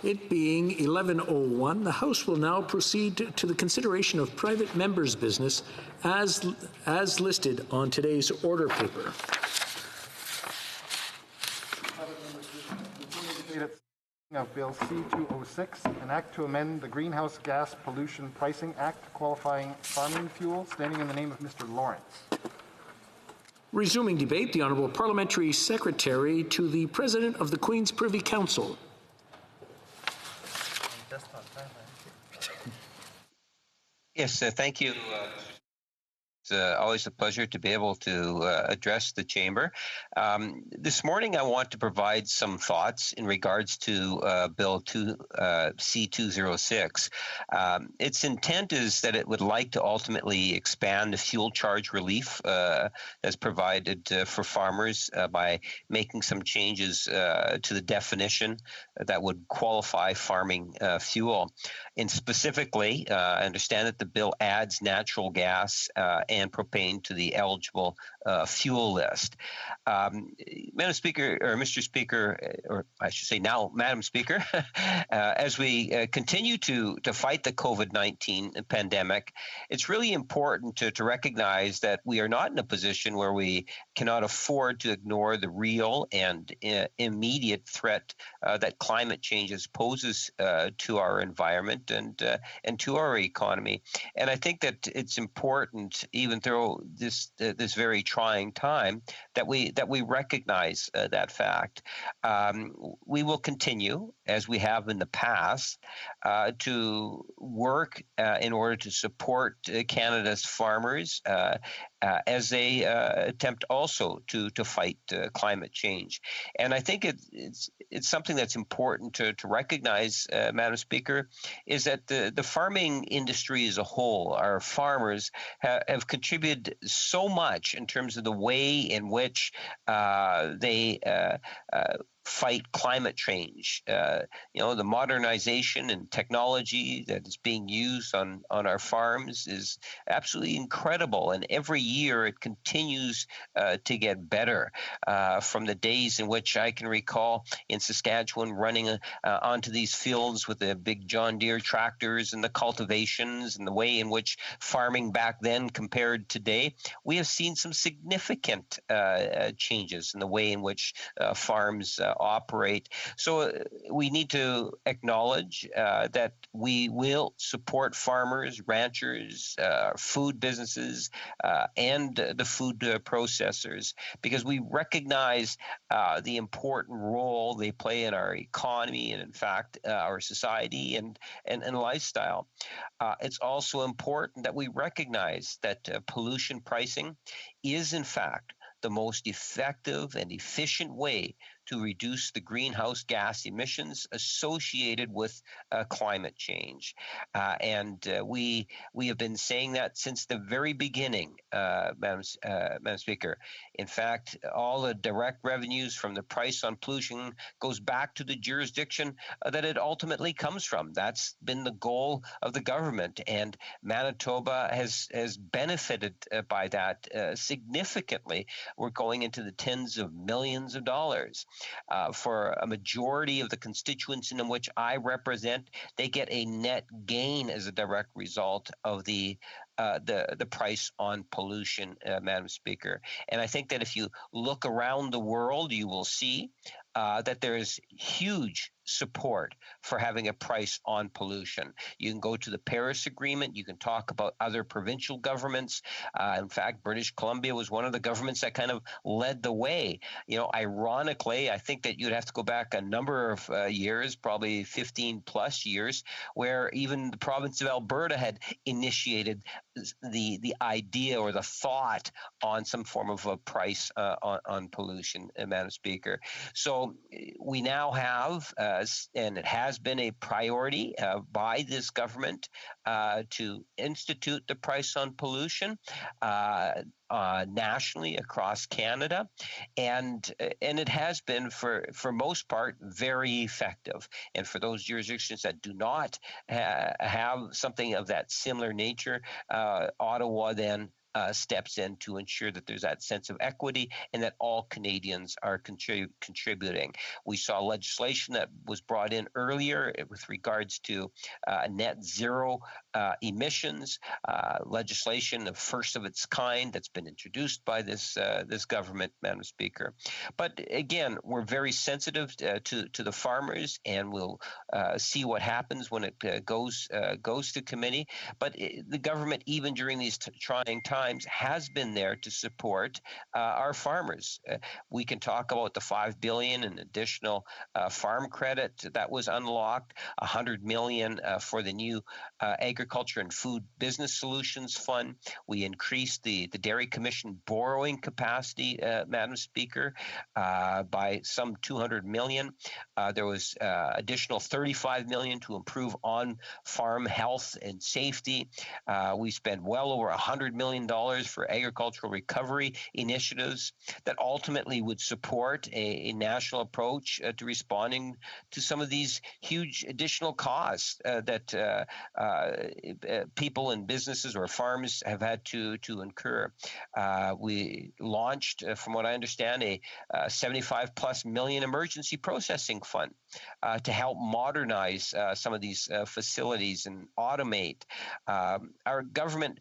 It being 11:01, the House will now proceed to the consideration of private members' business as listed on today's order paper. Of Bill C-206, an act to amend the Greenhouse Gas Pollution Pricing Act qualifying farming fuel, standing in the name of Mr. Lawrence. Resuming debate, the Honourable Parliamentary Secretary to the President of the Queen's Privy Council. Yes, thank you. It's always a pleasure to be able to address the chamber. This morning, I want to provide some thoughts in regards to Bill C-206. Its intent is that it would like to ultimately expand the fuel charge relief that's provided for farmers by making some changes to the definition that would qualify farming fuel. And specifically, I understand that the bill adds natural gas and propane to the eligible fuel list. Madam Speaker, or Mr. Speaker, or I should say now, Madam Speaker, as we continue to fight the COVID-19 pandemic, it's really important to recognize that we are not in a position where we cannot afford to ignore the real and immediate threat that climate change poses to our environment and to our economy. And I think that it's important, even through this very trying time, that we recognize that fact. We will continue, as we have in the past, to work in order to support Canada's farmers as they attempt also to fight climate change. And I think it's something that's important to recognize, Madam Speaker, is that the farming industry as a whole, our farmers, have contributed so much in terms of the way in which they fight climate change. The modernization and technology that is being used on our farms is absolutely incredible. And every year it continues to get better. From the days in which I can recall in Saskatchewan running onto these fields with the big John Deere tractors and the cultivations and the way in which farming back then compared today, we have seen some significant changes in the way in which farms operate. So we need to acknowledge that we will support farmers, ranchers, food businesses, and the food processors, because we recognize the important role they play in our economy and, in fact, our society and lifestyle. It's also important that we recognize that pollution pricing is, in fact, the most effective and efficient way to reduce the greenhouse gas emissions associated with climate change. And we have been saying that since the very beginning, Madam Speaker. In fact, all the direct revenues from the price on pollution goes back to the jurisdiction that it ultimately comes from. That's been the goal of the government, and Manitoba has benefited by that significantly. We're going into the tens of millions of dollars. For a majority of the constituents in which I represent, they get a net gain as a direct result of the price on pollution, Madam Speaker. And I think that if you look around the world, you will see that there is huge support for having a price on pollution. You can go to the Paris Agreement. You can talk about other provincial governments. In fact, British Columbia was one of the governments that kind of led the way. Ironically, I think that you'd have to go back a number of years, probably 15 plus years, where even the province of Alberta had initiated the idea or the thought on some form of a price on pollution, Madam Speaker. So we now have was, and it has been a priority by this government to institute the price on pollution nationally across Canada, and it has been for most part very effective. And for those jurisdictions that do not have something of that similar nature, Ottawa then steps in to ensure that there's that sense of equity and that all Canadians are contributing. We saw legislation that was brought in earlier with regards to net zero emissions, legislation, the first of its kind that's been introduced by this government, Madam Speaker. But again, we're very sensitive to the farmers, and we'll see what happens when it goes to committee. But the government, even during these trying times, has been there to support our farmers. We can talk about the $5 billion in additional farm credit that was unlocked, $100 million for the new Agriculture and Food Business Solutions Fund. We increased the Dairy Commission borrowing capacity, Madam Speaker, by some $200 million. There was additional $35 million to improve on-farm health and safety. We spent well over $100 million for agricultural recovery initiatives that ultimately would support a national approach to responding to some of these huge additional costs that people and businesses or farms have had to incur. We launched, from what I understand, a 75 plus million emergency processing fund to help modernize some of these facilities and automate. Our government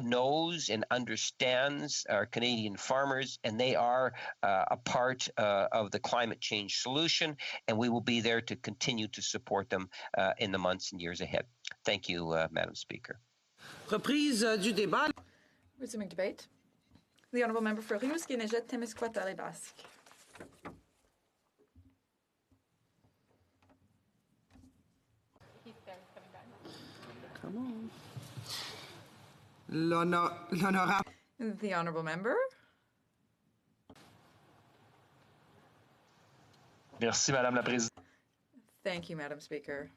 knows and understands our Canadian farmers, and they are a part of the climate change solution, and we will be there to continue to support them in the months and years ahead. Thank you, Madam Speaker. Reprise du débat. Resuming debate. The Honourable Member for Rimouski Nejet, Témiscouata, Les Basques. Come on. L'honorable. The Honourable Member. Merci, Madame la Présidente. Thank you, Madam Speaker.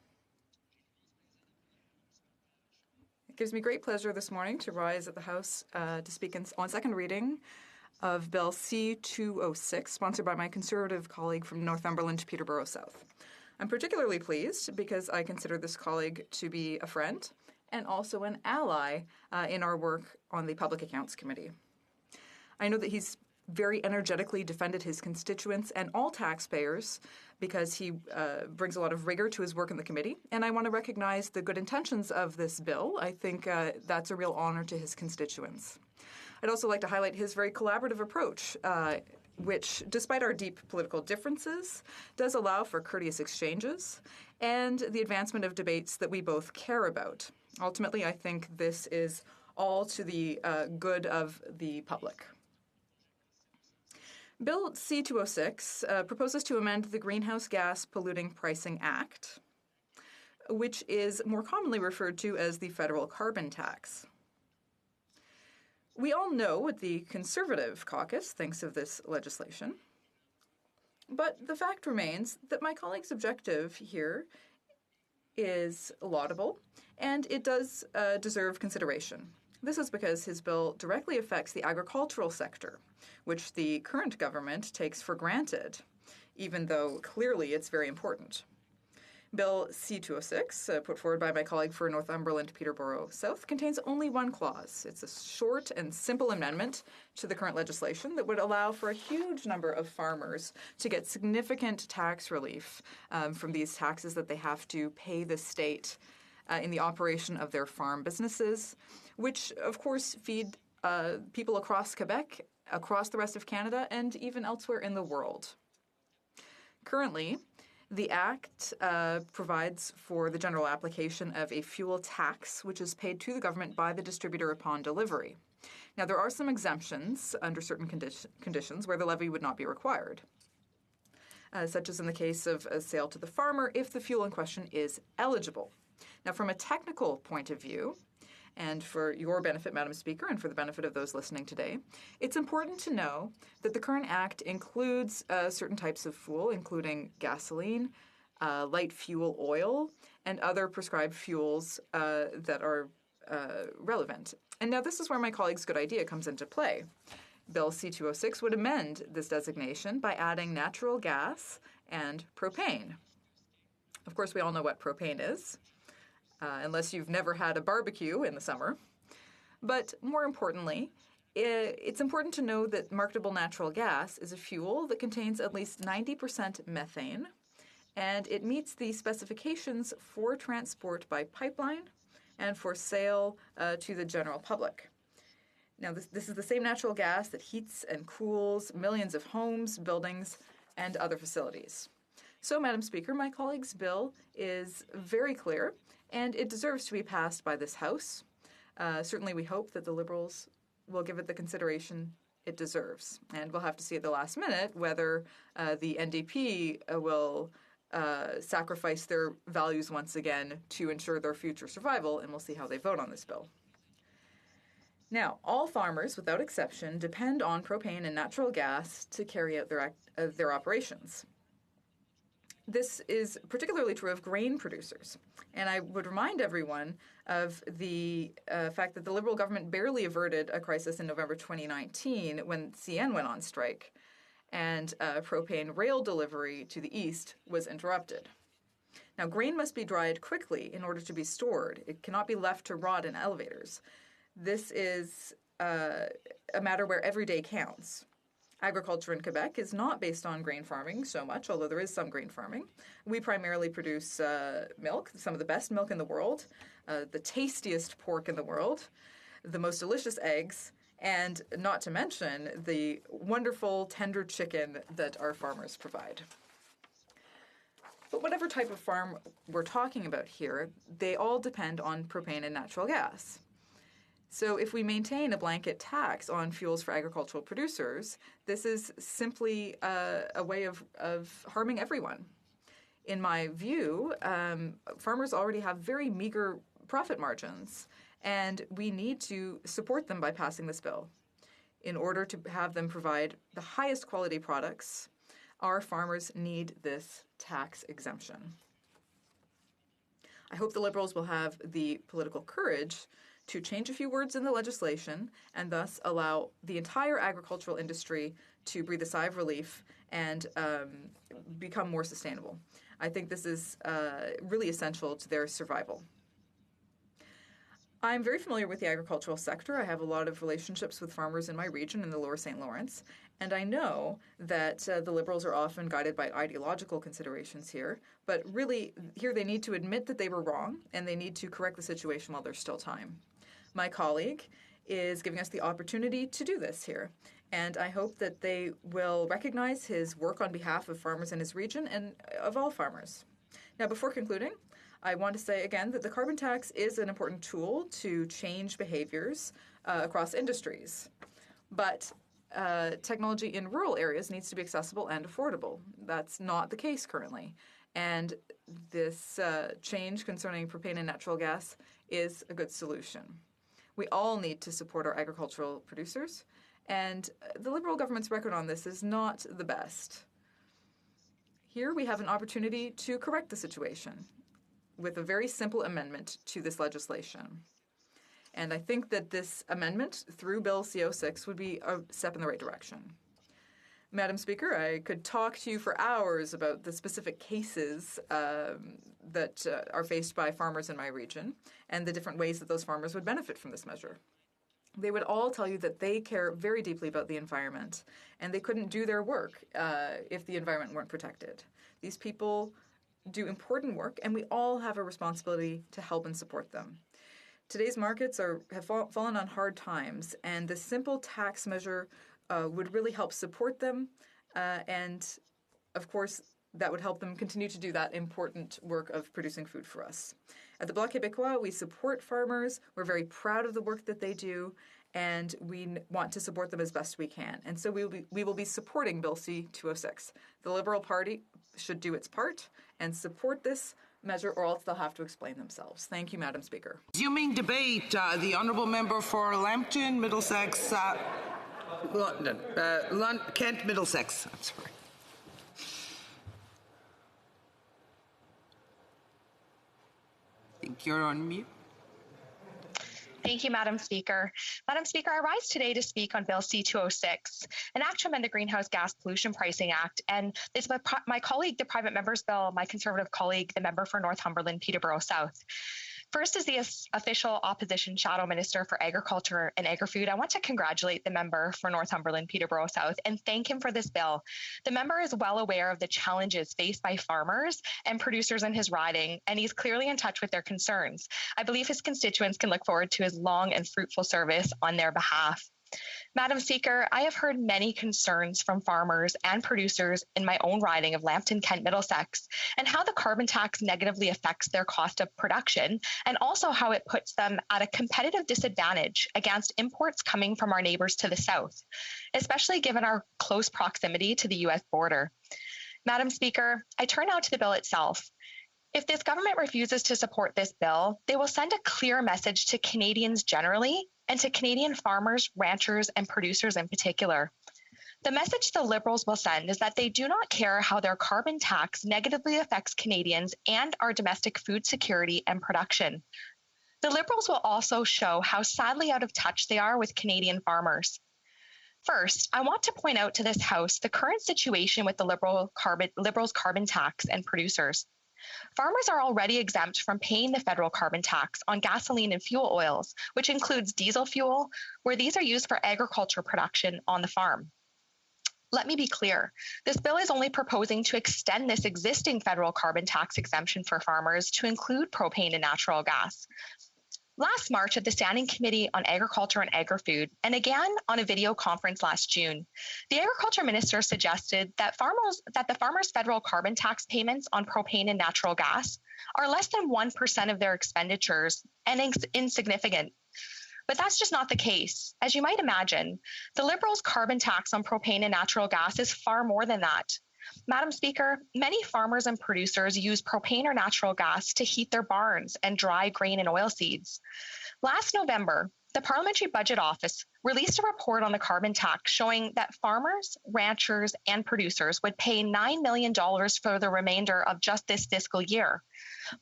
It gives me great pleasure this morning to rise at the House to speak on second reading of Bill C-206, sponsored by my Conservative colleague from Northumberland, Peterborough South. I'm particularly pleased because I consider this colleague to be a friend and also an ally in our work on the Public Accounts Committee. I know that he's very energetically defended his constituents and all taxpayers because he brings a lot of rigor to his work in the committee, and I want to recognize the good intentions of this bill. I think that's a real honor to his constituents. I'd also like to highlight his very collaborative approach, which, despite our deep political differences, does allow for courteous exchanges and the advancement of debates that we both care about. Ultimately, I think this is all to the good of the public. Bill C-206 proposes to amend the Greenhouse Gas Polluting Pricing Act, which is more commonly referred to as the federal carbon tax. We all know what the Conservative caucus thinks of this legislation, but the fact remains that my colleague's objective here is laudable, and it does deserve consideration. This is because his bill directly affects the agricultural sector, which the current government takes for granted, even though clearly it's very important. Bill C-206, put forward by my colleague for Northumberland Peterborough South, contains only one clause. It's a short and simple amendment to the current legislation that would allow for a huge number of farmers to get significant tax relief from these taxes that they have to pay the state in the operation of their farm businesses, which, of course, feed people across Quebec, across the rest of Canada, and even elsewhere in the world. Currently, the Act provides for the general application of a fuel tax, which is paid to the government by the distributor upon delivery. Now, there are some exemptions under certain conditions where the levy would not be required, such as in the case of a sale to the farmer if the fuel in question is eligible. Now, from a technical point of view, and for your benefit, Madam Speaker, and for the benefit of those listening today, it's important to know that the current Act includes certain types of fuel, including gasoline, light fuel oil, and other prescribed fuels that are relevant. And now this is where my colleague's good idea comes into play. Bill C-206 would amend this designation by adding natural gas and propane. Of course, we all know what propane is, unless you've never had a barbecue in the summer. But more importantly, it's important to know that marketable natural gas is a fuel that contains at least 90% methane, and it meets the specifications for transport by pipeline and for sale to the general public. Now, this is the same natural gas that heats and cools millions of homes, buildings, and other facilities. So, Madam Speaker, my colleague's bill is very clear, and it deserves to be passed by this House. Certainly, we hope that the Liberals will give it the consideration it deserves. And we'll have to see at the last minute whether the NDP will sacrifice their values once again to ensure their future survival, and we'll see how they vote on this bill. Now, all farmers, without exception, depend on propane and natural gas to carry out their operations. This is particularly true of grain producers. And I would remind everyone of the fact that the Liberal government barely averted a crisis in November 2019 when CN went on strike and propane rail delivery to the east was interrupted. Now, grain must be dried quickly in order to be stored. It cannot be left to rot in elevators. This is a matter where every day counts. Agriculture in Quebec is not based on grain farming so much, although there is some grain farming. We primarily produce milk, some of the best milk in the world, the tastiest pork in the world, the most delicious eggs, and not to mention the wonderful tender chicken that our farmers provide. But whatever type of farm we're talking about here, they all depend on propane and natural gas. So if we maintain a blanket tax on fuels for agricultural producers, this is simply a way of harming everyone. In my view, farmers already have very meager profit margins, and we need to support them by passing this bill. In order to have them provide the highest quality products, our farmers need this tax exemption. I hope the Liberals will have the political courage to change a few words in the legislation and thus allow the entire agricultural industry to breathe a sigh of relief and become more sustainable. I think this is really essential to their survival. I'm very familiar with the agricultural sector. I have a lot of relationships with farmers in my region in the Lower St. Lawrence, and I know that the Liberals are often guided by ideological considerations here, but really here they need to admit that they were wrong and they need to correct the situation while there's still time. My colleague is giving us the opportunity to do this here, and I hope that they will recognize his work on behalf of farmers in his region and of all farmers. Now, before concluding, I want to say again that the carbon tax is an important tool to change behaviors across industries, but technology in rural areas needs to be accessible and affordable. That's not the case currently, and this change concerning propane and natural gas is a good solution. We all need to support our agricultural producers, and the Liberal government's record on this is not the best. Here we have an opportunity to correct the situation with a very simple amendment to this legislation. And I think that this amendment through Bill C-06 would be a step in the right direction. Madam Speaker, I could talk to you for hours about the specific cases that are faced by farmers in my region and the different ways that those farmers would benefit from this measure. They would all tell you that they care very deeply about the environment and they couldn't do their work if the environment weren't protected. These people do important work and we all have a responsibility to help and support them. Today's markets have fallen on hard times, and this simple tax measure would really help support them, and of course that would help them continue to do that important work of producing food for us. At the Bloc Québécois, we support farmers. We're very proud of the work that they do, and we want to support them as best we can. And so we will be supporting Bill C-206. The Liberal Party should do its part and support this measure, or else they'll have to explain themselves. Thank you, Madam Speaker. Resuming debate, the honourable member for Lambton, Middlesex, London, Kent, Middlesex. I'm sorry. think you're on mute. Thank you, Madam Speaker. Madam Speaker, I rise today to speak on Bill C-206, an act to amend the Greenhouse Gas Pollution Pricing Act. And it's my colleague, the private member's bill, my Conservative colleague, the member for Northumberland, Peterborough South. First, as the official opposition shadow minister for agriculture and agri-food, I want to congratulate the member for Northumberland, Peterborough South, and thank him for this bill. The member is well aware of the challenges faced by farmers and producers in his riding, and he's clearly in touch with their concerns. I believe his constituents can look forward to his long and fruitful service on their behalf. Madam Speaker, I have heard many concerns from farmers and producers in my own riding of Lambton, Kent, Middlesex, and how the carbon tax negatively affects their cost of production, and also how it puts them at a competitive disadvantage against imports coming from our neighbors to the south, especially given our close proximity to the U.S. border. Madam Speaker, I turn now to the bill itself. If this government refuses to support this bill, they will send a clear message to Canadians generally and to Canadian farmers, ranchers, and producers in particular. The message the Liberals will send is that they do not care how their carbon tax negatively affects Canadians and our domestic food security and production. The Liberals will also show how sadly out of touch they are with Canadian farmers. First, I want to point out to this House the current situation with the Liberals' carbon tax and producers. Farmers are already exempt from paying the federal carbon tax on gasoline and fuel oils, which includes diesel fuel, where these are used for agriculture production on the farm. Let me be clear, this bill is only proposing to extend this existing federal carbon tax exemption for farmers to include propane and natural gas. Last March at the Standing Committee on Agriculture and Agri-Food, and again on a video conference last June, the Agriculture Minister suggested that the farmers' federal carbon tax payments on propane and natural gas are less than 1% of their expenditures and insignificant. But that's just not the case. As you might imagine, the Liberals' carbon tax on propane and natural gas is far more than that. Madam Speaker, many farmers and producers use propane or natural gas to heat their barns and dry grain and oilseeds. Last November, the Parliamentary Budget Office released a report on the carbon tax showing that farmers, ranchers, and producers would pay $9 million for the remainder of just this fiscal year,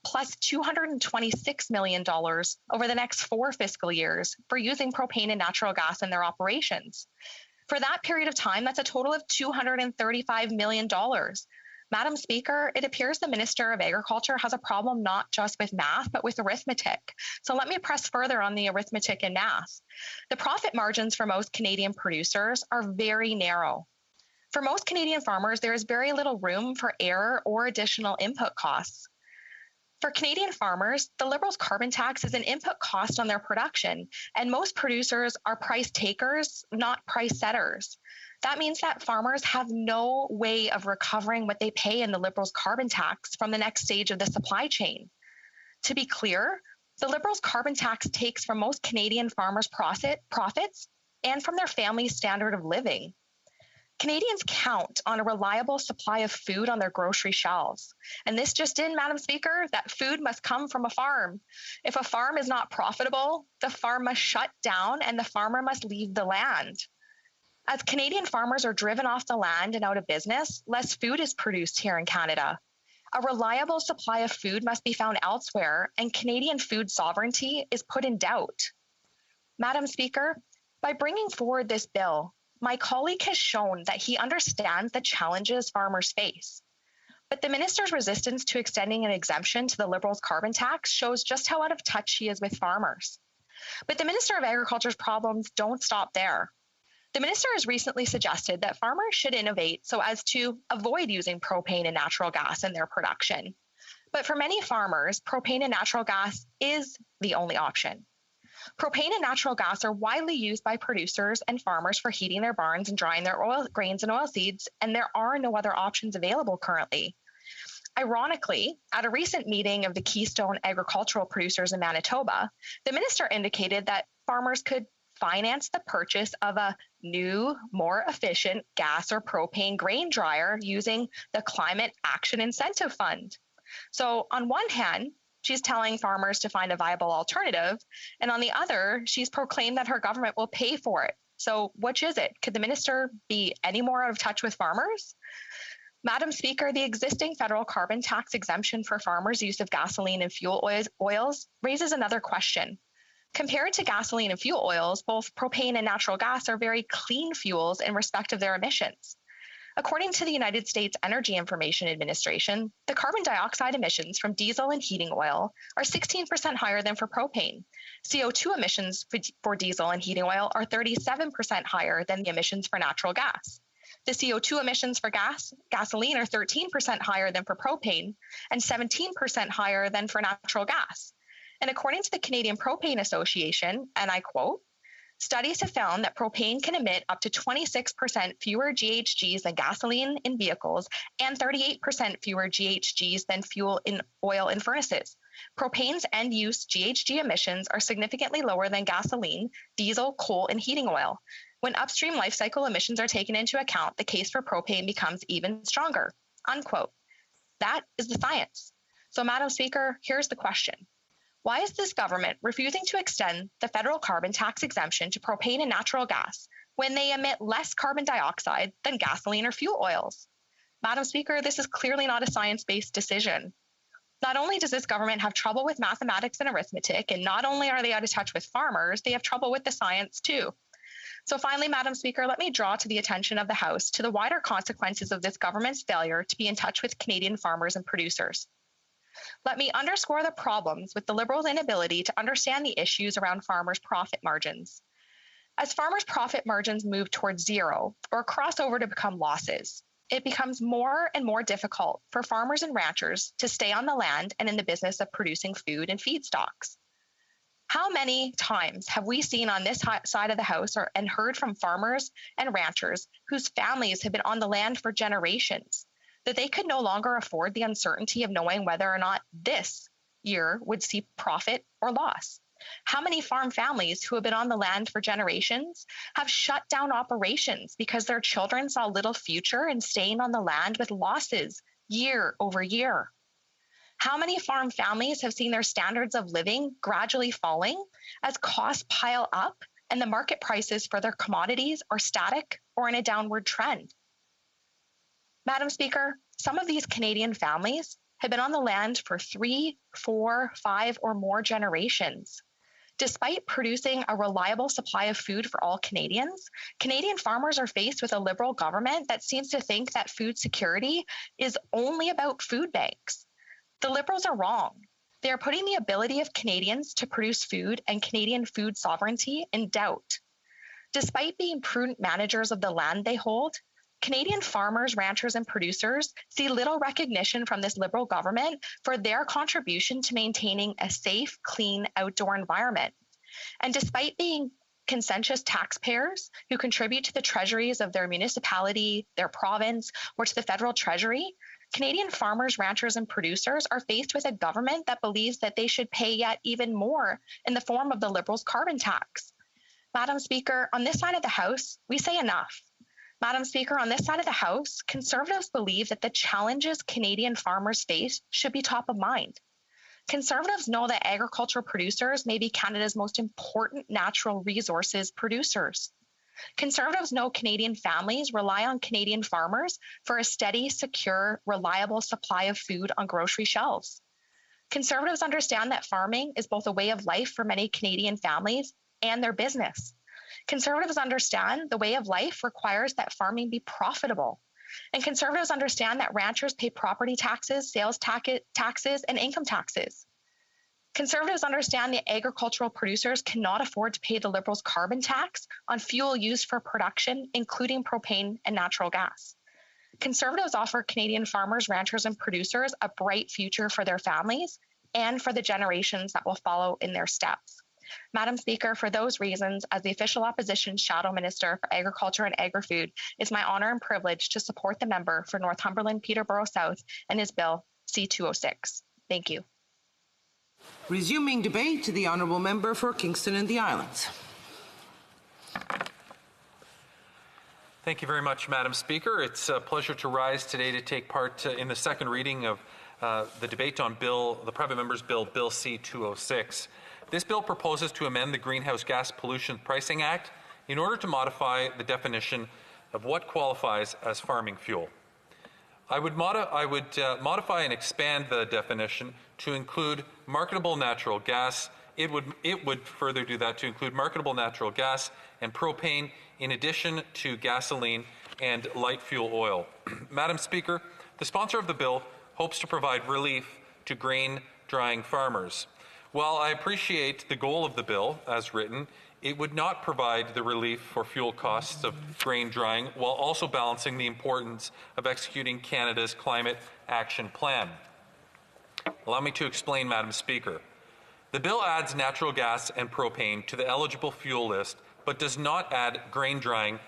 plus $226 million over the next 4 fiscal years for using propane and natural gas in their operations. For that period of time, that's a total of $235 million. Madam Speaker, it appears the Minister of Agriculture has a problem not just with math, but with arithmetic. So let me press further on the arithmetic and math. The profit margins for most Canadian producers are very narrow. For most Canadian farmers, there is very little room for error or additional input costs. For Canadian farmers, the Liberals' carbon tax is an input cost on their production, and most producers are price takers, not price setters. That means that farmers have no way of recovering what they pay in the Liberals' carbon tax from the next stage of the supply chain. To be clear, the Liberals' carbon tax takes from most Canadian farmers' profits and from their family's standard of living. Canadians count on a reliable supply of food on their grocery shelves. And this just in, Madam Speaker, that food must come from a farm. If a farm is not profitable, the farm must shut down and the farmer must leave the land. As Canadian farmers are driven off the land and out of business, less food is produced here in Canada. A reliable supply of food must be found elsewhere, and Canadian food sovereignty is put in doubt. Madam Speaker, by bringing forward this bill, my colleague has shown that he understands the challenges farmers face. But the minister's resistance to extending an exemption to the Liberals' carbon tax shows just how out of touch he is with farmers. But the Minister of Agriculture's problems don't stop there. The minister has recently suggested that farmers should innovate so as to avoid using propane and natural gas in their production. But for many farmers, propane and natural gas is the only option. Propane and natural gas are widely used by producers and farmers for heating their barns and drying their grains and oilseeds, and there are no other options available currently. Ironically, at a recent meeting of the Keystone agricultural producers in Manitoba, the minister indicated that farmers could finance the purchase of a new, more efficient gas or propane grain dryer using the Climate Action Incentive Fund. So on one hand, she's telling farmers to find a viable alternative, and on the other, she's proclaimed that her government will pay for it. So which is it? Could the minister be any more out of touch with farmers? Madam Speaker, the existing federal carbon tax exemption for farmers' use of gasoline and fuel oils raises another question. Compared to gasoline and fuel oils, both propane and natural gas are very clean fuels in respect of their emissions. According to the United States Energy Information Administration, the carbon dioxide emissions from diesel and heating oil are 16% higher than for propane. CO2 emissions for diesel and heating oil are 37% higher than the emissions for natural gas. The CO2 emissions for gasoline are 13% higher than for propane and 17% higher than for natural gas. And according to the Canadian Propane Association, and I quote, studies have found that propane can emit up to 26% fewer GHGs than gasoline in vehicles and 38% fewer GHGs than fuel in oil in furnaces. Propane's end-use GHG emissions are significantly lower than gasoline, diesel, coal, and heating oil. When upstream life cycle emissions are taken into account, the case for propane becomes even stronger, unquote. That is the science. So, Madam Speaker, here's the question. Why is this government refusing to extend the federal carbon tax exemption to propane and natural gas when they emit less carbon dioxide than gasoline or fuel oils? Madam Speaker, this is clearly not a science-based decision. Not only does this government have trouble with mathematics and arithmetic, and not only are they out of touch with farmers, they have trouble with the science too. So finally, Madam Speaker, let me draw to the attention of the House to the wider consequences of this government's failure to be in touch with Canadian farmers and producers. Let me underscore the problems with the Liberals' inability to understand the issues around farmers' profit margins. As farmers' profit margins move towards zero or cross over to become losses, it becomes more and more difficult for farmers and ranchers to stay on the land and in the business of producing food and feedstocks. How many times have we seen on this side of the House and heard from farmers and ranchers whose families have been on the land for generations that they could no longer afford the uncertainty of knowing whether or not this year would see profit or loss? How many farm families who have been on the land for generations have shut down operations because their children saw little future in staying on the land with losses year over year? How many farm families have seen their standards of living gradually falling as costs pile up and the market prices for their commodities are static or in a downward trend? Madam Speaker, some of these Canadian families have been on the land for 3, 4, 5, or more generations. Despite producing a reliable supply of food for all Canadians, Canadian farmers are faced with a Liberal government that seems to think that food security is only about food banks. The Liberals are wrong. They are putting the ability of Canadians to produce food and Canadian food sovereignty in doubt. Despite being prudent managers of the land they hold, Canadian farmers, ranchers, and producers see little recognition from this Liberal government for their contribution to maintaining a safe, clean outdoor environment. And despite being conscientious taxpayers who contribute to the treasuries of their municipality, their province, or to the federal treasury, Canadian farmers, ranchers, and producers are faced with a government that believes that they should pay yet even more in the form of the Liberals' carbon tax. Madam Speaker, on this side of the House, we say enough. Madam Speaker, on this side of the House, Conservatives believe that the challenges Canadian farmers face should be top of mind. Conservatives know that agricultural producers may be Canada's most important natural resources producers. Conservatives know Canadian families rely on Canadian farmers for a steady, secure, reliable supply of food on grocery shelves. Conservatives understand that farming is both a way of life for many Canadian families and their business. Conservatives understand the way of life requires that farming be profitable. And Conservatives understand that ranchers pay property taxes, sales taxes, and income taxes. Conservatives understand that agricultural producers cannot afford to pay the Liberals' carbon tax on fuel used for production, including propane and natural gas. Conservatives offer Canadian farmers, ranchers, and producers a bright future for their families and for the generations that will follow in their steps. Madam Speaker, for those reasons, as the official opposition Shadow Minister for Agriculture and Agri-Food, it's my honour and privilege to support the member for Northumberland Peterborough South and his bill C-206. Thank you. Resuming debate, the Honourable Member for Kingston and the Islands. Thank you very much, Madam Speaker. It's a pleasure to rise today to take part in the second reading of the debate on the Private Member's Bill, Bill C-206. This bill proposes to amend the Greenhouse Gas Pollution Pricing Act in order to modify the definition of what qualifies as farming fuel. I would modify and expand the definition to include marketable natural gas. It would further do that to include marketable natural gas and propane in addition to gasoline and light fuel oil. Madam Speaker, the sponsor of the bill hopes to provide relief to grain drying farmers. While I appreciate the goal of the bill as written, it would not provide the relief for fuel costs of grain drying while also balancing the importance of executing Canada's climate action plan. Allow me to explain, Madam Speaker. The bill adds natural gas and propane to the eligible fuel list, but does not add grain drying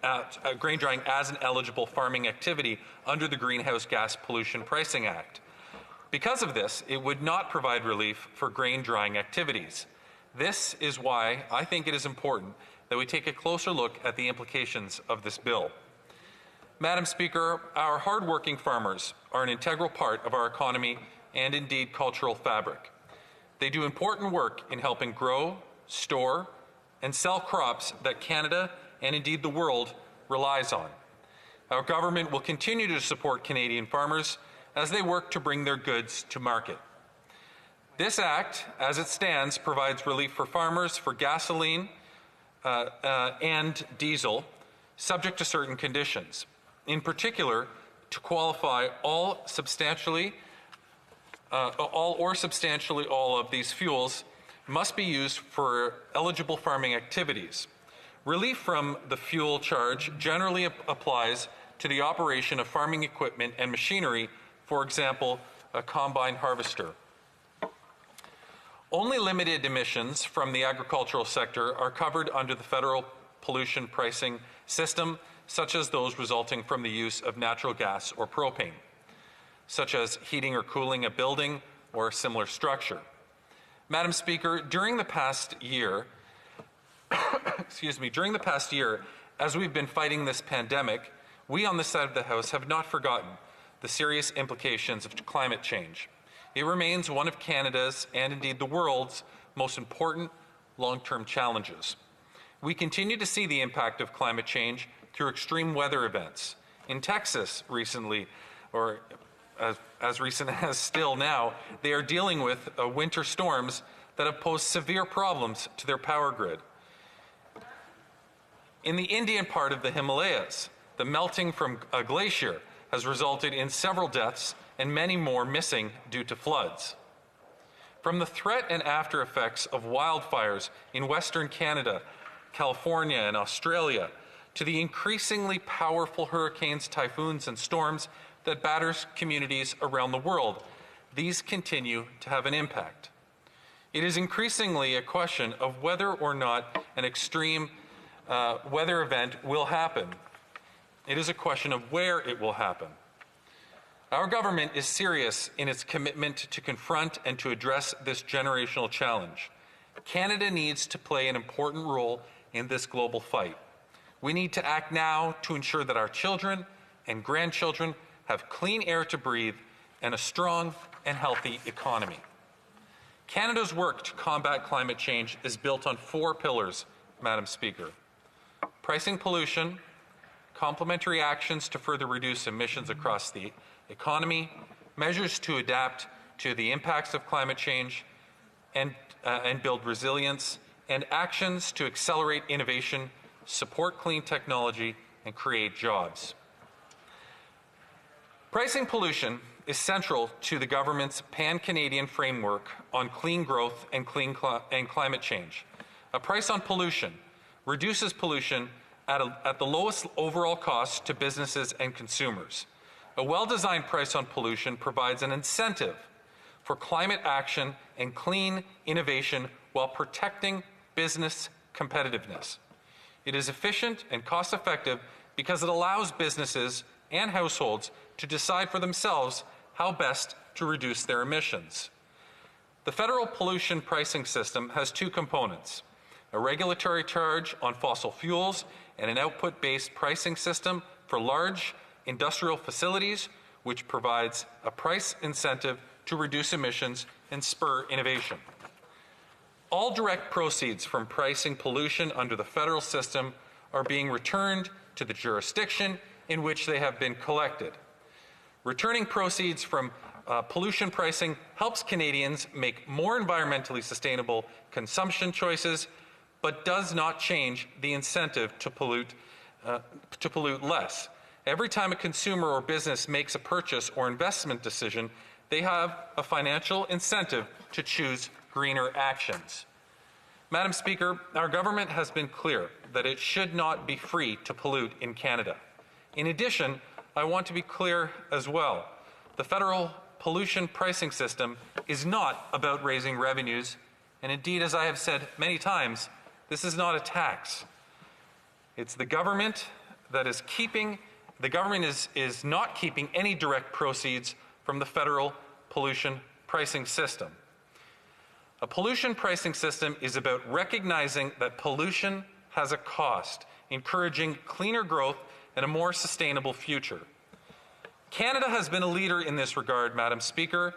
as an eligible farming activity under the Greenhouse Gas Pollution Pricing Act. Because of this, it would not provide relief for grain drying activities. This is why I think it is important that we take a closer look at the implications of this bill. Madam Speaker, our hardworking farmers are an integral part of our economy and indeed cultural fabric. They do important work in helping grow, store, and sell crops that Canada and indeed the world relies on. Our government will continue to support Canadian farmers as they work to bring their goods to market. This Act, as it stands, provides relief for farmers for gasoline and diesel, subject to certain conditions. In particular, to qualify all or substantially all of these fuels must be used for eligible farming activities. Relief from the fuel charge generally applies to the operation of farming equipment and machinery, for example, a combine harvester. Only limited emissions from the agricultural sector are covered under the federal pollution pricing system, such as those resulting from the use of natural gas or propane, such as heating or cooling a building or a similar structure. Madam Speaker, during the past year, as we've been fighting this pandemic, we on this side of the House have not forgotten the serious implications of climate change. It remains one of Canada's and indeed the world's most important long-term challenges. We continue to see the impact of climate change through extreme weather events. In Texas recently, or as recent as still now, they are dealing with winter storms that have posed severe problems to their power grid. In the Indian part of the Himalayas, the melting from a glacier has resulted in several deaths and many more missing due to floods. From the threat and after effects of wildfires in Western Canada, California, and Australia, to the increasingly powerful hurricanes, typhoons, and storms that batter communities around the world, these continue to have an impact. It is increasingly a question of whether or not an extreme weather event will happen. It is a question of where it will happen. Our government is serious in its commitment to confront and to address this generational challenge. Canada needs to play an important role in this global fight. We need to act now to ensure that our children and grandchildren have clean air to breathe and a strong and healthy economy. Canada's work to combat climate change is built on 4 pillars, Madam Speaker. Pricing pollution, complementary actions to further reduce emissions across the economy, measures to adapt to the impacts of climate change and build resilience, and actions to accelerate innovation, support clean technology, and create jobs. Pricing pollution is central to the government's pan-Canadian framework on clean growth and climate change. A price on pollution reduces pollution at the lowest overall cost to businesses and consumers. A well-designed price on pollution provides an incentive for climate action and clean innovation while protecting business competitiveness. It is efficient and cost-effective because it allows businesses and households to decide for themselves how best to reduce their emissions. The federal pollution pricing system has 2 components: a regulatory charge on fossil fuels and an output-based pricing system for large industrial facilities, which provides a price incentive to reduce emissions and spur innovation. All direct proceeds from pricing pollution under the federal system are being returned to the jurisdiction in which they have been collected. Returning proceeds from pollution pricing helps Canadians make more environmentally sustainable consumption choices, but does not change the incentive to pollute less. Every time a consumer or business makes a purchase or investment decision, they have a financial incentive to choose greener actions. Madam Speaker, our government has been clear that it should not be free to pollute in Canada. In addition, I want to be clear as well. The federal pollution pricing system is not about raising revenues, and indeed, as I have said many times, this is not a tax. It's the government that is not keeping any direct proceeds from the federal pollution pricing system. A pollution pricing system is about recognizing that pollution has a cost, encouraging cleaner growth and a more sustainable future. Canada has been a leader in this regard, Madam Speaker.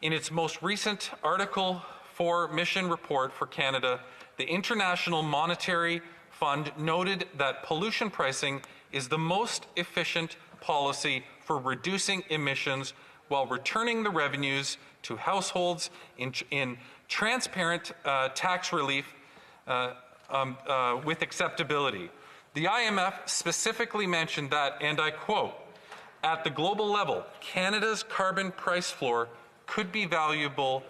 In its most recent Article 4 mission report for Canada, the International Monetary Fund noted that pollution pricing is the most efficient policy for reducing emissions while returning the revenues to households in transparent tax relief with acceptability. The IMF specifically mentioned that, and I quote, "At the global level, Canada's carbon price floor could be a valuable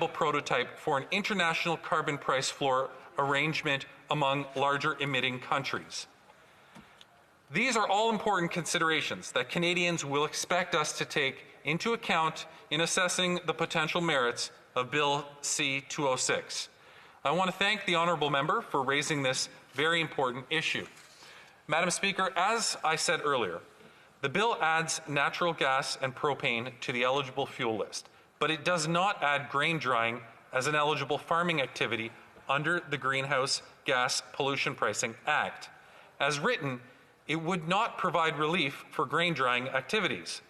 prototype for an international carbon price floor arrangement among larger emitting countries." These are all important considerations that Canadians will expect us to take into account in assessing the potential merits of Bill C-206. I want to thank the honourable member for raising this very important issue. Madam Speaker, as I said earlier, the bill adds natural gas and propane to the eligible fuel list, but it does not add grain drying as an eligible farming activity under the Greenhouse Gas Pollution Pricing Act. As written, it would not provide relief for grain drying activities.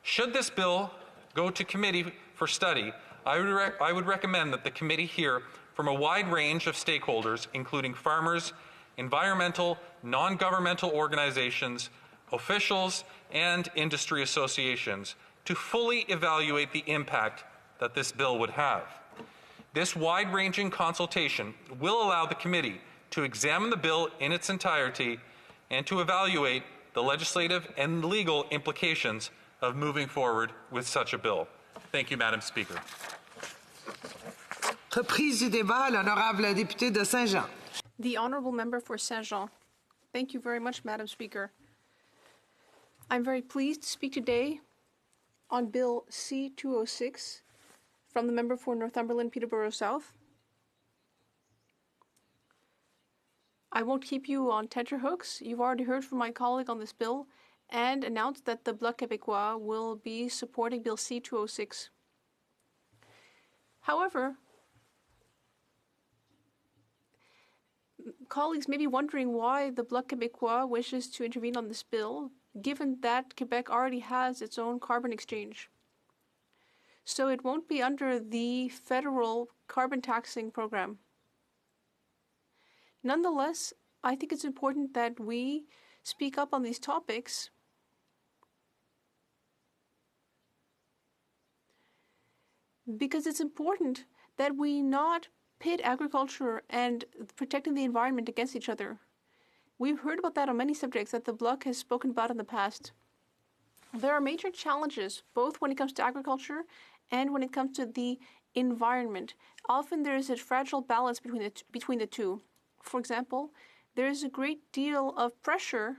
Should this bill go to committee for study, I would recommend that the committee hear from a wide range of stakeholders, including farmers, environmental, non-governmental organizations, officials, and industry associations to fully evaluate the impact that this bill would have. This wide-ranging consultation will allow the committee to examine the bill in its entirety and to evaluate the legislative and legal implications of moving forward with such a bill. Thank you, Madam Speaker. Reprise du débat, l'honorable député de Saint-Jean. The honourable member for Saint-Jean. Thank you very much, Madam Speaker. I'm very pleased to speak today on Bill C-206 from the member for Northumberland, Peterborough South. I won't keep you on tenterhooks. You've already heard from my colleague on this bill and announced that the Bloc Québécois will be supporting Bill C-206. However, colleagues may be wondering why the Bloc Québécois wishes to intervene on this bill, given that Quebec already has its own carbon exchange. So it won't be under the federal carbon taxing program. Nonetheless, I think it's important that we speak up on these topics because it's important that we not pit agriculture and protecting the environment against each other. We've heard about that on many subjects that the Bloc has spoken about in the past. There are major challenges, both when it comes to agriculture and when it comes to the environment. Often there is a fragile balance between the two. For example, there is a great deal of pressure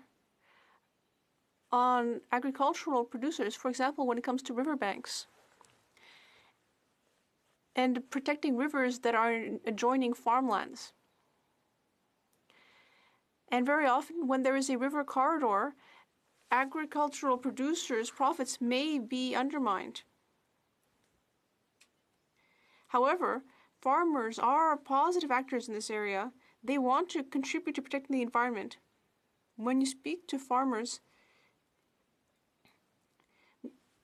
on agricultural producers, for example, when it comes to riverbanks and protecting rivers that are adjoining farmlands. And very often, when there is a river corridor, agricultural producers' profits may be undermined. However, farmers are positive actors in this area. They want to contribute to protecting the environment. When you speak to farmers,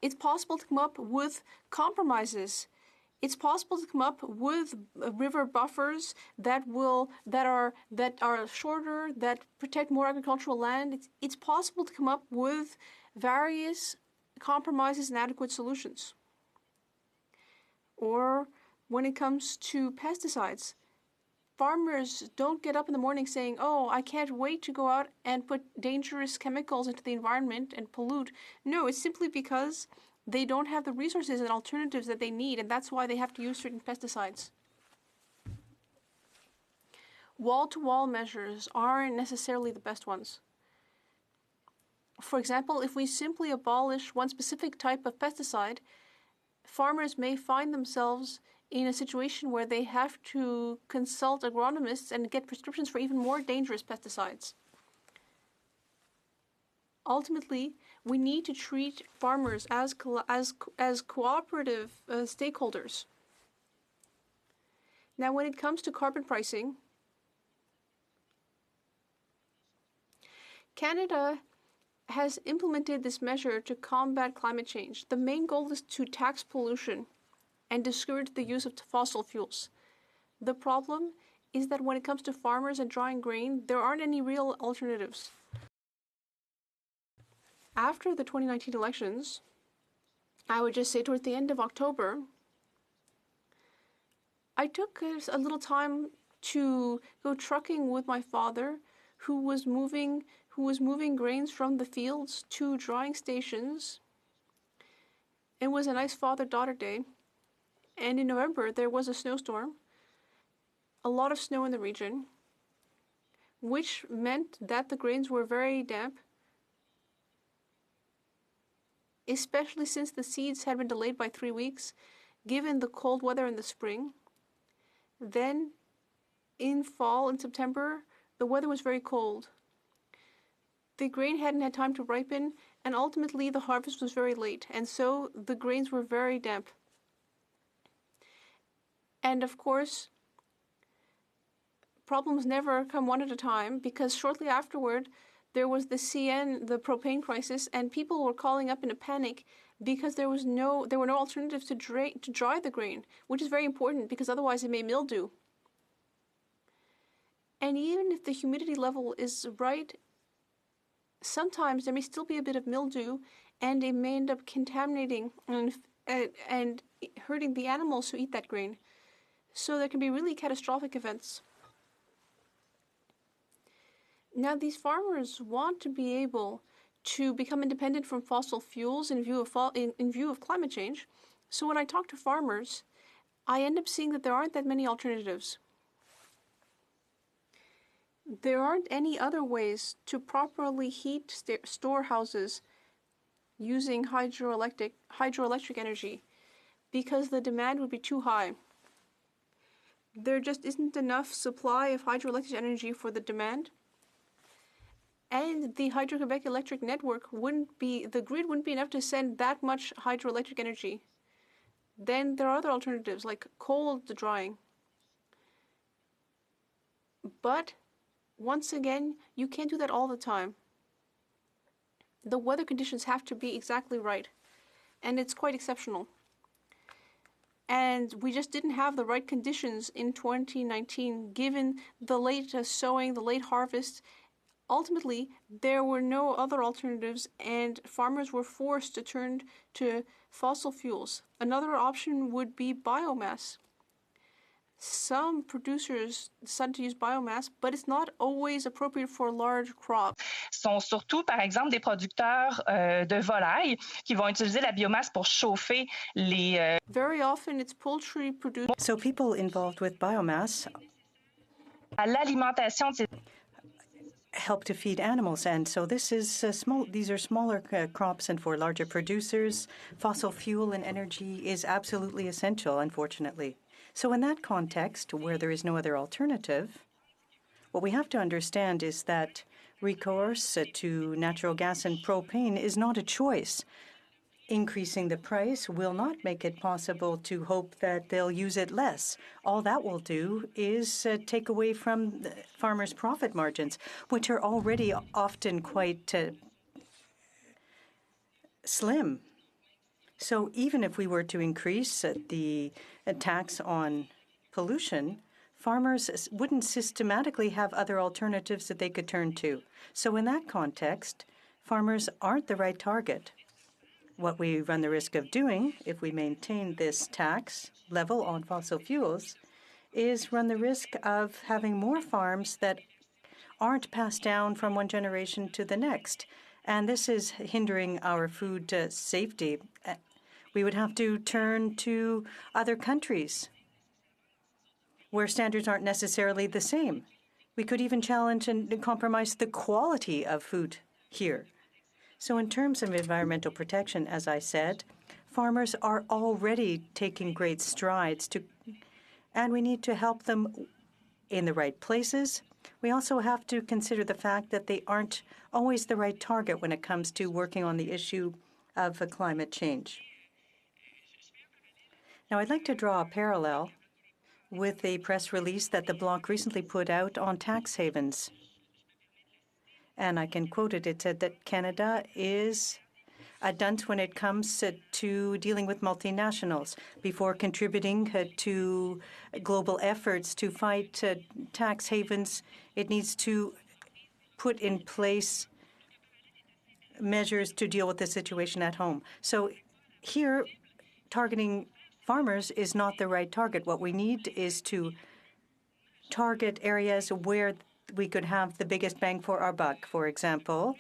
it's possible to come up with compromises. It's possible to come up with river buffers that are shorter, that protect more agricultural land. It's possible to come up with various compromises inadequate solutions. Or when it comes to pesticides, farmers don't get up in the morning saying, oh, I can't wait to go out and put dangerous chemicals into the environment and pollute. No, it's simply because they don't have the resources and alternatives that they need, and that's why they have to use certain pesticides. Wall-to-wall measures aren't necessarily the best ones. For example, if we simply abolish one specific type of pesticide, farmers may find themselves in a situation where they have to consult agronomists and get prescriptions for even more dangerous pesticides. Ultimately, we need to treat farmers as cooperative stakeholders. Now, when it comes to carbon pricing, Canada has implemented this measure to combat climate change. The main goal is to tax pollution and discourage the use of fossil fuels. The problem is that when it comes to farmers and drying grain, there aren't any real alternatives. After the 2019 elections, I would just say towards the end of October, I took a little time to go trucking with my father, who was moving grains from the fields to drying stations. It was a nice father-daughter day. And in November, there was a snowstorm, a lot of snow in the region, which meant that the grains were very damp, especially since the seeds had been delayed by 3 weeks, given the cold weather in the spring. Then, in fall, in September, the weather was very cold. The grain hadn't had time to ripen, and ultimately the harvest was very late, and so the grains were very damp. And of course, problems never come one at a time, because shortly afterward, there was the propane crisis, and people were calling up in a panic because there were no alternatives to dry the grain, which is very important because otherwise it may mildew. And even if the humidity level is right, sometimes there may still be a bit of mildew, and it may end up contaminating and hurting the animals who eat that grain. So there can be really catastrophic events. Now, these farmers want to be able to become independent from fossil fuels in view of climate change. So when I talk to farmers, I end up seeing that there aren't that many alternatives. There aren't any other ways to properly heat storehouses using hydroelectric energy because the demand would be too high. There just isn't enough supply of hydroelectric energy for the demand. And the Hydro-Quebec electric network the grid wouldn't be enough to send that much hydroelectric energy. Then there are other alternatives like cold drying. But once again, you can't do that all the time. The weather conditions have to be exactly right, and it's quite exceptional. And we just didn't have the right conditions in 2019, given the late sowing, the late harvest. Ultimately, there were no other alternatives, and farmers were forced to turn to fossil fuels. Another option would be biomass. Some producers decide to use biomass, but it's not always appropriate for large crops. Sont surtout, par exemple, des producteurs de volailles qui vont utiliser la biomasse pour chauffer les. Very often, it's poultry producers. So people involved with biomass À l'alimentation de ces help to feed animals, and so this is small. These are smaller crops, and for larger producers, fossil fuel and energy is absolutely essential, unfortunately. So in that context, where there is no other alternative, what we have to understand is that recourse to natural gas and propane is not a choice. Increasing the price will not make it possible to hope that they'll use it less. All that will do is take away from the farmers' profit margins, which are already often quite slim. So even if we were to increase the tax on pollution, farmers wouldn't systematically have other alternatives that they could turn to. So in that context, farmers aren't the right target. What we run the risk of doing, if we maintain this tax level on fossil fuels, is run the risk of having more farms that aren't passed down from one generation to the next. And this is hindering our food safety. We would have to turn to other countries where standards aren't necessarily the same. We could even challenge and compromise the quality of food here. So in terms of environmental protection, as I said, farmers are already taking great strides and we need to help them in the right places. We also have to consider the fact that they aren't always the right target when it comes to working on the issue of climate change. Now, I'd like to draw a parallel with a press release that the Bloc recently put out on tax havens. And I can quote it. It said that Canada is a dunce when it comes to dealing with multinationals. Before contributing to global efforts to fight tax havens, it needs to put in place measures to deal with the situation at home. So here, targeting farmers is not the right target. What we need is to target areas where we could have the biggest bang for our buck, for example,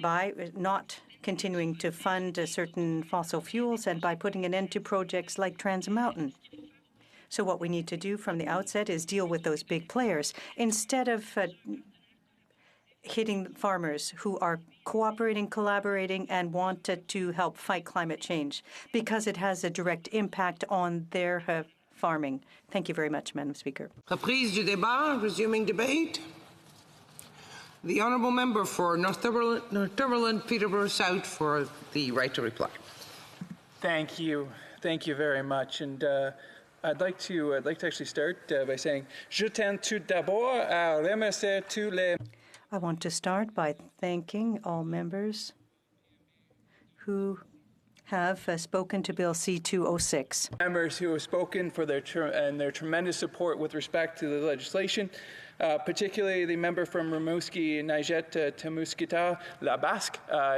by not continuing to fund certain fossil fuels and by putting an end to projects like Trans Mountain. So what we need to do from the outset is deal with those big players instead of hitting farmers who are cooperating, collaborating, and wanted to help fight climate change because it has a direct impact on their farming. Thank you very much, Madam Speaker. Reprise du débat, resuming debate. The honourable member for Northumberland, Peterborough South, for the right to reply. Thank you very much. And I'd like to actually start by saying, je tiens tout d'abord à remercier tous les. I want to start by thanking all members who have spoken to Bill C-206. Members who have spoken for their tremendous support with respect to the legislation. Particularly the member from Rimouski, Niget Temuskita Labasque.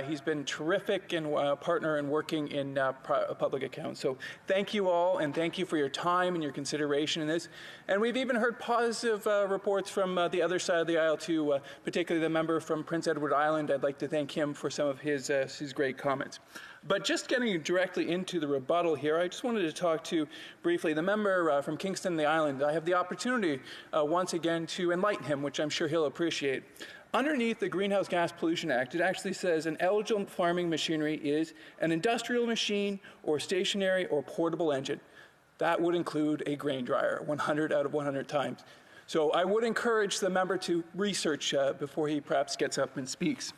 He's been terrific and partner in working in public accounts. So thank you all, and thank you for your time and your consideration in this. And we've even heard positive reports from the other side of the aisle too, particularly the member from Prince Edward Island. I'd like to thank him for some of his great comments. But just getting directly into the rebuttal here, I just wanted to talk to briefly the member from Kingston, the island. I have the opportunity once again to enlighten him, which I'm sure he'll appreciate. Underneath the Greenhouse Gas Pollution Act, it actually says an eligible farming machinery is an industrial machine or stationary or portable engine. That would include a grain dryer 100 out of 100 times. So I would encourage the member to research before he perhaps gets up and speaks.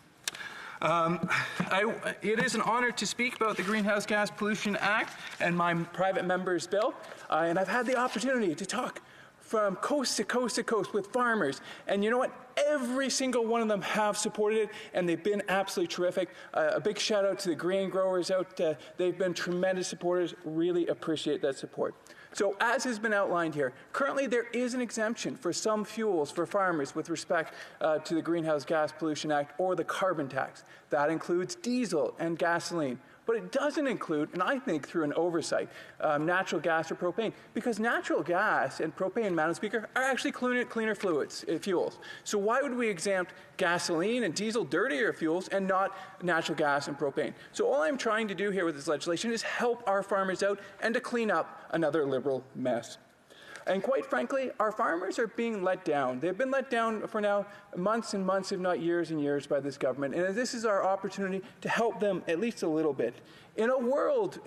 It is an honor to speak about the Greenhouse Gas Pollution Act and my private member's bill, and I've had the opportunity to talk from coast to coast to coast with farmers, and you know what? Every single one of them have supported it, and they've been absolutely terrific. A big shout out to the grain growers out. They've been tremendous supporters. Really appreciate that support. So as has been outlined here, currently there is an exemption for some fuels for farmers with respect to the Greenhouse Gas Pollution Act or the carbon tax. That includes diesel and gasoline. But it doesn't include, and I think through an oversight, natural gas or propane, because natural gas and propane, Madam Speaker, are actually cleaner fuels. So why would we exempt gasoline and diesel, dirtier fuels, and not natural gas and propane? So all I'm trying to do here with this legislation is help our farmers out and to clean up another Liberal mess. And quite frankly, our farmers are being let down. They've been let down for now months and months, if not years and years, by this government. And this is our opportunity to help them at least a little bit. In a world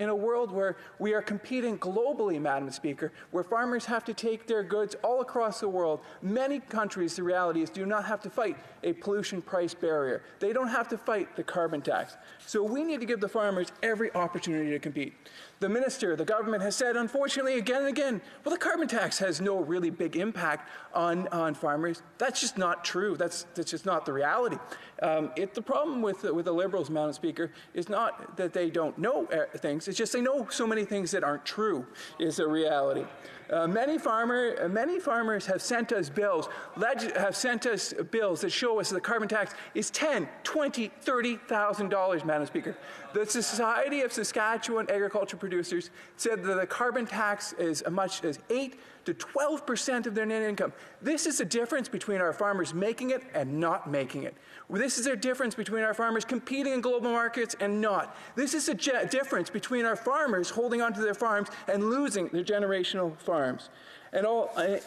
where we are competing globally, Madam Speaker, where farmers have to take their goods all across the world, many countries, the reality is, do not have to fight a pollution price barrier. They don't have to fight the carbon tax. So we need to give the farmers every opportunity to compete. The minister, the government has said, unfortunately, again and again, well, the carbon tax has no really big impact on farmers. That's just not true. That's just not the reality. The problem with the Liberals, Madam Speaker, is not that they don't know things. It's just they know so many things that aren't true is a reality. Many farmers have sent us bills, that show us that the carbon tax is $10,000, $20,000, $30,000, Madam Speaker. The Society of Saskatchewan Agriculture Producers said that the carbon tax is as much as 8 to 12% of their net income. This is the difference between our farmers making it and not making it. This is the difference between our farmers competing in global markets and not. This is the difference between our farmers holding onto their farms and losing their generational farms. And although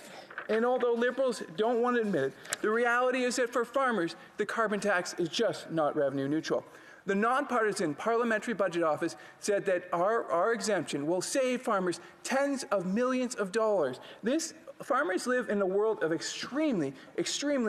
Liberals don't want to admit it, the reality is that for farmers, the carbon tax is just not revenue neutral. The nonpartisan Parliamentary Budget Office said that our exemption will save farmers tens of millions of dollars. Farmers live in a world of extremely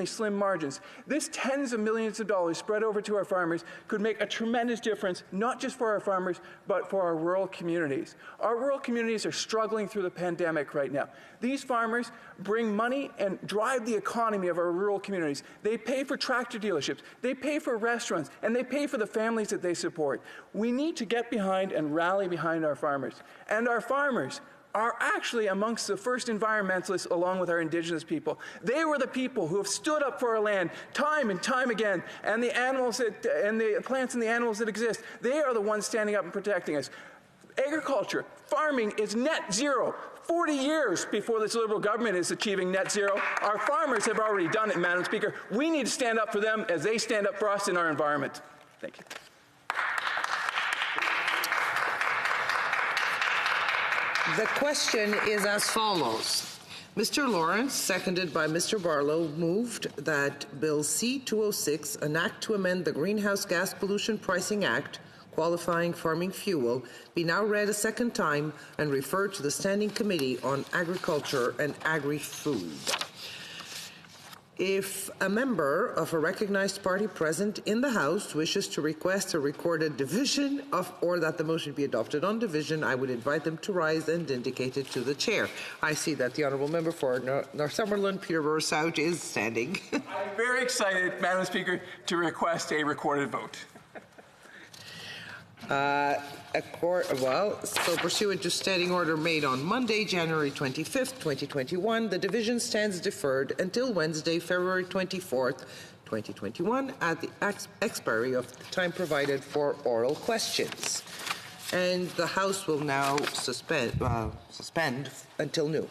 slim margins. This tens of millions of dollars spread over to our farmers could make a tremendous difference, not just for our farmers, but for our rural communities. Our rural communities are struggling through the pandemic right now. These farmers bring money and drive the economy of our rural communities. They pay for tractor dealerships, they pay for restaurants, and they pay for the families that they support. We need to get behind and rally behind our farmers. And our farmers are actually amongst the first environmentalists along with our Indigenous people. They were the people who have stood up for our land time and time again, and the animals and the plants and the animals that exist, they are the ones standing up and protecting us. Agriculture, farming is net zero. 40 years before this Liberal government is achieving net zero. Our farmers have already done it, Madam Speaker. We need to stand up for them as they stand up for us in our environment. Thank you. The question is as follows. Mr. Lawrence, seconded by Mr. Barlow, moved that Bill C-206, an act to amend the Greenhouse Gas Pollution Pricing Act, qualifying farming fuel, be now read a second time and referred to the Standing Committee on Agriculture and Agri-Food. If a member of a recognized party present in the House wishes to request a recorded division or that the motion be adopted on division, I would invite them to rise and indicate it to the chair. I see that the honourable member for Northumberland, Peterborough South, is standing. I'm very excited, Madam Speaker, to request a recorded vote. So pursuant to standing order made on Monday, January 25th, 2021, the division stands deferred until Wednesday, February 24th, 2021, at the expiry of the time provided for oral questions. And the House will now suspend until noon.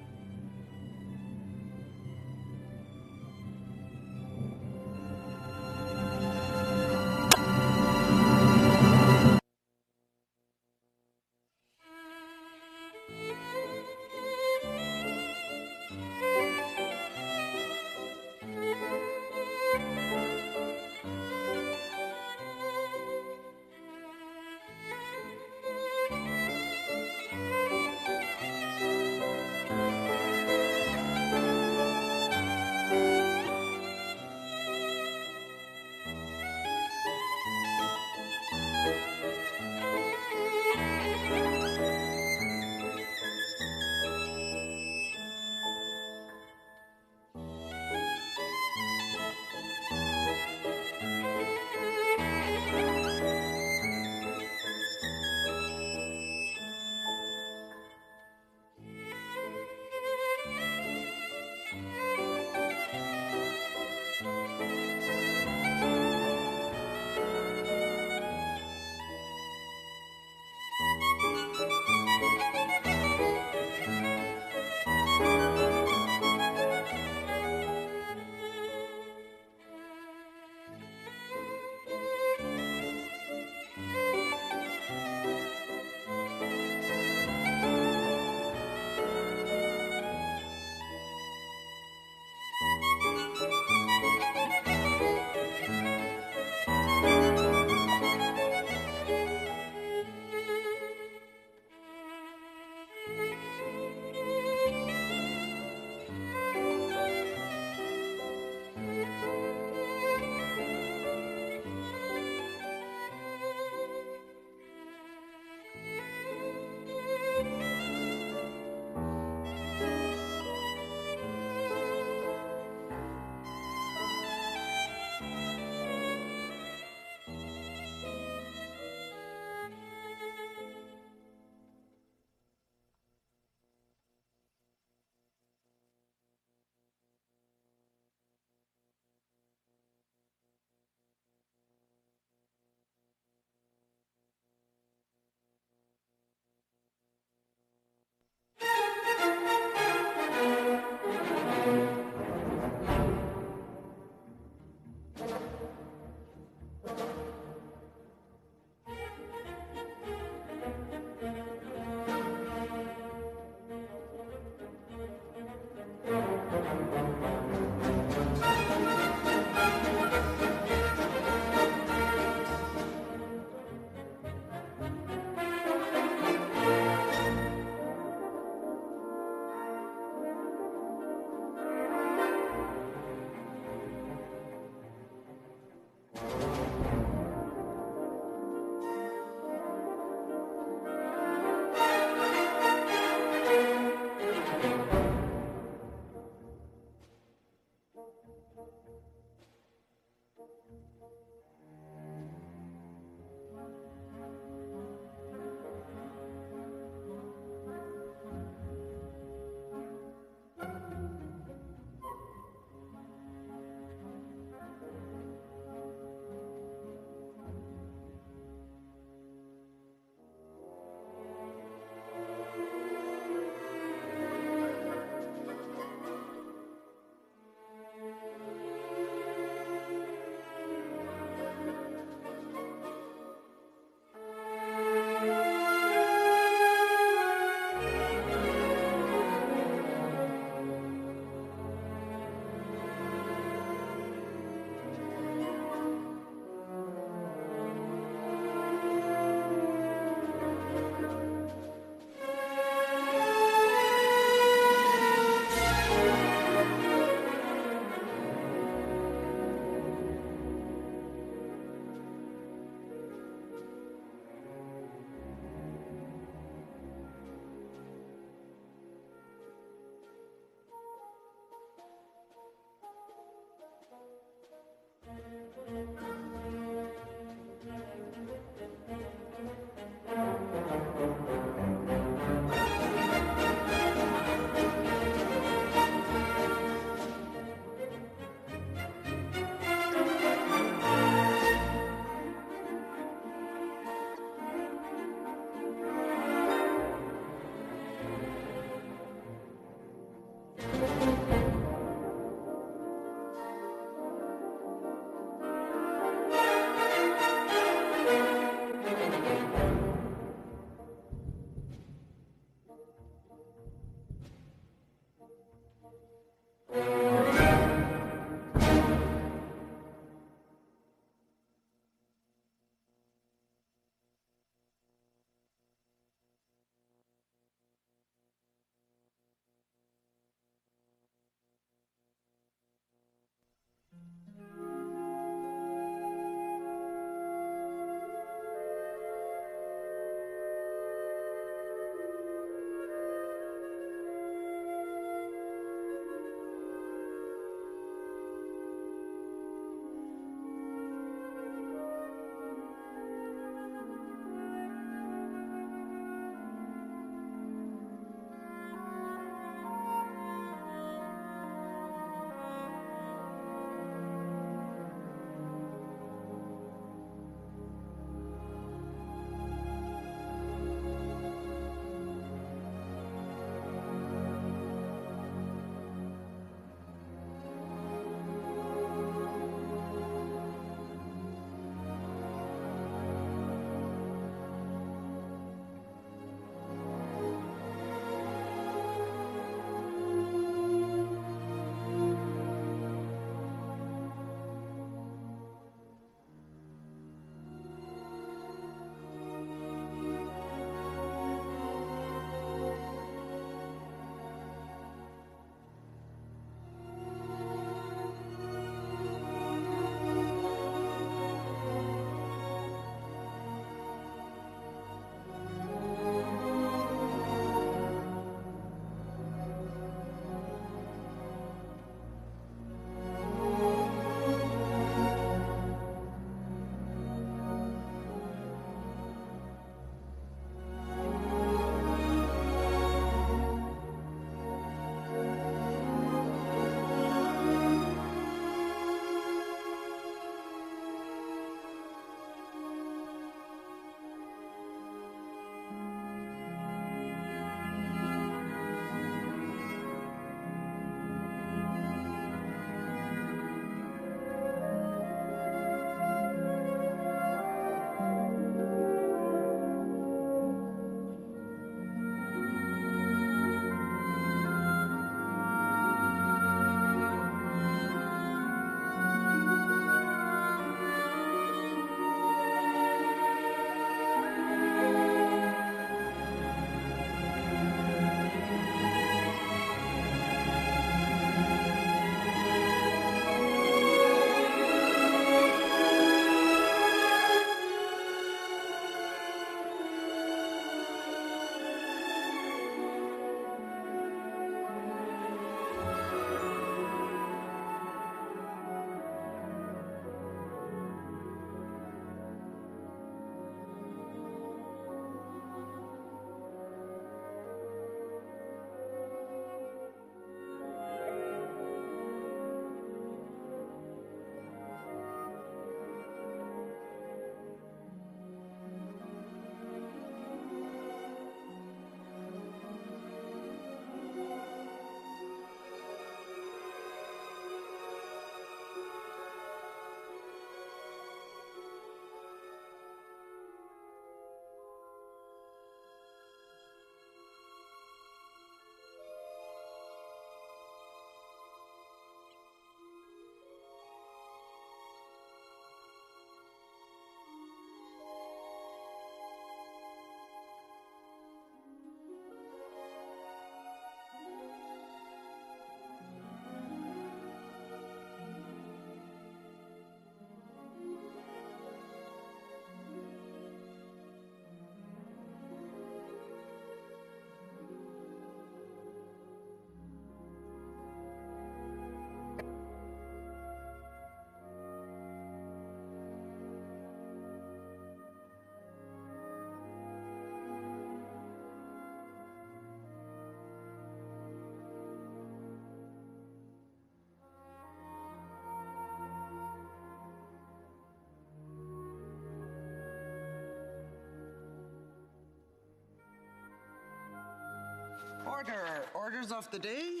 Orders of the day.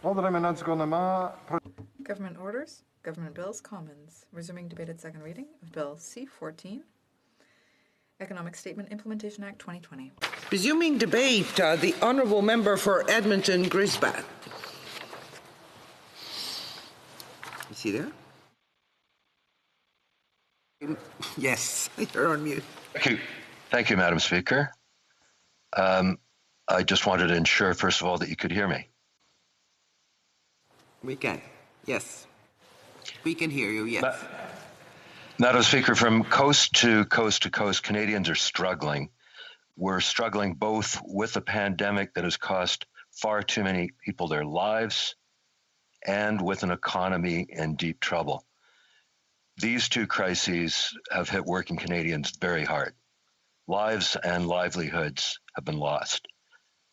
Ordre émanant du gouvernement. Government orders, government bills, commons. Resuming debate at second reading of Bill C-14, Economic Statement Implementation Act 2020. Resuming debate, the Honourable Member for Edmonton Grisbat. Is he there? Yes, you're on mute. Thank you, Madam Speaker. I just wanted to ensure, first of all, that you could hear me. We can. Yes. We can hear you, yes. Madam Speaker, from coast to coast to coast, Canadians are struggling. We're struggling both with a pandemic that has cost far too many people their lives and with an economy in deep trouble. These two crises have hit working Canadians very hard. Lives and livelihoods have been lost.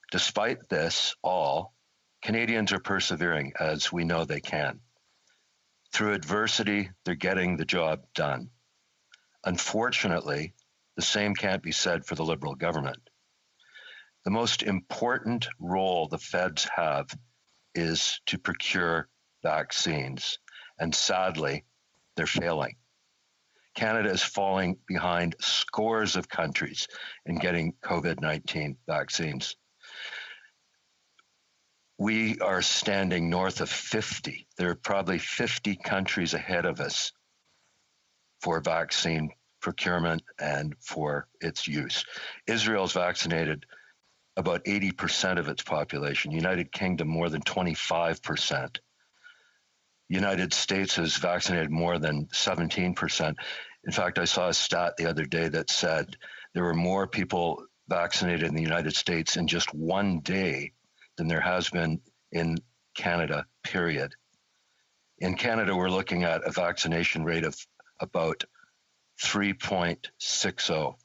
Despite this all, Canadians are persevering, as we know they can. Through adversity, they're getting the job done. Unfortunately, the same can't be said for the Liberal government. The most important role the feds have is to procure vaccines, and sadly, they're failing. Canada is falling behind scores of countries in getting COVID-19 vaccines. We are standing north of 50. There are probably 50 countries ahead of us for vaccine procurement and for its use. Israel's vaccinated about 80% of its population. United Kingdom, more than 25%. United States has vaccinated more than 17%. In fact, I saw a stat the other day that said there were more people vaccinated in the United States in just one day than there has been in Canada, period. In Canada, we're looking at a vaccination rate of about 3.60,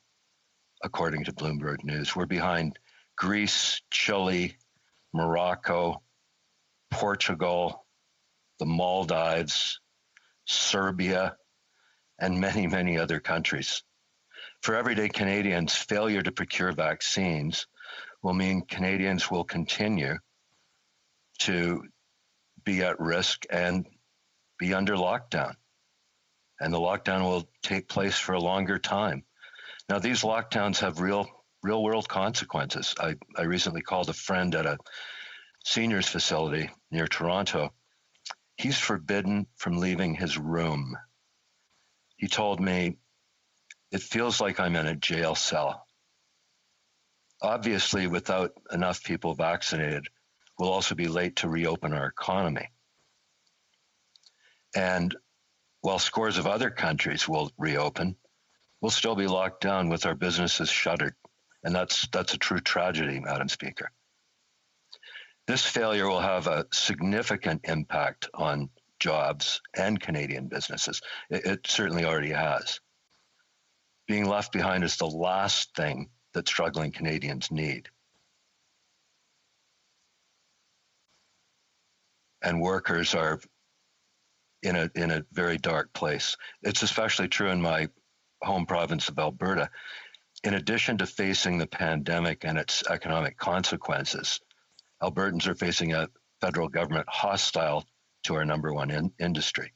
according to Bloomberg News. We're behind Greece, Chile, Morocco, Portugal, the Maldives, Serbia, and many, many other countries. For everyday Canadians, failure to procure vaccines will mean Canadians will continue to be at risk and be under lockdown. And the lockdown will take place for a longer time. Now, these lockdowns have real world consequences. I recently called a friend at a seniors facility near Toronto. He's forbidden from leaving his room. He told me, it feels like I'm in a jail cell. Obviously, without enough people vaccinated, we'll also be late to reopen our economy. And while scores of other countries will reopen, we'll still be locked down with our businesses shuttered. And that's a true tragedy, Madam Speaker. This failure will have a significant impact on jobs and Canadian businesses. It certainly already has. Being left behind is the last thing that struggling Canadians need. And workers are in a very dark place. It's especially true in my home province of Alberta. In addition to facing the pandemic and its economic consequences, Albertans are facing a federal government hostile to our number one industry,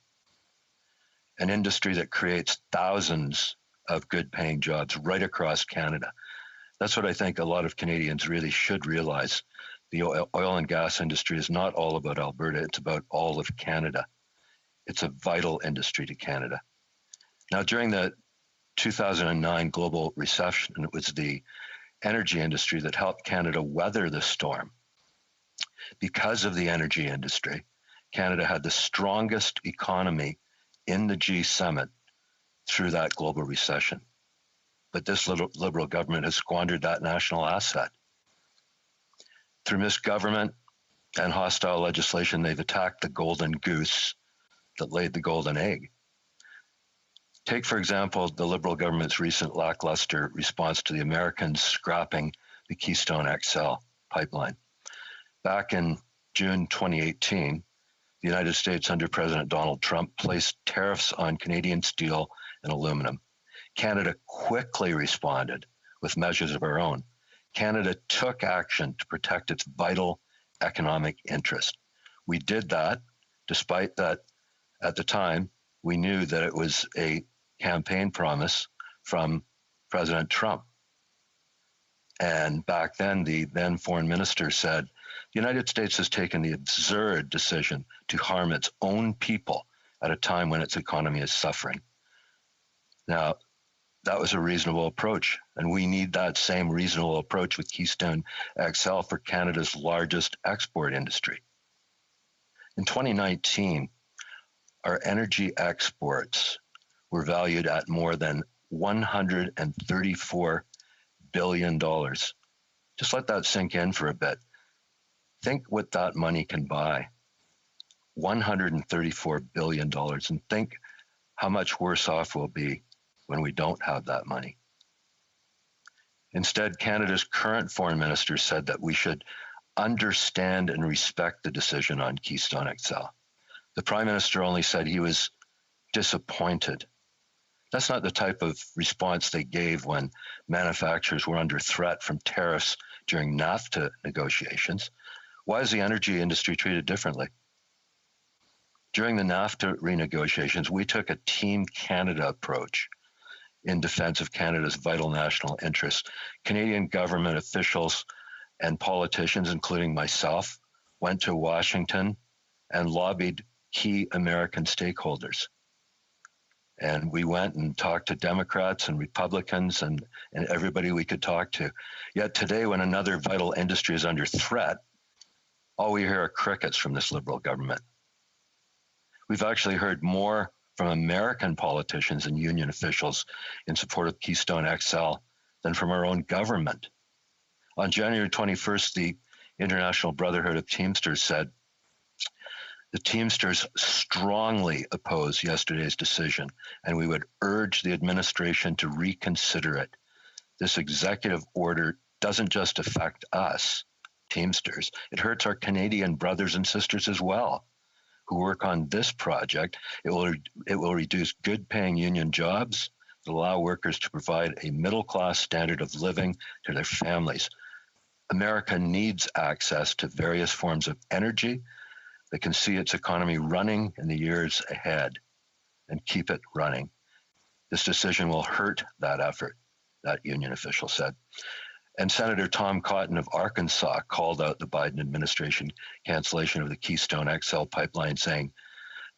an industry that creates thousands of good-paying jobs right across Canada. That's what I think a lot of Canadians really should realize. The oil and gas industry is not all about Alberta, it's about all of Canada. It's a vital industry to Canada. Now, during the 2009 global recession, it was the energy industry that helped Canada weather the storm. Because of the energy industry, Canada had the strongest economy in the G7 through that global recession. But this Liberal government has squandered that national asset. Through misgovernment and hostile legislation, they've attacked the golden goose that laid the golden egg. Take, for example, the Liberal government's recent lackluster response to the Americans scrapping the Keystone XL pipeline. Back in June 2018, the United States under President Donald Trump placed tariffs on Canadian steel and aluminum. Canada quickly responded with measures of our own. Canada took action to protect its vital economic interest. We did that despite that at the time we knew that it was a campaign promise from President Trump. And back then, the then foreign minister said, the United States has taken the absurd decision to harm its own people at a time when its economy is suffering. Now, that was a reasonable approach, and we need that same reasonable approach with Keystone XL for Canada's largest export industry. In 2019, our energy exports were valued at more than $134 billion. Just let that sink in for a bit. Think what that money can buy. $134 billion, and think how much worse off we'll be when we don't have that money. Instead, Canada's current foreign minister said that we should understand and respect the decision on Keystone XL. The Prime Minister only said he was disappointed. That's not the type of response they gave when manufacturers were under threat from tariffs during NAFTA negotiations. Why is the energy industry treated differently? During the NAFTA renegotiations, we took a Team Canada approach in defense of Canada's vital national interests. Canadian government officials and politicians, including myself, went to Washington and lobbied key American stakeholders. And we went and talked to Democrats and Republicans and everybody we could talk to. Yet today, when another vital industry is under threat, all we hear are crickets from this Liberal government. We've actually heard more from American politicians and union officials in support of Keystone XL than from our own government. On January 21st, the International Brotherhood of Teamsters said, the Teamsters strongly oppose yesterday's decision, and we would urge the administration to reconsider it. This executive order doesn't just affect us, Teamsters, it hurts our Canadian brothers and sisters as well, who work on this project. It will reduce good-paying union jobs, allow workers to provide a middle-class standard of living to their families. America needs access to various forms of energy that can see its economy running in the years ahead and keep it running. This decision will hurt that effort, that union official said. And Senator Tom Cotton of Arkansas called out the Biden administration cancellation of the Keystone XL pipeline, saying,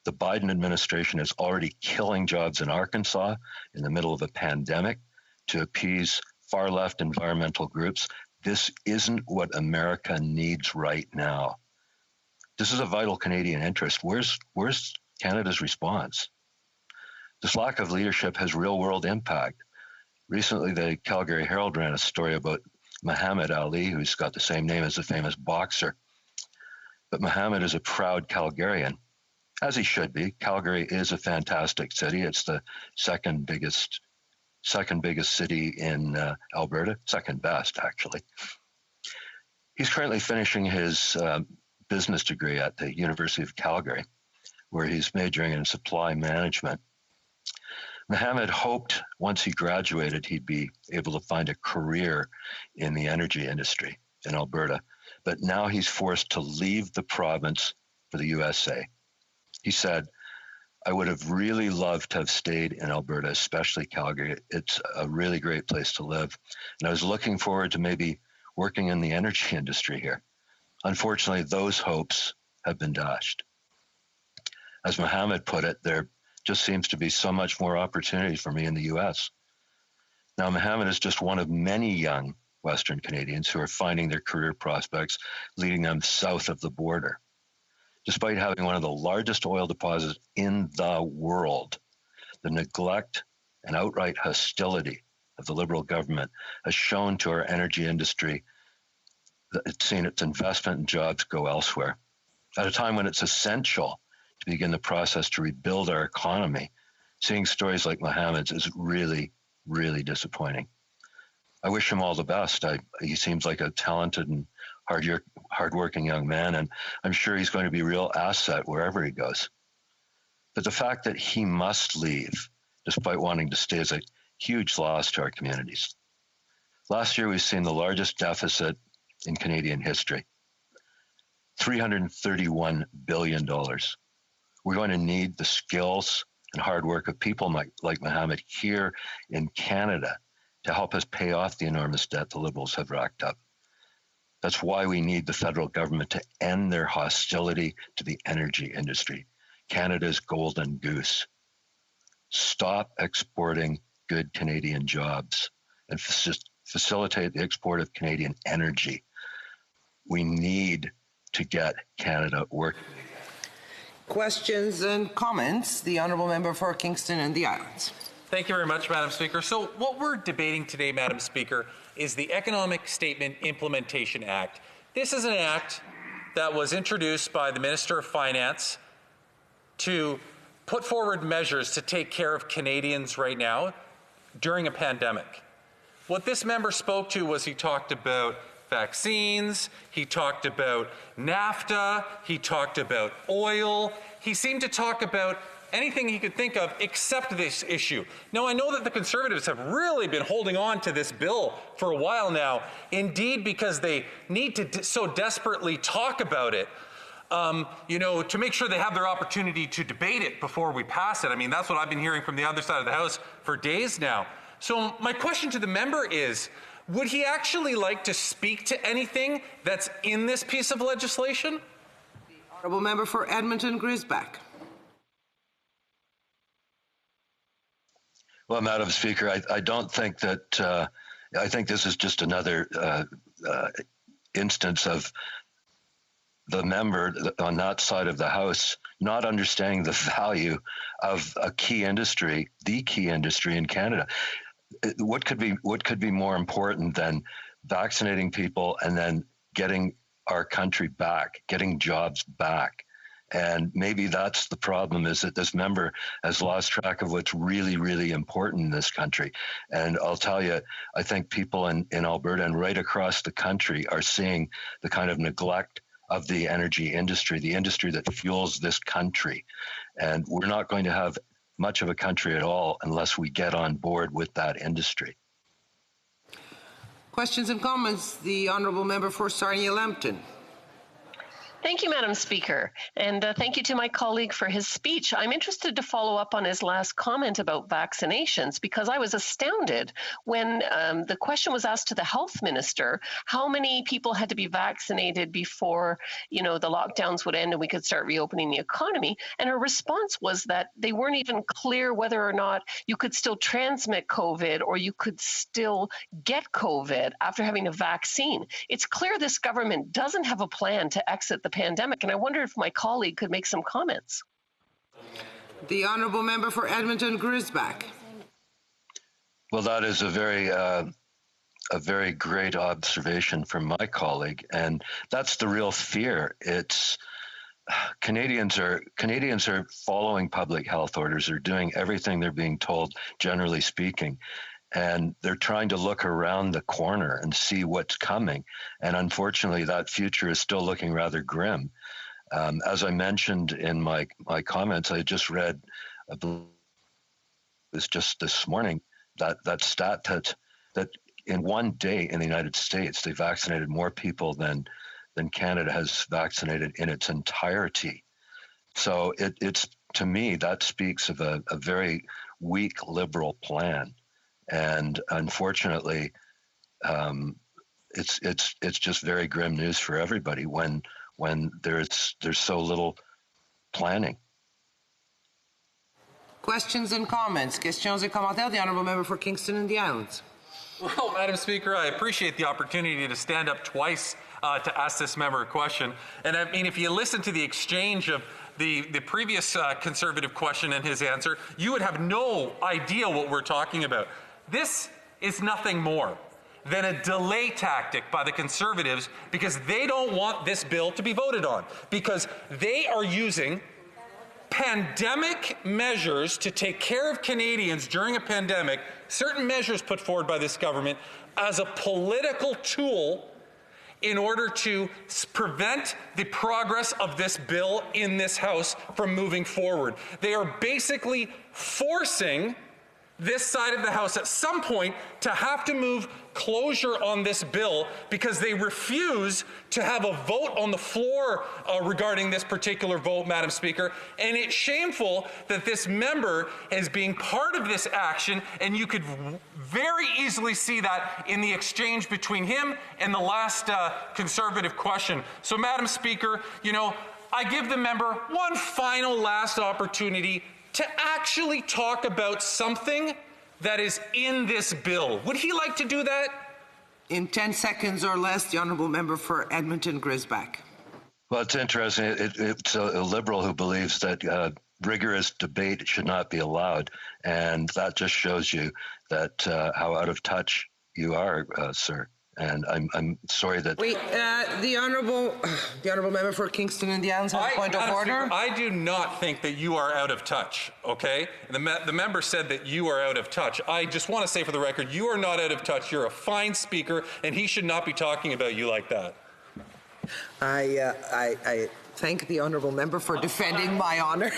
the Biden administration is already killing jobs in Arkansas in the middle of a pandemic to appease far-left environmental groups. This isn't what America needs right now. This is a vital Canadian interest. Where's Canada's response? This lack of leadership has real-world impact. Recently, the Calgary Herald ran a story about Muhammad Ali, who's got the same name as the famous boxer. But Muhammad is a proud Calgarian, as he should be. Calgary is a fantastic city. It's the second biggest city in Alberta, second best, actually. He's currently finishing his business degree at the University of Calgary, where he's majoring in supply management. Muhammad hoped once he graduated, he'd be able to find a career in the energy industry in Alberta, but now he's forced to leave the province for the USA. He said, I would have really loved to have stayed in Alberta, especially Calgary. It's a really great place to live. And I was looking forward to maybe working in the energy industry here. Unfortunately, those hopes have been dashed. As Muhammad put it, there just seems to be so much more opportunity for me in the US. Now, Muhammad is just one of many young Western Canadians who are finding their career prospects leading them south of the border. Despite having one of the largest oil deposits in the world, the neglect and outright hostility of the Liberal government has shown to our energy industry that it's seen its investment and jobs go elsewhere. At a time when it's essential to begin the process to rebuild our economy, seeing stories like Muhammad's is really, really disappointing. I wish him all the best. He seems like a talented and hardworking young man, and I'm sure he's going to be a real asset wherever he goes. But the fact that he must leave, despite wanting to stay, is a huge loss to our communities. Last year, we've seen the largest deficit in Canadian history, $331 billion. We're going to need the skills and hard work of people like Mohammed here in Canada to help us pay off the enormous debt the Liberals have racked up. That's why we need the federal government to end their hostility to the energy industry, Canada's golden goose. Stop exporting good Canadian jobs and facilitate the export of Canadian energy. We need to get Canada working. Questions and comments? The Honourable Member for Kingston and the Islands. Thank you very much, Madam Speaker. So what we're debating today, Madam Speaker, is the Economic Statement Implementation Act. This is an act that was introduced by the Minister of Finance to put forward measures to take care of Canadians right now during a pandemic. What this member spoke to was he talked about vaccines, he talked about NAFTA, he talked about oil. He seemed to talk about anything he could think of except this issue. Now, I know that the Conservatives have really been holding on to this bill for a while now, indeed because they need to so desperately talk about it, to make sure they have their opportunity to debate it before we pass it. I mean, that's what I've been hearing from the other side of the House for days now. So my question to the member is, would he actually like to speak to anything that's in this piece of legislation? The Honourable Member for Edmonton Grisback. Well, Madam Speaker, I don't think that, I think this is just another instance of the member on that side of the House not understanding the value of a key industry, the key industry in Canada. What could be more important than vaccinating people and then getting our country back, getting jobs back? And maybe that's the problem, is that this member has lost track of what's really, really important in this country. And I'll tell you, I think people in Alberta and right across the country are seeing the kind of neglect of the energy industry, the industry that fuels this country. And we're not going to have much of a country at all unless we get on board with that industry. Questions and comments? The Honourable Member for Sarnia-Lambton. Thank you, Madam Speaker, and thank you to my colleague for his speech. I'm interested to follow up on his last comment about vaccinations, because I was astounded when the question was asked to the health minister how many people had to be vaccinated before, the lockdowns would end and we could start reopening the economy. And her response was that they weren't even clear whether or not you could still transmit COVID or you could still get COVID after having a vaccine. It's clear this government doesn't have a plan to exit the pandemic, and I wonder if my colleague could make some comments. The Honourable Member for Edmonton Grisback. Well, that is a very great observation from my colleague, and that's the real fear. It's Canadians are following public health orders. They're doing everything they're being told, generally speaking. And they're trying to look around the corner and see what's coming. And unfortunately, that future is still looking rather grim. As I mentioned in my comments, I just read, I believe it was just this morning, that stat that in one day in the United States, they vaccinated more people than Canada has vaccinated in its entirety. So it's to me, that speaks of a very weak Liberal plan. And unfortunately, it's just very grim news for everybody when there's so little planning. Questions and comments? Questions et commentaires. The Honourable Member for Kingston and the Islands. Well, Madam Speaker, I appreciate the opportunity to stand up twice to ask this member a question. And I mean, if you listen to the exchange of the previous Conservative question and his answer, you would have no idea what we're talking about. This is nothing more than a delay tactic by the Conservatives, because they don't want this bill to be voted on, because they are using pandemic measures to take care of Canadians during a pandemic, certain measures put forward by this government, as a political tool in order to prevent the progress of this bill in this House from moving forward. They are basically forcing this side of the House at some point to have to move closure on this bill because they refuse to have a vote on the floor regarding this particular vote, Madam Speaker. And it's shameful that this member is being part of this action, and you could very easily see that in the exchange between him and the last Conservative question. So, Madam Speaker, you know, I give the member one final last opportunity to actually talk about something that is in this bill. Would he like to do that? In 10 seconds or less, the honourable member for Edmonton Grisback. Well, it's interesting. It's a Liberal who believes that rigorous debate should not be allowed, and that just shows you that how out of touch you are, sir. And I'm sorry that. Wait, the honourable member for Kingston and the Islands has a point of order. I do not think that you are out of touch. Okay, the member said that you are out of touch. I just want to say for the record, you are not out of touch. You're a fine speaker, and he should not be talking about you like that. I thank the honourable member for defending my honour.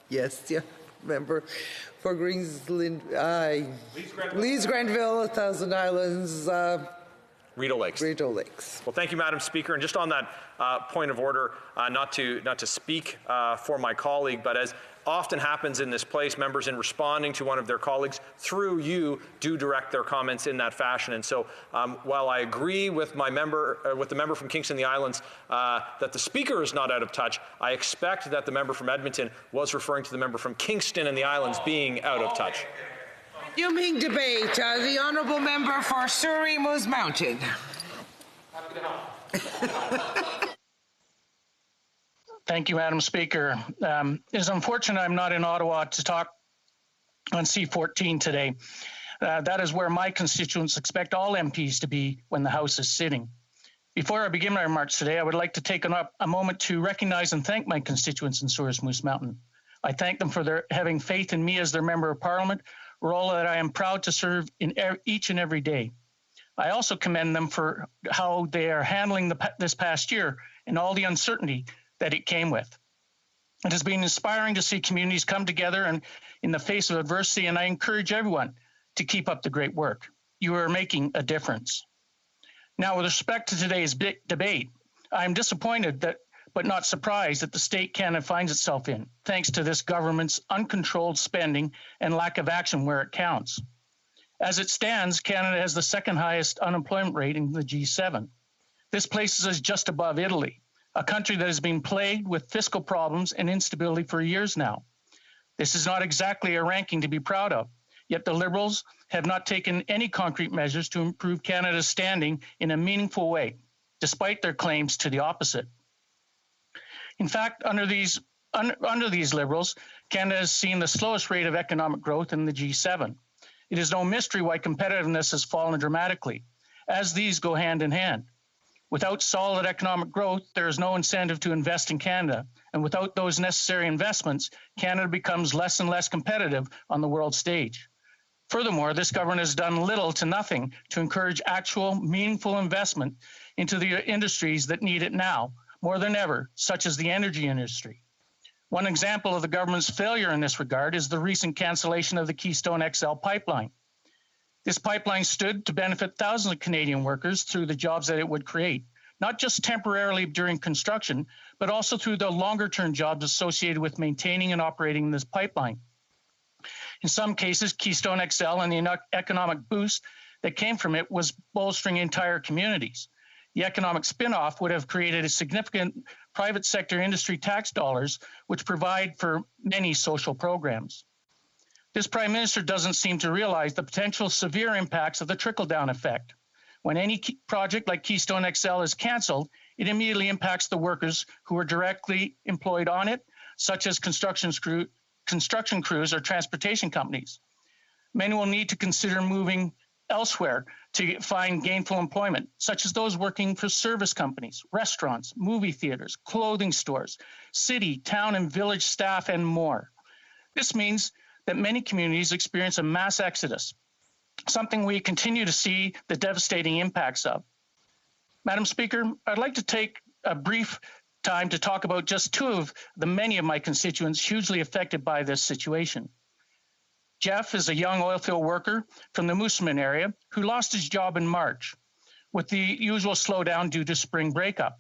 Yes, the member for Leeds Granville, 1,000 Islands, Rideau Lakes. Rideau Lakes. Well, thank you, Madam Speaker. And just on that point of order, not to speak for my colleague, but as often happens in this place, members in responding to one of their colleagues through you do direct their comments in that fashion. And so while I agree with my member, with the member from Kingston and the Islands that the speaker is not out of touch, I expect that the member from Edmonton was referring to the member from Kingston and the Islands being out of touch. Resuming debate, the honourable member for Surrey Moose Mountain. Thank you, Madam Speaker. It is unfortunate I'm not in Ottawa to talk on C-14 today. That is where my constituents expect all MPs to be when the House is sitting. Before I begin my remarks today, I would like to take a moment to recognize and thank my constituents in Surrey Moose Mountain. I thank them for having faith in me as their Member of Parliament, a role that I am proud to serve in each and every day. I also commend them for how they are handling this past year and all the uncertainty that it came with. It has been inspiring to see communities come together and in the face of adversity, and I encourage everyone to keep up the great work. You are making a difference. Now, with respect to today's debate, I am disappointed but not surprised that the state Canada finds itself in, thanks to this government's uncontrolled spending and lack of action where it counts. As it stands, Canada has the second highest unemployment rate in the G7. This places us just above Italy, a country that has been plagued with fiscal problems and instability for years now. This is not exactly a ranking to be proud of, yet the Liberals have not taken any concrete measures to improve Canada's standing in a meaningful way, despite their claims to the opposite. In fact, under these Liberals, Canada has seen the slowest rate of economic growth in the G7. It is no mystery why competitiveness has fallen dramatically, as these go hand in hand. Without solid economic growth, there is no incentive to invest in Canada, and without those necessary investments, Canada becomes less and less competitive on the world stage. Furthermore, this government has done little to nothing to encourage actual, meaningful investment into the industries that need it now, more than ever, such as the energy industry. One example of the government's failure in this regard is the recent cancellation of the Keystone XL pipeline. This pipeline stood to benefit thousands of Canadian workers through the jobs that it would create, not just temporarily during construction, but also through the longer-term jobs associated with maintaining and operating this pipeline. In some cases, Keystone XL and the economic boost that came from it was bolstering entire communities. The economic spin-off would have created a significant private sector industry tax dollars, which provide for many social programs. This Prime Minister doesn't seem to realize the potential severe impacts of the trickle-down effect. When any project like Keystone XL is canceled, it immediately impacts the workers who are directly employed on it, such as construction crews or transportation companies. Many will need to consider moving elsewhere to find gainful employment, such as those working for service companies, restaurants, movie theaters, clothing stores, city, town, and village staff, and more. This means that many communities experience a mass exodus, something we continue to see the devastating impacts of. Madam Speaker, I'd like to take a brief time to talk about just two of the many of my constituents hugely affected by this situation. Jeff is a young oilfield worker from the Moosomin area who lost his job in March with the usual slowdown due to spring breakup.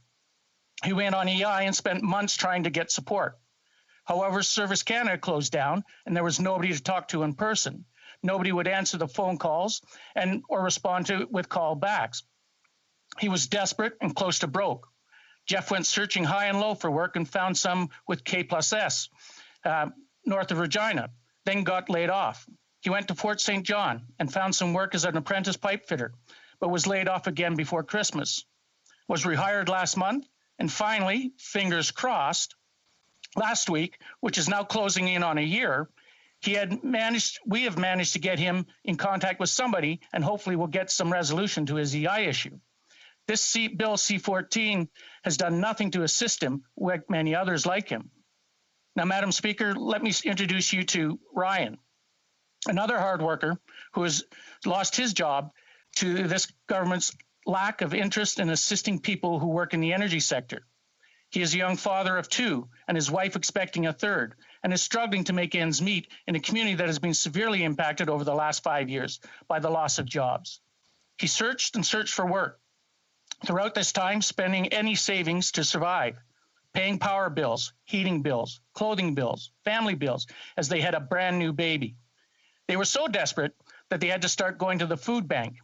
He went on EI and spent months trying to get support. However, Service Canada closed down and there was nobody to talk to in person. Nobody would answer the phone calls or respond to with callbacks. He was desperate and close to broke. Jeff went searching high and low for work and found some with K+S north of Regina, then got laid off. He went to Fort St. John and found some work as an apprentice pipe fitter, but was laid off again before Christmas. Was rehired last month, and finally, fingers crossed, last week, which is now closing in on a year, we have managed to get him in contact with somebody, and hopefully we'll get some resolution to his EI issue. This Bill C-14 has done nothing to assist him, like many others like him. Now, Madam Speaker, let me introduce you to Ryan, another hard worker who has lost his job to this government's lack of interest in assisting people who work in the energy sector. He is a young father of two and his wife expecting a third, and is struggling to make ends meet in a community that has been severely impacted over the last 5 years by the loss of jobs. He searched and searched for work. Throughout this time, spending any savings to survive, paying power bills, heating bills, clothing bills, family bills, as they had a brand new baby. They were so desperate that they had to start going to the food bank.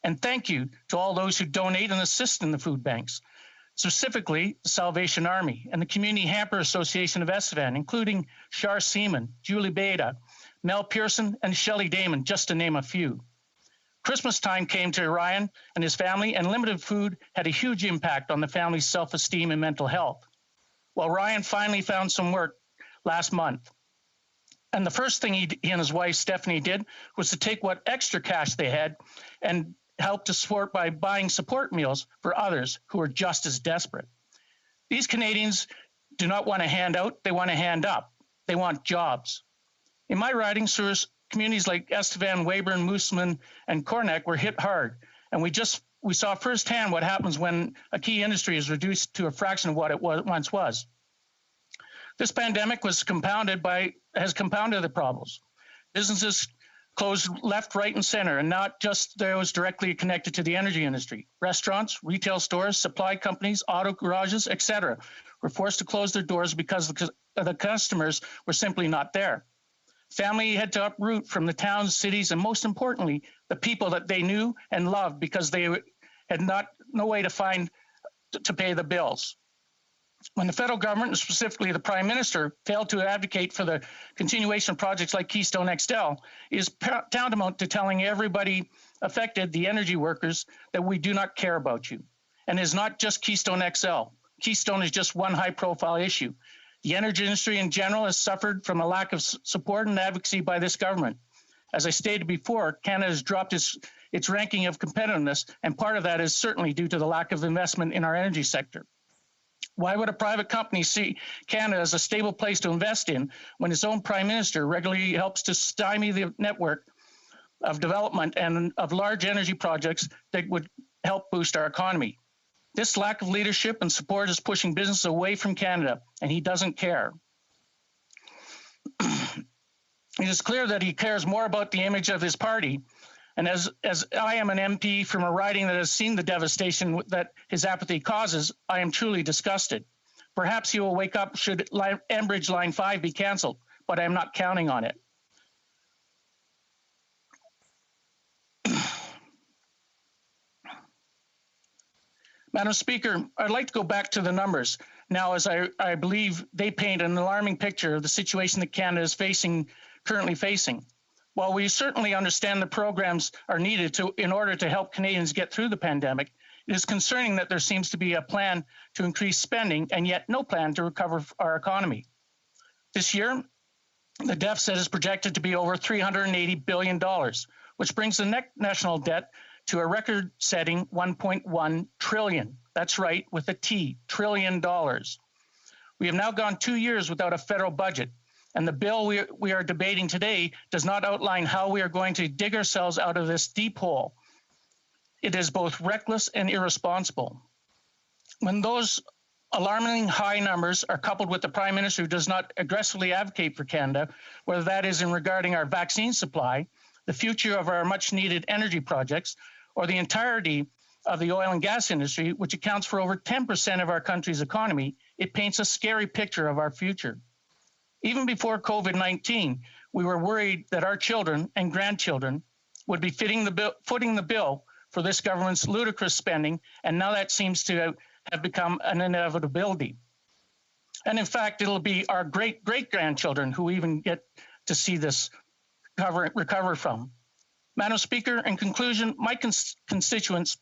And thank you to all those who donate and assist in the food banks, specifically the Salvation Army and the Community Hamper Association of Estevan, including Shar Seaman, Julie Beda, Mel Pearson, and Shelley Damon, just to name a few. Christmas time came to Ryan and his family, and limited food had a huge impact on the family's self-esteem and mental health. Well, Ryan finally found some work last month. And the first thing he and his wife, Stephanie, did was to take what extra cash they had and help to support by buying support meals for others who are just as desperate. These Canadians do not want a handout, they want a hand up. They want jobs. In my riding, communities like Estevan, Weyburn, Moosomin, and Cornack were hit hard, and we saw firsthand what happens when a key industry is reduced to a fraction of what it once was. This pandemic has compounded the problems. Businesses closed left, right, and center, and not just those directly connected to the energy industry. Restaurants, retail stores, supply companies, auto garages, etc., were forced to close their doors because the customers were simply not there. Family had to uproot from the towns, cities, and most importantly, the people that they knew and loved because they had no way to find to pay the bills. When the federal government, and specifically the Prime Minister, failed to advocate for the continuation of projects like Keystone XL, it is tantamount to telling everybody affected, the energy workers, that we do not care about you. And it's not just Keystone XL. Keystone is just one high-profile issue. The energy industry in general has suffered from a lack of support and advocacy by this government. As I stated before, Canada has dropped its ranking of competitiveness, and part of that is certainly due to the lack of investment in our energy sector. Why would a private company see Canada as a stable place to invest in when its own Prime Minister regularly helps to stymie the network of development and of large energy projects that would help boost our economy? This lack of leadership and support is pushing business away from Canada, and he doesn't care. It is clear that he cares more about the image of his party, and as I am an MP from a riding that has seen the devastation that his apathy causes, I am truly disgusted. Perhaps he will wake up should Enbridge Line 5 be cancelled, but I am not counting on it. Madam Speaker, I'd like to go back to the numbers now, as I believe they paint an alarming picture of the situation that Canada is currently facing. While we certainly understand the programs are needed in order to help Canadians get through the pandemic, it is concerning that there seems to be a plan to increase spending and yet no plan to recover our economy. This year, the deficit is projected to be over $380 billion, which brings the net national debt to a record-setting $1.1 trillion. That's right, with a T, trillion dollars. We have now gone 2 years without a federal budget, and the bill we are debating today does not outline how we are going to dig ourselves out of this deep hole. It is both reckless and irresponsible. When those alarmingly high numbers are coupled with the Prime Minister who does not aggressively advocate for Canada, whether that is in regarding our vaccine supply, the future of our much-needed energy projects, or the entirety of the oil and gas industry, which accounts for over 10% of our country's economy, it paints a scary picture of our future. Even before COVID-19, we were worried that our children and grandchildren would be footing the bill for this government's ludicrous spending, and now that seems to have become an inevitability. And in fact, it'll be our great-grandchildren who even get to see this recover from. Madam Speaker, in conclusion, my constituents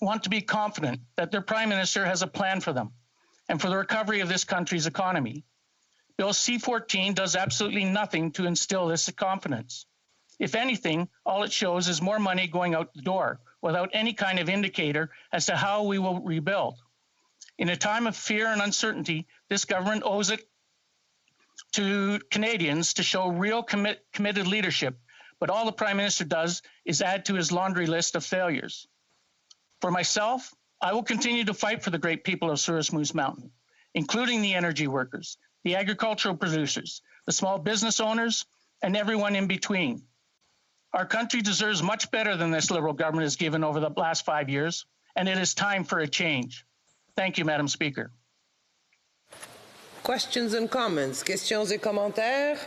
want to be confident that their Prime Minister has a plan for them and for the recovery of this country's economy. Bill C-14 does absolutely nothing to instill this confidence. If anything, all it shows is more money going out the door without any kind of indicator as to how we will rebuild. In a time of fear and uncertainty, this government owes it to Canadians to show real committed leadership, but all the Prime Minister does is add to his laundry list of failures. For myself, I will continue to fight for the great people of Souris Moose Mountain, including the energy workers, the agricultural producers, the small business owners, and everyone in between. Our country deserves much better than this Liberal government has given over the last 5 years, and it is time for a change. Thank you, Madam Speaker. Questions and comments? Questions et commentaires?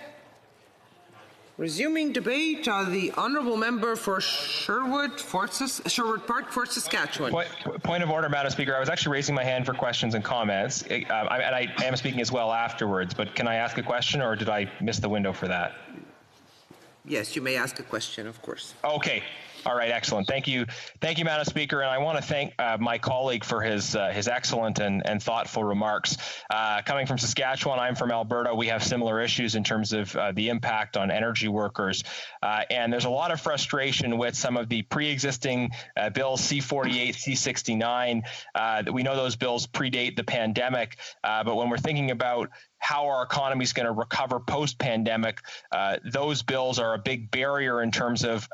Resuming debate, the honourable member for Sherwood Park, Fort Saskatchewan. Point of order, Madam Speaker. I was actually raising my hand for questions and comments, and I am speaking as well afterwards, but can I ask a question, or did I miss the window for that? Yes, you may ask a question, of course. Okay. All right, excellent. Thank you, Madam Speaker, and I want to thank my colleague for his excellent and thoughtful remarks. Coming from Saskatchewan, I'm from Alberta. We have similar issues in terms of the impact on energy workers, and there's a lot of frustration with some of the pre-existing bills, C-48, C-69. We know those bills predate the pandemic, but when we're thinking about how our economy is going to recover post-pandemic, those bills are a big barrier in terms of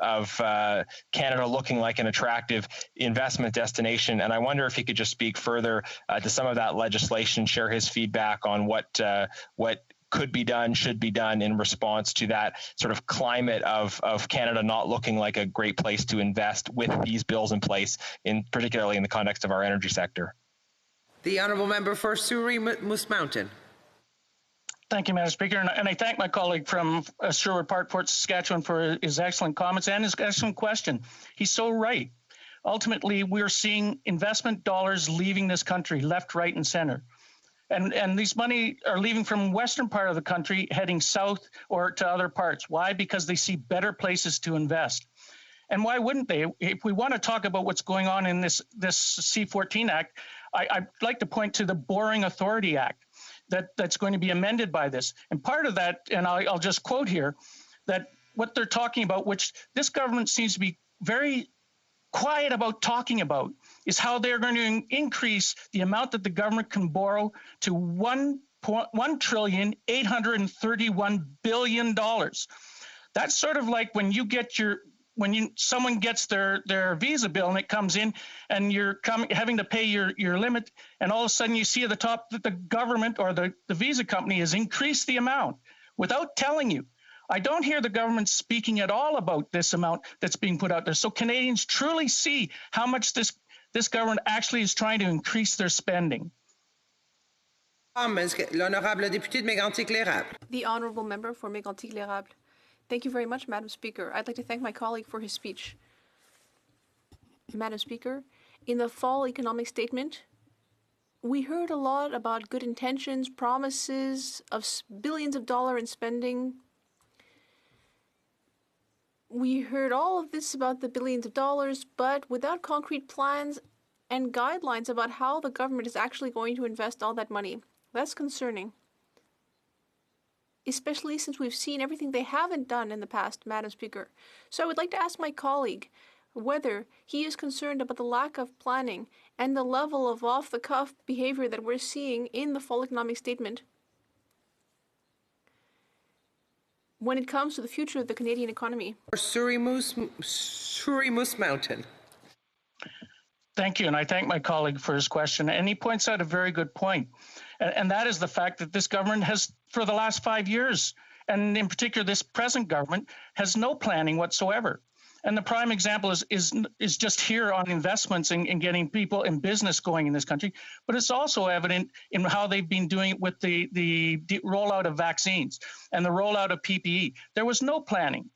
Canada looking like an attractive investment destination. And I wonder if he could just speak further to some of that legislation, share his feedback on what could be done, should be done in response to that sort of climate of Canada not looking like a great place to invest with these bills in place, particularly in the context of our energy sector. The honourable member for Souris Moose Mountain. Thank you, Madam Speaker. And I thank my colleague from Sherwood Park, Fort Saskatchewan, for his excellent comments and his excellent question. He's so right. Ultimately, we're seeing investment dollars leaving this country, left, right, and center. And these money are leaving from western part of the country, heading south or to other parts. Why? Because they see better places to invest. And why wouldn't they? If we want to talk about what's going on in this C-14 Act, I'd like to point to the Boring Authority Act. That's going to be amended by this. And part of that, and I'll just quote here, that what they're talking about, which this government seems to be very quiet about talking about, is how they're going to increase the amount that the government can borrow to $1,831 billion. That's sort of like when you get someone gets their visa bill and it comes in and you're having to pay your limit, and all of a sudden you see at the top that the government or the visa company has increased the amount without telling you. I don't hear the government speaking at all about this amount that's being put out there. So Canadians truly see how much this government actually is trying to increase their spending. L'honorable député de Mégantic-L'Érable. The honourable member for Mégantic-L'Érable. Thank you very much, Madam Speaker. I'd like to thank my colleague for his speech. Madam Speaker, in the fall economic statement, we heard a lot about good intentions, promises of billions of dollars in spending. We heard all of this about the billions of dollars, but without concrete plans and guidelines about how the government is actually going to invest all that money. That's concerning. Especially since we've seen everything they haven't done in the past, Madam Speaker. So I would like to ask my colleague whether he is concerned about the lack of planning and the level of off-the-cuff behavior that we're seeing in the fall economic statement when it comes to the future of the Canadian economy. Souris Moose Mountain. Thank you, and I thank my colleague for his question. And he points out a very good point, and that is the fact that this government has, for the last 5 years, and in particular this present government, has no planning whatsoever. And the prime example is just here on investments in getting people in business going in this country, but it's also evident in how they've been doing it with the rollout of vaccines and the rollout of PPE. There was no planning.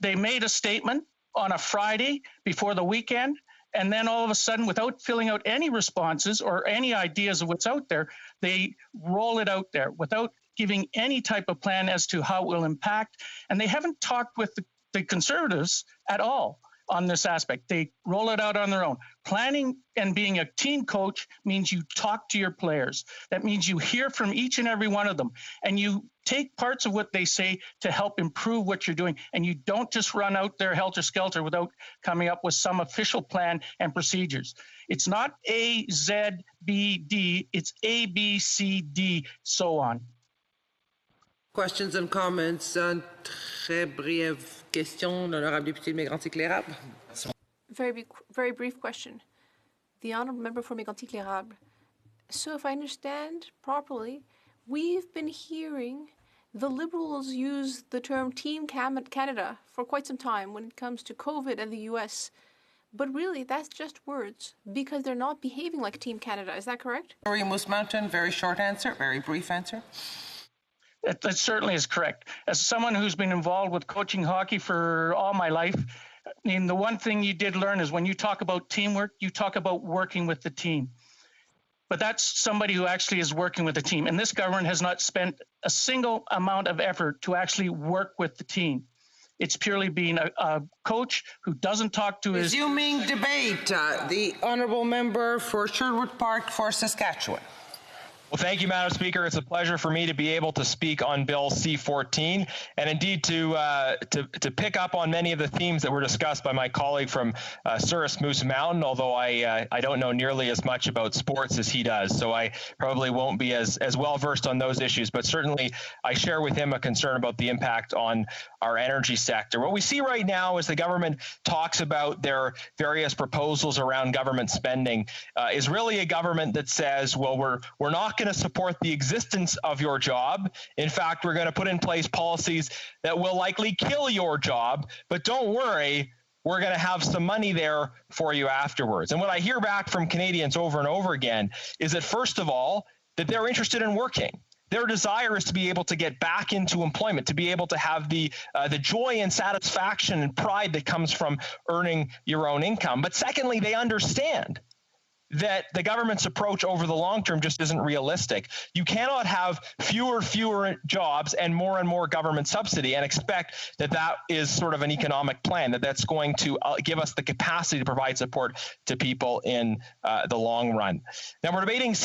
They made a statement on a Friday before the weekend, and then all of a sudden, without filling out any responses or any ideas of what's out there, they roll it out there without giving any type of plan as to how it will impact. And they haven't talked with the Conservatives at all on this aspect. They roll it out on their own. Planning and being a team coach means you talk to your players. That means you hear from each and every one of them, and you take parts of what they say to help improve what you're doing. And you don't just run out there helter-skelter without coming up with some official plan and procedures. It's not A, Z, B, D. It's A, B, C, D, so on. Questions and comments? Une très brève question, l'honorable député de Mégantic-Lérable. Very brief question. The honourable member for Mégantic-Lérable. So if I understand properly, we've been hearing the Liberals use the term Team Canada for quite some time when it comes to COVID and the US. But really, that's just words because they're not behaving like Team Canada. Is that correct? Victoria Moose Mountain, very short answer, very brief answer. That certainly is correct. As someone who's been involved with coaching hockey for all my life, I mean, the one thing you did learn is when you talk about teamwork, you talk about working with the team. But that's somebody who actually is working with the team. And this government has not spent a single amount of effort to actually work with the team. It's purely being a coach who doesn't talk to his... Resuming debate, the honourable member for Sherwood Park for Saskatchewan. Well, thank you, Madam Speaker. It's a pleasure for me to be able to speak on Bill C-14 and indeed to pick up on many of the themes that were discussed by my colleague from Souris Moose Mountain, although I don't know nearly as much about sports as he does, so I probably won't be as well versed on those issues, but certainly I share with him a concern about the impact on our energy sector. What we see right now as the government talks about their various proposals around government spending is really a government that says, well, we're not going to support the existence of your job. In fact, we're going to put in place policies that will likely kill your job, but don't worry, we're going to have some money there for you afterwards. And what I hear back from Canadians over and over again is that, first of all, that they're interested in working. Their desire is to be able to get back into employment, to be able to have the joy and satisfaction and pride that comes from earning your own income. But secondly, they understand that the government's approach over the long term just isn't realistic. You cannot have fewer jobs and more government subsidy and expect that is sort of an economic plan, that's going to give us the capacity to provide support to people in the long run. Now, we're debating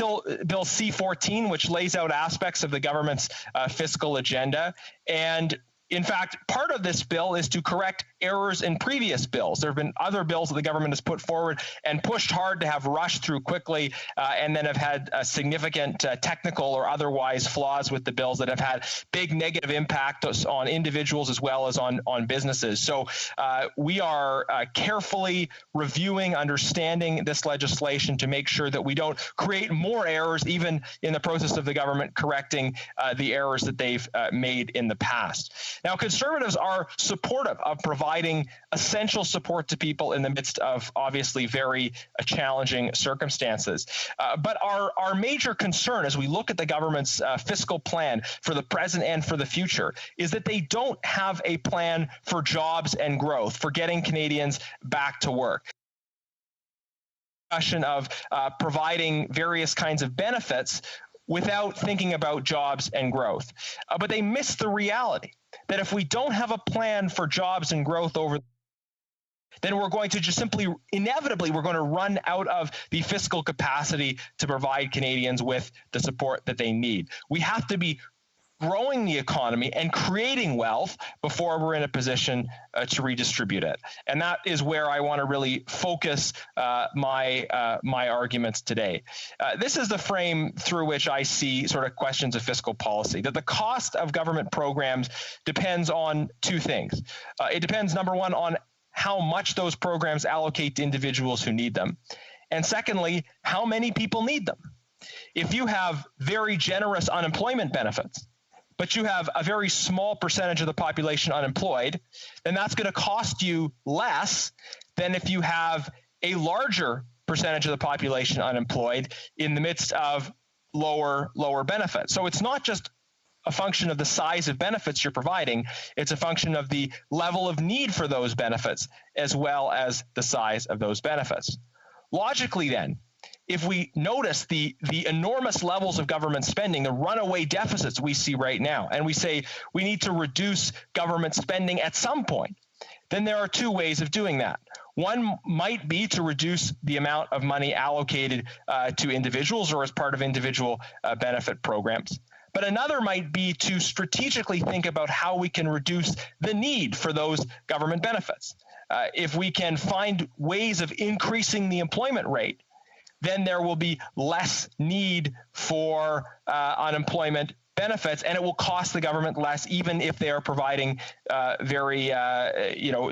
Bill C-14, which lays out aspects of the government's fiscal agenda. And in fact, part of this bill is to correct errors in previous bills. There have been other bills that the government has put forward and pushed hard to have rushed through quickly and then have had significant technical or otherwise flaws with the bills that have had big negative impact on individuals as well as on businesses. So we are carefully reviewing, understanding this legislation to make sure that we don't create more errors, even in the process of the government correcting the errors that they've made in the past. Now, Conservatives are supportive of providing essential support to people in the midst of obviously very challenging circumstances. But our major concern as we look at the government's fiscal plan for the present and for the future is that they don't have a plan for jobs and growth, for getting Canadians back to work. Question of providing various kinds of benefits without thinking about jobs and growth. But they miss the reality that if we don't have a plan for jobs and growth then we're going to just simply, inevitably, we're going to run out of the fiscal capacity to provide Canadians with the support that they need. We have to be growing the economy and creating wealth before we're in a position to redistribute it. And that is where I want to really focus my arguments today. This is the frame through which I see sort of questions of fiscal policy, that the cost of government programs depends on two things. It depends, number one, on how much those programs allocate to individuals who need them. And secondly, how many people need them? If you have very generous unemployment benefits, but you have a very small percentage of the population unemployed, then that's going to cost you less than if you have a larger percentage of the population unemployed in the midst of lower benefits. So it's not just a function of the size of benefits you're providing, it's a function of the level of need for those benefits as well as the size of those benefits. Logically then, if we notice the enormous levels of government spending, the runaway deficits we see right now, and we say we need to reduce government spending at some point, then there are two ways of doing that. One might be to reduce the amount of money allocated to individuals or as part of individual benefit programs. But another might be to strategically think about how we can reduce the need for those government benefits. If we can find ways of increasing the employment rate, then there will be less need for unemployment benefits, and it will cost the government less, even if they are providing very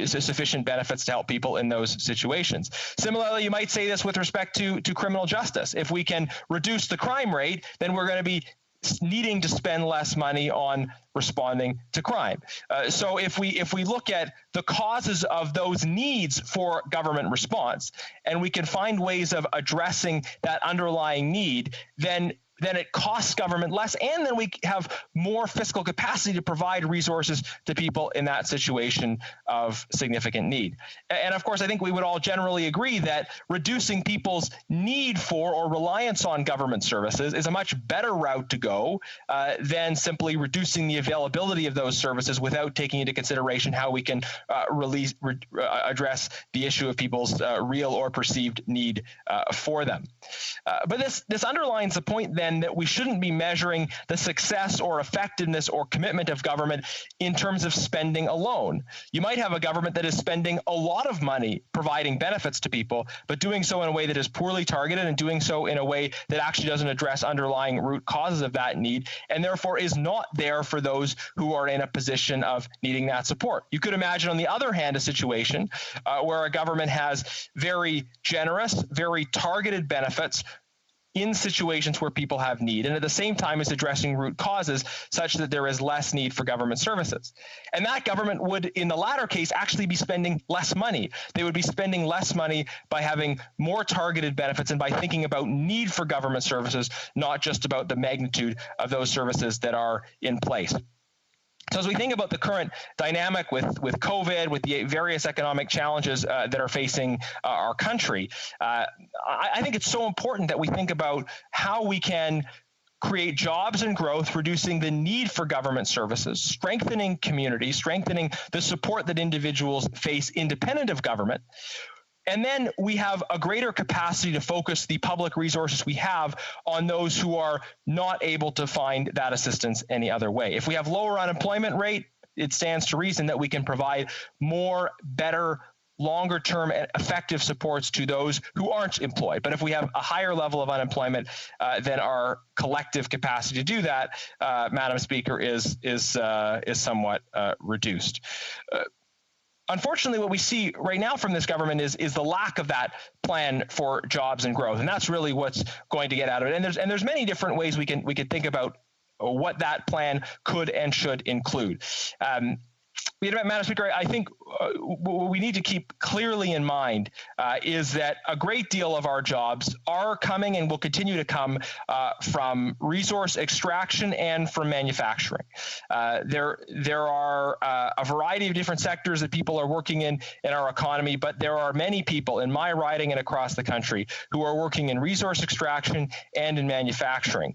sufficient benefits to help people in those situations. Similarly, you might say this with respect to criminal justice. If we can reduce the crime rate, then we're going to be needing to spend less money on responding to crime. So if we look at the causes of those needs for government response, and we can find ways of addressing that underlying need, then it costs government less, and then we have more fiscal capacity to provide resources to people in that situation of significant need. And of course, I think we would all generally agree that reducing people's need for or reliance on government services is a much better route to go than simply reducing the availability of those services without taking into consideration how we can address the issue of people's real or perceived need for them. But this underlines the point then that we shouldn't be measuring the success or effectiveness or commitment of government in terms of spending alone. You might have a government that is spending a lot of money providing benefits to people, but doing so in a way that is poorly targeted and doing so in a way that actually doesn't address underlying root causes of that need, and therefore is not there for those who are in a position of needing that support. You could imagine, on the other hand, a situation where a government has very generous, very targeted benefits in situations where people have need, and at the same time is addressing root causes such that there is less need for government services. And that government would, in the latter case, actually be spending less money. They would be spending less money by having more targeted benefits and by thinking about need for government services, not just about the magnitude of those services that are in place. So as we think about the current dynamic with COVID, with the various economic challenges that are facing our country, I think it's so important that we think about how we can create jobs and growth, reducing the need for government services, strengthening communities, strengthening the support that individuals face independent of government. And then we have a greater capacity to focus the public resources we have on those who are not able to find that assistance any other way. If we have lower unemployment rate, it stands to reason that we can provide more, better, longer-term and effective supports to those who aren't employed. But if we have a higher level of unemployment, then our collective capacity to do that, Madam Speaker, is somewhat reduced. Unfortunately, what we see right now from this government is the lack of that plan for jobs and growth, and that's really what's going to get out of it. And there's many different ways we can think about what that plan could and should include. Madam Speaker, I think what we need to keep clearly in mind is that a great deal of our jobs are coming and will continue to come from resource extraction and from manufacturing. There are a variety of different sectors that people are working in our economy, but there are many people in my riding and across the country who are working in resource extraction and in manufacturing.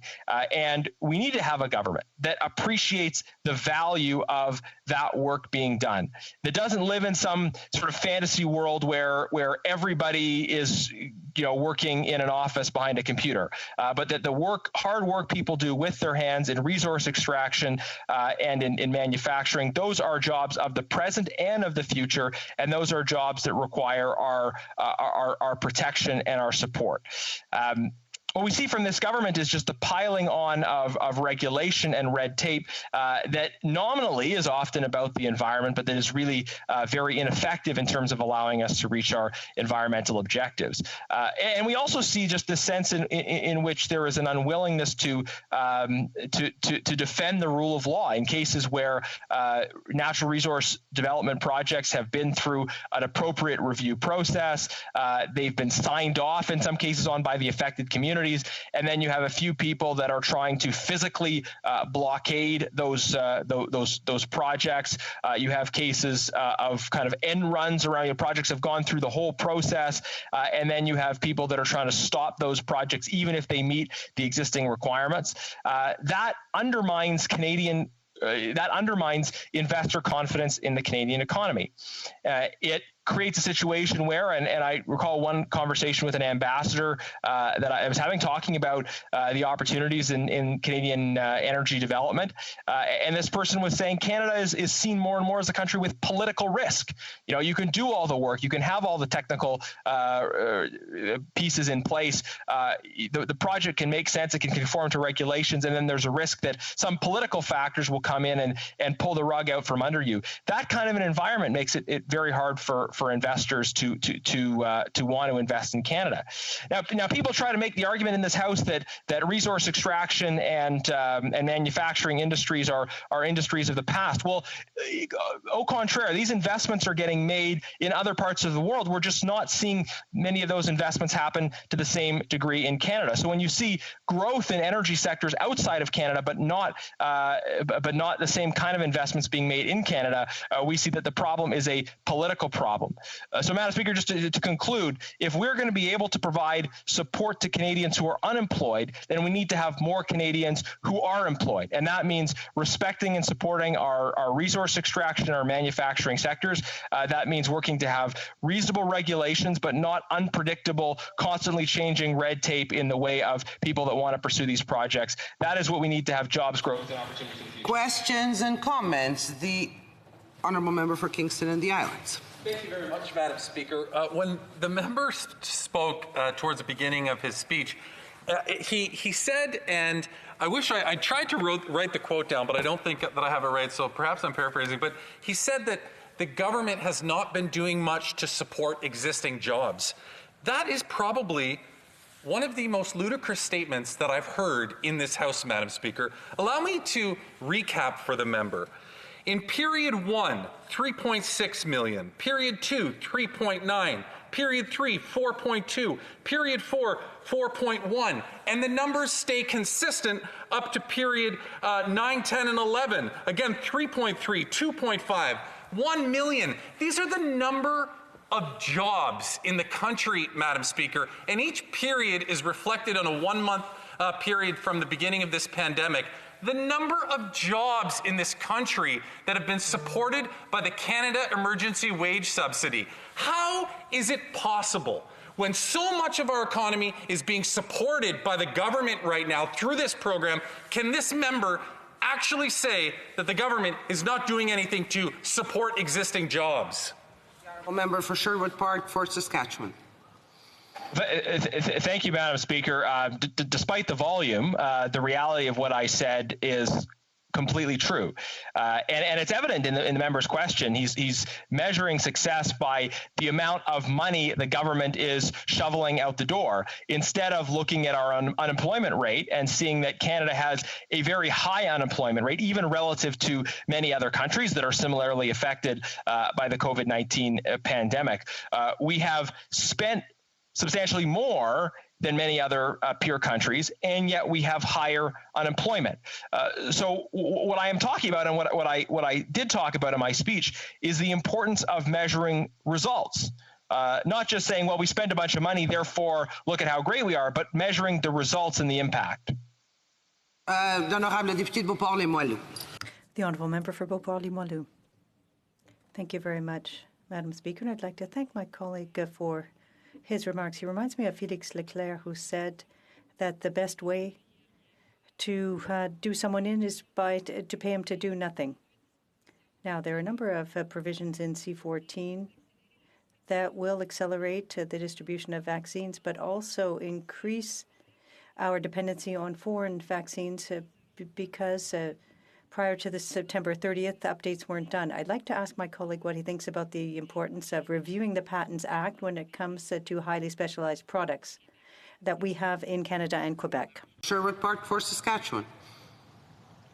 And we need to have a government that appreciates the value of that work being done, that doesn't live in some sort of fantasy world where everybody is working in an office behind a computer, but that the hard work people do with their hands in resource extraction and in manufacturing, those are jobs of the present and of the future, and those are jobs that require our protection and our support. what we see from this government is just the piling on of regulation and red tape that nominally is often about the environment, but that is really very ineffective in terms of allowing us to reach our environmental objectives. And we also see just this sense in which there is an unwillingness to defend the rule of law in cases where natural resource development projects have been through an appropriate review process. They've been signed off in some cases on by the affected communities, and then you have a few people that are trying to physically blockade those projects. You have cases of kind of end runs around your projects have gone through the whole process, and then you have people that are trying to stop those projects even if they meet the existing requirements. That undermines investor confidence in the Canadian economy. It creates a situation where, and I recall one conversation with an ambassador that I was having talking about the opportunities in Canadian energy development. And this person was saying Canada is seen more and more as a country with political risk. You know, you can do all the work, you can have all the technical pieces in place. The project can make sense, it can conform to regulations, and then there's a risk that some political factors will come in and pull the rug out from under you. That kind of an environment makes it very hard for investors to want to invest in Canada. Now people try to make the argument in this House that resource extraction and manufacturing industries are industries of the past. Well, au contraire, these investments are getting made in other parts of the world. We're just not seeing many of those investments happen to the same degree in Canada. So when you see growth in energy sectors outside of Canada, but not the same kind of investments being made in Canada, we see that the problem is a political problem. So, Madam Speaker, just to conclude, if we're going to be able to provide support to Canadians who are unemployed, then we need to have more Canadians who are employed. And that means respecting and supporting our resource extraction and our manufacturing sectors. That means working to have reasonable regulations, but not unpredictable, constantly changing red tape in the way of people that want to pursue these projects. That is what we need to have jobs, growth, and opportunity in the future. Questions and comments? The Honourable Member for Kingston and the Islands. Thank you very much, Madam Speaker. When the member spoke towards the beginning of his speech, he said, and I wish I tried to write the quote down, but I don't think that I have it right, so perhaps I'm paraphrasing, but he said that the government has not been doing much to support existing jobs. That is probably one of the most ludicrous statements that I've heard in this House, Madam Speaker. Allow me to recap for the member. In period 1, 3.6 million. Period 2, 3.9. Period 3, 4.2. Period 4, 4.1. And the numbers stay consistent up to period 9, 10, and 11. Again, 3.3, 2.5, 1 million. These are the number of jobs in the country, Madam Speaker, and each period is reflected on a 1-month period from the beginning of this pandemic. The number of jobs in this country that have been supported by the Canada Emergency Wage Subsidy. How is it possible, when so much of our economy is being supported by the government right now through this program, can this member actually say that the government is not doing anything to support existing jobs? The Honourable Member for Sherwood Park for Saskatchewan. Thank you, Madam Speaker. Despite the volume, the reality of what I said is completely true. And it's evident in the member's question. He's measuring success by the amount of money the government is shoveling out the door, instead of looking at our unemployment rate and seeing that Canada has a very high unemployment rate, even relative to many other countries that are similarly affected by the COVID-19 pandemic. We have spent substantially more than many other peer countries, and yet we have higher unemployment. So what I am talking about, and what I did talk about in my speech, is the importance of measuring results. Not just saying, well, we spent a bunch of money, therefore look at how great we are, but measuring the results and the impact. L'honorable député de Beauport-les-Moelleux. The Honourable Member for Beauport-les-Moelleux. Thank you very much, Madam Speaker, and I'd like to thank my colleague for his remarks. He reminds me of Félix Leclerc, who said that the best way to do someone in is to pay him to do nothing. Now, there are a number of provisions in C14 that will accelerate the distribution of vaccines, but also increase our dependency on foreign vaccines because prior to the September 30th, updates weren't done. I'd like to ask my colleague what he thinks about the importance of reviewing the Patents Act when it comes to highly specialized products that we have in Canada and Quebec. Sherwood Park for Saskatchewan.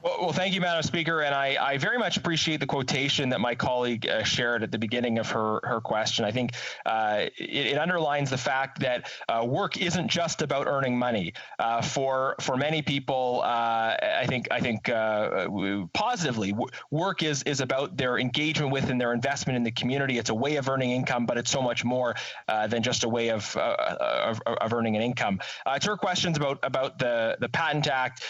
Well, thank you, Madam Speaker, and I very much appreciate the quotation that my colleague shared at the beginning of her question. I think it underlines the fact that work isn't just about earning money. For many people, I think positively, work is about their engagement with and their investment in the community. It's a way of earning income, but it's so much more than just a way of earning an income. To her questions about the Patent Act.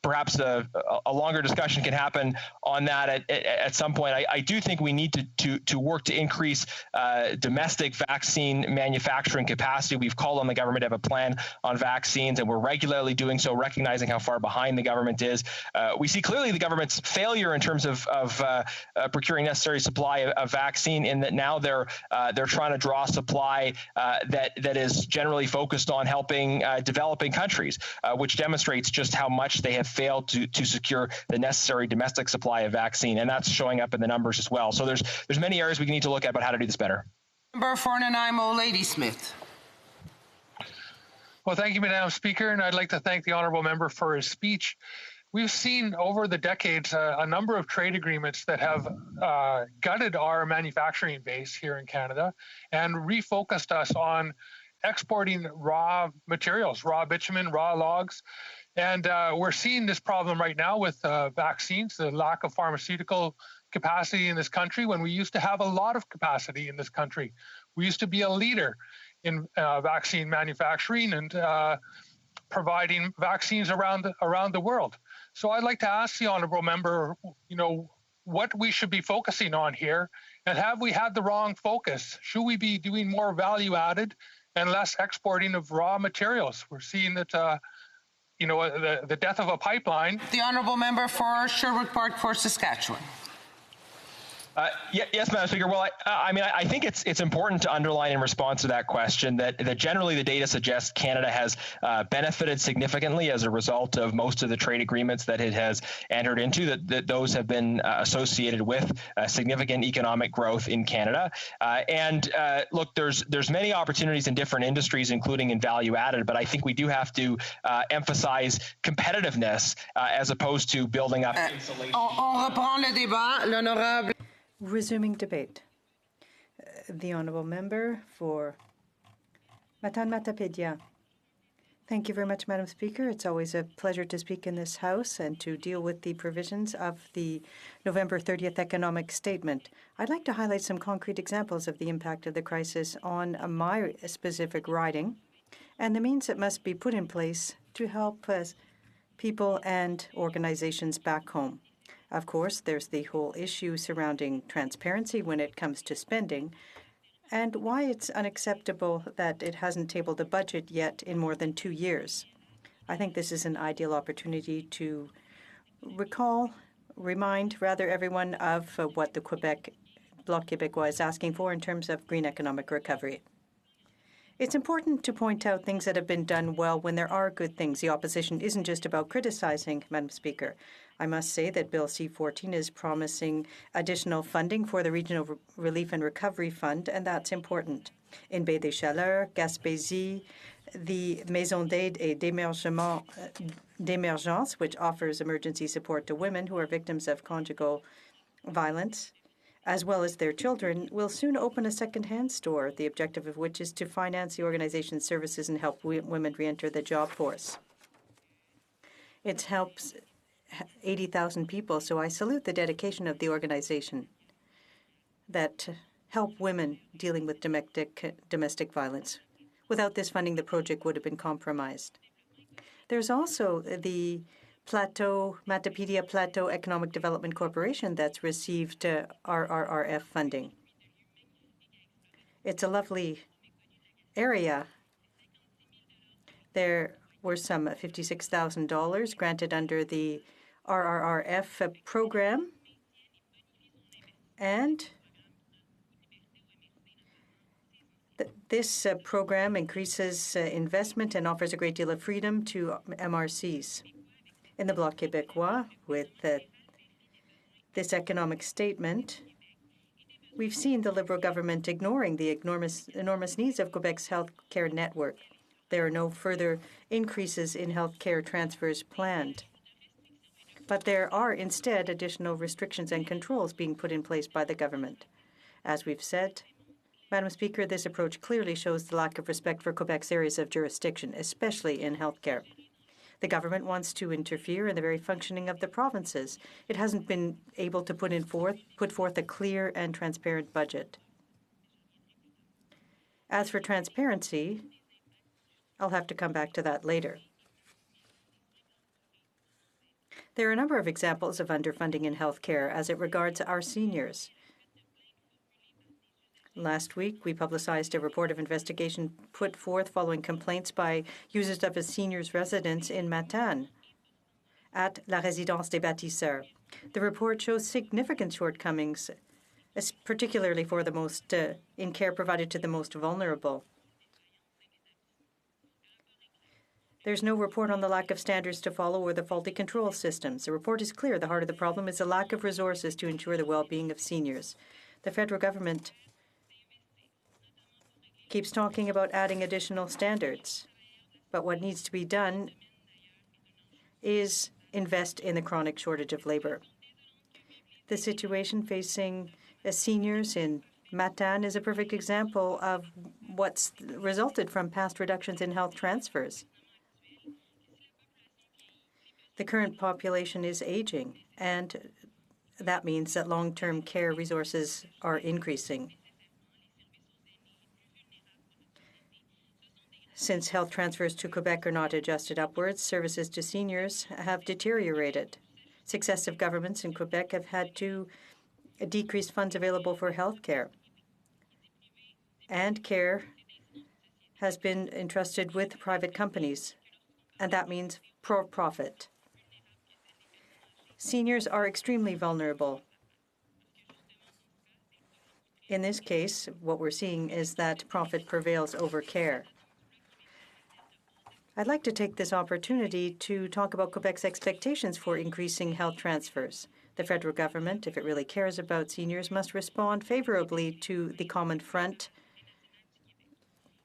Perhaps a longer discussion can happen on that at some point. I do think we need to work to increase domestic vaccine manufacturing capacity. We've called on the government to have a plan on vaccines, and we're regularly doing so, recognizing how far behind the government is. We see clearly the government's failure in terms of procuring necessary supply of vaccine, in that now they're trying to draw supply that is generally focused on helping developing countries, which demonstrates just how much they have failed to secure the necessary domestic supply of vaccine, and that's showing up in the numbers as well. So there's many areas we need to look at about how to do this better. Member for Nanaimo, Ladysmith. Well, thank you, Madam Speaker, and I'd like to thank the honourable member for his speech. We've seen over the decades a number of trade agreements that have gutted our manufacturing base here in Canada and refocused us on exporting raw materials, raw bitumen, raw logs. And we're seeing this problem right now with vaccines, the lack of pharmaceutical capacity in this country, when we used to have a lot of capacity in this country. We used to be a leader in vaccine manufacturing and providing vaccines around the world. So I'd like to ask the honourable member, what we should be focusing on here, and have we had the wrong focus? Should we be doing more value added and less exporting of raw materials? We're seeing that the death of a pipeline. The honourable member for Sherwood Park for Saskatchewan. Yes, Madam Speaker. Well, I think it's important to underline in response to that question that generally the data suggests Canada has benefited significantly as a result of most of the trade agreements that it has entered into, that those have been associated with significant economic growth in Canada. Look, there's many opportunities in different industries, including in value added, but I think we do have to emphasize competitiveness as opposed to building up insulation. On reprend le débat. L'honorable. Resuming debate. The honourable member for Matan-Matapédia. Thank you very much, Madam Speaker. It's always a pleasure to speak in this House and to deal with the provisions of the November 30th Economic Statement. I'd like to highlight some concrete examples of the impact of the crisis on my specific riding and the means that must be put in place to help people and organizations back home. Of course, there's the whole issue surrounding transparency when it comes to spending, and why it's unacceptable that it hasn't tabled a budget yet in more than 2 years. I think this is an ideal opportunity to remind everyone of what the Bloc Québécois is asking for in terms of green economic recovery. It's important to point out things that have been done well when there are good things. The opposition isn't just about criticizing, Madam Speaker. I must say that Bill C-14 is promising additional funding for the Regional Relief and Recovery Fund, and that's important. In Baie des Chaleurs, Gaspésie, the Maison d'Aide et d'Emergence, which offers emergency support to women who are victims of conjugal violence, as well as their children, will soon open a second-hand store, the objective of which is to finance the organization's services and help women re-enter the job force. It helps 80,000 people, so I salute the dedication of the organization that help women dealing with domestic violence. Without this funding, the project would have been compromised. There's also the Matapédia Plateau Economic Development Corporation that's received RRRF funding. It's a lovely area. There were some $56,000 granted under the RRRF program, and This program increases investment and offers a great deal of freedom to MRCs. In the Bloc Québécois, with this economic statement, we've seen the Liberal government ignoring the enormous needs of Quebec's healthcare network. There are no further increases in healthcare transfers planned. But there are instead additional restrictions and controls being put in place by the government. As we've said, Madam Speaker, this approach clearly shows the lack of respect for Quebec's areas of jurisdiction, especially in healthcare. The government wants to interfere in the very functioning of the provinces. It hasn't been able to put forth a clear and transparent budget. As for transparency, I'll have to come back to that later. There are a number of examples of underfunding in healthcare as it regards our seniors. Last week, we publicized a report of investigation put forth following complaints by users of a seniors' residence in Matane at La Résidence des Bâtisseurs. The report shows significant shortcomings, particularly for the most in care provided to the most vulnerable. There's no report on the lack of standards to follow or the faulty control systems. The report is clear. The heart of the problem is the lack of resources to ensure the well-being of seniors. The federal government keeps talking about adding additional standards. But what needs to be done is invest in the chronic shortage of labor. The situation facing seniors in Matane is a perfect example of what's resulted from past reductions in health transfers. The current population is aging, and that means that long-term care resources are increasing. Since health transfers to Quebec are not adjusted upwards, services to seniors have deteriorated. Successive governments in Quebec have had to decrease funds available for health care. And care has been entrusted with private companies, and that means profit. Seniors are extremely vulnerable. In this case, what we're seeing is that profit prevails over care. I'd like to take this opportunity to talk about Quebec's expectations for increasing health transfers. The federal government, if it really cares about seniors, must respond favorably to the Common Front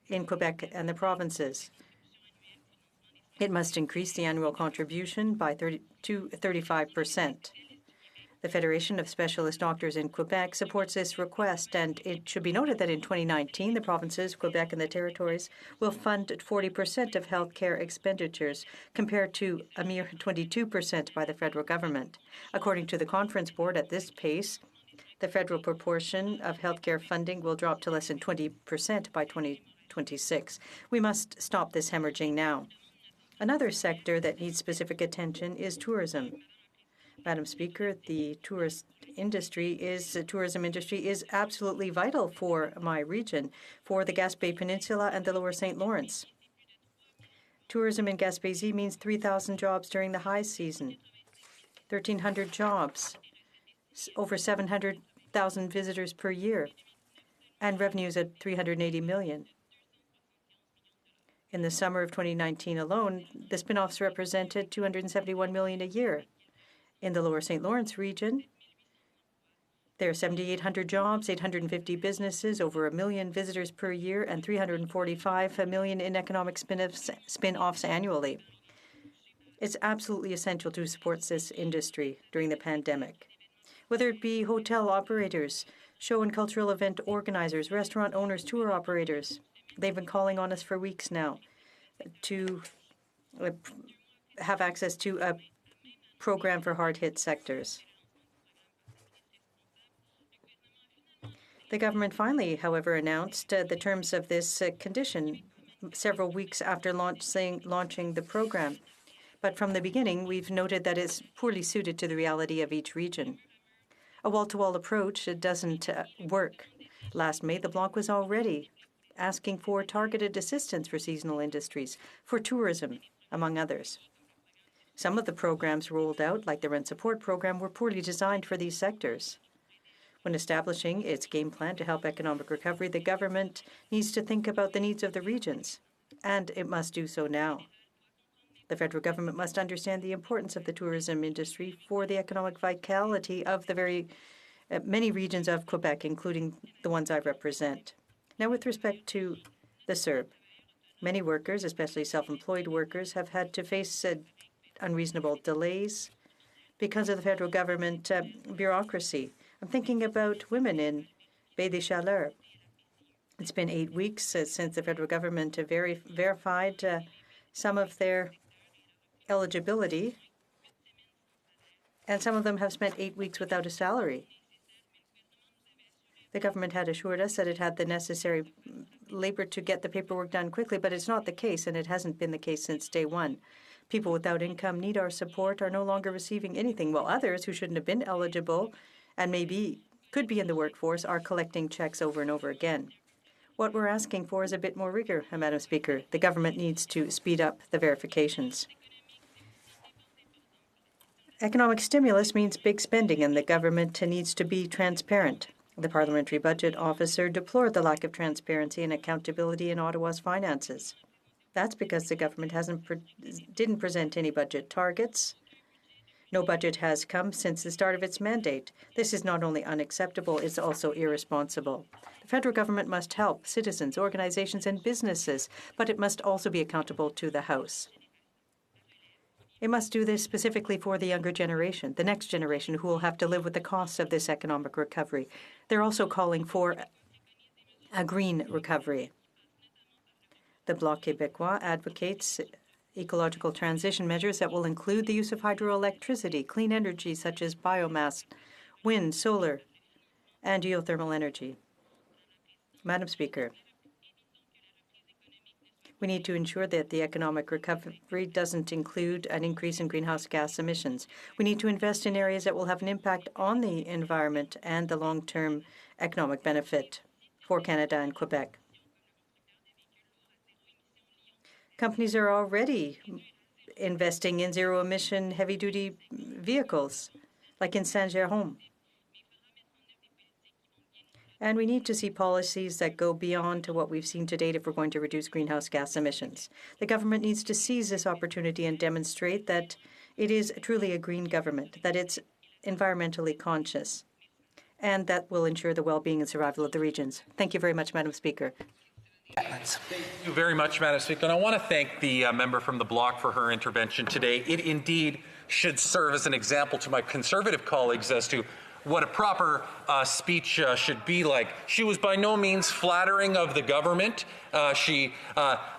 in Quebec and the provinces. It must increase the annual contribution by 35%. The Federation of Specialist Doctors in Quebec supports this request, and it should be noted that in 2019, the provinces, Quebec and the territories, will fund 40% of health care expenditures, compared to a mere 22% by the federal government. According to the Conference Board, at this pace, the federal proportion of health care funding will drop to less than 20% by 2026. We must stop this hemorrhaging now. Another sector that needs specific attention is tourism. Madam Speaker, the tourism industry is absolutely vital for my region, for the Gaspé Peninsula and the Lower St. Lawrence. Tourism in Gaspésie means 3,000 jobs during the high season, 1,300 jobs, over 700,000 visitors per year, and revenues at $380 million. In the summer of 2019 alone, the spin-offs represented $271 million a year. In the Lower St. Lawrence region, there are 7,800 jobs, 850 businesses, over 1 million visitors per year, and $345 million in economic spin-offs annually. It's absolutely essential to support this industry during the pandemic. Whether it be hotel operators, show and cultural event organizers, restaurant owners, tour operators, they've been calling on us for weeks now to have access to a program for hard-hit sectors. The government finally, however, announced the terms of this condition several weeks after launching the program. But from the beginning, we've noted that it's poorly suited to the reality of each region. A wall-to-wall approach doesn't work. Last May, the Bloc was already asking for targeted assistance for seasonal industries, for tourism, among others. Some of the programs rolled out, like the rent support program, were poorly designed for these sectors. When establishing its game plan to help economic recovery, the government needs to think about the needs of the regions, and it must do so now. The federal government must understand the importance of the tourism industry for the economic vitality of the very many regions of Quebec, including the ones I represent. Now, with respect to the CERB, many workers, especially self-employed workers, have had to face unreasonable delays because of the federal government bureaucracy. I'm thinking about women in Baie des Chaleurs. It's been 8 weeks since the federal government verified some of their eligibility, and some of them have spent 8 weeks without a salary. The government had assured us that it had the necessary labor to get the paperwork done quickly, but it's not the case, and it hasn't been the case since day one. People without income need our support, are no longer receiving anything, while others who shouldn't have been eligible and maybe could be in the workforce are collecting checks over and over again. What we're asking for is a bit more rigor, Madam Speaker. The government needs to speed up the verifications. Economic stimulus means big spending, and the government needs to be transparent. The Parliamentary Budget Officer deplored the lack of transparency and accountability in Ottawa's finances. That's because the government didn't present any budget targets. No budget has come since the start of its mandate. This is not only unacceptable, it's also irresponsible. The federal government must help citizens, organizations, and businesses, but it must also be accountable to the House. It must do this specifically for the younger generation, the next generation, who will have to live with the costs of this economic recovery. They're also calling for a green recovery. The Bloc Québécois advocates ecological transition measures that will include the use of hydroelectricity, clean energy such as biomass, wind, solar, and geothermal energy. Madam Speaker, we need to ensure that the economic recovery doesn't include an increase in greenhouse gas emissions. We need to invest in areas that will have an impact on the environment and the long-term economic benefit for Canada and Quebec. Companies are already investing in zero-emission heavy-duty vehicles, like in Saint-Jérôme. And we need to see policies that go beyond to what we've seen to date if we're going to reduce greenhouse gas emissions. The government needs to seize this opportunity and demonstrate that it is truly a green government, that it's environmentally conscious, and that will ensure the well-being and survival of the regions. Thank you very much, Madam Speaker. Thank you very much, Madam Speaker. And I want to thank the member from the Bloc for her intervention today. It indeed should serve as an example to my Conservative colleagues as to what a proper speech should be like. She was by no means flattering of the government. She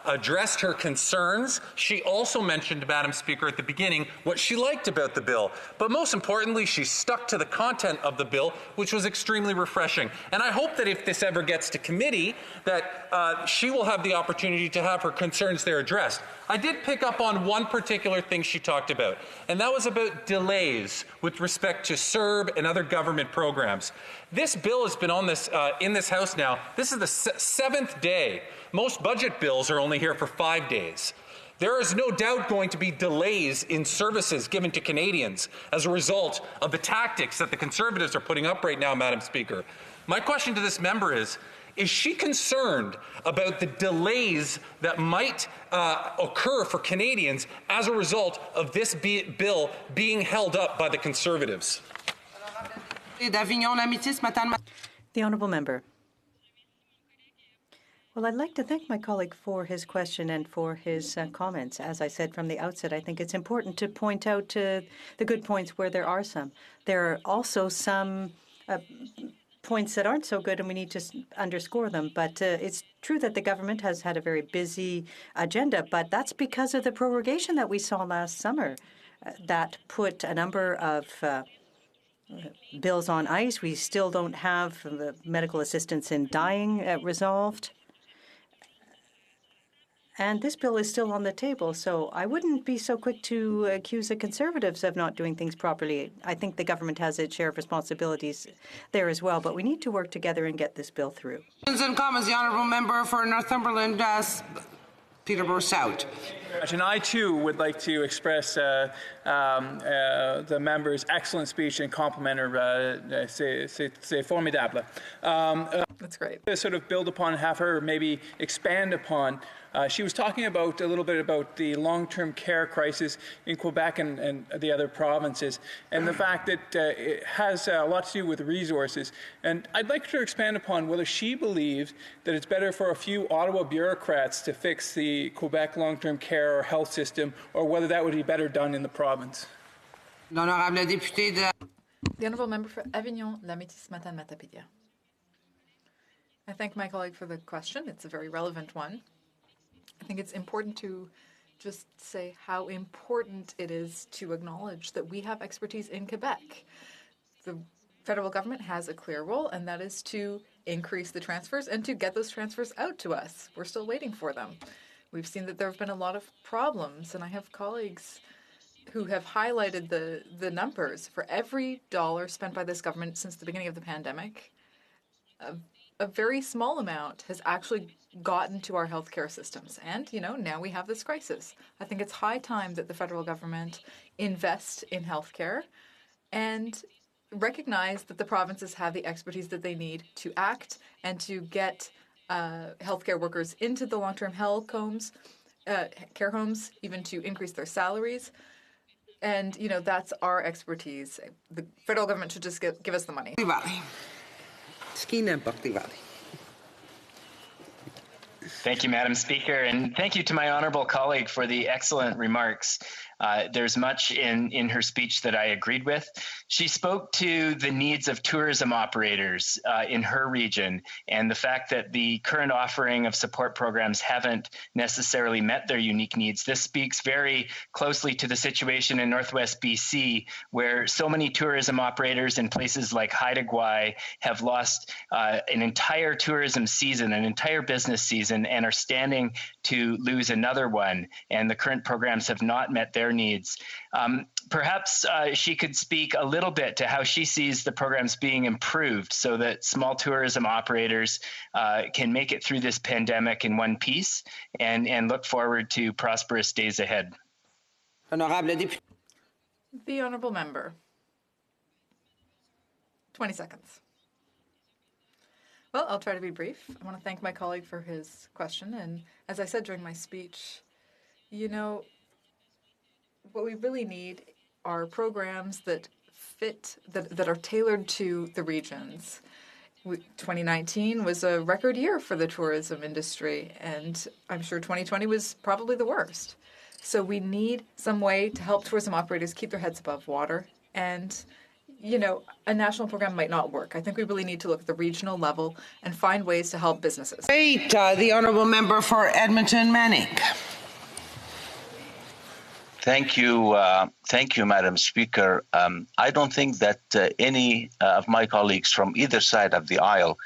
addressed her concerns. She also mentioned, Madam Speaker, at the beginning, what she liked about the bill. But most importantly, she stuck to the content of the bill, which was extremely refreshing. And I hope that if this ever gets to committee, that she will have the opportunity to have her concerns there addressed. I did pick up on one particular thing she talked about, and that was about delays with respect to CERB and other government programs. This bill has been on this in this House now. This is the seventh day. Most budget bills are only here for 5 days. There is no doubt going to be delays in services given to Canadians as a result of the tactics that the Conservatives are putting up right now, Madam Speaker. My question to this member is she concerned about the delays that might occur for Canadians as a result of this bill being held up by the Conservatives? The Honourable Member. Well, I'd like to thank my colleague for his question and for his comments. As I said from the outset, I think it's important to point out the good points where there are some. There are also some points that aren't so good, and we need to underscore them. But it's true that the government has had a very busy agenda, but that's because of the prorogation that we saw last summer that put a number of bills on ice. We still don't have the medical assistance in dying resolved. And this bill is still on the table, so I wouldn't be so quick to accuse the Conservatives of not doing things properly. I think the government has its share of responsibilities there as well, but we need to work together and get this bill through. And comments, the Honourable Member for Northumberland, Peterborough South. And I too would like to express the member's excellent speech and compliment her. C'est formidable. That's great. To sort of build upon, have her maybe expand upon. She was talking about a little bit about the long-term care crisis in Quebec and the other provinces, and the fact that it has a lot to do with resources. And I'd like her to expand upon whether she believes that it's better for a few Ottawa bureaucrats to fix the Quebec long-term care or health system, or whether that would be better done in the province. The Honourable Member for Avignon-Lamitis-Matane-Matapédia. I thank my colleague for the question. It's a very relevant one. I think it's important to just say how important it is to acknowledge that we have expertise in Quebec. The federal government has a clear role, and that is to increase the transfers and to get those transfers out to us. We're still waiting for them. We've seen that there have been a lot of problems, and I have colleagues who have highlighted the numbers. For every dollar spent by this government since the beginning of the pandemic, a very small amount has actually gotten to our healthcare systems. And, now we have this crisis. I think it's high time that the federal government invest in healthcare and recognize that the provinces have the expertise that they need to act and to get healthcare workers into the long-term care homes, even to increase their salaries. And, that's our expertise. The federal government should just give us the money. Thank you, Madam Speaker, and thank you to my honourable colleague for the excellent remarks. There's much in her speech that I agreed with. She spoke to the needs of tourism operators in her region and the fact that the current offering of support programs haven't necessarily met their unique needs. This speaks very closely to the situation in Northwest BC, where so many tourism operators in places like Haida Gwaii have lost an entire tourism season, an entire business season, and are standing to lose another one. And the current programs have not met their needs. Perhaps she could speak a little bit to how she sees the programs being improved so that small tourism operators can make it through this pandemic in one piece and look forward to prosperous days ahead. The Honourable Member. 20 seconds. Well, I'll try to be brief. I want to thank my colleague for his question. And as I said during my speech, what we really need are programs that fit, that are tailored to the regions. 2019 was a record year for the tourism industry, and I'm sure 2020 was probably the worst. So we need some way to help tourism operators keep their heads above water. And, a national program might not work. I think we really need to look at the regional level and find ways to help businesses. Great. The Honourable Member for Edmonton Manic. Thank you, Madam Speaker. I don't think that any of my colleagues from either side of the aisle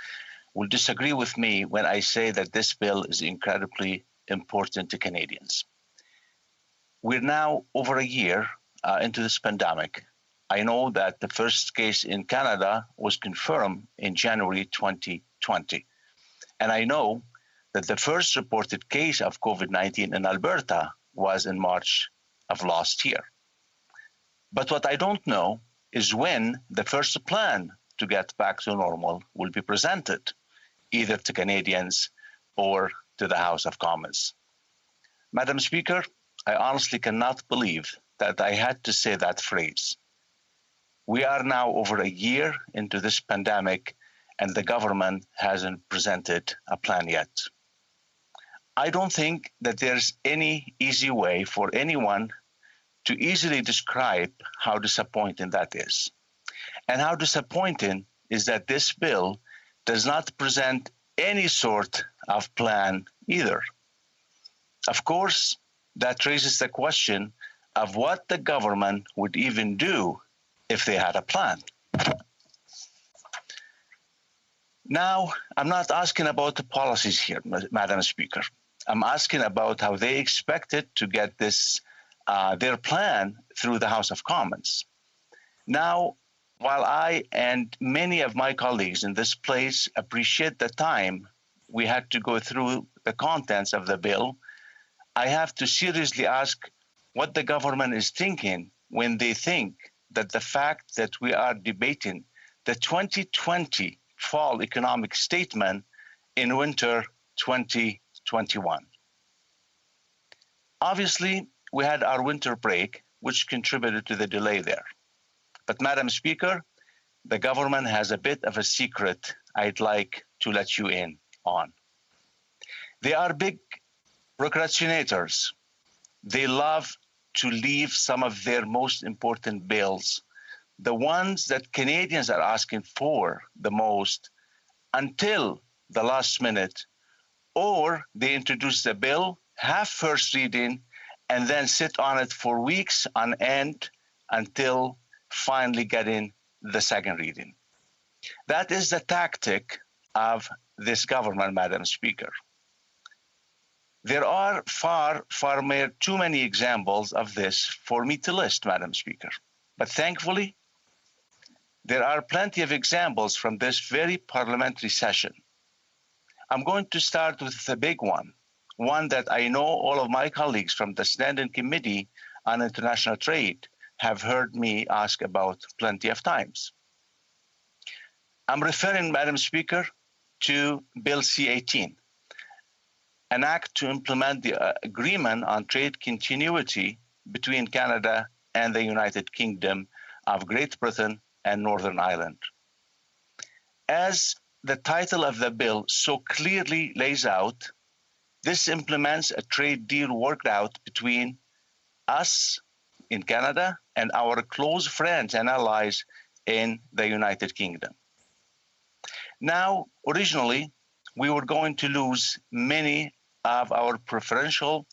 will disagree with me when I say that this bill is incredibly important to Canadians. We're now over a year into this pandemic. I know that the first case in Canada was confirmed in January 2020. And I know that the first reported case of COVID-19 in Alberta was in March of last year. But what I don't know is when the first plan to get back to normal will be presented, either to Canadians or to the House of Commons. Madam Speaker, I honestly cannot believe that I had to say that phrase. We are now over a year into this pandemic, and the government hasn't presented a plan yet. I don't think that there's any easy way for anyone to easily describe how disappointing that is. And how disappointing is that this bill does not present any sort of plan either. Of course, that raises the question of what the government would even do if they had a plan. Now, I'm not asking about the policies here, Madam Speaker. I'm asking about how they expected to get this their plan through the House of Commons. Now, while I and many of my colleagues in this place appreciate the time we had to go through the contents of the bill, I have to seriously ask what the government is thinking when they think that the fact that we are debating the 2020 fall economic statement in winter 2021. Obviously, we had our winter break, which contributed to the delay there. But Madam Speaker, the government has a bit of a secret I'd like to let you in on. They are big procrastinators. They love to leave some of their most important bills, the ones that Canadians are asking for the most, until the last minute, or they introduce the bill, have first reading, and then sit on it for weeks on end until finally getting the second reading. That is the tactic of this government, Madam Speaker. There are far too many examples of this for me to list, Madam Speaker. But thankfully, there are plenty of examples from this very parliamentary session. I'm going to start with the big one that I know all of my colleagues from the Standing Committee on International Trade have heard me ask about plenty of times. I'm referring, Madam Speaker, to Bill C-18, an act to implement the agreement on trade continuity between Canada and the United Kingdom of Great Britain and Northern Ireland. As the title of the bill so clearly lays out, this implements a trade deal worked out between us in Canada and our close friends and allies in the United Kingdom. Now, originally, we were going to lose many of our preferential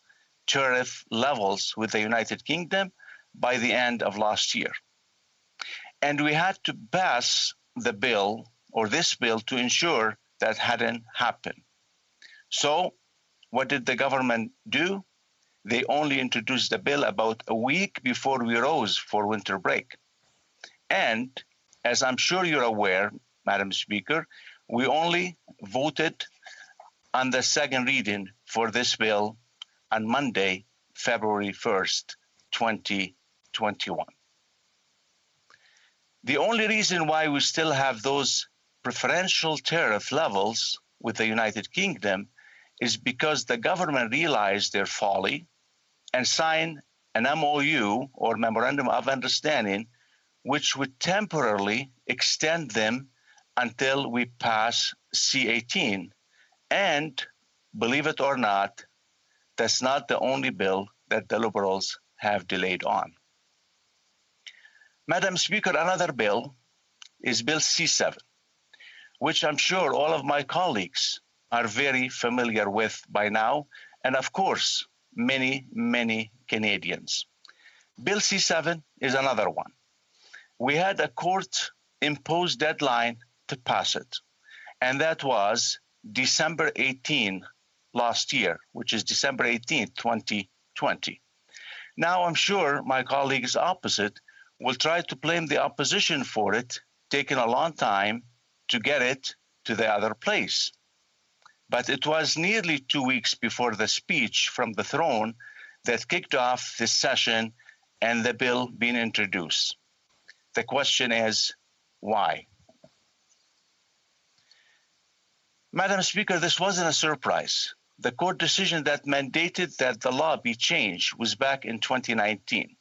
tariff levels with the United Kingdom by the end of last year. And we had to pass the bill, or this bill, to ensure that hadn't happened. So what did the government do? They only introduced the bill about a week before we rose for winter break. And as I'm sure you're aware, Madam Speaker, we only voted on the second reading for this bill on Monday, February 1st, 2021. The only reason why we still have those preferential tariff levels with the United Kingdom is because the government realized their folly and signed an MOU, or Memorandum of Understanding, which would temporarily extend them until we pass C-18. And believe it or not, that's not the only bill that the Liberals have delayed on. Madam Speaker, another bill is Bill C-7, which I'm sure all of my colleagues are very familiar with by now, and of course, many Canadians. Bill C-7 is another one. We had a court-imposed deadline to pass it, and that was December 18 last year, which is December 18, 2020. Now, I'm sure my colleagues opposite will try to blame the opposition for it taking a long time to get it to the other place. But it was nearly 2 weeks before the speech from the throne that kicked off this session and the bill being introduced. The question is, why? Madam Speaker, this wasn't a surprise. The court decision that mandated that the law be changed was back in 2019.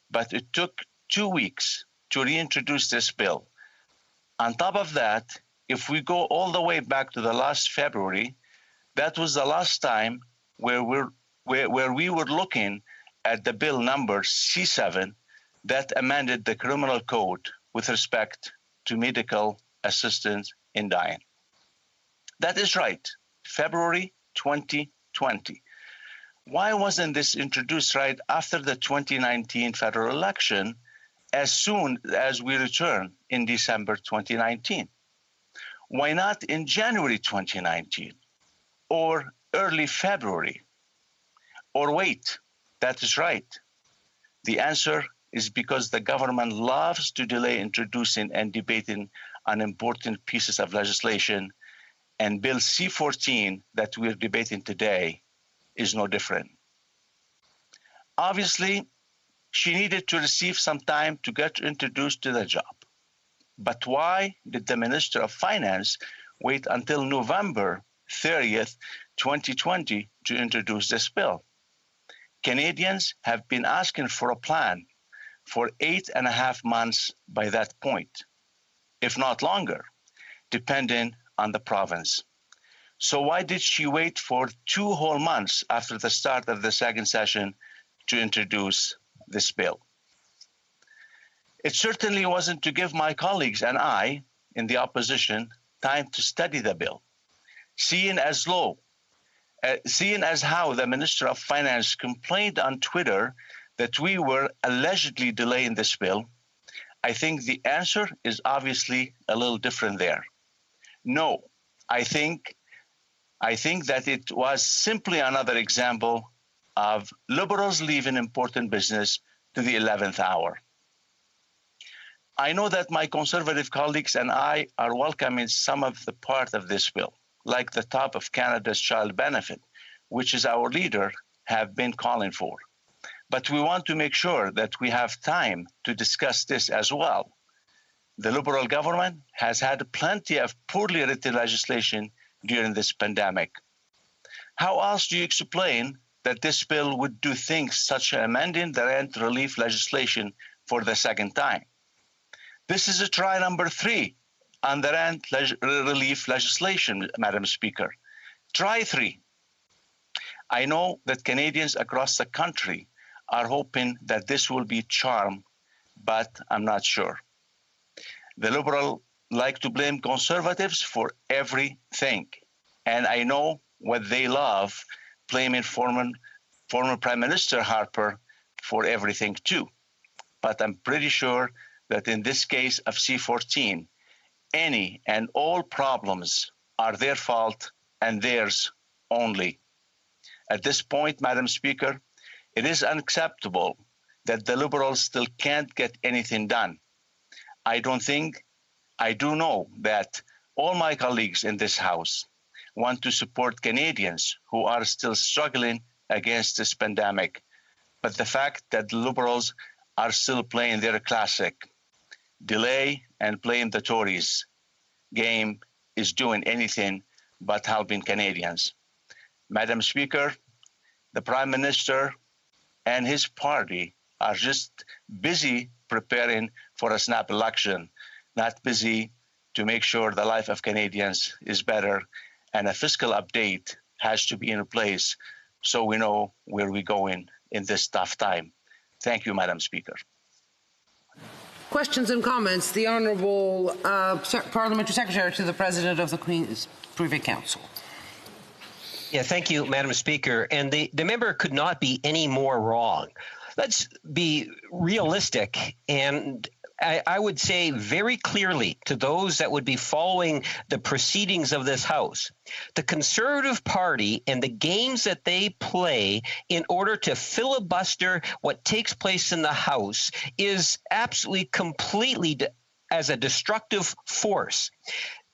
But it took 2 weeks to reintroduce this bill. On top of that, if we go all the way back to the last February, that was the last time where we were looking at the bill number C-7 that amended the criminal code with respect to medical assistance in dying. That is right, February 2020. Why wasn't this introduced right after the 2019 federal election, as soon as we returned in December 2019? Why not in January 2019 or early February? Or wait, that is right. The answer is because the government loves to delay introducing and debating on important pieces of legislation, and Bill C-14 that we're debating today is no different. Obviously, she needed to receive some time to get introduced to the job. But why did the Minister of Finance wait until November 30th, 2020 to introduce this bill? Canadians have been asking for a plan for 8.5 months by that point, if not longer, depending on the province. So why did she wait for 2 whole months after the start of the second session to introduce this bill? It certainly wasn't to give my colleagues and I in the opposition time to study the bill. Seeing as how the Minister of Finance complained on Twitter that we were allegedly delaying this bill, I think the answer is obviously a little different there. No, I think that it was simply another example of Liberals leaving important business to the 11th hour. I know that my Conservative colleagues and I are welcoming some of the part of this bill, like the top of Canada's child benefit, which is our leader have been calling for. But we want to make sure that we have time to discuss this as well. The Liberal government has had plenty of poorly written legislation during this pandemic. How else do you explain that this bill would do things such as amending the rent relief legislation for the second time? This is a try number 3 on the rent relief legislation, Madam Speaker. Try 3. I know that Canadians across the country are hoping that this will be charm, but I'm not sure. The Liberals like to blame Conservatives for everything, and I know what they love, blaming former Prime Minister Harper for everything too. But I'm pretty sure that in this case of C-14, any and all problems are their fault and theirs only. At this point, Madam Speaker, it is unacceptable that the Liberals still can't get anything done. I do know that all my colleagues in this House want to support Canadians who are still struggling against this pandemic. But the fact that the Liberals are still playing their classic delay and playing the Tories game is doing anything but helping Canadians. Madam Speaker, the Prime Minister and his party are just busy preparing for a snap election, not busy to make sure the life of Canadians is better, and a fiscal update has to be in place so we know where we're going in this tough time. Thank you, Madam Speaker. Questions and comments. The Honourable Parliamentary Secretary to the President of the Queen's Privy Council. Yeah, thank you, Madam Speaker. And the member could not be any more wrong. Let's be realistic, and I would say very clearly to those that would be following the proceedings of this House, the Conservative Party and the games that they play in order to filibuster what takes place in the House is absolutely completely as a destructive force.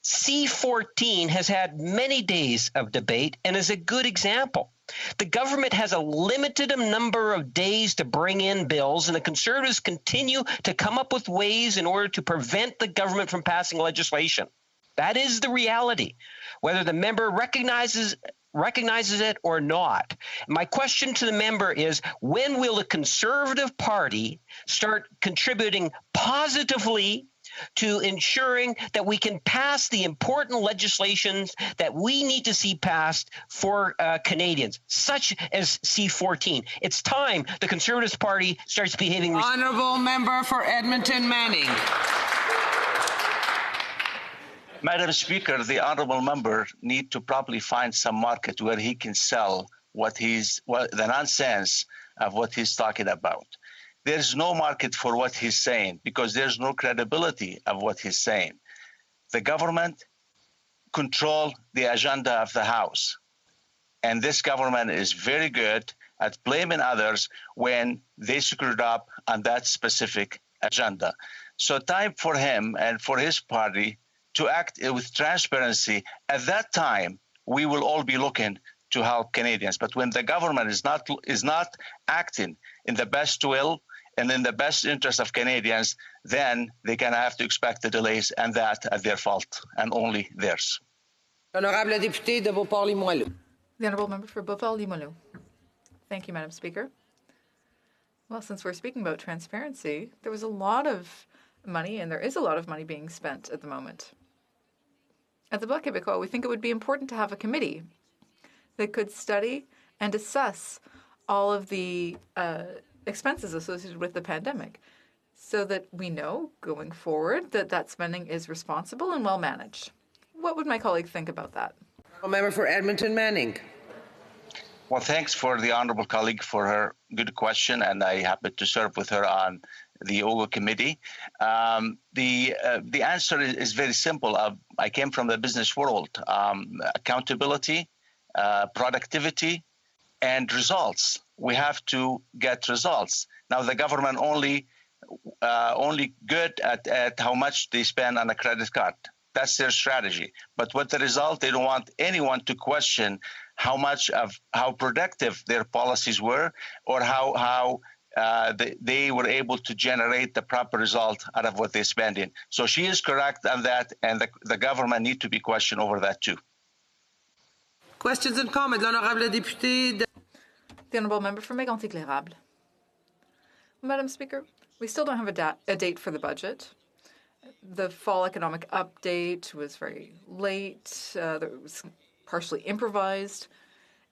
C-14 has had many days of debate and is a good example. The government has a limited number of days to bring in bills, and the Conservatives continue to come up with ways in order to prevent the government from passing legislation. That is the reality, whether the member recognizes it or not. My question to the member is, when will the Conservative Party start contributing positively to ensuring that we can pass the important legislations that we need to see passed for Canadians, such as C-14? It's time the Conservative Party starts behaving. Honourable Member for Edmonton Manning. Madam Speaker, the Honourable Member need to probably find some market where he can sell the nonsense of what he's talking about. There's no market for what he's saying because there's no credibility of what he's saying. The government control the agenda of the House. And this government is very good at blaming others when they screwed up on that specific agenda. So time for him and for his party to act with transparency. At that time, we will all be looking to help Canadians. But when the government is not acting in the best will and in the best interest of Canadians, then they can have to expect the delays, and that at their fault and only theirs. Honorable député de Beauport-Limoilou. The Honourable Member for Beauport-Limoilou. Thank you, Madam Speaker. Well, since we're speaking about transparency, there was a lot of money, and there is a lot of money being spent at the moment. At the Bloc Québécois, we think it would be important to have a committee that could study and assess all of the expenses associated with the pandemic so that we know going forward that that spending is responsible and well managed. What would my colleague think about that? A member for Edmonton Manning. Well, thanks for the honourable colleague for her good question, and I happen to serve with her on the HoC committee. The answer is very simple. I came from the business world. Accountability, productivity, and results. We have to get results. Now, the government only good at how much they spend on a credit card. That's their strategy. But with the result, they don't want anyone to question how productive their policies were, or how they were able to generate the proper result out of what they're spending. So she is correct on that, and the government need to be questioned over that too. Questions and comments, l'honorable député. The Honourable Member for Mégantic-L'Érable. Madam Speaker, we still don't have a date for the budget. The fall economic update was very late. It was partially improvised.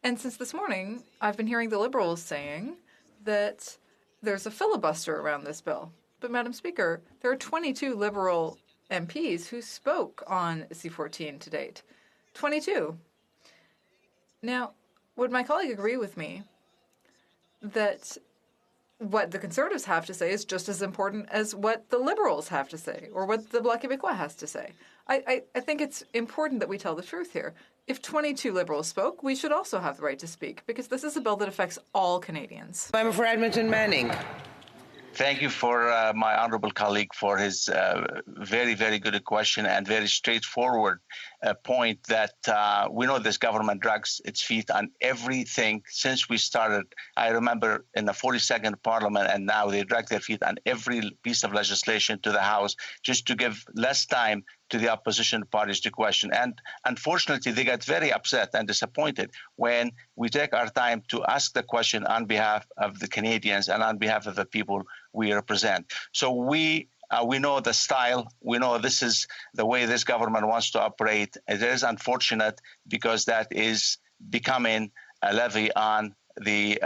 And since this morning, I've been hearing the Liberals saying that there's a filibuster around this bill. But, Madam Speaker, there are 22 Liberal MPs who spoke on C-14 to date. 22. Now, would my colleague agree with me that what the Conservatives have to say is just as important as what the Liberals have to say or what the Bloc Québécois has to say? I think it's important that we tell the truth here. If 22 Liberals spoke, we should also have the right to speak, because this is a bill that affects all Canadians. Member for Edmonton Manning. Thank you for my honourable colleague for his very, very good question and very straightforward point that we know this government drags its feet on everything since we started. I remember in the 42nd Parliament, and now they drag their feet on every piece of legislation to the House just to give less time to the opposition parties to question. And unfortunately, they get very upset and disappointed when we take our time to ask the question on behalf of the Canadians and on behalf of the people we represent. So we know the style. We know this is the way this government wants to operate. It is unfortunate because that is becoming a levy on the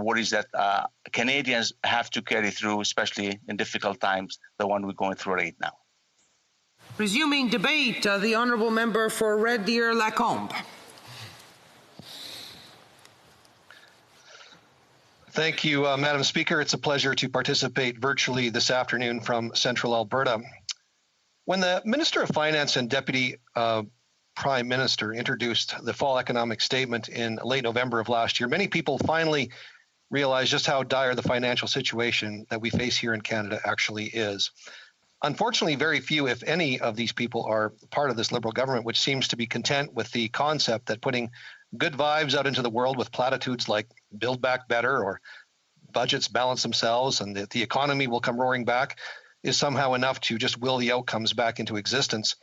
worries that Canadians have to carry through, especially in difficult times, the one we're going through right now. Resuming debate, the honourable member for Red Deer Lacombe. Thank you, Madam Speaker. It's a pleasure to participate virtually this afternoon from Central Alberta. When the Minister of Finance and Deputy Prime Minister introduced the Fall Economic Statement in late November of last year, many people finally realized just how dire the financial situation that we face here in Canada actually is. Unfortunately, very few, if any, of these people are part of this Liberal government, which seems to be content with the concept that putting good vibes out into the world with platitudes like build back better or budgets balance themselves and that the economy will come roaring back is somehow enough to just will the outcomes back into existence.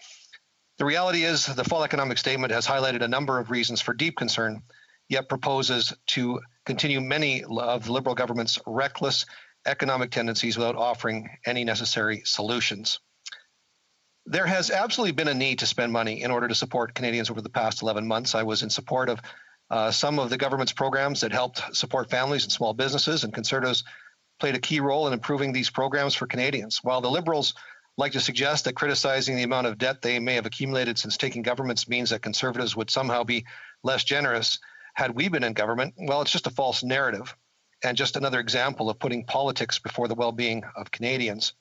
The reality is the Fall Economic Statement has highlighted a number of reasons for deep concern, yet proposes to continue many of the Liberal government's reckless economic tendencies without offering any necessary solutions. There has absolutely been a need to spend money in order to support Canadians over the past 11 months. I was in support of some of the government's programs that helped support families and small businesses, and Conservatives played a key role in improving these programs for Canadians. While the Liberals like to suggest that criticizing the amount of debt they may have accumulated since taking governments means that Conservatives would somehow be less generous had we been in government, well, it's just a false narrative and just another example of putting politics before the well-being of Canadians.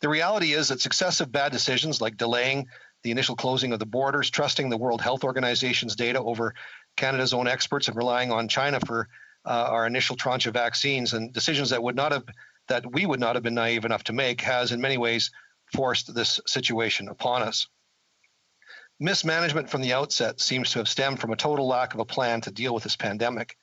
The reality is that successive bad decisions like delaying the initial closing of the borders, trusting the World Health Organization's data over Canada's own experts, and relying on China for our initial tranche of vaccines, and decisions that we would not have been naive enough to make, has in many ways forced this situation upon us. Mismanagement from the outset seems to have stemmed from a total lack of a plan to deal with this pandemic.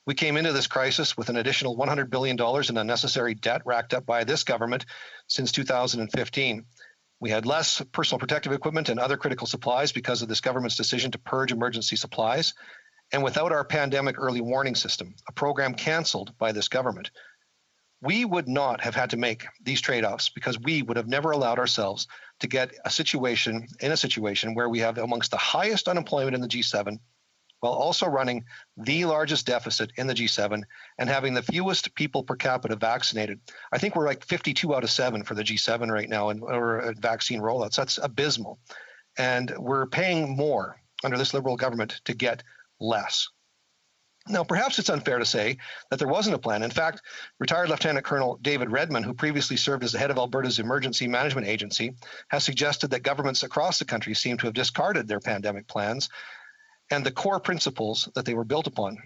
We came into this crisis with an additional $100 billion in unnecessary debt racked up by this government since 2015. We had less personal protective equipment and other critical supplies because of this government's decision to purge emergency supplies. And without our pandemic early warning system, a program canceled by this government, we would not have had to make these trade-offs because we would have never allowed ourselves to get a situation where we have amongst the highest unemployment in the G7, while also running the largest deficit in the G7 and having the fewest people per capita vaccinated. I think we're like 52 out of 7 for the G7 right now in vaccine rollouts. That's abysmal. And we're paying more under this Liberal government to get less. Now, perhaps it's unfair to say that there wasn't a plan. In fact, retired Lieutenant Colonel David Redmond, who previously served as the head of Alberta's Emergency Management Agency, has suggested that governments across the country seem to have discarded their pandemic plans and the core principles that they were built upon,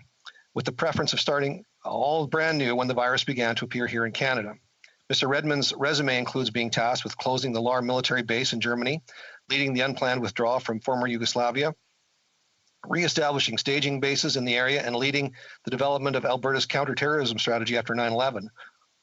with the preference of starting all brand new when the virus began to appear here in Canada. Mr. Redmond's resume includes being tasked with closing the Lahr military base in Germany, leading the unplanned withdrawal from former Yugoslavia, reestablishing staging bases in the area, and leading the development of Alberta's counterterrorism strategy after 9/11.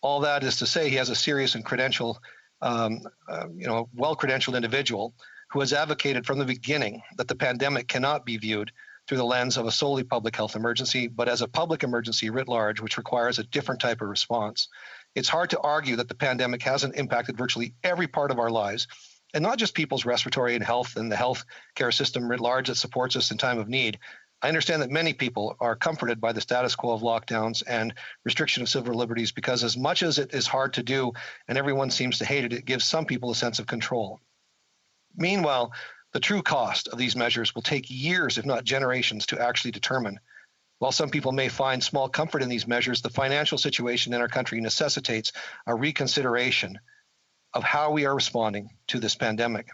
All that is to say he has a serious and well-credentialed individual who has advocated from the beginning that the pandemic cannot be viewed through the lens of a solely public health emergency, but as a public emergency writ large, which requires a different type of response. It's hard to argue that the pandemic hasn't impacted virtually every part of our lives, and not just people's respiratory and health and the health care system writ large that supports us in time of need. I understand that many people are comforted by the status quo of lockdowns and restriction of civil liberties because as much as it is hard to do and everyone seems to hate it, it gives some people a sense of control. Meanwhile, the true cost of these measures will take years, if not generations, to actually determine. While some people may find small comfort in these measures, the financial situation in our country necessitates a reconsideration of how we are responding to this pandemic.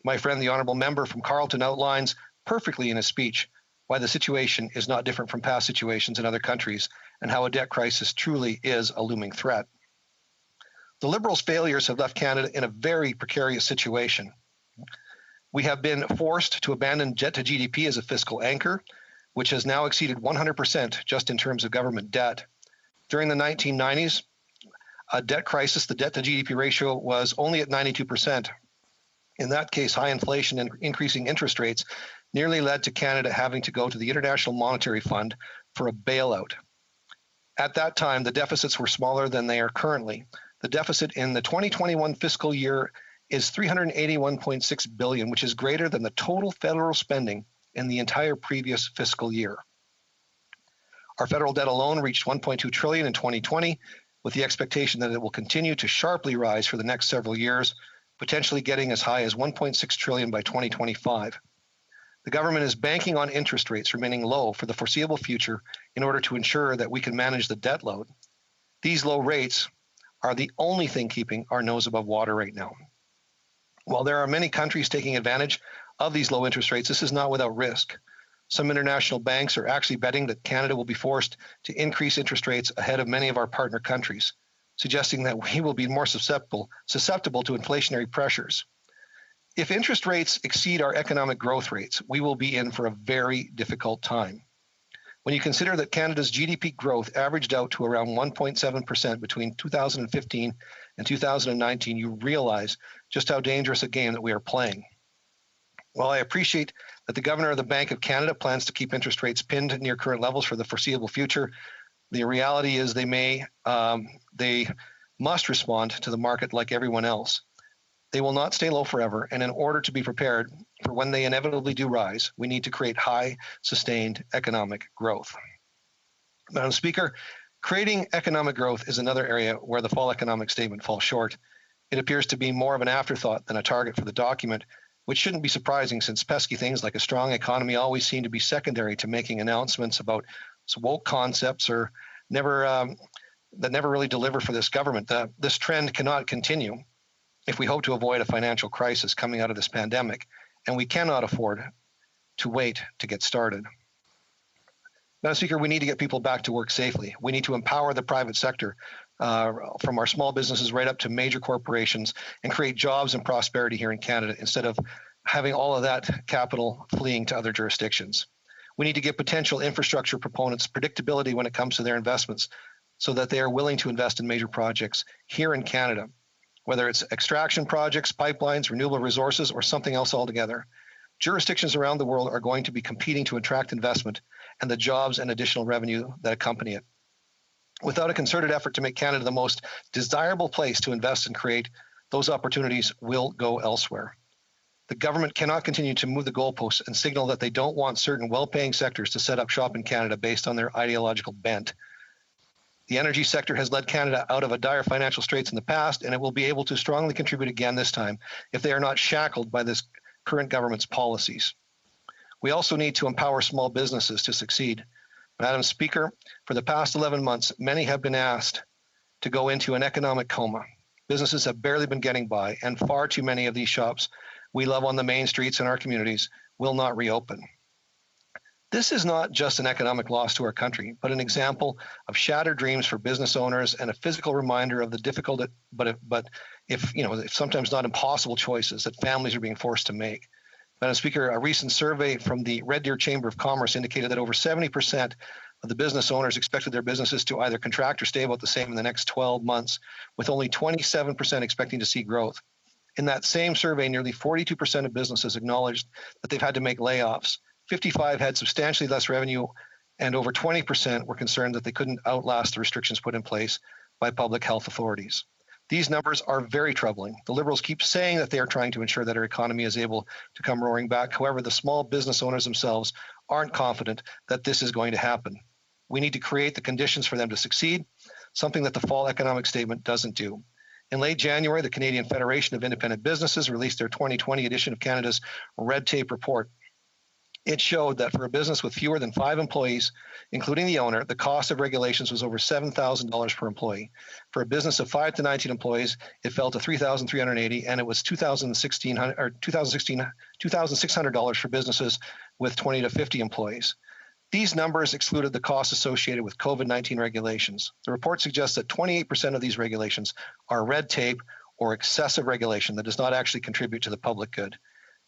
My friend, the honourable member from Carleton, outlines perfectly in his speech why the situation is not different from past situations in other countries and how a debt crisis truly is a looming threat. The Liberals' failures have left Canada in a very precarious situation. We have been forced to abandon debt to GDP as a fiscal anchor, which has now exceeded 100% just in terms of government debt. During the 1990s, a debt crisis, the debt to GDP ratio was only at 92%. In that case, high inflation and increasing interest rates nearly led to Canada having to go to the International Monetary Fund for a bailout. At that time, the deficits were smaller than they are currently. The deficit in the 2021 fiscal year is $381.6 billion, which is greater than the total federal spending in the entire previous fiscal year. Our federal debt alone reached $1.2 trillion in 2020, with the expectation that it will continue to sharply rise for the next several years, potentially getting as high as $1.6 trillion by 2025. The government is banking on interest rates remaining low for the foreseeable future in order to ensure that we can manage the debt load. These low rates are the only thing keeping our nose above water right now. While there are many countries taking advantage of these low interest rates, this is not without risk. Some international banks are actually betting that Canada will be forced to increase interest rates ahead of many of our partner countries, suggesting that we will be more susceptible to inflationary pressures. If interest rates exceed our economic growth rates, we will be in for a very difficult time. When you consider that Canada's GDP growth averaged out to around 1.7% between 2015 and 2019, you realize just how dangerous a game that we are playing. While I appreciate that the Governor of the Bank of Canada plans to keep interest rates pinned near current levels for the foreseeable future, the reality is they must respond to the market like everyone else. They will not stay low forever, and in order to be prepared for when they inevitably do rise, we need to create high, sustained economic growth. Madam Speaker, creating economic growth is another area where the fall economic statement falls short. It appears to be more of an afterthought than a target for the document, which shouldn't be surprising since pesky things like a strong economy always seem to be secondary to making announcements about woke concepts or that never really deliver for this government. This trend cannot continue if we hope to avoid a financial crisis coming out of this pandemic, and we cannot afford to wait to get started. Madam Speaker, we need to get people back to work safely. We need to empower the private sector, from our small businesses right up to major corporations, and create jobs and prosperity here in Canada instead of having all of that capital fleeing to other jurisdictions. We need to give potential infrastructure proponents predictability when it comes to their investments so that they are willing to invest in major projects here in Canada, whether it's extraction projects, pipelines, renewable resources, or something else altogether. Jurisdictions around the world are going to be competing to attract investment and the jobs and additional revenue that accompany it. Without a concerted effort to make Canada the most desirable place to invest and create, those opportunities will go elsewhere. The government cannot continue to move the goalposts and signal that they don't want certain well-paying sectors to set up shop in Canada based on their ideological bent. The energy sector has led Canada out of a dire financial straits in the past, and it will be able to strongly contribute again this time if they are not shackled by this current government's policies. We also need to empower small businesses to succeed. Madam Speaker, for the past 11 months, many have been asked to go into an economic coma. Businesses have barely been getting by, and far too many of these shops we love on the main streets in our communities will not reopen. This is not just an economic loss to our country, but an example of shattered dreams for business owners and a physical reminder of the difficult, but if sometimes not impossible choices that families are being forced to make. Madam Speaker, a recent survey from the Red Deer Chamber of Commerce indicated that over 70% of the business owners expected their businesses to either contract or stay about the same in the next 12 months, with only 27% expecting to see growth. In that same survey, nearly 42% of businesses acknowledged that they've had to make layoffs. 55% had substantially less revenue, and over 20% were concerned that they couldn't outlast the restrictions put in place by public health authorities. These numbers are very troubling. The Liberals keep saying that they are trying to ensure that our economy is able to come roaring back. However, the small business owners themselves aren't confident that this is going to happen. We need to create the conditions for them to succeed, something that the fall economic statement doesn't do. In late January, the Canadian Federation of Independent Businesses released their 2020 edition of Canada's Red Tape Report. It showed that for a business with fewer than 5 employees, including the owner, the cost of regulations was over $7,000 per employee. For a business of 5 to 19 employees, it fell to $3,380, and it was $2,600 for businesses with 20 to 50 employees. These numbers excluded the costs associated with COVID-19 regulations. The report suggests that 28% of these regulations are red tape or excessive regulation that does not actually contribute to the public good.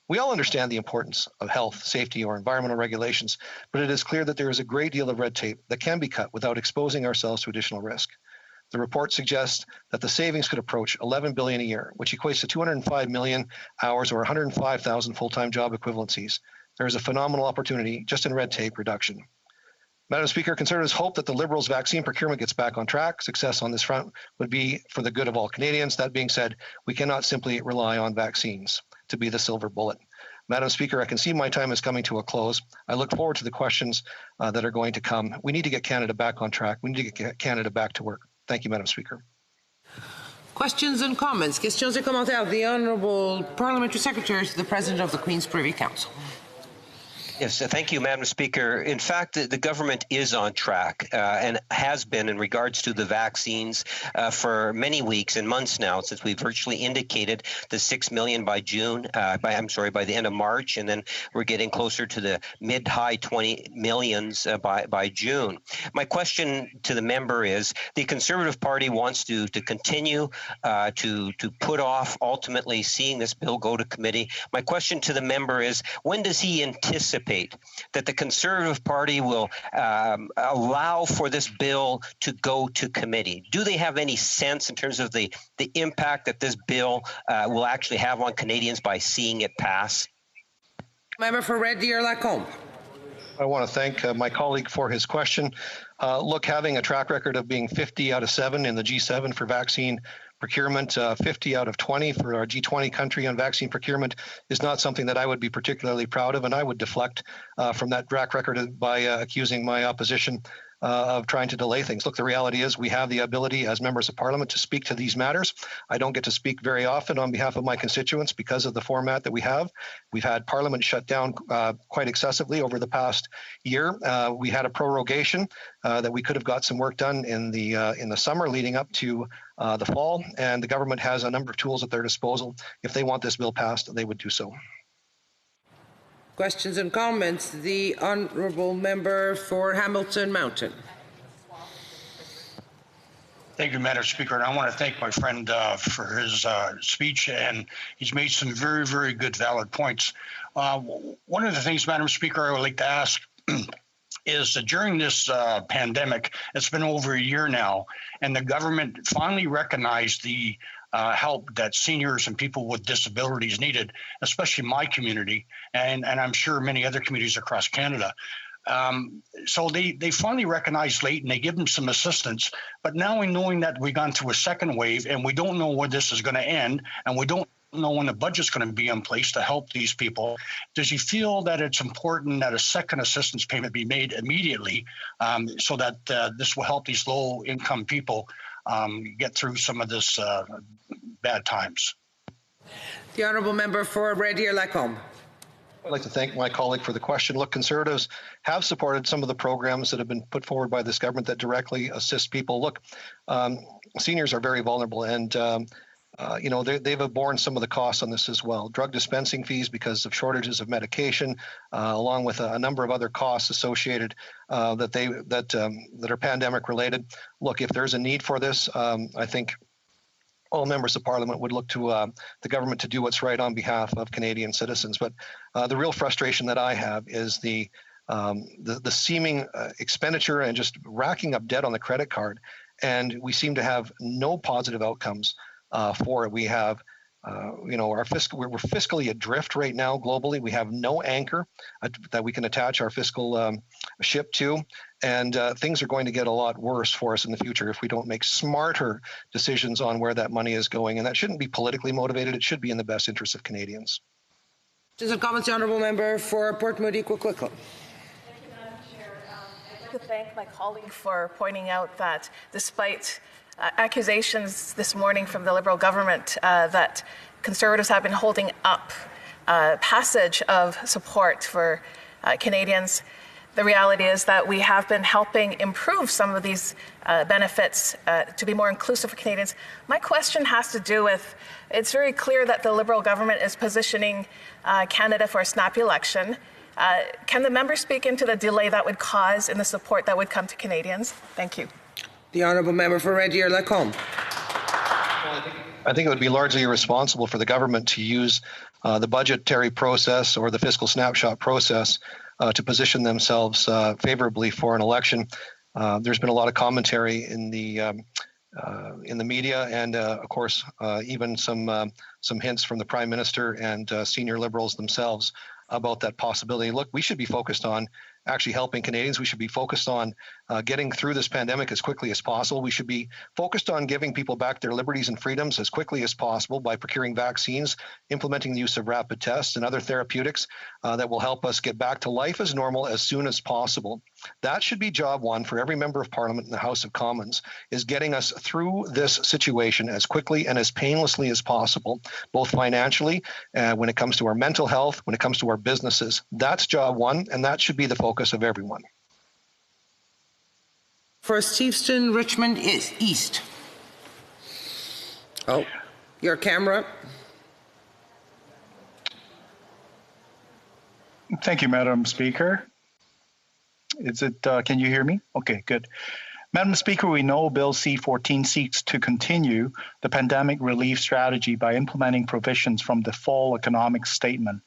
We all understand the importance of health, safety, or environmental regulations, but it is clear that there is a great deal of red tape that can be cut without exposing ourselves to additional risk. The report suggests that the savings could approach $11 billion a year, which equates to 205 million hours or 105,000 full-time job equivalencies. There is a phenomenal opportunity just in red tape reduction. Madam Speaker, Conservatives hope that the Liberals' vaccine procurement gets back on track. Success on this front would be for the good of all Canadians. That being said, we cannot simply rely on vaccines to be the silver bullet. Madam Speaker, I can see my time is coming to a close. I look forward to the questions that are going to come. We need to get Canada back on track. We need to get Canada back to work. Thank you, Madam Speaker. Questions and comments. Questions et commentaires. The Honourable Parliamentary Secretary to the President of the Queen's Privy Council. Yes, thank you, Madam Speaker. In fact, the government is on track and has been in regards to the vaccines for many weeks and months now, since we virtually indicated the 6 million by the end of March, and then we're getting closer to the mid-high 20 millions by June. My question to the member is: the Conservative Party wants to continue to put off ultimately seeing this bill go to committee. My question to the member is: when does he anticipate that the Conservative Party will allow for this bill to go to committee? Do they have any sense in terms of the impact that this bill will actually have on Canadians by seeing it pass? Member for Red Deer Lacombe. I want to thank my colleague for his question. Look, having a track record of being 50 out of 7 in the G7 for vaccine procurement, 50 out of 20 for our G20 country on vaccine procurement is not something that I would be particularly proud of, and I would deflect from that track record by accusing my opposition of trying to delay things. Look, the reality is we have the ability as members of Parliament to speak to these matters. I don't get to speak very often on behalf of my constituents because of the format that we have. We've had Parliament shut down quite excessively over the past year. We had a prorogation that we could have got some work done in the summer leading up to the fall, and the government has a number of tools at their disposal. If they want this bill passed, they would do so. Questions and comments. The Honourable Member for Hamilton Mountain. Thank you, Madam Speaker, and I want to thank my friend for his speech, and he's made some very, very good, valid points. One of the things, Madam Speaker, I would like to ask is that during this pandemic, it's been over a year now, and the government finally recognized the help that seniors and people with disabilities needed, especially my community, and I'm sure many other communities across Canada. So they finally recognized late and they give them some assistance. But now in knowing that we've gone through a second wave and we don't know where this is going to end, and we don't know when the budget's going to be in place to help these people, does he feel that it's important that a second assistance payment be made immediately so that this will help these low income people get through some of this bad times? The honourable member for Red Deer Lacombe. I'd like to thank my colleague for the question. Look, Conservatives have supported some of the programs that have been put forward by this government that directly assist people. Look, seniors are very vulnerable, and they've borne some of the costs on this as well. Drug dispensing fees because of shortages of medication, along with a number of other costs associated that are pandemic related. Look, if there's a need for this, I think all members of Parliament would look to the government to do what's right on behalf of Canadian citizens. But the real frustration that I have is the seeming expenditure and just racking up debt on the credit card, and we seem to have no positive outcomes for it. We have, we're fiscally adrift right now globally. We have no anchor that we can attach our fiscal ship to, and things are going to get a lot worse for us in the future if we don't make smarter decisions on where that money is going. And that shouldn't be politically motivated. It should be in the best interest of Canadians. Just a comment, the honourable member for Port Moody, Coquitlam. Thank you, Madam Chair. I'd like to thank my colleague for pointing out that despite accusations this morning from the Liberal government that Conservatives have been holding up passage of support for Canadians, the reality is that we have been helping improve some of these benefits to be more inclusive for Canadians. My question has to do with, it's very clear that the Liberal government is positioning Canada for a snappy election. Can the member speak into the delay that would cause in the support that would come to Canadians? Thank you. The honourable member for Red Deer Lacombe. I think it would be largely irresponsible for the government to use the budgetary process or the fiscal snapshot process to position themselves favorably for an election. There's been a lot of commentary in the media, and of course, even some hints from the Prime Minister and senior Liberals themselves about that possibility. Look, we should be focused on actually helping Canadians. We should be focused on getting through this pandemic as quickly as possible. We should be focused on giving people back their liberties and freedoms as quickly as possible by procuring vaccines, implementing the use of rapid tests and other therapeutics that will help us get back to life as normal as soon as possible. That should be job one for every member of Parliament in the House of Commons, is getting us through this situation as quickly and as painlessly as possible, both financially, when it comes to our mental health, when it comes to our businesses. That's job one, and that should be the focus of everyone. For Steveston, Richmond East. Oh, your camera. Thank you, Madam Speaker. Can you hear me? Okay, good. Madam Speaker, we know Bill C-14 seeks to continue the pandemic relief strategy by implementing provisions from the Fall Economic Statement.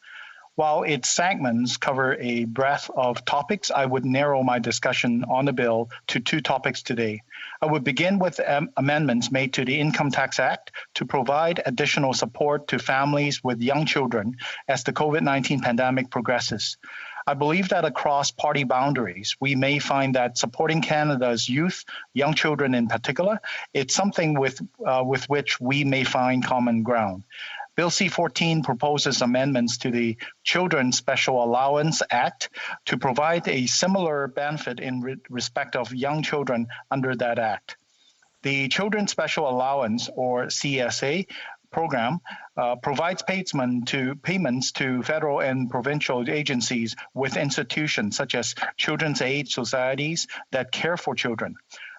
While its segments cover a breadth of topics, I would narrow my discussion on the bill to two topics today. I would begin with amendments made to the Income Tax Act to provide additional support to families with young children as the COVID-19 pandemic progresses. I believe that across party boundaries, we may find that supporting Canada's youth, young children in particular, it's something with which we may find common ground. Bill C-14 proposes amendments to the Children's Special Allowance Act to provide a similar benefit in respect of young children under that act. The Children's Special Allowance, or CSA, program provides payments to federal and provincial agencies with institutions such as children's aid societies that care for children.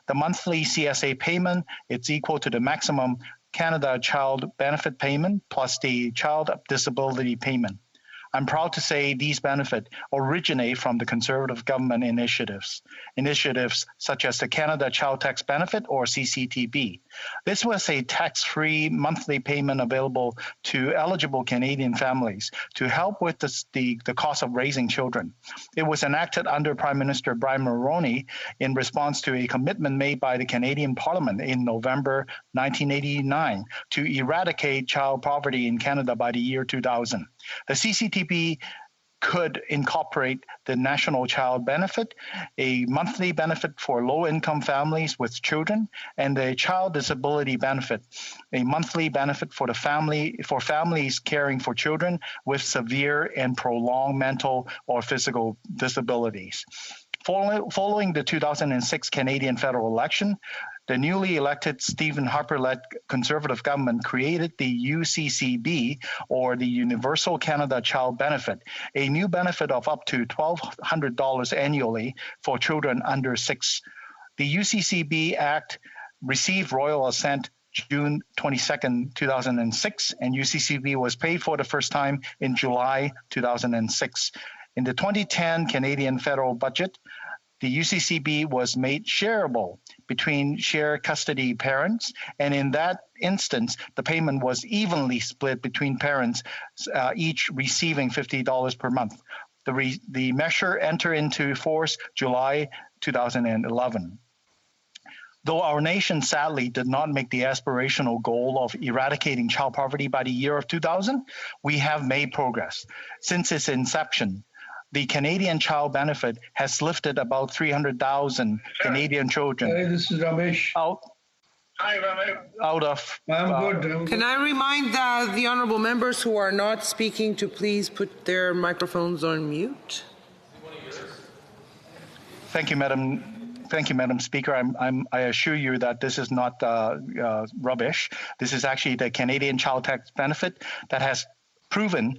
The monthly CSA payment is equal to the maximum Canada Child Benefit Payment plus the Child Disability Payment. I'm proud to say these benefits originate from the Conservative government initiatives such as the Canada Child Tax Benefit, or CCTB. This was a tax-free monthly payment available to eligible Canadian families to help with the cost of raising children. It was enacted under Prime Minister Brian Mulroney in response to a commitment made by the Canadian Parliament in November 1989 to eradicate child poverty in Canada by the year 2000. The CCTB could incorporate the National Child Benefit, a monthly benefit for low-income families with children, and the Child Disability Benefit, a monthly benefit for families caring for children with severe and prolonged mental or physical disabilities. Following the 2006 Canadian federal election, the newly elected Stephen Harper-led Conservative government created the UCCB, or the Universal Canada Child Benefit, a new benefit of up to $1,200 annually for children under 6. The UCCB Act received royal assent June 22, 2006, and UCCB was paid for the first time in July 2006. In the 2010 Canadian federal budget, the UCCB was made shareable between shared custody parents, and in that instance, the payment was evenly split between parents, each receiving $50 per month. The measure entered into force July 2011. Though our nation sadly did not make the aspirational goal of eradicating child poverty by the year of 2000, we have made progress. Since its inception, the Canadian Child Benefit has lifted about 300,000 Canadian children. Hey, this is Ramesh. Out of. I'm good. Can I remind the honourable members who are not speaking to please put their microphones on mute? Thank you, Madam Speaker. I assure you that this is not rubbish. This is actually the Canadian Child Tax Benefit that has proven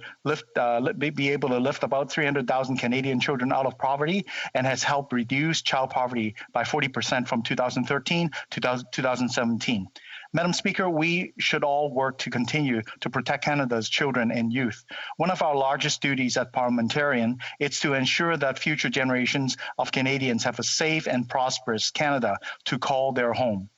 be able to lift about 300,000 Canadian children out of poverty and has helped reduce child poverty by 40% from 2013 to 2017. Madam Speaker, we should all work to continue to protect Canada's children and youth. One of our largest duties as parliamentarian is to ensure that future generations of Canadians have a safe and prosperous Canada to call their home.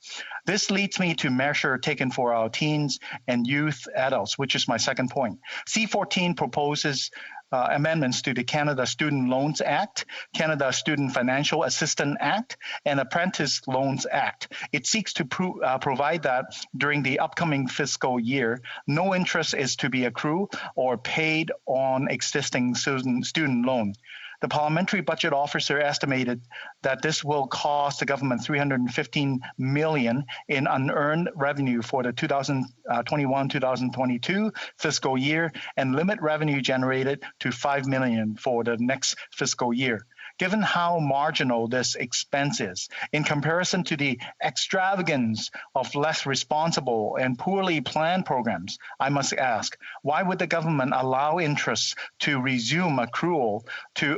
This leads me to measure taken for our teens and youth adults, which is my second point. C14 proposes amendments to the Canada Student Loans Act, Canada Student Financial Assistance Act, and Apprentice Loans Act. It seeks to provide that during the upcoming fiscal year, no interest is to be accrued or paid on existing student loan. The Parliamentary Budget Officer estimated that this will cost the government $315 million in unearned revenue for the 2021-2022 fiscal year and limit revenue generated to $5 million for the next fiscal year. Given how marginal this expense is in comparison to the extravagance of less responsible and poorly planned programs, I must ask, why would the government allow interest to resume accrual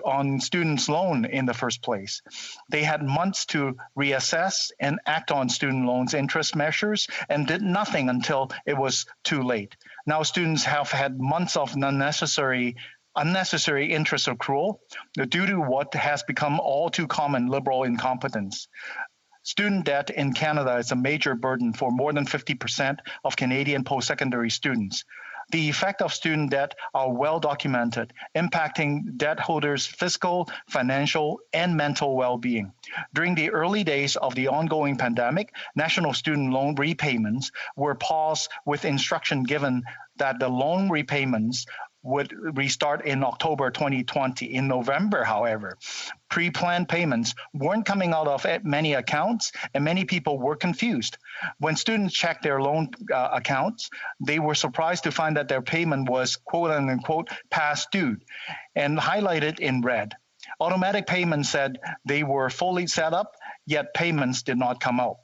on students' loan in the first place? They had months to reassess and act on student loans interest measures and did nothing until it was too late. Now students have had months of unnecessary interest accrual due to what has become all too common liberal incompetence. Student debt in Canada is a major burden for more than 50% of Canadian post-secondary students. The effect of student debt are well documented, impacting debt holders' physical, financial, and mental well-being. During the early days of the ongoing pandemic, national student loan repayments were paused with instruction given that the loan repayments would restart in October 2020. In November, however, pre-planned payments weren't coming out of many accounts, and many people were confused. When students checked their loan accounts, they were surprised to find that their payment was quote-unquote past due and highlighted in red. Automatic payments said they were fully set up, yet payments did not come out.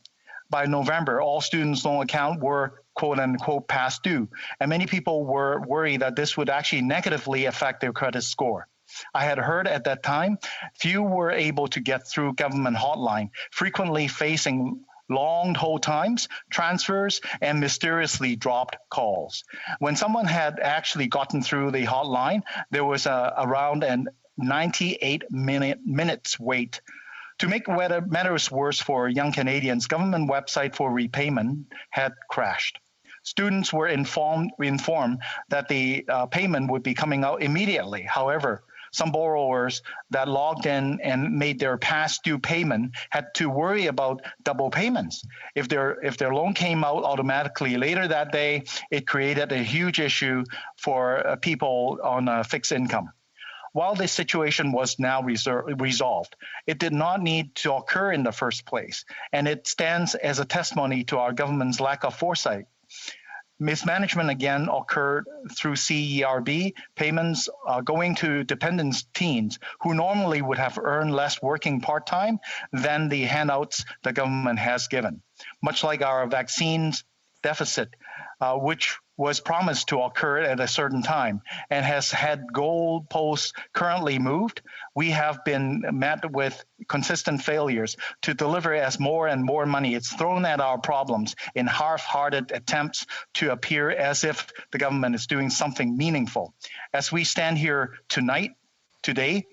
By November, all students' loan accounts were quote-unquote past due, and many people were worried that this would actually negatively affect their credit score. I had heard at that time, few were able to get through government hotline, frequently facing long hold times, transfers, and mysteriously dropped calls. When someone had actually gotten through the hotline, there was around an 98 minutes wait. To make matters worse for young Canadians, government website for repayment had crashed. Students were informed that the payment would be coming out immediately. However, some borrowers that logged in and made their past due payment had to worry about double payments. If their loan came out automatically later that day, it created a huge issue for people on a fixed income. While this situation was now resolved, it did not need to occur in the first place, and it stands as a testimony to our government's lack of foresight. Mismanagement again occurred through CERB payments going to dependent teens who normally would have earned less working part-time than the handouts the government has given. Much like our vaccines deficit, which was promised to occur at a certain time and has had goalposts currently moved, we have been met with consistent failures to deliver as more and more money is thrown at our problems in half-hearted attempts to appear as if the government is doing something meaningful. As we stand here today,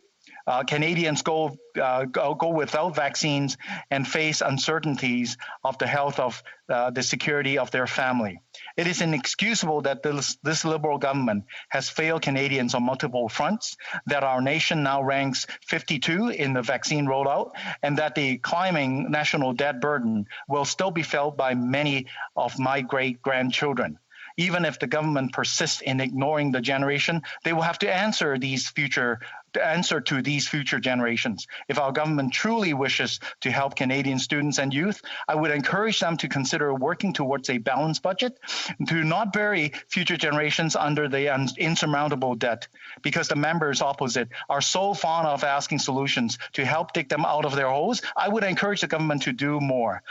Canadians go without vaccines and face uncertainties of the health of the security of their family. It is inexcusable that this Liberal government has failed Canadians on multiple fronts, that our nation now ranks 52 in the vaccine rollout, and that the climbing national debt burden will still be felt by many of my great-grandchildren. Even if the government persists in ignoring the generation, they will have to answer to these future generations. If our government truly wishes to help Canadian students and youth, I would encourage them to consider working towards a balanced budget, to not bury future generations under the insurmountable debt, because the members opposite are so fond of asking solutions to help dig them out of their holes. I would encourage the government to do more.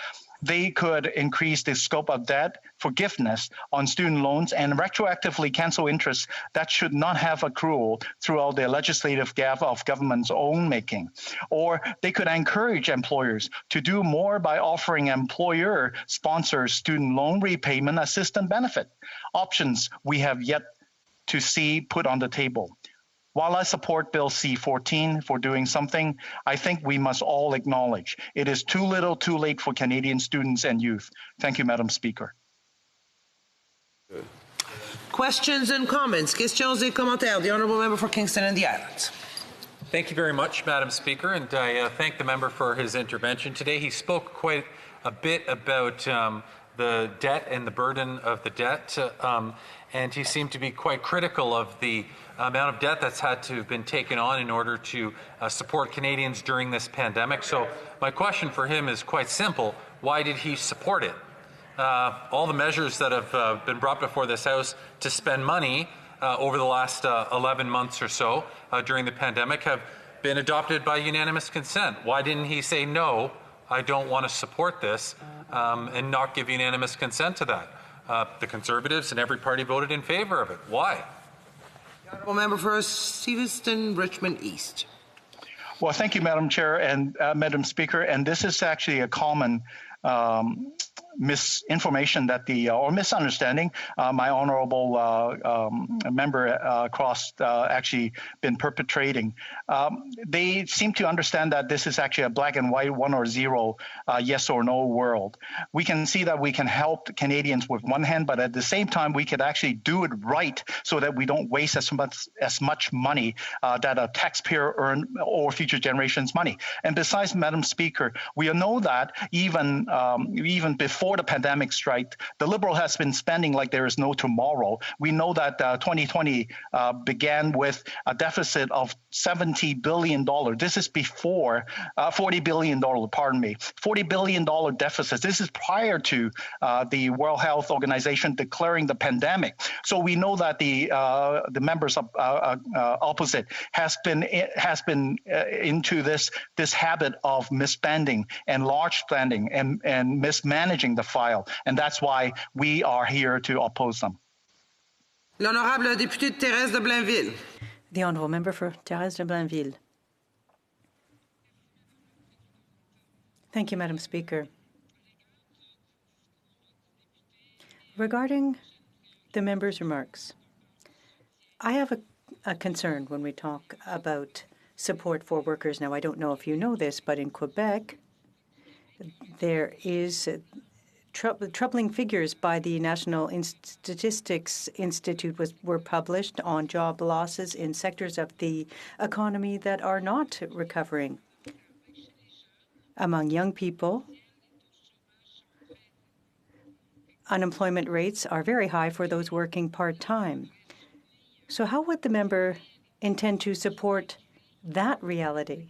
They could increase the scope of debt forgiveness on student loans and retroactively cancel interest that should not have accrual throughout the legislative gap of government's own making. Or they could encourage employers to do more by offering employer-sponsored student loan repayment assistance benefit, options we have yet to see put on the table. While I support Bill C-14 for doing something, I think we must all acknowledge it is too little too late for Canadian students and youth. Thank you, Madam Speaker. Questions and comments? Questions et commentaires. The Honourable Member for Kingston and the Islands. Thank you very much, Madam Speaker, and I thank the member for his intervention today. He spoke quite a bit about the debt and the burden of the debt, and he seemed to be quite critical of the amount of debt that's had to have been taken on in order to support Canadians during this pandemic. So my question for him is quite simple. Why did he support it? All the measures that have been brought before this House to spend money over the last 11 months or so during the pandemic have been adopted by unanimous consent. Why didn't he say, no, I don't want to support this, and not give unanimous consent to that? The Conservatives and every party voted in favor of it. Why? Honourable Member for Stevenston, Richmond East. Well, thank you, Madam Chair and Madam Speaker. And this is actually a common misinformation that or misunderstanding my honourable member crossed actually been perpetrating. They seem to understand that this is actually a black and white 1 or 0 yes or no world. We can see that we can help Canadians with one hand, but at the same time we could actually do it right so that we don't waste as much money that a taxpayer earned or future generations' money. And besides, Madam Speaker, we know that even before the pandemic strike, the Liberal has been spending like there is no tomorrow. We know that 2020 began with a deficit of $70 billion. This is before $40 billion, pardon me, $40 billion deficit. This is prior to the World Health Organization declaring the pandemic. So we know that the members of opposite has been into this habit of misspending and large spending and mismanaging the file, and that's why we are here to oppose them. L'honorable député de Thérèse de Blainville. The Honourable Member for Thérèse de Blainville. Thank you, Madam Speaker. Regarding the member's remarks, I have a concern when we talk about support for workers. Now, I don't know if you know this, but in Quebec, there is troubling figures by the National Statistics Institute were published on job losses in sectors of the economy that are not recovering. Among young people, unemployment rates are very high for those working part-time. So how would the member intend to support that reality,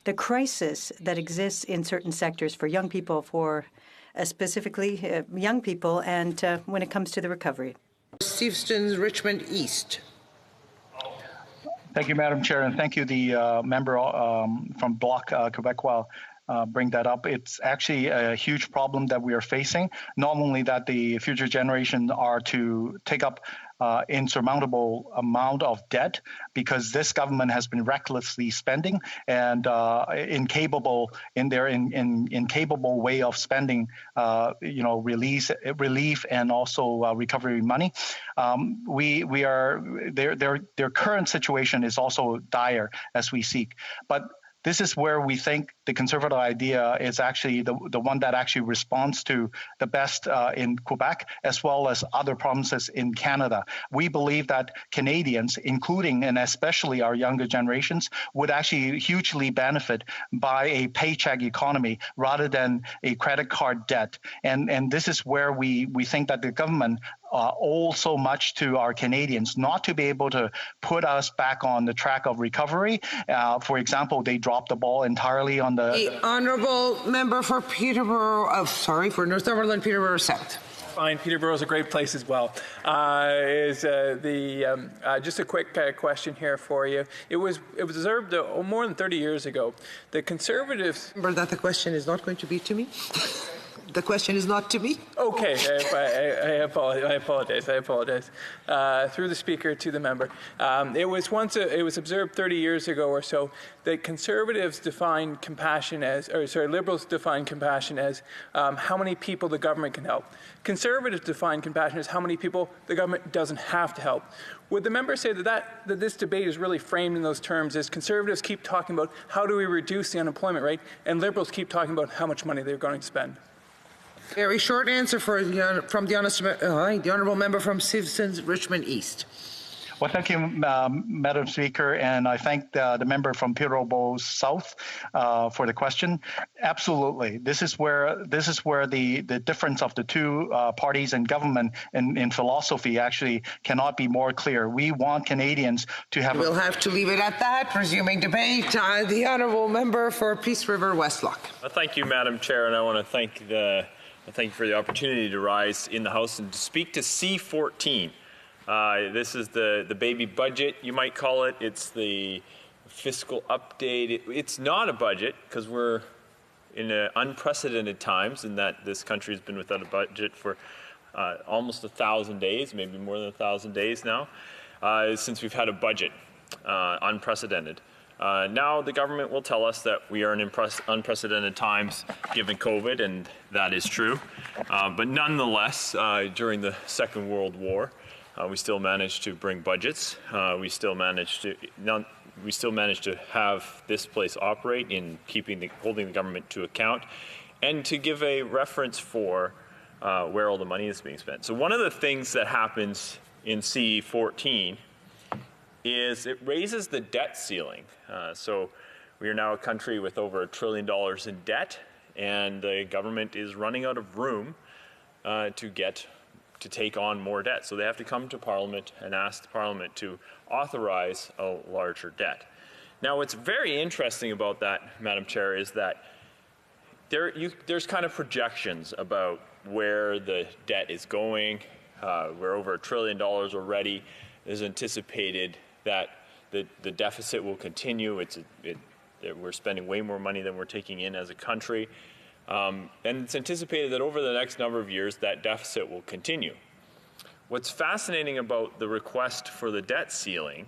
the crisis that exists in certain sectors for young people, for specifically young people, and when it comes to the recovery? Steveston's Richmond East. Thank you, Madam Chair, and thank you, the member from Bloc Québécois. Bring that up. It's actually a huge problem that we are facing. Not only that the future generations are to take up insurmountable amount of debt because this government has been recklessly spending and incapable in their incapable way of spending, relief and also recovery money. Their current situation is also dire as we speak, but this is where we think the Conservative idea is actually the one that actually responds to the best in Quebec as well as other provinces in Canada. We believe that Canadians, including and especially our younger generations, would actually hugely benefit by a paycheck economy rather than a credit card debt. And this is where we think that the government owe so much to our Canadians not to be able to put us back on the track of recovery. For example, they dropped the ball entirely on the honourable member for Peterborough, for Northumberland, Peterborough South. Fine, Peterborough is a great place as well. Just a quick question here for you. It was observed more than 30 years ago. The Conservatives. Remember that the question is not going to be to me. The question is not to me. Okay, I apologize. Through the speaker to the member. It was observed 30 years ago or so that Conservatives define compassion as, Liberals define compassion as how many people the government can help. Conservatives define compassion as how many people the government doesn't have to help. Would the member say that this debate is really framed in those terms as Conservatives keep talking about how do we reduce the unemployment rate and Liberals keep talking about how much money they're going to spend? Very short answer from the honourable member from Steveston's Richmond East. Well, thank you, Madam Speaker, and I thank the member from Peterborough South for the question. Absolutely, this is where the difference of the two parties in government in philosophy actually cannot be more clear. We want Canadians to have. We'll have to leave it at that. Resuming debate, the honourable member for Peace River Westlock. Thank you, Madam Chair, and I want to thank you for the opportunity to rise in the House and to speak to C14. This is the baby budget, you might call it. It's the fiscal update. It's not a budget because we're in unprecedented times in that this country has been without a budget for almost 1,000 days, maybe more than 1,000 days now, since we've had a budget, unprecedented. Now the government will tell us that we are in unprecedented times given COVID, and that is true. But nonetheless, during the Second World War, we still managed to bring budgets. We still managed to have this place operate in holding the government to account, and to give a reference for where all the money is being spent. So one of the things that happens in C14 is it raises the debt ceiling. So we are now a country with over $1 trillion in debt, and the government is running out of room to take on more debt. So they have to come to Parliament and ask Parliament to authorize a larger debt. Now, what's very interesting about that, Madam Chair, is that there's kind of projections about where the debt is going. We're over $1 trillion already. There's anticipated that the deficit will continue. We're spending way more money than we're taking in as a country. And it's anticipated that over the next number of years, that deficit will continue. What's fascinating about the request for the debt ceiling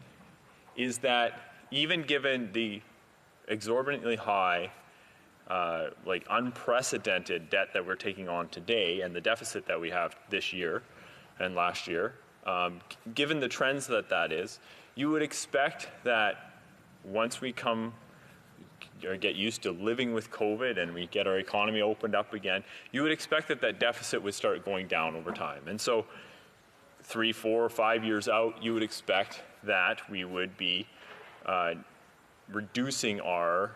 is that even given the exorbitantly high, unprecedented debt that we're taking on today and the deficit that we have this year, and last year, given the trends that is, you would expect that once we come or get used to living with COVID and we get our economy opened up again, you would expect that deficit would start going down over time. And so 3, 4, 5 years out, you would expect that we would be reducing our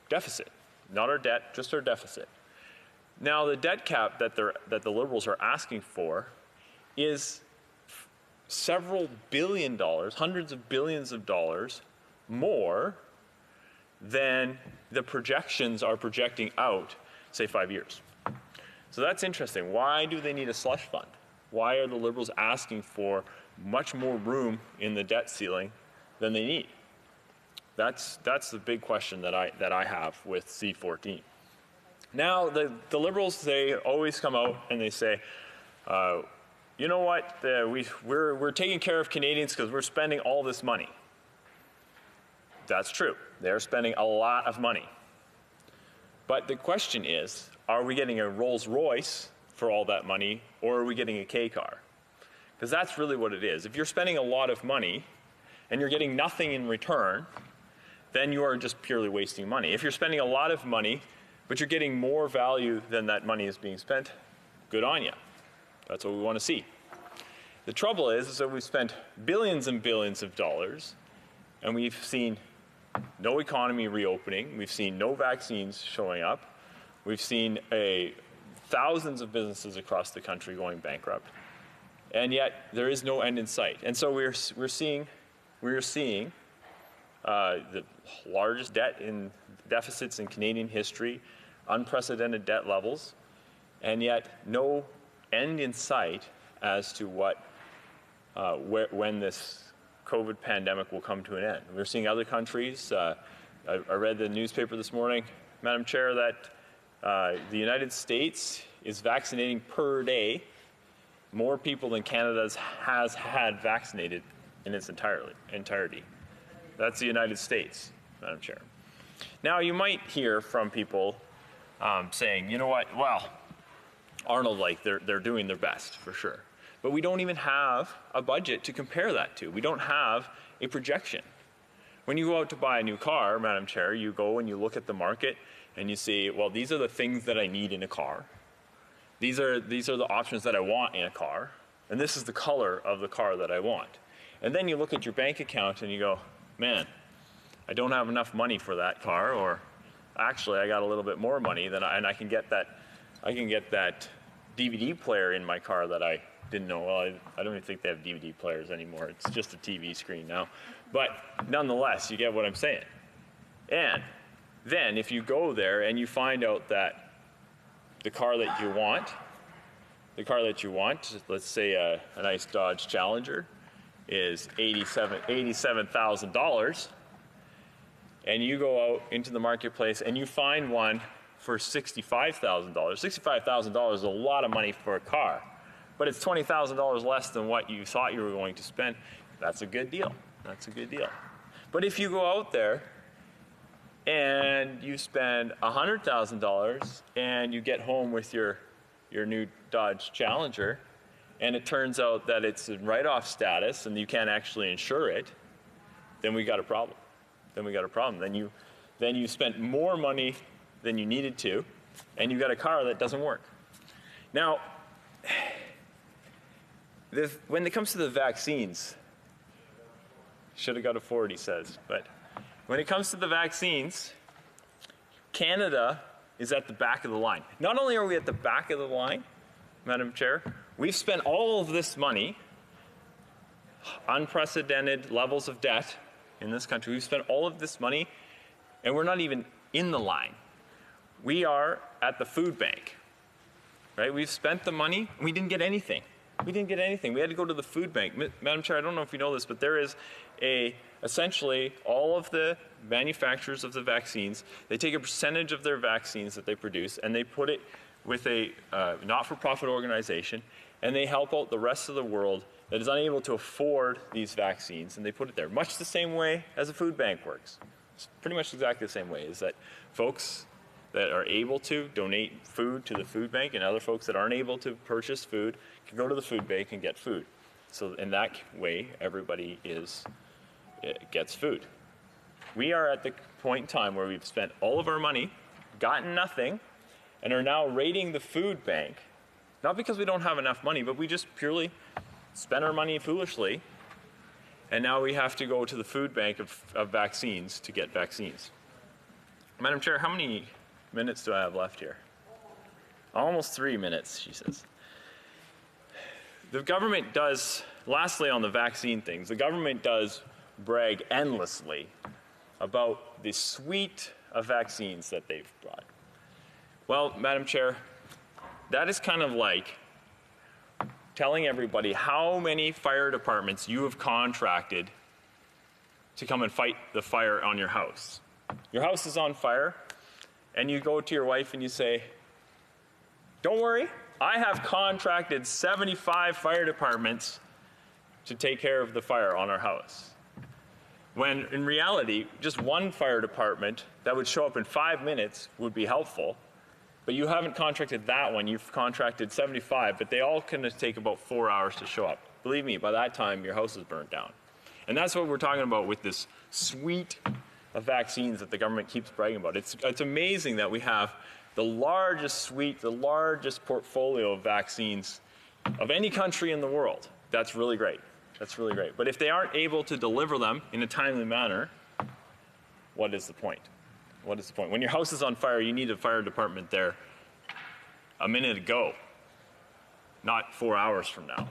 deficit, not our debt, just our deficit. Now, the debt cap that the Liberals are asking for is several billion dollars, hundreds of billions of dollars more than the projections are projecting out, say, 5 years. So that's interesting. Why do they need a slush fund? Why are the Liberals asking for much more room in the debt ceiling than they need? That's the big question that I have with C14. Now, the Liberals, they always come out and they say, you know what, we're taking care of Canadians because we're spending all this money. That's true. They're spending a lot of money. But the question is, are we getting a Rolls Royce for all that money, or are we getting a K car? Because that's really what it is. If you're spending a lot of money and you're getting nothing in return, then you are just purely wasting money. If you're spending a lot of money, but you're getting more value than that money is being spent, good on you. That's what we want to see. The trouble is that we've spent billions and billions of dollars, and we've seen no economy reopening. We've seen no vaccines showing up. We've seen thousands of businesses across the country going bankrupt, and yet there is no end in sight. And so we're seeing the largest deficits in Canadian history, unprecedented debt levels, and yet no end in sight as to when this COVID pandemic will come to an end. We're seeing other countries. I read the newspaper this morning, Madam Chair, that the United States is vaccinating per day more people than Canada has had vaccinated in its entirety. That's the United States, Madam Chair. Now, you might hear from people saying, you know what, well, Arnold, they're doing their best, for sure. But we don't even have a budget to compare that to. We don't have a projection. When you go out to buy a new car, Madam Chair, you go and you look at the market and you see, well, these are the things that I need in a car. These are the options that I want in a car. And this is the color of the car that I want. And then you look at your bank account and you go, man, I don't have enough money for that car, or actually I got a little bit more money and I can get that DVD player in my car that I didn't know. Well, I don't even think they have DVD players anymore. It's just a TV screen now. But nonetheless, you get what I'm saying. And then if you go there and you find out that the car that you want, let's say a nice Dodge Challenger, is $87,000, and you go out into the marketplace and you find one for $65,000. $65,000 is a lot of money for a car, but it's $20,000 less than what you thought you were going to spend. That's a good deal. That's a good deal. But if you go out there and you spend $100,000 and you get home with your new Dodge Challenger, and it turns out that it's in write-off status and you can't actually insure it, then we got a problem. Then you spent more money than you needed to, and you got a car that doesn't work. Now, when it comes to the vaccines, should have got a Ford, he says, but when it comes to the vaccines, Canada is at the back of the line. Not only are we at the back of the line, Madam Chair, we've spent all of this money, unprecedented levels of debt in this country. We've spent all of this money, and we're not even in the line. We are at the food bank, right? We've spent the money, and we didn't get anything. We didn't get anything. We had to go to the food bank. Madam Chair, I don't know if you know this, but there is essentially all of the manufacturers of the vaccines, they take a percentage of their vaccines that they produce, and they put it with a not-for-profit organization, and they help out the rest of the world that is unable to afford these vaccines, and they put it there. Much the same way as a food bank works. It's pretty much exactly the same way, is that folks that are able to donate food to the food bank, and other folks that aren't able to purchase food can go to the food bank and get food. So in that way, everybody gets food. We are at the point in time where we've spent all of our money, gotten nothing, and are now raiding the food bank, not because we don't have enough money, but we just purely spent our money foolishly, and now we have to go to the food bank of vaccines to get vaccines. Madam Chair, how many minutes do I have left here? Almost 3 minutes, she says. The government does, lastly on the vaccine things, the government does brag endlessly about the suite of vaccines that they've brought. Well, Madam Chair, that is kind of like telling everybody how many fire departments you have contracted to come and fight the fire on your house. Your house is on fire, and you go to your wife and you say, "Don't worry, I have contracted 75 fire departments to take care of the fire on our house." When in reality, just one fire department that would show up in 5 minutes would be helpful, but you haven't contracted that one, you've contracted 75, but they all can take about 4 hours to show up. Believe me, by that time, your house is burnt down. And that's what we're talking about with this suite of vaccines that the government keeps bragging about. It's amazing that we have the largest suite, the largest portfolio of vaccines of any country in the world. That's really great. That's really great. But if they aren't able to deliver them in a timely manner, what is the point? What is the point? When your house is on fire, you need a fire department there a minute ago, not 4 hours from now.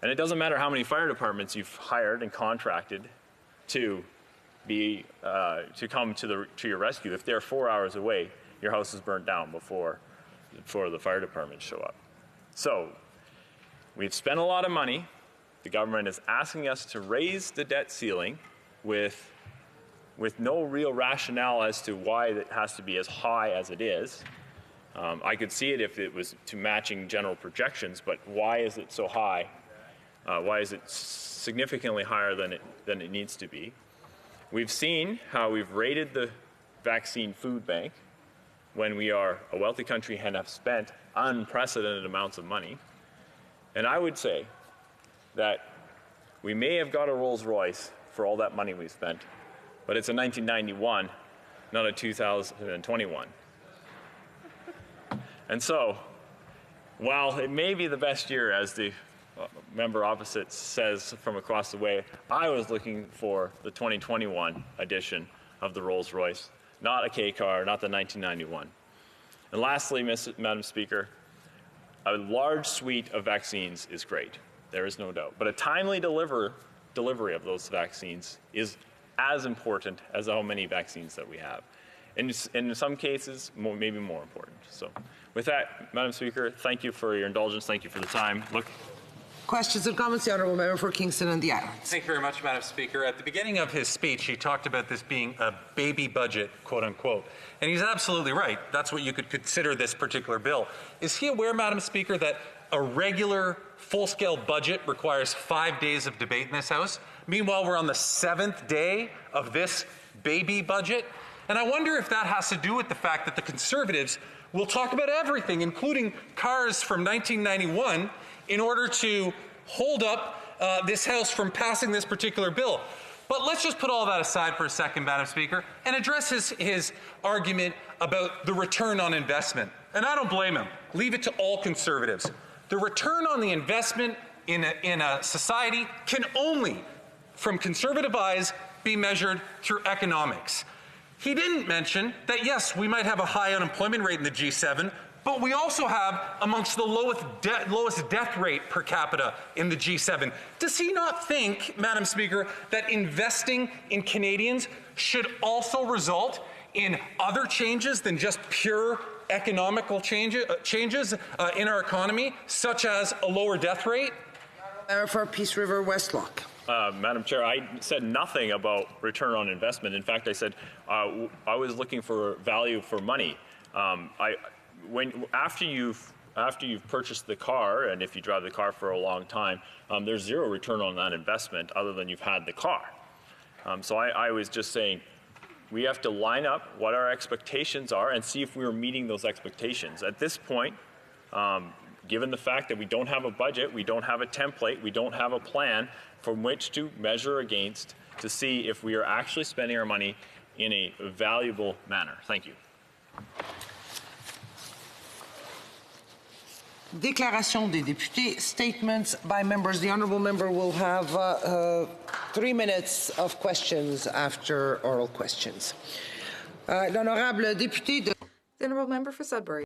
And it doesn't matter how many fire departments you've hired and contracted to come to your rescue. If they're 4 hours away, your house is burnt down before the fire departments show up. So we've spent a lot of money. The government is asking us to raise the debt ceiling with no real rationale as to why it has to be as high as it is. I could see it if it was to matching general projections, but why is it so high? Why is it significantly higher than it needs to be? We've seen how we've raided the vaccine food bank when we are a wealthy country and have spent unprecedented amounts of money. And I would say that we may have got a Rolls Royce for all that money we've spent, but it's a 1991, not a 2021. And so, while it may be the best year, as the member opposite says from across the way, I was looking for the 2021 edition of the Rolls Royce, not a K car, not the 1991. And lastly, Madam Speaker, a large suite of vaccines is great. There is no doubt. But a timely delivery of those vaccines is as important as how many vaccines that we have. And in some cases, maybe more important. So with that, Madam Speaker, thank you for your indulgence. Thank you for the time. Questions and comments? The Honourable Member for Kingston and the Islands. Thank you very much, Madam Speaker. At the beginning of his speech, he talked about this being a baby budget, quote unquote. And he's absolutely right. That's what you could consider this particular bill. Is he aware, Madam Speaker, that a regular full-scale budget requires 5 days of debate in this House? Meanwhile, we're on the 7th day of this baby budget. And I wonder if that has to do with the fact that the Conservatives will talk about everything, including cars from 1991, in order to hold up this House from passing this particular bill. But let's just put all that aside for a second, Madam Speaker, and address his argument about the return on investment. And I don't blame him. Leave it to all Conservatives. The return on the investment in a society can only, from Conservative eyes, be measured through economics. He didn't mention that, yes, we might have a high unemployment rate in the G7, but we also have amongst the lowest death rate per capita in the G7. Does he not think, Madam Speaker, that investing in Canadians should also result in other changes than just pure economical changes in our economy, such as a lower death rate? For Peace River Westlock. Madam Chair, I said nothing about return on investment. In fact, I said I was looking for value for money. After you've purchased the car, and if you drive the car for a long time, there's zero return on that investment other than you've had the car. So I was just saying, we have to line up what our expectations are and see if we are meeting those expectations. At this point, given the fact that we don't have a budget, we don't have a template, we don't have a plan from which to measure against to see if we are actually spending our money in a valuable manner. Thank you. Déclaration des députés, statements by members. The honourable member will have 3 minutes of questions after oral questions. L'honorable député de... The honourable member for Sudbury.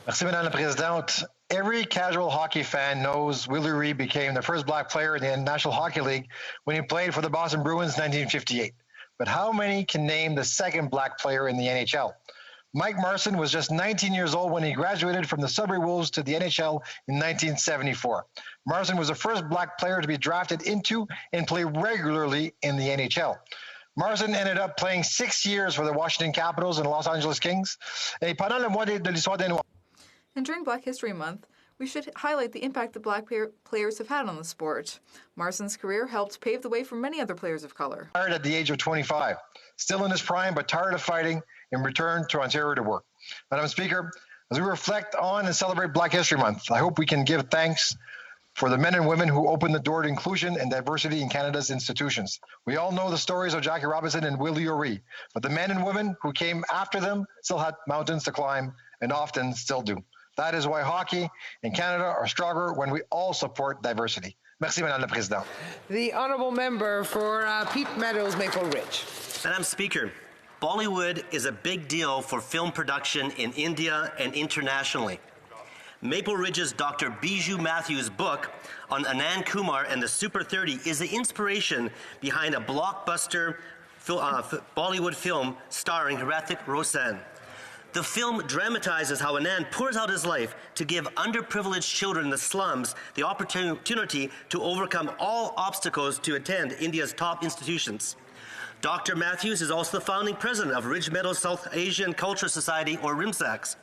Merci, Madame la Présidente. Every casual hockey fan knows Willie Reed became the first black player in the National Hockey League when he played for the Boston Bruins in 1958. But how many can name the second black player in the NHL? Mike Marson was just 19 years old when he graduated from the Sudbury Wolves to the NHL in 1974. Marson was the first black player to be drafted into and play regularly in the NHL. Marson ended up playing 6 years for the Washington Capitals and Los Angeles Kings. Et pendant le mois de l'histoire des Noirs. And during Black History Month, we should highlight the impact that black players have had on the sport. Marson's career helped pave the way for many other players of color. Retired at the age of 25, still in his prime, but tired of fighting, and returned to Ontario to work. Madam Speaker, as we reflect on and celebrate Black History Month, I hope we can give thanks for the men and women who opened the door to inclusion and diversity in Canada's institutions. We all know the stories of Jackie Robinson and Willie O'Ree, but the men and women who came after them still had mountains to climb and often still do. That is why hockey in Canada are stronger when we all support diversity. Merci, Madame la Présidente. The honourable member for Peat Meadows, Maple Ridge. Madam Speaker, Bollywood is a big deal for film production in India and internationally. Maple Ridge's Dr. Biju Matthews' book on Anand Kumar and the Super 30 is the inspiration behind a blockbuster Bollywood film starring Hrithik Roshan. The film dramatizes how Anand pours out his life to give underprivileged children in the slums the opportunity to overcome all obstacles to attend India's top institutions. Dr. Matthews is also the founding president of Ridge Meadows South Asian Culture Society, or RIMSACS.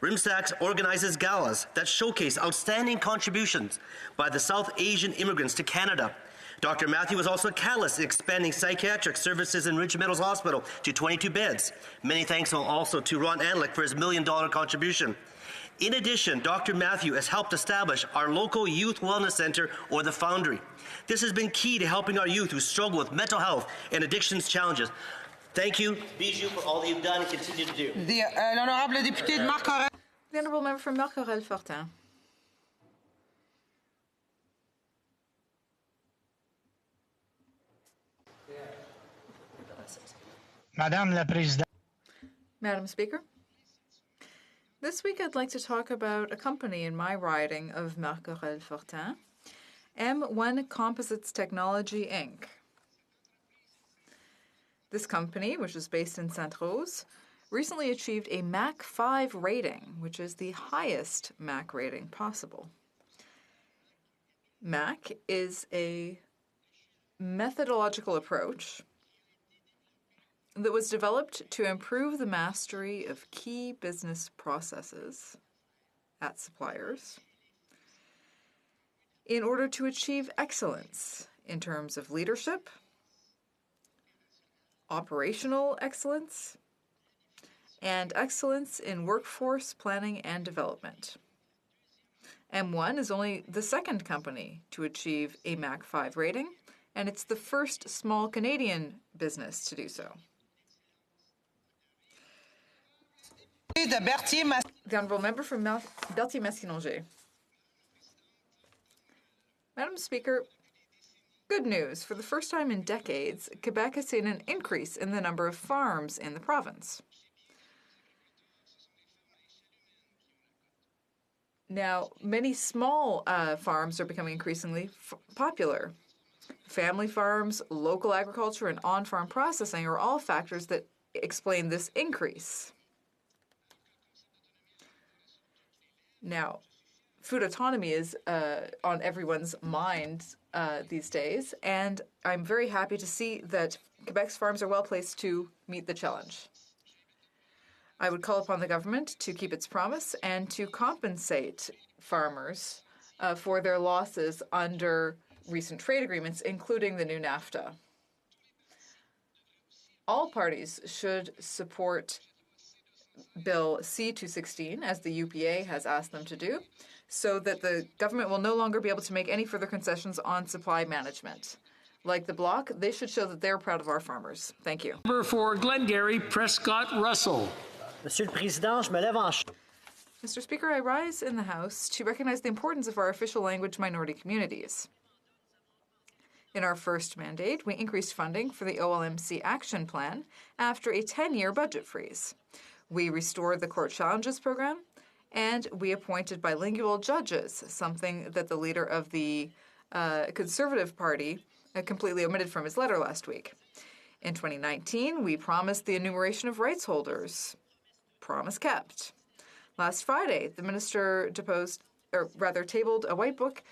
RIMSACS organizes galas that showcase outstanding contributions by the South Asian immigrants to Canada. Dr. Matthew was also a catalyst in expanding psychiatric services in Ridge Meadows Hospital to 22 beds. Many thanks also to Ron Anlick for his $1 million contribution. In addition, Dr. Matthew has helped establish our local Youth Wellness Center, or the Foundry. This has been key to helping our youth who struggle with mental health and addictions challenges. Thank you, Bijou, for all that you've done and continue to do. L'honorable député de Marc-Aurèle. The honourable member from Marc-Aurèle-Fortin. Madame la Présidente. Madam Speaker, this week I'd like to talk about a company in my riding of Marc-Aurèle-Fortin, M1 Composites Technology, Inc. This company, which is based in Sainte-Rose, recently achieved a MAC 5 rating, which is the highest MAC rating possible. MAC is a methodological approach that was developed to improve the mastery of key business processes at suppliers in order to achieve excellence in terms of leadership, operational excellence, and excellence in workforce planning and development. M1 is only the second company to achieve a MAC 5 rating, and it's the first small Canadian business to do so. The honourable member from Berthier-Maskinongé. Madam Speaker, good news. For the first time in decades, Quebec has seen an increase in the number of farms in the province. Now, many small farms are becoming increasingly popular. Family farms, local agriculture, and on-farm processing are all factors that explain this increase. Now, food autonomy is on everyone's mind these days, and I'm very happy to see that Quebec's farms are well placed to meet the challenge. I would call upon the government to keep its promise and to compensate farmers for their losses under recent trade agreements, including the new NAFTA. all parties should support Bill C-216, as the UPA has asked them to do, so that the government will no longer be able to make any further concessions on supply management. Like the Bloc, they should show that they're proud of our farmers. Thank you. Member for Glengarry, Prescott Russell. Monsieur le Président, je me lève en... Mr. Speaker, I rise in the House to recognize the importance of our official language minority communities. In our first mandate, we increased funding for the OLMC Action Plan after a 10-year budget freeze. We restored the Court Challenges Program, and we appointed bilingual judges, something that the leader of the Conservative Party completely omitted from his letter last week. In 2019, we promised the enumeration of rights holders. Promise kept. Last Friday, the minister tabled a white book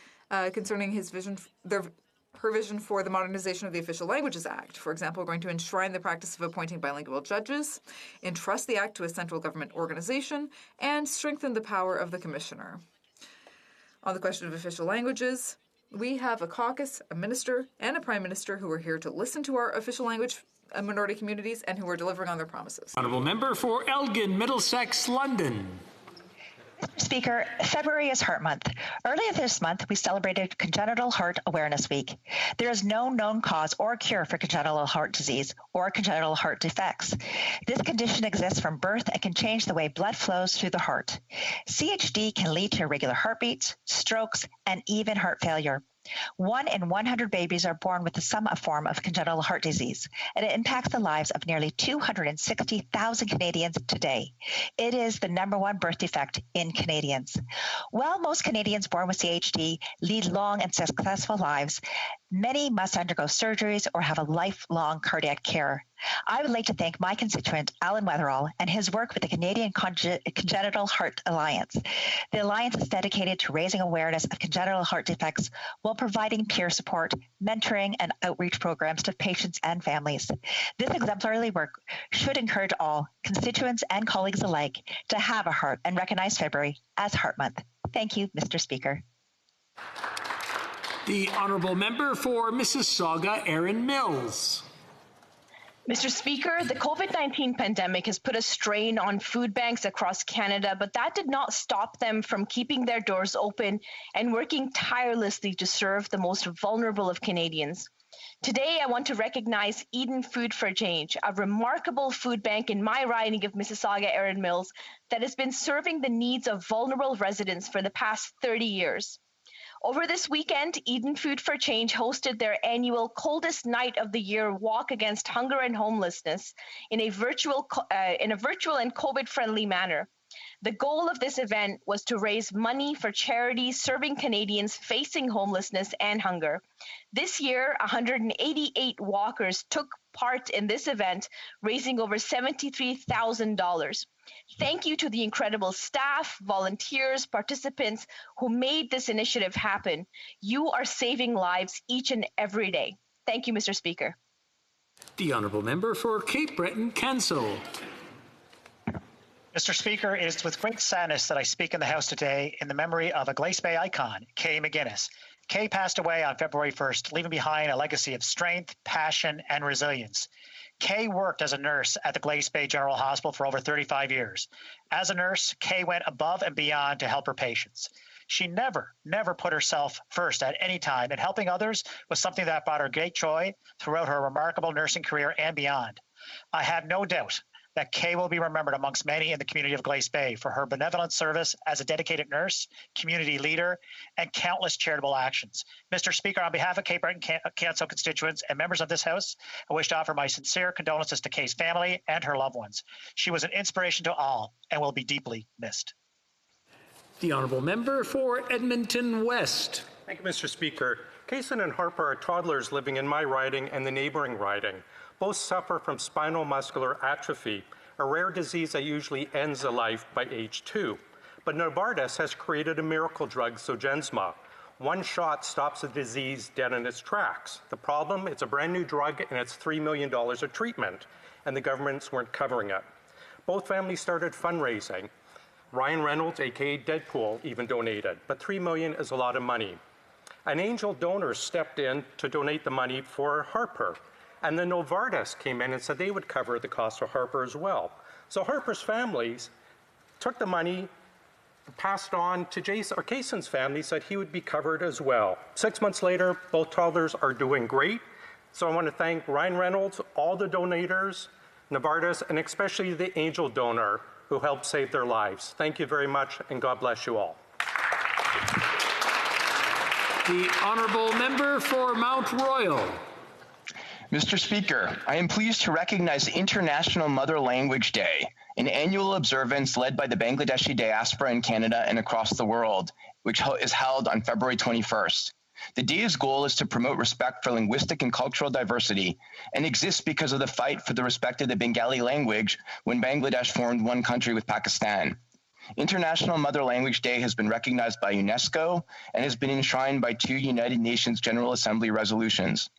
concerning her vision for the modernization of the Official Languages Act. For example, we're going to enshrine the practice of appointing bilingual judges, entrust the act to a central government organization, and strengthen the power of the commissioner. On the question of official languages, we have a caucus, a minister, and a prime minister who are here to listen to our official language minority communities and who are delivering on their promises. Honourable Member for Elgin, Middlesex, London. Speaker, February is Heart Month. Earlier this month, we celebrated Congenital Heart Awareness Week. There is no known cause or cure for congenital heart disease or congenital heart defects. This condition exists from birth and can change the way blood flows through the heart. CHD can lead to irregular heartbeats, strokes, and even heart failure. 1 in 100 babies are born with some form of congenital heart disease, and it impacts the lives of nearly 260,000 Canadians today. It is the #1 birth defect in Canadians. While most Canadians born with CHD lead long and successful lives, many must undergo surgeries or have a lifelong cardiac care. I would like to thank my constituent, Alan Weatherall, and his work with the Canadian Congenital Heart Alliance. The Alliance is dedicated to raising awareness of congenital heart defects while providing peer support, mentoring, and outreach programs to patients and families. This exemplary work should encourage all, constituents and colleagues alike, to have a heart and recognize February as Heart Month. Thank you, Mr. Speaker. The Honourable Member for Mississauga, Erin Mills. Mr. Speaker, the COVID-19 pandemic has put a strain on food banks across Canada, but that did not stop them from keeping their doors open and working tirelessly to serve the most vulnerable of Canadians. Today, I want to recognize Eden Food for Change, a remarkable food bank in my riding of Mississauga, Erin Mills, that has been serving the needs of vulnerable residents for the past 30 years. Over this weekend, Eden Food for Change hosted their annual Coldest Night of the Year Walk Against Hunger and Homelessness in a virtual and COVID-friendly manner. The goal of this event was to raise money for charities serving Canadians facing homelessness and hunger. This year, 188 walkers took part in this event, raising over $73,000. Thank you to the incredible staff, volunteers, participants who made this initiative happen. You are saving lives each and every day. Thank you, Mr. Speaker. The Honourable Member for Cape Breton, Cancel. Mr. Speaker, it is with great sadness that I speak in the House today in the memory of a Glace Bay icon, Kay McGuinness. Kay passed away on February 1st, leaving behind a legacy of strength, passion, and resilience. Kay worked as a nurse at the Glace Bay General Hospital for over 35 years. As a nurse, Kay went above and beyond to help her patients. She never put herself first at any time, and helping others was something that brought her great joy throughout her remarkable nursing career and beyond. I have no doubt that Kay will be remembered amongst many in the community of Glace Bay for her benevolent service as a dedicated nurse, community leader, and countless charitable actions. Mr. Speaker, on behalf of Cape Breton Council constituents and members of this House, I wish to offer my sincere condolences to Kay's family and her loved ones. She was an inspiration to all and will be deeply missed. The Honourable Member for Edmonton West. Thank you, Mr. Speaker. Kaysen and Harper are toddlers living in my riding and the neighbouring riding. Both suffer from spinal muscular atrophy, a rare disease that usually ends a life by age 2. But Novartis has created a miracle drug, Zolgensma. One shot stops the disease dead in its tracks. The problem, it's a brand new drug and it's $3 million of treatment, and the governments weren't covering it. Both families started fundraising. Ryan Reynolds, aka Deadpool, even donated, but $3 million is a lot of money. An angel donor stepped in to donate the money for Harper. And then Novartis came in and said they would cover the cost of Harper as well. So Harper's families took the money, passed it on to Kason's family, said he would be covered as well. 6 months later, both toddlers are doing great. So I want to thank Ryan Reynolds, all the donators, Novartis, and especially the angel donor who helped save their lives. Thank you very much, and God bless you all. The honourable member for Mount Royal. Mr. Speaker, I am pleased to recognize International Mother Language Day, an annual observance led by the Bangladeshi diaspora in Canada and across the world, which is held on February 21st. The day's goal is to promote respect for linguistic and cultural diversity and exists because of the fight for the respect of the Bengali language when Bangladesh formed one country with Pakistan. International Mother Language Day has been recognized by UNESCO and has been enshrined by 2 United Nations General Assembly resolutions.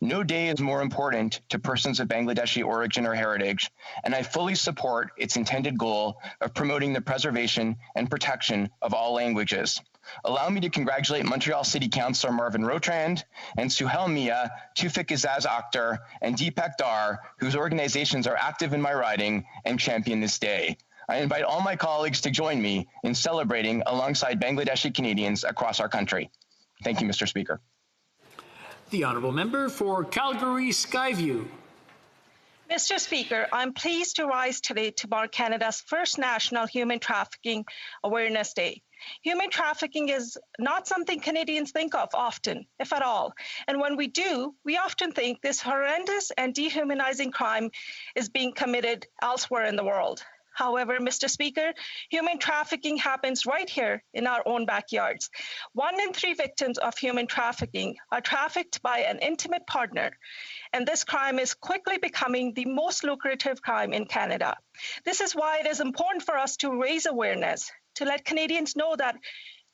No day is more important to persons of Bangladeshi origin or heritage, and I fully support its intended goal of promoting the preservation and protection of all languages. Allow me to congratulate Montreal City Councillor Marvin Rotrand and Suhail Mia, Tufik Izaz Akhtar, and Deepak Dar, whose organizations are active in my riding and champion this day. I invite all my colleagues to join me in celebrating alongside Bangladeshi Canadians across our country. Thank you, Mr. Speaker. The honourable member for Calgary Skyview. Mr. Speaker, I'm pleased to rise today to mark Canada's first National Human Trafficking Awareness Day. Human trafficking is not something Canadians think of often, if at all. And when we do, we often think this horrendous and dehumanizing crime is being committed elsewhere in the world. However, Mr. Speaker, human trafficking happens right here in our own backyards. 1 in 3 victims of human trafficking are trafficked by an intimate partner, and this crime is quickly becoming the most lucrative crime in Canada. This is why it is important for us to raise awareness, to let Canadians know that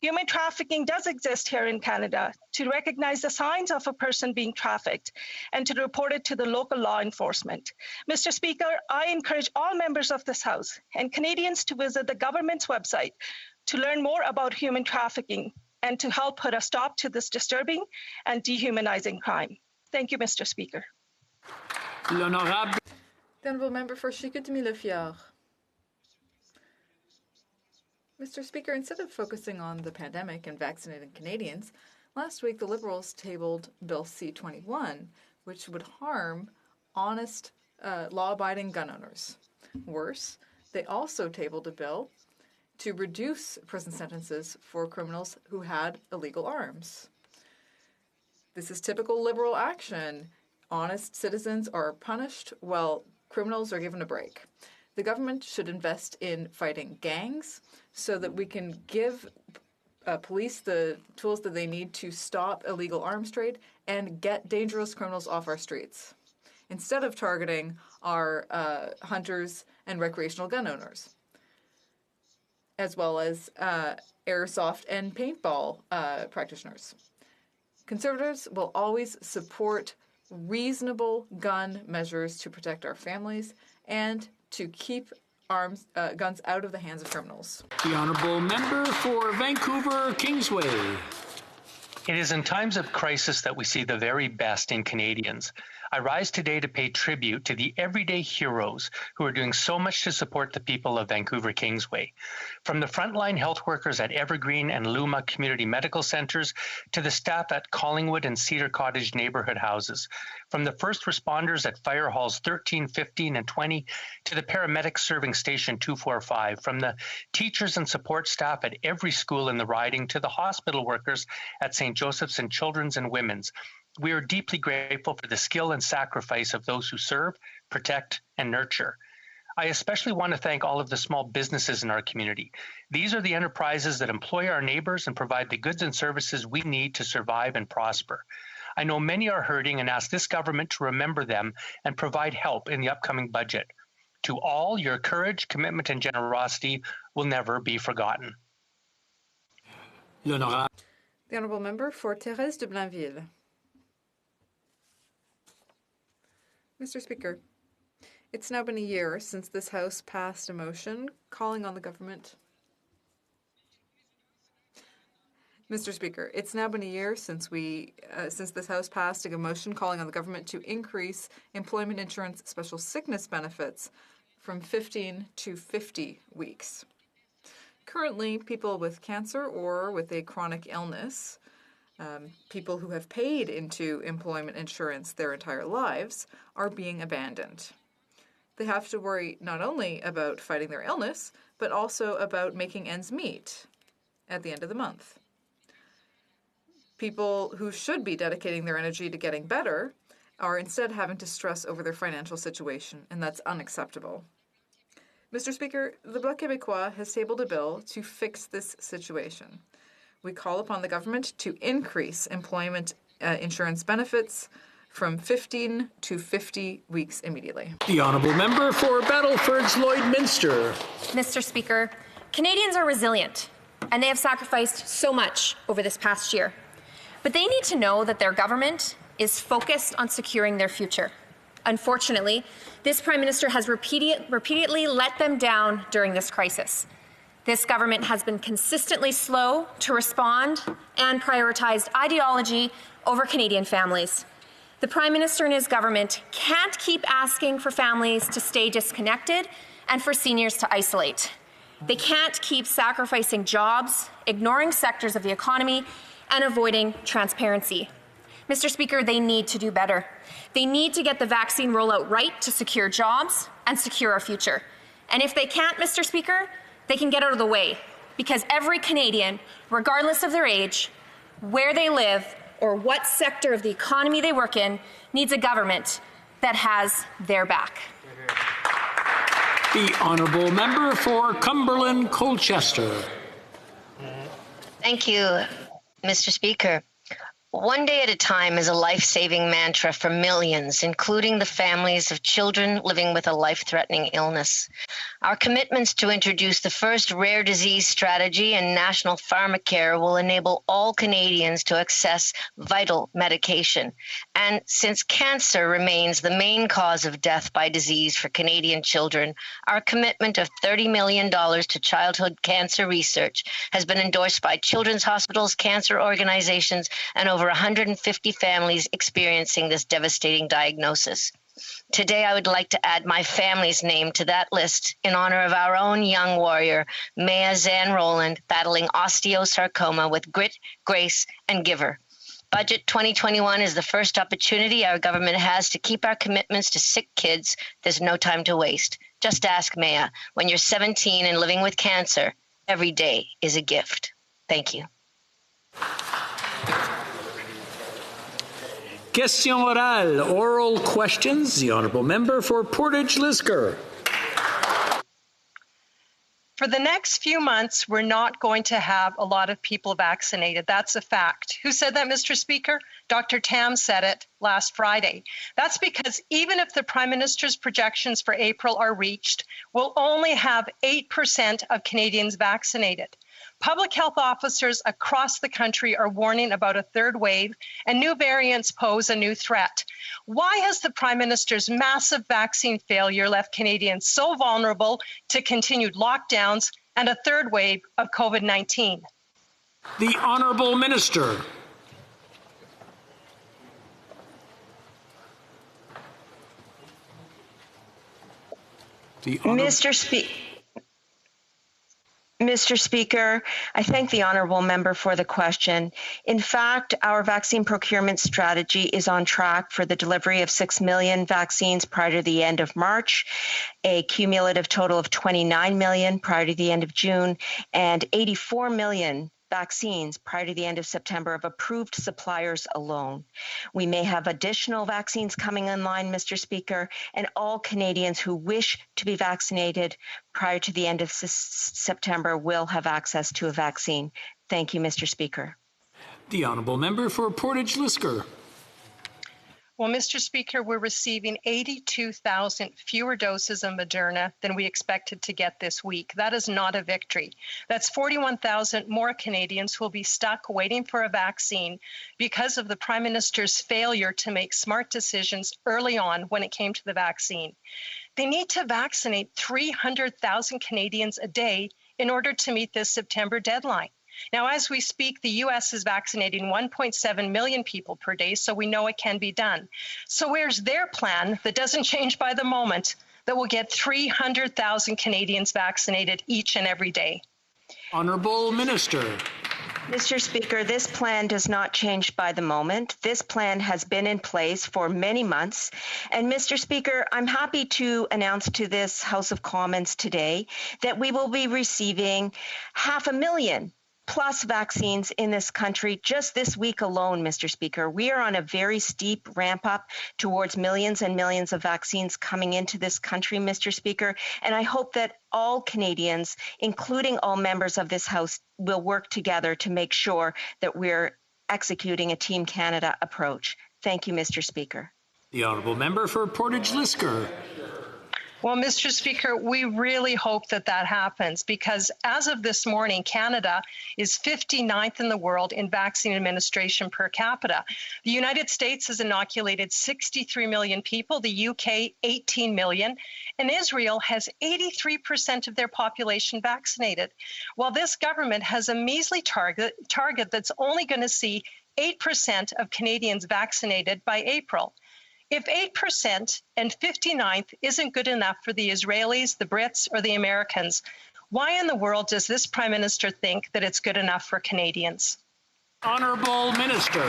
human trafficking does exist here in Canada, to recognize the signs of a person being trafficked, and to report it to the local law enforcement. Mr. Speaker, I encourage all members of this House and Canadians to visit the government's website to learn more about human trafficking and to help put a stop to this disturbing and dehumanizing crime. Thank you, Mr. Speaker. The honourable member for Chicoutimi-Le-Fjord. Mr. Speaker, instead of focusing on the pandemic and vaccinating Canadians, last week the Liberals tabled Bill C-21, which would harm honest, law-abiding gun owners. Worse, they also tabled a bill to reduce prison sentences for criminals who had illegal arms. This is typical Liberal action. Honest citizens are punished while criminals are given a break. The government should invest in fighting gangs so that we can give police the tools that they need to stop illegal arms trade and get dangerous criminals off our streets, instead of targeting our hunters and recreational gun owners, as well as airsoft and paintball practitioners. Conservatives will always support reasonable gun measures to protect our families and to keep guns out of the hands of criminals. The honourable member for Vancouver Kingsway. It is in times of crisis that we see the very best in Canadians. I rise today to pay tribute to the everyday heroes who are doing so much to support the people of Vancouver Kingsway. From the frontline health workers at Evergreen and Luma community medical centers to the staff at Collingwood and Cedar Cottage neighborhood houses. From the first responders at fire halls 13, 15, and 20 to the paramedics serving station 245. From the teachers and support staff at every school in the riding to the hospital workers at St. Joseph's and Children's and Women's. We are deeply grateful for the skill and sacrifice of those who serve, protect, and nurture. I especially want to thank all of the small businesses in our community. These are the enterprises that employ our neighbors and provide the goods and services we need to survive and prosper. I know many are hurting and ask this government to remember them and provide help in the upcoming budget. To all, your courage, commitment, and generosity will never be forgotten. The honourable member for Thérèse de Blainville. Mr. Speaker, it's now been a year since this House passed a motion calling on the government. Mr. Speaker, it's now been a year since this House passed a motion calling on the government to increase employment insurance special sickness benefits from 15 to 50 weeks. Currently, people with cancer or with a chronic illness, people who have paid into employment insurance their entire lives, are being abandoned. They have to worry not only about fighting their illness, but also about making ends meet at the end of the month. People who should be dedicating their energy to getting better are instead having to stress over their financial situation, and that's unacceptable. Mr. Speaker, the Bloc Québécois has tabled a bill to fix this situation. We call upon the government to increase employment insurance benefits from 15 to 50 weeks immediately. The honourable member for Battleford's Lloydminster. Mr. Speaker, Canadians are resilient, and they have sacrificed so much over this past year. But they need to know that their government is focused on securing their future. Unfortunately, this Prime Minister has repeatedly let them down during this crisis. This government has been consistently slow to respond and prioritized ideology over Canadian families. The Prime Minister and his government can't keep asking for families to stay disconnected and for seniors to isolate. They can't keep sacrificing jobs, ignoring sectors of the economy, and avoiding transparency. Mr. Speaker, they need to do better. They need to get the vaccine rollout right to secure jobs and secure our future. And if they can't, Mr. Speaker, they can get out of the way, because every Canadian, regardless of their age, where they live, or what sector of the economy they work in, needs a government that has their back. The honourable member for Cumberland Colchester. Thank you, Mr. Speaker. One day at a time is a life-saving mantra for millions, including the families of children living with a life-threatening illness. Our commitments to introduce the first rare disease strategy and national pharmacare will enable all Canadians to access vital medication. And since cancer remains the main cause of death by disease for Canadian children, our commitment of $30 million to childhood cancer research has been endorsed by children's hospitals, cancer organizations, and over 150 families experiencing this devastating diagnosis. Today, I would like to add my family's name to that list in honor of our own young warrior, Maya Zan Rowland, battling osteosarcoma with grit, grace, and giver. Budget 2021 is the first opportunity our government has to keep our commitments to sick kids. There's no time to waste. Just ask Maya. When you're 17 and living with cancer, every day is a gift. Thank you. Question orale, oral questions. The honourable member for Portage-Lisgar. For the next few months, we're not going to have a lot of people vaccinated. That's a fact. Who said that, Mr. Speaker? Dr. Tam said it last Friday. That's because even if the Prime Minister's projections for April are reached, we'll only have 8% of Canadians vaccinated. Public health officers across the country are warning about a third wave, and new variants pose a new threat. Why has the Prime Minister's massive vaccine failure left Canadians so vulnerable to continued lockdowns and a third wave of COVID-19? The Honourable Minister. Mr. Speaker, I thank the honourable member for the question. In fact, our vaccine procurement strategy is on track for the delivery of 6 million vaccines prior to the end of March, a cumulative total of 29 million prior to the end of June, and 84 million vaccines prior to the end of September of approved suppliers alone. We may have additional vaccines coming online, Mr. Speaker, and all Canadians who wish to be vaccinated prior to the end of September will have access to a vaccine. Thank you, Mr. Speaker. The honourable member for Portage-Lisgar. Well, Mr. Speaker, we're receiving 82,000 fewer doses of Moderna than we expected to get this week. That is not a victory. That's 41,000 more Canadians who will be stuck waiting for a vaccine because of the Prime Minister's failure to make smart decisions early on when it came to the vaccine. They need to vaccinate 300,000 Canadians a day in order to meet this September deadline. Now, as we speak, the U.S. is vaccinating 1.7 million people per day, so we know it can be done. So where's their plan that doesn't change by the moment that will get 300,000 Canadians vaccinated each and every day? Honourable Minister. Mr. Speaker, this plan does not change by the moment. This plan has been in place for many months. And Mr. Speaker, I'm happy to announce to this House of Commons today that we will be receiving 500,000 plus vaccines in this country just this week alone, Mr. Speaker. We are on a very steep ramp up towards millions and millions of vaccines coming into this country, Mr. Speaker. And I hope that all Canadians, including all members of this House, will work together to make sure that we're executing a Team Canada approach. Thank you, Mr. Speaker. The Honourable Member for Portage-Lisker. Well, Mr. Speaker, we really hope that that happens because as of this morning, Canada is 59th in the world in vaccine administration per capita. The United States has inoculated 63 million people, the UK 18 million, and Israel has 83% of their population vaccinated. While this government has a measly target that's only going to see 8% of Canadians vaccinated by April. If 8% and 59th isn't good enough for the Israelis, the Brits, or the Americans, why in the world does this Prime Minister think that it's good enough for Canadians? Honourable Minister.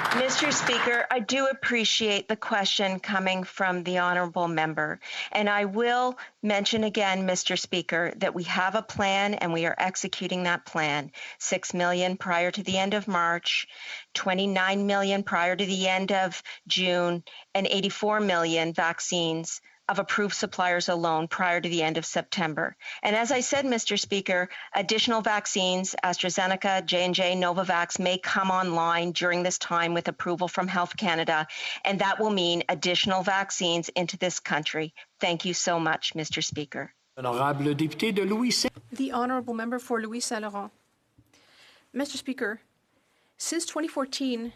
Mr. Speaker, I do appreciate the question coming from the honourable member. And I will mention again, Mr. Speaker, that we have a plan and we are executing that plan. 6 million prior to the end of March, 29 million prior to the end of June, and 84 million vaccines of approved suppliers alone prior to the end of September. And as I said, Mr. Speaker, additional vaccines, AstraZeneca, J&J, Novavax, may come online during this time with approval from Health Canada, and that will mean additional vaccines into this country. Thank you so much, Mr. Speaker. Honorable député de Louis. The Honourable Member for Louis Saint Laurent. Mr. Speaker, since 2014,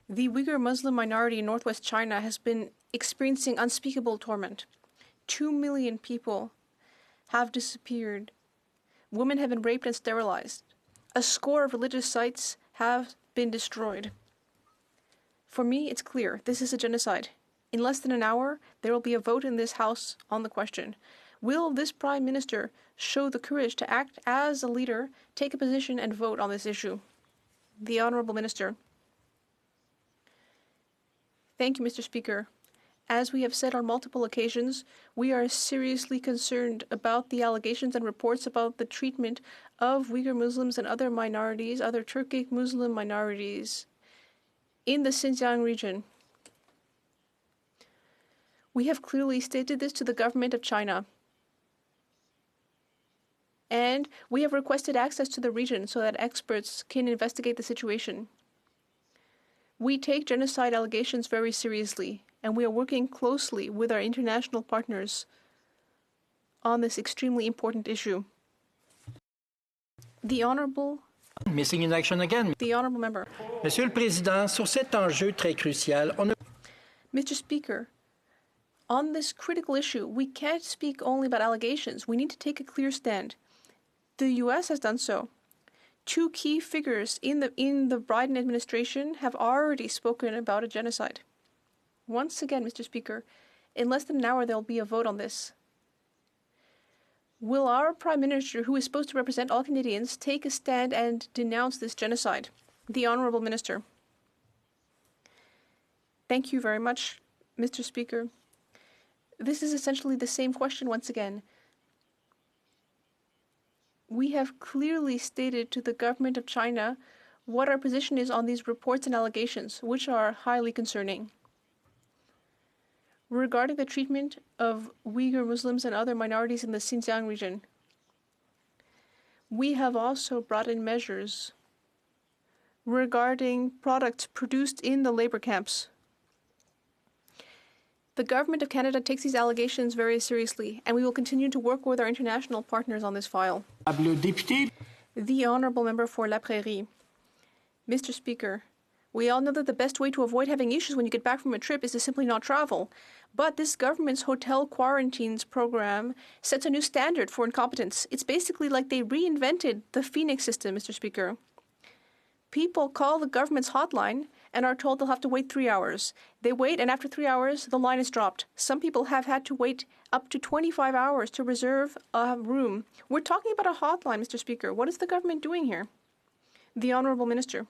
the Uyghur Muslim minority in northwest China has been experiencing unspeakable torment. 2 million people have disappeared. Women have been raped and sterilized. A score of religious sites have been destroyed. For me, it's clear this is a genocide. In less than an hour, there will be a vote in this House on the question. Will this Prime Minister show the courage to act as a leader, take a position, and vote on this issue? The Honourable Minister. Thank you, Mr. Speaker. As we have said on multiple occasions, we are seriously concerned about the allegations and reports about the treatment of Uyghur Muslims and other minorities, other Turkic Muslim minorities in the Xinjiang region. We have clearly stated this to the government of China. And we have requested access to the region so that experts can investigate the situation. We take genocide allegations very seriously, and we are working closely with our international partners on this extremely important issue. The Honourable Missing in action again. The Honourable Member. Monsieur le Président, sur cet enjeu très crucial, on a... Mr. Speaker, on this critical issue, we can't speak only about allegations. We need to take a clear stand. The U.S. has done so. 2 key figures in the Biden administration have already spoken about a genocide. Once again, Mr. Speaker, in less than an hour there will be a vote on this. Will our Prime Minister, who is supposed to represent all Canadians, take a stand and denounce this genocide? The Honourable Minister. Thank you very much, Mr. Speaker. This is essentially the same question once again. We have clearly stated to the government of China what our position is on these reports and allegations, which are highly concerning. Regarding the treatment of Uyghur Muslims and other minorities in the Xinjiang region, we have also brought in measures regarding products produced in the labor camps. The Government of Canada takes these allegations very seriously, and we will continue to work with our international partners on this file. The Honourable Member for La Prairie. Mr. Speaker, We all know that the best way to avoid having issues when you get back from a trip is to simply not travel. But this government's hotel quarantines program sets a new standard for incompetence. It's basically like they reinvented the Phoenix system, Mr. Speaker. People call the government's hotline and are told they'll have to wait 3 hours. They wait, and after 3 hours, the line is dropped. Some people have had to wait up to 25 hours to reserve a room. We're talking about a hotline, Mr. Speaker. What is the government doing here? The Honourable Minister.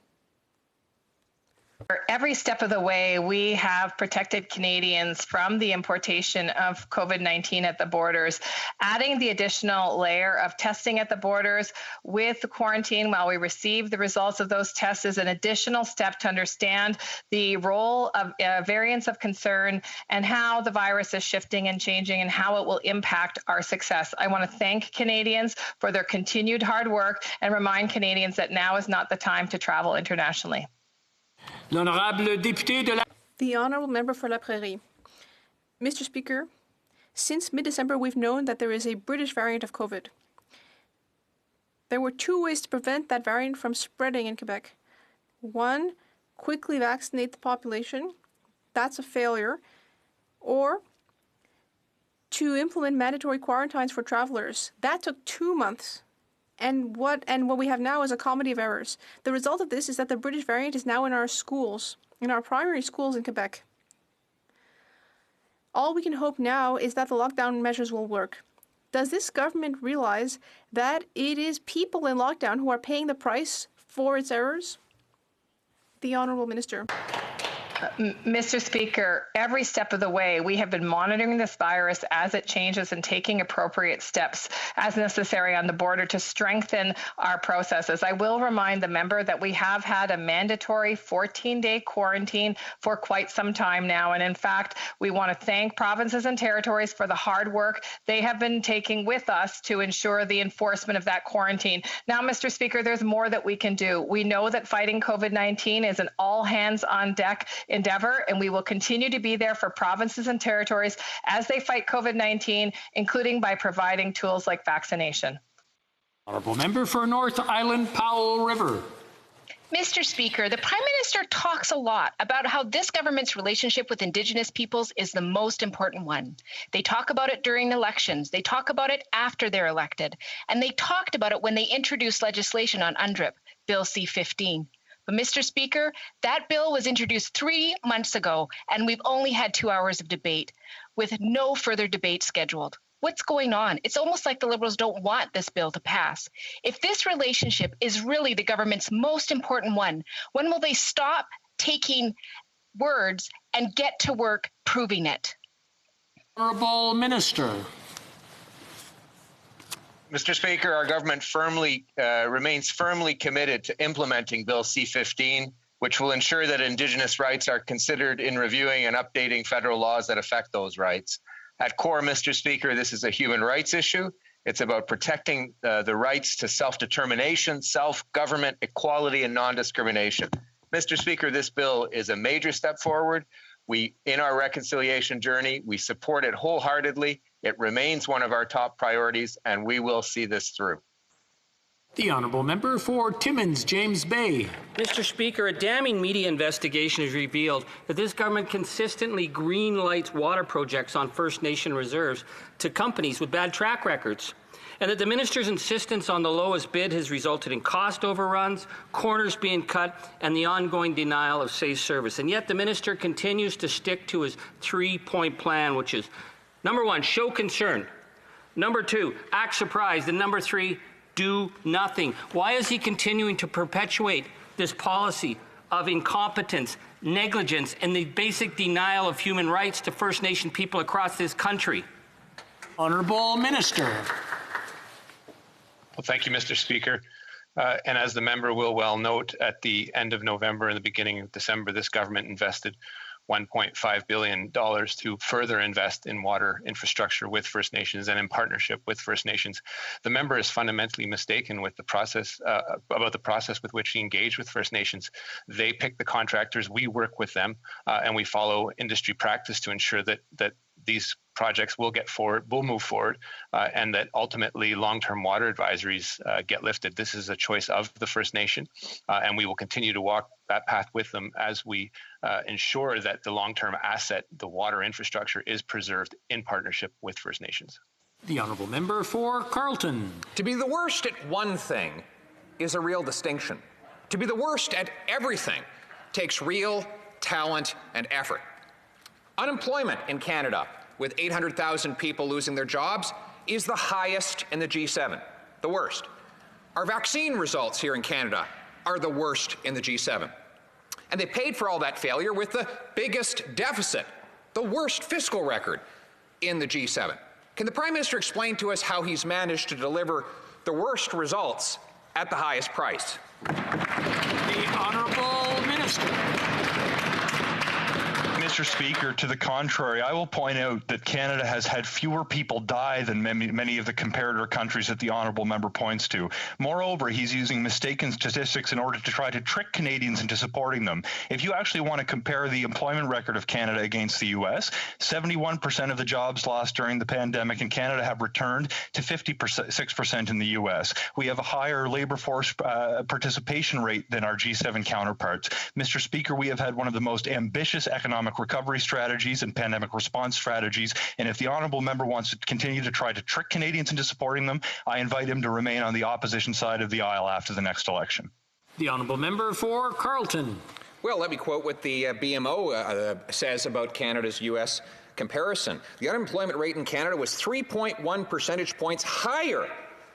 Every step of the way, we have protected Canadians from the importation of COVID-19 at the borders. Adding the additional layer of testing at the borders with the quarantine while we receive the results of those tests is an additional step to understand the role of variants of concern and how the virus is shifting and changing and how it will impact our success. I want to thank Canadians for their continued hard work and remind Canadians that now is not the time to travel internationally. The Honourable Member for La Prairie. Mr. Speaker, since mid-December, we've known that there is a British variant of COVID. There were two ways to prevent that variant from spreading in Quebec. One, quickly vaccinate the population. That's a failure. Or to implement mandatory quarantines for travelers. That took 2 months. And what we have now is a comedy of errors. The result of this is that the British variant is now in our schools, in our primary schools in Quebec. All we can hope now is that the lockdown measures will work. Does this government realize that it is people in lockdown who are paying the price for its errors? The Honourable Minister. Mr. Speaker, every step of the way, we have been monitoring this virus as it changes and taking appropriate steps as necessary on the border to strengthen our processes. I will remind the member that we have had a mandatory 14-day quarantine for quite some time now. And in fact, we want to thank provinces and territories for the hard work they have been taking with us to ensure the enforcement of that quarantine. Now, Mr. Speaker, there's more that we can do. We know that fighting COVID-19 is an all-hands-on-deck endeavor, and we will continue to be there for provinces and territories as they fight COVID-19, including by providing tools like vaccination. Honourable Member for North Island Powell River. Mr. Speaker, the Prime Minister talks a lot about how this government's relationship with Indigenous peoples is the most important one. They talk about it during elections. They talk about it after they're elected. And they talked about it when they introduced legislation on UNDRIP, Bill C-15. But Mr. Speaker, that bill was introduced 3 months ago, and we've only had 2 hours of debate, with no further debate scheduled. What's going on? It's almost like the Liberals don't want this bill to pass. If this relationship is really the government's most important one, when will they stop taking words and get to work proving it? Honourable Minister. Mr. Speaker, our government remains firmly committed to implementing Bill C-15, which will ensure that Indigenous rights are considered in reviewing and updating federal laws that affect those rights. At core, Mr. Speaker, this is a human rights issue. It's about protecting the rights to self-determination, self-government, equality, and non-discrimination. Mr. Speaker, this bill is a major step forward. In our reconciliation journey, we support it wholeheartedly. It remains one of our top priorities, and we will see this through. The Honourable Member for Timmins, James Bay. Mr. Speaker, a damning media investigation has revealed that this government consistently green lights water projects on First Nation reserves to companies with bad track records, and that the minister's insistence on the lowest bid has resulted in cost overruns, corners being cut, and the ongoing denial of safe service. And yet the minister continues to stick to his 3-point plan, which is, number 1, show concern. Number 2, act surprised. And number 3, do nothing. Why is he continuing to perpetuate this policy of incompetence, negligence, and the basic denial of human rights to First Nation people across this country? Honourable Minister. Well, thank you, Mr. Speaker. And as the member will well note, at the end of November and the beginning of December, this government invested $1.5 billion to further invest in water infrastructure with First Nations and in partnership with First Nations. The member is fundamentally mistaken with the process, about the process with which he engaged with First Nations. They pick the contractors, we work with them, and we follow industry practice to ensure that these projects will move forward, and that ultimately long-term water advisories get lifted. This is a choice of the First Nation, and we will continue to walk that path with them as we ensure that the long-term asset, the water infrastructure, is preserved in partnership with First Nations. The Honourable Member for Carleton. To be the worst at one thing is a real distinction. To be the worst at everything takes real talent and effort. Unemployment in Canada, with 800,000 people losing their jobs, is the highest in the G7, the worst. Our vaccine results here in Canada are the worst in the G7. And they paid for all that failure with the biggest deficit, the worst fiscal record in the G7. Can the Prime Minister explain to us how he's managed to deliver the worst results at the highest price? The Honourable Minister. Mr. Speaker, to the contrary, I will point out that Canada has had fewer people die than many of the comparator countries that the honourable member points to. Moreover, he's using mistaken statistics in order to try to trick Canadians into supporting them. If you actually want to compare the employment record of Canada against the U.S., 71% of the jobs lost during the pandemic in Canada have returned to 56% in the U.S. We have a higher labour force participation rate than our G7 counterparts. Mr. Speaker, we have had one of the most ambitious economic recovery strategies and pandemic response strategies, and if the honourable member wants to continue to try to trick Canadians into supporting them, I invite him to remain on the opposition side of the aisle after the next election. The Honourable Member for Carleton. Well, let me quote what the BMO says about Canada's U.S. comparison. The unemployment rate in Canada was 3.1 percentage points higher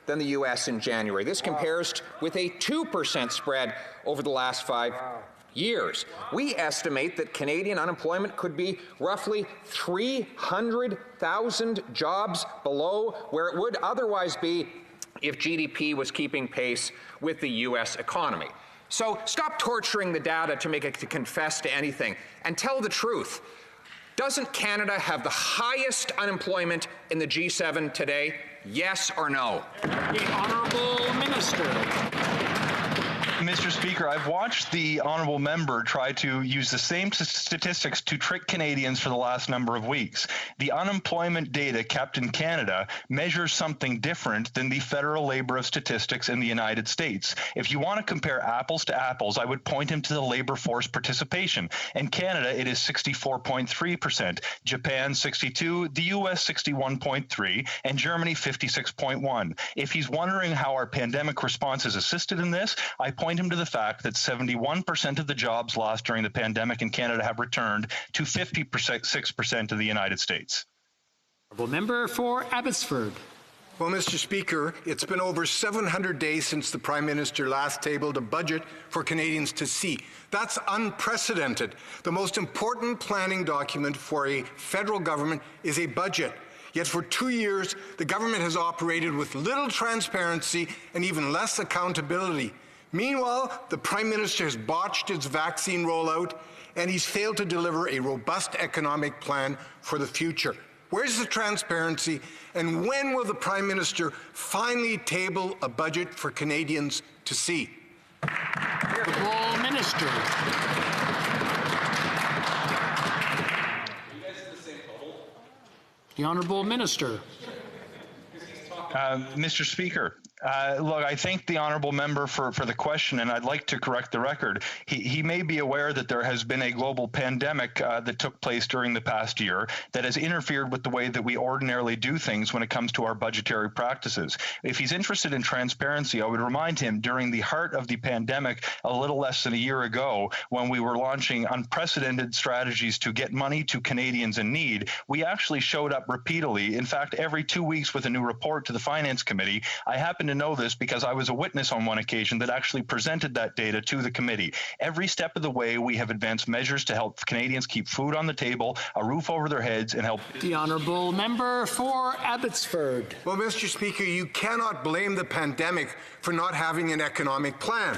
than the U.S. in January. This compares with a 2% spread over the last 5 years. We estimate that Canadian unemployment could be roughly 300,000 jobs below where it would otherwise be if GDP was keeping pace with the U.S. economy. So stop torturing the data to make it to confess to anything and tell the truth. Doesn't Canada have the highest unemployment in the G7 today? Yes or no? The Honourable Minister. Mr. Speaker, I've watched the honourable member try to use the same statistics to trick Canadians for the last number of weeks. The unemployment data kept in Canada measures something different than the Federal Labour of Statistics in the United States. If you want to compare apples to apples, I would point him to the labour force participation. In Canada, it is 64.3%, Japan 62%, the US 61.3%, and Germany 56.1%. If he's wondering how our pandemic response has assisted in this, I point him to the fact that 71% of the jobs lost during the pandemic in Canada have returned to 56% of the United States. Honourable Member for Abbotsford. Well, Mr. Speaker, it's been over 700 days since the Prime Minister last tabled a budget for Canadians to see. That's unprecedented. The most important planning document for a federal government is a budget. Yet for 2 years, the government has operated with little transparency and even less accountability. Meanwhile, the Prime Minister has botched its vaccine rollout, and he's failed to deliver a robust economic plan for the future. Where's the transparency, and when will the Prime Minister finally table a budget for Canadians to see? Honourable Minister. The Honourable Minister. Mr. Speaker, look, I thank the honourable member for the question, and I'd like to correct the record. He may be aware that there has been a global pandemic that took place during the past year that has interfered with the way that we ordinarily do things when it comes to our budgetary practices. If he's interested in transparency, I would remind him during the heart of the pandemic a little less than a year ago, when we were launching unprecedented strategies to get money to Canadians in need, we actually showed up repeatedly. In fact, every 2 weeks with a new report to the Finance Committee. I happen to know this because I was a witness on one occasion that actually presented that data to the committee. Every step of the way, we have advanced measures to help Canadians keep food on the table, a roof over their heads, and help. The Honourable Member for Abbotsford. Well, Mr. Speaker, you cannot blame the pandemic for not having an economic plan.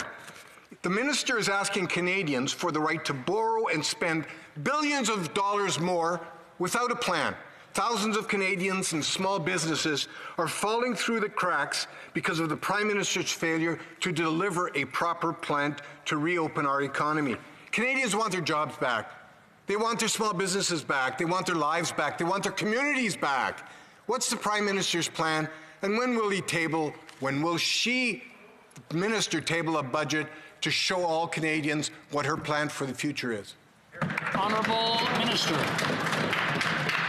The Minister is asking Canadians for the right to borrow and spend billions of dollars more without a plan. Thousands of Canadians and small businesses are falling through the cracks because of the Prime Minister's failure to deliver a proper plan to reopen our economy. Canadians want their jobs back. They want their small businesses back. They want their lives back. They want their communities back. What's the Prime Minister's plan? And when will she, Minister, table a budget to show all Canadians what her plan for the future is? Honourable Minister.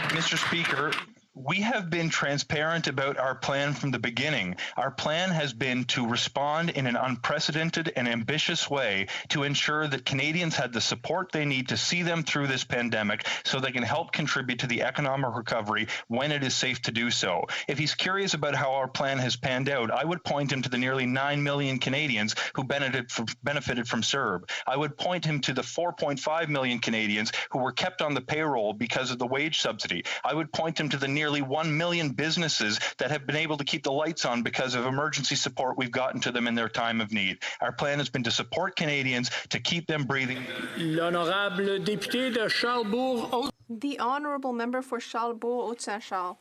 Mr. Speaker, we have been transparent about our plan from the beginning. Our plan has been to respond in an unprecedented and ambitious way to ensure that Canadians had the support they need to see them through this pandemic so they can help contribute to the economic recovery when it is safe to do so. If he's curious about how our plan has panned out, I would point him to the nearly 9 million Canadians who benefited from CERB. I would point him to the 4.5 million Canadians who were kept on the payroll because of the wage subsidy. I would point him to the nearly 1 million businesses that have been able to keep the lights on because of emergency support we've gotten to them in their time of need. Our plan has been to support Canadians, to keep them breathing. L'honorable député de Charlesbourg. The honourable member for Charlesbourg-Haute-Saint-Charles.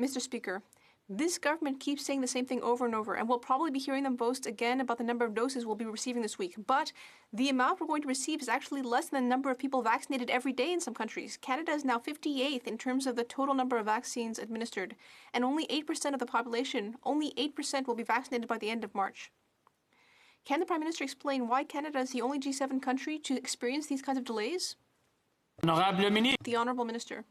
Mr. Speaker, this government keeps saying the same thing over and over, and we'll probably be hearing them boast again about the number of doses we'll be receiving this week. But the amount we're going to receive is actually less than the number of people vaccinated every day in some countries. Canada is now 58th in terms of the total number of vaccines administered, and only 8% of the population, only 8% will be vaccinated by the end of March. Can the Prime Minister explain why Canada is the only G7 country to experience these kinds of delays? The Honourable Minister.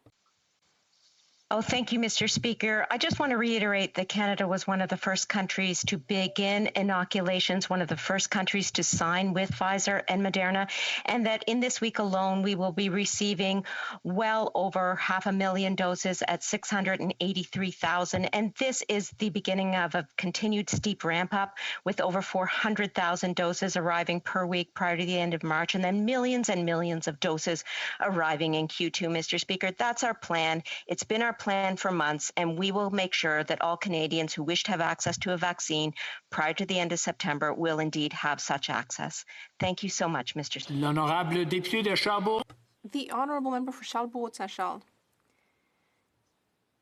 Oh, thank you, Mr. Speaker. I just want to reiterate that Canada was one of the first countries to begin inoculations, one of the first countries to sign with Pfizer and Moderna, and that in this week alone, we will be receiving well over 500,000 doses at 683,000. And this is the beginning of a continued steep ramp up with over 400,000 doses arriving per week prior to the end of March, and then millions and millions of doses arriving in Q2, Mr. Speaker. That's our plan. It's been our plan for months, and we will make sure that all Canadians who wish to have access to a vaccine prior to the end of September will indeed have such access. Thank you so much, Mr. Speaker. L'honorable député de Charlesbourg. The honourable member for Charlesbourg-Saint-Charles.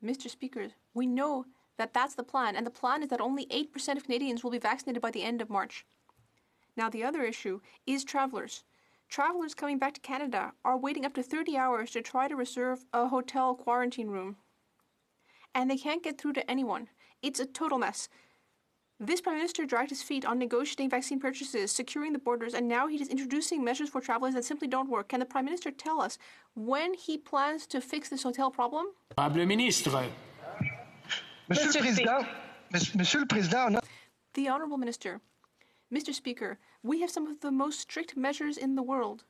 Mr. Speaker, we know that that's the plan, and the plan is that only 8% of Canadians will be vaccinated by the end of March. Now, the other issue is travellers. Travellers coming back to Canada are waiting up to 30 hours to try to reserve a hotel quarantine room. And they can't get through to anyone. It's a total mess. This Prime Minister dragged his feet on negotiating vaccine purchases, securing the borders, and now he is introducing measures for travellers that simply don't work. Can the Prime Minister tell us when he plans to fix this hotel problem? Ministre. Monsieur le Président. The Honourable Minister. Mr. Speaker, we have some of the most strict measures in the world.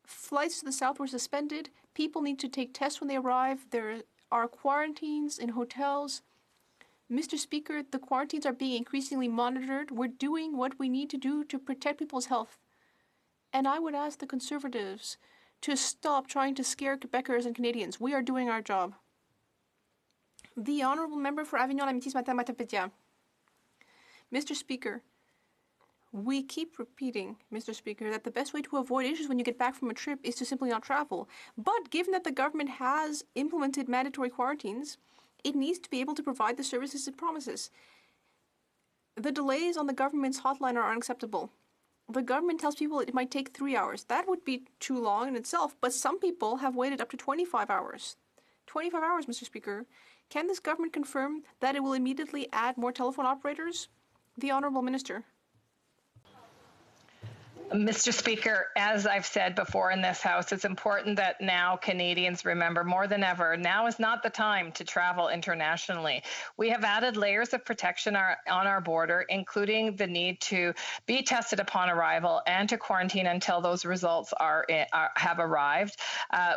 Flights to the south were suspended. People need to take tests when they arrive. There are quarantines in hotels. Mr. Speaker, the quarantines are being increasingly monitored. We're doing what we need to do to protect people's health. And I would ask the Conservatives to stop trying to scare Quebecers and Canadians. We are doing our job. The Honourable Member for Avignon-Lamitis-Matapédia. Mr. Speaker, we keep repeating, Mr. Speaker, that the best way to avoid issues when you get back from a trip is to simply not travel. But given that the government has implemented mandatory quarantines, it needs to be able to provide the services it promises. The delays on the government's hotline are unacceptable. The government tells people it might take 3 hours. That would be too long in itself, but some people have waited up to 25 hours. 25 hours, Mr. Speaker. Can this government confirm that it will immediately add more telephone operators? The Honourable Minister. Mr. Speaker, as I've said before in this House, it's important that now Canadians remember more than ever, now is not the time to travel internationally. We have added layers of protection on our border, including the need to be tested upon arrival and to quarantine until those results have arrived.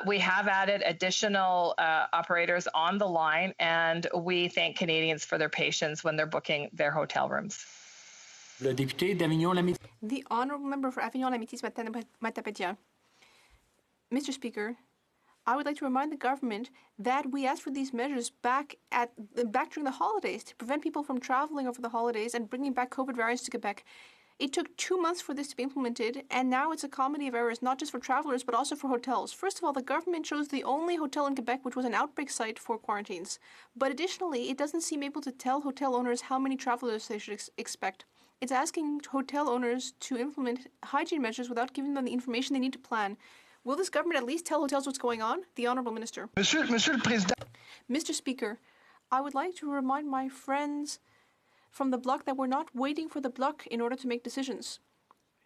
We have added additional operators on the line, and we thank Canadians for their patience when they're booking their hotel rooms. Le député d'Avignon-Lamitis. The Honourable Member for Avignon-Lamitis-Matapédia. Mr. Speaker, I would like to remind the government that we asked for these measures back during the holidays to prevent people from travelling over the holidays and bringing back COVID variants to Quebec. It took 2 months for this to be implemented, and now it's a comedy of errors, not just for travellers, but also for hotels. First of all, the government chose the only hotel in Quebec which was an outbreak site for quarantines. But additionally, it doesn't seem able to tell hotel owners how many travellers they should expect. It's asking hotel owners to implement hygiene measures without giving them the information they need to plan. Will this government at least tell hotels what's going on? The Honourable Minister. Monsieur le Président. Mr. Speaker, I would like to remind my friends from the Bloc that we're not waiting for the Bloc in order to make decisions.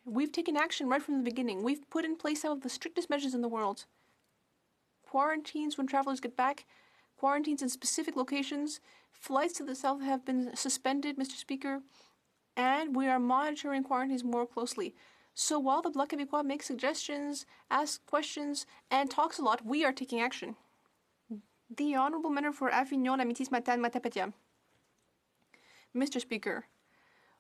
We've taken action right from the beginning. We've put in place some of the strictest measures in the world. Quarantines when travelers get back, quarantines in specific locations, flights to the south have been suspended, Mr. Speaker, and we are monitoring quarantines more closely. So while the Bloc Québécois makes suggestions, asks questions, and talks a lot, we are taking action. The Honourable Member for Avignon, Amitis-Matane, Matapédia. Mr. Speaker,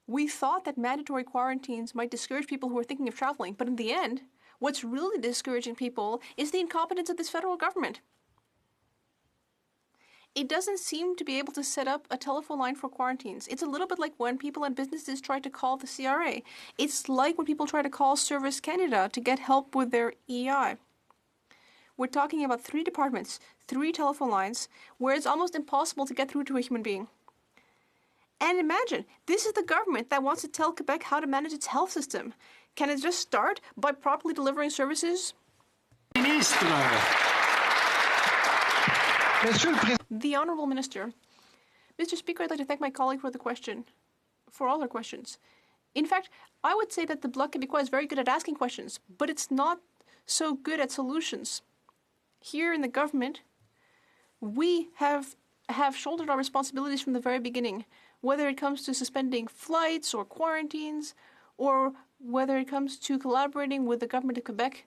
we thought that mandatory quarantines might discourage people who are thinking of traveling, but in the end, what's really discouraging people is the incompetence of this federal government. It doesn't seem to be able to set up a telephone line for quarantines. It's a little bit like when people and businesses try to call the CRA. It's like when people try to call Service Canada to get help with their EI. We're talking about 3 departments, 3 telephone lines, where it's almost impossible to get through to a human being. And imagine, this is the government that wants to tell Quebec how to manage its health system. Can it just start by properly delivering services? Ministre. The Honourable Minister. Mr. Speaker, I'd like to thank my colleague for the question, for all her questions. In fact, I would say that the Bloc Québécois is very good at asking questions, but it's not so good at solutions. Here in the government, we have shouldered our responsibilities from the very beginning, whether it comes to suspending flights or quarantines, or whether it comes to collaborating with the government of Quebec.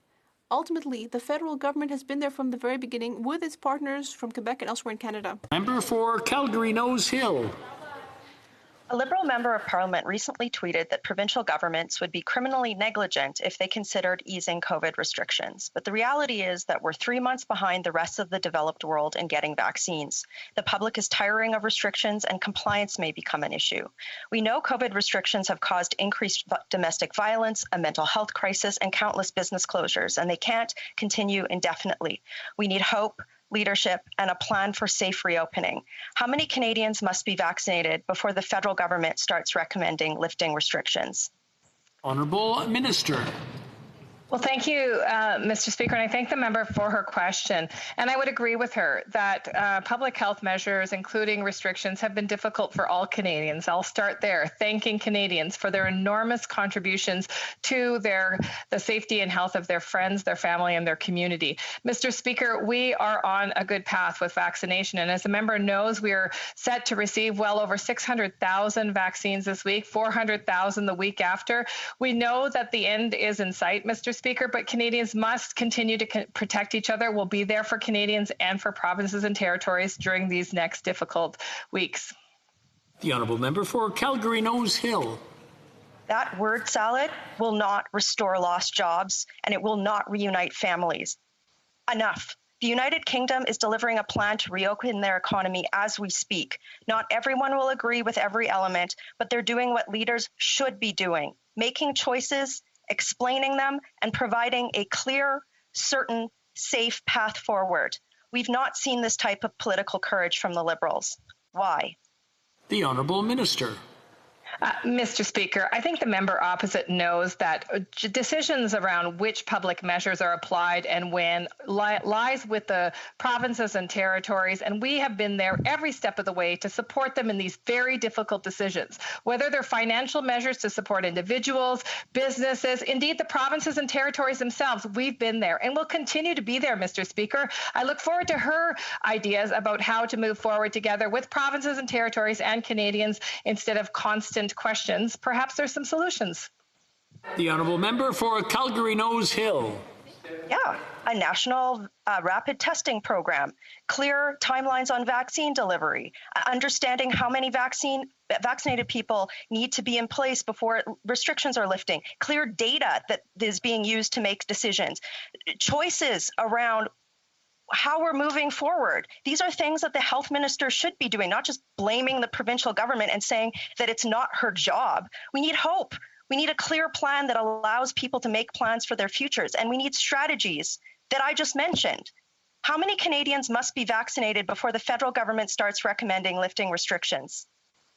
Ultimately, the federal government has been there from the very beginning with its partners from Quebec and elsewhere in Canada. Member for Calgary Nose Hill. A Liberal member of Parliament recently tweeted that provincial governments would be criminally negligent if they considered easing COVID restrictions. But the reality is that we're 3 months behind the rest of the developed world in getting vaccines. The public is tiring of restrictions and compliance may become an issue. We know COVID restrictions have caused increased domestic violence, a mental health crisis, and countless business closures, and they can't continue indefinitely. We need hope, leadership, and a plan for safe reopening. How many Canadians must be vaccinated before the federal government starts recommending lifting restrictions? Honourable Minister. Well, thank you, Mr. Speaker, and I thank the member for her question. And I would agree with her that public health measures, including restrictions, have been difficult for all Canadians. I'll start there, thanking Canadians for their enormous contributions to the safety and health of their friends, their family, and their community. Mr. Speaker, we are on a good path with vaccination, and as the member knows, we are set to receive well over 600,000 vaccines this week, 400,000 the week after. We know that the end is in sight, Mr. Speaker, but Canadians must continue to protect each other. We'll be there for Canadians and for provinces and territories during these next difficult weeks. The Honourable Member for Calgary Nose Hill. That word salad will not restore lost jobs, and it will not reunite families. Enough. The United Kingdom is delivering a plan to reopen their economy as we speak. Not everyone will agree with every element, but they're doing what leaders should be doing, making choices, explaining them, and providing a clear, certain, safe path forward. We've not seen this type of political courage from the Liberals. Why? The Honourable Minister. Mr. Speaker, I think the member opposite knows that decisions around which public measures are applied and when lies with the provinces and territories, and we have been there every step of the way to support them in these very difficult decisions, whether they're financial measures to support individuals, businesses, indeed the provinces and territories themselves. We've been there and will continue to be there, Mr. Speaker. I look forward to her ideas about how to move forward together with provinces and territories and Canadians instead of constant questions. Perhaps there's some solutions. The Honourable Member for Calgary Nose Hill. Yeah, a national rapid testing program, clear timelines on vaccine delivery, understanding how many vaccinated people need to be in place before restrictions are lifting, clear data that is being used to make decisions, choices around how we're moving forward. These are things that the health minister should be doing, not just blaming the provincial government and saying that it's not her job. We need hope. We need a clear plan that allows people to make plans for their futures. And we need strategies that I just mentioned. How many Canadians must be vaccinated before the federal government starts recommending lifting restrictions?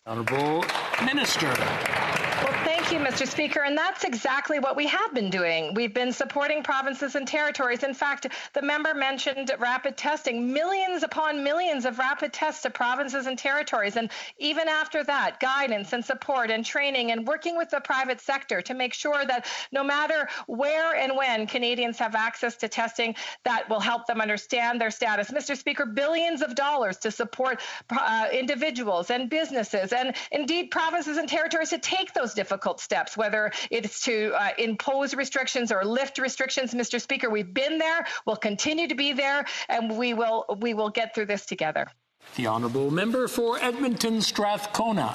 Honourable Minister. Well, Thank you, Mr. Speaker. And that's exactly what we have been doing. We've been supporting provinces and territories. In fact, the member mentioned rapid testing, millions upon millions of rapid tests to provinces and territories. And even after that, guidance and support and training and working with the private sector to make sure that no matter where and when Canadians have access to testing, that will help them understand their status. Mr. Speaker, billions of dollars to support individuals and businesses and indeed provinces and territories to take those difficult steps, whether it's to impose restrictions or lift restrictions. Mr. Speaker, we've been there, we'll continue to be there, and we will get through this together. The Honourable Member for Edmonton Strathcona.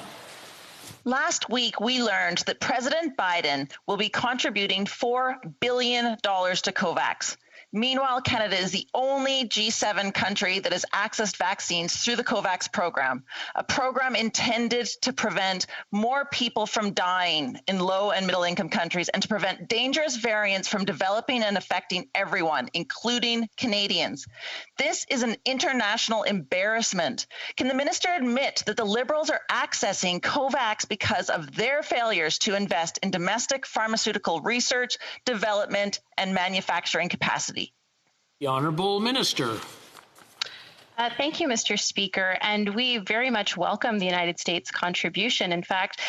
Last week, we learned that President Biden will be contributing $4 billion to COVAX. Meanwhile, Canada is the only G7 country that has accessed vaccines through the COVAX program, a program intended to prevent more people from dying in low and middle income countries and to prevent dangerous variants from developing and affecting everyone, including Canadians. This is an international embarrassment. Can the minister admit that the Liberals are accessing COVAX because of their failures to invest in domestic pharmaceutical research, development, and manufacturing capacity? The Honourable Minister. Thank you, Mr. Speaker. And we very much welcome the United States contribution. In fact,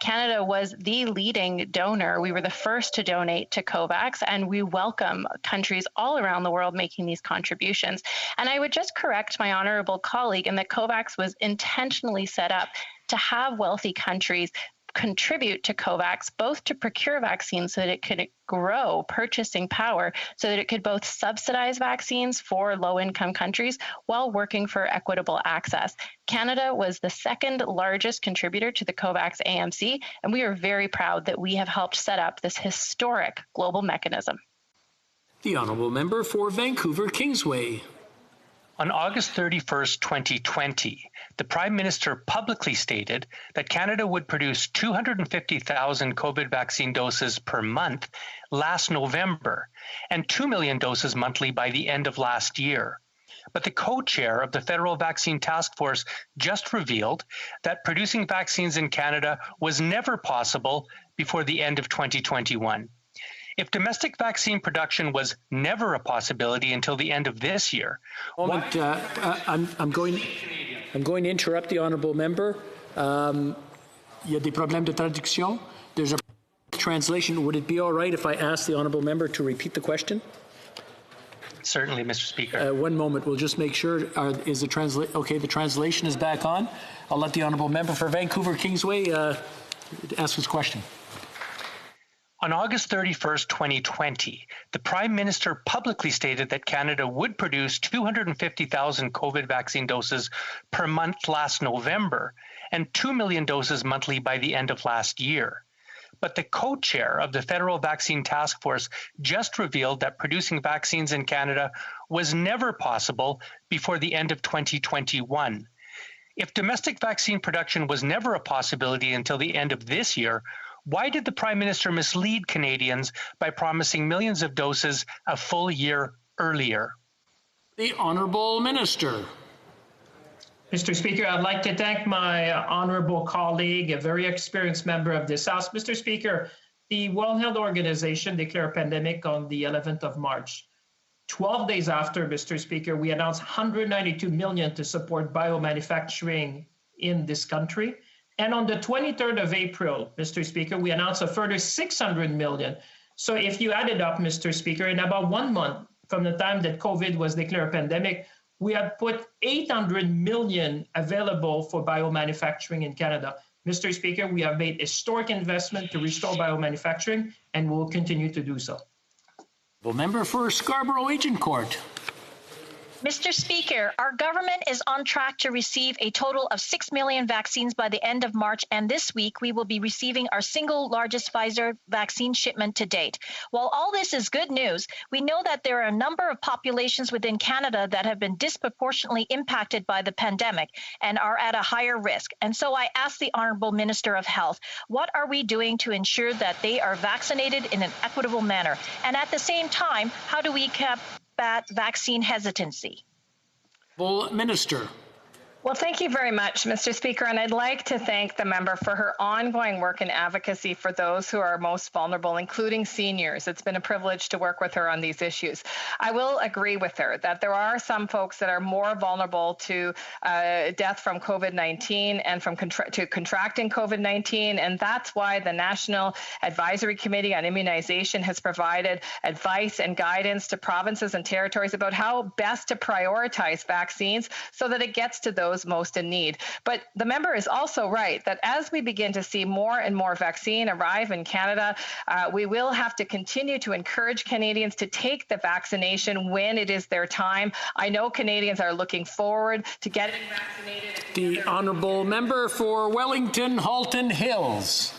Canada was the leading donor. We were the first to donate to COVAX, and we welcome countries all around the world making these contributions. And I would just correct my honourable colleague in that COVAX was intentionally set up to have wealthy countries contribute to COVAX, both to procure vaccines so that it could grow purchasing power, so that it could both subsidize vaccines for low-income countries while working for equitable access. Canada was the second largest contributor to the COVAX AMC, and we are very proud that we have helped set up this historic global mechanism. The Honourable Member for Vancouver Kingsway. On August 31st, 2020, the Prime Minister publicly stated that Canada would produce 250,000 COVID vaccine doses per month last November and 2 million doses monthly by the end of last year. But the co-chair of the Federal Vaccine Task Force just revealed that producing vaccines in Canada was never possible before the end of 2021. If domestic vaccine production was never a possibility until the end of this year, I'm going to interrupt the honourable member. Il y a des problèmes de traduction. There's a translation. Would it be all right if I ask the honourable member to repeat the question? Certainly, Mr. Speaker. One moment. We'll just make sure. Is the okay? The translation is back on. I'll let the honourable member for Vancouver Kingsway ask his question. On August 31st, 2020, the Prime Minister publicly stated that Canada would produce 250,000 COVID vaccine doses per month last November and 2 million doses monthly by the end of last year. But the co-chair of the Federal Vaccine Task Force just revealed that producing vaccines in Canada was never possible before the end of 2021. If domestic vaccine production was never a possibility until the end of this year, why did the Prime Minister mislead Canadians by promising millions of doses a full year earlier? The Honourable Minister. Mr. Speaker, I'd like to thank my honourable colleague, a very experienced member of this House. Mr. Speaker, the World Health Organization declared a pandemic on the 11th of March. 12 days after, Mr. Speaker, we announced $192 million to support biomanufacturing in this country. And on the 23rd of April, Mr. Speaker, we announced a further $600 million. So if you add it up, Mr. Speaker, in about 1 month from the time that COVID was declared a pandemic, we have put $800 million available for biomanufacturing in Canada. Mr. Speaker, we have made historic investment to restore biomanufacturing, and we'll continue to do so. Member for Scarborough Agincourt. Mr. Speaker, our government is on track to receive a total of 6 million vaccines by the end of March, and this week we will be receiving our single largest Pfizer vaccine shipment to date. While all this is good news, we know that there are a number of populations within Canada that have been disproportionately impacted by the pandemic and are at a higher risk. And so I ask the Honourable Minister of Health, what are we doing to ensure that they are vaccinated in an equitable manner? And at the same time, how do we combat vaccine hesitancy? Minister. Well, thank you very much, Mr. Speaker, and I'd like to thank the member for her ongoing work and advocacy for those who are most vulnerable, including seniors. It's been a privilege to work with her on these issues. I will agree with her that there are some folks that are more vulnerable to death from COVID-19 and from contracting COVID-19, and that's why the National Advisory Committee on Immunization has provided advice and guidance to provinces and territories about how best to prioritize vaccines so that it gets to those most in need. But the member is also right that as we begin to see more and more vaccine arrive in Canada, we will have to continue to encourage Canadians to take the vaccination when it is their time. I know Canadians are looking forward to getting vaccinated. The honourable member for Wellington Halton Hills.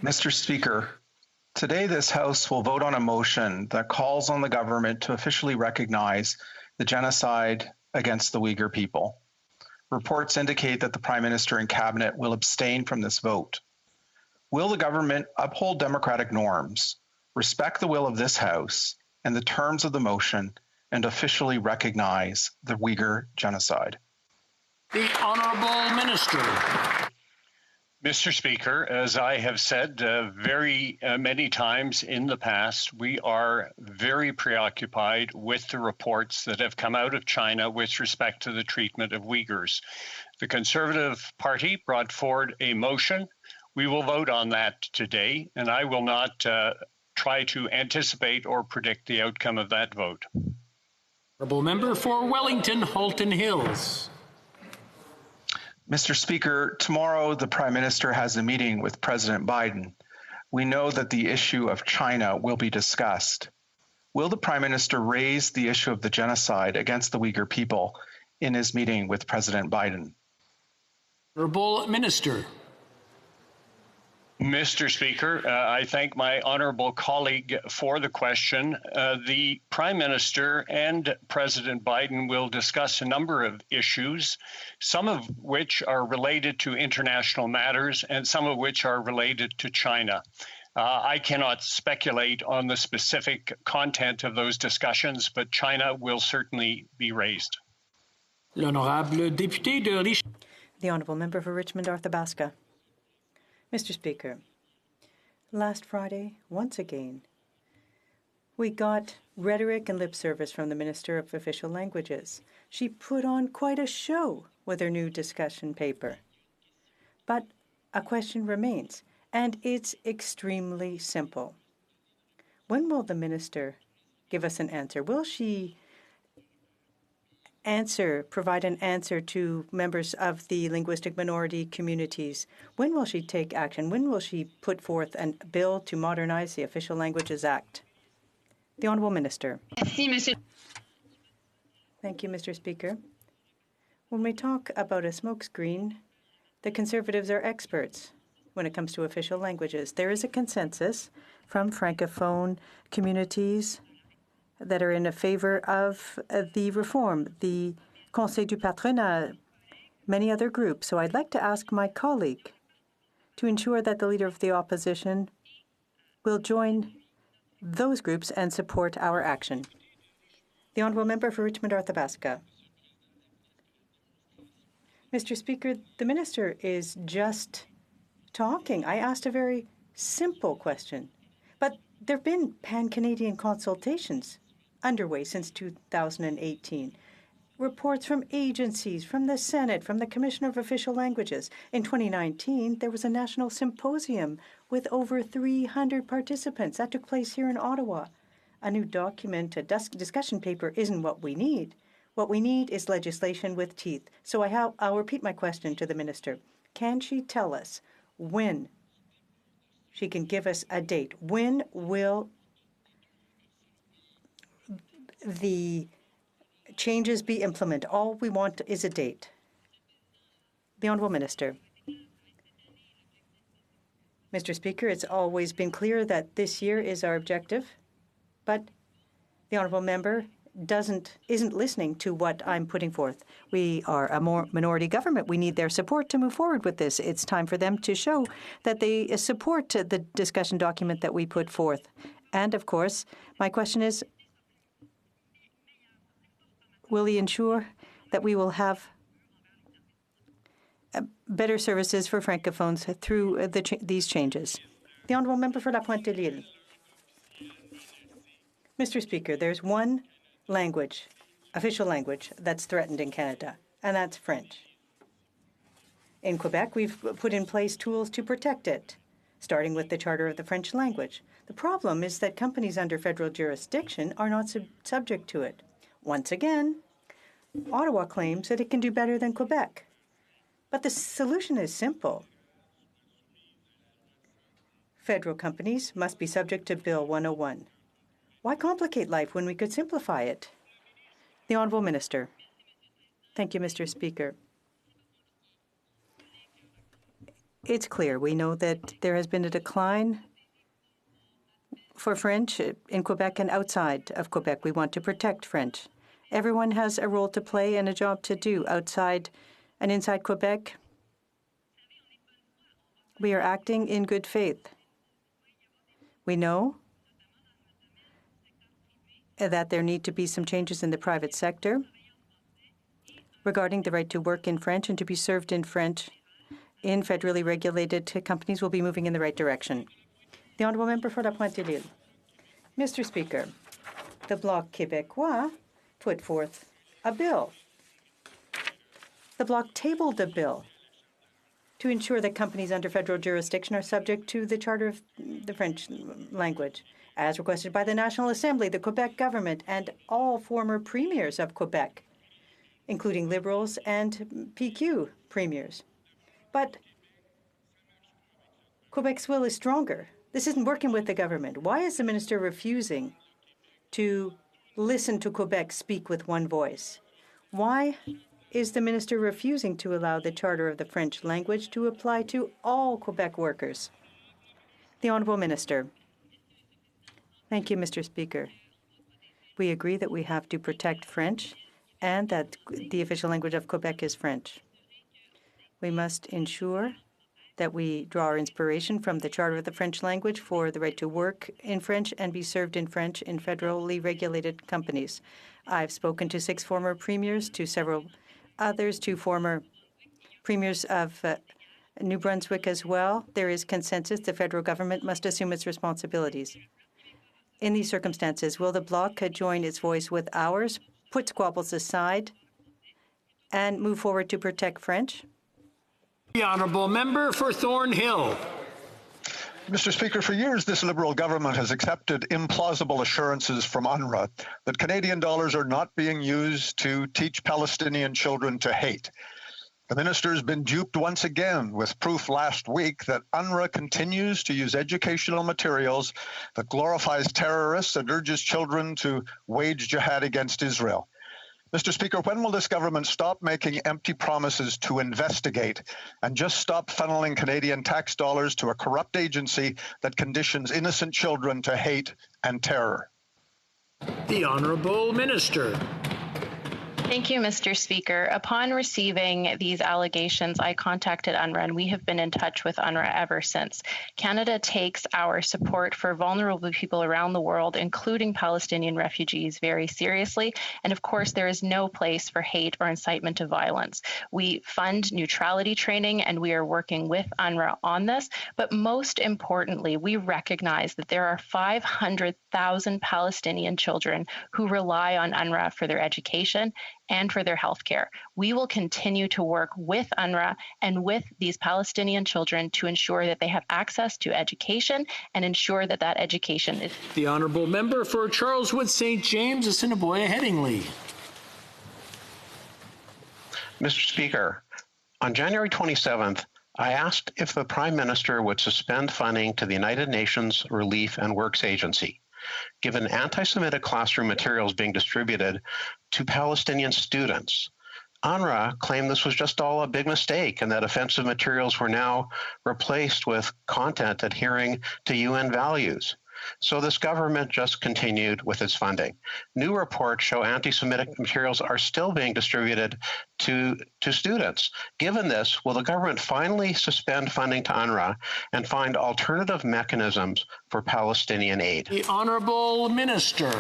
Mr. Speaker, today this House will vote on a motion that calls on the government to officially recognize the genocide against the Uyghur people. Reports indicate that the Prime Minister and Cabinet will abstain from this vote. Will the government uphold democratic norms, respect the will of this House and the terms of the motion, and officially recognize the Uyghur genocide? The Honourable Minister. Mr. Speaker, as I have said very many times in the past, we are very preoccupied with the reports that have come out of China with respect to the treatment of Uyghurs. The Conservative Party brought forward a motion. We will vote on that today, and I will not try to anticipate or predict the outcome of that vote. Honourable Member for Wellington Halton Hills. Mr. Speaker, tomorrow the Prime Minister has a meeting with President Biden. We know that the issue of China will be discussed. Will the Prime Minister raise the issue of the genocide against the Uyghur people in his meeting with President Biden? Honourable Minister. Mr. Speaker, I thank my honourable colleague for the question. The Prime Minister and President Biden will discuss a number of issues, some of which are related to international matters and some of which are related to China. I cannot speculate on the specific content of those discussions, but China will certainly be raised. L'honorable député de Richmond. The Honourable Member for Richmond, Arthabaska. Mr. Speaker, last Friday, once again, we got rhetoric and lip service from the Minister of Official Languages. She put on quite a show with her new discussion paper. But a question remains, and it's extremely simple. When will the Minister give us an answer? Will she provide an answer to members of the linguistic minority communities? When will she take action? When will she put forth a bill to modernize the Official Languages Act? The Honourable Minister. Thank you, Mr. Speaker. When we talk about a smokescreen, the Conservatives are experts when it comes to official languages. There is a consensus from Francophone communities that are in favor of the reform, the Conseil du Patronat, many other groups. So I'd like to ask my colleague to ensure that the Leader of the Opposition will join those groups and support our action. The Honourable Member for Richmond, Arthabaska. Mr. Speaker, the Minister is just talking. I asked a very simple question, but there have been pan-Canadian consultations underway since 2018. Reports from agencies, from the Senate, from the Commissioner of Official Languages. In 2019, there was a national symposium with over 300 participants. That took place here in Ottawa. A new document, a discussion paper, isn't what we need. What we need is legislation with teeth. So I'll repeat my question to the Minister. Can she tell us when she can give us a date? When will the changes be implemented? All we want is a date. The Honourable Minister. Mr. Speaker, it's always been clear that this year is our objective, but the Honourable Member isn't listening to what I'm putting forth. We are a minority government. We need their support to move forward with this. It's time for them to show that they support the discussion document that we put forth. And, of course, my question is, will he ensure that we will have better services for Francophones through these changes. The Honourable Member for La Pointe-de-L'Île. Mr. Speaker, there's one language, official language, that's threatened in Canada, and that's French. In Quebec, we've put in place tools to protect it, starting with the Charter of the French language. The problem is that companies under federal jurisdiction are not subject to it. Once again, Ottawa claims that it can do better than Quebec. But the solution is simple. Federal companies must be subject to Bill 101. Why complicate life when we could simplify it? The Honourable Minister. Thank you, Mr. Speaker. It's clear. We know that there has been a decline for French in Quebec and outside of Quebec. We want to protect French. Everyone has a role to play and a job to do outside and inside Quebec. We are acting in good faith. We know that there need to be some changes in the private sector regarding the right to work in French and to be served in French in federally regulated companies will be moving in the right direction. The Honourable Member for La Pointe-de-L'Île. Mr. Speaker, the Bloc Québécois put forth a bill. The Bloc tabled a bill to ensure that companies under federal jurisdiction are subject to the Charter of the French language, as requested by the National Assembly, the Quebec government, and all former premiers of Quebec, including Liberals and PQ premiers. But Quebec's will is stronger. This isn't working with the government. Why is the minister refusing to listen to Quebec speak with one voice? Why is the minister refusing to allow the Charter of the French language to apply to all Quebec workers? The Honourable Minister. Thank you, Mr. Speaker. We agree that we have to protect French and that the official language of Quebec is French. We must ensure that we draw our inspiration from the Charter of the French language for the right to work in French and be served in French in federally regulated companies. I've spoken to 6 former premiers, to several others, to former premiers of New Brunswick as well. There is consensus the federal government must assume its responsibilities. In these circumstances, will the Bloc join its voice with ours, put squabbles aside, and move forward to protect French? The Honourable Member for Thornhill. Mr. Speaker, for years this Liberal government has accepted implausible assurances from UNRWA that Canadian dollars are not being used to teach Palestinian children to hate. The minister has been duped once again with proof last week that UNRWA continues to use educational materials that glorifies terrorists and urges children to wage jihad against Israel. Mr. Speaker, when will this government stop making empty promises to investigate and just stop funneling Canadian tax dollars to a corrupt agency that conditions innocent children to hate and terror? The Honourable Minister. Thank you, Mr. Speaker. Upon receiving these allegations, I contacted UNRWA, and we have been in touch with UNRWA ever since. Canada takes our support for vulnerable people around the world, including Palestinian refugees, very seriously. And of course, there is no place for hate or incitement to violence. We fund neutrality training, and we are working with UNRWA on this. But most importantly, we recognize that there are 500,000 Palestinian children who rely on UNRWA for their education and for their health care. We will continue to work with UNRWA and with these Palestinian children to ensure that they have access to education and ensure that that education is... The Honourable Member for Charleswood St. James, Assiniboia Headingley. Mr. Speaker, on January 27th, I asked if the Prime Minister would suspend funding to the United Nations Relief and Works Agency, given anti-Semitic classroom materials being distributed to Palestinian students. UNRWA claimed this was just all a big mistake and that offensive materials were now replaced with content adhering to UN values. So this government just continued with its funding. New reports show anti-Semitic materials are still being distributed to students. Given this, will the government finally suspend funding to UNRWA and find alternative mechanisms for Palestinian aid? The Honourable Minister.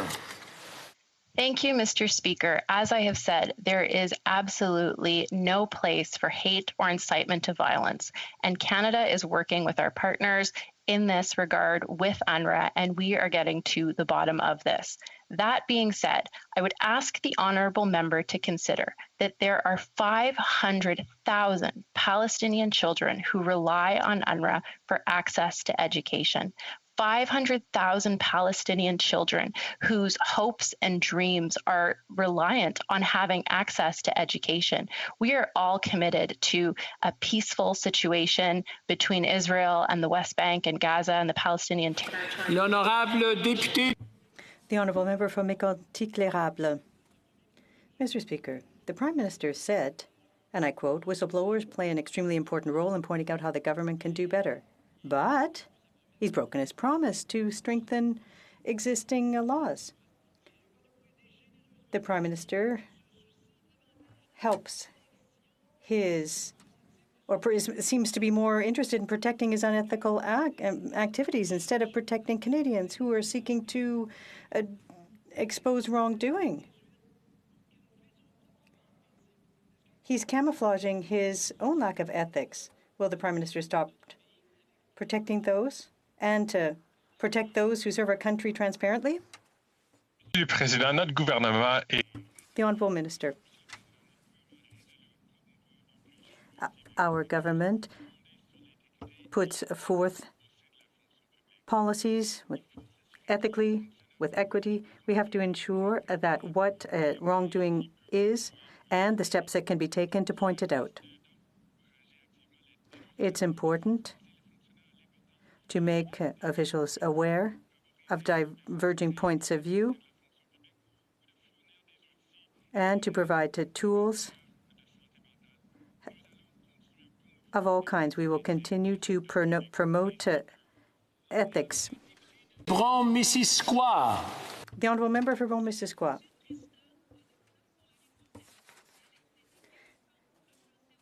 Thank you, Mr. Speaker. As I have said, there is absolutely no place for hate or incitement to violence, and Canada is working with our partners in this regard with UNRWA, and we are getting to the bottom of this. That being said, I would ask the honourable member to consider that there are 500,000 Palestinian children who rely on UNRWA for access to education. 500,000 Palestinian children whose hopes and dreams are reliant on having access to education. We are all committed to a peaceful situation between Israel and the West Bank and Gaza and the Palestinian territory. L'honorable député. The honourable member from Mécantic-L'Érable. Mr. Speaker, the Prime Minister said, and I quote, "Whistleblowers play an extremely important role in pointing out how the government can do better." But he's broken his promise to strengthen existing laws. The Prime Minister helps seems to be more interested in protecting his unethical activities instead of protecting Canadians who are seeking to expose wrongdoing. He's camouflaging his own lack of ethics. Will the Prime Minister stop protecting those and to protect those who serve our country transparently? Le Président, notre gouvernement est... The Honourable Minister. Our government puts forth policies ethically, with equity. We have to ensure that what wrongdoing is and the steps that can be taken to point it out. It's important to make officials aware of diverging points of view and to provide tools of all kinds. We will continue to promote ethics. Brome-Missisquoi. The honourable member for Brome-Missisquoi.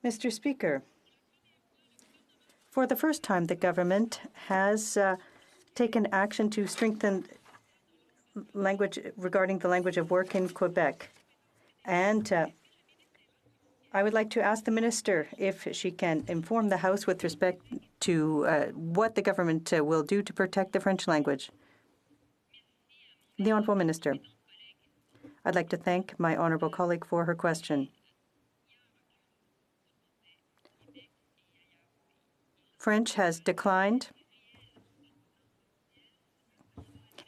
Mr. Speaker, for the first time, the government has taken action to strengthen language regarding the language of work in Quebec. And I would like to ask the minister if she can inform the House with respect to what the government will do to protect the French language. The honourable minister. I'd like to thank my honourable colleague for her question. French has declined.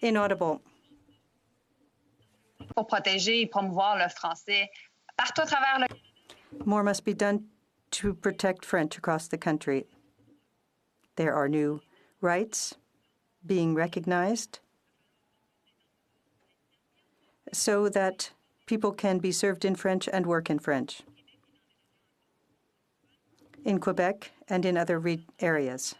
Inaudible. Pour protéger et promouvoir le français partout à travers le... More must be done to protect French across the country. There are new rights being recognized so that people can be served in French and work in French in Quebec and in other areas.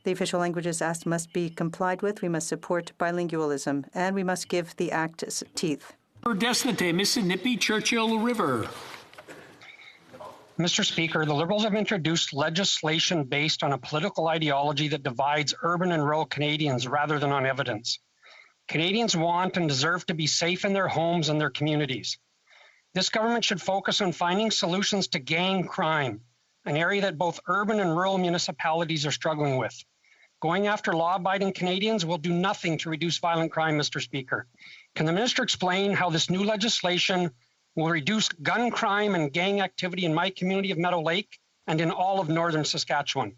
The official languages asked must be complied with. We must support bilingualism, and we must give the act teeth. Desnate, Mississippi, Churchill River. Mr. Speaker, the Liberals have introduced legislation based on a political ideology that divides urban and rural Canadians rather than on evidence. Canadians want and deserve to be safe in their homes and their communities. This government should focus on finding solutions to gang crime, an area that both urban and rural municipalities are struggling with. Going after law-abiding Canadians will do nothing to reduce violent crime, Mr. Speaker. Can the minister explain how this new legislation will reduce gun crime and gang activity in my community of Meadow Lake and in all of northern Saskatchewan?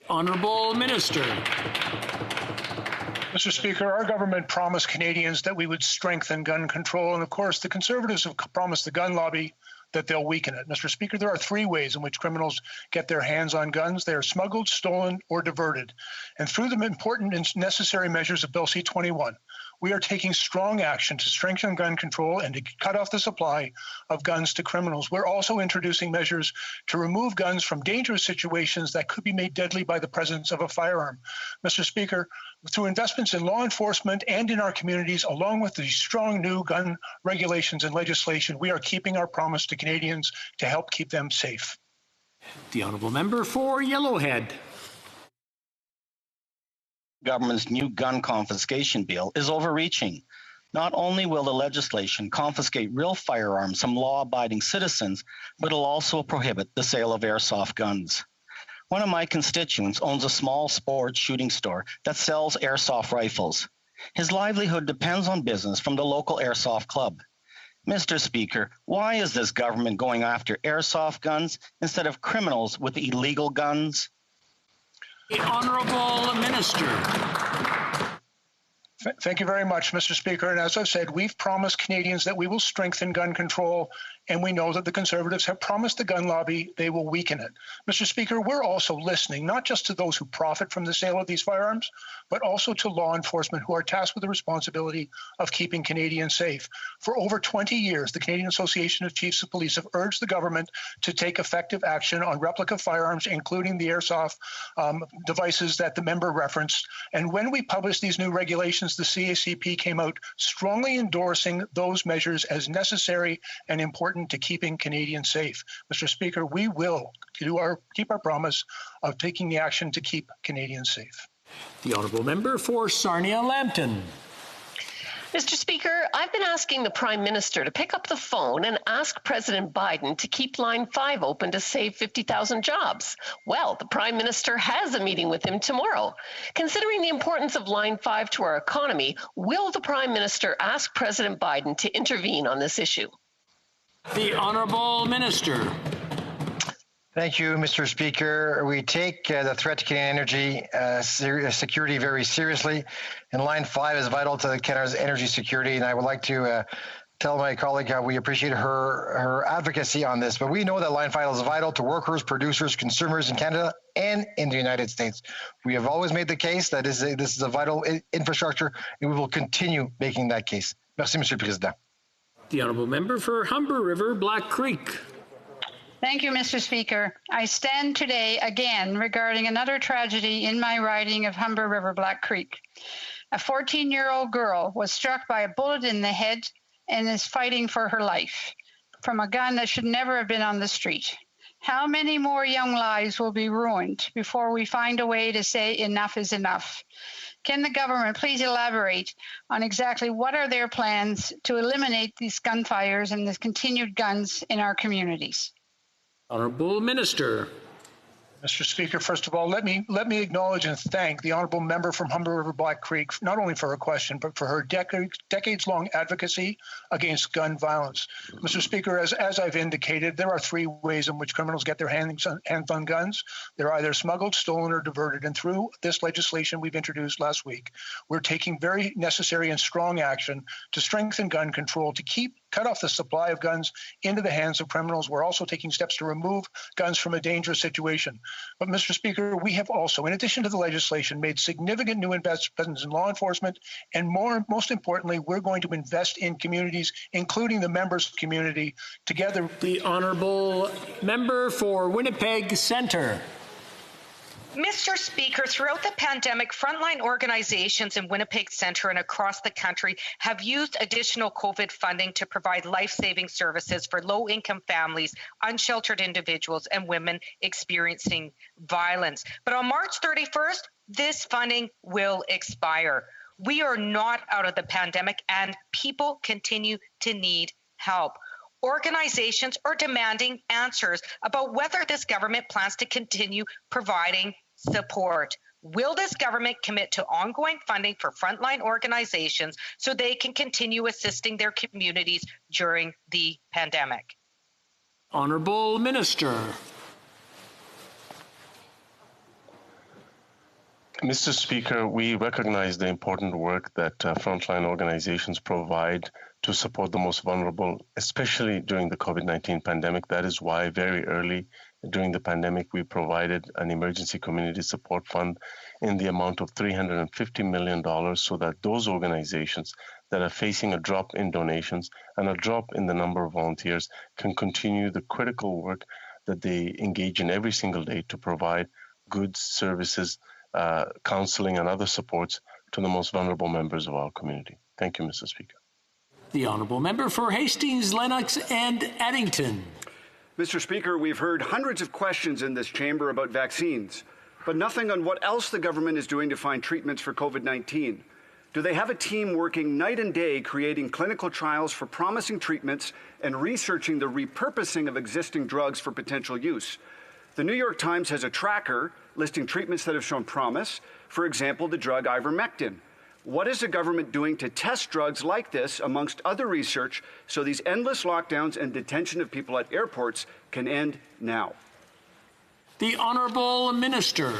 Honourable Minister. Mr. Speaker, our government promised Canadians that we would strengthen gun control, and of course the Conservatives have promised the gun lobby that they'll weaken it. Mr. Speaker, there are three ways in which criminals get their hands on guns. They are smuggled, stolen, or diverted. And through the important and necessary measures of Bill C-21, we are taking strong action to strengthen gun control and to cut off the supply of guns to criminals. We're also introducing measures to remove guns from dangerous situations that could be made deadly by the presence of a firearm. Mr. Speaker, through investments in law enforcement and in our communities, along with the strong new gun regulations and legislation, we are keeping our promise to Canadians to help keep them safe. The honourable member for Yellowhead. government's new gun confiscation bill is overreaching. Not only will the legislation confiscate real firearms from law-abiding citizens, but it'll also prohibit the sale of airsoft guns. One of my constituents owns a small sports shooting store that sells airsoft rifles. His livelihood depends on business from the local airsoft club. Mr. Speaker, why is this government going after airsoft guns instead of criminals with illegal guns? The Honourable Minister. Thank you very much, Mr. Speaker. And as I've said, we've promised Canadians that we will strengthen gun control, and we know that the Conservatives have promised the gun lobby they will weaken it. Mr. Speaker, we're also listening not just to those who profit from the sale of these firearms, but also to law enforcement who are tasked with the responsibility of keeping Canadians safe. For over 20 years, the Canadian Association of Chiefs of Police have urged the government to take effective action on replica firearms, including the airsoft devices that the member referenced. And when we published these new regulations, the CACP came out strongly endorsing those measures as necessary and important to keeping Canadians safe. Mr. Speaker, we will keep our promise of taking the action to keep Canadians safe. The Honourable Member for Sarnia-Lambton. Mr. Speaker, I've been asking the Prime Minister to pick up the phone and ask President Biden to keep Line 5 open to save 50,000 jobs. Well, the Prime Minister has a meeting with him tomorrow. Considering the importance of Line 5 to our economy, will the Prime Minister ask President Biden to intervene on this issue? The Honourable Minister. Thank you, Mr. Speaker. We take the threat to Canadian energy security very seriously, and Line 5 is vital to Canada's energy security, and I would like to tell my colleague how we appreciate her advocacy on this. But we know that Line 5 is vital to workers, producers, consumers in Canada and in the United States. We have always made the case that this is a vital infrastructure, and we will continue making that case. Merci, Monsieur le Président. The Honourable Member for Humber River, Black Creek. Thank you, Mr. Speaker. I stand today again regarding another tragedy in my riding of Humber River, Black Creek. A 14-year-old girl was struck by a bullet in the head and is fighting for her life from a gun that should never have been on the street. How many more young lives will be ruined before we find a way to say enough is enough? Can the government please elaborate on exactly what are their plans to eliminate these gunfires and the continued guns in our communities? Honourable Minister. Mr. Speaker, first of all, let me acknowledge and thank the honourable member from Humber River Black Creek, not only for her question, but for her decades-long advocacy against gun violence. Mr. Speaker, as I've indicated, there are three ways in which criminals get their hands on guns. They're either smuggled, stolen, or diverted. And through this legislation we've introduced last week, we're taking very necessary and strong action to strengthen gun control, to cut off the supply of guns into the hands of criminals. We're also taking steps to remove guns from a dangerous situation. But, Mr. Speaker, we have also, in addition to the legislation, made significant new investments in law enforcement, and most importantly, we're going to invest in communities, including the members' community, together. The Honourable Member for Winnipeg Centre. Mr. Speaker, throughout the pandemic, frontline organizations in Winnipeg Centre and across the country have used additional COVID funding to provide life-saving services for low-income families, unsheltered individuals, and women experiencing violence. But on March 31st, this funding will expire. We are not out of the pandemic, and people continue to need help. Organizations are demanding answers about whether this government plans to continue providing support. Will this government commit to ongoing funding for frontline organizations so they can continue assisting their communities during the pandemic? Honourable Minister. Mr. Speaker, we recognize the important work that frontline organizations provide to support the most vulnerable, especially during the COVID-19 pandemic. That is why very early during the pandemic, we provided an emergency community support fund in the amount of $350 million so that those organizations that are facing a drop in donations and a drop in the number of volunteers can continue the critical work that they engage in every single day to provide goods, services, counseling, and other supports to the most vulnerable members of our community. Thank you, Mr. Speaker. The Honourable Member for Hastings, Lennox and Addington. Mr. Speaker, we've heard hundreds of questions in this chamber about vaccines. but nothing on what else the government is doing to find treatments for COVID-19. Do they have a team working night and day creating clinical trials for promising treatments and researching the repurposing of existing drugs for potential use? The New York Times has a tracker listing treatments that have shown promise, for example, the drug ivermectin. What is the government doing to test drugs like this, amongst other research, so these endless lockdowns and detention of people at airports can end now? The Honourable Minister.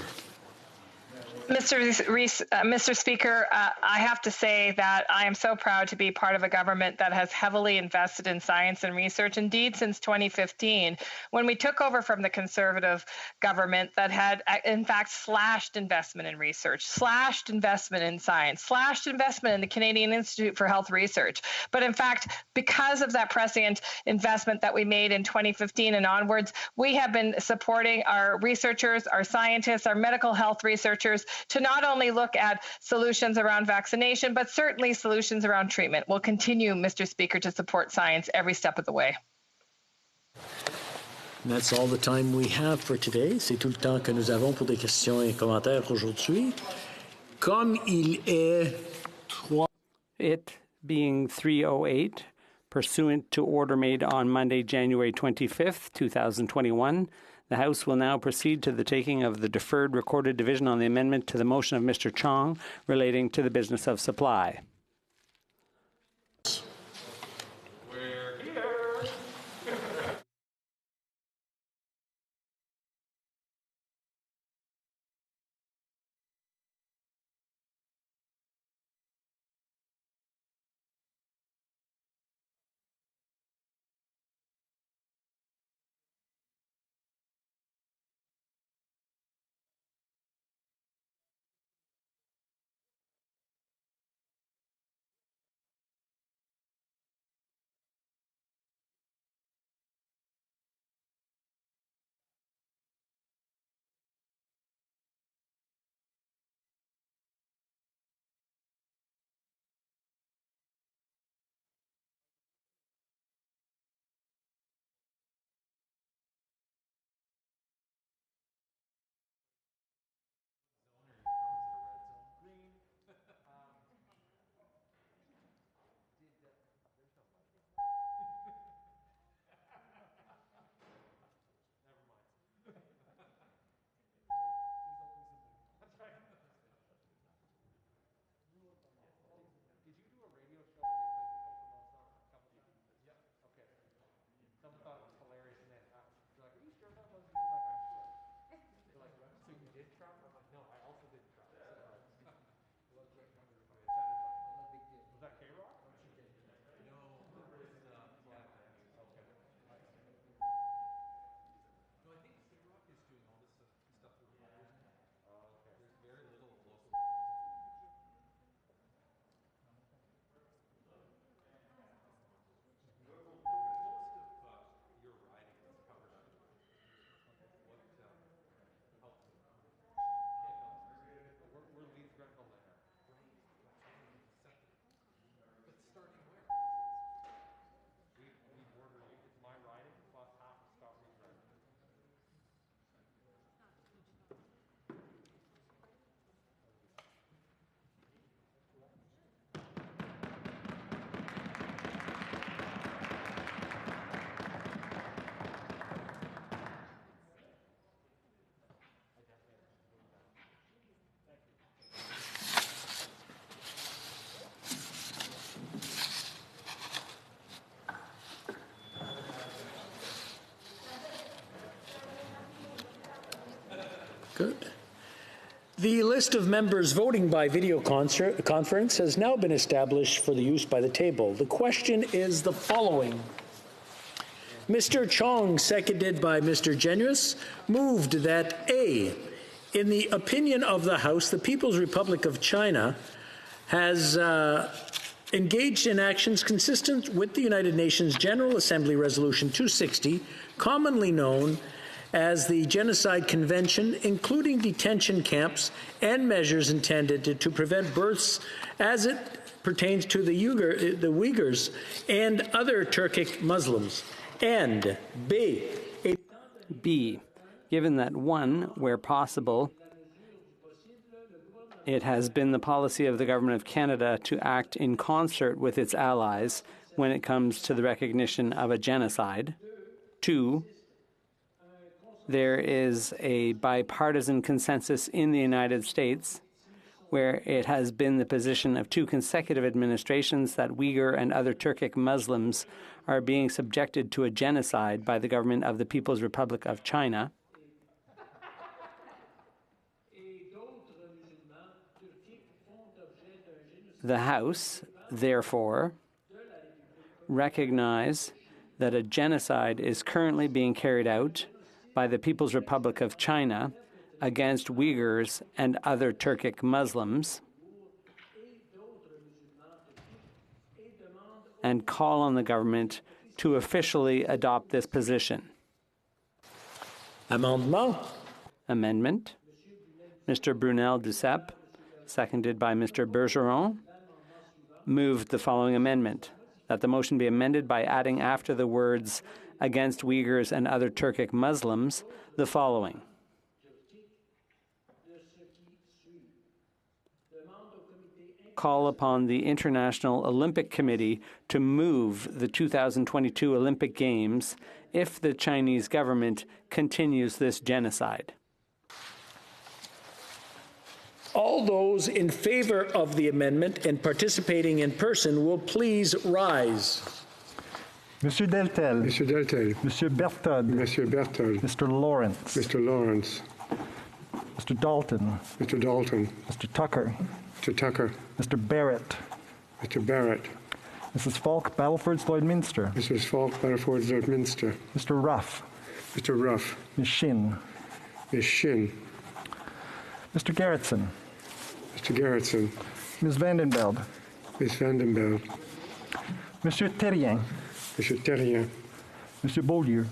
Mr. Speaker, I have to say that I am so proud to be part of a government that has heavily invested in science and research, indeed since 2015, when we took over from the Conservative government that had, in fact, slashed investment in research, slashed investment in science, slashed investment in the Canadian Institute for Health Research. But in fact, because of that prescient investment that we made in 2015 and onwards, we have been supporting our researchers, our scientists, our medical health researchers, to not only look at solutions around vaccination, but certainly solutions around treatment. We'll continue, Mr. Speaker, to support science every step of the way. And that's all the time we have for today. C'est tout le temps que nous avons pour des questions et commentaires aujourd'hui. Comme il est 3... It being 3:08, pursuant to order made on Monday, January 25th, 2021, the House will now proceed to the taking of the deferred recorded division on the amendment to the motion of Mr. Chong relating to the business of supply. Good. The list of members voting by video conference has now been established for the use by the table. The question is the following. Mr. Chong, seconded by Mr. Genuis, moved that A, in the opinion of the House, the People's Republic of China has engaged in actions consistent with the United Nations General Assembly Resolution 260, commonly known as the Genocide Convention, including detention camps and measures intended to prevent births as it pertains to the Uyghurs and other Turkic Muslims. And B, given that 1, where possible, It has been the policy of the Government of Canada to act in concert with its allies when it comes to the recognition of a genocide. 2, there is a bipartisan consensus in the United States where it has been the position of 2 consecutive administrations that Uyghur and other Turkic Muslims are being subjected to a genocide by the government of the People's Republic of China. The House, therefore, recognize that a genocide is currently being carried out by the People's Republic of China against Uyghurs and other Turkic Muslims, and call on the government to officially adopt this position. Amendement. Amendment. Mr. Brunel-Duceppe, seconded by Mr. Bergeron, moved the following amendment: that the motion be amended by adding after the words "against Uyghurs and other Turkic Muslims" the following: call upon the International Olympic Committee to move the 2022 Olympic Games if the Chinese government continues this genocide. All those in favor of the amendment and participating in person will please rise. Monsieur Deltel. Monsieur Deltel. Monsieur Berthold. Monsieur Berthold. Mr. Lawrence. Mr. Lawrence. Mr. Dalton. Mr. Dalton. Mr. Tucker. Mr. Tucker. Mr. Barrett. Mr. Barrett. Mrs. Falk, Battlefords, Lloydminster. Mrs. Falk, Battlefords, Lloydminster. Mr. Ruff. Mr. Ruff. Ms. Shin. Ms. Shin. Mr. Gerritsen. Mr. Gerritsen. Ms. Vandenbeld. Ms. Vandenbeld. Monsieur Terrien. Monsieur Terrien. Monsieur Beaulieu.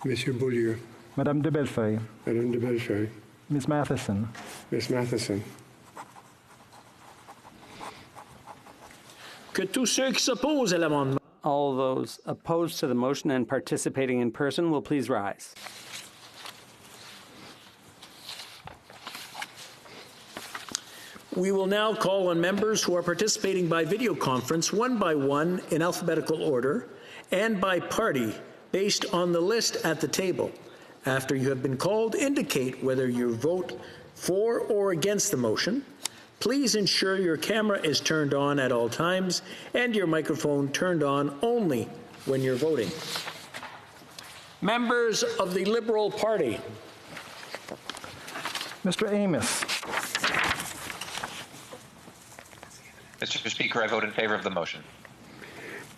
Monsieur Beaulieu. Madame de Bellefeuille. Madame de Bellefeuille. Ms. Matheson. Ms. Matheson. Que tous ceux qui s'opposent à l'amendement. All those opposed to the motion and participating in person will please rise. We will now call on members who are participating by video conference one by one in alphabetical order and by party based on the list at the table. After you have been called, indicate whether you vote for or against the motion. Please ensure your camera is turned on at all times and your microphone turned on only when you're voting. Members of the Liberal Party. Mr. Amos. Mr. Speaker, I vote in favor of the motion.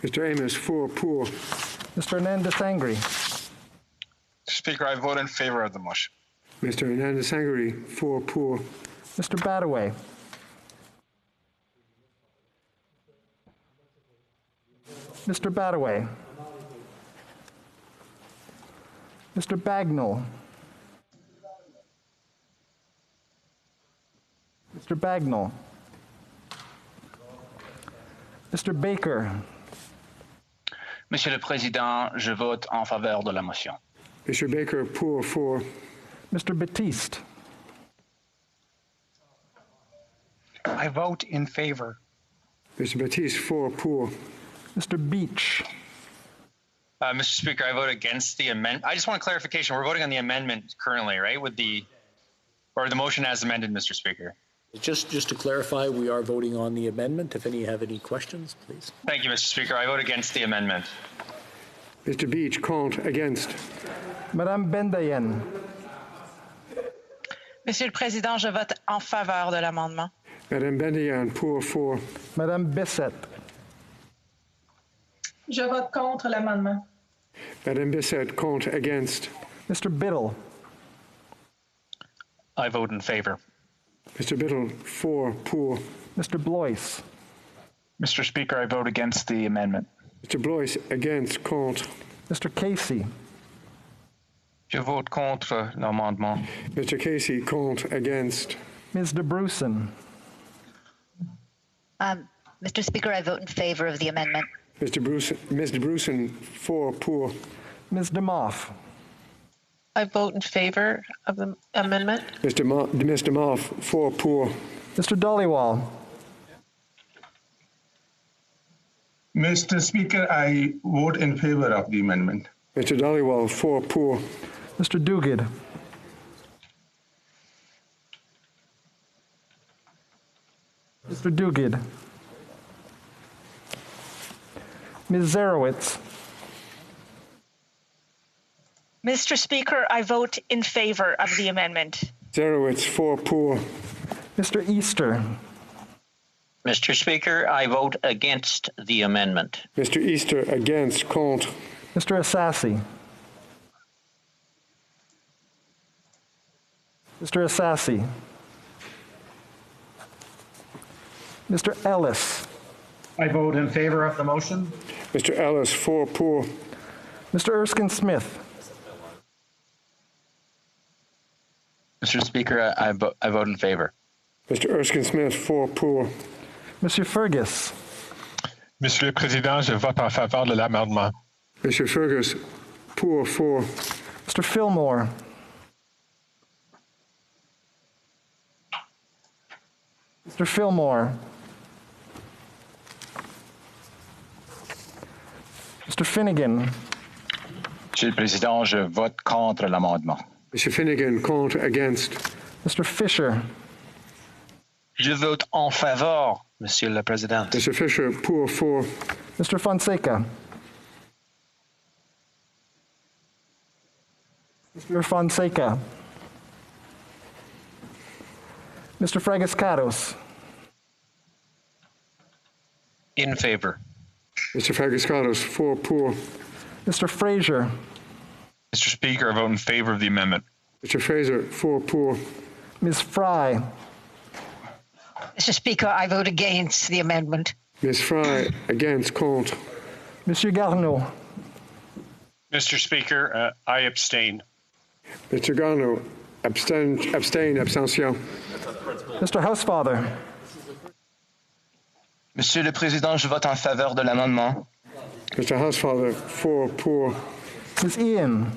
Mr. Amos, pour. Mr. Hernandez-Sangri. Speaker, I vote in favor of the motion. Mr. Hernandez-Sangri, pour. Mr. Badaway. Mr. Badaway. Mr. Bagnall. Mr. Bagnall. Mr. Baker. Monsieur le Président, je vote en faveur de la motion. Mr. Baker, pour. Mr. Batiste. I vote in favor. Mr. Batiste, pour. Mr. Beach. Mr. Speaker, I vote against the amendment. I just want clarification. We're voting on the amendment currently, right? Or the motion as amended, Mr. Speaker. Just to clarify, we are voting on the amendment. If any have any questions, please. Thank you, Mr. Speaker. I vote against the amendment. Mr. Beach, contre, against. Madame Bendayen. Monsieur le Président, je vote en faveur de l'amendement. Madame Bendayen, pour. Madame Bissett. Je vote contre l'amendement. Madame Bissett, contre, against. Mr. Biddle. I vote in favor. Mr. Biddle, pour. Mr. Blois. Mr. Speaker, I vote against the amendment. Mr. Blois, against, contre. Mr. Casey. Je vote contre l'amendement. Mr. Casey, contre, against. Ms. DeBrusen. Mr. Speaker, I vote in favor of the amendment. Ms. DeBrusen, pour. Ms. DeMoff. I vote in favor of the amendment. Ms. DeMoff, pour. Mr. Dhaliwal. Mr. Speaker, I vote in favor of the amendment. Mr. Dhaliwal, 4 pour. Mr. Duguid. Mr. Duguid. Ms. Zarowitz. Mr. Speaker, I vote in favor of the amendment. Zarowitz, 4 pour. Mr. Easter. Mr. Speaker, I vote against the amendment. Mr. Easter, against. Contre. Mr. Assassi. Mr. Assassi. Mr. Ellis. I vote in favor of the motion. Mr. Ellis, 4 pour. Mr. Erskine Smith. Mr. Speaker, I vote in favor. Mr. Erskine Smith, 4 pour. Monsieur Fergus. Monsieur le Président, je vote en faveur de l'amendement. Mr. Fergus, pour 4. Mr. Fillmore. Mr. Fillmore. Mr. Finnegan. Monsieur le Président, je vote contre l'amendement. Mr. Finnegan, contre. Against. Mr. Fisher. Je vote en faveur, Monsieur le Président. Mr. Fisher, pour 4. Mr. Fonseca. Mr. Fonseca. Mr. Fragascatos. In favor. Mr. Fragascatos, 4 pour. Mr. Fraser. Mr. Speaker, I vote in favor of the amendment. Mr. Fraser, 4 pour. Ms. Fry. Mr. Speaker, I vote against the amendment. Ms. Fry, against. Contre. Monsieur Garneau. Mr. Speaker, I abstain. Mr. Garneau, abstain, abstention. Mr. Housefather. Monsieur le Président, je vote en faveur de l'amendement. Mr. Housefather, 4 pour. Ms. Ian.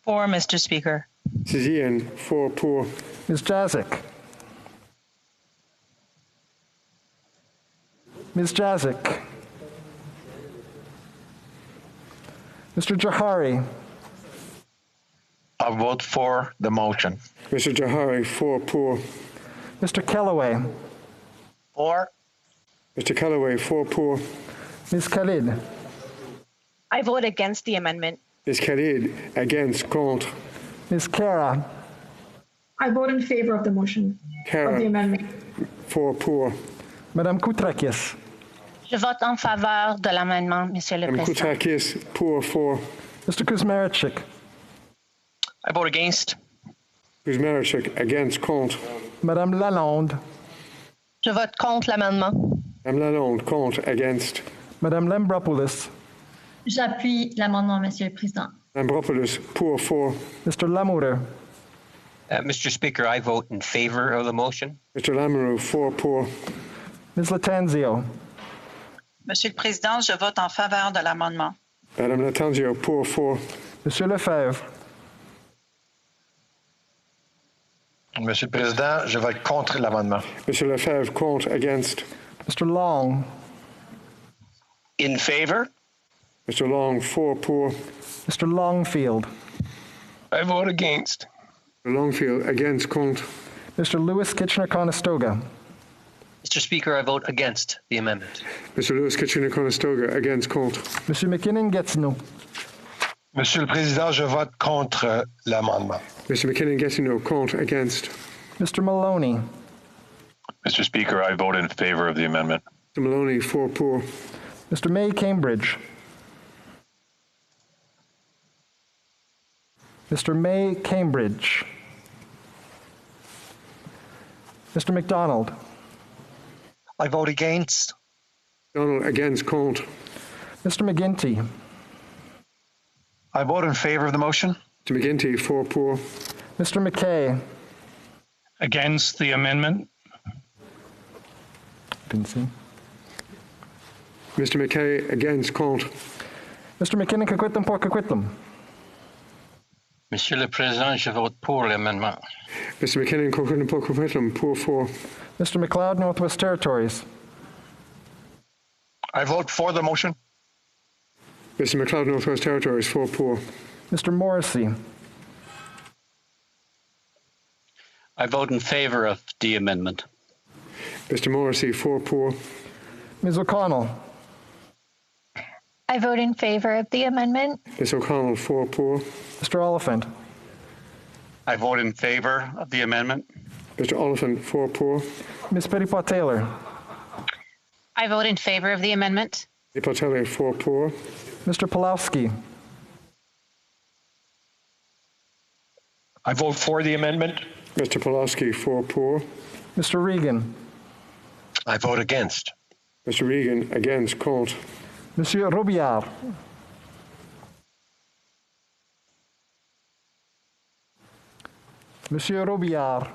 For, Mr. Speaker. Mrs. Ian, 4 pour. Ms. Jazik. Ms. Jazik. Mr. Jahari. I vote for the motion. Mr. Jahari, 4 pour. Mr. Kellaway. For. Mr. Callaway, 4 pour. Ms. Khalid. I vote against the amendment. Ms. Khalid, against. Contre. Ms. Kara. I vote in favor of the motion, of the amendment. 4 pour. Madame Koutrakis. Je vote en faveur de l'amendement, Monsieur le Madame Président. Koutrakis, pour 4. Mr. Kuzmaricik. I vote against. Kuzmaricik, against. Contre. Madame Lalonde. Je vote contre l'amendement. Madame Lalonde, contre. Against. Madame Lambropoulos. J'appuie l'amendement, Monsieur le Président. Lambropoulos, pour 4. Mr. Lamoureux. Mr. Speaker, I vote in favor of the motion. Mr. Lamoureux, 4 pour. Ms. Latanzio. Monsieur le Président, je vote en faveur de l'amendement. Madame Latanzio, pour 4. Monsieur Lefebvre. Monsieur le Président, je vote contre l'amendement. Monsieur Lefebvre, contre. Against. Mr. Long. In favor. Mr. Long, 4 pour. Mr. Longfield. I vote against. Mr. Longfield, against. Contre. Mr. Lewis Kitchener-Conestoga. Mr. Speaker, I vote against the amendment. Mr. Lewis Kitchener-Conestoga, against. Contre. Monsieur McKinnon-Gatineau. Monsieur le Président, je vote contre l'amendement. Mr. McKinnon-Gatineau, contre. Against. Mr. Maloney. Mr. Speaker, I vote in favor of the amendment. Mr. Maloney, 4 pour. Mr. May-Cambridge. Mr. May-Cambridge. Mr. McDonald. I vote against. Donald, against. Contre. Mr. McGinty. I vote in favor of the motion. Mr. McGinty, 4 pour. Mr. McKay. Against the amendment. Didn't see. Mr. McKay, against. Contre. Mr. McKinnon Coquitlam. Monsieur le Président, je vote pour l'amendement. Mr. McKinnon, Cochran, Pocahontas, pour 4. Mr. McLeod, Northwest Territories. I vote for the motion. Mr. McLeod, Northwest Territories, 4 pour. Mr. Morrissey. I vote in favor of the amendment. Mr. Morrissey, 4 pour. Ms. O'Connell. I vote in favor of the amendment. Ms. O'Connell, 4 pour. Mr. Oliphant. I vote in favor of the amendment. Mr. Oliphant, 4 pour. Ms. Pettipas Taylor. I vote in favor of the amendment. Pettipas Taylor, 4 pour. Mr. Pulowski. I vote for the amendment. Mr. Pulowski, 4 pour. Mr. Regan. I vote against. Mr. Regan, against. Contre. Monsieur Robillard. Monsieur Robillard.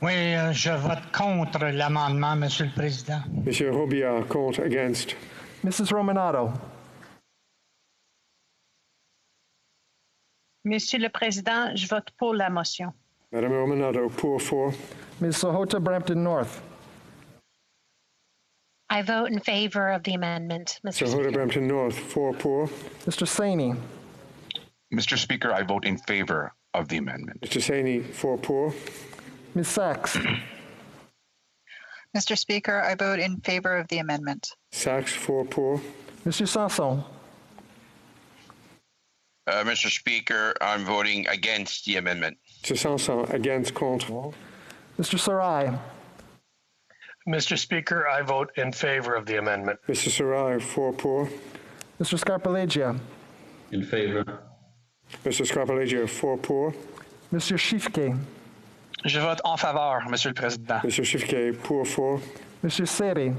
Oui, je vote contre l'amendement, Monsieur le Président. Monsieur Robillard, contre. Against. Mrs. Romanato. Monsieur le Président, je vote pour la motion. Madame Romanato, pour 4. Ms. Sahota Brampton North. I vote in favor of the amendment, Mr. Sahota Speaker. Brampton North, 4 pour. Mr. Saini. Mr. Speaker, I vote in favor of the amendment. Mr. Saini, 4 pour. Ms. Sachs. Mr. Speaker, I vote in favor of the amendment. Sachs, 4 pour. Monsieur Sanson. Mr. Speaker, I'm voting against the amendment. Mr. Sanson, against. Contre. Mr. Sarai. Mr. Speaker, I vote in favor of the amendment. Mr. Sarai, 4 pour. Mr. Scarpaleggia. In favor. Mr. Scarpaleggia, 4 pour. Monsieur Schifke. Je vote en faveur, Monsieur le Président. Monsieur Schifke, pour 4. Monsieur Seri.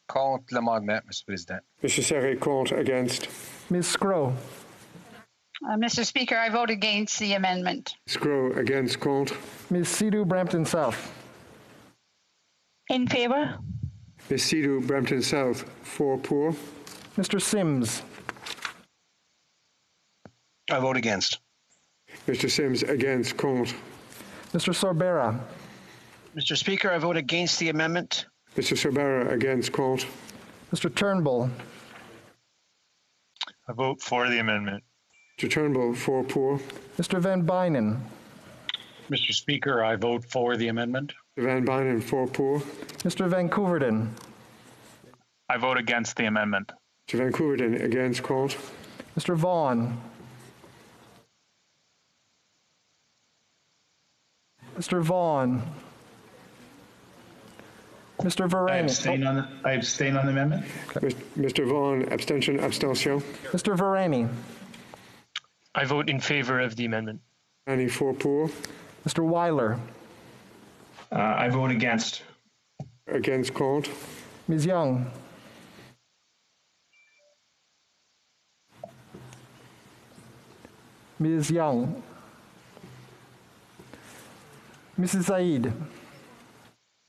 Contre l'amendement, Mr. Président. Mr. Serre, contre. Against. Ms. Scrow. Mr. Speaker, I vote against the amendment. Scrow, against. Contre. Ms. Sidhu Brampton South. In favor? Ms. Sidhu, Brampton South, 4 pour. Mr. Sims. I vote against. Mr. Sims, against. Contre. Mr. Sorbera. Mr. Speaker, I vote against the amendment. Mr. Sorbera, against. Contre. Mr. Turnbull. I vote for the amendment. Mr. Turnbull, 4 pour. Mr. Van Bynen. Mr. Speaker, I vote for the amendment. Mr. Van Bynen, 4 pour. Mr. Vancouverden. I vote against the amendment. Mr. Vancouverden, against. Contre. Mr. Vaughan. Mr. Vaughan. Mr. Varane. I abstain on the amendment. Okay. Mr. Vaughan, abstention, abstention. Mr. Varane. I vote in favor of the amendment. Any 4 pour. Mr. Weiler. I vote against. Against. Contre. Ms. Young. Ms. Young. Mrs. Said.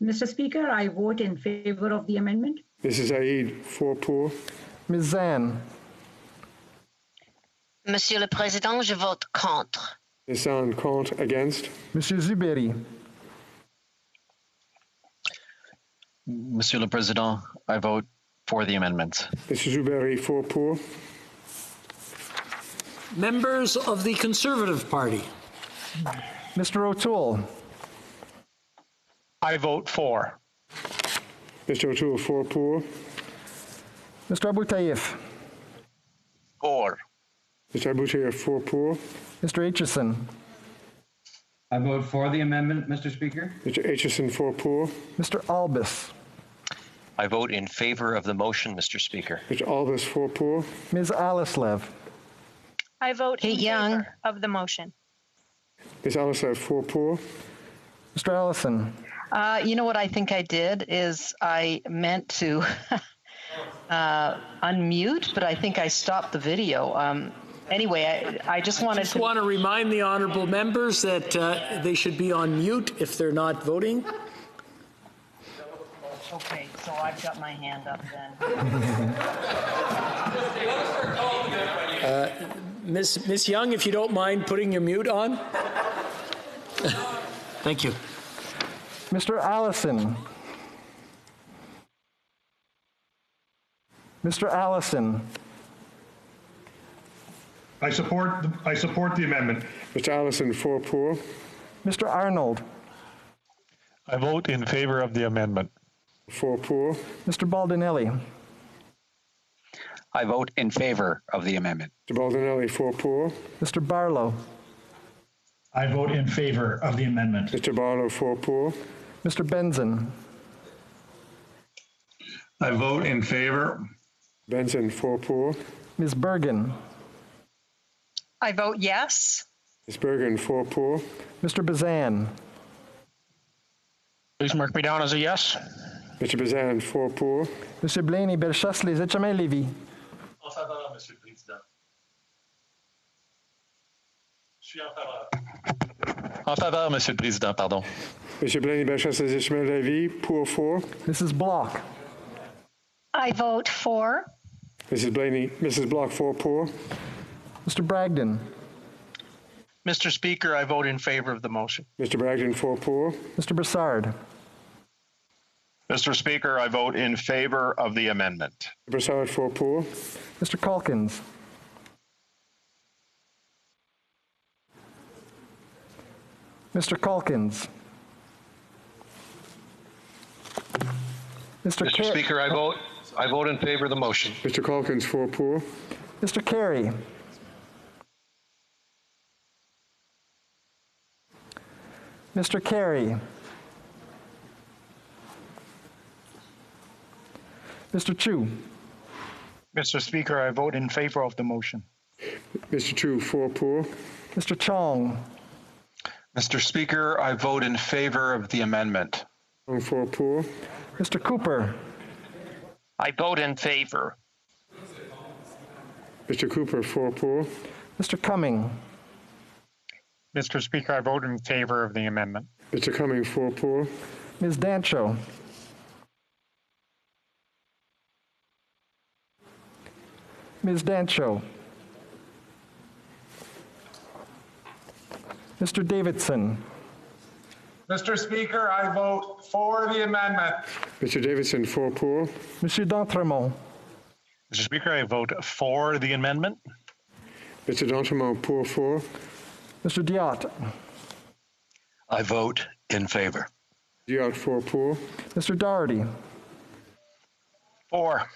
Mr. Speaker, I vote in favor of the amendment. Mrs. Said, 4 pour. Ms. Zan. Monsieur le Président, je vote contre. Ms. Zan, contre. Against. Monsieur Zuberi. Monsieur le Président, I vote for the amendment. Mr. Zuberi, 4 pour. Members of the Conservative Party. Mr. O'Toole. I vote for. Mr. O'Toole, 4 pour. Mr. Abu Taif. For. Mr. Abu Taif, 4 pour. Mr. Aitchison. I vote for the amendment, Mr. Speaker. Mr. Aitchison, 4 pour. Mr. Albus. I vote in favor of the motion, Mr. Speaker. Mr. Albus, 4 pour. Ms. Alislev. I vote in Young. favor of the motion. Ms. Alislev, 4 pour. Mr. Allison. You know what I think I did is I meant to unmute, but I think I stopped the video. Anyway, I just wanted to want to remind the honourable members that they should be on mute if they're not voting. Okay, so I've got my hand up then. Miss Young, if you don't mind putting your mute on. Thank you. Mr. Allison. Mr. Allison. I support the amendment. Mr. Allison, 4 pour. Mr. Arnold. I vote in favor of the amendment. 4 pour. Mr. Baldinelli. I vote in favor of the amendment. Mr. Baldinelli, 4 pour. Mr. Barlow. I vote in favor of the amendment. Mr. Barlow, 4 pour. Mr. Benson. I vote in favor. Benson, 4 pour. Ms. Bergen. I vote yes. Ms. Bergen, 4 pour. Mr. Bazan. Please mark me down as a yes. Mr. Bazan, 4 pour. Monsieur Blaney, Bellechasse, Les Etchemins, Lévis. En faveur, Monsieur le Président. Je suis en faveur. En faveur, Monsieur le Président, pardon. Monsieur Blaney, Bellechasse, Les Etchemins, Lévis, pour 4. Mrs. Block. I vote for. Mrs. Block, 4 pour. Mr. Bragdon. Mr. Speaker, I vote in favor of the motion. Mr. Bragdon, 4 pour. Mr. Broussard. Mr. Speaker, I vote in favor of the amendment. Broussard, 4 pour. Mr. Calkins. Mr. Calkins. Mr. Speaker, I vote in favor of the motion. Mr. Calkins, 4 pour. Mr. Carey. Mr. Carey. Mr. Chu. Mr. Speaker, I vote in favor of the motion. Mr. Chu, 4 pour. Mr. Chong. Mr. Speaker, I vote in favor of the amendment. 4 pour. Mr. Cooper. I vote in favor. Mr. Cooper, 4 pour. Mr. Cumming. Mr. Speaker, I vote in favor of the amendment. Mr. Cumming, 4 pour. Ms. Dancho. Ms. Dancho. Mr. Davidson. Mr. Speaker, I vote for the amendment. Mr. Davidson, 4 pour. Monsieur d'Entremont. Mr. Speaker, I vote for the amendment. Mr. D'Entremont, pour 4. Mr. Diot. I vote in favor. Diot, 4 pour. Mr. Doherty. 4.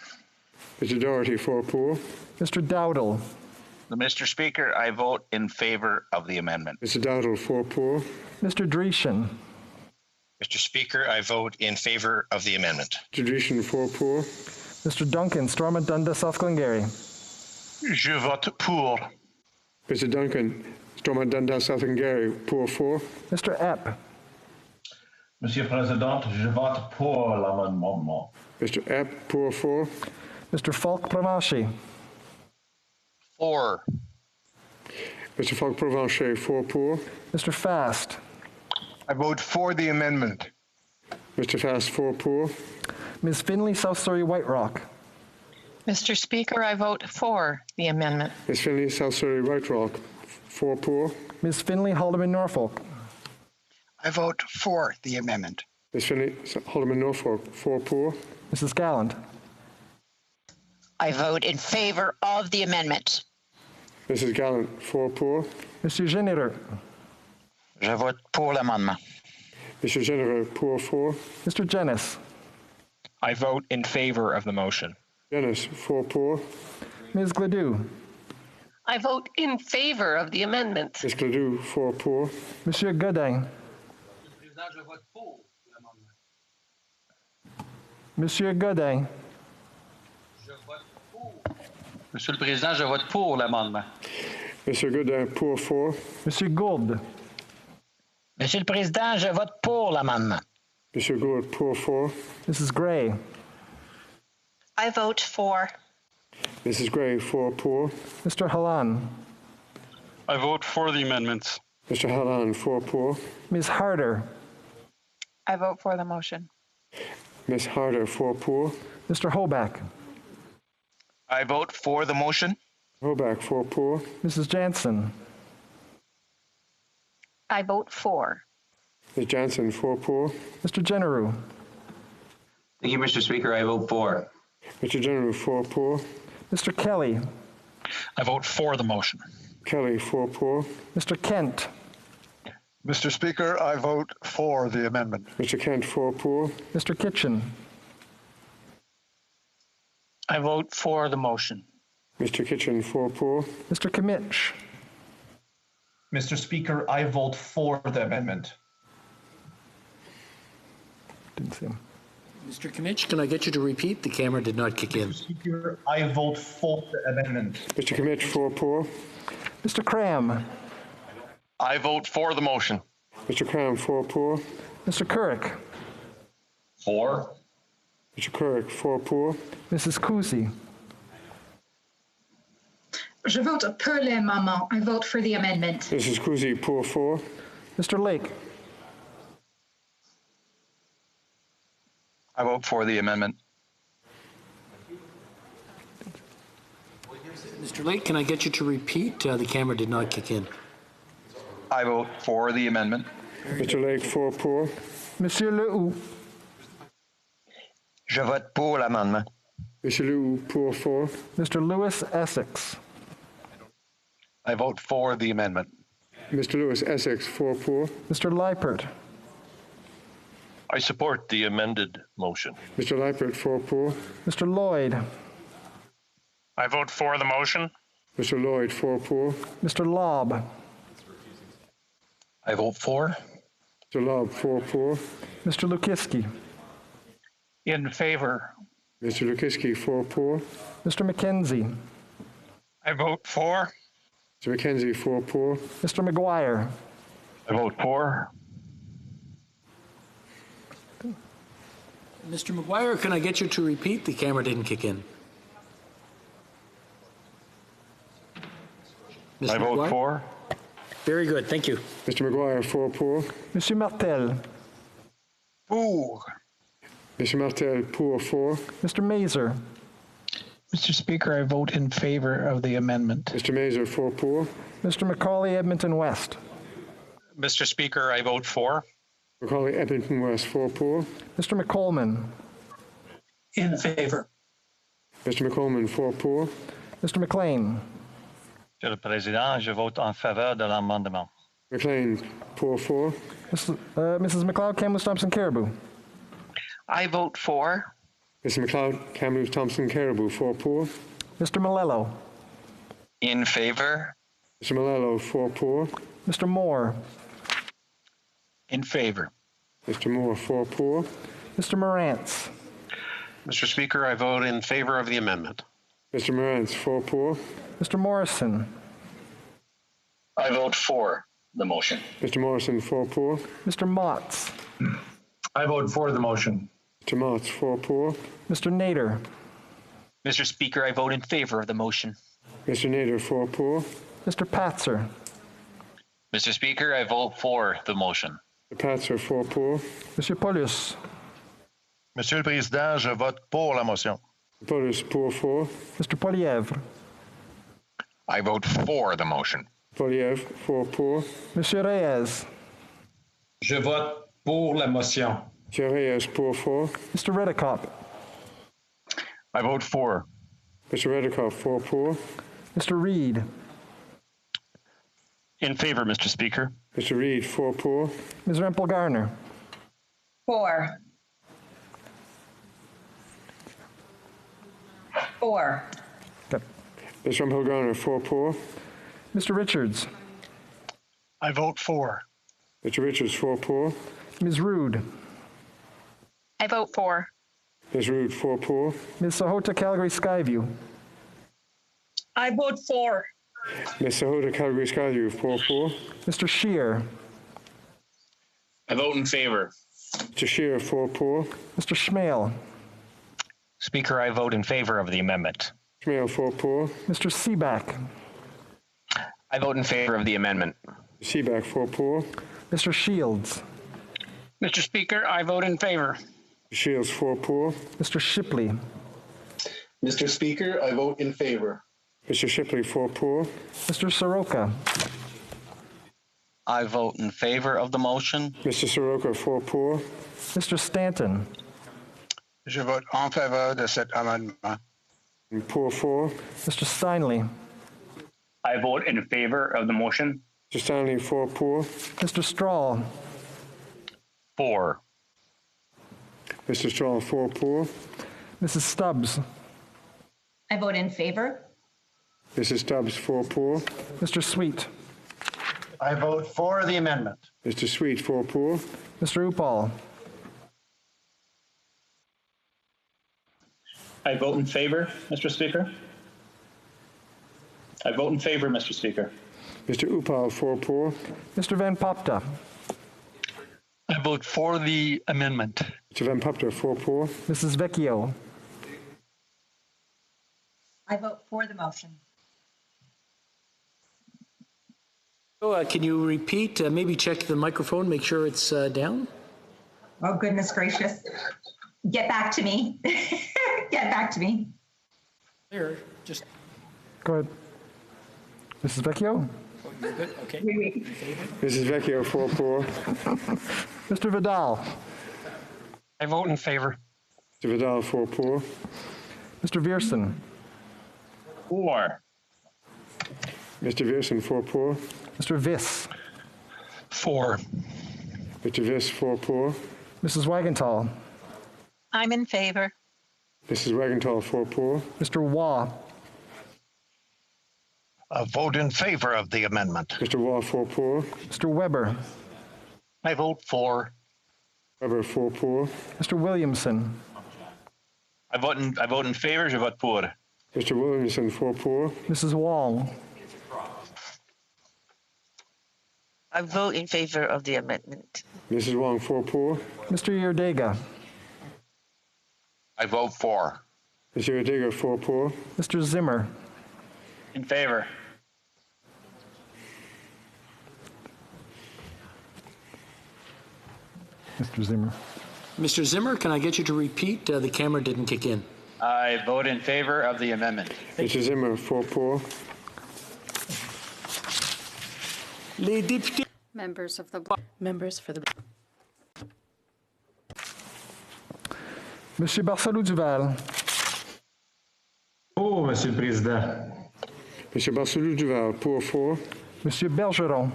Mr. Doherty, 4 pour. Mr. Dowdle. Mr. Speaker, I vote in favor of the amendment. Mr. Dowdle, 4 pour. Mr. Dreeshen. Mr. Speaker, I vote in favor of the amendment. Mr. Dreeshen, 4 pour. Mr. Duncan, Stormont Dundas, South Glengarry. Je vote pour. Mr. Duncan, Stormont Dundas, South Glengarry, pour 4. Mr. Epp. Monsieur le Président, je vote pour l'amendement. Mr. Epp, pour 4. Mr. Falk Provencher. 4. Mr. Falk Provencher, 4 pour. Mr. Fast. I vote for the amendment. Mr. Fast, 4 pour. Ms. Finley, South Surrey, White Rock. Mr. Speaker, I vote for the amendment. Ms. Finley, South Surrey, White Rock, 4 pour. Ms. Finley, Haldeman, Norfolk. I vote for the amendment. Ms. Finley, Haldeman, Norfolk, 4 pour. Mrs. Gallant. I vote in favor of the amendment. Mrs. Gallant, 4 pour. Monsieur Généreux. Je vote pour l'amendement. Mr. Généreux, pour 4. Mr. Jennis. I vote in favor of the motion. Jennis, 4 pour. Ms. Gladue. I vote in favor of the amendment. Ms. Gladue, 4 pour. Monsieur Godin. Monsieur Godin. Monsieur le Président, je vote pour l'amendement. Monsieur Godin, pour 4. Monsieur Gould. Monsieur le Président, je vote pour l'amendement. Monsieur Gould, pour 4. Mrs. Gray. I vote for. Mrs. Gray, 4 pour. Mr. Halan. I vote for the amendments. Mr. Halan, 4 pour. Ms. Harder. I vote for the motion. Ms. Harder, 4 pour. Mr. Hoback. I vote for the motion. Hoback, 4 poor. Mrs. Jansen. I vote for. Ms. Jansen, 4 poor. Mr. Generou. Thank you, Mr. Speaker. I vote for. Mr. General, 4 poor. Mr. Kelly. I vote for the motion. Kelly, 4 poor. Mr. Kent. Mr. Speaker, I vote for the amendment. Mr. Kent, 4 poor. Mr. Kitchen. I vote for the motion. Mr. Kitchen, 4 poor. Mr. Kimmich. Mr. Speaker, I vote for the amendment. Didn't see him. Mr. Kimmich, can I get you to repeat? The camera did not kick in. Mr. Speaker, I vote for the amendment. Mr. Kimmich, 4 poor. Mr. Cram. I vote for the motion. Mr. Cram, 4 poor. Mr. Couric. For. Mr. Couric, 4 poor. Mrs. Kusi. Je vote pour l'amendement. I vote for the amendment. Mrs. Kusi, poor 4. Mr. Lake. I vote for the amendment. Mr. Lake, can I get you to repeat? The camera did not kick in. I vote for the amendment. Mr. Lake, 4 poor. Monsieur Lehoux. Je vote pour l'amendement. Mr. Liu, poor 4. Mr. Lewis Essex. I vote for the amendment. Mr. Lewis Essex, 4 poor. Mr. Leipert. I support the amended motion. Mr. Leipert, 4 poor. Mr. Lloyd. I vote for the motion. Mr. Lloyd, 4 poor. Mr. Lobb. I vote for. Mr. Lobb, 4 poor. Mr. Lukiski. In favor. Mr. Lukiski, 4 poor. Mr. McKenzie. I vote for. Mr. McKenzie, 4 poor. Mr. McGuire. I vote for. Mr. McGuire, can I get you to repeat? The camera didn't kick in. Mr. I vote McGuire? for. Very good, thank you. Mr. McGuire, 4 poor. Monsieur Martel. Pour. Mr. Martel, poor 4. Mr. Mazer. Mr. Speaker, I vote in favor of the amendment. Mr. Mazer, 4 poor. Mr. Macaulay Edmonton West. Mr. Speaker, I vote for. Macaulay Edmonton West, 4 poor. Mr. McColman. In favor. Mr. McColman, 4 poor. Mr. McLean. Monsieur le Président, je vote en faveur de l'amendement. McLean, poor 4. Mrs. McLeod, Kamloops, Thompson, Caribou. I vote for. Mr. McLeod, Kamloops, Thompson, Caribou, 4 poor. Mr. Malello. In favor. Mr. Malello, 4 poor. Mr. Moore. In favor. Mr. Moore, 4 poor. Mr. Morantz. Mr. Speaker, I vote in favor of the amendment. Mr. Morantz, 4 poor. Mr. Morrison. I vote for the motion. Mr. Morrison, 4 poor. Mr. Motts. I vote for the motion. Mr. Motts, 4 poor. Mr. Nader. Mr. Speaker, I vote in favor of the motion. Mr. Nader, 4 poor. Mr. Patzer. Mr. Speaker, I vote for the motion. Mr. Patzer, 4 poor. Monsieur Paulus. Monsieur le Président, je vote pour la motion. Paulus, poor 4. Mr. Poilievre. I vote for the motion. Poliev, 4 poor. Monsieur Reyes. Je vote pour la motion. Monsieur Reyes, poor 4. Mr. Redekop. I vote for. Mr. Redekop, 4 poor. Mr. Reed. In favor, Mr. Speaker. Mr. Reed, 4 poor. Ms. Rempel Garner. 4. 4. Okay. Ms. Rumpel Garner, 4 poor. Mr. Richards. I vote for. Mr. Richards, 4 poor. Ms. Rude. I vote for. Ms. Rude, 4 poor. Ms. Sahota Calgary Skyview. I vote for. Ms. Sahota Calgary Skyview, 4 poor. Mr. Shear. I vote in favor. Mr. Shear, 4 poor. Mr. Schmale. Speaker, I vote in favor of the amendment. Schmale, 4 poor. Mr. Seaback. I vote in favor of the amendment. Seaback, 4 poor. Mr. Shields. Mr. Speaker, I vote in favor. Shields, 4 poor. Mr. Shipley. Mr. Speaker, I vote in favor. Mr. Shipley, 4 pour. Mr. Soroka. I vote in favor of the motion. Mr. Soroka, 4 pour. Mr. Stanton. Je vote en faveur de cet amendement. Pour 4. Mr. Steinley. I vote in favor of the motion. Mr. Stanley, 4 pour. Mr. Strahl. 4. Mr. Strahl, 4 pour. Mrs. Stubbs. I vote in favor. Mrs. Stubbs, 4 pour. Mr. Sweet. I vote for the amendment. Mr. Sweet, 4 pour. Mr. Upal. I vote in favor, Mr. Speaker. I vote in favor, Mr. Speaker. Mr. Upal, 4 pour. Mr. Van Popta. I vote for the amendment. Mr. Van Popta, 4 pour. Mrs. Vecchio. I vote for the motion. So, can you repeat? Maybe check the microphone, make sure it's down. Oh, goodness gracious. Get back to me. Get back to me. There, just. Go ahead. Mrs. Vecchio. Oh, you're good? Okay. Oui. Mrs. Vecchio, 4 pour. Mr. Vidal. I vote in favor. Mr. Vidal, 4 pour. Mr. Viersen. 4. Mr. Viersen, 4 pour. Mr. Viss. 4. Mr. Viss, 4 pour. Mrs. Wagenthal. I'm in favor. Mrs. Wagenthal, 4 pour. Mr. Waugh. A vote in favor of the amendment. Mr. Waugh, 4 pour. Mr. Weber. I vote for. Weber, 4 pour. Mr. Williamson. I vote in favor. Je vote pour. Mr. Williamson, 4 pour. Mrs. Wong. I vote in favor of the amendment. Mrs. Wong, 4 pour. Mr. Yerdega. I vote for. Mr. Yerdega, 4 pour. Mr. Zimmer. In favor. Mr. Zimmer. Mr. Zimmer, can I get you to repeat? The camera didn't kick in. I vote in favor of the amendment. Mr. Zimmer, 4 pour. Les députés. Members for the. Monsieur Barcelou Duval. Oh, Monsieur le Président. Monsieur Barcelou Duval, pour 4. Monsieur Bergeron.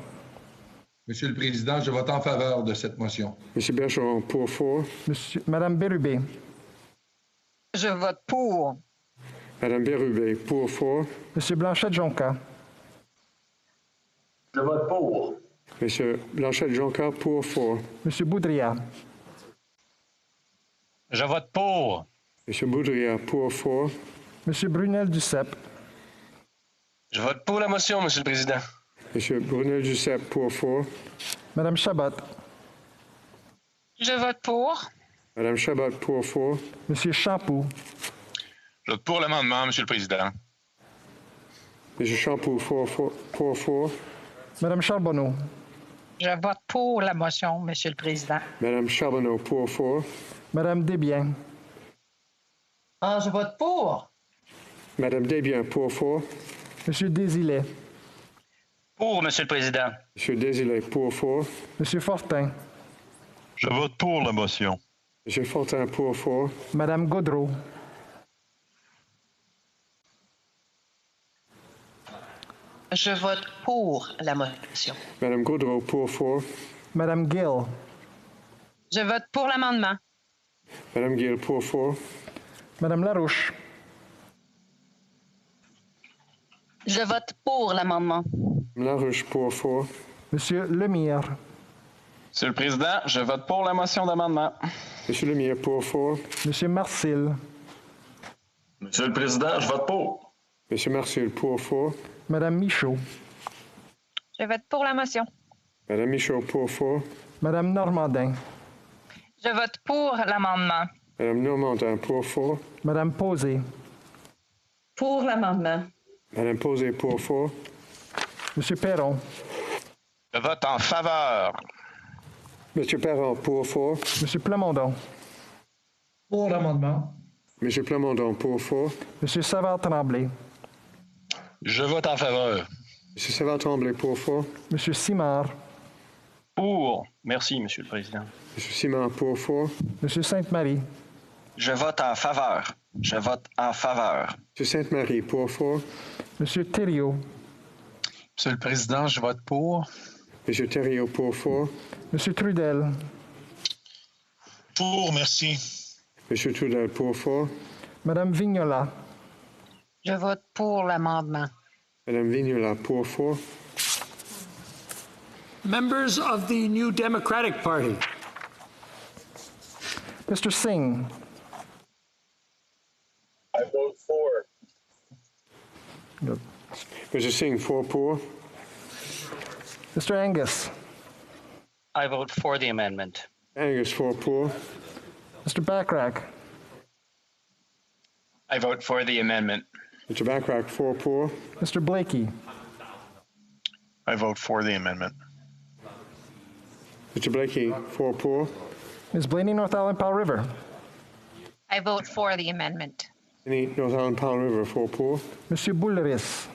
Monsieur le Président, je vote en faveur de cette motion. Monsieur Bergeron, pour 4. Madame Bérubé. Je vote pour. Madame Bérubé, pour 4. Monsieur Blanchette-Jonca. Je vote pour. Monsieur Blanchette-Jonca, pour 4. Monsieur Boudria. Je vote pour. Monsieur Boudria, pour 4. Monsieur Brunel-Duceppe. Je vote pour la motion, Monsieur le Président. Monsieur Brunel-Duceppe, pour 4. Madame Chabot. Je vote pour. Madame Chabot, pour 4. Monsieur Champoux. Je vote pour l'amendement, Monsieur le Président. Monsieur Champoux, pour 4. Madame Charbonneau. Je vote pour la motion, Monsieur le Président. Madame Charbonneau, pour 4. Madame Desbiens. Je vote pour. Madame Desbiens, pour 4. Monsieur Désilet. Pour, Monsieur le Président. Monsieur Désilet, pour 4. Monsieur Fortin. Je vote pour la motion. Monsieur Fortin, pour 4. Madame Gaudreau. Je vote pour la motion. Madame Gaudreau, pour 4. Madame Gill. Je vote pour l'amendement. Madame Gill, pour 4. Madame Larouche. Je vote pour l'amendement. Larouche, pour 4. Monsieur Lemire. Monsieur le Président, je vote pour la motion d'amendement. Monsieur Lemire, pour 4. Monsieur Marcil. Monsieur le Président, je vote pour. Monsieur Marcil, pour 4. Madame Michaud. Je vote pour la motion. Madame Michaud, pour 4. Madame Normandin. Je vote pour l'amendement. Madame Normandin, pour 4. Madame Posé. Pour l'amendement. Madame Posé, pour 4. Monsieur Perron. Je vote en faveur. Monsieur Perron, pour 4. Monsieur Plamondon. Pour l'amendement. Monsieur Plamondon, pour 4. Monsieur Savard-Tremblay. Je vote en faveur. Monsieur Savard-Tremblay pour 4. Monsieur Simard. Pour. Merci, Monsieur le Président. Monsieur Simard pour 4. Monsieur Sainte-Marie. Je vote en faveur. Je vote en faveur. Monsieur Sainte-Marie pour 4. Monsieur Thériault. Monsieur le Président, je vote pour. Monsieur Thériault pour 4. Monsieur Trudel. Pour, merci. Monsieur Trudel pour 4. Madame Vignola. Je vote pour l'amendement. Madame Vignola pour 4. Members of the New Democratic Party. Mr. Singh. I vote for. Mr. Singh 4 pour. Mr. Angus. I vote for the amendment. Angus 4 pour. Mr. Backrack. I vote for the amendment. Mr. Backrack 4 pour. Mr. Blakey. I vote for the amendment. Mr. Blakey 4 pour. Ms. Blaney, North Island, Powell River. I vote for the amendment. Any North Island Powell River 4 pour. Monsieur Boulris.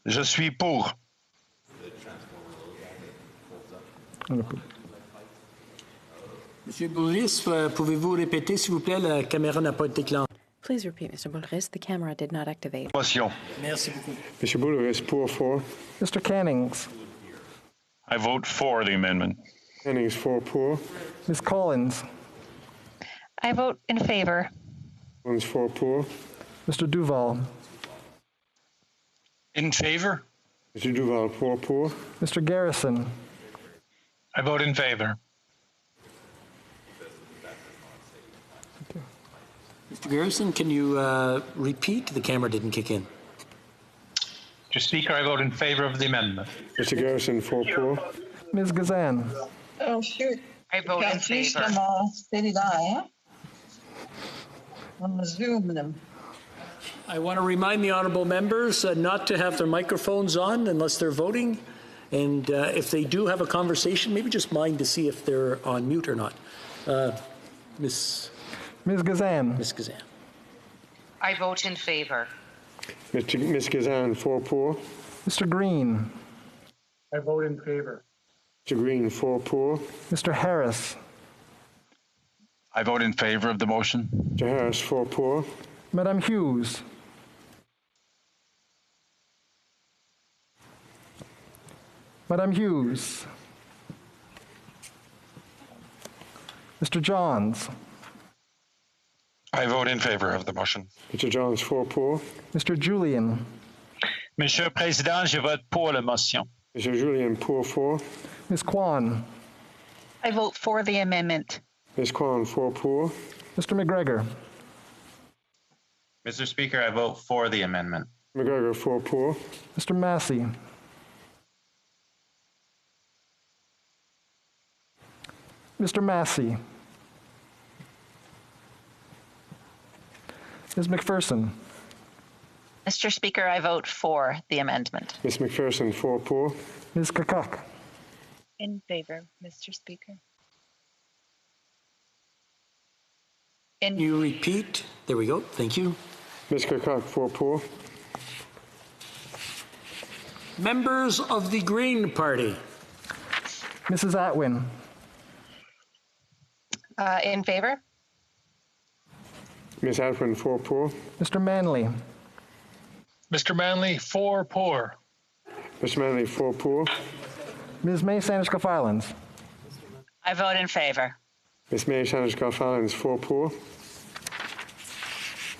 Je suis pour. Monsieur Boulris, pouvez-vous répéter, s'il vous plaît, la caméra n'a pas été déclenchée. Please repeat, Mr. Bulris. The camera did not activate. Motion. Merci beaucoup. Monsieur Boulris pour 4. Mr. Cannings. I vote for the amendment. Cannings 4 pour. Ms. Collins. I vote in favor. Collins 4 pour. Mr. Duval. In favor? Mr. Duval 4 pour. Mr. Garrison. I vote in favor. Mr. Garrison, can you repeat? The camera didn't kick in. Mr. Speaker, I vote in favor of the amendment. Mr. Garrison 4 pour. Ms. Gazan. Oh, shoot. I vote in favor. On the Zoom them. I want to remind the honorable members not to have their microphones on unless they're voting. And if they do have a conversation, maybe just mind to see if they're on mute or not. Ms. Gazan. Ms. Gazan. I vote in favor. Ms. Gazan 4 pour. Mr. Green. I vote in favor. Mr. Green 4 pour. Mr. Harris. I vote in favor of the motion. Mr. Harris 4 pour. Madame Hughes. Madame Hughes. Mr. Johns. I vote in favor of the motion. Mr. Johns 4 pour. Mr. Julian. Monsieur le Président, je vote pour la motion. Mr. Julian pour 4. Ms. Kwan. I vote for the amendment. Ms. Kwan 4 pour. Mr. McGregor. Mr. Speaker, I vote for the amendment. McGregor 4 pour. Mr. Massey. Mr. Massey. Ms. McPherson. Mr. Speaker, I vote for the amendment. Ms. McPherson 4 pour. Ms. Kakak. In favor, Mr. Speaker. Can you repeat? There we go. Thank you. Ms. Kakak 4 pour. Members of the Green Party. Mrs. Atwin. In favor. Ms. Atwin 4 pour. Mr. Manley. Mr. Manley, 4 pour. Mr. Manley 4 pour. Ms. May Sanders Gulf Islands. I vote in favor. Ms. May Sanders Gulf Islands 4 pour.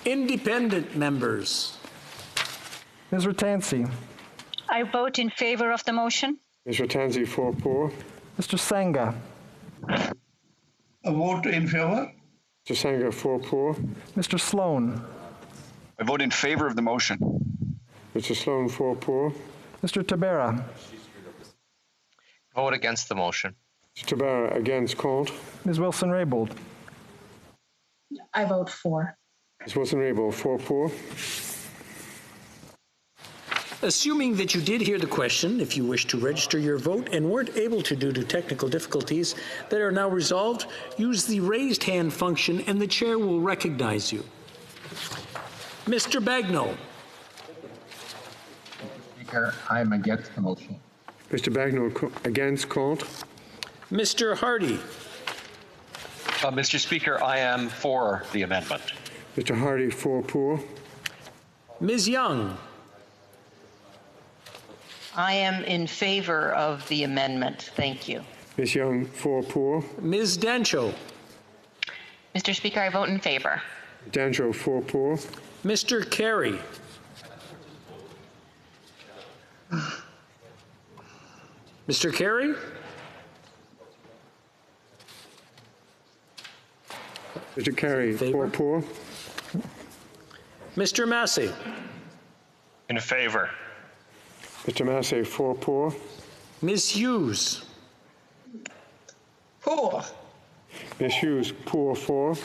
Independent members. Ms. Ratansi. I vote in favor of the motion. Ms. Ratansi 4 pour. Mr. Sangha. A vote in favor. Mr. Sangha 4 pour. Mr. Sloan. I vote in favor of the motion. Mr. Sloan 4 pour. Mr. Tabera. Vote against the motion. Mr. Tabara against called. Ms. Wilson-Raybould. I vote for. Ms. Wilson-Raybould 4 pour. Assuming that you did hear the question, if you wish to register your vote and weren't able to due to technical difficulties that are now resolved, use the raised hand function and the chair will recognize you. Mr. Bagnall. Speaker, I'm against the motion. Mr. Bagnall against, called. Mr. Hardy. Mr. Speaker, I am for the amendment. Mr. Hardy, pour. Ms. Young. I am in favor of the amendment. Thank you. Ms. Young, pour. Ms. Dancho. Mr. Speaker, I vote in favor. Dancho, pour. Mr. Carey. Mr. Carey? Mr. Carey, pour. Mr. Massey. In favor. Mr. Massey, pour. Ms. Hughes. Pour. Ms. Hughes, pour.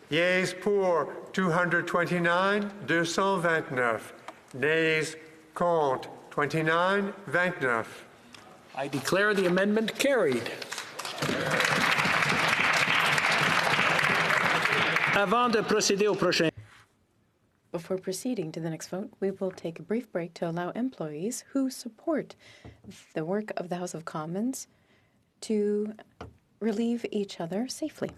Yeas pour 229, 229. Nays contre 29, 29. I declare the amendment carried. Avant de procéder au prochain. Before proceeding to the next vote, we will take a brief break to allow employees who support the work of the House of Commons to relieve each other safely.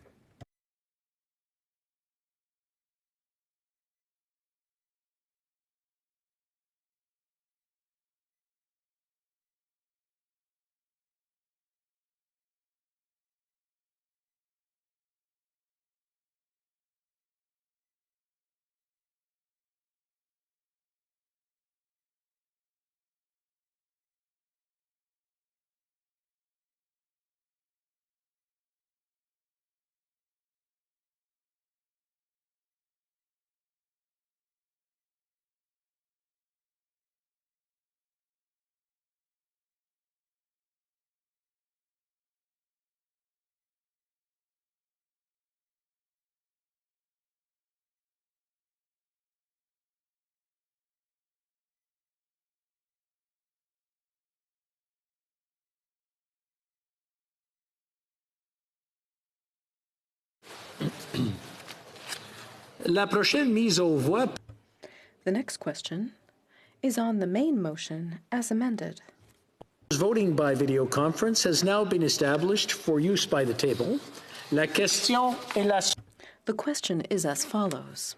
La prochaine mise aux voix. The next question is on the main motion as amended. Voting by video conference has now been established for use by the table. La question est la. The question is as follows.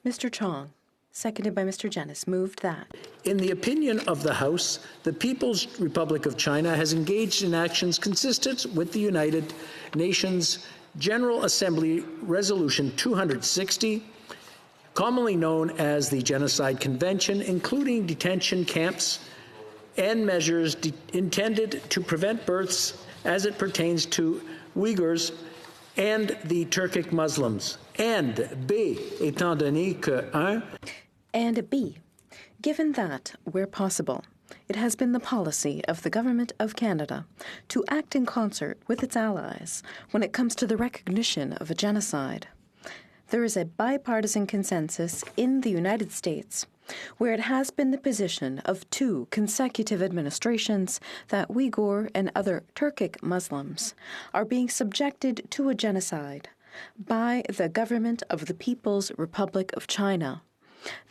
Mr. Chong, seconded by Mr. Jennings, moved that. In the opinion of the House, the People's Republic of China has engaged in actions consistent with the United Nations General Assembly Resolution 260, commonly known as the Genocide Convention, including detention camps and measures intended to prevent births as it pertains to Uyghurs and the Turkic Muslims. And B, étant donné que 1. And B, given that, where possible, it has been the policy of the Government of Canada to act in concert with its allies when it comes to the recognition of a genocide. There is a bipartisan consensus in the United States where it has been the position of 2 consecutive administrations that Uyghur and other Turkic Muslims are being subjected to a genocide by the government of the People's Republic of China.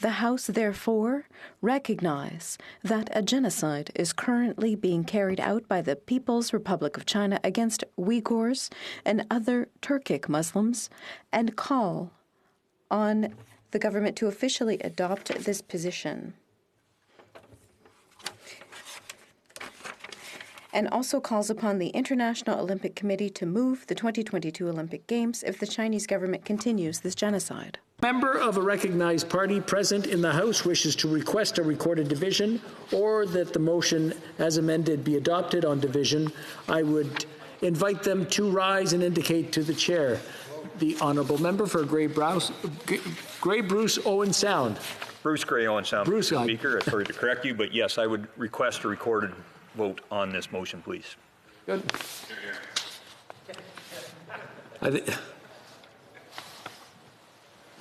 The House therefore recognize that a genocide is currently being carried out by the People's Republic of China against Uyghurs and other Turkic Muslims and call on the government to officially adopt this position. And also calls upon the International Olympic Committee to move the 2022 Olympic Games if the Chinese government continues this genocide. Member of a recognized party present in the House wishes to request a recorded division or that the motion as amended be adopted on division, I would invite them to rise and indicate to the chair. The honourable member for Grey Bruce Owen Sound. Bruce Gray Owen Sound. Bruce, Mr. Speaker, sorry to correct you, but yes, I would request a recorded vote on this motion, please. Good.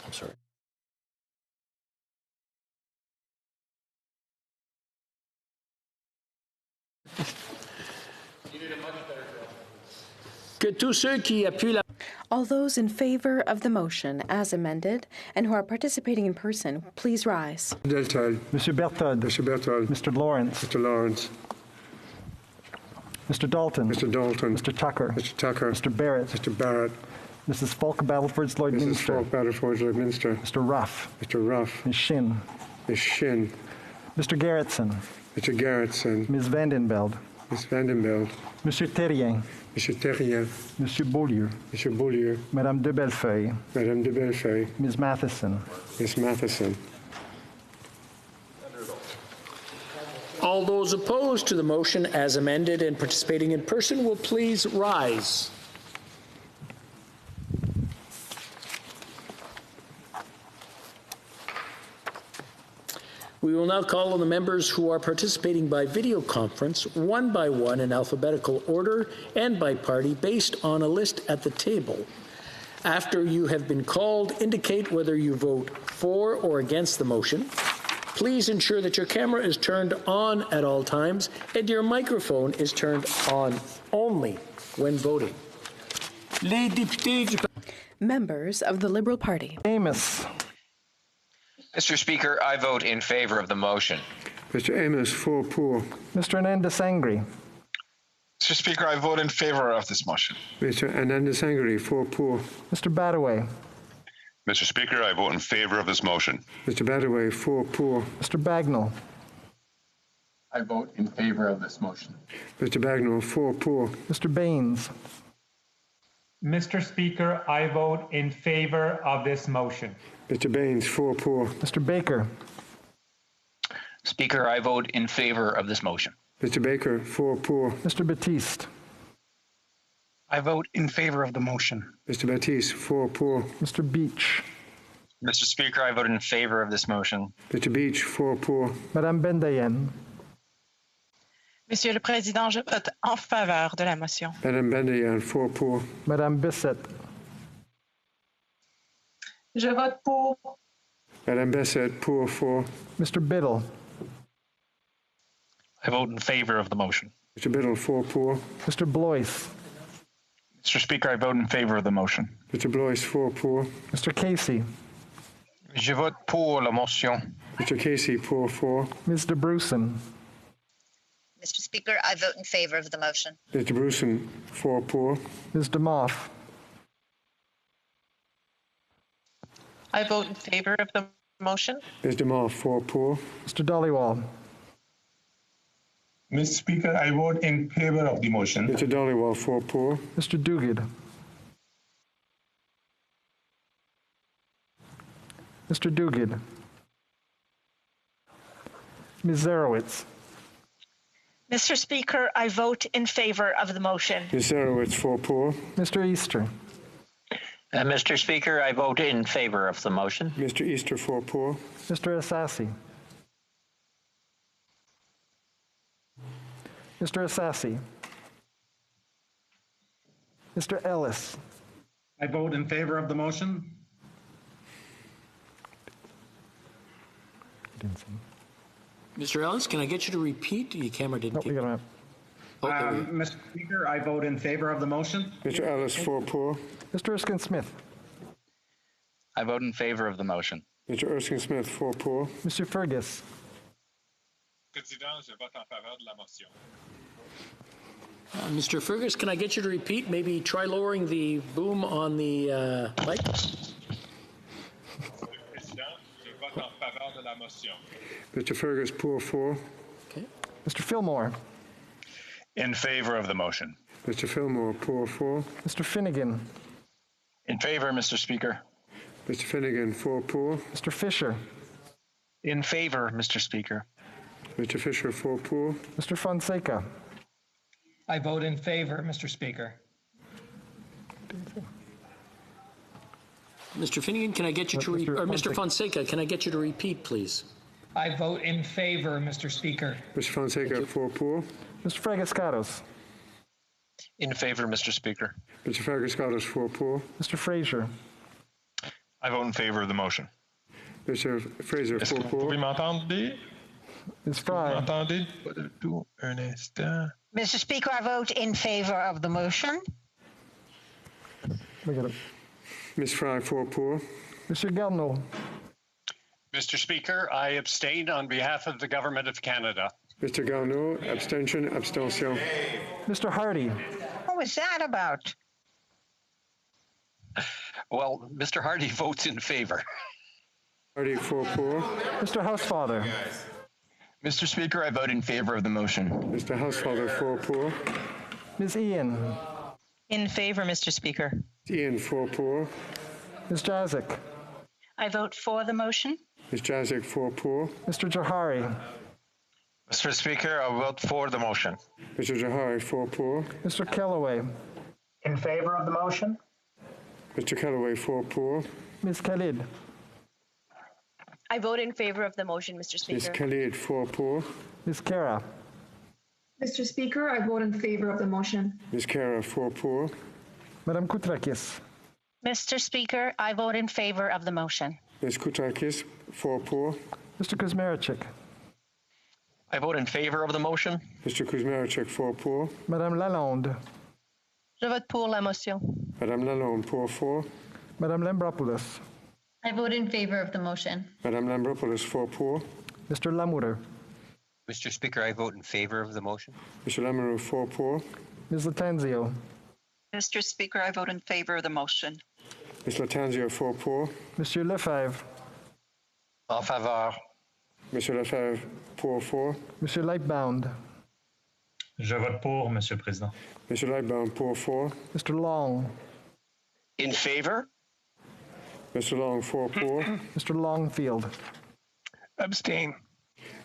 I'm sorry. All those in favor of the motion as amended and who are participating in person, please rise. Deltal. Monsieur Berthold. Monsieur Berthold. Mr. Lawrence. Mr. Lawrence. Mr. Dalton. Mr. Dalton. Mr. Tucker. Mr. Tucker. Mr. Barrett. Mr. Barrett. Mrs. Falk Battleford's Lloyd Mrs. Minster. Falk Battleford's Lloyd Minster. Mr. Ruff. Mr. Ruff. Ms. Shin. Ms. Shin. Mr. Gerritsen. Mr. Gerritsen. Ms. Vandenbeld. Ms. Vandenbeld. Monsieur Terrien. Monsieur Terrien. Monsieur Beaulieu. Monsieur Beaulieu. Madame de Bellefeuille. Madame de Bellefeuille. Ms. Matheson. Ms. Matheson. All those opposed to the motion as amended and participating in person will please rise. We will now call on the members who are participating by video conference, one by one in alphabetical order and by party based on a list at the table. After you have been called, indicate whether you vote for or against the motion. Please ensure that your camera is turned on at all times and your microphone is turned on only when voting. Les députés Members of the Liberal Party. Amos. Mr. Speaker, I vote in favor of the motion. Mr. Amos, for. Mr. Anandasangri. Mr. Speaker, I vote in favor of this motion. Mr. Anandasangri, for. Mr. Badaway. Mr. Speaker, I vote in favor of this motion. Mr. Badaway, for. Mr. Bagnall. I vote in favor of this motion. Mr. Bagnall, for. Mr. Baines. Mr. Speaker, I vote in favor of this motion. Mr. Baines, for. Mr. Baker. Speaker, I vote in favor of this motion. Mr. Baker, for. Mr. Batiste. I vote in favor of the motion. Mr. Batiste, for. Mr. Beach. Mr. Speaker, I vote in favor of this motion. Mr. Beach, for. Madame Bendayen. Monsieur le Président, je vote en faveur de la motion. Madame Bendayen, for. Madame Bissett. Je vote pour. Madame Bessette, for. Mr. Biddle. I vote in favor of the motion. Mr. Biddle, for. Mr. Blois. Mr. Speaker, I vote in favor of the motion. Mr. Blois, for. Mr. Casey. Je vote pour la motion. Mr. Casey, for. Ms. DeBrusen. Mr. Speaker, I vote in favor of the motion. Mr. Brusen, for. Ms. DeMoff. I vote in favor of the motion. Ms. DeMoff, for. Mr. Dollywall. Mr. Speaker, I vote in favor of the motion. Mr. Dollywall, for. Mr. Duguid. Mr. Duguid. Ms. Zarowitz. Mr. Speaker, I vote in favor of the motion. Ms. Zarowitz, for. Mr. Easter. Mr. Speaker, I vote in favor of the motion. Mr. Easter, for. Mr. Assassi. Mr. Assassi. Mr. Ellis. I vote in favor of the motion. Mr. Ellis, can I get you to repeat? Your camera didn't keep... Mr. Speaker, I vote in favor of the motion. Mr. Ellis, for. Mr. Erskine Smith. I vote in favor of the motion. Mr. Erskine-Smith, 4 pour. Monsieur Fergus. Président, je vote en faveur de la motion. Mr. Fergus, can I get you to repeat? Maybe try lowering the boom on the mic. Président, je vote en faveur de la motion. Mr. Fergus, pour 4. Okay. Mr. Fillmore. In favor of the motion. Mr. Fillmore, pour 4. Mr. Finnegan. In favor, Mr. Speaker. Mr. Finnegan, 4 pour. Mr. Fisher. In favor, Mr. Speaker. Mr. Fisher, 4 pour. Mr. Fonseca. I vote in favor, Mr. Speaker. Mr. Finnegan, can I get you to or Mr. Fonseca, can I get you to repeat, please? I vote in favor, Mr. Speaker. Mr. Fonseca, 4 pour. Mr. Fragascatos. In favor, Mr. Speaker. Mr. Fragascatos, 4 pour. Mr. Fraser. I vote in favor of the motion. Mr. Fraser, 4 pour. Vous pouvez m'entendre? Ms. Fry. M'entendez? Un instant. Mr. Speaker, I vote in favor of the motion. We got it. Ms. Fry, 4 pour. Monsieur Garneau. Mr. Speaker, I abstain on behalf of the Government of Canada. Mr. Garneau, abstention, abstention. Mr. Hardy. What was that about? Well, Mr. Hardy votes in favor. Hardy, 4 pour. Mr. Housefather. Mr. Speaker, I vote in favor of the motion. Mr. Housefather, 4 pour. Ms. Ian. In favor, Mr. Speaker. Ian, 4 pour. Ms. Jazik. I vote for the motion. Ms. Jazik, 4 pour. Mr. Jahari. Mr. Speaker, I vote for the motion. Mr. Jahari, 4 pour. Mr. Kellaway. In favor of the motion? Mr. Callaway, 4 pour. Ms. Khalid. I vote in favor of the motion, Mr. Ms. Khalid, 4 pour. Ms. Kara. Mr. Speaker, I vote in favor of the motion. Ms. Kara, 4 pour. Madam Koutrakis. Mr. Speaker, I vote in favor of the motion. Ms. Koutrakis, 4 pour. Mr. Kuzmaricik. I vote in favor of the motion. Mr. Kuzmaricik, 4 pour. Madame Lalonde. Je vote pour la motion. Madame Lalonde, pour 4. Madame Lambropoulos. I vote in favor of the motion. Madame Lambropoulos, 4 pour. Mr. Lamoureux. Mr. Speaker, I vote in favor of the motion. Mr. Lamoureux, 4 pour. Ms. Latanzio. Mr. Speaker, I vote in favor of the motion. Ms. Latanzio, 4 pour. Monsieur Lefebvre. En faveur. Monsieur Lefebvre, pour 4. Monsieur Lightbound. Je vote pour, Monsieur le Président. Mr. Lightbound, pour 4. Mr. Long. In favor? Mr. Long, 4 pour. Mr. Longfield. Abstain.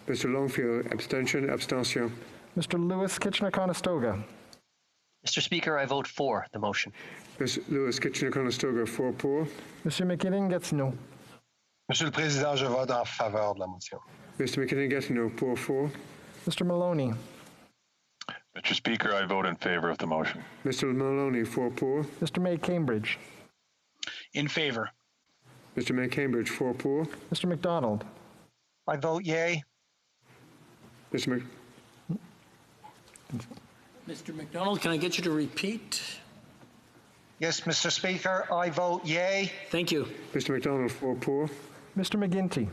Mr. Longfield, abstention, abstention. Mr. Lewis Kitchener-Conestoga. Mr. Speaker, I vote for the motion. Ms. Lewis Kitchener-Conestoga, 4 pour. Monsieur McKinnon-Gatineau. Monsieur le Président, je vote en faveur de la motion. Mr. McKinnon-Gatineau, pour 4. Mr. Maloney. Mr. Speaker, I vote in favor of the motion. Mr. Maloney, 4 pour. Mr. May Cambridge. In favor. Mr. May Cambridge, 4 pour. Mr. McDonald. I vote yay. Mr. Mr. McDonald, can I get you to repeat? Yes, Mr. Speaker, I vote yay. Thank you. Mr. McDonald, 4 pour. Mr. McGinty.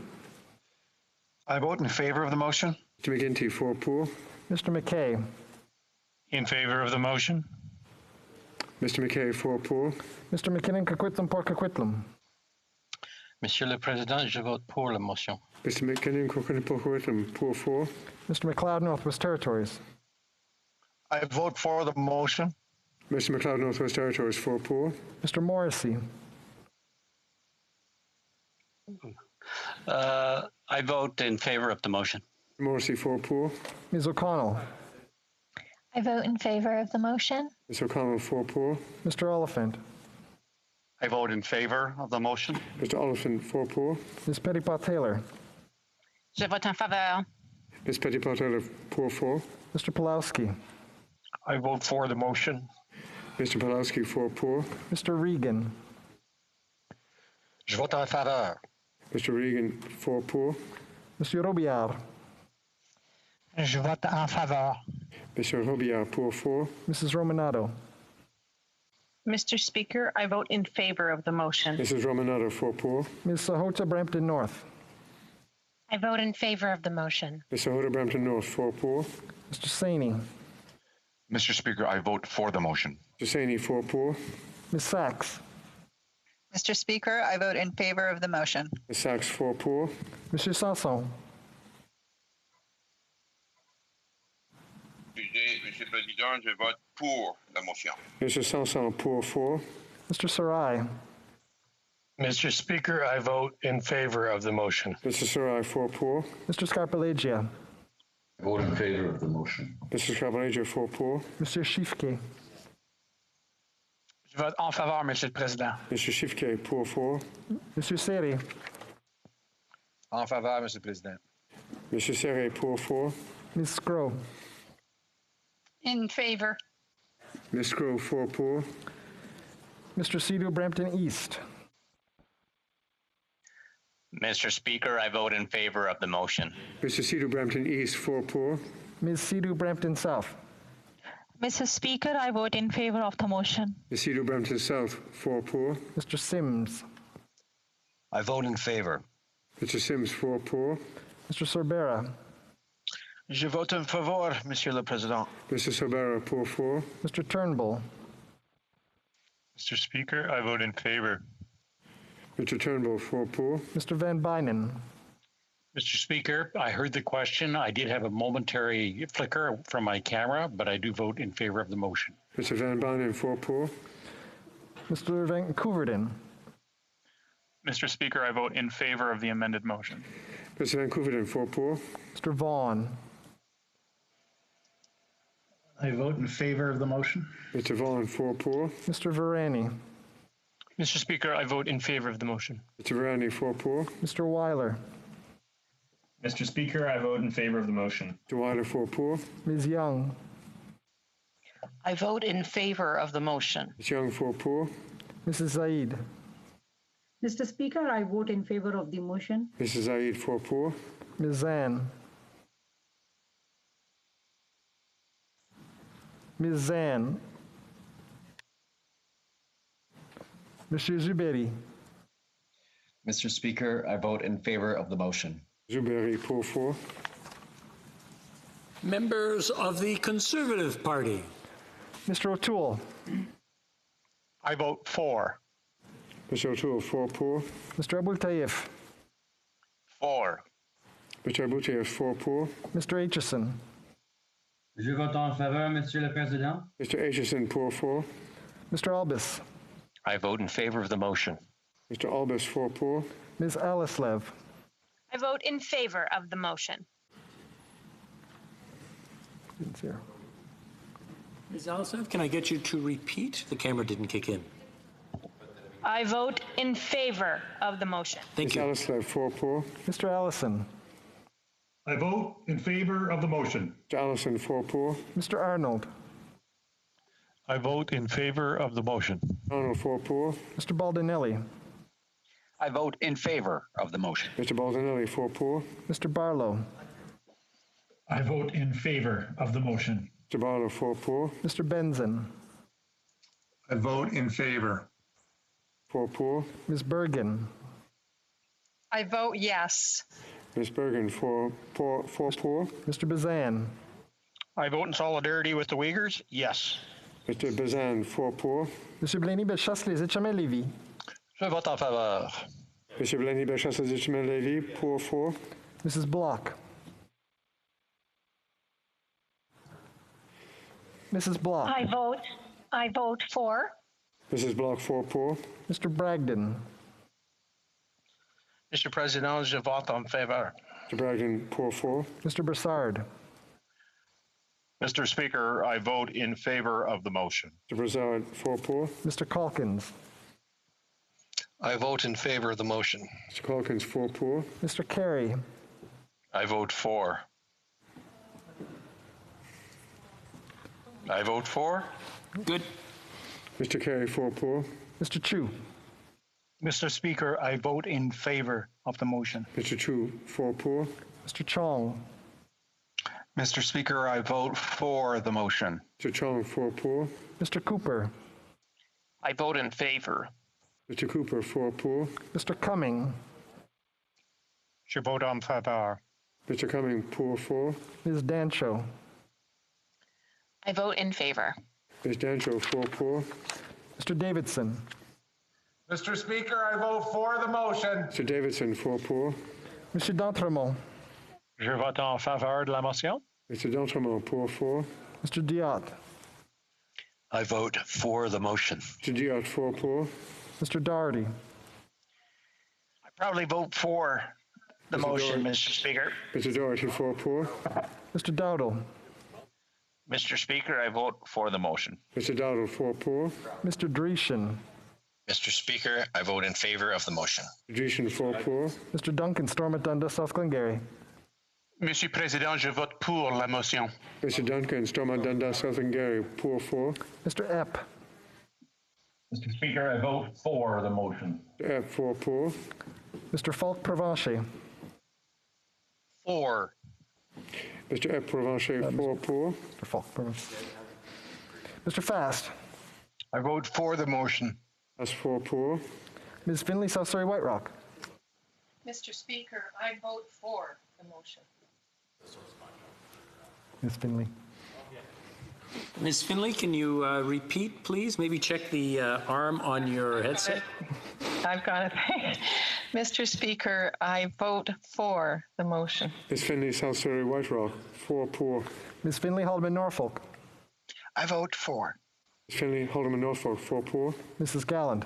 I vote in favor of the motion. Mr. McGinty, 4 pour. Mr. McKay. In favor of the motion. Mr. McKay, 4 pour. Mr. McKinnon Coquitlam. Monsieur le Président, je vote pour la motion. Mr. McKinnon Coquitlam, pour 4. Mr. McLeod Northwest Territories. I vote for the motion. Mr. McLeod Northwest Territories, 4 pour. Mr. Morrissey. I vote in favor of the motion. Morrissey, 4 pour. Ms. O'Connell. I vote in favor of the motion. Ms. O'Connell, 4 pour. Mr. Oliphant. I vote in favor of the motion. Mr. Oliphant, 4 pour. Ms. Petitpas-Taylor. Je vote en faveur. Ms. Petitpas-Taylor, pour 4. Mr. Pulowski. I vote for the motion. Mr. Pulowski, 4 pour. Mr. Regan. Je vote en faveur. Mr. Regan, 4 pour. Monsieur Robillard. Je vote en faveur. Mr. Robillard, pour 4. Mrs. Romanado. Mr. Speaker, I vote in favor of the motion. Mrs. Romanado, 4 poor. Ms. Sahota Brampton North. I vote in favor of the motion. Ms. Sahota Brampton North, 4 poor. Mr. Saney. Mr. Speaker, I vote for the motion. Mr. Saney, 4 poor. Ms. Sachs. Mr. Speaker, I vote in favor of the motion. Ms. Sachs, 4 poor. Monsieur Sanson. Monsieur le Président, je vote pour la motion. Mr. Sanson, pour 4. Mr. Sarai. Mr. Speaker, I vote in favor of the motion. Mr. Sarai, 4 poor. Mr. Scarpellegia. I vote in favor of the motion. Mr. Scarpellegia, 4 poor. Monsieur Chiffquet. Je vote en faveur, Monsieur le Président. Mr. Chiffquet, pour 4. Monsieur Serré. En faveur, Monsieur le Président. Mr. Serré, pour 4. Ms. Scrow. In favor. Ms. Scrow, 4 poor. Mr. Cedar Brampton East. Mr. Speaker, I vote in favor of the motion. Mr. Cedar Brampton East, 4 poor. Ms. Cedar Brampton South. Mr. Speaker, I vote in favor of the motion. Ms. Cedar Brampton South, 4 poor. Mr. Sims. I vote in favor. Mr. Sims, 4 poor. Mr. Sorbera. Je vote en faveur, Monsieur le Président. Mr. Sorbera, pour 4. Mr. Turnbull. Mr. Speaker, I vote in favor. Mr. Turnbull, 4 poor. Mr. Van Bynen. Mr. Speaker, I heard the question. I did have a momentary flicker from my camera, but I do vote in favor of the motion. Mr. Van Bynen, 4 poor. Mr. Vancouverden. Mr. Speaker, I vote in favor of the amended motion. Mr. Vancouverden, 4 poor. Mr. Vaughan. I vote in favor of the motion. Mr. Vaughan, 4 poor. Mr. Varani. Mr. Speaker, I vote in favor of the motion. Mr. Varani, 4 poor. Mr. Weiler. Mr. Speaker, I vote in favor of the motion. Mr. Weiler, 4 poor. Ms. Young. I vote in favor of the motion. Ms. Young, 4 poor. Mrs. Zaid. Mr. Speaker, I vote in favor of the motion. Mrs. Zaid, 4 poor. Ms. Zan. Ms. Zan. Monsieur Zuberi. Mr. Speaker, I vote in favor of the motion. Zuberi, pour 4. Members of the Conservative Party. Mr. O'Toole. I vote for. Mr. O'Toole, 4 poor. Mr. Abul Taif. For. Mr. Abul Taif, 4 poor. Mr. Aitchison. Je vote en faveur, Monsieur le Président. Mr. Aitchison, pour 4. Mr. Albus. I vote in favor of the motion. Mr. Albus, 4 poor. Ms. Alislev. I vote in favor of the motion. Ms. Alislev, can I get you to repeat? The camera didn't kick in. I vote in favor of the motion. Thank you. Ms. Alislev, 4 poor. Mr. Allison. I vote in favor of the motion. Mr. Allison, 4 poor. Mr. Arnold. I vote in favor of the motion. Arnold, 4 poor. Mr. Baldinelli. I vote in favor of the motion. Mr. Baldinelli, 4 poor. Mr. Barlow. I vote in favor of the motion. Mr. Barlow, 4 poor. Mr. Benson. I vote in favor. 4 poor. Ms. Bergen. I vote yes. Ms. Bergen, 4 poor. Mr. Bazan. I vote in solidarity with the Uyghurs. Yes. Mr. Bazan, 4 poor. Monsieur Blaney-Bellechasse, les Etchemins-Lévis. Je vote en faveur. Monsieur Blaney-Bellechasse, les Etchemins-Lévis, pour 4. Mrs. Block. Mrs. Block. I vote for. Mrs. Block, 4 poor. Mr. Bragdon. Mr. Président, je vote en faveur. Mr. Bragdon, pour 4. Mr. Broussard. Mr. Speaker, I vote in favor of the motion. Mr. Broussard, 4 poor. Mr. Calkins. I vote in favor of the motion. Mr. Calkins, 4 poor. Mr. Carey. I vote for. I vote for. Good. Mr. Carey, 4 poor. Mr. Chu. Mr. Speaker, I vote in favor of the motion. Mr. Chu, 4 poor. Mr. Chong. Mr. Speaker, I vote for the motion. Mr. Chong, 4 poor. Mr. Cooper. I vote in favor. Mr. Cooper, 4 pour. Mr. Cumming. Je vote en faveur. Mr. Cumming, pour 4. Ms. Dancho. I vote in favor. Ms. Dancho, 4 pour. Mr. Davidson. Mr. Speaker, I vote for the motion. Mr. Davidson, 4 pour. Monsieur d'Entremont. Je vote en faveur de la motion. Mr. D'Entremont, pour 4. Mr. Diot. I vote for the motion. Mr. Diot, 4 pour. Mr. Doherty. I probably vote for the motion, Mr. Speaker. Mr. Doherty, 4 pour. Mr. Dowdle. Mr. Speaker, I vote for the motion. Mr. Dowdle, 4 pour. Mr. Dreeshen. Mr. Speaker, I vote in favor of the motion. Dreeshen, 4 pour. Mr. Duncan, Stormont Dundas, South Glengarry. Monsieur Président, je vote pour la motion. Mr. Duncan, Stormont Dundas, South Glengarry, pour 4. Mr. Epp. Mr. Speaker, I vote for the motion. Mr. Epp, 4 pour. Mr. Falk Provencher. For. Mr. Epp, Provencher, 4 pour. Mr. Falk Provencher. Mr. Fast. I vote for the motion. That's 4 pour. Ms. Finley, South Surrey White Rock. Mr. Speaker, I vote for the motion. Ms. Finley. Ms. Finley, can you repeat, please? Maybe check the arm on your headset. I've got it. Mr. Speaker, I vote for the motion. Ms. Finley, South Surrey White Rock, 4 pour. Ms. Finley, Haldeman Norfolk. I vote for. Ms. Finley, Haldeman Norfolk, 4 pour. Mrs. Galland.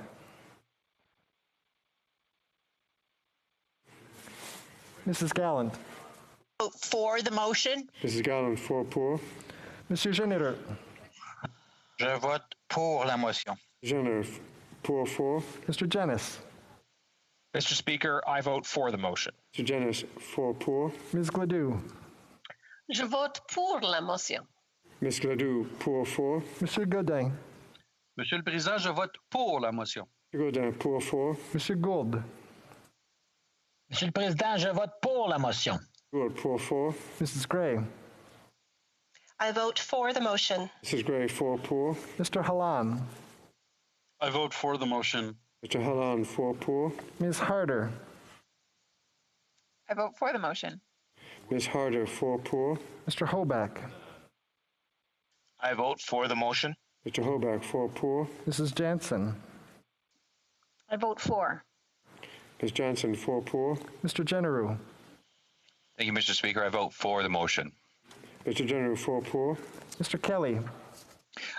Mrs. Galland. Vote for the motion. Mrs. Galland, 4 pour. Monsieur Généreux. Je vote pour la motion. Jenner, pour 4. Mr. Janis. Mr. Speaker, I vote for the motion. Mr. Janis, 4 pour. Ms. Gladue. Je vote pour la motion. Ms. Gladue, pour 4. Monsieur Godin. Monsieur le Président, je vote pour la motion. Godin, pour 4. Monsieur Gould. Monsieur le Président, je vote pour la motion. Gould, pour 4. Mrs. Gray. I vote for the motion. Mrs. Gray, 4 pour. Mr. Halan. I vote for the motion. Mr. Halland, 4 pour. Ms. Harder. I vote for the motion. Ms. Harder, 4 pour. Mr. Hoback. I vote for the motion. Mr. Hoback, 4 pour. Mrs. Jansen. I vote for. Ms. Jansen, 4 pour. Mr. Genereux. Thank you, Mr. Speaker. I vote for the motion. Mr. General, 4 pour. Mr. Kelly.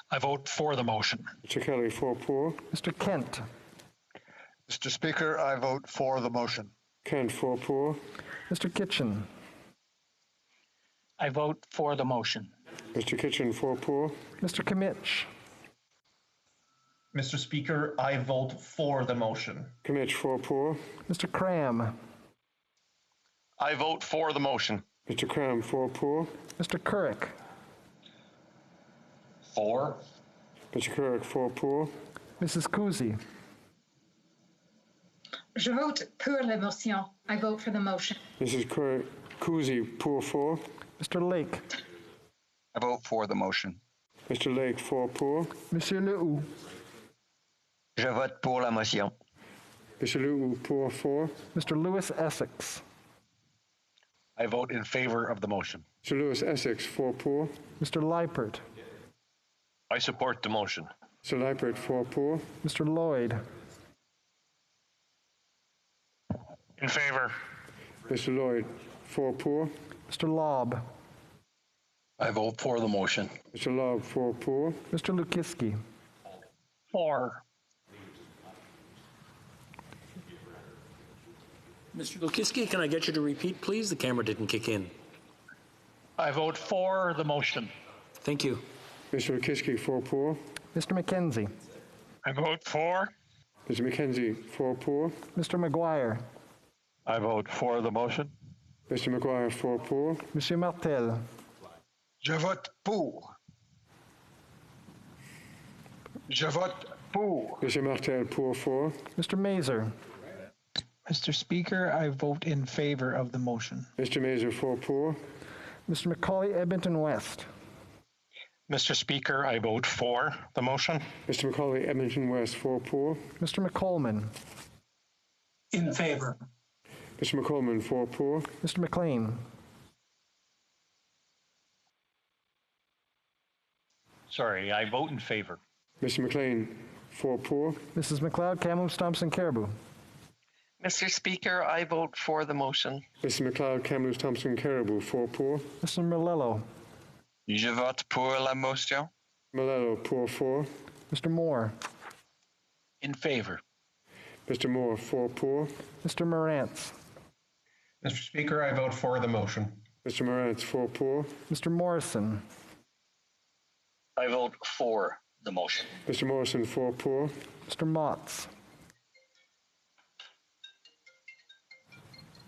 I vote for the motion. Mr. Kelly, 4 pour. Mr. Kent. Mr. Speaker, I vote for the motion. Kent, 4 pour. Mr. Kitchen. I vote for the motion. Mr. Kitchen, 4 pour. Mr. Kimmich. Mr. Speaker, I vote for the motion. Kimmich, 4 pour. Mr. Cram. I vote for the motion. Mr. Cram, 4 pour. Mr. Couric. For. Mr. Couric, 4 pour. Mrs. Kuzi. Je vote pour la motion. I vote for the motion. Mrs. Kuzi, pour 4. Mr. Lake. I vote for the motion. Mr. Lake, 4 pour. Monsieur Lehoux. Je vote pour la motion. Mr. Lehoux, pour 4. Mr. Lewis Essex. I vote in favor of the motion. Mr. Lewis Essex, 4 pour. Mr. Leipert. I support the motion. Mr. Leipert, 4 pour. Mr. Lloyd. In favor. Mr. Lloyd, 4 pour. Mr. Lobb. I vote for the motion. Mr. Lobb, 4 pour. Mr. Lukiski. For. Mr. Lukiski, can I get you to repeat, please? The camera didn't kick in. I vote for the motion. Thank you. Mr. Lukiski, 4 pour. Mr. McKenzie. I vote for. Mr. McKenzie, 4 pour. Mr. McGuire. I vote for the motion. Mr. McGuire, 4 pour. Monsieur Martel. Je vote pour. Je vote pour. Mr. Martel, pour 4. Mr. Mazer. Mr. Speaker, I vote in favor of the motion. Mr. Mazer, 4 pour. Mr. Macaulay Edmonton West. Mr. Speaker, I vote for the motion. Mr. Macaulay, Edmonton West, 4 poor. Mr. McColman. In favor. Mr. McColman, 4 poor. Mr. McLean. Sorry, I vote in favor. Mr. McLean, 4 poor. Mrs. McLeod, Kamloops, Thompson, Caribou. Mr. Speaker, I vote for the motion. Mr. McLeod, Kamloops, Thompson, Caribou, 4 poor. Mr. Morello. Je vote pour la motion. Malello, poor 4. Mr. Moore. In favor. Mr. Moore, 4 poor. Mr. Morantz. Mr. Speaker, I vote for the motion. Mr. Morantz, 4 poor. Mr. Morrison. I vote for the motion. Mr. Morrison, 4 poor. Mr. Motts.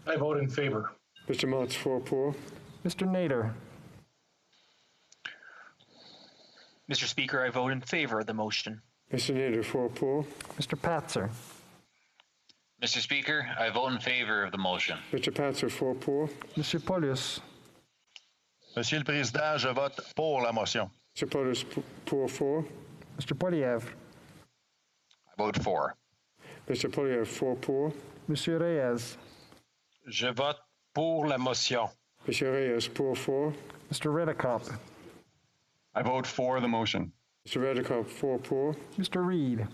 I vote in favor. Mr. Motts, 4 poor. Mr. Nader. Mr. Speaker, I vote in favor of the motion. Mr. Nader, 4 poor. Mr. Patzer. Mr. Speaker, I vote in favor of the motion. Mr. Patzer, 4 poor. Monsieur Paulus. Monsieur le Président, je vote pour la motion. Mr. Paulus, poor 4. Mr. Poliev. I vote for. Mr. Poliev, 4 poor. Monsieur Reyes. Je vote pour la motion. Monsieur Reyes, poor 4. Mr. Redekop. I vote for the motion. Mr. Redekop, 4 poor. Mr. Reed.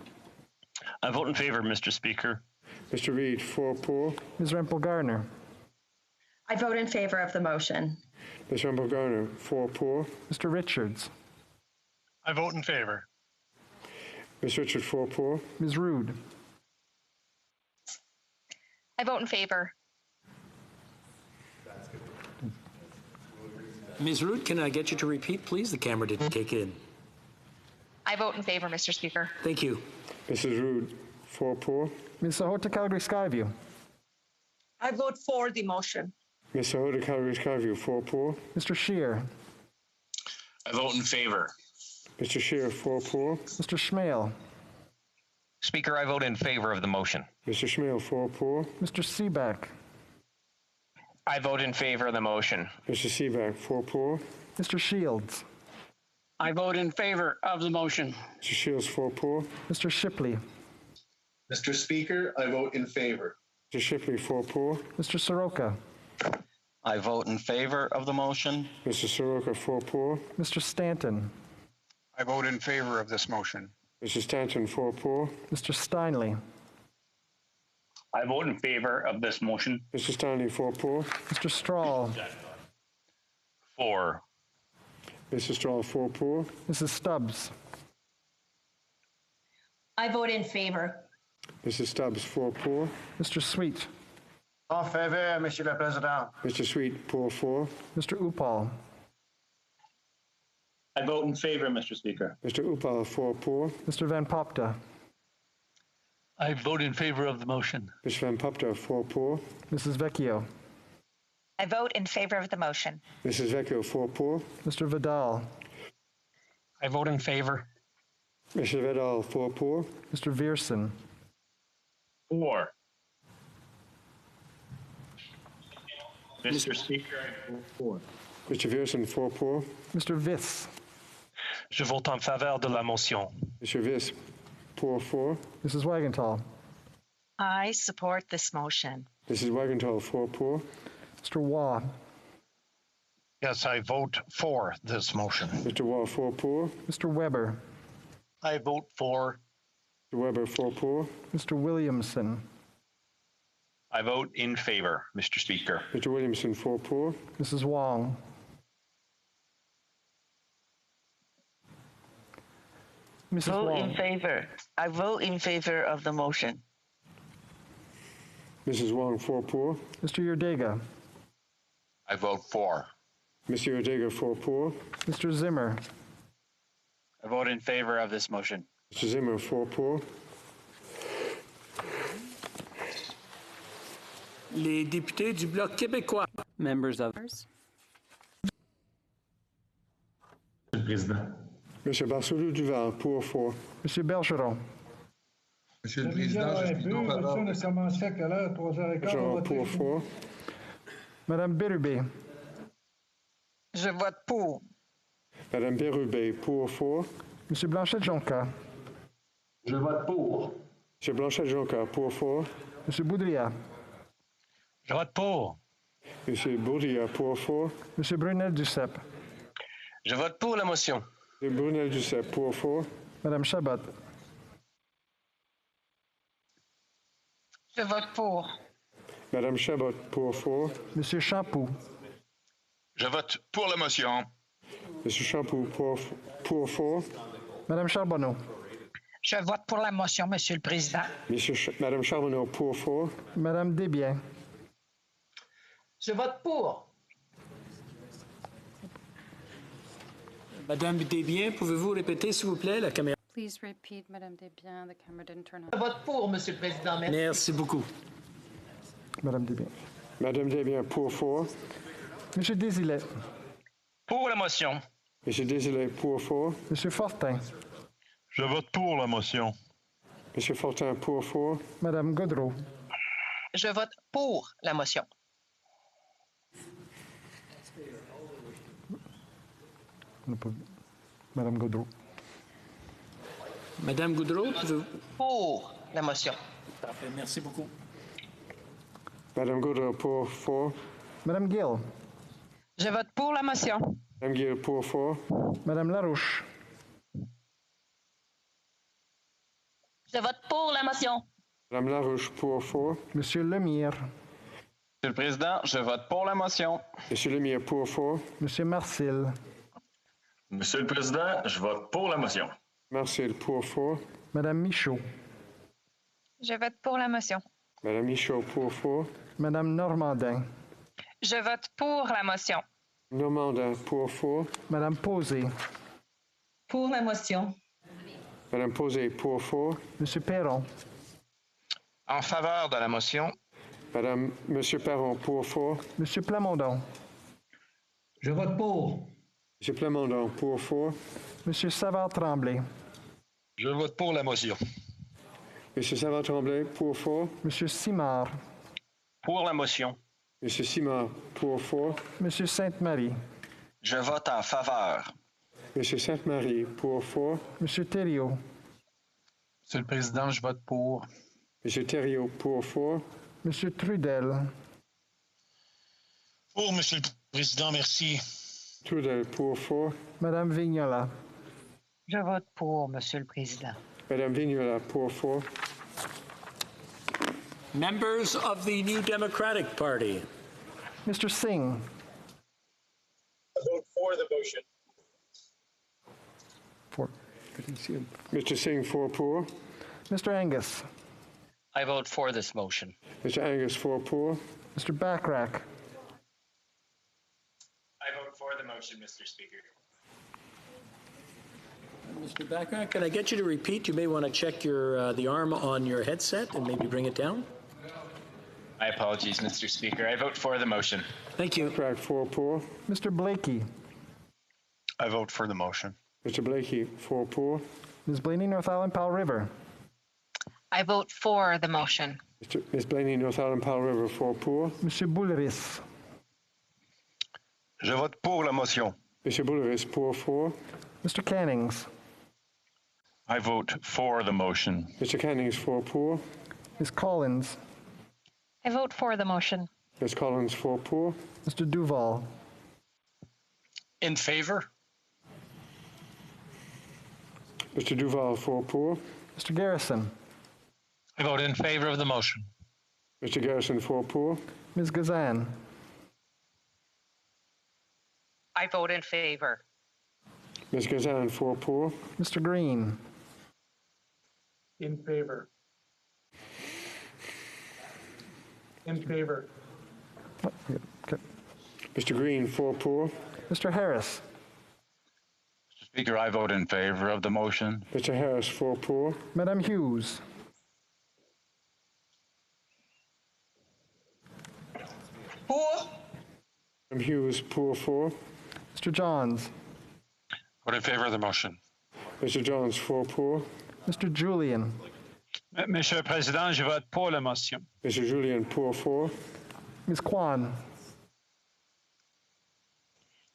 I vote in favor, Mr. Speaker. Mr. Reed, 4 poor. Ms. Rempel Gardner. I vote in favor of the motion. Ms. Rempel Garner, 4 poor. Mr. Richards. I vote in favor. Ms. Richard, 4 poor. Ms. Rude. I vote in favor. Ms. Root, can I get you to repeat, please? The camera didn't kick in. I vote in favor, Mr. Speaker. Thank you. Mrs. Rude, 4 poor. Ms. Sahota, Calgary Skyview. I vote for the motion. Ms. Sahota, Calgary Skyview, 4 poor. Mr. Shear. I vote in favor. Mr. Shear, 4 poor. Mr. Schmale. Speaker, I vote in favor of the motion. Mr. Schmale, 4 poor. Mr. Seaback. I vote in favor of the motion. Mr. Seaback, 4 poor. Mr. Shields. I vote in favor of the motion. Mr. Shields, 4 poor. Mr. Shipley. Mr. Speaker, I vote in favor. Mr. Shipley, 4 poor. Mr. Soroka. I vote in favor of the motion. Mr. Soroka, 4 poor. Mr. Stanton. I vote in favor of this motion. Mr. Stanton, 4 poor. Mr. Steinley. I vote in favor of this motion. Mr. Stanley, 4 poor. Mr. Strahl. 4. Mr. Strahl, 4 poor. Mrs. Stubbs. I vote in favor. Mrs. Stubbs, 4 poor. Mr. Sweet. En faveur, Monsieur le Président. Mr. Sweet, poor 4. Mr. Upal. I vote in favor, Mr. Speaker. Mr. Upal, 4 poor. Mr. Van Popta. I vote in favor of the motion. Mr. Van Popta, 4 poor. Mrs. Vecchio. I vote in favor of the motion. Mrs. Vecchio, 4 poor. Mr. Vidal. I vote in favor. Mr. Vidal, 4 poor. Mr. Viersen. 4. Mr. Speaker, I vote for. Mr. Viersen, 4 poor. Mr. Viss. Je vote en faveur de la motion. Mr. Viss, poor 4. Mrs. Wagenthal. I support this motion. Mrs. Wagenthal, 4 poor. Mr. Waugh. Yes, I vote for this motion. Mr. Waugh, 4 poor. Mr. Weber. I vote for. Mr. Weber, 4 poor. Mr. Williamson. I vote in favor, Mr. Speaker. Mr. Williamson, 4 poor. Mrs. Wong. Mrs. Vote Wong. in favor. I vote in favor of the motion. Mrs. Wong, 4 poor. Mr. Yerdega. I vote for. Mr. Yerdega, 4 poor. Mr. Zimmer. I vote in favor of this motion. Mr. Zimmer, 4 poor. Les députés du Bloc québécois. Members of. Monsieur le Président. Monsieur Barcelou Duval, pour 4. Monsieur Bergeron. Monsieur le Président, je suis en faveur. Bergeron, pour 4. Madame Bérubé. Je vote pour. Madame Bérubé, pour 4. Monsieur Blanchet-Jonca. Je vote pour. Monsieur Blanchet-Jonca, pour 4. Monsieur Boudria. Je vote pour. Monsieur Bourdia, pour 4. Monsieur Brunel-Duceppe. Je vote pour la motion. Monsieur Brunel-Duceppe, pour 4. Madame Chabot. Je vote pour. Madame Chabot, pour 4. Monsieur Champoux. Je vote pour la motion. Monsieur Champoux, pour 4. Madame Charbonneau. Je vote pour la motion, Monsieur le Président. Madame Charbonneau, pour 4. Madame Desbiens. Je vote pour. Madame Desbiens, pouvez-vous répéter, s'il vous plaît, la caméra? Please repeat, Madame Desbiens. The camera didn't turn on. Je vote pour, Monsieur le Président. Merci. Merci beaucoup. Madame Desbiens. Madame Desbiens, pour 4. Monsieur Désilet. Pour la motion. Monsieur Désilet, pour 4. Monsieur Fortin. Je vote pour la motion. Monsieur Fortin, pour 4. Madame Godreau. Je vote pour la motion. Madame Godreau. Madame Goudreau, Pour la motion. Parfait, merci beaucoup. Madame Godreau, pour 4. Madame Gill. Je vote pour la motion. Madame Gill, pour 4. Madame Larouche. Je vote pour la motion. Madame Larouche, pour 4. Monsieur Lemire. Monsieur le Président, je vote pour la motion. Monsieur Lemire, pour 4. Monsieur Marcil. Monsieur le Président, je vote pour la motion. Marcel, pour 4. Madame Michaud. Je vote pour la motion. Madame Michaud, pour 4. Madame Normandin. Je vote pour la motion. Normandin, pour 4. Madame Posé. Pour la motion. Madame Posé, pour 4. Monsieur Perron. En faveur de la motion. Monsieur Perron, pour 4. Monsieur Plamondon. Je vote pour. Monsieur Plamondon, pour 4. Monsieur Savard-Tremblay. Je vote pour la motion. Monsieur Savard-Tremblay, pour 4. Monsieur Simard. Pour la motion. Monsieur Simard, pour 4. Monsieur Sainte-Marie. Je vote en faveur. Monsieur Sainte-Marie, pour 4. Monsieur Thériault. Monsieur le Président, je vote pour. Monsieur Thériault, pour 4. Monsieur Trudel. Pour, Monsieur le Président, merci. Trudel, pour 4. Madame Vignola. Je vote pour, Monsieur le Président. Madame Vignola, pour 4. Members of the New Democratic Party. Mr. Singh. I vote for the motion. For. Mr. Singh, 4 pour. Mr. Angus. I vote for this motion. Mr. Angus, 4 pour. Mr. Backrack. I vote for the motion, Mr. Speaker. Mr. Backrack, can I get you to repeat? You may want to check your the arm on your headset and maybe bring it down. My apologies, Mr. Speaker. I vote for the motion. Thank you. Backrack, 4 pour. Mr. Blakey. I vote for the motion. Mr. Blakey, 4 pour. Ms. Blaney, North Island, Powell River. I vote for the motion. Ms. Blaney, North Island, Powell River, 4 pour. Monsieur Boulris. Je vote pour la motion. Monsieur Boulris, pour 4. Mr. Cannings. I vote for the motion. Mr. Cannings, 4 pour. Ms. Collins. I vote for the motion. Ms. Collins, 4 pour. Mr. Duval. In favor? Mr. Duval, 4 pour. Mr. Garrison. I vote in favor of the motion. Mr. Garrison, 4 pour. Ms. Gazan. I vote in favor. Ms. Gazan, 4 pour. Mr. Green. In favor. In favor. Okay. Mr. Green, 4 pour. Mr. Harris. Mr. Speaker, I vote in favor of the motion. Mr. Harris, 4 pour. Madame Hughes. Pour. Madam Hughes, pour 4. Mr. Johns. Vote in favor of the motion. Mr. Johns, 4 pour. Mr. Julian. Monsieur le Président, je vote pour la motion. Mr. Julian, pour 4. Ms. Kwan.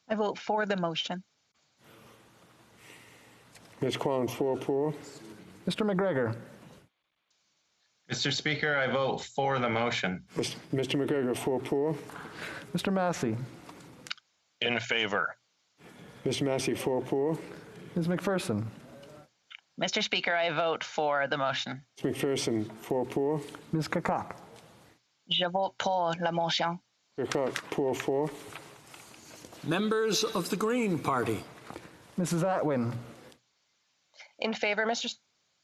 I vote for the motion. Ms. Kwan, 4 pour. Mr. McGregor. Mr. Speaker, I vote for the motion. Mr. McGregor, 4 pour. Mr. Massey. In favor. Mr. Massey, 4 pour. Ms. McPherson. Mr. Speaker, I vote for the motion. Ms. McPherson, 4 pour. Ms. Kakak. Je vote pour la motion. Kakak, pour 4. Members of the Green Party. Mrs. Atwin. In favor, Mr.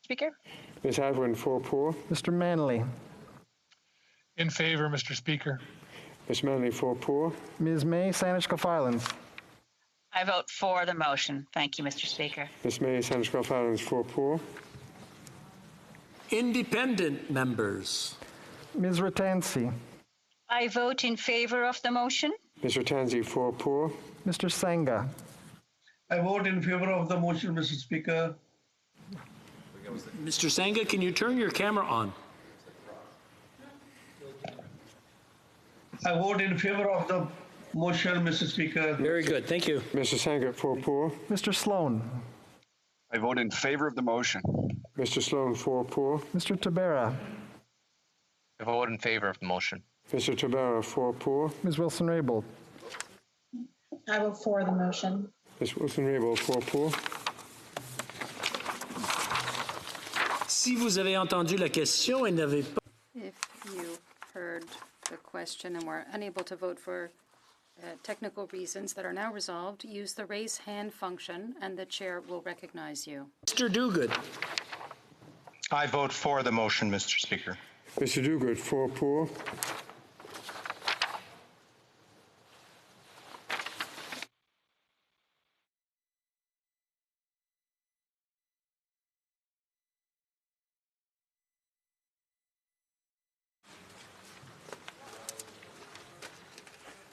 Speaker? Ms. Atwin, 4 pour. Mr. Manley. In favor, Mr. Speaker. Ms. Manley, 4 pour. Ms. May Sanishka-Filans. I vote for the motion. Thank you, Mr. Speaker. Ms. May Sanishka-Filans, 4 pour. Independent members. Ms. Ratansi. I vote in favor of the motion. Ms. Ratansi, 4 pour. Mr. Senga. I vote in favor of the motion, Mr. Speaker. Mr. Senga, can you turn your camera on? I vote in favor of the motion, Mr. Speaker. Very good. Thank you. Mr. Senga, 4 pour. Mr. Sloan. I vote in favor of the motion. Mr. Sloan, 4 pour. Mr. Tabera. I vote in favor of the motion. Mr. Tabera, 4 pour. Ms. Wilson-Raybould. I vote for the motion. Ms. Wilson-Raybould, 4 pour. Si vous avez entendu la question et n'avez pas... If you heard the question and were unable to vote for technical reasons that are now resolved, use the raise hand function and the chair will recognize you. Mr. Duguid. I vote for the motion, Mr. Speaker. Mr. Duguid, 4 pour.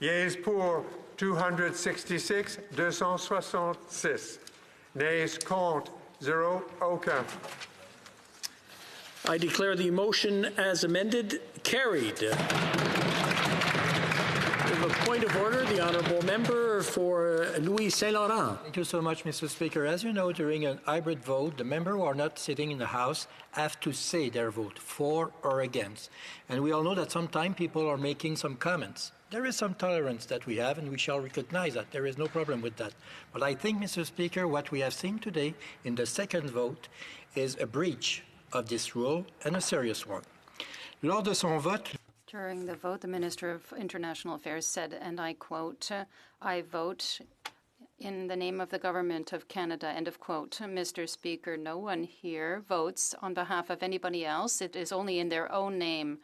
Yeas pour 266, 266. Nays contre, 0, aucun. I declare the motion as amended carried. We have a point of order. The honourable member for Louis Saint Laurent. Thank you so much, Mr. Speaker. As you know, during a hybrid vote, the members who are not sitting in the House have to say their vote for or against. And we all know that sometimes people are making some comments. There is some tolerance that we have, and we shall recognize that. There is no problem with that. But I think, Mr. Speaker, what we have seen today in the second vote is a breach of this rule, and a serious one. Lors de son vote, during the vote, the Minister of International Affairs said, and I quote, I vote in the name of the Government of Canada, end of quote. Mr. Speaker, no one here votes on behalf of anybody else. It is only in their own name.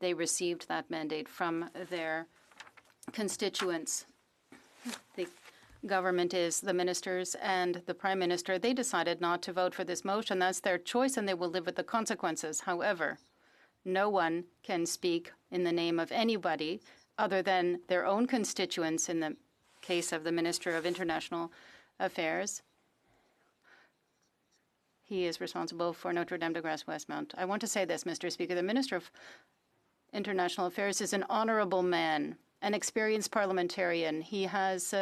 They received that mandate from their constituents. The government is the ministers and the Prime Minister. They decided not to vote for this motion. That's their choice, and they will live with the consequences. However, no one can speak in the name of anybody other than their own constituents in the case of the Minister of International Affairs. He is responsible for Notre Dame de Grâce Westmount. I want to say this, Mr. Speaker. The Minister of International Affairs is an honorable man, an experienced parliamentarian. He has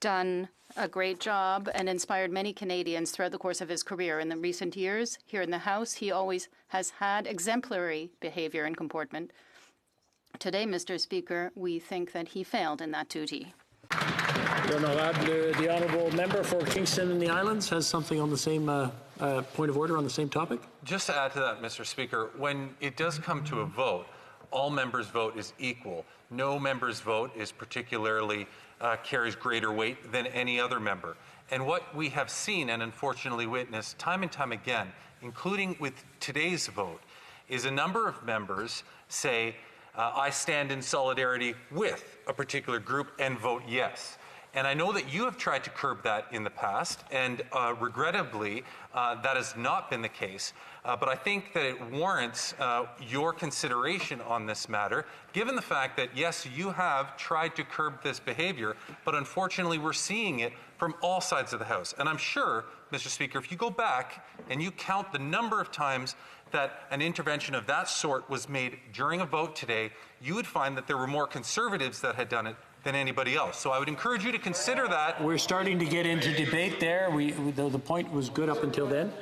done a great job and inspired many Canadians throughout the course of his career. In the recent years, here in the House, he always has had exemplary behavior and comportment. Today, Mr. Speaker, we think that he failed in that duty. The honourable member for Kingston and the Islands has something on the same point of order on the same topic. Just to add to that, Mr. Speaker, when it does come to a vote, all members' vote is equal. No member's vote is particularly carries greater weight than any other member. And what we have seen and unfortunately witnessed time and time again, including with today's vote, is a number of members say, I stand in solidarity with a particular group and vote yes. And I know that you have tried to curb that in the past, and regrettably, that has not been the case. But I think that it warrants your consideration on this matter, given the fact that, yes, you have tried to curb this behavior, but unfortunately we're seeing it from all sides of the House. And I'm sure, Mr. Speaker, if you go back and you count the number of times that an intervention of that sort was made during a vote today, you would find that there were more conservatives that had done it than anybody else. So I would encourage you to consider that. We're starting to get into debate there. The point was good up until then.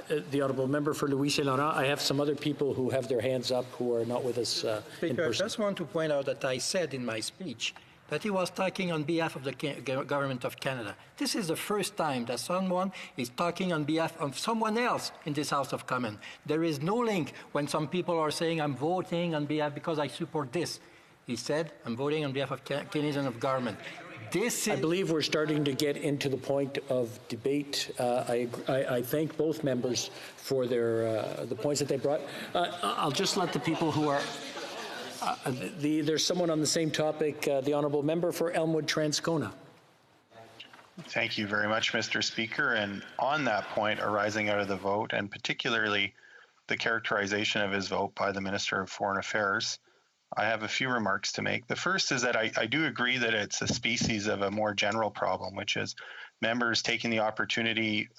The honourable member for Louis Saint Laurent. I have some other people who have their hands up who are not with us in Speaker, person. I just want to point out that I said in my speech that he was talking on behalf of the government of Canada. This is the first time that someone is talking on behalf of someone else in this House of Commons. There is no link when some people are saying, I'm voting on behalf because I support this. He said, I'm voting on behalf of Canadian government. I believe we're starting to get into the point of debate. I thank both members for the points that they brought. I'll just let the people who are... there's someone on the same topic, the honourable member for Elmwood Transcona. Thank you very much, Mr. Speaker. And on that point arising out of the vote, and particularly the characterization of his vote by the Minister of Foreign Affairs, I have a few remarks to make. The first is that I do agree that it's a species of a more general problem, which is members taking the opportunity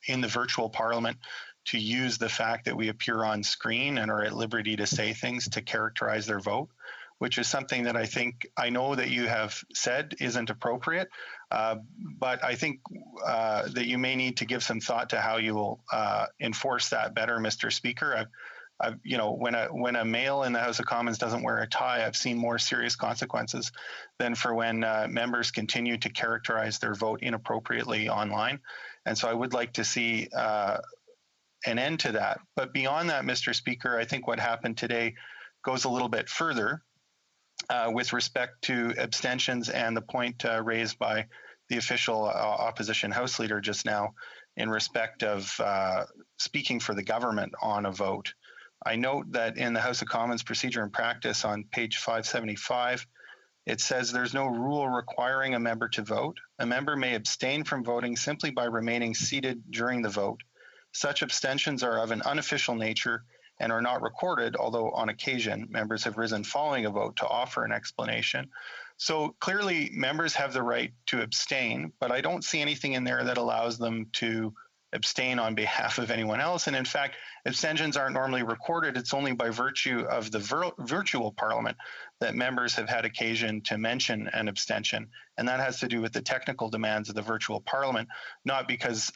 in the virtual parliament to use the fact that we appear on screen and are at liberty to say things to characterize their vote, which is something that I know that you have said isn't appropriate, but I think that you may need to give some thought to how you will enforce that better, Mr. Speaker. When a male in the House of Commons doesn't wear a tie, I've seen more serious consequences than for when members continue to characterize their vote inappropriately online. And so I would like to see an end to that. But beyond that, Mr. Speaker, I think what happened today goes a little bit further with respect to abstentions and the point raised by the official opposition House Leader just now in respect of speaking for the government on a vote. I note that in the House of Commons Procedure and Practice on page 575, it says there's no rule requiring a member to vote. A member may abstain from voting simply by remaining seated during the vote. Such abstentions are of an unofficial nature and are not recorded, although on occasion members have risen following a vote to offer an explanation. So clearly members have the right to abstain, but I don't see anything in there that allows them to abstain on behalf of anyone else. And in fact, abstentions aren't normally recorded. It's only by virtue of the virtual parliament that members have had occasion to mention an abstention. And that has to do with the technical demands of the virtual parliament, not because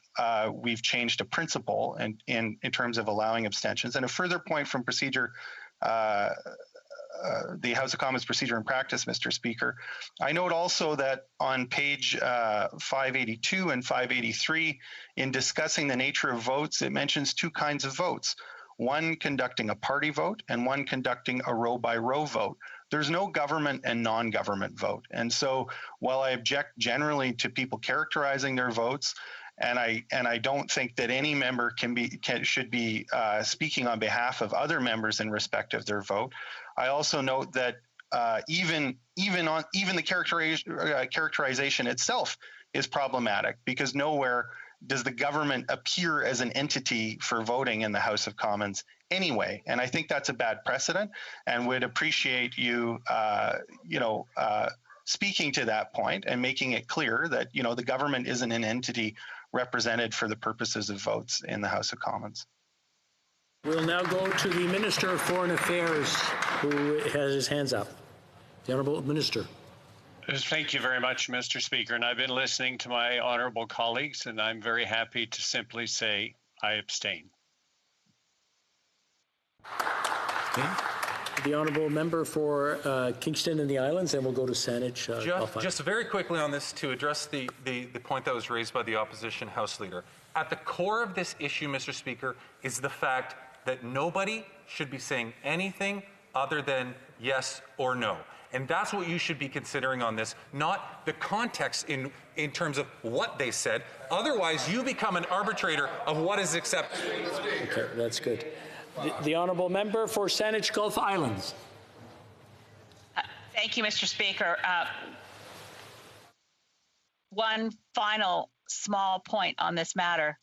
we've changed a principle in terms of allowing abstentions. And a further point from procedure, the House of Commons Procedure and Practice, Mr. Speaker. I note also that on page 582 and 583, in discussing the nature of votes, it mentions two kinds of votes, one conducting a party vote and one conducting a row-by-row vote. There's no government and non-government vote. And so while I object generally to people characterizing their votes, and I don't think that any member should be speaking on behalf of other members in respect of their vote. I also note that even the characterization itself is problematic, because nowhere does the government appear as an entity for voting in the House of Commons anyway. And I think that's a bad precedent, and would appreciate you, speaking to that point and making it clear that, the government isn't an entity represented for the purposes of votes in the House of Commons. We'll now go to the Minister of Foreign Affairs, who has his hands up. The Honourable Minister. Thank you very much, Mr. Speaker. And I've been listening to my honourable colleagues, and I'm very happy to simply say I abstain. Okay. The Honourable Member for Kingston and the Islands, and we'll go to Saanich. Just very quickly on this, to address the point that was raised by the opposition House Leader. At the core of this issue, Mr. Speaker, is the fact that nobody should be saying anything other than yes or no. And that's what you should be considering on this, not the context in terms of what they said. Otherwise, you become an arbitrator of what is acceptable. Okay, that's good. The Honourable Member for Saanich Gulf Islands. Thank you, Mr. Speaker. One final small point on this matter.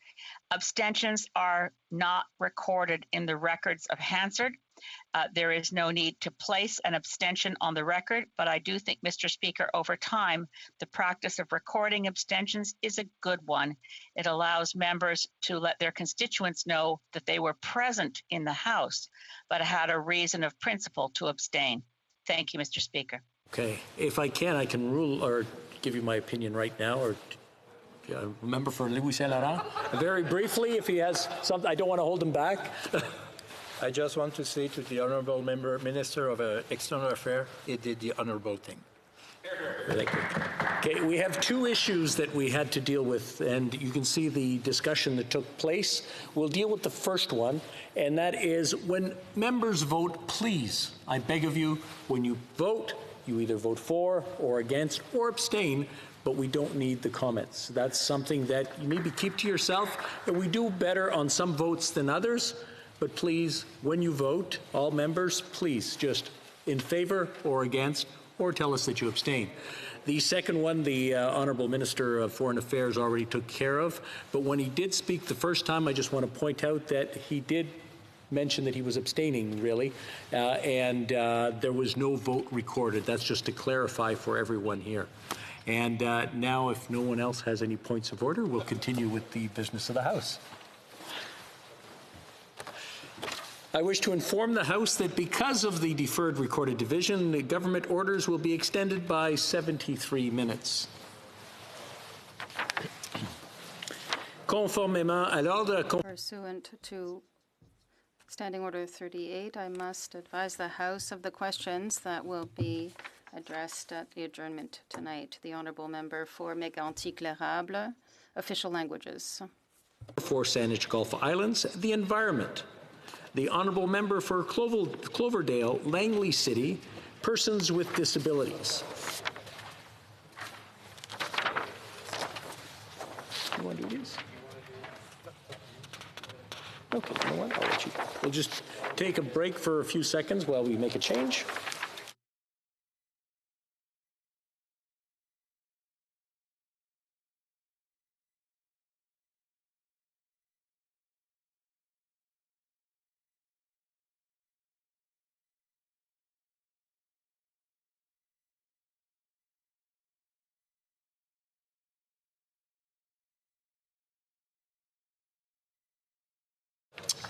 Abstentions are not recorded in the records of Hansard. There is no need to place an abstention on the record, but I do think, Mr. Speaker, over time, the practice of recording abstentions is a good one. It allows members to let their constituents know that they were present in the House, but had a reason of principle to abstain. Thank you, Mr. Speaker. Okay, if I can rule or give you my opinion right now, or member for Louis Saint Laurent, very briefly, if he has something. I don't want to hold him back. I just want to say to the honourable member, Minister of External Affairs, he did the honourable thing. Thank you. Okay, we have two issues that we had to deal with, and you can see the discussion that took place. We'll deal with the first one, and that is when members vote, please, I beg of you, when you vote, you either vote for or against or abstain, but we don't need the comments. That's something that you maybe keep to yourself, and we do better on some votes than others, but please, when you vote, all members, please just in favor or against, or tell us that you abstain. The second one, the Honourable Minister of Foreign Affairs already took care of, but when he did speak the first time, I just want to point out that he did mention that he was abstaining, really, and there was no vote recorded. That's just to clarify for everyone here. And now, if no one else has any points of order, we'll continue with the business of the House. I wish to inform the House that because of the deferred recorded division, the government orders will be extended by 73 minutes. Conformément à l'ordre. Pursuant to Standing Order 38, I must advise the House of the questions that will be addressed at the adjournment tonight. The Honourable Member for Mégantic-L'Érable, official languages. For Saanich Gulf Islands, the environment. The Honourable Member for Cloverdale, Langley City, persons with disabilities. You want to do these? Okay, you know what? I'll let you. We'll just take a break for a few seconds while we make a change.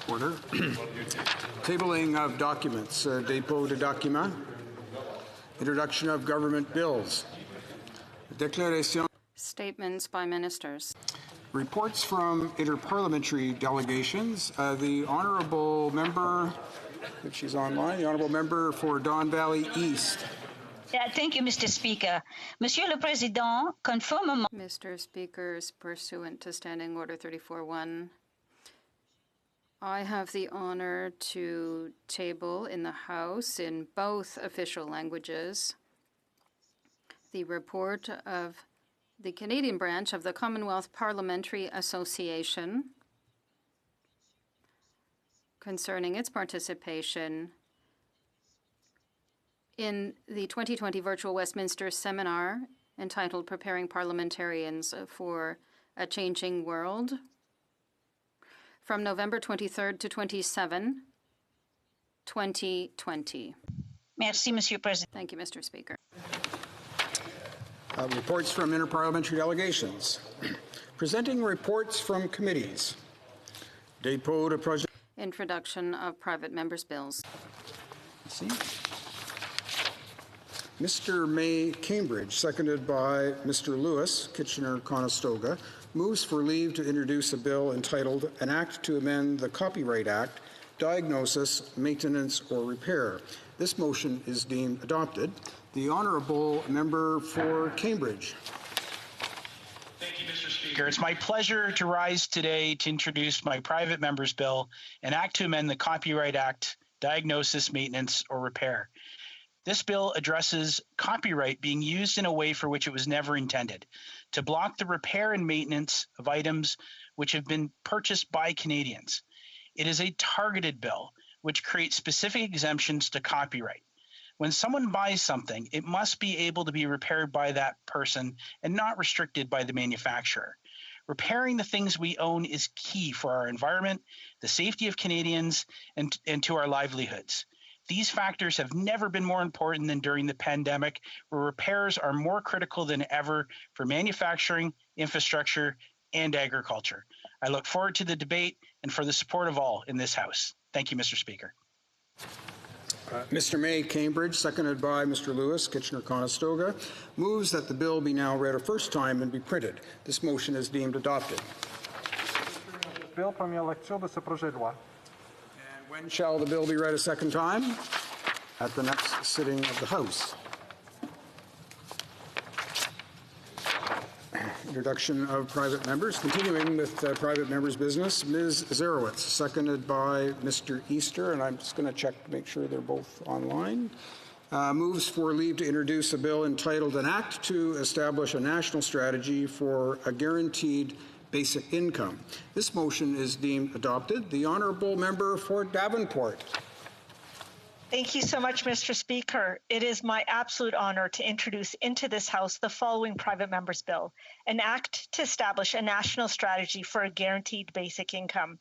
Order. Tabling of documents. Dépôt de documents. Introduction of government bills. Declaration. Statements by ministers. Reports from interparliamentary delegations. The Honourable Member, if she's online, the Honourable Member for Don Valley East. Thank you, Mr. Speaker. Monsieur le Président, conformément. Mr. Speakers, pursuant to Standing Order 34.1, I have the honor to table in the House in both official languages the report of the Canadian branch of the Commonwealth Parliamentary Association concerning its participation in the 2020 Virtual Westminster Seminar entitled Preparing Parliamentarians for a Changing World, from November 23rd to 27, 2020. Merci, Monsieur President. Thank you, Mr. Speaker. Reports from interparliamentary delegations. Presenting reports from committees. Dépôt de projet. Introduction of private members' bills. See. Mr. May Cambridge, seconded by Mr. Lewis, Kitchener-Conestoga, moves for leave to introduce a bill entitled An Act to Amend the Copyright Act, Diagnosis, Maintenance, or Repair. This motion is deemed adopted. The Honourable Member for Cambridge. Thank you, Mr. Speaker. It's my pleasure to rise today to introduce my private member's bill, An Act to Amend the Copyright Act, Diagnosis, Maintenance, or Repair. This bill addresses copyright being used in a way for which it was never intended, to block the repair and maintenance of items which have been purchased by Canadians. It is a targeted bill which creates specific exemptions to copyright. When someone buys something, it must be able to be repaired by that person and not restricted by the manufacturer. Repairing the things we own is key for our environment, the safety of Canadians, and to our livelihoods. These factors have never been more important than during the pandemic, where repairs are more critical than ever for manufacturing, infrastructure, and agriculture. I look forward to the debate and for the support of all in this House. Thank you, Mr. Speaker. Mr. May, Cambridge, seconded by Mr. Lewis, Kitchener-Conestoga, moves that the bill be now read a first time and be printed. This motion is deemed adopted. Bill, première lecture de ce projet de loi. And when shall the bill be read a second time? At the next sitting of the House. Introduction of private members. Continuing with private members' business, Ms. Zarowitz, seconded by Mr. Easter, and I'm just going to check to make sure they're both online. Moves for leave to introduce a bill entitled An Act to Establish a National Strategy for a Guaranteed Basic Income. This motion is deemed adopted. The Honourable Member for Davenport. Thank you so much, Mr. Speaker. It is my absolute honor to introduce into this House the following private members' bill, an act to establish a national strategy for a guaranteed basic income.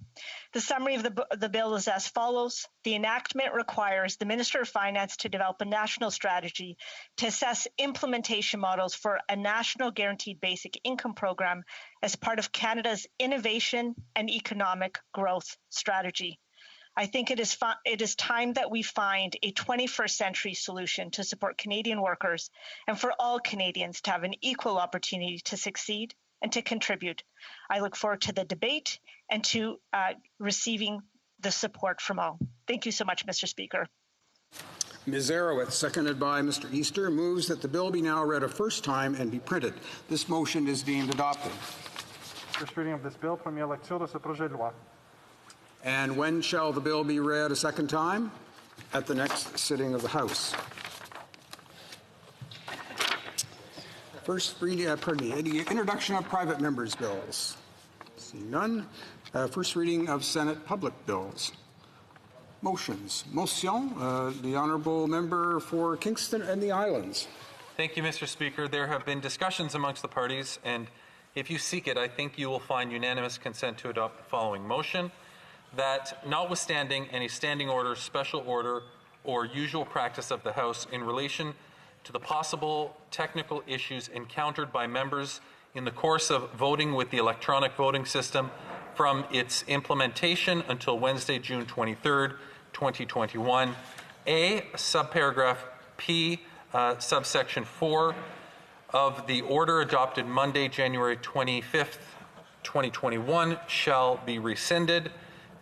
The summary of the bill is as follows. The enactment requires the Minister of Finance to develop a national strategy to assess implementation models for a national guaranteed basic income program as part of Canada's innovation and economic growth strategy. I think it is time that we find a 21st century solution to support Canadian workers and for all Canadians to have an equal opportunity to succeed and to contribute. I look forward to the debate and to receiving the support from all. Thank you so much, Mr. Speaker. Ms. Zarowitz, seconded by Mr. Easter, moves that the bill be now read a first time and be printed. This motion is deemed adopted. First reading of this bill, première lecture de ce projet de loi. And when shall the bill be read a second time? At the next sitting of the House. First reading, the introduction of private members' bills. Seeing none. First reading of Senate public bills. Motions. Motion, the Honourable Member for Kingston and the Islands. Thank you, Mr. Speaker. There have been discussions amongst the parties, and if you seek it, I think you will find unanimous consent to adopt the following motion. That notwithstanding any standing order, special order, or usual practice of the House in relation to the possible technical issues encountered by members in the course of voting with the electronic voting system from its implementation until Wednesday, June 23rd, 2021, A, subparagraph P, subsection 4 of the order adopted Monday, January 25th, 2021 shall be rescinded.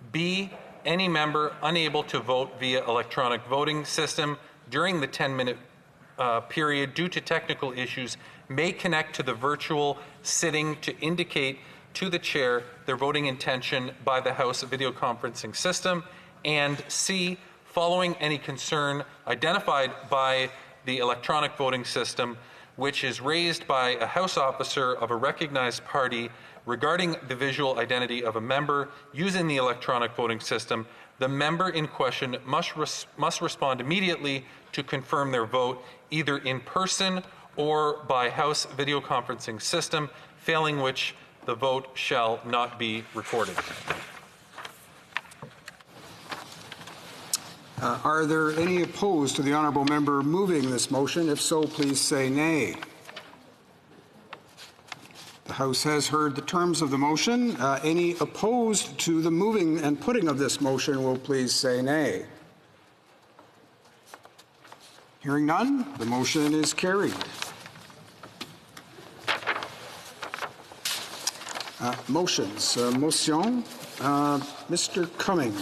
B, any member unable to vote via electronic voting system during the 10-minute period due to technical issues may connect to the virtual sitting to indicate to the chair their voting intention by the House video conferencing system. And C, following any concern identified by the electronic voting system which is raised by a House officer of a recognized party regarding the visual identity of a member using the electronic voting system, the member in question must respond immediately to confirm their vote, either in person or by House video conferencing system, failing which the vote shall not be recorded. Are there any opposed to the Honourable Member moving this motion? If so, please say nay. The House has heard the terms of the motion. Any opposed to the moving and putting of this motion will please say nay. Hearing none, the motion is carried. Motions. Motion. Mr. Cumming,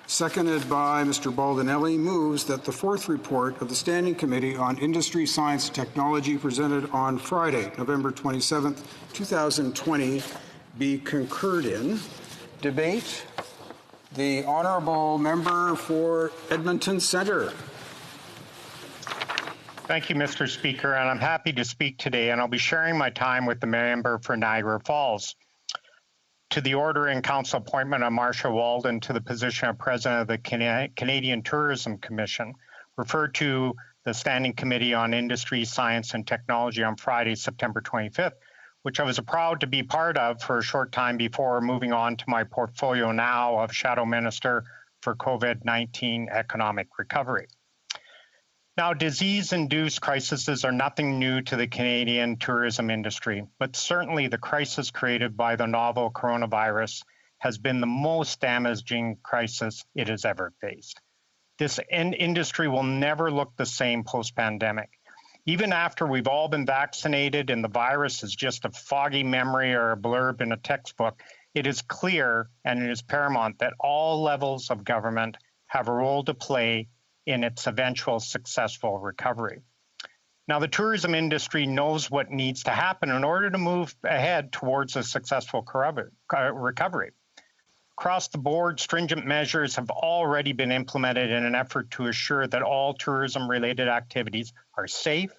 seconded by Mr. Baldinelli, moves that the fourth report of the Standing Committee on Industry, Science and Technology presented on Friday, November 27th, 2020 be concurred in. Debate. The Honourable Member for Edmonton Centre. Thank you, Mr. Speaker, and I'm happy to speak today, and I'll be sharing my time with the member for Niagara Falls. To the order and council appointment of Marcia Walden to the position of President of the Canadian Tourism Commission, referred to the Standing Committee on Industry, Science and Technology on Friday, September 25th, which I was proud to be part of for a short time before moving on to my portfolio now of Shadow Minister for COVID-19 Economic Recovery. Now, disease-induced crises are nothing new to the Canadian tourism industry, but certainly the crisis created by the novel coronavirus has been the most damaging crisis it has ever faced. This industry will never look the same post-pandemic. Even after we've all been vaccinated and the virus is just a foggy memory or a blurb in a textbook, it is clear and it is paramount that all levels of government have a role to play in its eventual successful recovery. Now, the tourism industry knows what needs to happen in order to move ahead towards a successful recovery. Across the board, stringent measures have already been implemented in an effort to assure that all tourism-related activities are safe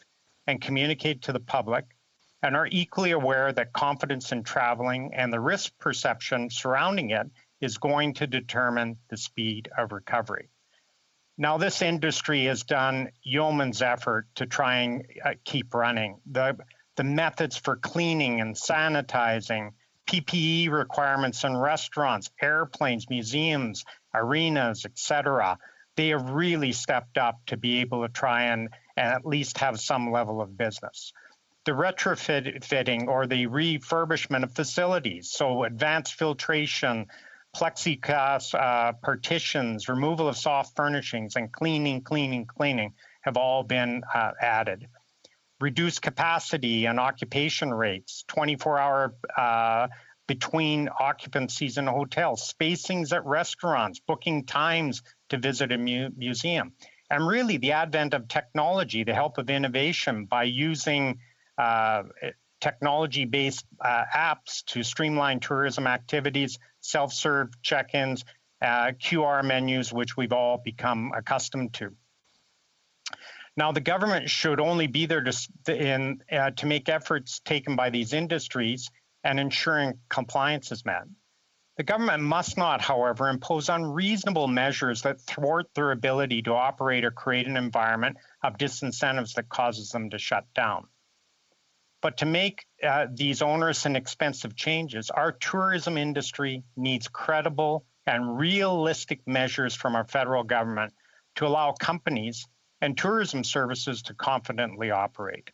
and communicate to the public, and are equally aware that confidence in traveling and the risk perception surrounding it is going to determine the speed of recovery. Now, this industry has done yeoman's effort to try and keep running. The methods for cleaning and sanitizing, PPE requirements in restaurants, airplanes, museums, arenas, etc. They have really stepped up to be able to try and at least have some level of business. The retrofitting or the refurbishment of facilities, so advanced filtration, plexiglass partitions, removal of soft furnishings, and cleaning have all been added. Reduced capacity and occupation rates, 24-hour between occupancies in hotels, spacings at restaurants, booking times to visit a museum, and really the advent of technology, the help of innovation by using technology-based apps to streamline tourism activities, self-serve check-ins, QR menus, which we've all become accustomed to. Now, the government should only be there to make efforts taken by these industries and ensuring compliance is met. The government must not, however, impose unreasonable measures that thwart their ability to operate or create an environment of disincentives that causes them to shut down. But to make these onerous and expensive changes, our tourism industry needs credible and realistic measures from our federal government to allow companies and tourism services to confidently operate.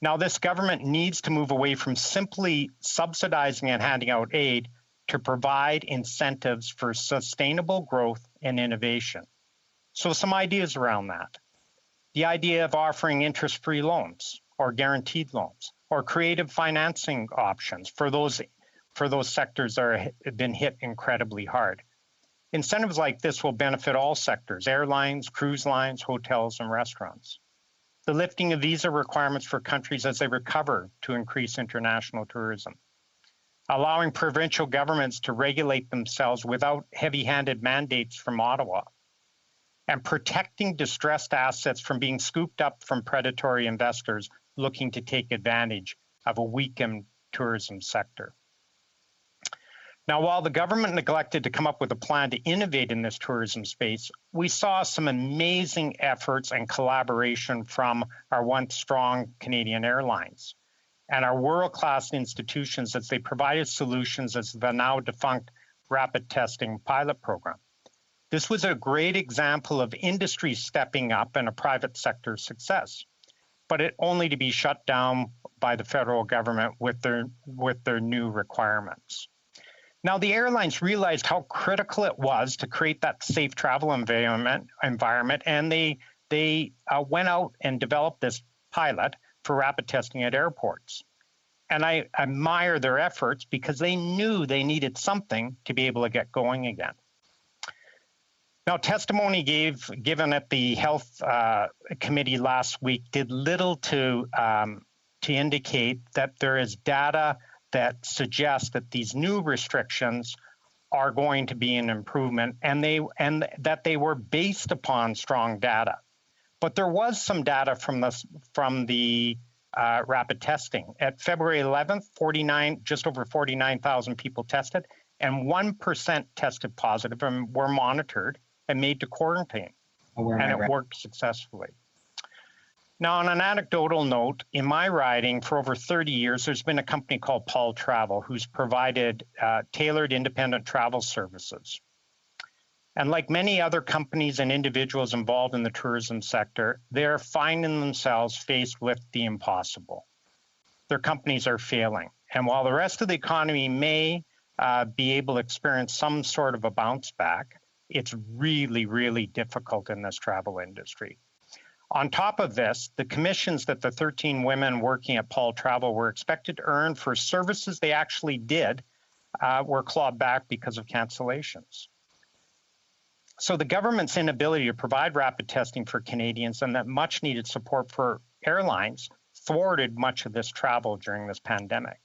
Now, this government needs to move away from simply subsidizing and handing out aid to provide incentives for sustainable growth and innovation. So some ideas around that. The idea of offering interest-free loans or guaranteed loans or creative financing options for those sectors that have been hit incredibly hard. Incentives like this will benefit all sectors: airlines, cruise lines, hotels, and restaurants. The lifting of visa requirements for countries as they recover to increase international tourism. Allowing provincial governments to regulate themselves without heavy-handed mandates from Ottawa. And protecting distressed assets from being scooped up from predatory investors looking to take advantage of a weakened tourism sector. Now, while the government neglected to come up with a plan to innovate in this tourism space, we saw some amazing efforts and collaboration from our once strong Canadian Airlines and our world-class institutions as they provided solutions as the now defunct rapid testing pilot program. This was a great example of industry stepping up and a private sector success, but it only to be shut down by the federal government with their new requirements. Now, the airlines realized how critical it was to create that safe travel environment, and they went out and developed this pilot for rapid testing at airports. And I admire their efforts because they knew they needed something to be able to get going again. Now, testimony given at the Health Committee last week did little to indicate that there is data that suggests that these new restrictions are going to be an improvement, and that they were based upon strong data. But there was some data from the rapid testing. At February 11th, just over 49,000 people tested, and 1% tested positive and were monitored and made to quarantine, and it worked successfully. Now, on an anecdotal note, in my riding for over 30 years, there's been a company called Paul Travel who's provided tailored independent travel services. And like many other companies and individuals involved in the tourism sector, they're finding themselves faced with the impossible. Their companies are failing. And while the rest of the economy may be able to experience some sort of a bounce back, it's really, really difficult in this travel industry. On top of this, the commissions that the 13 women working at Paul Travel were expected to earn for services they actually did were clawed back because of cancellations. So the government's inability to provide rapid testing for Canadians and that much needed support for airlines thwarted much of this travel during this pandemic.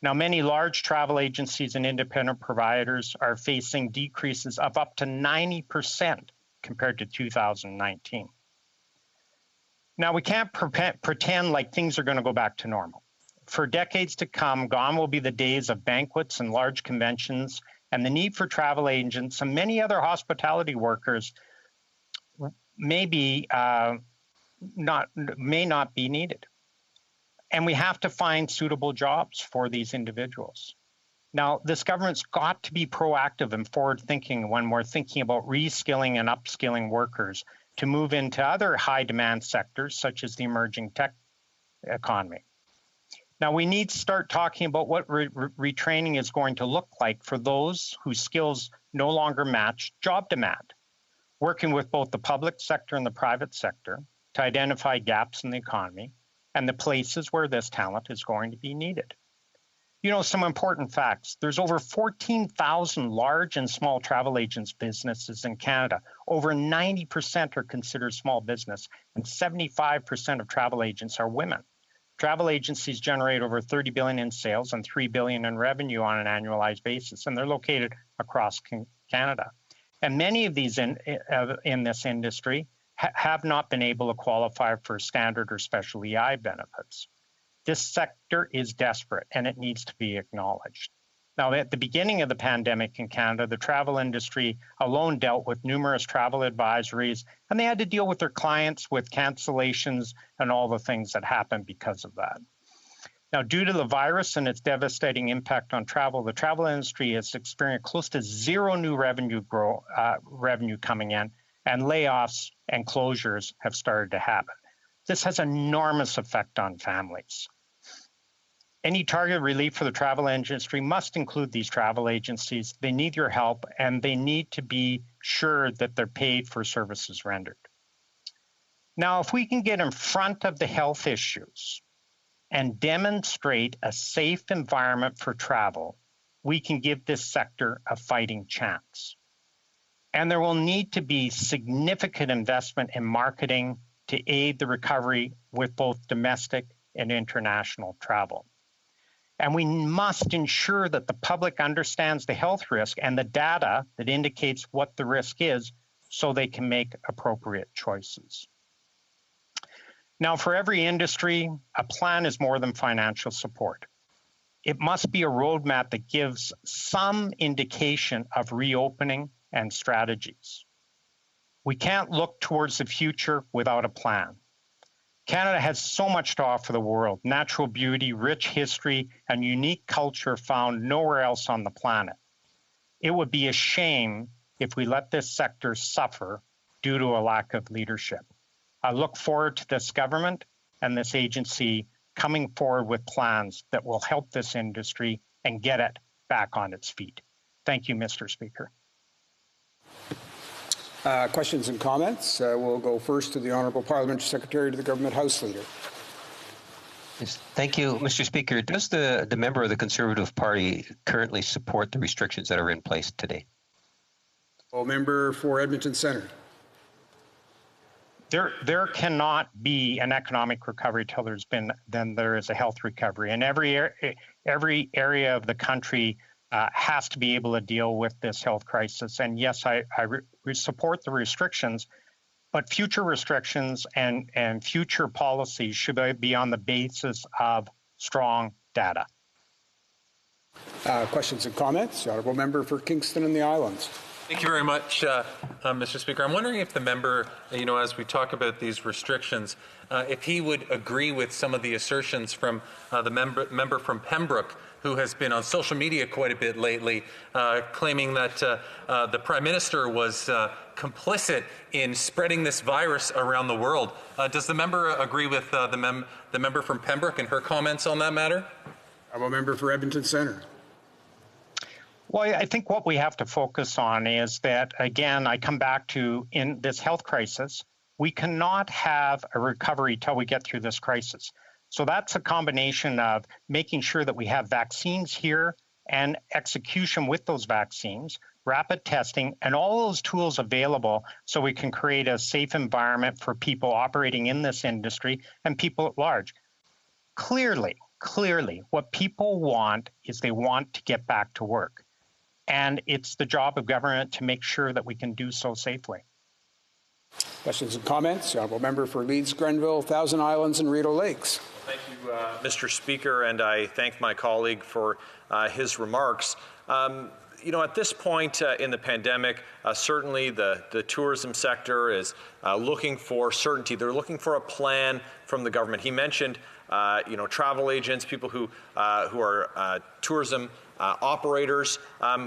Now, many large travel agencies and independent providers are facing decreases of up to 90% compared to 2019. Now, we can't pretend like things are going to go back to normal. For decades to come, gone will be the days of banquets and large conventions, and the need for travel agents and many other hospitality workers may not be needed. And we have to find suitable jobs for these individuals. Now, this government's got to be proactive and forward-thinking when we're thinking about reskilling and upskilling workers to move into other high-demand sectors, such as the emerging tech economy. Now, we need to start talking about what retraining is going to look like for those whose skills no longer match job demand, working with both the public sector and the private sector to identify gaps in the economy and the places where this talent is going to be needed. You know, some important facts. There's over 14,000 large and small travel agents businesses in Canada. Over 90% are considered small business, and 75% of travel agents are women. Travel agencies generate over $30 billion in sales and $3 billion in revenue on an annualized basis, and they're located across Canada. And many of these in this industry have not been able to qualify for standard or special EI benefits. This sector is desperate and it needs to be acknowledged. Now, at the beginning of the pandemic in Canada, the travel industry alone dealt with numerous travel advisories, and they had to deal with their clients with cancellations and all the things that happened because of that. Now, due to the virus and its devastating impact on travel, the travel industry has experienced close to zero new revenue coming in, and layoffs and closures have started to happen. This has enormous effect on families. Any targeted relief for the travel industry must include these travel agencies. They need your help, and they need to be sure that they're paid for services rendered. Now, if we can get in front of the health issues and demonstrate a safe environment for travel, we can give this sector a fighting chance. And there will need to be significant investment in marketing to aid the recovery with both domestic and international travel. And we must ensure that the public understands the health risk and the data that indicates what the risk is so they can make appropriate choices. Now, for every industry, a plan is more than financial support. It must be a roadmap that gives some indication of reopening and strategies. We can't look towards the future without a plan. Canada has so much to offer the world: natural beauty, rich history, and unique culture found nowhere else on the planet. It would be a shame if we let this sector suffer due to a lack of leadership. I look forward to this government and this agency coming forward with plans that will help this industry and get it back on its feet. Thank you, Mr. Speaker. Questions and comments. We'll go first to the Honourable Parliamentary Secretary to the Government House Leader. Yes, thank you, Mr. Speaker. Does the member of the Conservative Party currently support the restrictions that are in place today? Member for Edmonton Centre. There cannot be an economic recovery till there is a health recovery, and every area of the country has to be able to deal with this health crisis. And yes, I support the restrictions, but future restrictions and future policies should be on the basis of strong data. Questions and comments? The Honourable Member for Kingston and the Islands. Thank you very much, Mr. Speaker. I'm wondering if the member, as we talk about these restrictions, if he would agree with some of the assertions from the member from Pembroke, who has been on social media quite a bit lately, claiming that the Prime Minister was complicit in spreading this virus around the world. Does the member agree with the member from Pembroke and her comments on that matter? I'm a member for Edmonton Centre. Well, I think what we have to focus on is that, again, I come back to in this health crisis, we cannot have a recovery till we get through this crisis. So that's a combination of making sure that we have vaccines here and execution with those vaccines, rapid testing, and all those tools available so we can create a safe environment for people operating in this industry and people at large. Clearly, what people want is they want to get back to work. And it's the job of government to make sure that we can do so safely. Questions and comments? The honourable member for Leeds, Grenville, Thousand Islands and Rideau Lakes. Thank you, Mr. Speaker, and I thank my colleague for his remarks. At this point in the pandemic, certainly the tourism sector is looking for certainty. They're looking for a plan from the government. He mentioned, travel agents, people who are tourism operators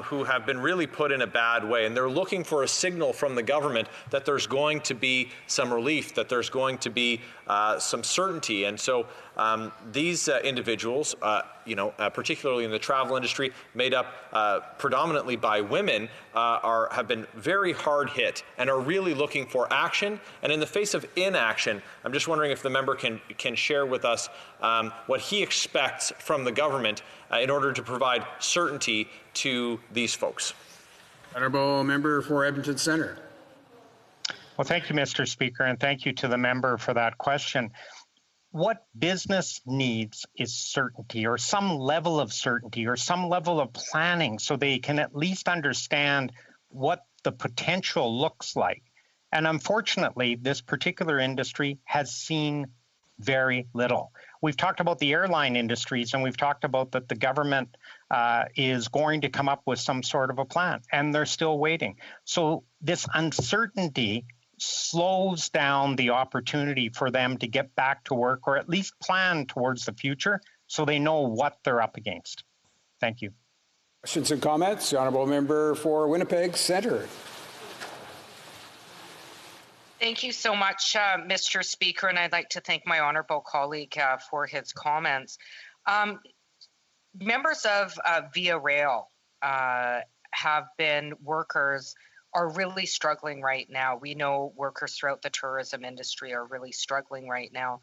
who have been really put in a bad way, and they're looking for a signal from the government that there's going to be some relief, that there's going to be some certainty. And so these individuals, particularly in the travel industry, made up predominantly by women, have been very hard hit and are really looking for action. And in the face of inaction, I'm just wondering if the member can share with us what he expects from the government in order to provide certainty to these folks. Honourable member for Edmonton Centre. Well, thank you, Mr. Speaker, and thank you to the member for that question. What business needs is certainty, or some level of certainty, or some level of planning, so they can at least understand what the potential looks like. And unfortunately, this particular industry has seen very little. We've talked about the airline industries, and we've talked about that the government is going to come up with some sort of a plan, and they're still waiting. So this uncertainty slows down the opportunity for them to get back to work, or at least plan towards the future so they know what they're up against. Thank you. Questions and comments? The honourable member for Winnipeg Centre. Thank you so much, Mr. Speaker, and I'd like to thank my honourable colleague for his comments. Members of Via Rail have been workers are really struggling right now. We know workers throughout the tourism industry are really struggling right now.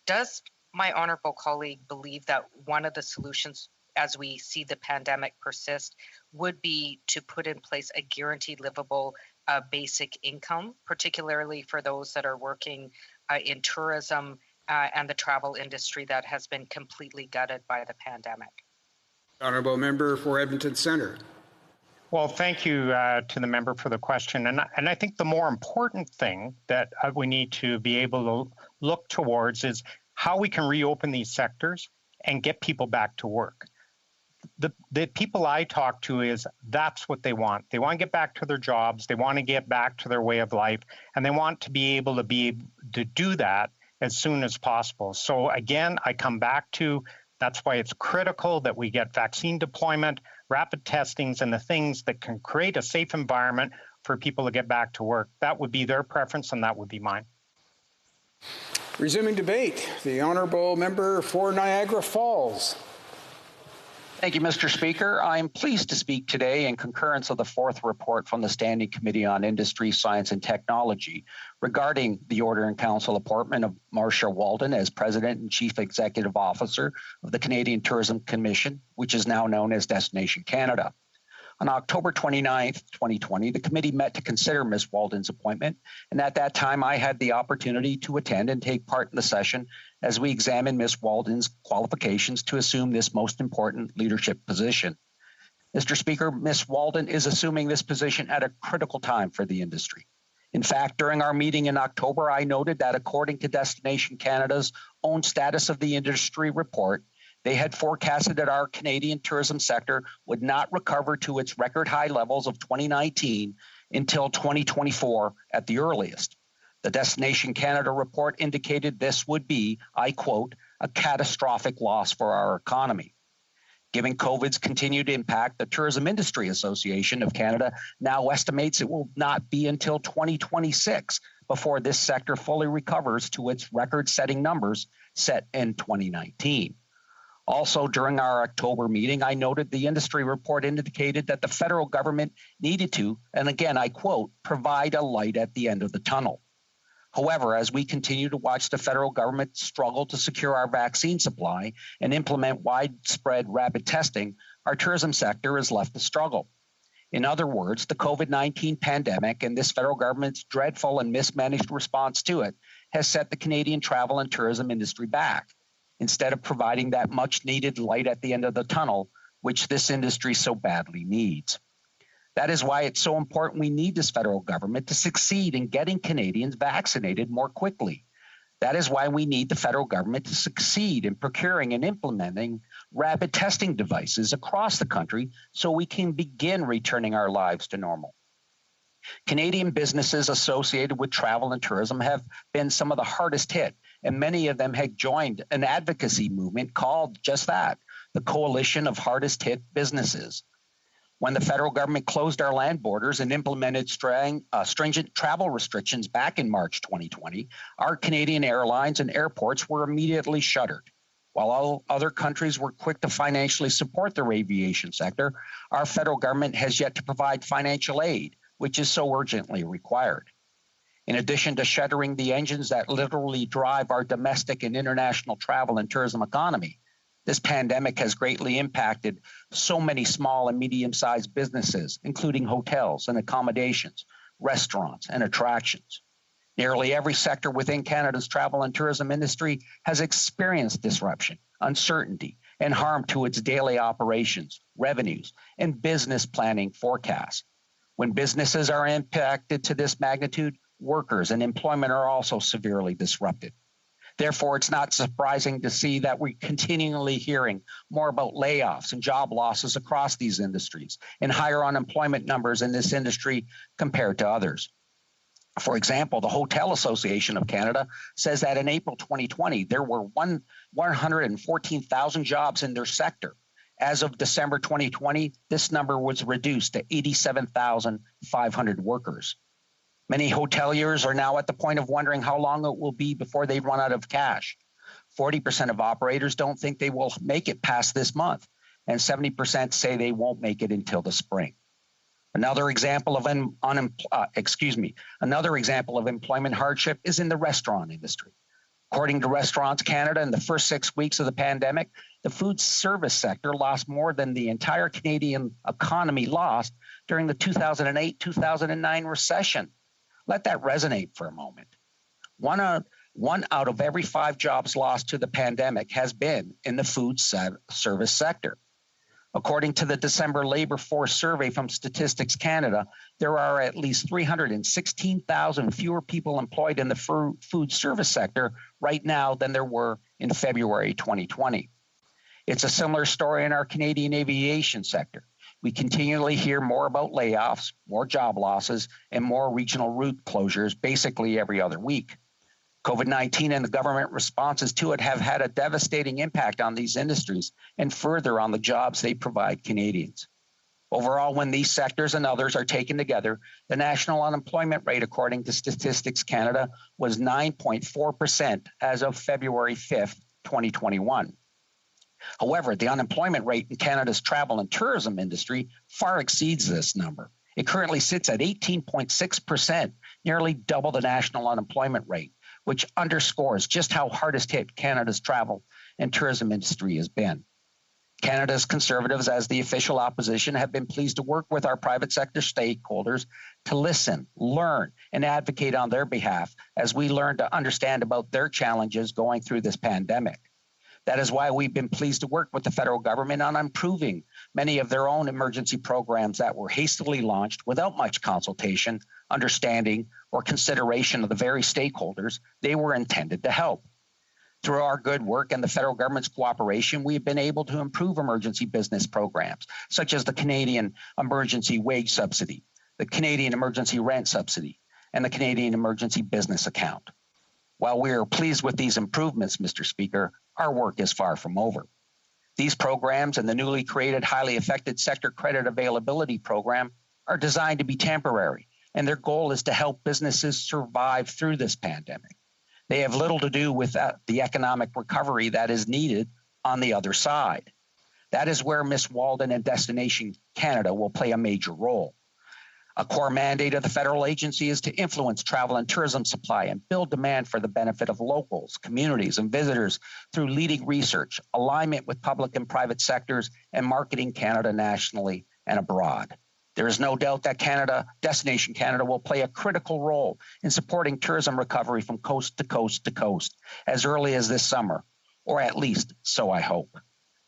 Does my honourable colleague believe that one of the solutions as we see the pandemic persist would be to put in place a guaranteed livable basic income, particularly for those that are working in tourism and the travel industry that has been completely gutted by the pandemic? Honourable member for Edmonton Centre. Well, thank you to the member for the question. And I think the more important thing that we need to be able to look towards is how we can reopen these sectors and get people back to work. The people I talk to is that's what they want. They want to get back to their jobs. They want to get back to their way of life, and they want to be able to do that as soon as possible. So again, I come back to that's why it's critical that we get vaccine deployment, rapid testings, and the things that can create a safe environment for people to get back to work. That would be their preference, and that would be mine. Resuming debate, the honourable member for Niagara Falls. Thank you, Mr. Speaker. I am pleased to speak today in concurrence of the fourth report from the Standing Committee on Industry, Science and Technology regarding the Order in Council appointment of Marcia Walden as President and Chief Executive Officer of the Canadian Tourism Commission, which is now known as Destination Canada. On October 29th, 2020, the committee met to consider Ms. Walden's appointment, and at that time I had the opportunity to attend and take part in the session as we examined Ms. Walden's qualifications to assume this most important leadership position. Mr. Speaker, Ms. Walden is assuming this position at a critical time for the industry. In fact, during our meeting in October, I noted that according to Destination Canada's own Status of the Industry report, they had forecasted that our Canadian tourism sector would not recover to its record high levels of 2019 until 2024 at the earliest. The Destination Canada report indicated this would be, I quote, a catastrophic loss for our economy. Given COVID's continued impact, the Tourism Industry Association of Canada now estimates it will not be until 2026 before this sector fully recovers to its record-setting numbers set in 2019. Also, during our October meeting, I noted the industry report indicated that the federal government needed to, and again, I quote, provide a light at the end of the tunnel. However, as we continue to watch the federal government struggle to secure our vaccine supply and implement widespread rapid testing, our tourism sector is left to struggle. In other words, the COVID-19 pandemic and this federal government's dreadful and mismanaged response to it has set the Canadian travel and tourism industry back, instead of providing that much needed light at the end of the tunnel, which this industry so badly needs. That is why it's so important we need this federal government to succeed in getting Canadians vaccinated more quickly. That is why we need the federal government to succeed in procuring and implementing rapid testing devices across the country so we can begin returning our lives to normal. Canadian businesses associated with travel and tourism have been some of the hardest hit, and many of them have joined an advocacy movement called just that, the Coalition of Hardest Hit Businesses. When the federal government closed our land borders and implemented stringent travel restrictions back in March 2020, our Canadian airlines and airports were immediately shuttered. While all other countries were quick to financially support their aviation sector, our federal government has yet to provide financial aid, which is so urgently required. In addition to shuttering the engines that literally drive our domestic and international travel and tourism economy, this pandemic has greatly impacted so many small and medium-sized businesses, including hotels and accommodations, restaurants, and attractions. Nearly every sector within Canada's travel and tourism industry has experienced disruption, uncertainty, and harm to its daily operations, revenues, and business planning forecasts. When businesses are impacted to this magnitude, workers and employment are also severely disrupted. Therefore, it's not surprising to see that we're continually hearing more about layoffs and job losses across these industries and higher unemployment numbers in this industry compared to others. For example, the Hotel Association of Canada says that in April 2020, there were 114,000 jobs in their sector. As of December 2020, this number was reduced to 87,500 workers. Many hoteliers are now at the point of wondering how long it will be before they run out of cash. 40% of operators don't think they will make it past this month, and 70% say they won't make it until the spring. Another example of employment hardship is in the restaurant industry. According to Restaurants Canada, in the first 6 weeks of the pandemic, the food service sector lost more than the entire Canadian economy lost during the 2008-2009 recession. Let that resonate for a moment. One out of every 5 jobs lost to the pandemic has been in the food service sector. According to the December labor force survey from Statistics Canada, there are at least 316,000 fewer people employed in the food service sector right now than there were in February 2020. It's a similar story in our Canadian aviation sector. We continually hear more about layoffs, more job losses, and more regional route closures basically every other week. COVID-19 and the government responses to it have had a devastating impact on these industries and further on the jobs they provide Canadians. Overall, when these sectors and others are taken together, the national unemployment rate, according to Statistics Canada, was 9.4% as of February 5th, 2021. However, the unemployment rate in Canada's travel and tourism industry far exceeds this number. It currently sits at 18.6%, nearly double the national unemployment rate, which underscores just how hardest hit Canada's travel and tourism industry has been. Canada's Conservatives, as the official opposition, have been pleased to work with our private sector stakeholders to listen, learn, and advocate on their behalf as we learn to understand about their challenges going through this pandemic. That is why we've been pleased to work with the federal government on improving many of their own emergency programs that were hastily launched without much consultation, understanding, or consideration of the very stakeholders they were intended to help. Through our good work and the federal government's cooperation, we have been able to improve emergency business programs, such as the Canadian Emergency Wage Subsidy, the Canadian Emergency Rent Subsidy, and the Canadian Emergency Business Account. While we are pleased with these improvements, Mr. Speaker, our work is far from over. These programs and the newly created Highly Affected Sector Credit Availability Program are designed to be temporary, and their goal is to help businesses survive through this pandemic. They have little to do with the economic recovery that is needed on the other side. That is where Ms. Walden and Destination Canada will play a major role. A core mandate of the federal agency is to influence travel and tourism supply and build demand for the benefit of locals, communities, and visitors through leading research, alignment with public and private sectors, and marketing Canada nationally and abroad. There is no doubt that Destination Canada will play a critical role in supporting tourism recovery from coast to coast to coast as early as this summer, or at least so I hope.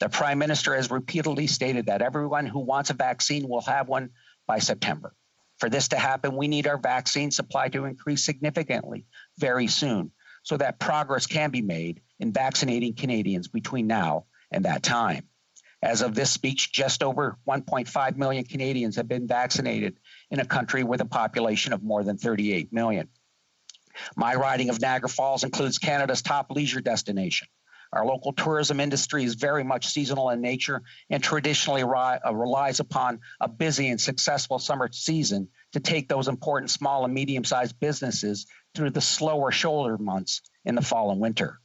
The Prime Minister has repeatedly stated that everyone who wants a vaccine will have one by September. For this to happen, we need our vaccine supply to increase significantly very soon so that progress can be made in vaccinating Canadians between now and that time. As of this speech, just over 1.5 million Canadians have been vaccinated in a country with a population of more than 38 million. My riding of Niagara Falls includes Canada's top leisure destination. Our local tourism industry is very much seasonal in nature and traditionally relies upon a busy and successful summer season to take those important small and medium-sized businesses through the slower shoulder months in the fall and winter.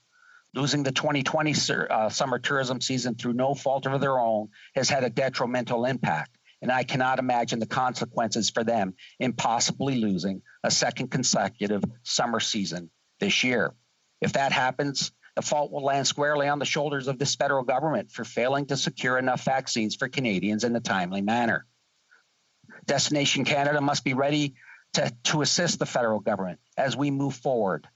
Losing the 2020 summer tourism season through no fault of their own has had a detrimental impact, and I cannot imagine the consequences for them in possibly losing a second consecutive summer season this year. If that happens, the fault will land squarely on the shoulders of this federal government for failing to secure enough vaccines for Canadians in a timely manner. Destination Canada must be ready to assist the federal government as we move forward.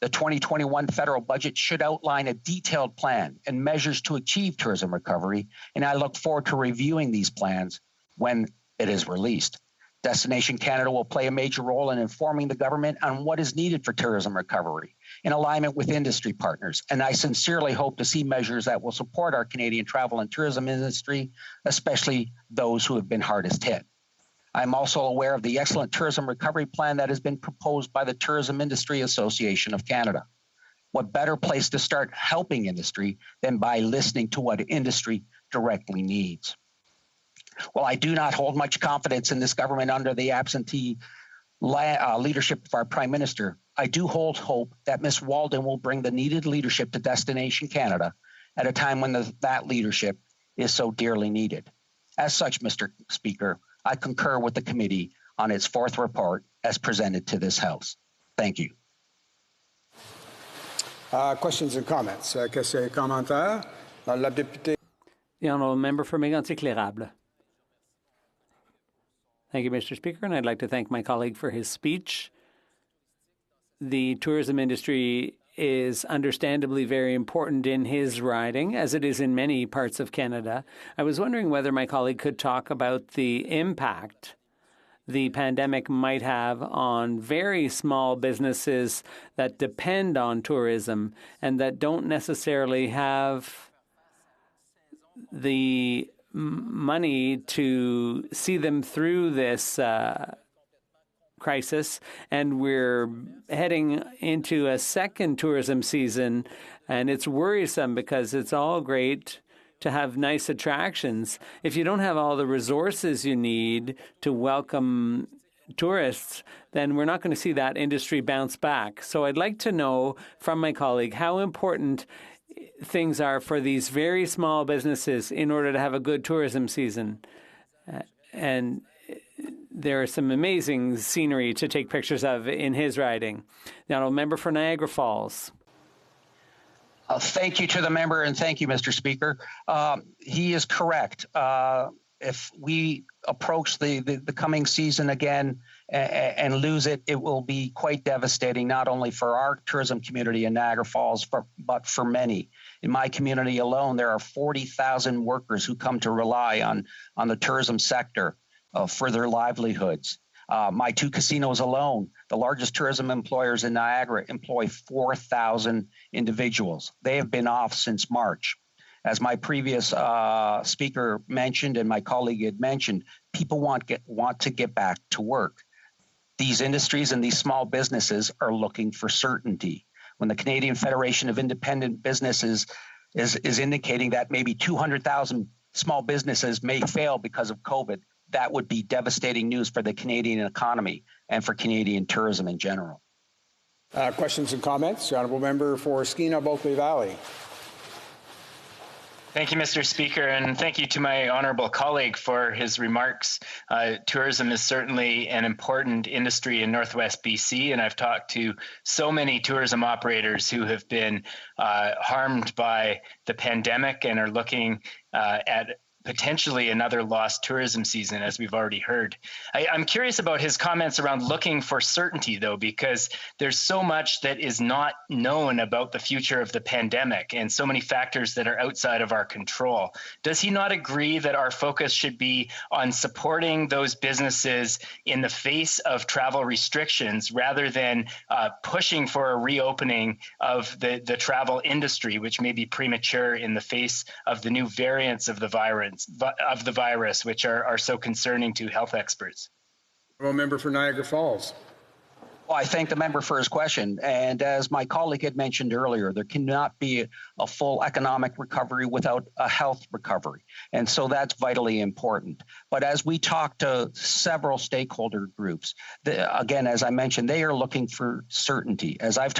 The 2021 federal budget should outline a detailed plan and measures to achieve tourism recovery, and I look forward to reviewing these plans when it is released. Destination Canada will play a major role in informing the government on what is needed for tourism recovery in alignment with industry partners. And I sincerely hope to see measures that will support our Canadian travel and tourism industry, especially those who have been hardest hit. I'm also aware of the excellent tourism recovery plan that has been proposed by the Tourism Industry Association of Canada. What better place to start helping industry than by listening to what industry directly needs? While I do not hold much confidence in this government under the absentee leadership of our Prime Minister, I do hold hope that Ms. Walden will bring the needed leadership to Destination Canada at a time when that leadership is so dearly needed. As such, Mr. Speaker, I concur with the committee on its fourth report as presented to this House. Thank you. Questions and comments? Questions et commentaires? La députée. The honourable member for Mégantic-L'Érable. Thank you, Mr. Speaker, and I'd like to thank my colleague for his speech. The tourism industry is understandably very important in his riding, as it is in many parts of Canada. I was wondering whether my colleague could talk about the impact the pandemic might have on very small businesses that depend on tourism and that don't necessarily have the money to see them through this crisis, and we're heading into a second tourism season, and it's worrisome because it's all great to have nice attractions. If you don't have all the resources you need to welcome tourists, then we're not going to see that industry bounce back. So I'd like to know from my colleague how important things are for these very small businesses in order to have a good tourism season. And there are some amazing scenery to take pictures of in his riding. The honourable member for Niagara Falls. Thank you to the member, and thank you, Mr. Speaker. He is correct. If we approach the coming season again and lose it, it will be quite devastating, not only for our tourism community in Niagara Falls, but for many. In my community alone, there are 40,000 workers who come to rely on the tourism sector for their livelihoods. My two casinos alone, the largest tourism employers in Niagara, employ 4,000 individuals. They have been off since March. As my previous speaker mentioned and my colleague had mentioned, people want to get back to work. These industries and these small businesses are looking for certainty. When the Canadian Federation of Independent Businesses is indicating that maybe 200,000 small businesses may fail because of COVID, that would be devastating news for the Canadian economy and for Canadian tourism in general. Questions and comments? The honourable member for Skeena-Bulkley Valley. Thank you, Mr. Speaker, and thank you to my honorable colleague for his remarks. Tourism is certainly an important industry in Northwest BC, and I've talked to so many tourism operators who have been harmed by the pandemic and are looking at potentially another lost tourism season, as we've already heard. I'm curious about his comments around looking for certainty, though, because there's so much that is not known about the future of the pandemic and so many factors that are outside of our control. Does he not agree that our focus should be on supporting those businesses in the face of travel restrictions rather than pushing for a reopening of the travel industry, which may be premature in the face of the new variants of the virus, which are so concerning to health experts? Well, member for Niagara Falls. Well, I thank the member for his question. And as my colleague had mentioned earlier, there cannot be a full economic recovery without a health recovery. And so that's vitally important. But as we talk to several stakeholder groups, again, as I mentioned, they are looking for certainty. As I've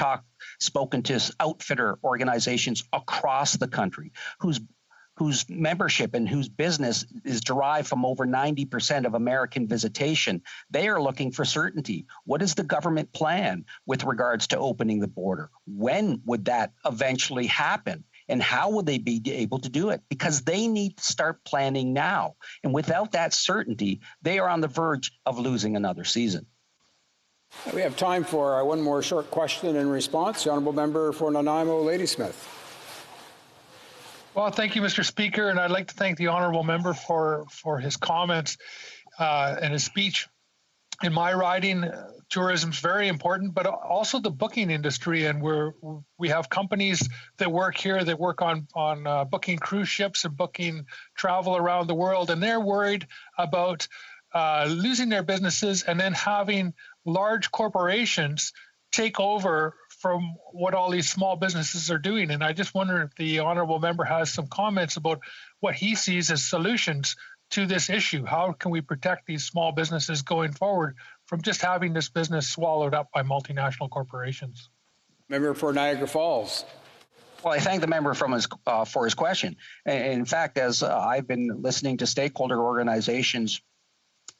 spoken to outfitter organizations across the country whose membership and whose business is derived from over 90% of American visitation, they are looking for certainty. What is the government plan with regards to opening the border? When would that eventually happen? And how would they be able to do it? Because they need to start planning now. And without that certainty, they are on the verge of losing another season. We have time for one more short question and response. The honourable member for Nanaimo, Ladysmith. Well, thank you, Mr. Speaker, and I'd like to thank the honourable member for his comments and his speech. In my riding, tourism is very important, but also the booking industry, and we have companies that work here that work on booking cruise ships and booking travel around the world, and they're worried about losing their businesses and then having large corporations take over from what all these small businesses are doing. And I just wonder if the honourable member has some comments about what he sees as solutions to this issue. How can we protect these small businesses going forward from just having this business swallowed up by multinational corporations? Member for Niagara Falls. Well, I thank the member for his question. In fact, as I've been listening to stakeholder organizations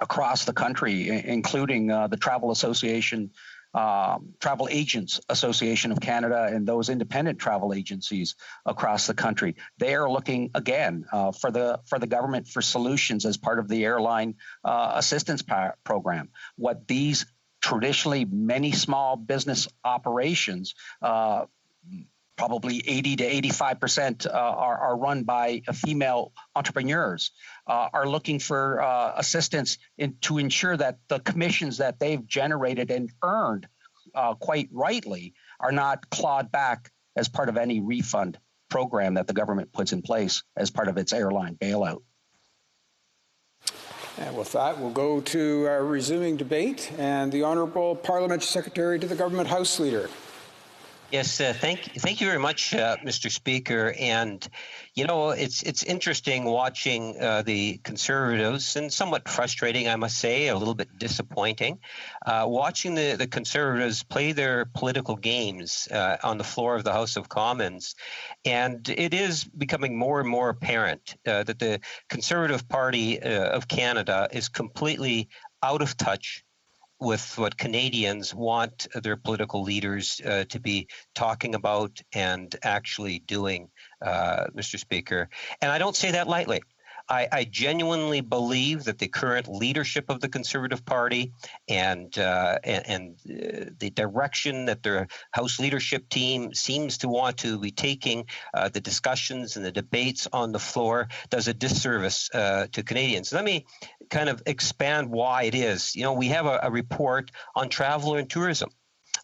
across the country, including the Travel Association, Travel Agents Association of Canada, and those independent travel agencies across the country, they are looking again for the government for solutions as part of the airline assistance program. What these traditionally many small business operations, probably 80 to 85% are run by female entrepreneurs, are looking for assistance to ensure that the commissions that they've generated and earned quite rightly are not clawed back as part of any refund program that the government puts in place as part of its airline bailout. And with that, we'll go to resuming debate, and the Honourable Parliamentary Secretary to the Government House Leader. Yes, thank you very much, Mr. Speaker. And, you know, it's interesting watching the Conservatives, and somewhat frustrating, I must say, a little bit disappointing, watching the Conservatives play their political games on the floor of the House of Commons. And it is becoming more and more apparent that the Conservative Party of Canada is completely out of touch with what Canadians want their political leaders to be talking about and actually doing, Mr. Speaker. And I don't say that lightly. I genuinely believe that the current leadership of the Conservative Party and the direction that their House leadership team seems to want to be taking the discussions and the debates on the floor does a disservice to Canadians. Let me kind of expand why it is. You know, we have a report on travel and tourism.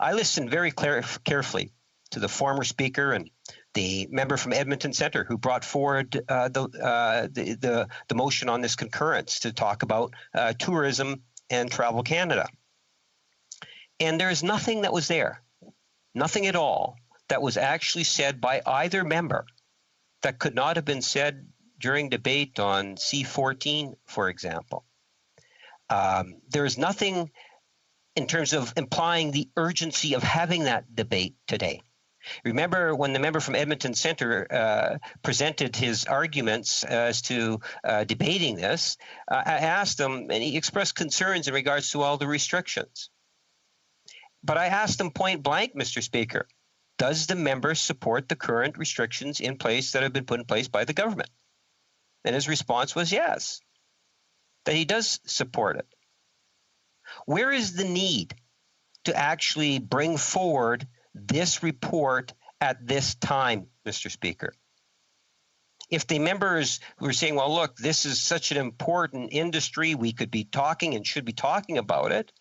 I listened very carefully to the former speaker and the member from Edmonton Centre who brought forward the motion on this concurrence to talk about tourism and Travel Canada. And there's nothing that was there, nothing at all that was actually said by either member that could not have been said during debate on C-14, for example. There's nothing in terms of implying the urgency of having that debate today. Remember when the member from Edmonton Centre presented his arguments as to debating this, I asked him, and he expressed concerns in regards to all the restrictions. But I asked him point blank, Mr. Speaker, does the member support the current restrictions in place that have been put in place by the government? And his response was yes, that he does support it. Where is the need to actually bring forward this report at this time, Mr. Speaker? If the members were saying, well, look, this is such an important industry, we could be talking and should be talking about it,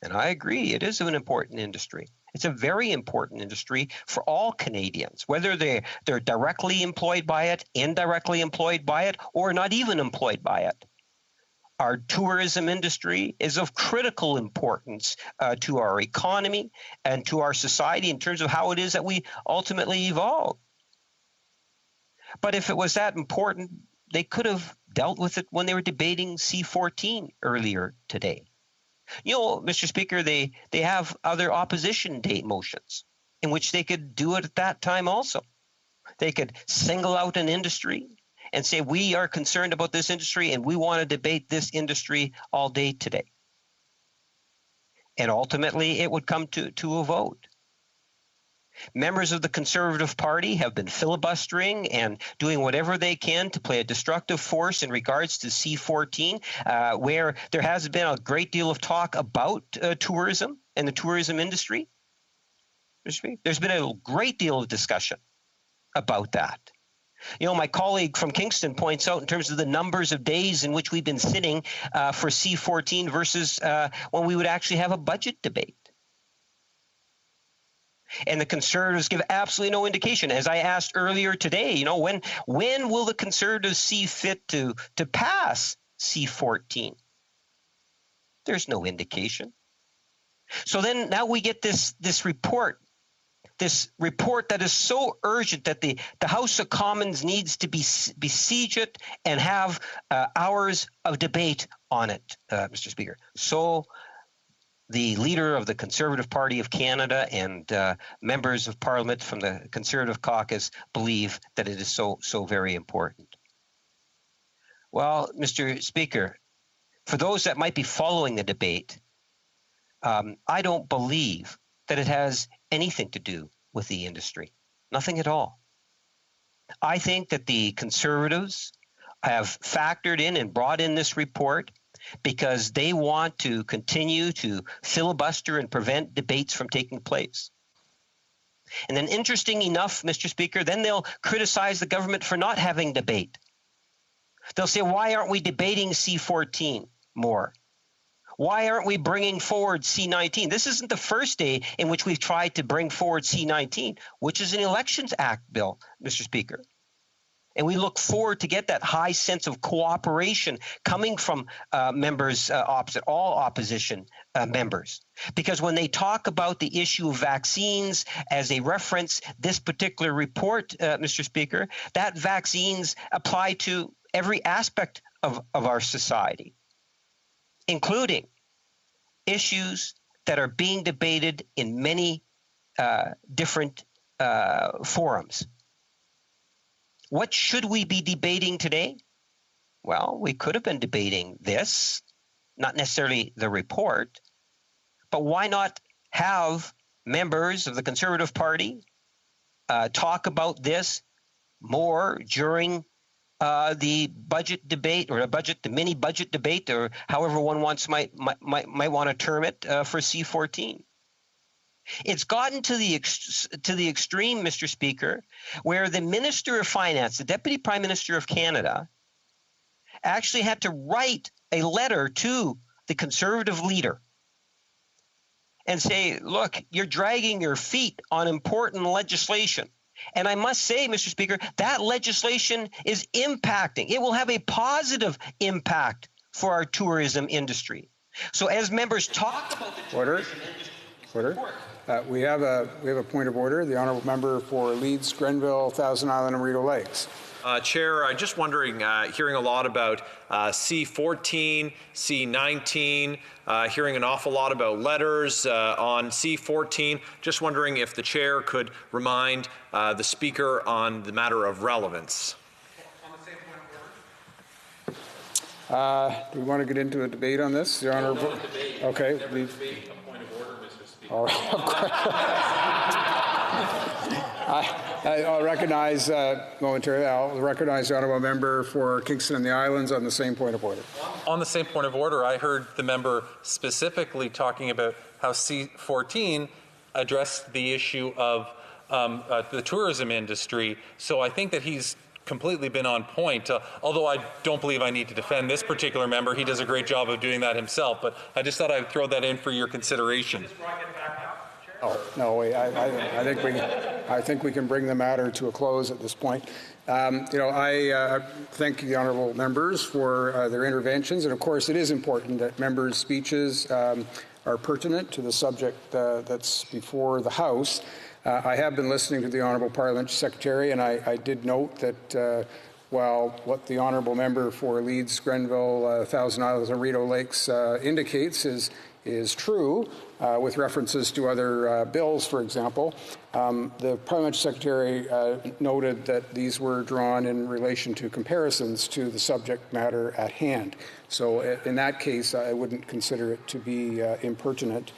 and I agree, it is an important industry. It's a very important industry for all Canadians, whether they're directly employed by it, indirectly employed by it, or not even employed by it. Our tourism industry is of critical importance to our economy and to our society in terms of how it is that we ultimately evolve. But if it was that important, they could have dealt with it when they were debating C-14 earlier today. You know, Mr. Speaker, they have other opposition date motions in which they could do it at that time also. They could single out an industry and say, we are concerned about this industry and we want to debate this industry all day today. And ultimately, it would come to a vote. Members of the Conservative Party have been filibustering and doing whatever they can to play a destructive force in regards to C-14, where there has been a great deal of talk about tourism and the tourism industry. There's been a great deal of discussion about that. You know, my colleague from Kingston points out in terms of the numbers of days in which we've been sitting for C-14 versus when we would actually have a budget debate. And the Conservatives give absolutely no indication. As I asked earlier today, you know, when will the Conservatives see fit to pass C-14? There's no indication. So then now we get this report that is so urgent that the House of Commons needs to besiege it and have hours of debate on it, Mr. Speaker. So the leader of the Conservative Party of Canada and members of Parliament from the Conservative caucus believe that it is so very important. Well, Mr. Speaker, for those that might be following the debate, I don't believe that it has anything to do with the industry. Nothing at all. I think that the Conservatives have factored in and brought in this report because they want to continue to filibuster and prevent debates from taking place. And then interesting enough, Mr. Speaker, then they'll criticize the government for not having debate. They'll say, why aren't we debating C-14 more? Why aren't we bringing forward C-19? This isn't the first day in which we've tried to bring forward C-19, which is an Elections Act bill, Mr. Speaker. And we look forward to get that high sense of cooperation coming from members opposite, all opposition members. Because when they talk about the issue of vaccines as they reference this particular report, Mr. Speaker, that vaccines apply to every aspect of our society, including issues that are being debated in many different forums. What should we be debating today? Well, we could have been debating this, not necessarily the report, but why not have members of the Conservative Party talk about this more during the budget debate or the mini budget debate, or however one might want to term it for C-14. It's gotten to the extreme, Mr. Speaker, where the Minister of Finance, the Deputy Prime Minister of Canada, actually had to write a letter to the Conservative leader and say, look, you're dragging your feet on important legislation. And I must say, Mr. Speaker, that legislation is impacting. It will have a positive impact for our tourism industry. So as members talk about the tourism industry, we have a point of order. The honourable member for Leeds, Grenville, Thousand Island, and Rideau Lakes. Chair, I'm just wondering, hearing a lot about C14, C19, hearing an awful lot about letters on C14. Just wondering if the Chair could remind the Speaker on the matter of relevance. Do we want to get into a debate on this, the Honourable? No, debate. Okay. Never debate. A point of order, Mr. Speaker. All right. I'll recognize momentarily. I'll recognize the honourable member for Kingston and the Islands on the same point of order. On the same point of order, I heard the member specifically talking about how C14 addressed the issue of the tourism industry. So I think that he's completely been on point, although I don't believe I need to defend this particular member. He does a great job of doing that himself, but I just thought I'd throw that in for your consideration. Oh, no, wait, I think we can bring the matter to a close at this point. I thank the honourable members for their interventions, and of course it is important that members' speeches are pertinent to the subject that's before the House. I have been listening to the Honourable Parliamentary Secretary, and I did note that while what the Honourable Member for Leeds, Grenville, Thousand Isles and Rideau Lakes indicates is true, with references to other bills, for example, the Parliamentary Secretary noted that these were drawn in relation to comparisons to the subject matter at hand. So in that case, I wouldn't consider it to be impertinent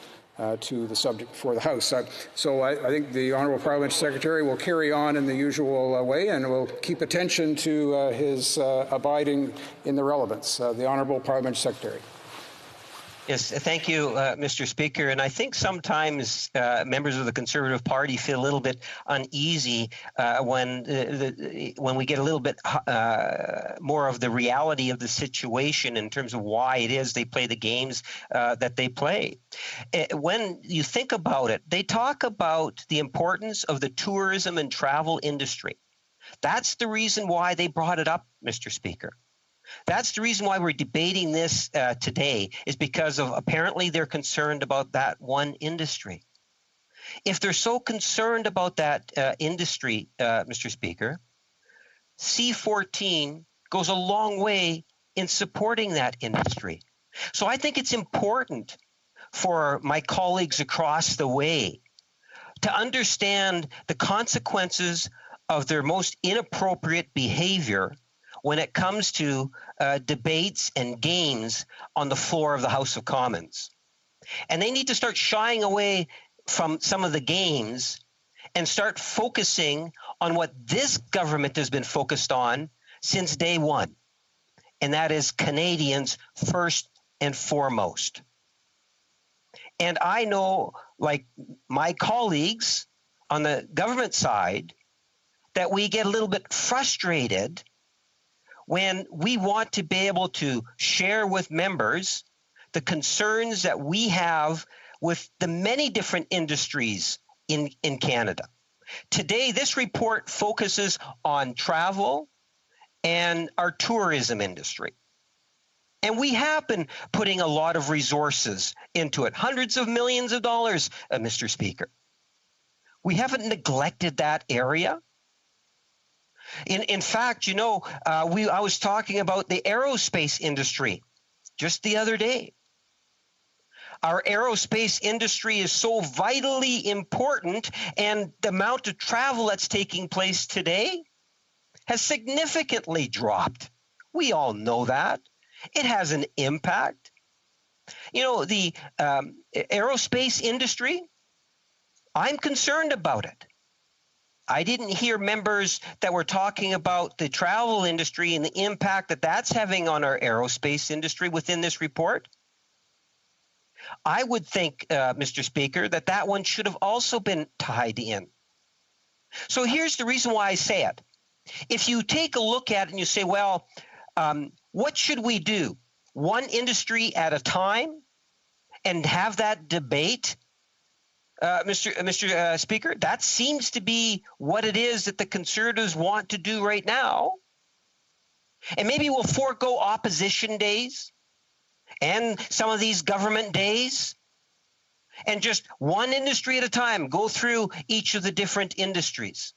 to the subject before the House. So I think the Honourable Parliamentary Secretary will carry on in the usual way and will keep attention to his abiding in the relevance. The Honourable Parliamentary Secretary. Yes, thank you, Mr. Speaker. And I think sometimes members of the Conservative Party feel a little bit uneasy when we get a little bit more of the reality of the situation in terms of why it is they play the games that they play. When you think about it, they talk about the importance of the tourism and travel industry. That's the reason why they brought it up, Mr. Speaker. That's the reason why we're debating this today, is because of apparently they're concerned about that one industry. If they're so concerned about that industry, Mr. Speaker, C14 goes a long way in supporting that industry. So I think it's important for my colleagues across the way to understand the consequences of their most inappropriate behavior when it comes to debates and games on the floor of the House of Commons. And they need to start shying away from some of the games and start focusing on what this government has been focused on since day one, and that is Canadians first and foremost. And I know, like my colleagues on the government side, that we get a little bit frustrated when we want to be able to share with members the concerns that we have with the many different industries in Canada. Today, this report focuses on travel and our tourism industry. And we have been putting a lot of resources into it, hundreds of millions of dollars, Mr. Speaker. We haven't neglected that area. In fact, I was talking about the aerospace industry just the other day. Our aerospace industry is so vitally important, and the amount of travel that's taking place today has significantly dropped. We all know that. It has an impact. The aerospace industry, I'm concerned about it. I didn't hear members that were talking about the travel industry and the impact that that's having on our aerospace industry within this report. I would think, Mr. Speaker, that one should have also been tied in. So here's the reason why I say it. If you take a look at it and you say, well, what should we do? One industry at a time and have that debate? Mr. Speaker, that seems to be what it is that the Conservatives want to do right now. And maybe we'll forego opposition days and some of these government days and just one industry at a time go through each of the different industries.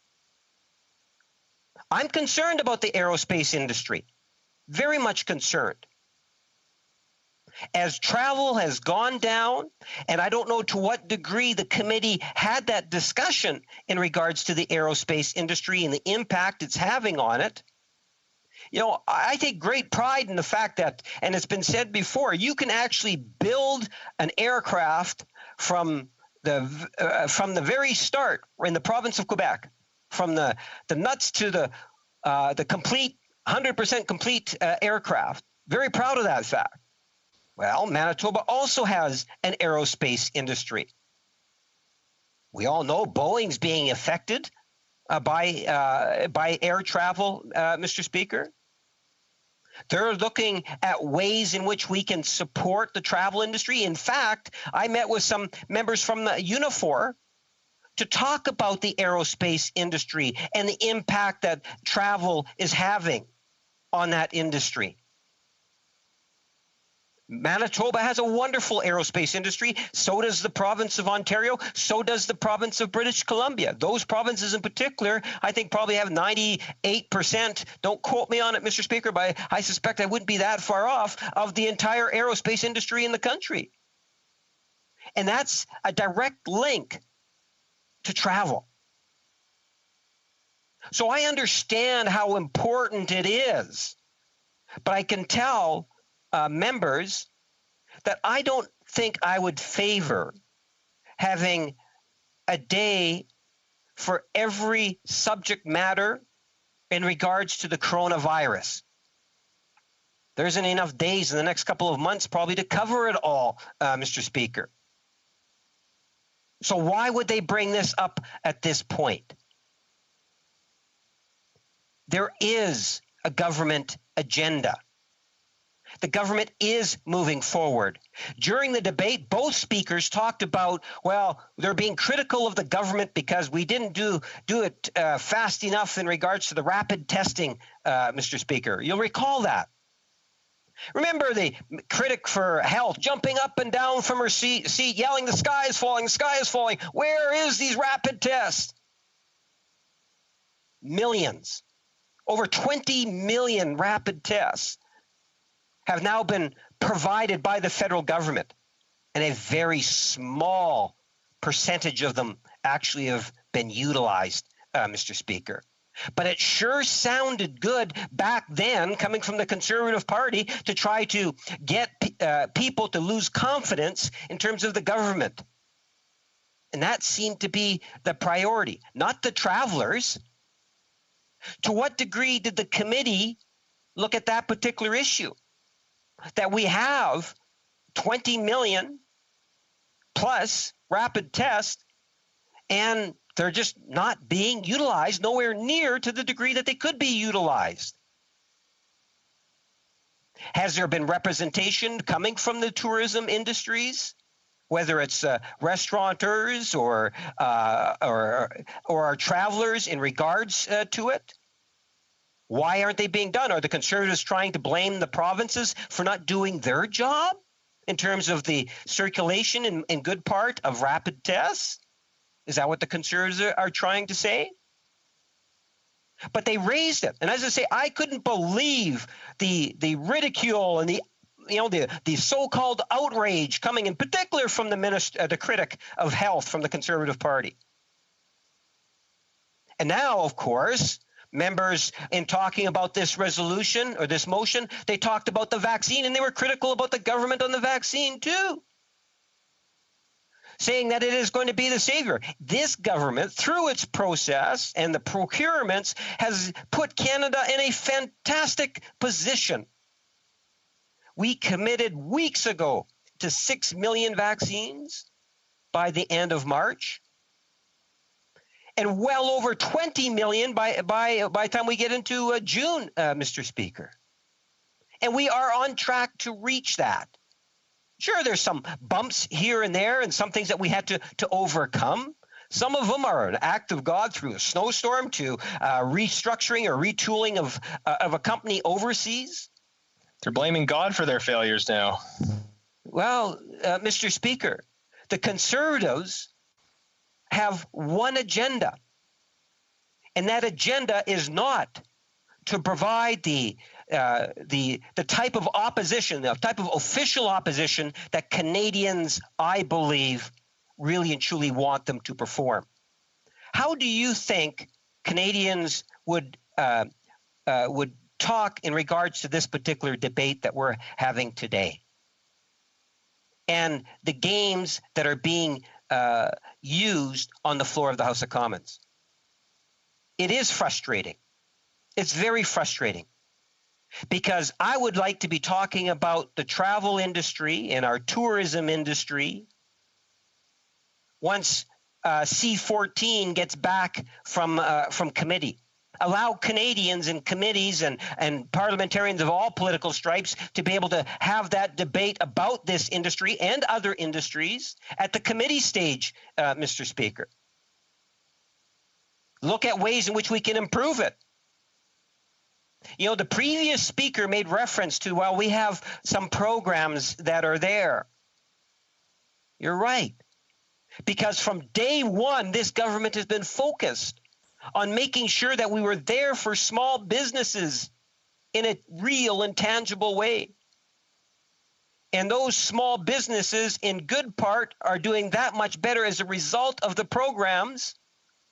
I'm concerned about the aerospace industry, very much concerned. As travel has gone down, and I don't know to what degree the committee had that discussion in regards to the aerospace industry and the impact it's having on it. You know, I take great pride in the fact that, and it's been said before, you can actually build an aircraft from the very start in the province of Quebec, from the nuts to the complete 100% complete aircraft. Very proud of that fact. Well, Manitoba also has an aerospace industry. We all know Boeing's being affected by air travel, Mr. Speaker. They're looking at ways in which we can support the travel industry. In fact, I met with some members from the Unifor to talk about the aerospace industry and the impact that travel is having on that industry. Manitoba has a wonderful aerospace industry. So does the province of Ontario. So does the province of British Columbia. Those provinces in particular, I think, probably have 98%. Don't quote me on it, Mr. Speaker, but I suspect I wouldn't be that far off of the entire aerospace industry in the country. And that's a direct link to travel. So I understand how important it is, but I can tell members that I don't think I would favor having a day for every subject matter in regards to the coronavirus. There isn't enough days in the next couple of months probably to cover it all, Mr. Speaker. So why would they bring this up at this point? There is a government agenda. The government is moving forward. During the debate, both speakers talked about, well, they're being critical of the government because we didn't do it fast enough in regards to the rapid testing, Mr. Speaker. You'll recall that. Remember the critic for health jumping up and down from her seat yelling, the sky is falling, the sky is falling. Where is these rapid tests? Millions. Over 20 million rapid tests have now been provided by the federal government, and a very small percentage of them actually have been utilized, Mr. Speaker. But it sure sounded good back then, coming from the Conservative Party, to try to get people to lose confidence in terms of the government. And that seemed to be the priority, not the travelers. To what degree did the committee look at that particular issue? That we have 20 million plus rapid tests, and they're just not being utilized, nowhere near to the degree that they could be utilized. Has there been representation coming from the tourism industries, whether it's restaurateurs or our travelers in regards to it? Why aren't they being done? Are the Conservatives trying to blame the provinces for not doing their job in terms of the circulation in good part of rapid tests? Is that what the Conservatives are trying to say? But they raised it. And as I say, I couldn't believe the ridicule and the so-called outrage coming in particular from the critic of health from the Conservative Party. And now, of course, members, in talking about this resolution or this motion, they talked about the vaccine, and they were critical about the government on the vaccine too, saying that it is going to be the savior. This government, through its process and the procurements, has put Canada in a fantastic position. We committed weeks ago to 6 million vaccines by the end of March, and well over 20 million by the time we get into June, Mr. Speaker. And we are on track to reach that. Sure, there's some bumps here and there and some things that we had to overcome. Some of them are an act of God through a snowstorm to restructuring or retooling of a company overseas. They're blaming God for their failures now. Well, Mr. Speaker, the Conservatives have one agenda, And that agenda is not to provide the type of opposition, the type of official opposition that Canadians, I believe, really and truly want them to perform. How do you think Canadians would talk in regards to this particular debate that we're having today, and the games that are being used on the floor of the House of Commons? It is frustrating. It's very frustrating, because I would like to be talking about the travel industry and our tourism industry once C-14 gets back from committee. Allow Canadians and committees and parliamentarians of all political stripes to be able to have that debate about this industry and other industries at the committee stage, Mr. Speaker. Look at ways in which we can improve it. You know, the previous speaker made reference to, well, we have some programs that are there. You're right. Because from day one, this government has been focused on making sure that we were there for small businesses in a real and tangible way. And those small businesses, in good part, are doing that much better as a result of the programs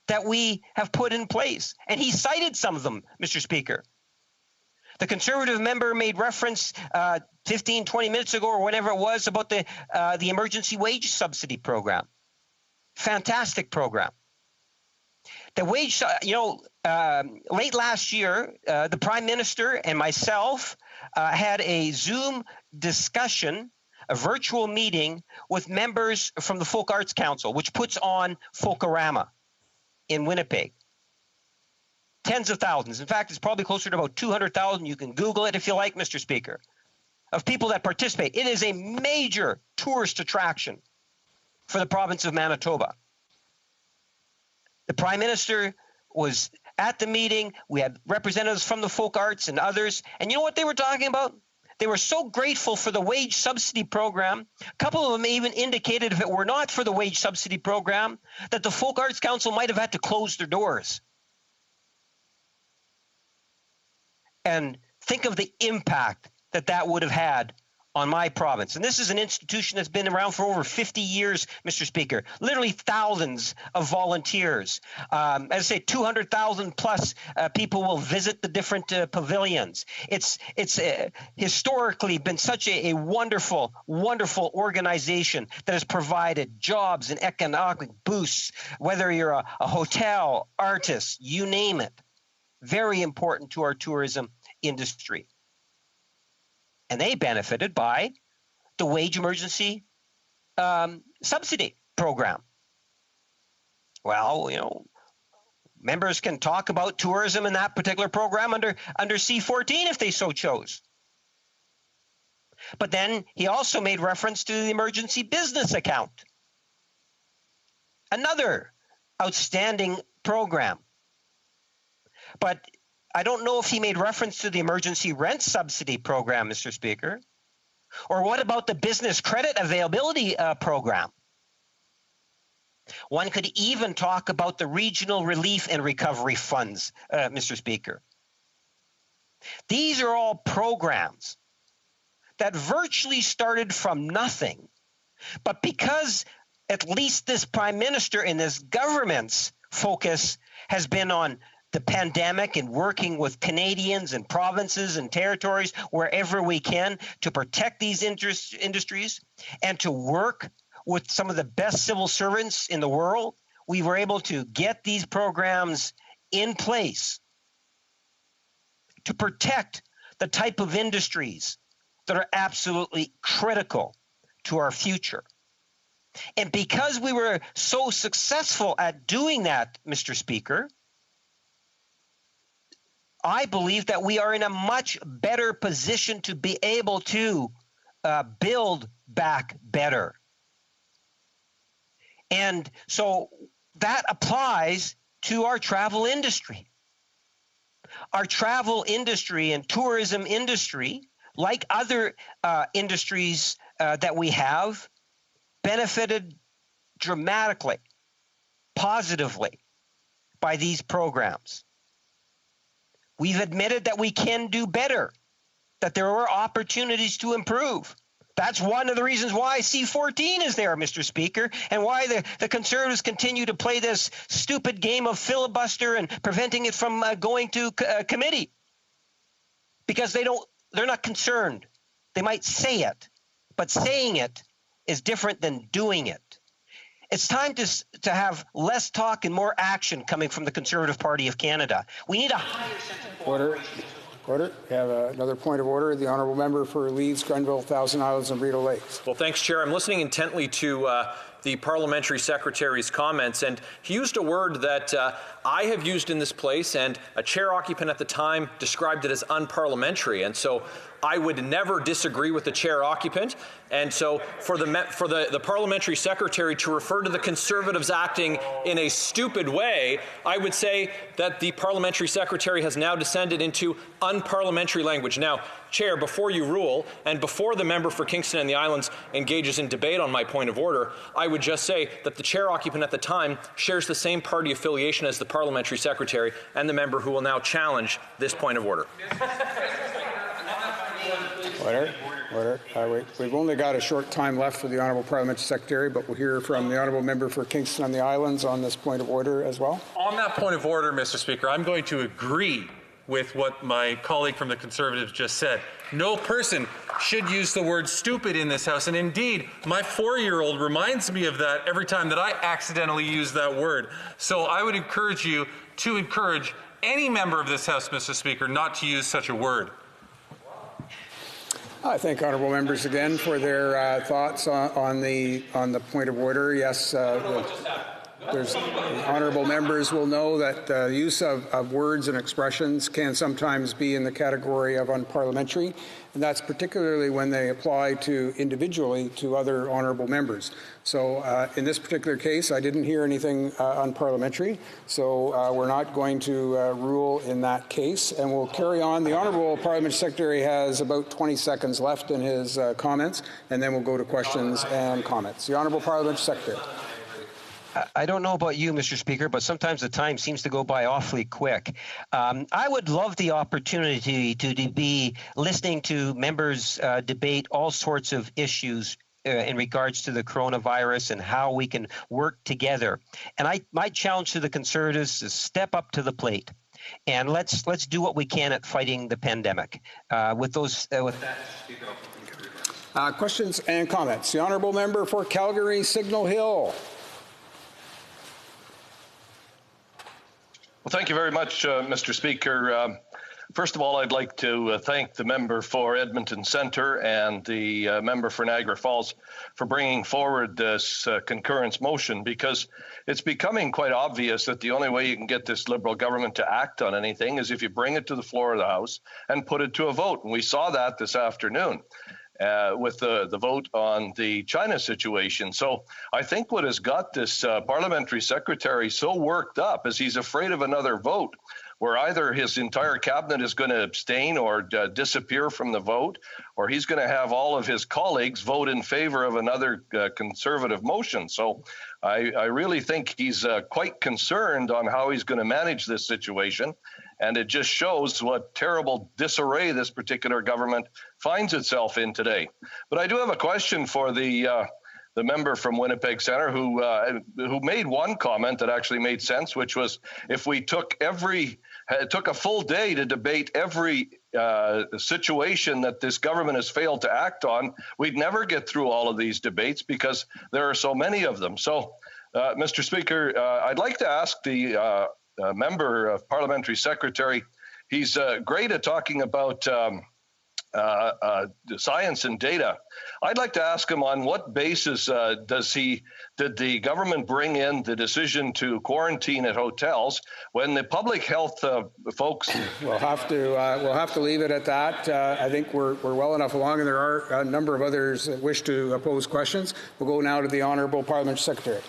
that we have put in place. And he cited some of them, Mr. Speaker. The Conservative member made reference 15, 20 minutes ago or whenever it was about the emergency wage subsidy program. Fantastic program. The wage, late last year, the Prime Minister and myself had a Zoom discussion, a virtual meeting with members from the Folk Arts Council, which puts on Folkorama in Winnipeg. Tens of thousands. In fact, it's probably closer to about 200,000. You can Google it if you like, Mr. Speaker, of people that participate. It is a major tourist attraction for the province of Manitoba. The Prime Minister was at the meeting. We had representatives from the folk arts and others. And you know what they were talking about? They were so grateful for the wage subsidy program. A couple of them even indicated if it were not for the wage subsidy program, that the Folk Arts Council might have had to close their doors. And think of the impact that that would have had on my province. And this is an institution that's been around for over 50 years, Mr. Speaker. Literally thousands of volunteers. As I say, 200,000 plus people will visit the different pavilions. It's historically been such a wonderful, wonderful organization that has provided jobs and economic boosts, whether you're a hotel, artist, you name it. Very important to our tourism industry. And they benefited by the wage emergency subsidy program. Well, you know, members can talk about tourism in that particular program under C-14 if they so chose. But then he also made reference to the emergency business account. Another outstanding program. But I don't know if he made reference to the emergency rent subsidy program, Mr. Speaker. Or what about the business credit availability program? One could even talk about the regional relief and recovery funds, Mr. Speaker. These are all programs that virtually started from nothing. But because at least this Prime Minister and this government's focus has been on the pandemic and working with Canadians and provinces and territories wherever we can to protect these industries and to work with some of the best civil servants in the world, we were able to get these programs in place to protect the type of industries that are absolutely critical to our future. And because we were so successful at doing that, Mr. Speaker, I believe that we are in a much better position to be able to build back better. And so that applies to our travel industry. Our travel industry and tourism industry, like other industries that we have, benefited dramatically, positively by these programs. We've admitted that we can do better, that there are opportunities to improve. That's one of the reasons why C-14 is there, Mr. Speaker, and why the Conservatives continue to play this stupid game of filibuster and preventing it from going to committee. Because they're not concerned. They might say it, but saying it is different than doing it. It's time to have less talk and more action coming from the Conservative Party of Canada. We need a higher sense of cooperation. Order. We have another point of order. The honourable member for Leeds, Grenville, Thousand Islands and Rideau Lakes. Well, thanks, Chair. I'm listening intently to the parliamentary secretary's comments, and he used a word that I have used in this place, and a chair occupant at the time described it as unparliamentary. And so I would never disagree with the chair occupant. And so for the parliamentary secretary to refer to the Conservatives acting in a stupid way, I would say that the parliamentary secretary has now descended into unparliamentary language. Now, Chair, before you rule, and before the member for Kingston and the Islands engages in debate on my point of order, I would just say that the chair occupant at the time shares the same party affiliation as the parliamentary secretary and the member who will now challenge this point of order. Order. We've only got a short time left for the Honourable Parliamentary Secretary, but we'll hear from the Honourable Member for Kingston and the Islands on this point of order as well. On that point of order, Mr. Speaker, I'm going to agree with what my colleague from the Conservatives just said. No person should use the word stupid in this House, and indeed, my 4-year-old reminds me of that every time that I accidentally use that word. So I would encourage you to encourage any member of this House, Mr. Speaker, not to use such a word. I thank honourable members again for their thoughts on the point of order. Yes, honourable members will know that the use of words and expressions can sometimes be in the category of unparliamentary, and that's particularly when they apply individually to other honourable members. So in this particular case, I didn't hear anything unparliamentary, so we're not going to rule in that case, and we'll carry on. The Honourable Parliamentary Secretary has about 20 seconds left in his comments, and then we'll go to questions and comments. The Honourable Parliamentary Secretary. I don't know about you, Mr. Speaker, but sometimes the time seems to go by awfully quick. I would love the opportunity to be listening to members debate all sorts of issues in regards to the coronavirus and how we can work together. And my challenge to the Conservatives is step up to the plate. And let's do what we can at fighting the pandemic. With that, questions and comments. The Honourable Member for Calgary Signal Hill. Well, thank you very much, Mr. Speaker. First of all, I'd like to thank the member for Edmonton Centre and the member for Niagara Falls for bringing forward this concurrence motion, because it's becoming quite obvious that the only way you can get this Liberal government to act on anything is if you bring it to the floor of the House and put it to a vote. And we saw that this afternoon. With the vote on the China situation. So I think what has got this parliamentary secretary so worked up is he's afraid of another vote where either his entire cabinet is going to abstain or disappear from the vote, or he's going to have all of his colleagues vote in favor of another Conservative motion. So I really think he's quite concerned on how he's going to manage this situation. And it just shows what terrible disarray this particular government finds itself in today. But I do have a question for the member from Winnipeg Centre who made one comment that actually made sense, which was if we took a full day to debate every situation that this government has failed to act on, we'd never get through all of these debates because there are so many of them. So, Mr. Speaker, I'd like to ask the member of parliamentary secretary, he's great at talking about science and data. I'd like to ask him on what basis did the government bring in the decision to quarantine at hotels when the public health folks? We'll have to leave it at that. I think we're well enough along, and there are a number of others that wish to pose questions. We'll go now to the Honourable Parliamentary Secretary.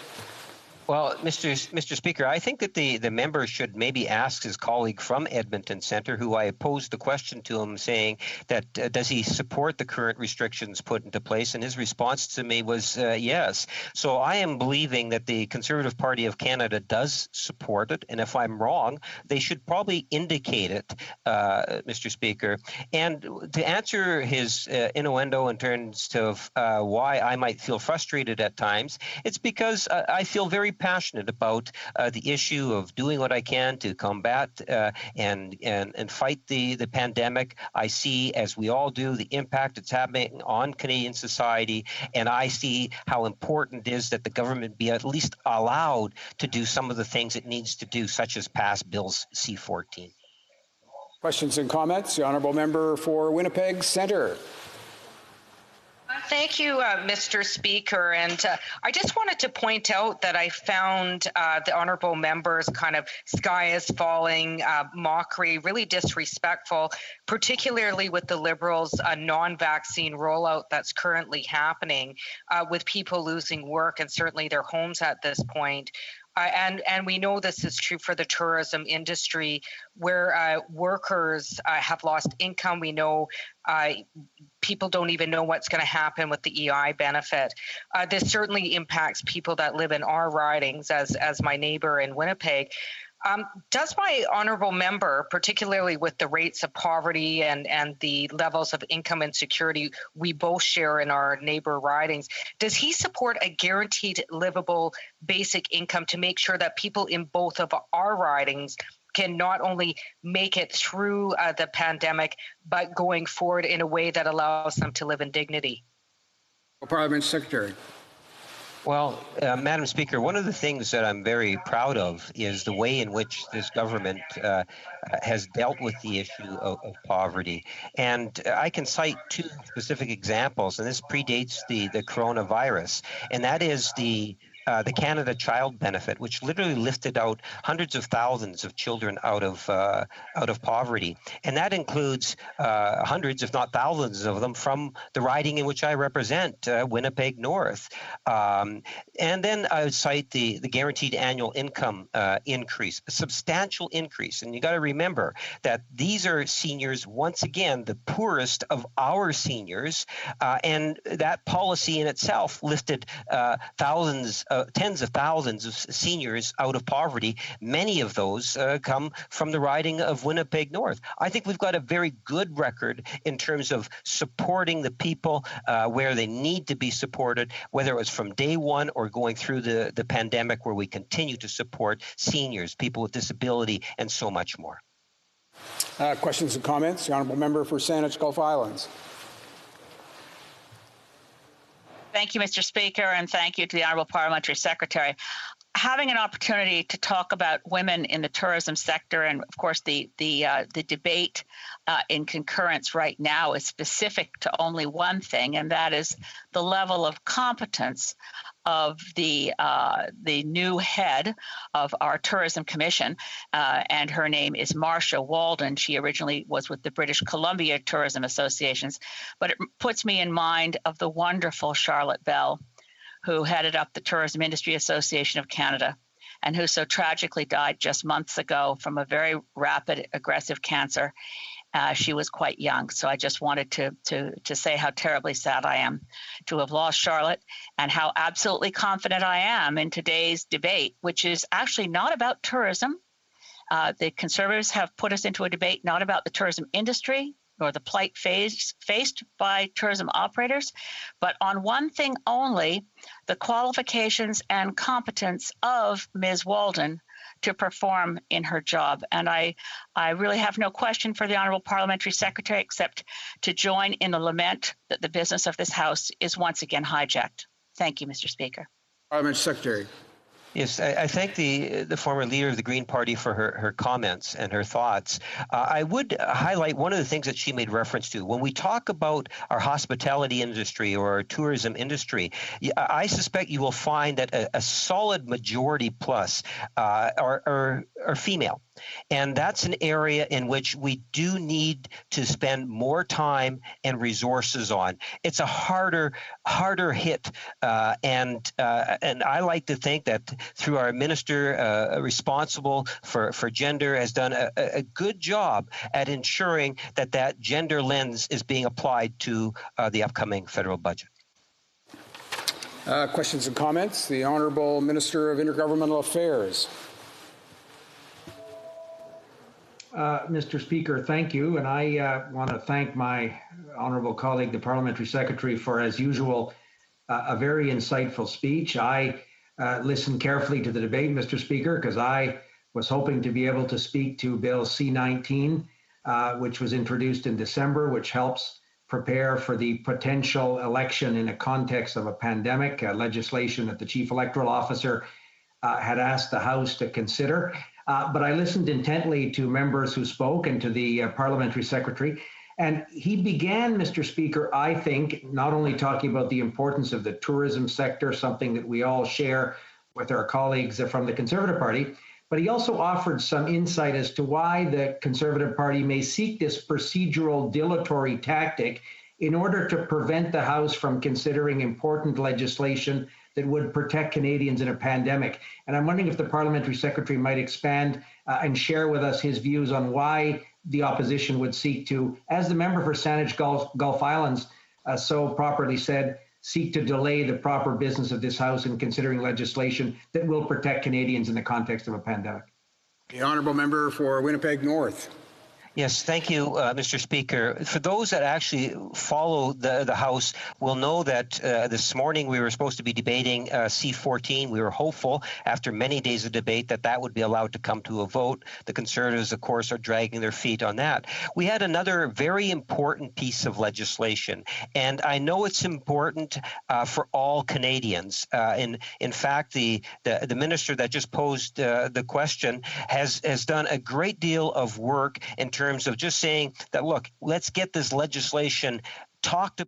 Well, Mr. Speaker, I think that the member should maybe ask his colleague from Edmonton Centre, who I posed the question to him, saying that does he support the current restrictions put into place? And his response to me was yes. So I am believing that the Conservative Party of Canada does support it. And if I'm wrong, they should probably indicate it, Mr. Speaker. And to answer his innuendo in terms of why I might feel frustrated at times, it's because I feel very passionate about the issue of doing what I can to combat and fight the pandemic. I see, as we all do, the impact it's having on Canadian society, and I see how important it is that the government be at least allowed to do some of the things it needs to do, such as pass Bills C-14. Questions and comments? The honourable member for Winnipeg Centre. Thank you, Mr. Speaker. And I just wanted to point out that I found the honourable member's kind of sky is falling mockery really disrespectful, particularly with the Liberals' non-vaccine rollout that's currently happening with people losing work and certainly their homes at this point. And we know this is true for the tourism industry, where workers have lost income. We know people don't even know what's going to happen with the EI benefit. This certainly impacts people that live in our ridings, as my neighbor in Winnipeg. Does my honourable member, particularly with the rates of poverty and the levels of income insecurity we both share in our neighbor ridings, does he support a guaranteed livable basic income to make sure that people in both of our ridings can not only make it through the pandemic, but going forward in a way that allows them to live in dignity? Parliament Secretary. Well, Madam Speaker, one of the things that I'm very proud of is the way in which this government has dealt with the issue of poverty. And I can cite two specific examples, and this predates the coronavirus, and that is the Canada Child Benefit, which literally lifted out hundreds of thousands of children out of poverty, and that includes hundreds, if not thousands, of them from the riding in which I represent, Winnipeg North. And then I would cite the guaranteed annual income increase, a substantial increase. And you got to remember that these are seniors, once again, the poorest of our seniors, and that policy in itself lifted tens of thousands of seniors out of poverty. Many of those come from the riding of Winnipeg North. I think we've got a very good record in terms of supporting the people where they need to be supported, whether it was from day one or going through the pandemic, where we continue to support seniors, people with disability, and so much more. Questions and comments? The honourable member for Saanich Gulf Islands. Thank you, Mr. Speaker, and thank you to the Honourable Parliamentary Secretary. Having an opportunity to talk about women in the tourism sector, and of course the debate in concurrence right now is specific to only one thing, and that is the level of competence of the new head of our Tourism Commission, and her name is Marcia Walden. She originally was with the British Columbia Tourism Associations, but it puts me in mind of the wonderful Charlotte Bell, who headed up the Tourism Industry Association of Canada, and who so tragically died just months ago from a very rapid, aggressive cancer. She was quite young, so I just wanted to say how terribly sad I am to have lost Charlotte, and how absolutely confident I am in today's debate, which is actually not about tourism. The Conservatives have put us into a debate not about the tourism industry, nor the plight faced by tourism operators, but on one thing only: the qualifications and competence of Ms. Walden to perform in her job. And I really have no question for the Honourable Parliamentary Secretary, except to join in the lament that the business of this House is once again hijacked. Thank you, Mr. Speaker. Parliamentary Secretary. Yes, I thank the former leader of the Green Party for her comments and her thoughts. I would highlight one of the things that she made reference to. When we talk about our hospitality industry or our tourism industry, I suspect you will find that a solid majority plus are female. And that's an area in which we do need to spend more time and resources on. It's a harder hit, and I like to think that through our minister responsible for gender, has done a good job at ensuring that that gender lens is being applied to the upcoming federal budget. Questions and comments? The Honourable Minister of Intergovernmental Affairs. Mr. Speaker, thank you. And I want to thank my honourable colleague, the Parliamentary Secretary, for, as usual, a very insightful speech. I listened carefully to the debate, Mr. Speaker, because I was hoping to be able to speak to Bill C-19, which was introduced in December, which helps prepare for the potential election in a context of a pandemic, legislation that the Chief Electoral Officer had asked the House to consider. But I listened intently to members who spoke and to the Parliamentary Secretary. And he began, Mr. Speaker, I think, not only talking about the importance of the tourism sector, something that we all share with our colleagues from the Conservative Party, but he also offered some insight as to why the Conservative Party may seek this procedural dilatory tactic in order to prevent the House from considering important legislation that would protect Canadians in a pandemic. And I'm wondering if the Parliamentary Secretary might expand and share with us his views on why the opposition would seek to, as the member for Saanich Gulf Islands so properly said, seek to delay the proper business of this House in considering legislation that will protect Canadians in the context of a pandemic. The Honourable Member for Winnipeg North. Yes, thank you, Mr. Speaker. For those that actually follow the House will know that this morning we were supposed to be debating C-14. We were hopeful after many days of debate that that would be allowed to come to a vote. The Conservatives, of course, are dragging their feet on that. We had another very important piece of legislation, and I know it's important for all Canadians. In fact, the minister that just posed the question has done a great deal of work in terms of just saying that, look, let's get this legislation talked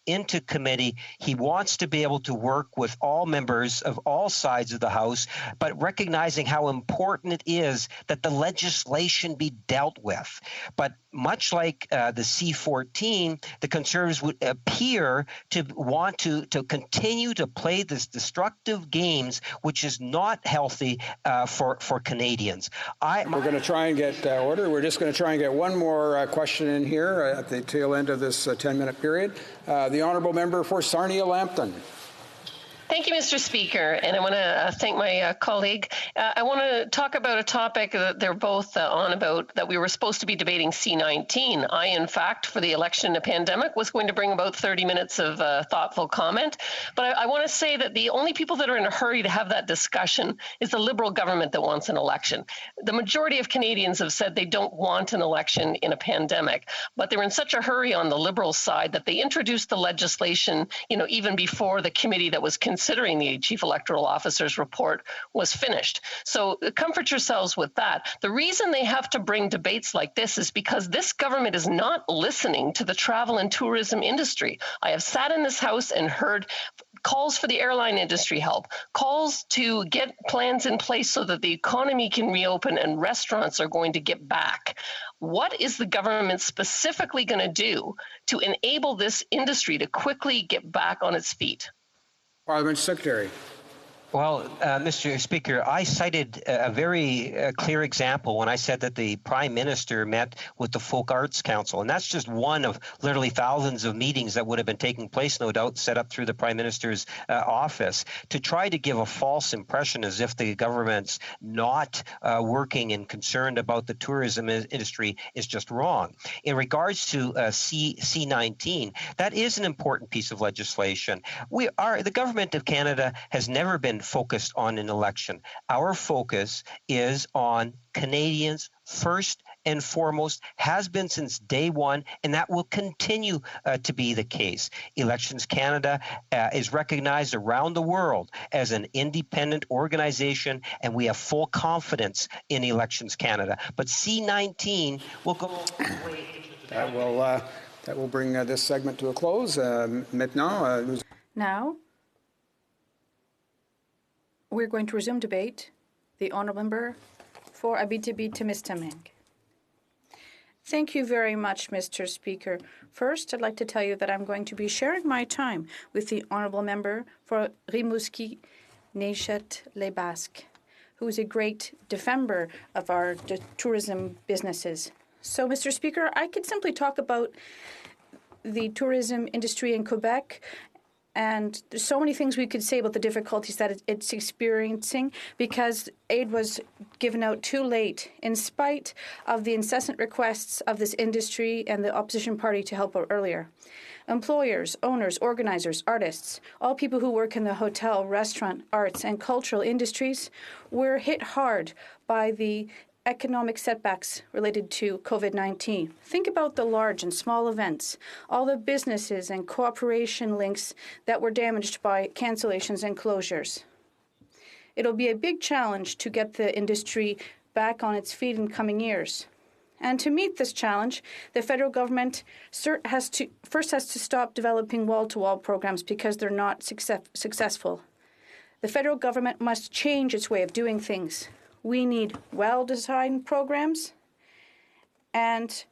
into committee. He wants to be able to work with all members of all sides of the House, but recognizing how important it is that the legislation be dealt with. But much like the C-14, the Conservatives would appear to want to continue to play this destructive games, which is not healthy for Canadians. We're going to try and get order. We're just going to try and get one more question in here at the tail end of this 10-minute period. The Honourable Member for Sarnia-Lambton. Thank you, Mr. Speaker, and I want to thank my colleague. I want to talk about a topic that they're both on about, that we were supposed to be debating C-19. I, in fact, for the election in a pandemic, was going to bring about 30 minutes of thoughtful comment, but I want to say that the only people that are in a hurry to have that discussion is the Liberal government that wants an election. The majority of Canadians have said they don't want an election in a pandemic, but they're in such a hurry on the Liberal side that they introduced the legislation, even before the committee that was considering the Chief Electoral Officer's report was finished. So comfort yourselves with that. The reason they have to bring debates like this is because this government is not listening to the travel and tourism industry. I have sat in this House and heard calls for the airline industry help, calls to get plans in place so that the economy can reopen and restaurants are going to get back. What is the government specifically going to do to enable this industry to quickly get back on its feet? Parliament Secretary. Well, Mr. Speaker, I cited a very clear example when I said that the Prime Minister met with the Folk Arts Council, and that's just one of literally thousands of meetings that would have been taking place, no doubt, set up through the Prime Minister's office, to try to give a false impression as if the government's not working and concerned about the tourism industry is just wrong. In regards to C-19, that is an important piece of legislation. The government of Canada has never been focused on an election. Our focus is on Canadians first and foremost, has been since day one, and that will continue to be the case. Elections Canada is recognized around the world as an independent organization, and we have full confidence in Elections Canada. But C-19 will go way into that will bring this segment to a close. Now, we're going to resume debate. The Honourable Member for Abitibi-Témiscamingue. Thank you very much, Mr. Speaker. First, I'd like to tell you that I'm going to be sharing my time with the Honourable Member for Rimouski Néchet Lebasque, who is a great defender of our tourism businesses. So, Mr. Speaker, I could simply talk about the tourism industry in Quebec, and there's so many things we could say about the difficulties that it's experiencing because aid was given out too late in spite of the incessant requests of this industry and the opposition party to help out earlier. Employers, owners, organizers, artists, all people who work in the hotel, restaurant, arts, and cultural industries were hit hard by the economic setbacks related to COVID-19. Think about the large and small events, all the businesses and cooperation links that were damaged by cancellations and closures. It'll be a big challenge to get the industry back on its feet in coming years. And to meet this challenge, the federal government has to stop developing wall-to-wall programs because they're not successful. The federal government must change its way of doing things. We need well-designed programs, and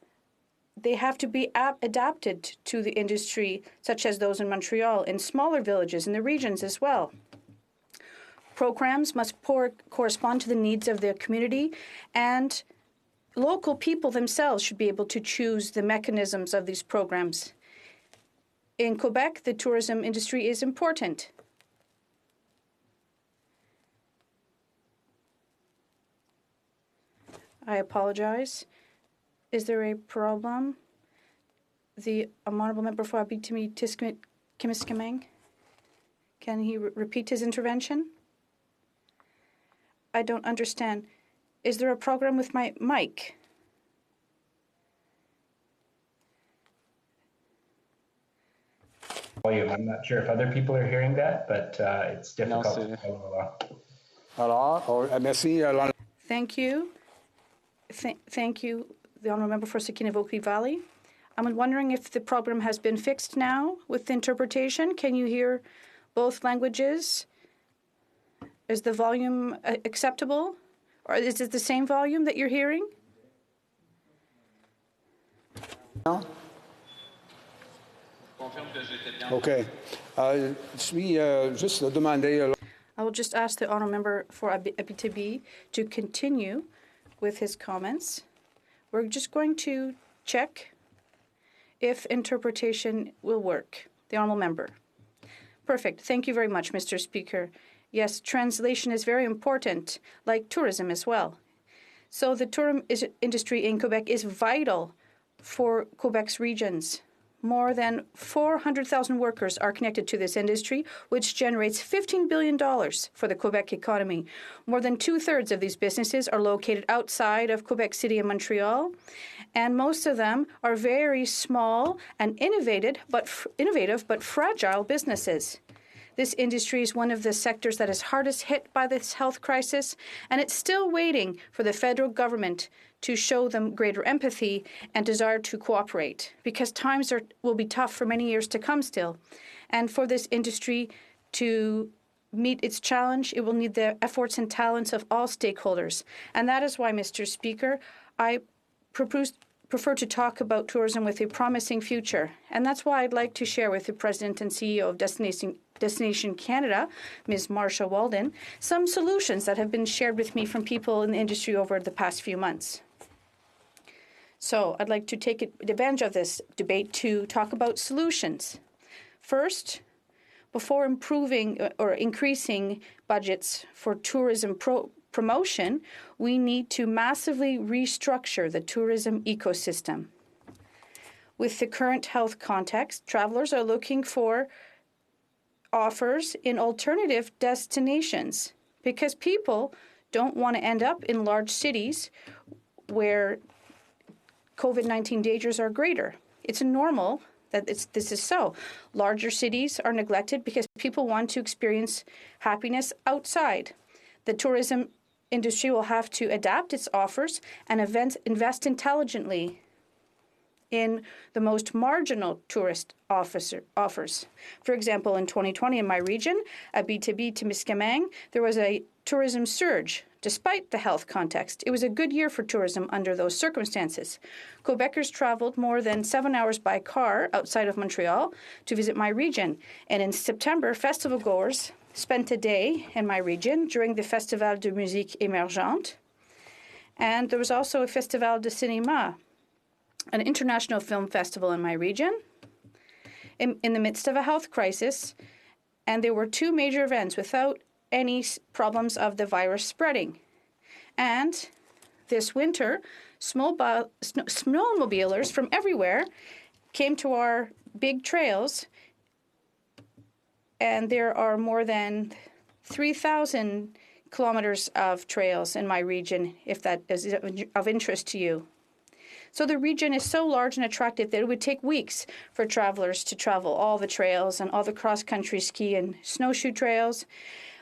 they have to be adapted to the industry, such as those in Montreal, in smaller villages, in the regions as well. Programs must correspond to the needs of the community, and local people themselves should be able to choose the mechanisms of these programs. In Quebec, the tourism industry is important. I apologize. Is there a problem? The honourable member for Abitibi-Témiscamingue, can he repeat his intervention? I don't understand. Is there a problem with my mic? Volume. I'm not sure if other people are hearing that, but it's difficult to follow along. Thank you. Thank you, the honourable member for Sakina-Vaucluse Valley. I'm wondering if the problem has been fixed now with the interpretation. Can you hear both languages? Is the volume acceptable? Or is it the same volume that you're hearing? No. Okay. I will just ask the honourable member for Abitibi to continue with his comments. We're just going to check if interpretation will work. The honourable member. Perfect. Thank you very much, Mr. Speaker. Yes, translation is very important, like tourism as well. So the tourism industry in Quebec is vital for Quebec's regions. More than 400,000 workers are connected to this industry, which generates $15 billion for the Quebec economy. More than two-thirds of these businesses are located outside of Quebec City and Montreal, and most of them are very small and innovative but fragile businesses. This industry is one of the sectors that is hardest hit by this health crisis, and it's still waiting for the federal government to show them greater empathy and desire to cooperate, because times will be tough for many years to come still. And for this industry to meet its challenge, it will need the efforts and talents of all stakeholders. And that is why, Mr. Speaker, I prefer to talk about tourism with a promising future. And that's why I'd like to share with the President and CEO of Destination Canada, Ms. Marsha Walden, some solutions that have been shared with me from people in the industry over the past few months. So I'd like to take advantage of this debate to talk about solutions. First, before improving or increasing budgets for tourism promotion, we need to massively restructure the tourism ecosystem. With the current health context, travelers are looking for offers in alternative destinations because people don't want to end up in large cities where COVID-19 dangers are greater. It's normal that this is so. Larger cities are neglected because people want to experience happiness outside. The tourism industry will have to adapt its offers and invest intelligently in the most marginal tourist offers. For example, in 2020 in my region, Abitibi-Témiscamingue, there was a tourism surge. Despite the health context, it was a good year for tourism under those circumstances. Quebecers traveled more than 7 hours by car outside of Montreal to visit my region. And in September, festival goers spent a day in my region during the Festival de Musique Émergente. And there was also a Festival de Cinéma, an international film festival in my region, in the midst of a health crisis. And there were two major events without any problems of the virus spreading. And this winter, snowmobilers from everywhere came to our big trails, and there are more than 3,000 kilometers of trails in my region, if that is of interest to you. So the region is so large and attractive that it would take weeks for travelers to travel all the trails and all the cross-country ski and snowshoe trails,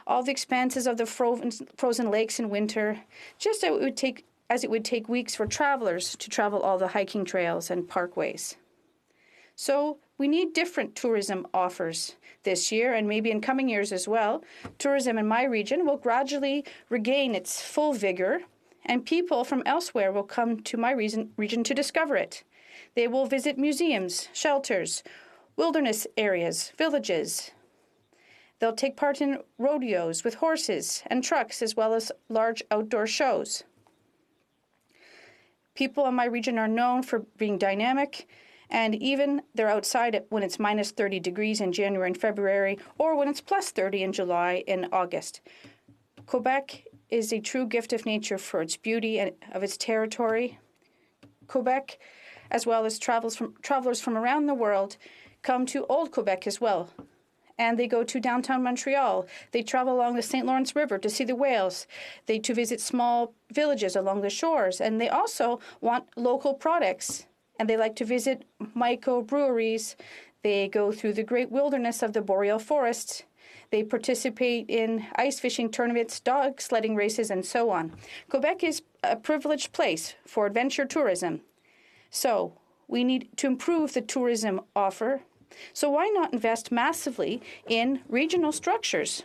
all the expanses of the frozen lakes in winter, just as it would take weeks for travelers to travel all the hiking trails and parkways. So we need different tourism offers this year and maybe in coming years as well. Tourism in my region will gradually regain its full vigor, and people from elsewhere will come to my region to discover it. They will visit museums, shelters, wilderness areas, villages. They'll take part in rodeos with horses and trucks, as well as large outdoor shows. People in my region are known for being dynamic, and even they're outside when it's minus 30 degrees in January and February, or when it's plus 30 in July and August. Quebec is a true gift of nature for its beauty and of its territory. Quebec, as well as travelers from around the world, come to Old Quebec as well. And they go to downtown Montreal. They travel along the St. Lawrence River to see the whales. To visit small villages along the shores. And they also want local products. And they like to visit microbreweries. They go through the great wilderness of the boreal forests. They participate in ice fishing tournaments, dog sledding races, and so on. Quebec is a privileged place for adventure tourism. So we need to improve the tourism offer. So why not invest massively in regional structures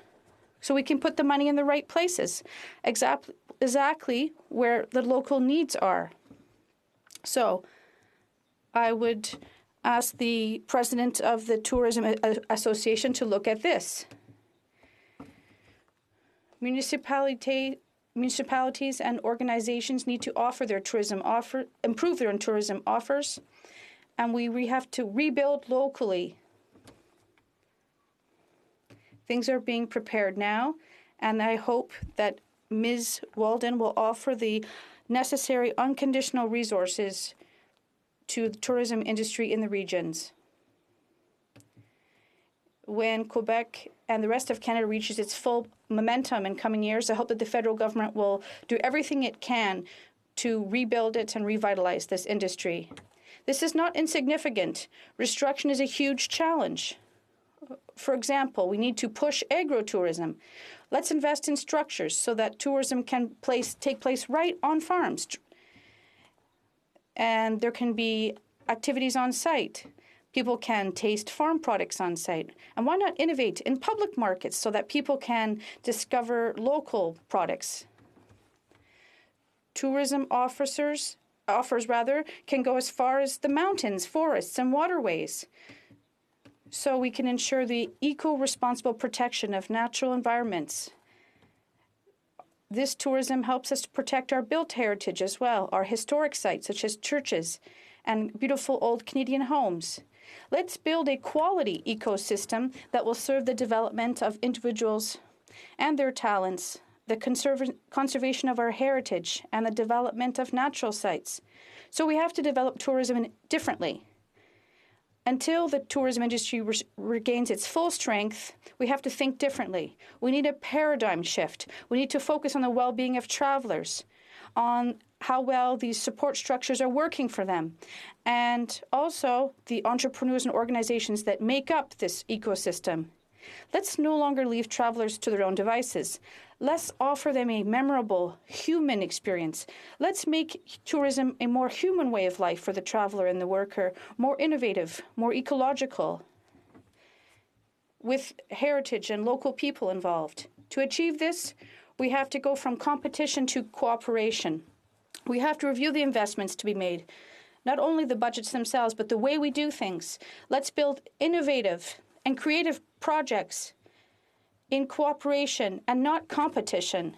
so we can put the money in the right places, exactly where the local needs are? So I would ask the president of the Tourism Association to look at this. Municipalities and organizations need to improve their tourism offers, and we have to rebuild locally. Things are being prepared now, and I hope that Ms. Walden will offer the necessary unconditional resources to the tourism industry in the regions. When Quebec and the rest of Canada reaches its full momentum in coming years, I hope that the federal government will do everything it can to rebuild it and revitalize this industry. This is not insignificant. Restructuring is a huge challenge. For example, we need to push agro-tourism. Let's invest in structures so that tourism can take place right on farms. And there can be activities on site. People can taste farm products on site. And why not innovate in public markets so that people can discover local products? Tourism offers can go as far as the mountains, forests, and waterways, so we can ensure the eco-responsible protection of natural environments. This tourism helps us to protect our built heritage as well, our historic sites such as churches and beautiful old Canadian homes. Let's build a quality ecosystem that will serve the development of individuals and their talents, the conservation of our heritage, and the development of natural sites. So we have to develop tourism differently. Until the tourism industry regains its full strength, we have to think differently. We need a paradigm shift. We need to focus on the well-being of travelers, on how well these support structures are working for them, and also the entrepreneurs and organizations that make up this ecosystem. Let's no longer leave travelers to their own devices. Let's offer them a memorable human experience. Let's make tourism a more human way of life for the traveler and the worker, more innovative, more ecological, with heritage and local people involved. To achieve this, we have to go from competition to cooperation. We have to review the investments to be made, not only the budgets themselves, but the way we do things. Let's build innovative and creative projects in cooperation and not competition.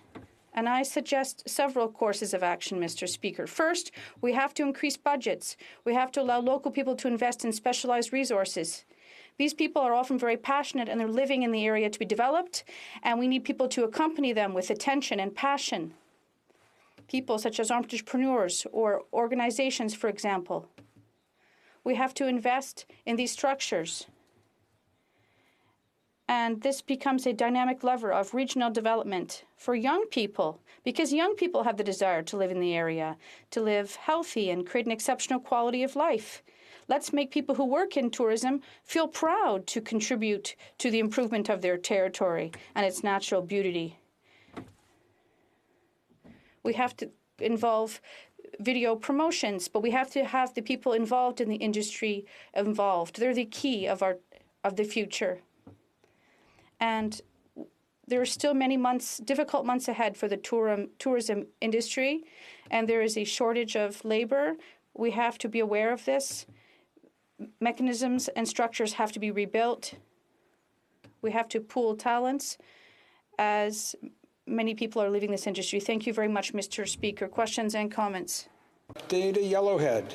And I suggest several courses of action, Mr. Speaker. First, we have to increase budgets. We have to allow local people to invest in specialized resources. These people are often very passionate and they're living in the area to be developed, and we need people to accompany them with attention and passion. People such as entrepreneurs or organizations, for example. We have to invest in these structures. And this becomes a dynamic lever of regional development for young people, because young people have the desire to live in the area, to live healthy and create an exceptional quality of life. Let's make people who work in tourism feel proud to contribute to the improvement of their territory and its natural beauty. We have to involve video promotions, but we have to have the people involved in the industry involved. They're the key of the future. And there are still many difficult months ahead for the tourism industry, and there is a shortage of labor. We have to be aware of this. Mechanisms and structures have to be rebuilt. We have to pool talents as many people are leaving this industry. Thank you very much, Mr. Speaker. Questions and comments? Data Yellowhead.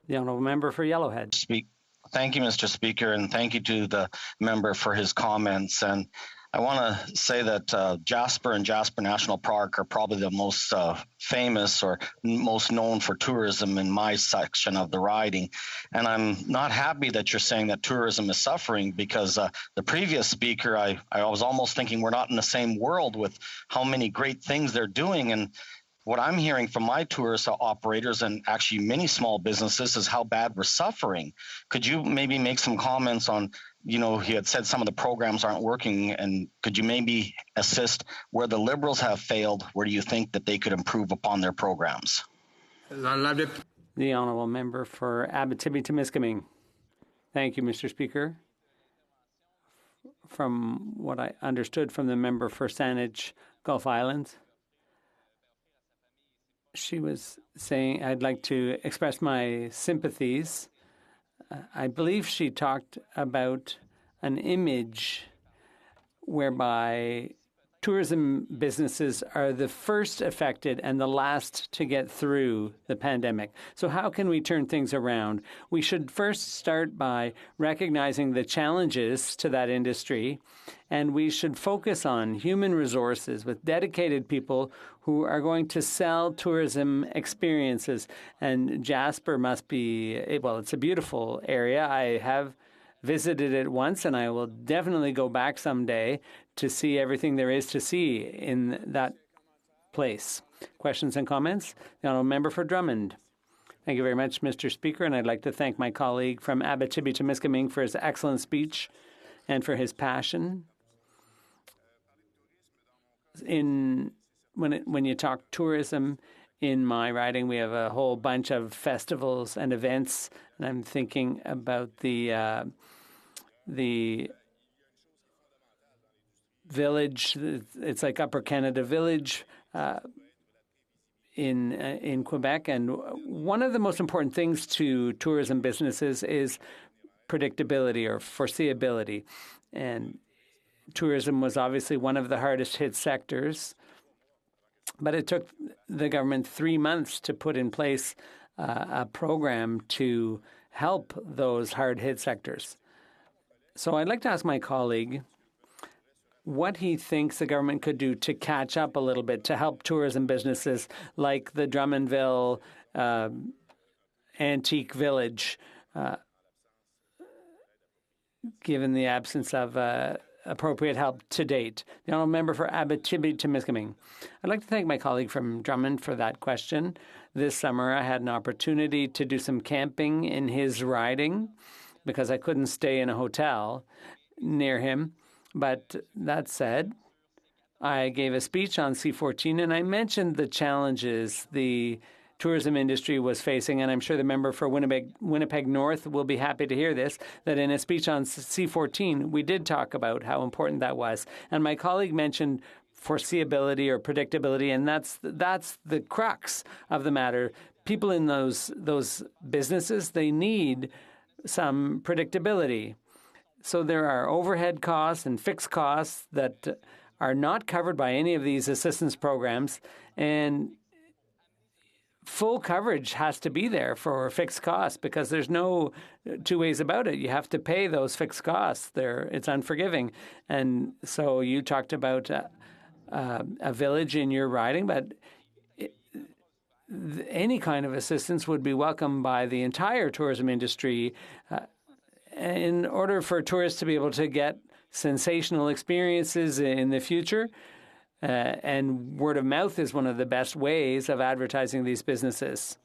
The Honourable Member for Yellowhead. Thank you, Mr. Speaker, and thank you to the member for his comments. And I want to say that Jasper and Jasper National Park are probably the most famous or most known for tourism in my section of the riding. And I'm not happy that you're saying that tourism is suffering, because the previous speaker, I was almost thinking we're not in the same world with how many great things they're doing. And what I'm hearing from my tourist operators and actually many small businesses is how bad we're suffering. Could you maybe make some comments on, he had said some of the programs aren't working, and could you maybe assist where the Liberals have failed? Where do you think that they could improve upon their programs? The Honourable Member for Abitibi-Temiskaming. Thank you, Mr. Speaker. From what I understood from the member for Saanich Gulf Islands, she was saying, I'd like to express my sympathies. I believe she talked about an image whereby tourism businesses are the first affected and the last to get through the pandemic. So how can we turn things around? We should first start by recognizing the challenges to that industry, and we should focus on human resources with dedicated people who are going to sell tourism experiences. And Jasper must be, well, it's a beautiful area. I have visited it once, and I will definitely go back someday to see everything there is to see in that place. Questions and comments? The Honourable Member for Drummond. Thank you very much, Mr. Speaker, and I'd like to thank my colleague from Abitibi-Temiskaming for his excellent speech and for his passion. When you talk tourism, in my riding, we have a whole bunch of festivals and events, and I'm thinking about the village. It's like Upper Canada Village in Quebec, and one of the most important things to tourism businesses is predictability or foreseeability, and tourism was obviously one of the hardest hit sectors. But it took the government 3 months to put in place a program to help those hard-hit sectors. So I'd like to ask my colleague what he thinks the government could do to catch up a little bit to help tourism businesses like the Drummondville Antique Village, given the absence of appropriate help to date. The Honourable Member for Abitibi-Temiskaming. I'd like to thank my colleague from Drummond for that question. This summer, I had an opportunity to do some camping in his riding because I couldn't stay in a hotel near him. But that said, I gave a speech on C14 and I mentioned the challenges the tourism industry was facing, and I'm sure the member for Winnipeg North will be happy to hear this, that in a speech on C14, we did talk about how important that was. And my colleague mentioned foreseeability or predictability, and that's the crux of the matter. People in those businesses, they need some predictability. So there are overhead costs and fixed costs that are not covered by any of these assistance programs, and full coverage has to be there for fixed costs because there's no two ways about it. You have to pay those fixed costs. It's unforgiving. And so you talked about a village in your riding, but any kind of assistance would be welcomed by the entire tourism industry in order for tourists to be able to get sensational experiences in the future. And word of mouth is one of the best ways of advertising these businesses.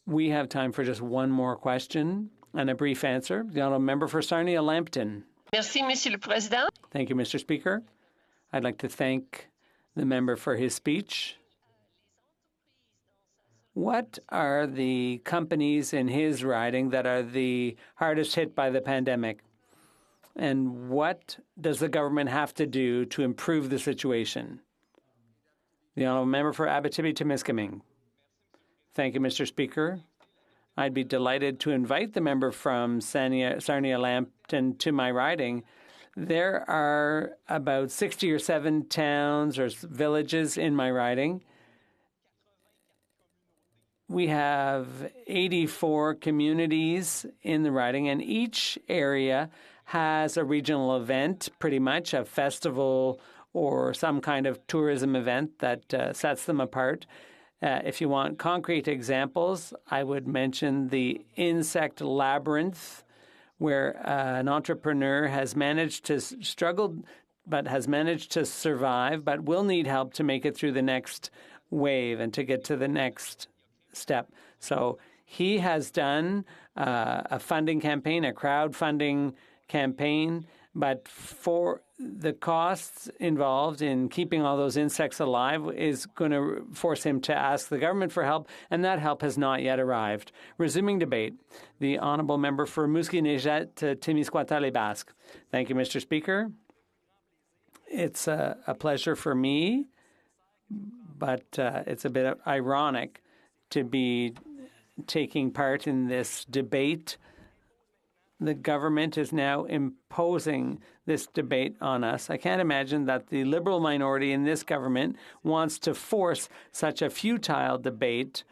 We have time for just one more question and a brief answer. The honourable member for Sarnia-Lambton. Merci, Monsieur le Président. Thank you, Mr. Speaker. I'd like to thank the member for his speech. What are the companies in his riding that are the hardest hit by the pandemic? And what does the government have to do to improve the situation? The honourable member for Abitibi-Temiskaming. Thank you, Mr. Speaker. I'd be delighted to invite the member from Sarnia-Lambton to my riding. There are about 60 or 7 towns or villages in my riding. We have 84 communities in the riding, and each area has a regional event, pretty much a festival or some kind of tourism event that sets them apart. If you want concrete examples, I would mention the insect labyrinth, where an entrepreneur has managed to struggle, but has managed to survive, but will need help to make it through the next wave and to get to the next step. So he has done a funding campaign, a crowdfunding campaign, but for the costs involved in keeping all those insects alive is going to force him to ask the government for help, and that help has not yet arrived. Resuming debate, the honourable member for Musqueam-Nejet-Témiscouata-les-Basques. Thank you, Mr. Speaker. It's a pleasure for me, but it's a bit ironic to be taking part in this debate. The government is now imposing this debate on us. I can't imagine that the Liberal minority in this government wants to force such a futile debate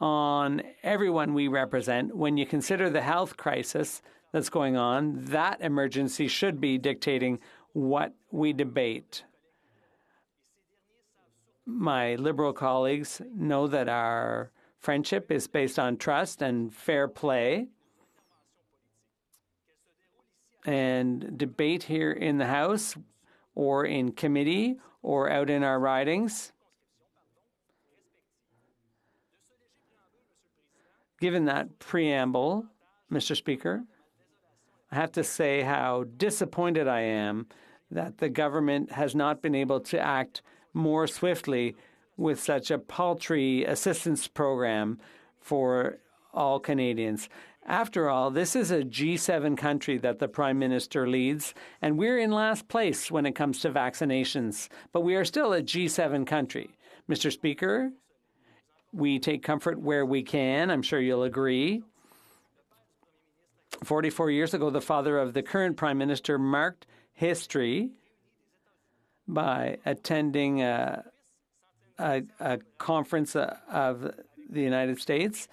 on everyone we represent. When you consider the health crisis that's going on, that emergency should be dictating what we debate. My Liberal colleagues know that our friendship is based on trust and fair play. And debate here in the House or in committee or out in our ridings. Given that preamble, Mr. Speaker, I have to say how disappointed I am that the government has not been able to act more swiftly with such a paltry assistance program for all Canadians. After all, this is a G7 country that the Prime Minister leads, and we're in last place when it comes to vaccinations. But we are still a G7 country. Mr. Speaker, we take comfort where we can. I'm sure you'll agree. 44 years ago, the father of the current Prime Minister marked history by attending a conference of the United States,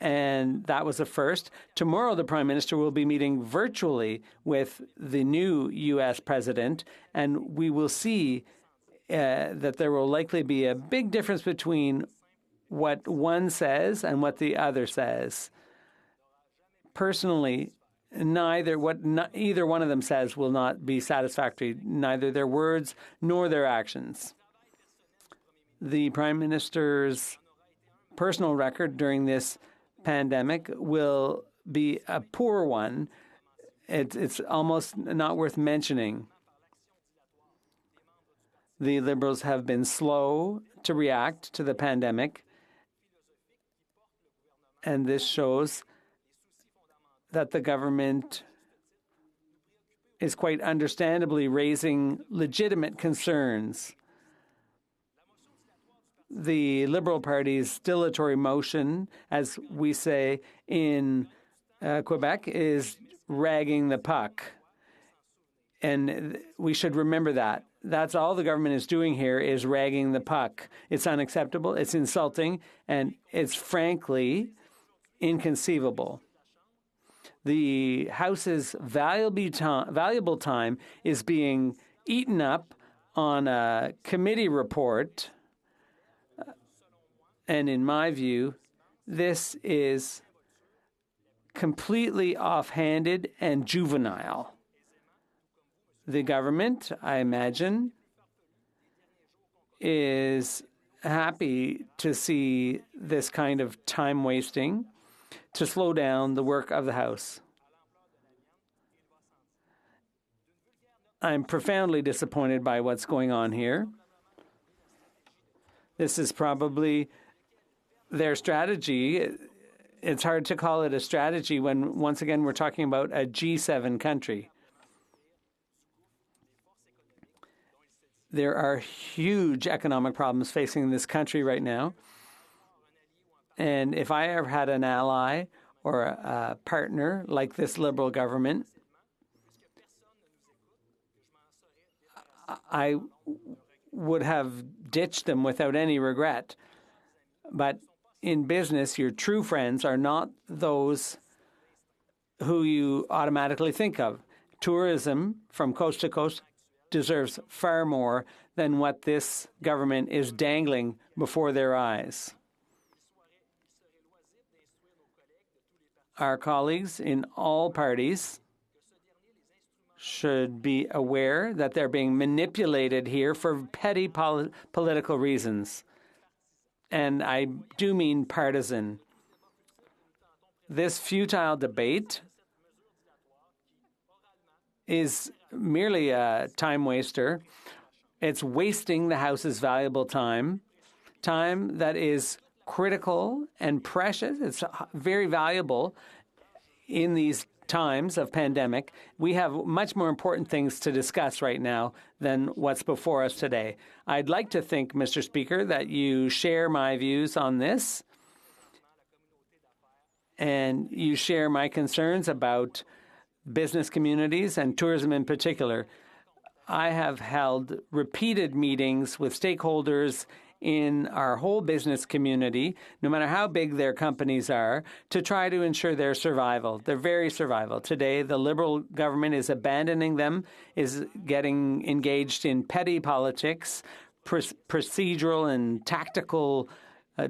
and that was a first. Tomorrow, the Prime Minister will be meeting virtually with the new U.S. president, and we will see that there will likely be a big difference between what one says and what the other says. Personally, either one of them says will not be satisfactory, neither their words nor their actions. The Prime Minister's personal record during this pandemic will be a poor one. It's almost not worth mentioning. The Liberals have been slow to react to the pandemic, and this shows that the government is quite understandably raising legitimate concerns. The Liberal Party's dilatory motion, as we say in Quebec, is ragging the puck. And we should remember that. That's all the government is doing here is ragging the puck. It's unacceptable, it's insulting, and it's frankly inconceivable. The House's valuable time is being eaten up on a committee report. And in my view, this is completely offhanded and juvenile. The government, I imagine, is happy to see this kind of time wasting to slow down the work of the House. I'm profoundly disappointed by what's going on here. This is probably their strategy. It's hard to call it a strategy when, once again, we're talking about a G7 country. There are huge economic problems facing this country right now. And if I ever had an ally or a partner like this Liberal government, I would have ditched them without any regret. But in business, your true friends are not those who you automatically think of. Tourism from coast to coast deserves far more than what this government is dangling before their eyes. Our colleagues in all parties should be aware that they're being manipulated here for petty political reasons. And I do mean partisan. This futile debate is merely a time waster. It's wasting the House's valuable time that is critical and precious. It's very valuable in these times of pandemic. We have much more important things to discuss right now than what's before us today. I'd like to think, Mr. Speaker, that you share my views on this and you share my concerns about business communities and tourism in particular. I have held repeated meetings with stakeholders in our whole business community, no matter how big their companies are, to try to ensure their survival, their very survival. Today, the Liberal government is abandoning them, is getting engaged in petty politics, procedural and tactical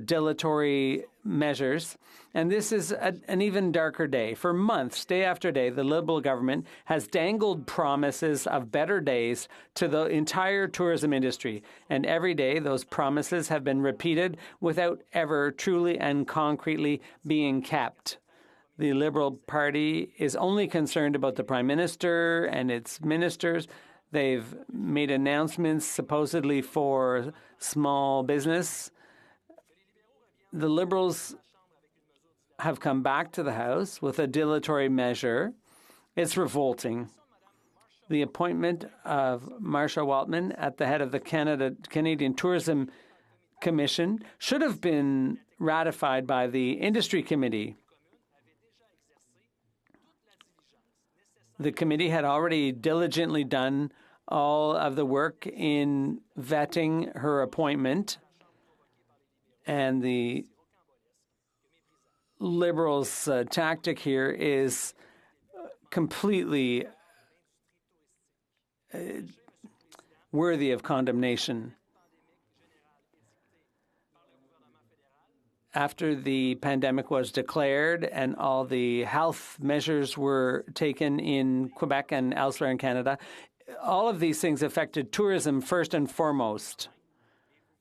dilatory measures. And this is an even darker day. For months, day after day, the Liberal government has dangled promises of better days to the entire tourism industry. And every day, those promises have been repeated without ever truly and concretely being kept. The Liberal Party is only concerned about the Prime Minister and its ministers. They've made announcements supposedly for small business. The Liberals have come back to the House with a dilatory measure. It's revolting. The appointment of Marsha Waltman at the head of the Canadian Tourism Commission should have been ratified by the Industry Committee. The committee had already diligently done all of the work in vetting her appointment, and the Liberals' tactic here is completely worthy of condemnation. After the pandemic was declared and all the health measures were taken in Quebec and elsewhere in Canada, all of these things affected tourism first and foremost.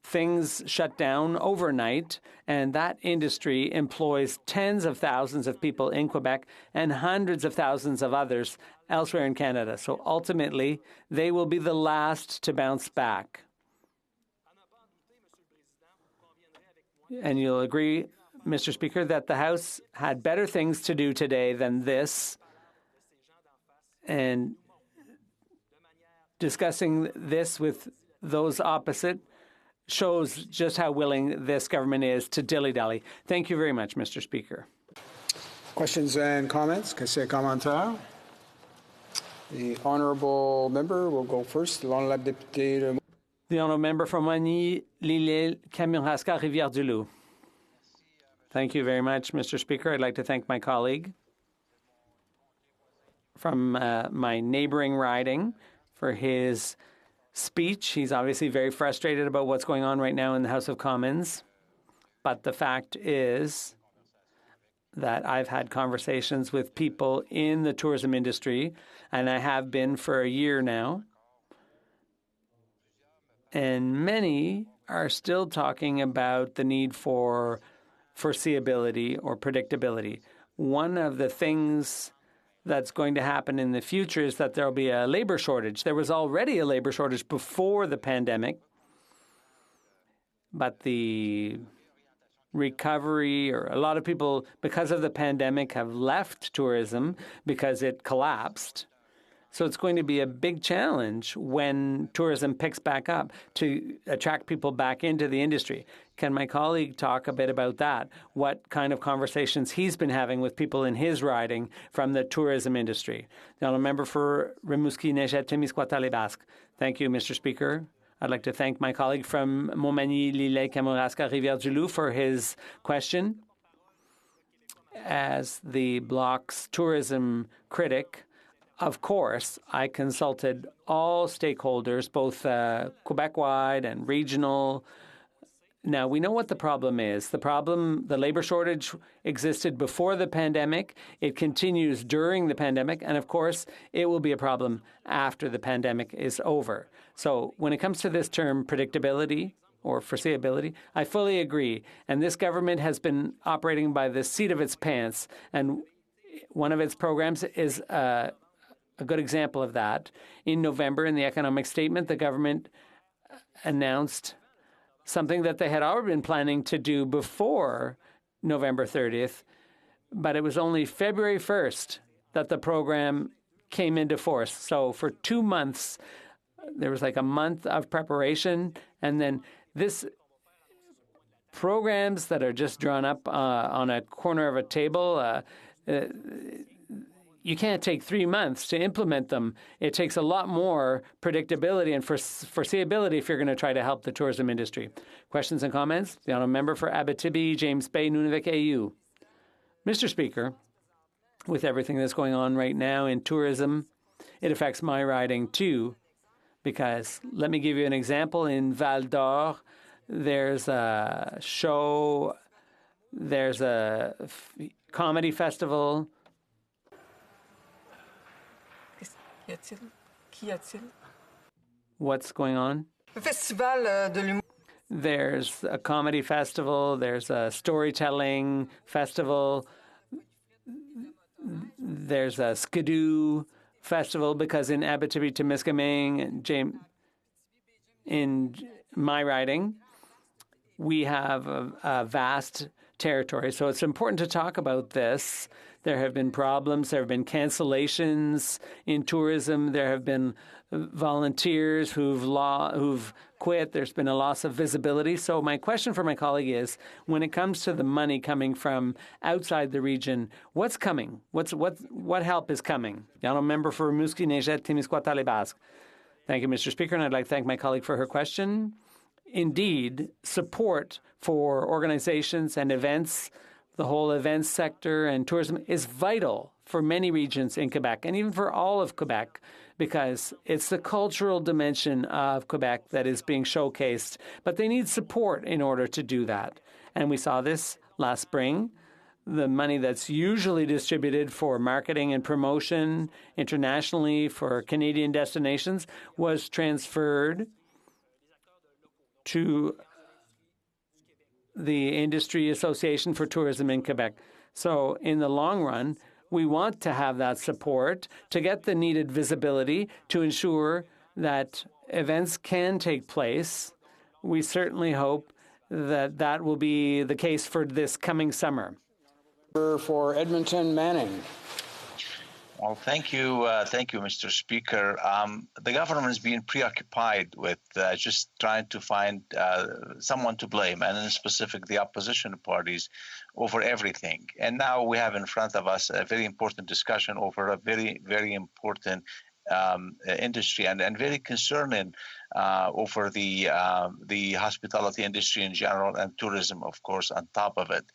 Things shut down overnight, and that industry employs tens of thousands of people in Quebec and hundreds of thousands of others elsewhere in Canada. So ultimately, they will be the last to bounce back. And you'll agree, Mr. Speaker, that the House had better things to do today than this. And discussing this with those opposite shows just how willing this government is to dilly-dally. Thank you very much, Mr. Speaker. Questions and comments? Questions et commentaires? The honourable member will go first. The honourable member from Montmagny, Lille, Kamouraska, Rivière-du-Loup. Thank you very much, Mr. Speaker. I'd like to thank my colleague from my neighbouring riding for his speech. He's obviously very frustrated about what's going on right now in the House of Commons. But the fact is that I've had conversations with people in the tourism industry, and I have been for a year now. And many are still talking about the need for foreseeability or predictability. One of the things that's going to happen in the future is that there will be a labor shortage. There was already a labor shortage before the pandemic, but the recovery, or a lot of people, because of the pandemic, have left tourism because it collapsed. So it's going to be a big challenge when tourism picks back up to attract people back into the industry. Can my colleague talk a bit about that? What kind of conversations he's been having with people in his riding from the tourism industry? The honourable member for Rimouski, Neigette, Témiscouata-les-Basques. Thank you, Mr. Speaker. I'd like to thank my colleague from Montmagny, Lille, Kamouraska, Rivière-du-Loup for his question. As the Bloc's tourism critic, of course, I consulted all stakeholders, both Quebec-wide and regional. Now, we know what the problem is. The labor shortage existed before the pandemic. It continues during the pandemic. And of course, it will be a problem after the pandemic is over. So when it comes to this term predictability or foreseeability, I fully agree. And this government has been operating by the seat of its pants. And one of its programs is a good example of that. In November, in the economic statement, the government announced something that they had already been planning to do before November 30th, but it was only February 1st that the program came into force. So for 2 months, there was like a month of preparation, and then this programs that are just drawn up on a corner of a table, you can't take 3 months to implement them. It takes a lot more predictability and foreseeability if you're going to try to help the tourism industry. Questions and comments? The honourable member for Abitibi, James Bay, Nunavik, AU. Mr. Speaker, with everything that's going on right now in tourism, it affects my riding too, because let me give you an example. In Val d'Or, there's a show, there's a comedy festival. What's going on? There's a comedy festival, there's a storytelling festival, there's a skidoo festival, because in Abitibi-Témiscamingue and in my riding, we have a vast territory. So it's important to talk about this. There have been problems. There have been cancellations in tourism. There have been volunteers who've quit. There's been a loss of visibility. So my question for my colleague is, when it comes to the money coming from outside the region, what's coming? What help is coming? The honourable member for Rimouski, Neigette, Témiscouata-les-Basques. Thank you, Mr. Speaker, and I'd like to thank my colleague for her question. Indeed, support for organizations and events, the whole events sector and tourism, is vital for many regions in Quebec, and even for all of Quebec, because it's the cultural dimension of Quebec that is being showcased. But they need support in order to do that. And we saw this last spring. The money that's usually distributed for marketing and promotion internationally for Canadian destinations was transferred to the Industry Association for Tourism in Quebec. So in the long run, we want to have that support to get the needed visibility to ensure that events can take place. We certainly hope that that will be the case for this coming summer. For Edmonton, Manning. Well, thank you, Mr. Speaker. The government has been preoccupied with just trying to find someone to blame, and in specific the opposition parties, over everything. And now we have in front of us a very important discussion over a very, very important industry, and very concerning over the hospitality industry in general, and tourism, of course, on top of it.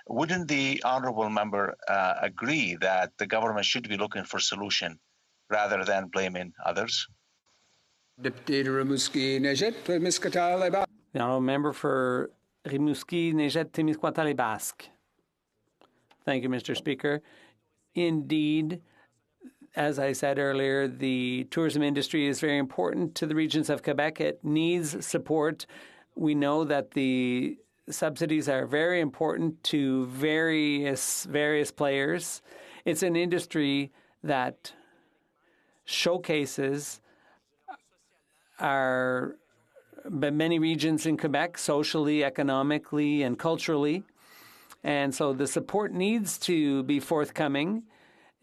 Wouldn't the honourable member agree that the government should be looking for solution rather than blaming others? The honourable member for Rimouski, Nejet, Témiscouata, Basque. Thank you, Mr. Speaker. Indeed, as I said earlier, the tourism industry is very important to the regions of Quebec. It needs support. We know that the subsidies are very important to various players. It's an industry that showcases many regions in Quebec, socially, economically, and culturally. And so the support needs to be forthcoming.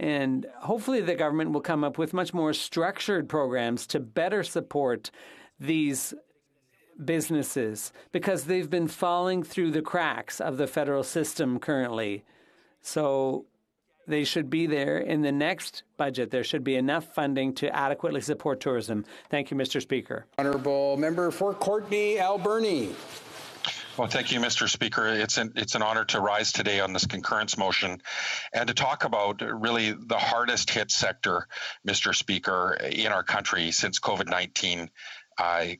And hopefully the government will come up with much more structured programs to better support these businesses, because they've been falling through the cracks of the federal system currently. So they should be there in the next budget. There should be enough funding to adequately support tourism. Thank you, Mr. Speaker. Honourable member for Courtenay, Alberni. Well, thank you, Mr. Speaker. It's an honor to rise today on this concurrence motion and to talk about really the hardest hit sector, Mr. Speaker, in our country since COVID-19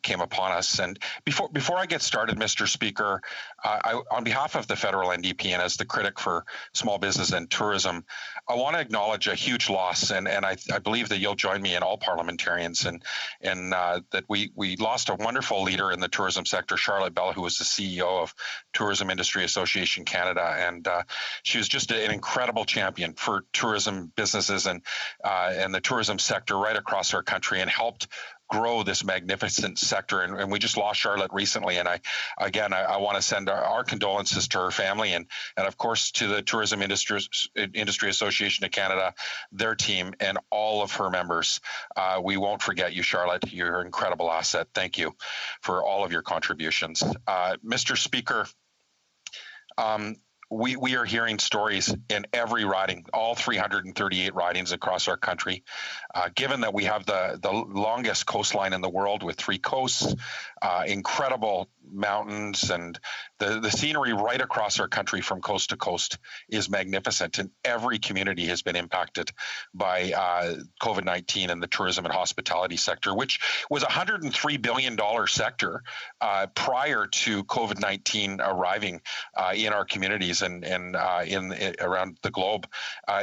came upon us. And before I get started, Mr. Speaker, on behalf of the federal NDP and as the critic for small business and tourism, I want to acknowledge a huge loss, and I believe that you'll join me and all parliamentarians and that we lost a wonderful leader in the tourism sector, Charlotte Bell, who was the CEO of Tourism Industry Association Canada, and she was just an incredible champion for tourism businesses and the tourism sector right across our country, and helped grow this magnificent sector. And we just lost Charlotte recently. And I want to send our condolences to her family and of course to the Tourism Industry Association of Canada, their team, and all of her members. We won't forget you, Charlotte. You're an incredible asset. Thank you for all of your contributions. Mr. Speaker, we are hearing stories in every riding, all 338 ridings across our country. Given that we have the longest coastline in the world with 3 coasts, incredible mountains, and the scenery right across our country from coast to coast is magnificent, and every community has been impacted by COVID-19 and the tourism and hospitality sector, which was a $103 billion sector prior to COVID-19 arriving in our communities and around the globe.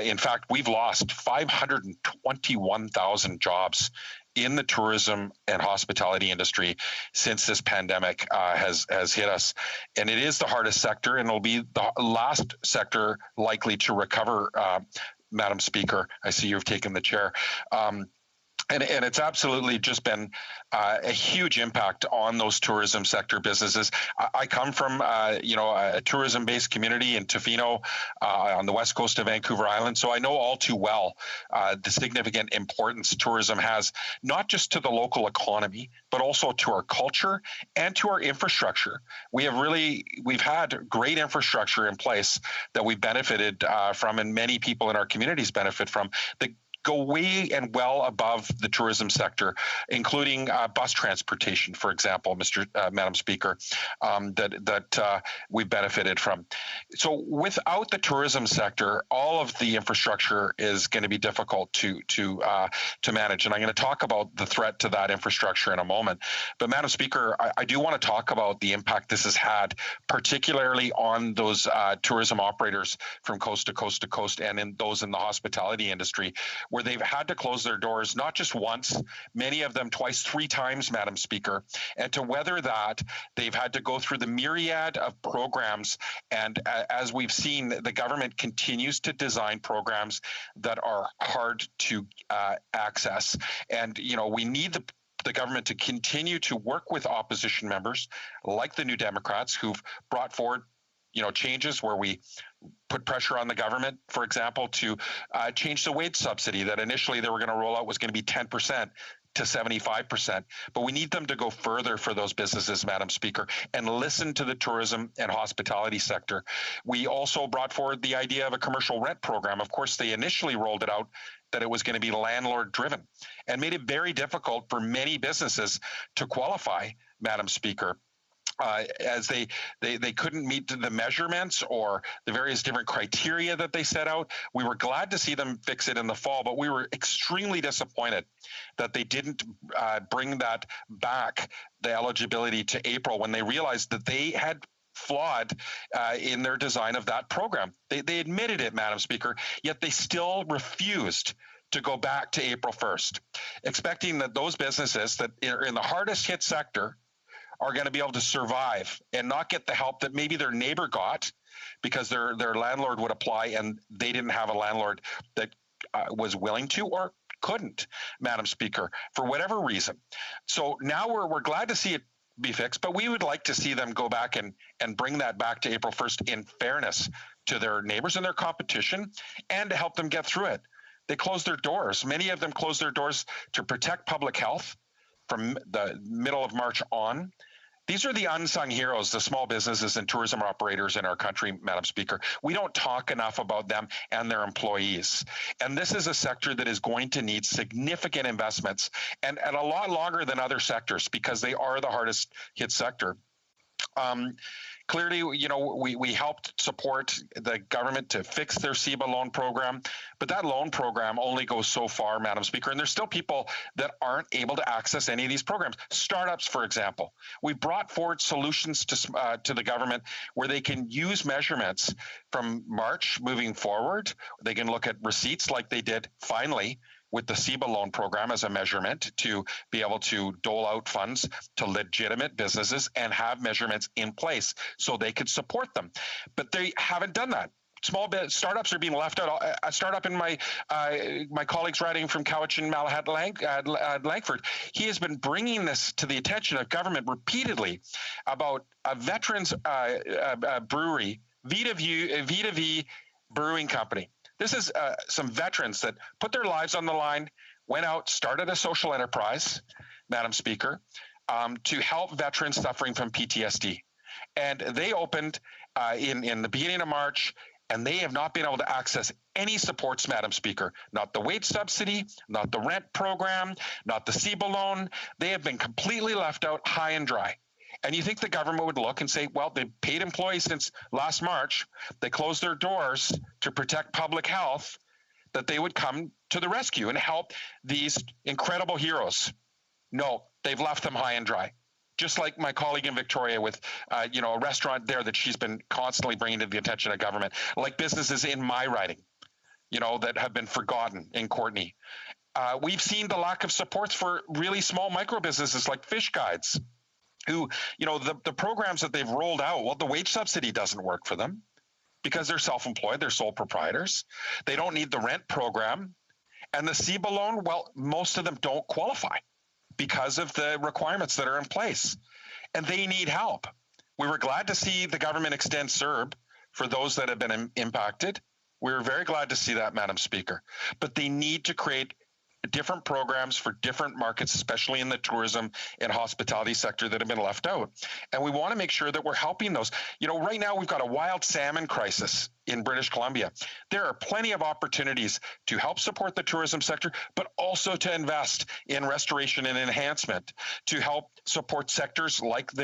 In fact, we've lost 521,000 jobs in the tourism and hospitality industry since this pandemic has hit us. And it is the hardest sector, and it'll be the last sector likely to recover, Madam Speaker. I see you've taken the chair. And it's absolutely just been a huge impact on those tourism sector businesses. I come from, a tourism-based community in Tofino on the west coast of Vancouver Island, so I know all too well the significant importance tourism has, not just to the local economy, but also to our culture and to our infrastructure. We've had great infrastructure in place that we benefited from, and many people in our communities benefit from. Go way and well above the tourism sector, including bus transportation, for example, Madam Speaker, that we benefited from. So without the tourism sector, all of the infrastructure is going to be difficult to manage. And I'm going to talk about the threat to that infrastructure in a moment. But Madam Speaker, I do want to talk about the impact this has had, particularly on those tourism operators from coast to coast to coast, and in those in the hospitality industry, where they've had to close their doors not just once, many of them twice, 3 times, Madam Speaker. And to weather that, they've had to go through the myriad of programs. And as we've seen, the government continues to design programs that are hard to access. And, we need the government to continue to work with opposition members like the New Democrats, who've brought forward changes where we put pressure on the government, for example, to change the wage subsidy that initially they were going to roll out was going to be 10% to 75%. But we need them to go further for those businesses, Madam Speaker, and listen to the tourism and hospitality sector. We also brought forward the idea of a commercial rent program. Of course, they initially rolled it out that it was going to be landlord driven and made it very difficult for many businesses to qualify, Madam Speaker. As they couldn't meet the measurements or the various different criteria that they set out. We were glad to see them fix it in the fall, but we were extremely disappointed that they didn't bring that back, the eligibility, to April, when they realized that they had flawed in their design of that program. They admitted it, Madam Speaker, yet they still refused to go back to April 1st, expecting that those businesses that are in the hardest hit sector are going to be able to survive and not get the help that maybe their neighbor got because their landlord would apply and they didn't have a landlord that was willing to or couldn't, Madam Speaker, for whatever reason. So now we're glad to see it be fixed, but we would like to see them go back and bring that back to April 1st in fairness to their neighbors and their competition and to help them get through it. They closed their doors. Many of them closed their doors to protect public health from the middle of March on. These are the unsung heroes, the small businesses and tourism operators in our country, Madam Speaker. We don't talk enough about them and their employees. And this is a sector that is going to need significant investments and a lot longer than other sectors because they are the hardest hit sector. Clearly, we helped support the government to fix their CEBA loan program, but that loan program only goes so far, Madam Speaker, and there's still people that aren't able to access any of these programs. Startups, for example. We brought forward solutions to the government where they can use measurements from March moving forward. They can look at receipts like they did finally with the CEBA loan program as a measurement to be able to dole out funds to legitimate businesses and have measurements in place so they could support them. But they haven't done that. Startups are being left out. A startup in my colleagues writing from Cowichan, Malahat, Langford, he has been bringing this to the attention of government repeatedly about a veterans brewery, Vita V Brewing Company. This is some veterans that put their lives on the line, went out, started a social enterprise, Madam Speaker, to help veterans suffering from PTSD. And they opened in the beginning of March, and they have not been able to access any supports, Madam Speaker, not the wage subsidy, not the rent program, not the CEBA loan. They have been completely left out high and dry. And you think the government would look and say, well, they paid employees since last March. They closed their doors to protect public health, that they would come to the rescue and help these incredible heroes. No, they've left them high and dry. Just like my colleague in Victoria with, a restaurant there that she's been constantly bringing to the attention of government, like businesses in my riding, that have been forgotten in Courtenay. We've seen the lack of supports for really small micro businesses like fish guides, who, the programs that they've rolled out, well, the wage subsidy doesn't work for them because they're self-employed, they're sole proprietors. They don't need the rent program. And the CEBA loan, well, most of them don't qualify because of the requirements that are in place. And they need help. We were glad to see the government extend CERB for those that have been impacted. We were very glad to see that, Madam Speaker. But they need to create different programs for different markets, especially in the tourism and hospitality sector that have been left out. And we want to make sure that we're helping those. Right now we've got a wild salmon crisis in British Columbia. There are plenty of opportunities to help support the tourism sector, but also to invest in restoration and enhancement, to help support sectors like the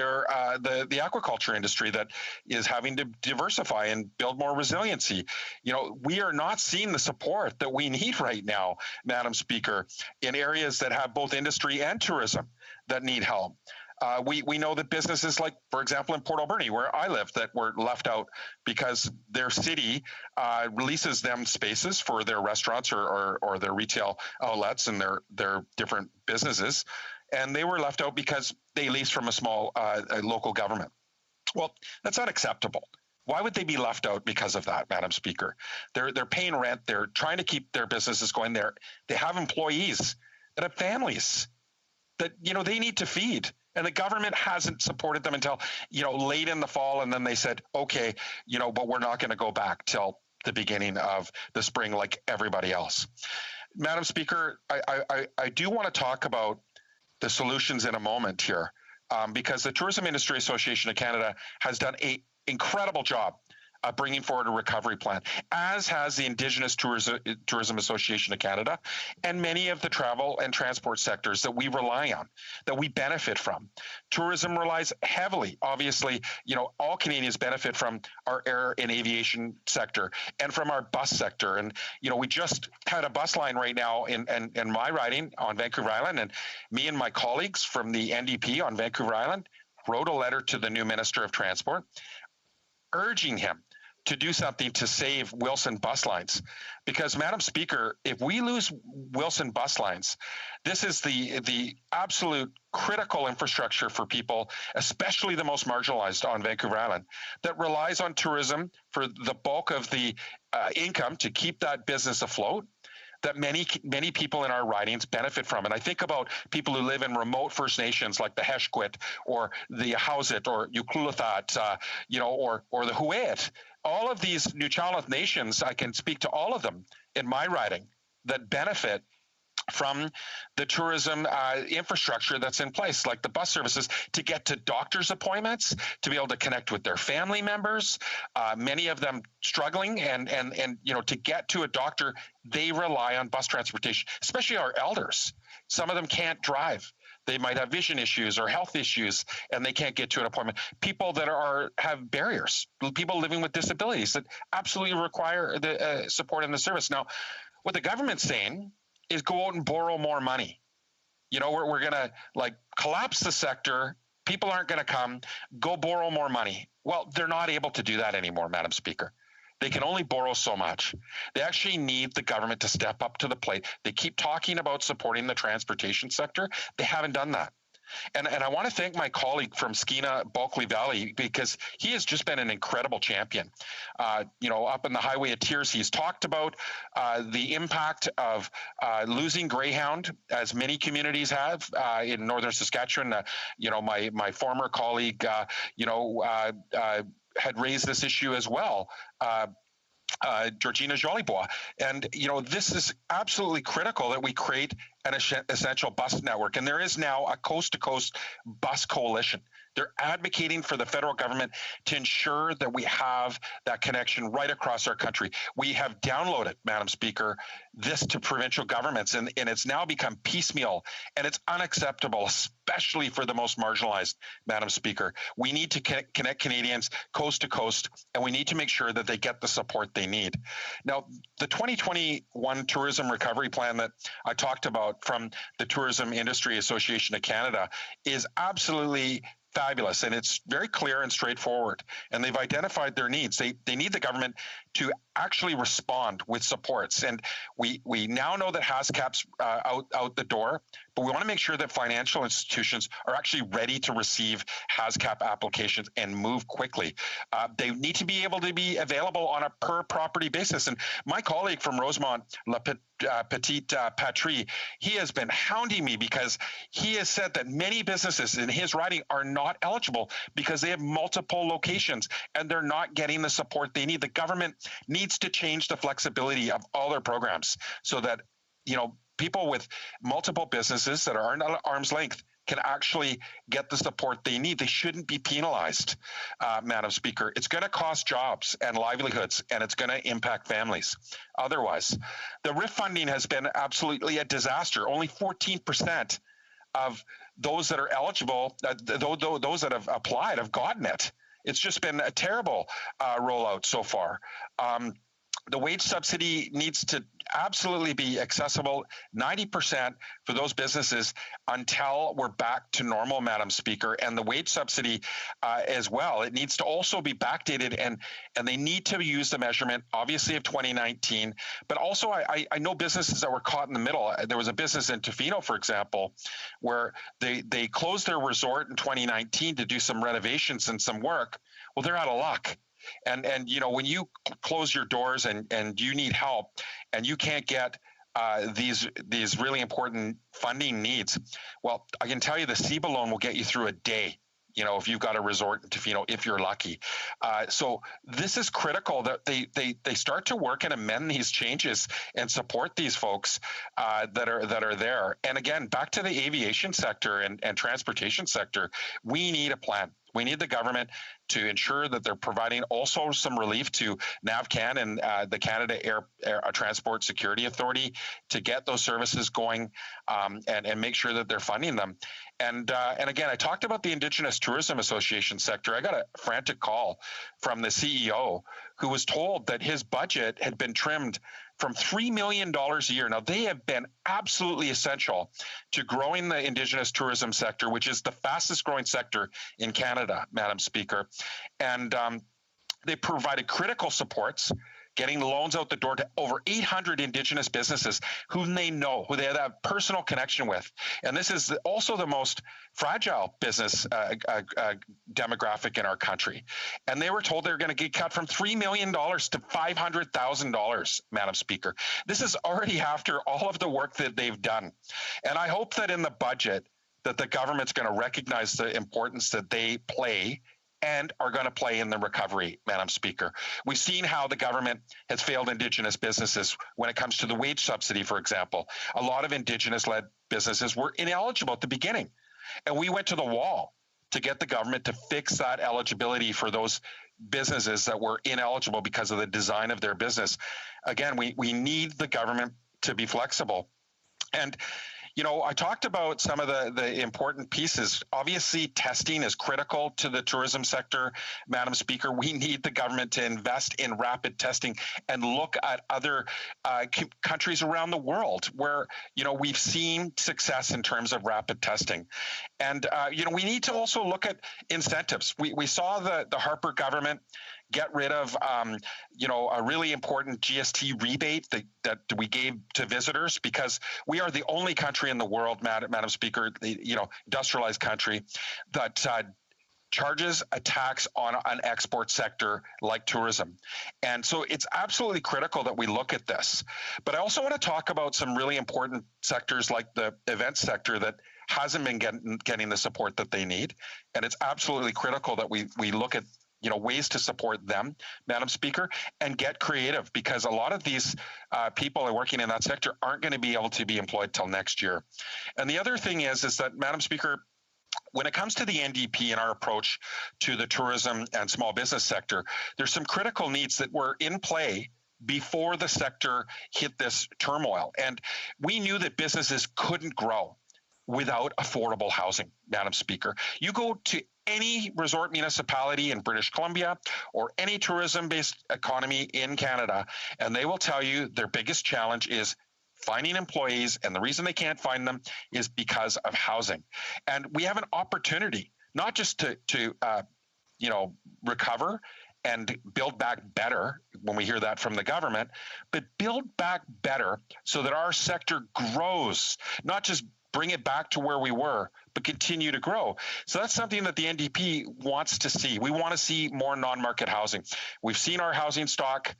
aquaculture industry that is having to diversify and build more resiliency. We are not seeing the support that we need right now, Madam Speaker, in areas that have both industry and tourism that need help. We know that businesses like, for example, in Port Alberni, where I live, that were left out because their city releases them spaces for their restaurants or their retail outlets and their different businesses, and they were left out because they lease from a small local government. Well, that's not acceptable. Why would they be left out because of that, Madam Speaker? They're paying rent. They're trying to keep their businesses going. They have employees that have families that they need to feed. And the government hasn't supported them until, late in the fall. And then they said, okay, but we're not going to go back till the beginning of the spring like everybody else. Madam Speaker, I do want to talk about the solutions in a moment here, because the Tourism Industry Association of Canada has done an incredible job bringing forward a recovery plan, as has the Indigenous Tourism Association of Canada and many of the travel and transport sectors that we rely on, that we benefit from. Tourism relies heavily, obviously, all Canadians benefit from our air and aviation sector and from our bus sector. And, we just had a bus line right now in my riding on Vancouver Island, and me and my colleagues from the NDP on Vancouver Island wrote a letter to the new Minister of Transport urging him to do something to save Wilson bus lines. Because, Madam Speaker, if we lose Wilson bus lines, this is the absolute critical infrastructure for people, especially the most marginalized on Vancouver Island, that relies on tourism for the bulk of the income to keep that business afloat, that many people in our ridings benefit from. And I think about people who live in remote First Nations like the Heshquit or the Hausut or Uklulathot, or the Huet. All of these Nuu-chah-nulth nations, I can speak to all of them in my riding that benefit from the tourism infrastructure that's in place, like the bus services to get to doctor's appointments, to be able to connect with their family members, many of them struggling and to get to a doctor, they rely on bus transportation, especially our elders. Some of them can't drive. They might have vision issues or health issues, and they can't get to an appointment. People that have barriers, people living with disabilities that absolutely require the support and the service. Now, what the government's saying is go out and borrow more money. We're going to collapse the sector. People aren't going to come. Go borrow more money. Well, they're not able to do that anymore, Madam Speaker. They can only borrow so much. They actually need the government to step up to the plate. They keep talking about supporting the transportation sector. They haven't done that. And I want to thank my colleague from Skeena Bulkley Valley, because he has just been an incredible champion. Up in the Highway of Tears, he's talked about the impact of losing Greyhound, as many communities have in northern Saskatchewan. My former colleague, had raised this issue as well. Georgina Jolibois. And, this is absolutely critical that we create an essential bus network. And there is now a coast-to-coast bus coalition. They're advocating for the federal government to ensure that we have that connection right across our country. We have downloaded, Madam Speaker, this to provincial governments, and it's now become piecemeal, and it's unacceptable, especially for the most marginalized, Madam Speaker. We need to connect Canadians coast to coast, and we need to make sure that they get the support they need. Now, the 2021 Tourism Recovery Plan that I talked about from the Tourism Industry Association of Canada is absolutely fabulous, and it's very clear and straightforward, and they've identified their needs. They need the government to actually respond with supports, and we now know that HASCAP's out the door, but we want to make sure that financial institutions are actually ready to receive HASCAP applications and move quickly. They need to be able to be available on a per property basis, and my colleague from Rosemont, La Petite Patrie, he has been hounding me because he has said that many businesses in his riding are not eligible because they have multiple locations and they're not getting the support they need. The government needs to change the flexibility of all their programs so that, people with multiple businesses that are at arm's length can actually get the support they need. They shouldn't be penalized, Madam Speaker. It's going to cost jobs and livelihoods, and it's going to impact families. Otherwise, the RIF funding has been absolutely a disaster. Only 14% of those that are eligible, those that have applied, have gotten it. It's just been a terrible rollout so far. The wage subsidy needs to absolutely be accessible 90% for those businesses until we're back to normal, Madam Speaker. And the wage subsidy as well, it needs to also be backdated, and they need to use the measurement, obviously, of 2019. But also, I know businesses that were caught in the middle. There was a business in Tofino, for example, where they closed their resort in 2019 to do some renovations and some work. Well, they're out of luck. And when you close your doors and you need help and you can't get these really important funding needs. Well, I can tell you the CEBA loan will get you through a day, if you've got a resort, if you're lucky. So this is critical that they start to work and amend these changes and support these folks that are there. And again, back to the aviation sector and transportation sector, we need a plan. We need the government to ensure that they're providing also some relief to NAVCAN and the Canada Air Transport Security Authority to get those services going and make sure that they're funding them. And again, I talked about the Indigenous Tourism Association sector. I got a frantic call from the CEO who was told that his budget had been trimmed from $3 million a year. Now, they have been absolutely essential to growing the Indigenous tourism sector, which is the fastest growing sector in Canada, Madam Speaker. And they provided critical supports, getting loans out the door to over 800 Indigenous businesses whom they know, who they have a personal connection with. And this is also the most fragile business demographic in our country. And they were told they were going to get cut from $3 million to $500,000, Madam Speaker. This is already after all of the work that they've done. And I hope that in the budget that the government's going to recognize the importance that they play and are going to play in the recovery, Madam Speaker. We've seen how the government has failed Indigenous businesses when it comes to the wage subsidy, for example. A lot of Indigenous-led businesses were ineligible at the beginning, and we went to the wall to get the government to fix that eligibility for those businesses that were ineligible because of the design of their business. Again, we need the government to be flexible. And I talked about some of the important pieces. Obviously, testing is critical to the tourism sector, Madam Speaker. We need the government to invest in rapid testing and look at other countries around the world where, we've seen success in terms of rapid testing. And, we need to also look at incentives. We saw the Harper government get rid of, a really important GST rebate that we gave to visitors, because we are the only country in the world, Madam Speaker, industrialized country, that charges a tax on an export sector like tourism. And so it's absolutely critical that we look at this. But I also want to talk about some really important sectors like the event sector that hasn't been getting the support that they need. And it's absolutely critical that we look at ways to support them, Madam Speaker, and get creative, because a lot of these people are working in that sector aren't going to be able to be employed till next year. And the other thing is that, Madam Speaker, when it comes to the NDP and our approach to the tourism and small business sector, there's some critical needs that were in play before the sector hit this turmoil. And we knew that businesses couldn't grow without affordable housing, Madam Speaker. You go to any resort municipality in British Columbia or any tourism-based economy in Canada, and they will tell you their biggest challenge is finding employees, and the reason they can't find them is because of housing. And we have an opportunity not just to recover and build back better when we hear that from the government, but build back better so that our sector grows, not just bring it back to where we were, but continue to grow. So that's something that the NDP wants to see. We want to see more non-market housing. We've seen our housing stock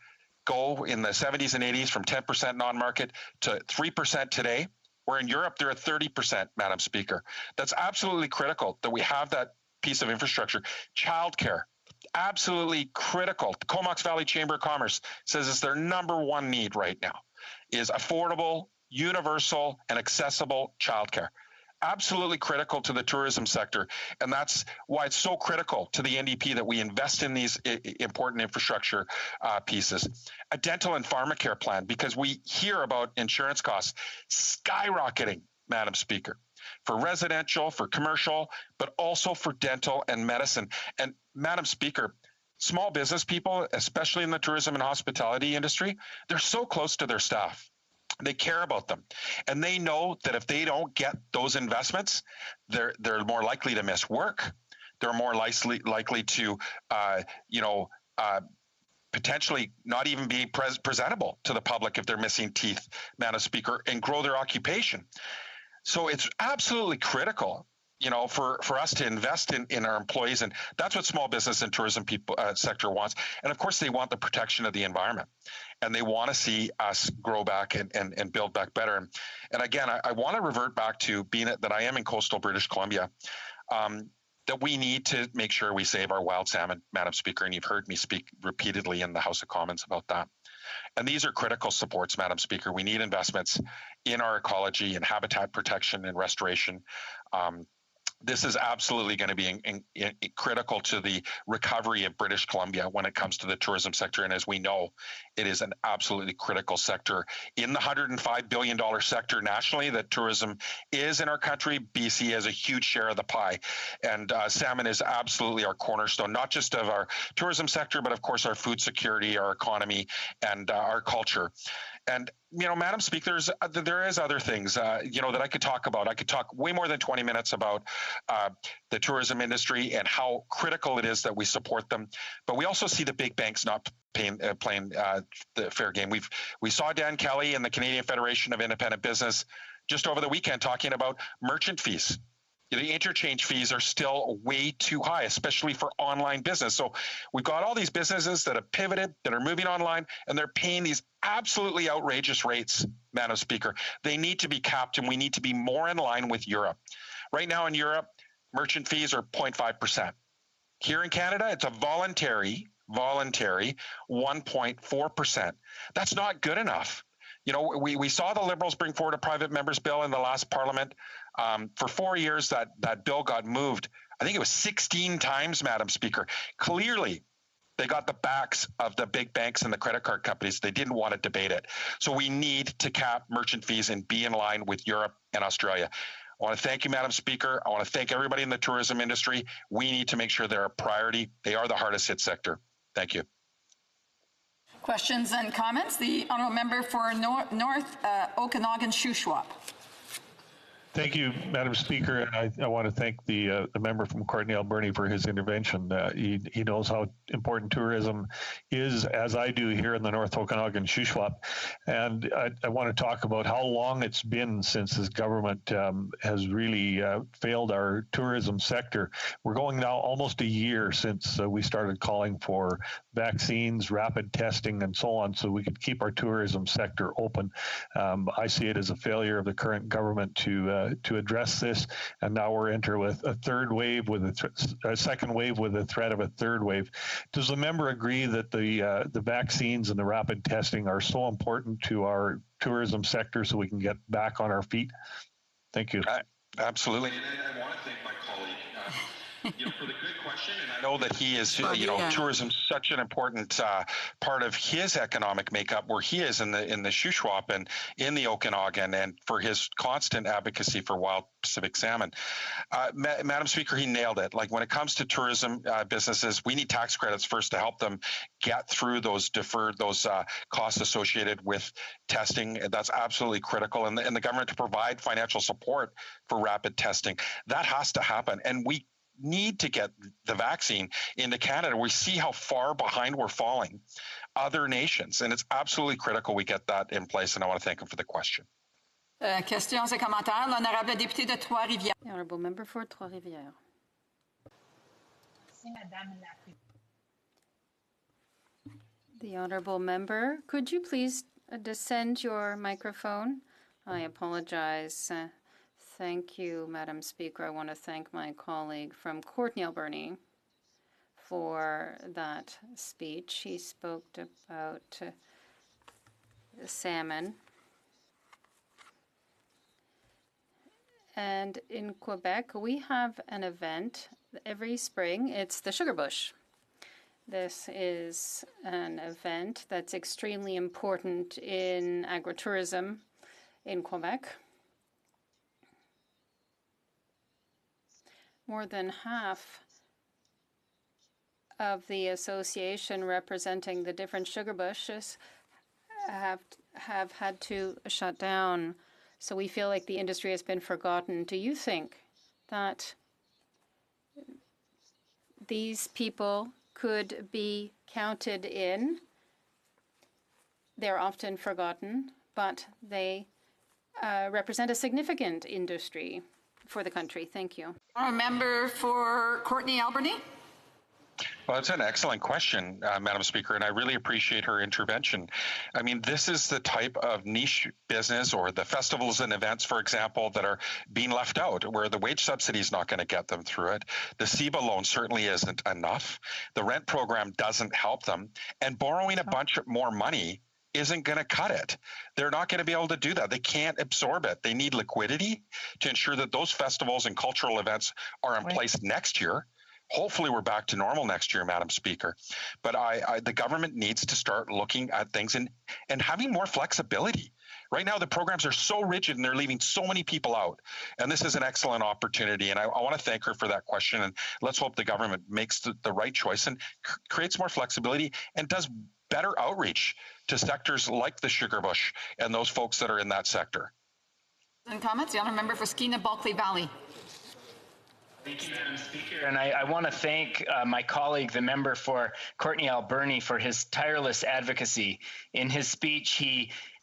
go in the 70s and 80s from 10% non-market to 3% today. Where in Europe, they're at 30%, Madam Speaker. That's absolutely critical that we have that piece of infrastructure. Childcare, absolutely critical. The Comox Valley Chamber of Commerce says it's their number one need right now is affordable, universal, and accessible childcare. Absolutely critical to the tourism sector. And that's why it's so critical to the NDP that we invest in these important infrastructure pieces. A dental and pharmacare plan, because we hear about insurance costs skyrocketing, Madam Speaker, for residential, for commercial, but also for dental and medicine. And Madam Speaker, small business people, especially in the tourism and hospitality industry, they're so close to their staff. They care about them, and they know that if they don't get those investments, they're more likely to miss work. They're more likely to, potentially not even be presentable to the public if they're missing teeth, Madam Speaker, and grow their occupation. So it's absolutely critical for us to invest in our employees, and that's what small business and tourism sector wants. And of course, they want the protection of the environment, and they want to see us grow back and build back better. And again, I want to revert back to being that I am in coastal British Columbia. That we need to make sure we save our wild salmon, Madam Speaker, and you've heard me speak repeatedly in the House of Commons about that. And these are critical supports, Madam Speaker. We need investments in our ecology and habitat protection and restoration. This is absolutely going to be critical to the recovery of British Columbia when it comes to the tourism sector. And as we know, it is an absolutely critical sector. In the $105 billion sector nationally that tourism is in our country, BC has a huge share of the pie. And salmon is absolutely our cornerstone, not just of our tourism sector, but of course our food security, our economy, and our culture. And Madam Speaker, there is other things, that I could talk about. I could talk way more than 20 minutes about the tourism industry and how critical it is that we support them. But we also see the big banks not playing the fair game. We saw Dan Kelly and the Canadian Federation of Independent Business just over the weekend talking about merchant fees. The interchange fees are still way too high, especially for online business. So we've got all these businesses that have pivoted, that are moving online, and they're paying these absolutely outrageous rates, Madam Speaker. They need to be capped, and we need to be more in line with Europe. Right now in Europe, merchant fees are 0.5%. Here in Canada, it's a voluntary 1.4%. That's not good enough. We saw the Liberals bring forward a private members bill in the last Parliament. For 4 years, that bill got moved. I think it was 16 times, Madam Speaker. Clearly, they got the backs of the big banks and the credit card companies. They didn't want to debate it. So we need to cap merchant fees and be in line with Europe and Australia. I want to thank you, Madam Speaker. I want to thank everybody in the tourism industry. We need to make sure they're a priority. They are the hardest hit sector. Thank you. Questions and comments? The honourable member for North Okanagan-Shuswap. Thank you, Madam Speaker, and I want to thank the member from Courtney Alberni for his intervention. He knows how important tourism is, as I do here in the North Okanagan-Shuswap, and I want to talk about how long it's been since this government has really failed our tourism sector. We're going now almost a year since we started calling for vaccines, rapid testing, and so on, so we could keep our tourism sector open. I see it as a failure of the current government to address this, and now we're entering with a third wave, with a second wave, with a threat of a third wave. Does the member agree that the vaccines and the rapid testing are so important to our tourism sector so we can get back on our feet? Thank you. Absolutely. And I want to thank my colleague for the good question. And I know that he is, tourism is such an important part of his economic makeup where he is in the Shuswap and in the Okanagan, and for his constant advocacy for wild Pacific salmon. Madam Speaker, he nailed it. Like when it comes to tourism businesses, we need tax credits first to help them get through those costs associated with testing. That's absolutely critical. And the government to provide financial support for rapid testing. That has to happen. And we need to get the vaccine into Canada. We see how far behind we're falling other nations, and it's absolutely critical we get that in place, and I want to thank him for the question. Questions et commentaires. L'honorable député de Trois-Rivières. The honourable member for Trois-Rivières. The honourable member, could you please descend your microphone? I apologize. Thank you, Madam Speaker. I want to thank my colleague from Courtney Alberni for that speech. He spoke about salmon. And in Quebec, we have an event every spring. It's the Sugar Bush. This is an event that's extremely important in agritourism in Quebec. More than half of the association representing the different sugar bushes have had to shut down. So we feel like the industry has been forgotten. Do you think that these people could be counted in? They're often forgotten, but they represent a significant industry for the country. Thank you. Our member for Courtney Alberni. Well, it's an excellent question, Madam Speaker, and I really appreciate her intervention. I mean, this is the type of niche business, or the festivals and events, for example, that are being left out, where the wage subsidy is not going to get them through it. The CEBA loan certainly isn't enough. The rent program doesn't help them, and borrowing a bunch more money isn't going to cut it. They're not going to be able to do that. They can't absorb it. They need liquidity to ensure that those festivals and cultural events are in place next year. Hopefully we're back to normal next year, Madam Speaker. But the government needs to start looking at things and having more flexibility. Right now, the programs are so rigid and they're leaving so many people out. And this is an excellent opportunity. And I want to thank her for that question. And let's hope the government makes the right choice and creates more flexibility and does better outreach to sectors like the sugar bush and those folks that are in that sector. And comments, the honourable member for Skeena-Bulkley Valley. Thank you, Madam Speaker. And I want to thank my colleague, the member for Courtney Alberni, for his tireless advocacy. In his speech,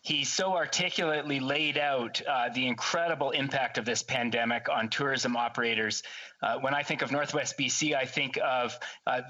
he so articulately laid out the incredible impact of this pandemic on tourism operators. When I think of Northwest BC, I think of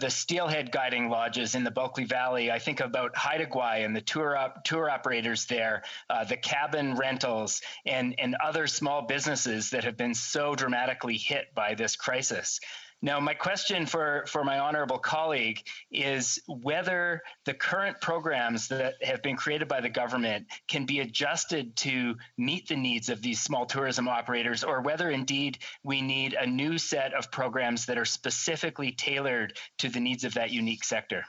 the steelhead guiding lodges in the Bulkley Valley. I think about Haida Gwaii and the tour operators there, the cabin rentals, and other small businesses that have been so dramatically hit by this crisis. Now, my question for my honorable colleague is whether the current programs that have been created by the government can be adjusted to meet the needs of these small tourism operators, or whether indeed we need a new set of programs that are specifically tailored to the needs of that unique sector.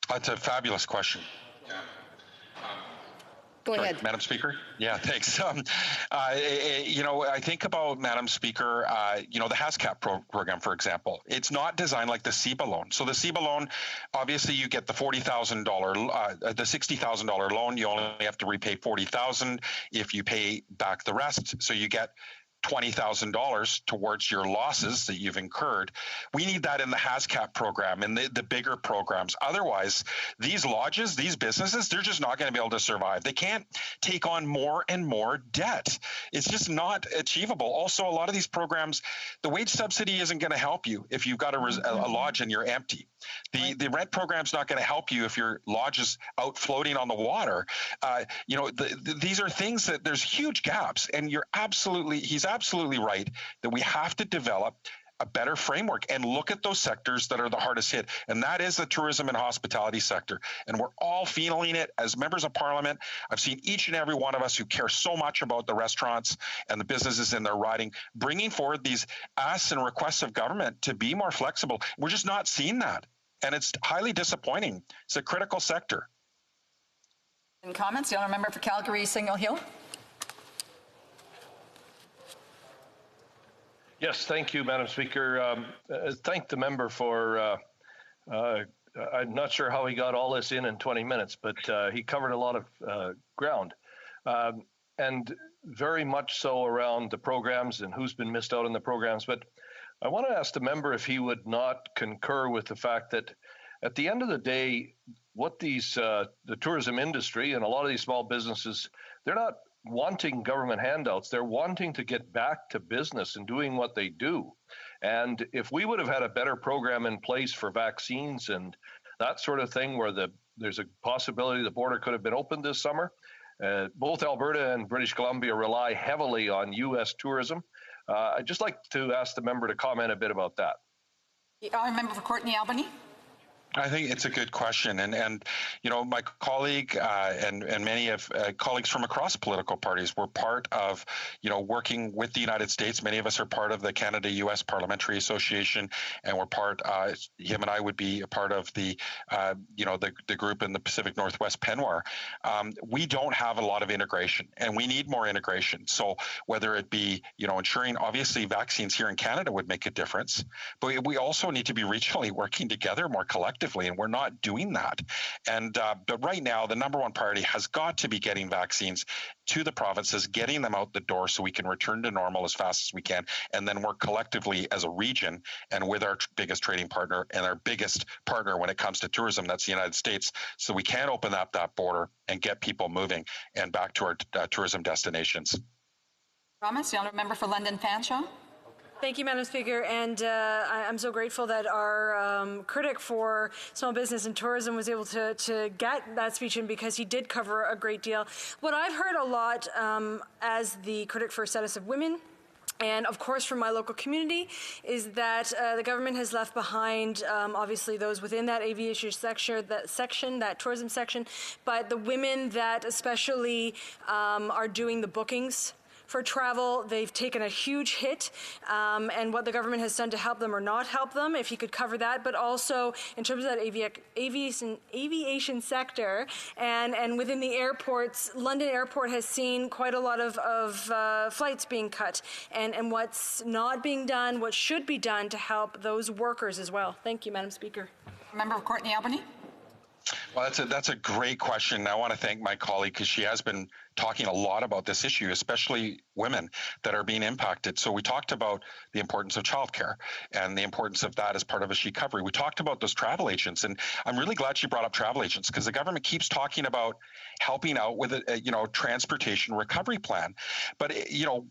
That's a fabulous question. Go ahead. Madam Speaker. Yeah, thanks. I think about, Madam Speaker, the HASCAP program, for example. It's not designed like the CEBA loan. So the CEBA loan, obviously you get the $40,000, the $60,000 loan. You only have to repay $40,000 if you pay back the rest. So you get $20,000 towards your losses that you've incurred. We need that in the HASCAP program and the bigger programs. Otherwise, these lodges, these businesses, they're just not going to be able to survive. They can't take on more and more debt. It's just not achievable. Also, a lot of these programs, the wage subsidy isn't going to help you if you've got a lodge and you're empty. The rent program's not going to help you if your lodge is out floating on the water. These are things that there's huge gaps, and he's absolutely right that we have to develop a better framework and look at those sectors that are the hardest hit. And that is the tourism and hospitality sector. And we're all feeling it as members of parliament. I've seen each and every one of us who care so much about the restaurants and the businesses in their riding, bringing forward these asks and requests of government to be more flexible. We're just not seeing that. And it's highly disappointing. It's a critical sector. And comments, the honourable member for Calgary Signal Hill. Yes, thank you, Madam Speaker. Thank the member for, I'm not sure how he got all this in 20 minutes, but he covered a lot of ground. And very much so around the programs and who's been missed out on the programs. But I want to ask the member if he would not concur with the fact that at the end of the day, what the tourism industry and a lot of these small businesses, they're not wanting government handouts. They're wanting to get back to business and doing what they do. And if we would have had a better program in place for vaccines and that sort of thing, where there's a possibility the border could have been opened this summer. Both Alberta and British Columbia rely heavily on U.S. tourism. I'd just like to ask the member to comment a bit about that. I remember for Courtney Alberni. I think it's a good question, and my colleague and many of colleagues from across political parties were part of working with the United States. Many of us are part of the Canada-U.S. Parliamentary Association, and we're part. Him and I would be a part of the group in the Pacific Northwest PENWAR. We don't have a lot of integration, and we need more integration. So whether it be ensuring, obviously vaccines here in Canada would make a difference, but we also need to be regionally working together more collectively. And we're not doing that. And but right now, the number one priority has got to be getting vaccines to the provinces, getting them out the door so we can return to normal as fast as we can, and then work collectively as a region and with our biggest trading partner and our biggest partner when it comes to tourism, that's the United States, so we can open up that border and get people moving and back to our tourism destinations. Promise, the honourable member for London Fanshawe. Thank you, Madam Speaker, and I'm so grateful that our critic for small business and tourism was able to get that speech in, because he did cover a great deal. What I've heard a lot as the critic for status of women, and of course from my local community, is that the government has left behind obviously those within that aviation section, that tourism section, but the women that especially are doing the bookings for travel, they've taken a huge hit, and what the government has done to help them or not help them, if you could cover that, but also in terms of that aviation sector, and within the airports, London Airport has seen quite a lot of flights being cut, and what's not being done, what should be done to help those workers as well. Thank you, Madam Speaker. Member of Courtney Albany. Well, that's a great question. I want to thank my colleague, because she has been talking a lot about this issue, especially women that are being impacted. So we talked about the importance of childcare and the importance of that as part of a HoC recovery. We talked about those travel agents, and I'm really glad she brought up travel agents, because the government keeps talking about helping out with a transportation recovery plan. But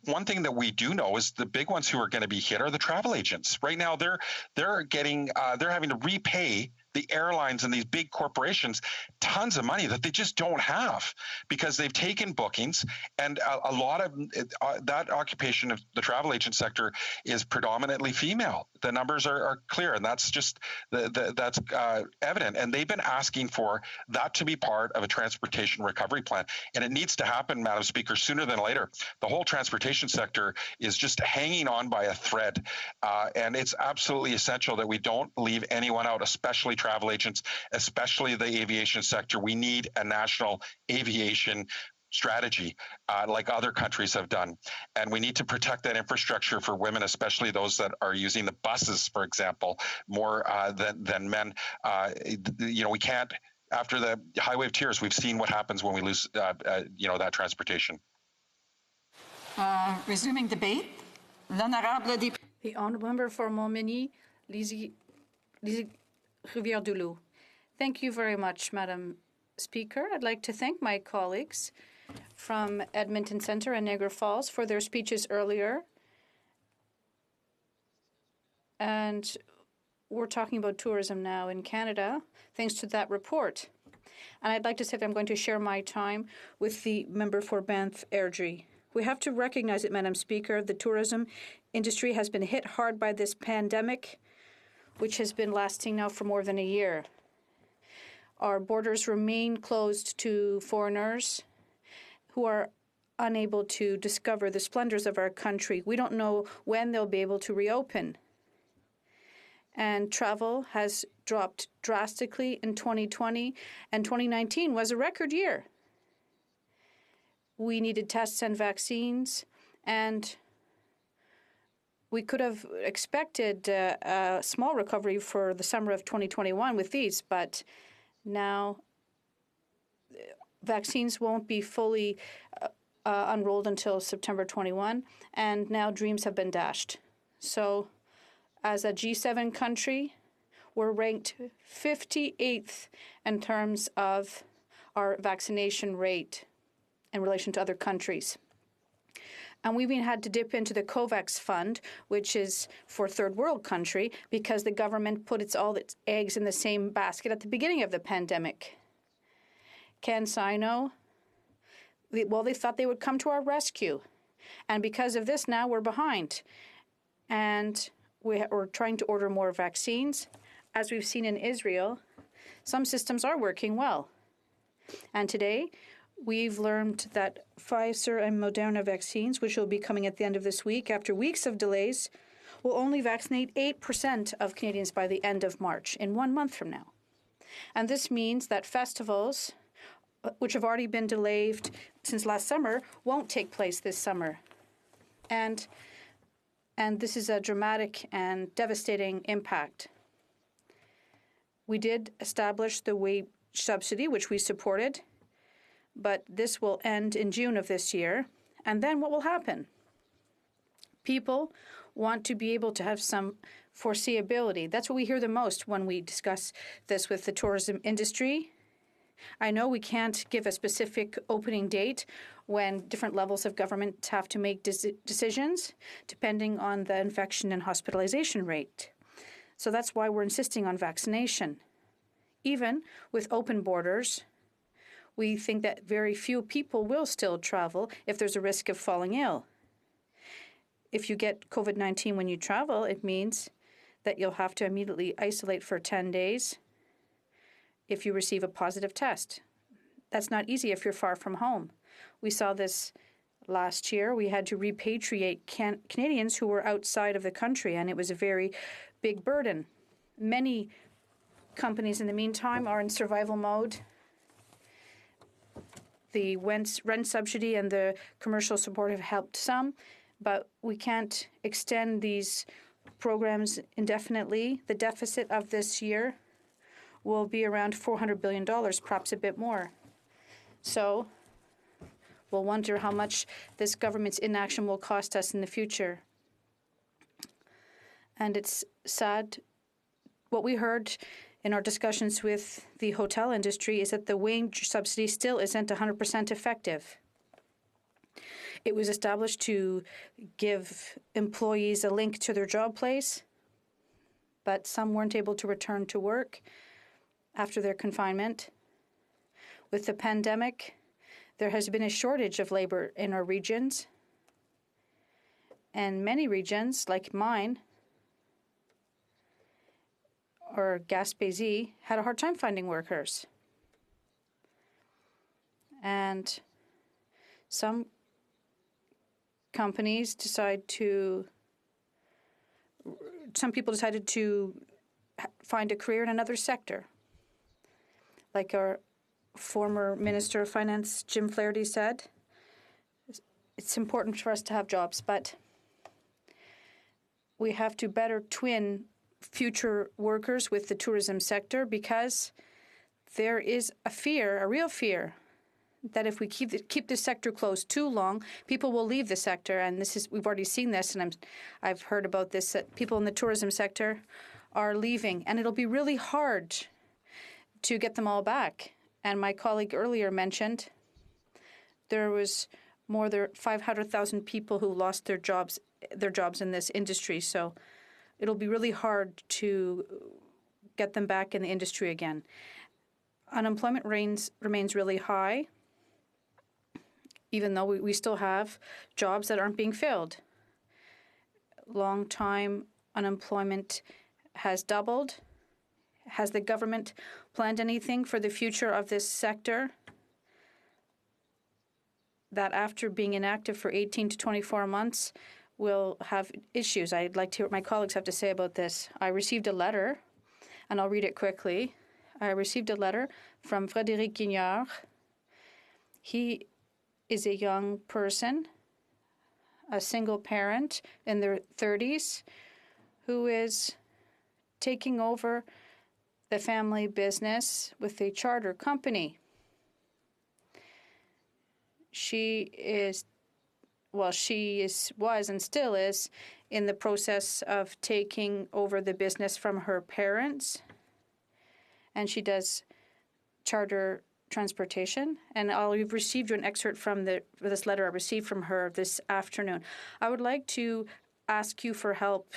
one thing that we do know is the big ones who are going to be hit are the travel agents. Right now, they're having to repay the airlines and these big corporations tons of money that they just don't have, because they've taken bookings, and a lot of that occupation of the travel agent sector is predominantly female. The numbers are clear, and that's just that's evident. And they've been asking for that to be part of a transportation recovery plan, and it needs to happen, Madam Speaker, sooner than later. The whole transportation sector is just hanging on by a thread, and it's absolutely essential that we don't leave anyone out, especially travel agents, especially the aviation sector. We need a national aviation strategy like other countries have done. And we need to protect that infrastructure for women, especially those that are using the buses, for example, more than men. We can't, after the Highway of Tears, we've seen what happens when we lose, that transportation. Resuming debate, the honourable member for Montmagny, Lizzie Rivière-du-Loup. Thank you very much, Madam Speaker. I'd like to thank my colleagues from Edmonton Centre and Niagara Falls for their speeches earlier. And we're talking about tourism now in Canada, thanks to that report. And I'd like to say that I'm going to share my time with the member for Banff Airdrie. We have to recognize it, Madam Speaker. The tourism industry has been hit hard by this pandemic, which has been lasting now for more than a year. Our borders remain closed to foreigners who are unable to discover the splendors of our country. We don't know when they'll be able to reopen. And travel has dropped drastically in 2020, and 2019 was a record year. We needed tests and vaccines, and we could have expected a small recovery for the summer of 2021 with these, but now vaccines won't be fully unrolled until September 21, and now dreams have been dashed. So as a G7 country, we're ranked 58th in terms of our vaccination rate in relation to other countries. And we've had to dip into the COVAX fund, which is for third world country, because the government put all its eggs in the same basket at the beginning of the pandemic. CanSino, they thought they would come to our rescue. And because of this, now we're behind. And we're trying to order more vaccines. As we've seen in Israel, some systems are working well. And today, we've learned that Pfizer and Moderna vaccines, which will be coming at the end of this week, after weeks of delays, will only vaccinate 8% of Canadians by the end of March, in 1 month from now. And this means that festivals, which have already been delayed since last summer, won't take place this summer. And this is a dramatic and devastating impact. We did establish the wage subsidy, which we supported, but this will end in June of this year. And then what will happen? People want to be able to have some foreseeability. That's what we hear the most when we discuss this with the tourism industry. I know we can't give a specific opening date when different levels of government have to make decisions depending on the infection and hospitalization rate. So that's why we're insisting on vaccination. Even with open borders, we think that very few people will still travel if there's a risk of falling ill. If you get COVID-19 when you travel, it means that you'll have to immediately isolate for 10 days if you receive a positive test. That's not easy if you're far from home. We saw this last year. We had to repatriate Canadians who were outside of the country, and it was a very big burden. Many companies in the meantime are in survival mode. The rent subsidy and the commercial support have helped some, but we can't extend these programs indefinitely. The deficit of this year will be around $400 billion, perhaps a bit more. So we'll wonder how much this government's inaction will cost us in the future. And it's sad. What we heard in our discussions with the hotel industry is that the wage subsidy still isn't 100% effective. It was established to give employees a link to their job place, but some weren't able to return to work after their confinement. With the pandemic, there has been a shortage of labor in our regions, and many regions, like mine, or Gaspésie, had a hard time finding workers. And some companies decided to find a career in another sector. Like our former Minister of Finance, Jim Flaherty, said, it's important for us to have jobs, but we have to better twin future workers with the tourism sector, because there is a real fear that if we keep this sector closed too long, people will leave the sector. And we've already seen this, and I've heard about this, that people in the tourism sector are leaving, and it'll be really hard to get them all back. And my colleague earlier mentioned there was more than 500,000 people who lost their jobs in this industry. So it'll be really hard to get them back in the industry again. Unemployment remains really high, even though we still have jobs that aren't being filled. Long-time unemployment has doubled. Has the government planned anything for the future of this sector that after being inactive for 18 to 24 months will have issues? I'd like to hear what my colleagues have to say about this. I received a letter, and I'll read it quickly. I received a letter from Frédéric Guignard. He is a young person, a single parent in their 30s, who is taking over the family business with a charter company. Was and still is in the process of taking over the business from her parents, and she does charter transportation. And I've received an excerpt from this letter I received from her this afternoon. I would like to ask you for help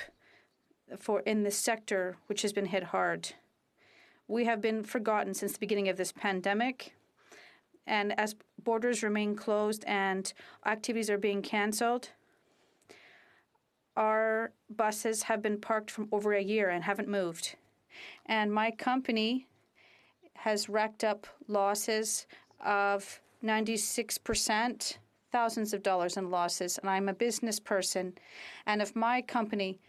in this sector, which has been hit hard. We have been forgotten since the beginning of this pandemic. And as borders remain closed and activities are being canceled, our buses have been parked for over a year and haven't moved. And my company has racked up losses of 96%, thousands of dollars in losses. And I'm a business person. And if my company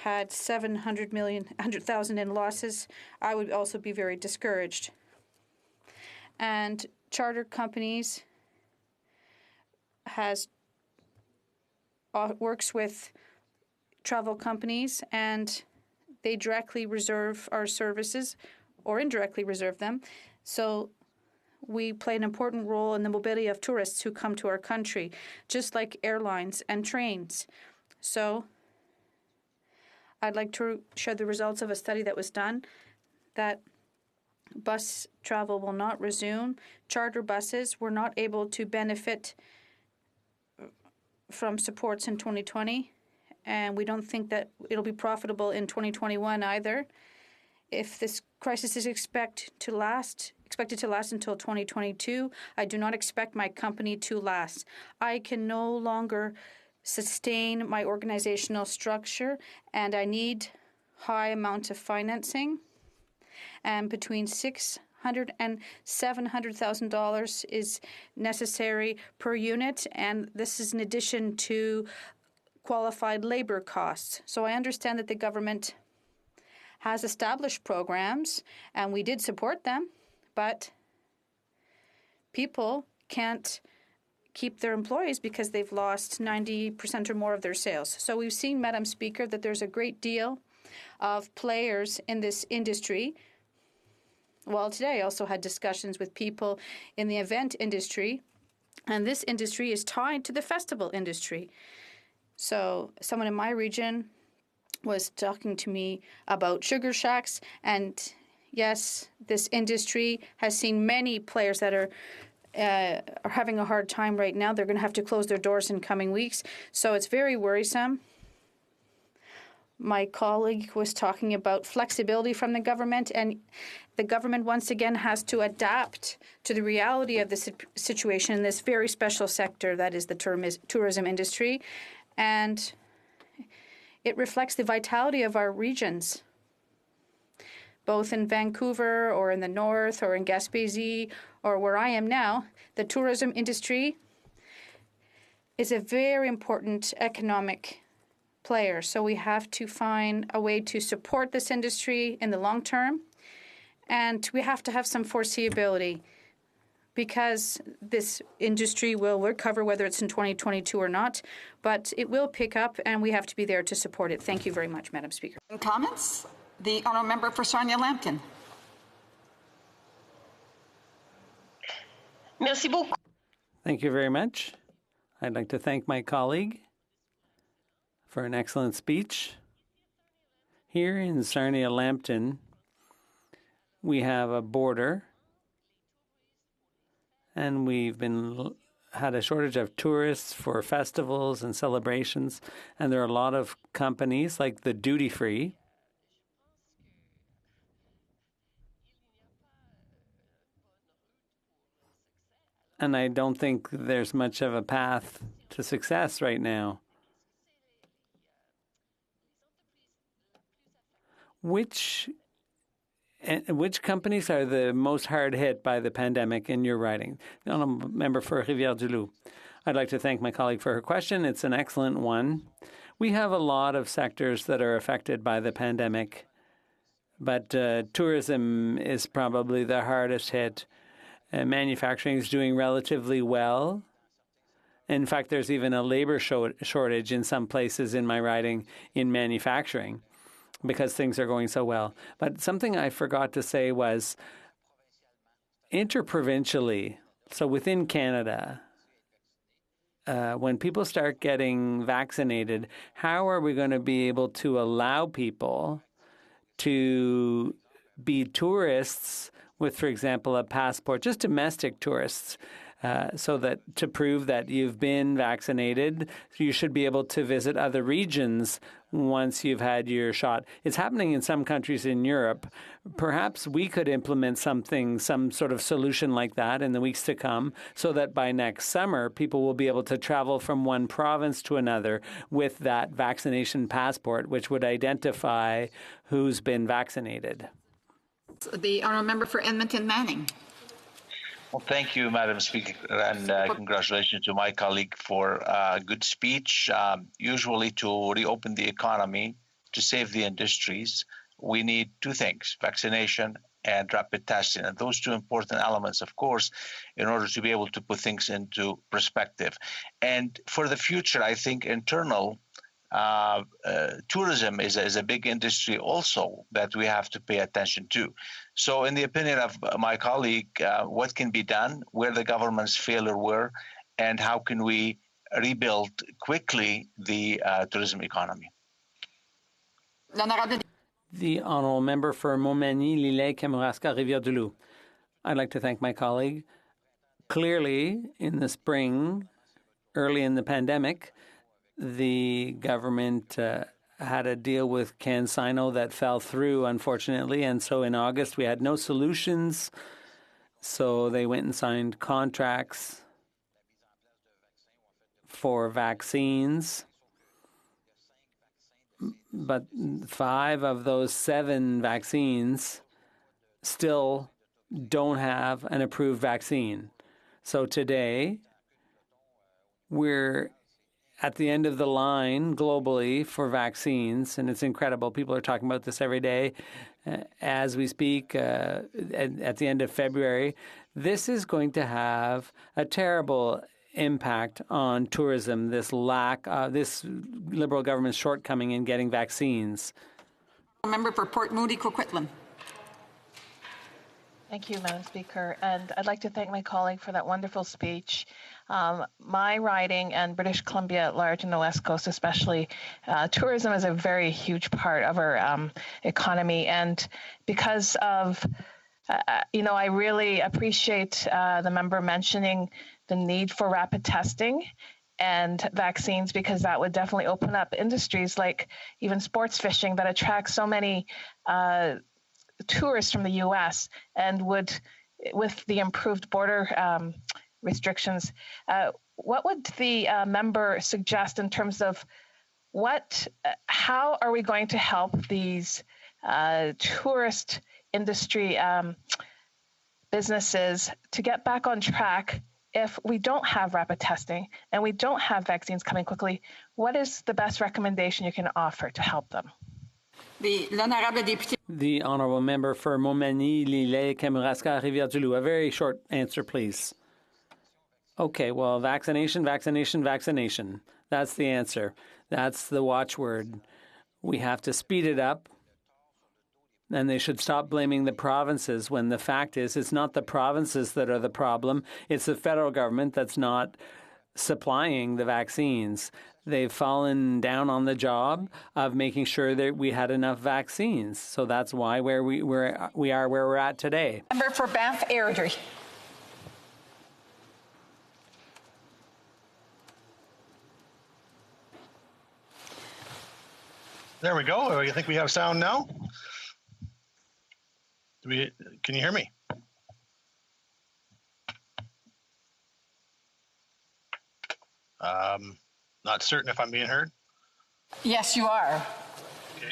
had 100,000 in losses, I would also be very discouraged. And charter companies works with travel companies, and they directly reserve our services or indirectly reserve them. So we play an important role in the mobility of tourists who come to our country, just like airlines and trains. So I'd like to share the results of a study that was done that Bus travel will not resume. Charter buses were not able to benefit from supports in 2020, and we don't think that it'll be profitable in 2021 either. If this crisis is expected to last until 2022, I do not expect my company to last. I can no longer sustain my organizational structure, and I need high amount of financing. And between $600,000 and $700,000 is necessary per unit, and this is in addition to qualified labor costs. So I understand that the government has established programs, and we did support them, but people can't keep their employees because they've lost 90% or more of their sales. So we've seen, Madam Speaker, that there's a great deal of players in this industry. Well, today I also had discussions with people in the event industry, and this industry is tied to the festival industry. So someone in my region was talking to me about sugar shacks, and yes, this industry has seen many players that are having a hard time right now. They're going to have to close their doors in coming weeks, so it's very worrisome. My colleague was talking about flexibility from the government, and the government once again has to adapt to the reality of the situation in this very special sector that is the tourism industry, and it reflects the vitality of our regions, both in Vancouver or in the north or in Gaspésie or where I am now. The tourism industry is a very important economic player. So we have to find a way to support this industry in the long term, and we have to have some foreseeability, because this industry will recover, whether it's in 2022 or not, but it will pick up, and we have to be there to support it. Thank you very much, Madam Speaker. Comments? The honourable member for Sarnia-Lambton. Merci beaucoup. Thank you very much. I'd like to thank my colleague for an excellent speech. Here in Sarnia-Lambton, we have a border, and we've had a shortage of tourists for festivals and celebrations, and there are a lot of companies like the duty free and I don't think there's much of a path to success right now. Which companies are the most hard hit by the pandemic in your writing? The honourable member for Rivière-du-Loup. I'd like to thank my colleague for her question. It's an excellent one. We have a lot of sectors that are affected by the pandemic, but tourism is probably the hardest hit. Manufacturing is doing relatively well. In fact, there's even a labor shortage in some places in my writing in manufacturing, because things are going so well. But something I forgot to say was interprovincially, so within Canada, when people start getting vaccinated, how are we going to be able to allow people to be tourists with, for example, a passport, just domestic tourists, so that to prove that you've been vaccinated, you should be able to visit other regions once you've had your shot. It's happening in some countries in Europe. Perhaps we could implement some sort of solution like that in the weeks to come, so that by next summer, people will be able to travel from one province to another with that vaccination passport, which would identify who's been vaccinated. The honourable member for Edmonton Manning. Well, thank you, Madam Speaker, and congratulations to my colleague for a good speech. Usually to reopen the economy, to save the industries, we need two things: vaccination and rapid testing. And those two important elements, of course, in order to be able to put things into perspective. And for the future, I think internal tourism is a big industry also that we have to pay attention to. So in the opinion of my colleague, what can be done, where the government's failure were, and how can we rebuild quickly the tourism economy? The honourable member for Montmagny, Lillet, Kamouraska, Rivière-du-Loup. I'd like to thank my colleague. Clearly, in the spring, early in the pandemic, the government had a deal with CanSino that fell through, unfortunately, and so in August we had no solutions. So they went and signed contracts for vaccines. But 5 of those 7 vaccines still don't have an approved vaccine. So today, we're at the end of the line globally for vaccines, and it's incredible. People are talking about this every day as we speak at the end of February. This is going to have a terrible impact on tourism, this Liberal government's shortcoming in getting vaccines. Member for Port Moody, Coquitlam. Thank you, Madam Speaker. And I'd like to thank my colleague for that wonderful speech. My riding and British Columbia at large and the West Coast especially, tourism is a very huge part of our economy. And because of, I really appreciate the member mentioning the need for rapid testing and vaccines, because that would definitely open up industries like even sports fishing that attracts so many tourists from the U.S. and would, with the improved border restrictions, what would the member suggest in terms of how are we going to help these tourist industry businesses to get back on track if we don't have rapid testing and we don't have vaccines coming quickly? What is the best recommendation you can offer to help them? The honourable member for Montmagny, Lillet, Kamouraska, Rivière-du-Loup. A very short answer, please. Okay, well, vaccination. That's the answer. That's the watchword. We have to speed it up, and they should stop blaming the provinces when the fact is it's not the provinces that are the problem. It's the federal government that's not supplying the vaccines. They've fallen down on the job of making sure that we had enough vaccines. So that's why we are where we're at today. Member for Banff Airdrie. There we go. I think we have sound now. Can you hear me? Not certain if I'm being heard. Yes, you are. Okay.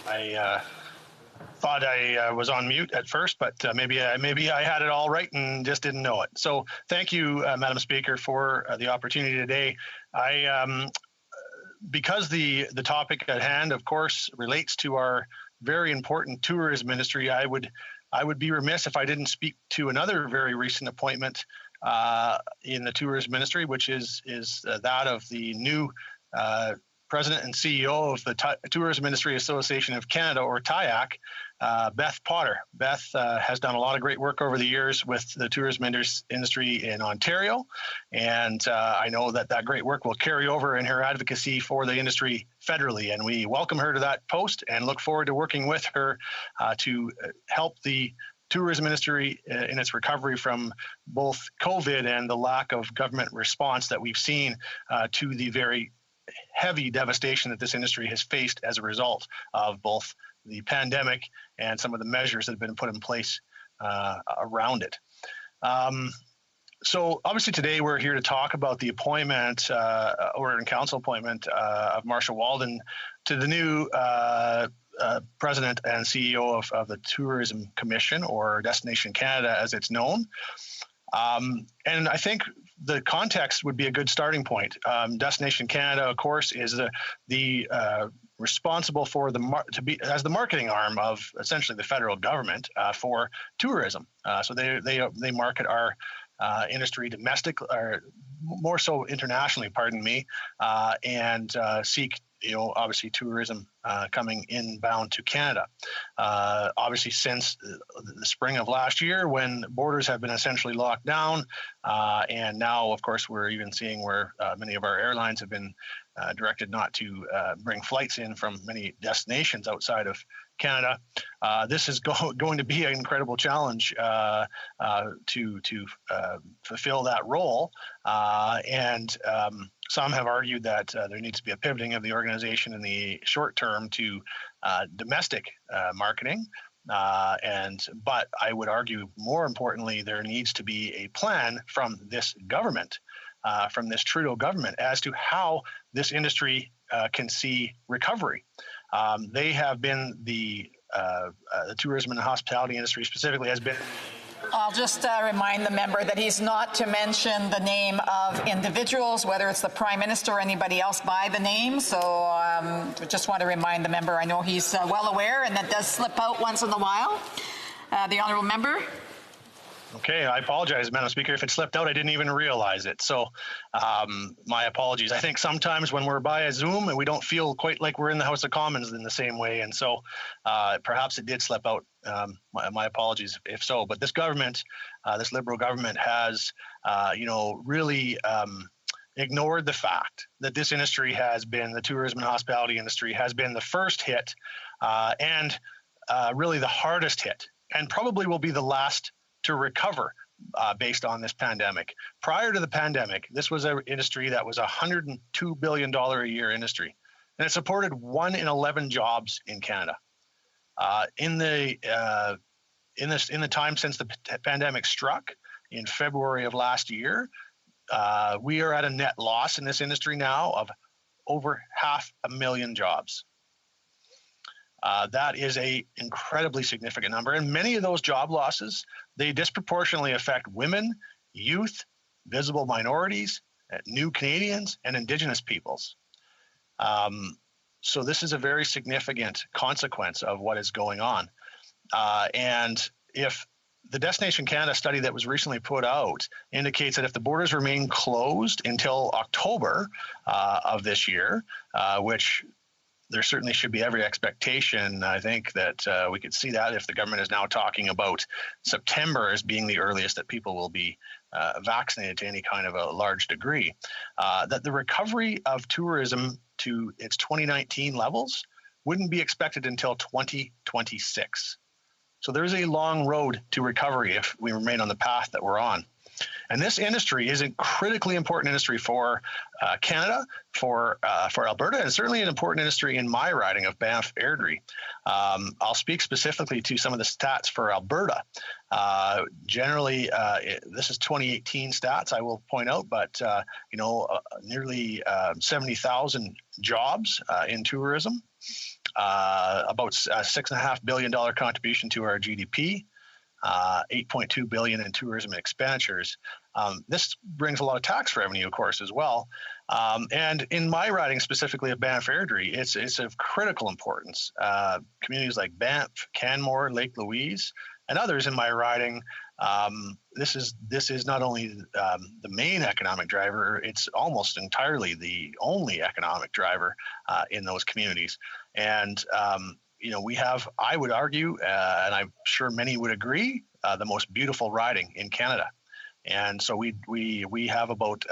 I thought I was on mute at first, but maybe I had it all right and just didn't know it. So thank you, Madam Speaker, for the opportunity today. Because the topic at hand, of course, relates to our very important tourism industry, I would be remiss if I didn't speak to another very recent appointment in the tourism ministry, which is that of the new President and CEO of the Tourism Industry Association of Canada, or TIAC, Beth Potter. Beth has done a lot of great work over the years with the tourism industry in Ontario, and I know that great work will carry over in her advocacy for the industry federally, and we welcome her to that post and look forward to working with her to help the tourism industry in its recovery from both COVID and the lack of government response that we've seen to the very heavy devastation that this industry has faced as a result of both the pandemic and some of the measures that have been put in place around it. So obviously today we're here to talk about the appointment, order and council appointment of Marsha Walden to the new President and CEO of the Tourism Commission, or Destination Canada as it's known. And I think the context would be a good starting point. Destination Canada, of course, is the responsible for as the marketing arm of essentially the federal government for tourism. So they market our industry domestic, or more so internationally, pardon me, and seek obviously tourism coming inbound to Canada. Obviously, since the spring of last year, when borders have been essentially locked down, and now, of course, we're even seeing where many of our airlines have been directed not to bring flights in from many destinations outside of Canada. This is going to be an incredible challenge to fulfill that role. And some have argued that there needs to be a pivoting of the organization in the short term to domestic marketing. But I would argue, more importantly, there needs to be a plan from this government, from this Trudeau government, as to how this industry can see recovery. They have been the tourism and hospitality industry specifically has been. I'll just remind the member that he's not to mention the name of individuals, whether it's the Prime Minister or anybody else by the name. So just want to remind the member. I know he's well aware, and that does slip out once in a while. The honourable member. Okay, I apologize, Madam Speaker. If it slipped out, I didn't even realize it. So my apologies. I think sometimes when we're by a Zoom, we don't feel quite like we're in the House of Commons in the same way. And so perhaps it did slip out. My apologies if so. But this government, this Liberal government has, really ignored the fact that this industry has been, the tourism and hospitality industry has been the first hit and really the hardest hit, and probably will be the last to recover based on this pandemic. Prior to the pandemic, this was an industry that was a $102 billion a year industry, and it supported 1 in 11 jobs in Canada. In the time since the pandemic struck in February of last year, we are at a net loss in this industry now of over 500,000 jobs. That is a incredibly significant number, and many of those job losses, they disproportionately affect women, youth, visible minorities, new Canadians, and Indigenous peoples. So this is a very significant consequence of what is going on. And if the Destination Canada study that was recently put out indicates that if the borders remain closed until October of this year, which there certainly should be every expectation, I think, that we could see that if the government is now talking about September as being the earliest that people will be vaccinated to any kind of a large degree, that the recovery of tourism to its 2019 levels wouldn't be expected until 2026. So there's a long road to recovery if we remain on the path that we're on. And this industry is a critically important industry for Canada, for Alberta, and certainly an important industry in my riding of Banff Airdrie. I'll speak specifically to some of the stats for Alberta. Generally, this is 2018 stats, I will point out, but nearly 70,000 jobs in tourism, about $6.5 billion contribution to our GDP. $8.2 billion in tourism expenditures. This brings a lot of tax revenue, of course, as well. And in my riding, specifically of Banff Airdrie, it's of critical importance. Communities like Banff, Canmore, Lake Louise, and others in my riding. This is not only the main economic driver; it's almost entirely the only economic driver in those communities. And we have, I would argue, and I'm sure many would agree, the most beautiful riding in Canada. And so we have about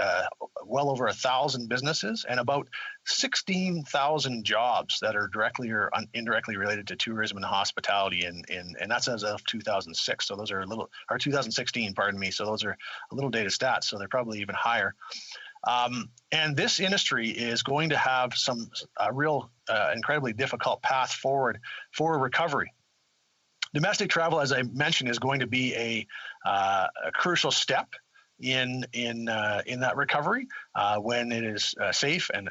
well over 1,000 businesses and about 16,000 jobs that are directly or indirectly related to tourism and hospitality, and that's as of 2006. So those are 2016, pardon me. So those are a little dated stats. So they're probably even higher. And this industry is going to have a real incredibly difficult path forward for recovery. Domestic travel, as I mentioned, is going to be a crucial step in that recovery when it is safe and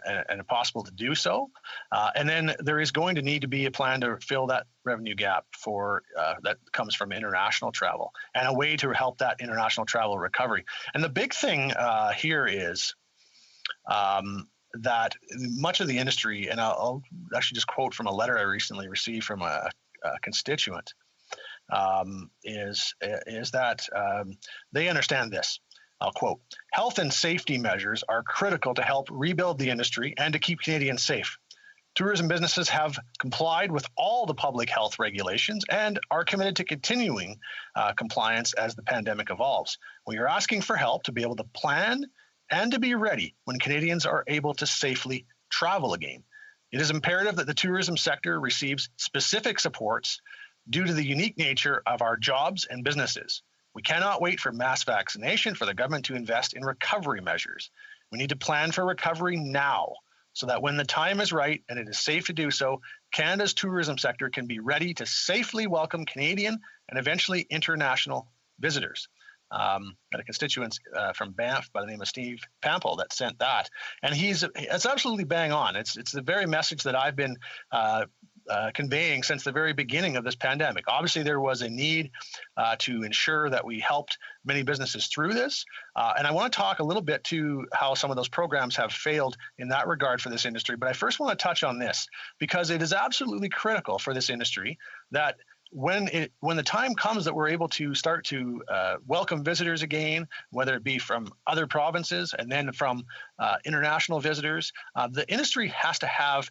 possible to do so. And then there is going to need to be a plan to fill that revenue gap that comes from international travel, and a way to help that international travel recovery. And the big thing here is that much of the industry, and I'll actually just quote from a letter I recently received from a constituent, is that they understand this. I'll quote, "Health and safety measures are critical to help rebuild the industry and to keep Canadians safe. Tourism businesses have complied with all the public health regulations and are committed to continuing compliance as the pandemic evolves. We are asking for help to be able to plan and to be ready when Canadians are able to safely travel again. It is imperative that the tourism sector receives specific supports due to the unique nature of our jobs and businesses. We cannot wait for mass vaccination for the government to invest in recovery measures. We need to plan for recovery now, so that when the time is right and it is safe to do so, Canada's tourism sector can be ready to safely welcome Canadian and eventually international visitors. Got a constituent from Banff by the name of Steve Pample that sent that, and it's absolutely bang on. It's the very message that I've been conveying since the very beginning of this pandemic. Obviously, there was a need to ensure that we helped many businesses through this. And I want to talk a little bit to how some of those programs have failed in that regard for this industry. But I first want to touch on this, because it is absolutely critical for this industry that when the time comes that we're able to start to welcome visitors again, whether it be from other provinces and then from international visitors, the industry has to have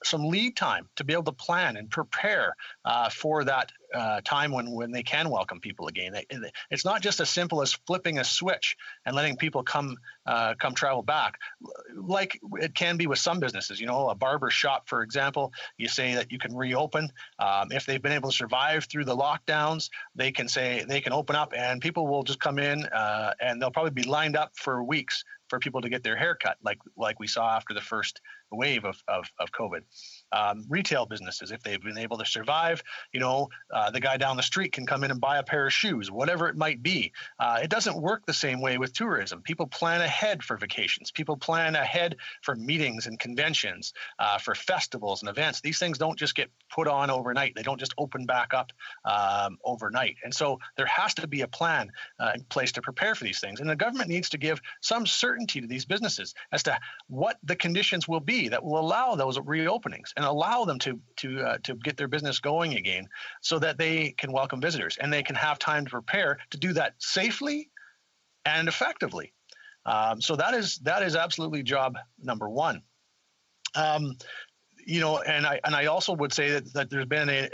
some lead time to be able to plan and prepare for that time when they can welcome people again. It's not just as simple as flipping a switch and letting people come travel back, like it can be with some businesses. You know, a barber shop, for example, you say that you can reopen. If they've been able to survive through the lockdowns, they can open up and people will just come in and they'll probably be lined up for weeks for people to get their hair cut, like we saw after the first wave of COVID. Retail businesses, if they've been able to survive, the guy down the street can come in and buy a pair of shoes, whatever it might be. It doesn't work the same way with tourism. People plan ahead for vacations. People plan ahead for meetings and conventions, for festivals and events. These things don't just get put on overnight. They don't just open back up overnight. And so there has to be a plan in place to prepare for these things. And the government needs to give some certainty to these businesses as to what the conditions will be that will allow those reopenings and allow them to get their business going again, so that they can welcome visitors and they can have time to prepare to do that safely and effectively. So that is absolutely job number one. And I also would say that there's been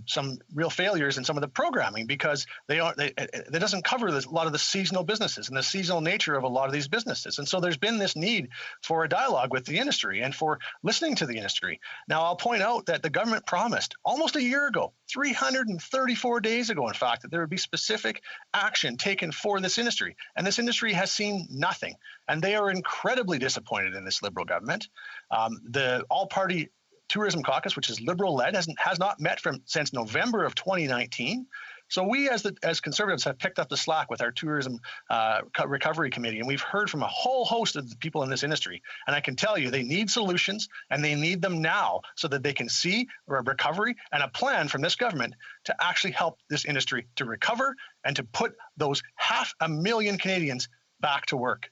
some real failures in some of the programming, because that doesn't cover a lot of the seasonal businesses and the seasonal nature of a lot of these businesses. And so there's been this need for a dialogue with the industry and for listening to the industry. Now, I'll point out that the government promised almost a year ago, 334 days ago, in fact, that there would be specific action taken for this industry. And this industry has seen nothing. And they are incredibly disappointed in this Liberal government. The all-party Tourism Caucus, which is Liberal-led, has not met since November of 2019. So we, as Conservatives, have picked up the slack with our Tourism Recovery Committee, and we've heard from a whole host of the people in this industry. And I can tell you, they need solutions, and they need them now, so that they can see a recovery and a plan from this government to actually help this industry to recover and to put those 500,000 Canadians back to work.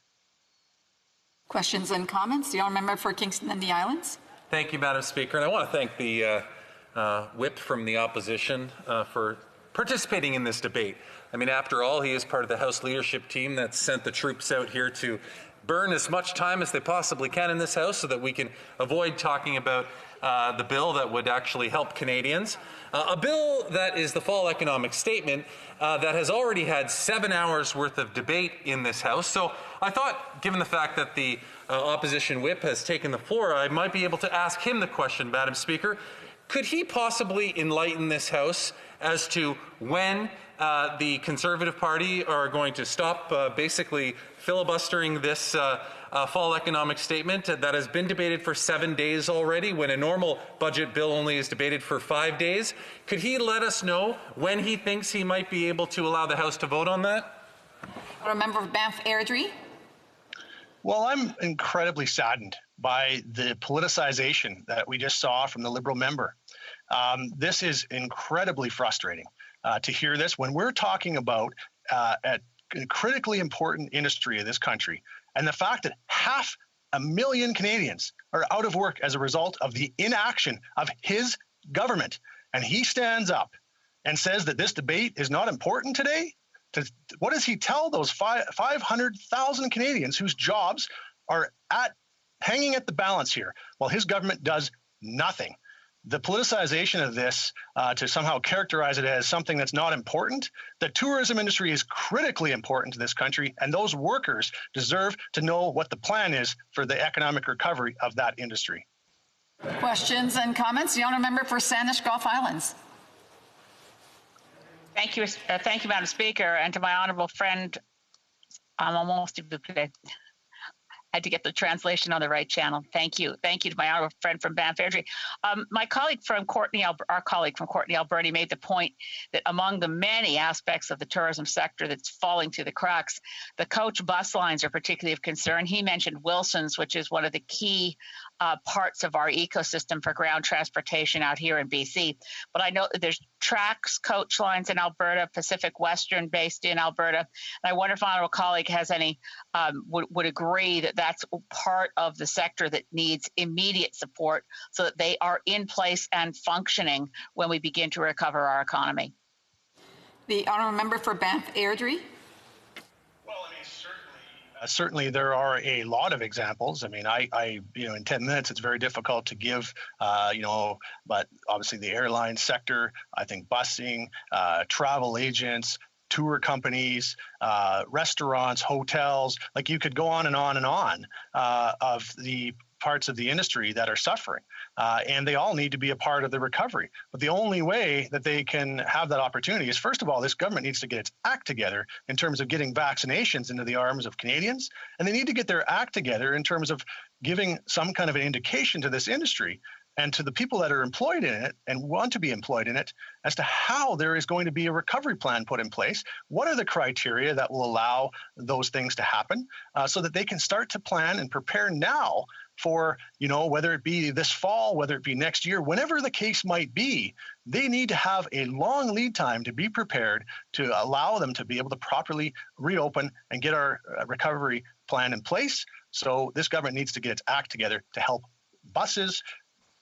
Questions and comments? The honourable member for Kingston and the Islands. Thank you, Madam Speaker. And I want to thank the whip from the opposition for participating in this debate. I mean, after all, he is part of the House leadership team that sent the troops out here to burn as much time as they possibly can in this House so that we can avoid talking about the bill that would actually help Canadians. A bill that is the fall economic statement that has already had 7 hours worth of debate in this House. So I thought, given the fact that the opposition whip has taken the floor, I might be able to ask him the question, Madam Speaker. Could he possibly enlighten this House as to when the Conservative Party are going to stop basically filibustering this fall economic statement that has been debated for 7 days already, when a normal budget bill only is debated for 5 days? Could he let us know when he thinks he might be able to allow the House to vote on that? Member of Banff Airdrie. Well, I'm incredibly saddened by the politicization that we just saw from the Liberal member. This is incredibly frustrating to hear this when we're talking about a critically important industry of this country, and the fact that 500,000 Canadians are out of work as a result of the inaction of his government. And he stands up and says that this debate is not important today. What does he tell those 500,000 Canadians whose jobs are at hanging at the balance here while his government does nothing. The politicization of this to somehow characterize it as something that's not important. The tourism industry is critically important to this country, and those workers deserve to know what the plan is for the economic recovery of that industry. Questions and comments? The honourable member for Saanich Gulf Islands. Thank you, Madam Speaker, and to my honourable friend, I'm almost had to get the translation on the right channel. Thank you to my honourable friend from Banff Airdrie. My colleague from Courtenay, our colleague from Courtenay, Alberta, made the point that among the many aspects of the tourism sector that's falling through the cracks, the coach bus lines are particularly of concern. He mentioned Wilson's, which is one of the key parts of our ecosystem for ground transportation out here in BC. But I know that there's Trax coach lines in Alberta, Pacific Western based in Alberta. And I wonder if my honourable colleague has any, would agree that that's part of the sector that needs immediate support so that they are in place and functioning when we begin to recover our economy. The honourable member for Banff Airdrie. Certainly, there are a lot of examples. I mean, I in 10 minutes, it's very difficult to give, but obviously the airline sector, I think busing, travel agents, tour companies, restaurants, hotels, like you could go on and on and on of the parts of the industry that are suffering. And they all need to be a part of the recovery. But the only way that they can have that opportunity is, first of all, this government needs to get its act together in terms of getting vaccinations into the arms of Canadians. And they need to get their act together in terms of giving some kind of an indication to this industry and to the people that are employed in it and want to be employed in it as to how there is going to be a recovery plan put in place. What are the criteria that will allow those things to happen so that they can start to plan and prepare now for, whether it be this fall, whether it be next year, whenever the case might be, they need to have a long lead time to be prepared to allow them to be able to properly reopen and get our recovery plan in place. So this government needs to get its act together to help buses,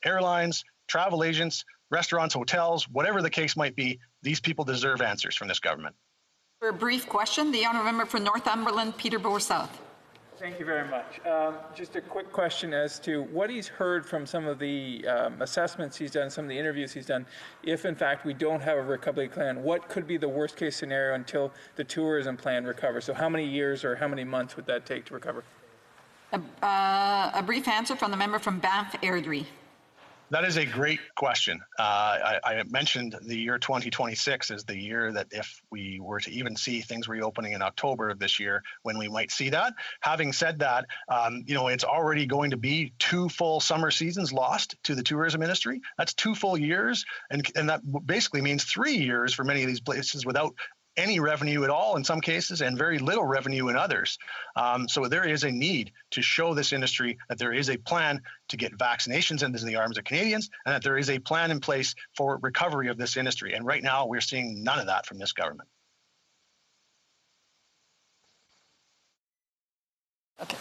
airlines, travel agents, restaurants, hotels, whatever the case might be. These people deserve answers from this government. For a brief question, the honourable member for Northumberland, Peterborough South. Thank you very much. Just a quick question as to what he's heard from some of the assessments he's done, some of the interviews he's done. If, in fact, we don't have a recovery plan, what could be the worst-case scenario until the tourism plan recovers? So how many years or how many months would that take to recover? A brief answer from the member from Banff Airdrie. That is a great question. I mentioned the year 2026 is the year that if we were to even see things reopening in October of this year, when we might see that. Having said that, it's already going to be 2 full summer seasons lost to the tourism industry. That's 2 full years. And that basically means 3 years for many of these places without any revenue at all in some cases and very little revenue in others. So there is a need to show this industry that there is a plan to get vaccinations into the arms of Canadians and that there is a plan in place for recovery of this industry. And right now we're seeing none of that from this government. Okay.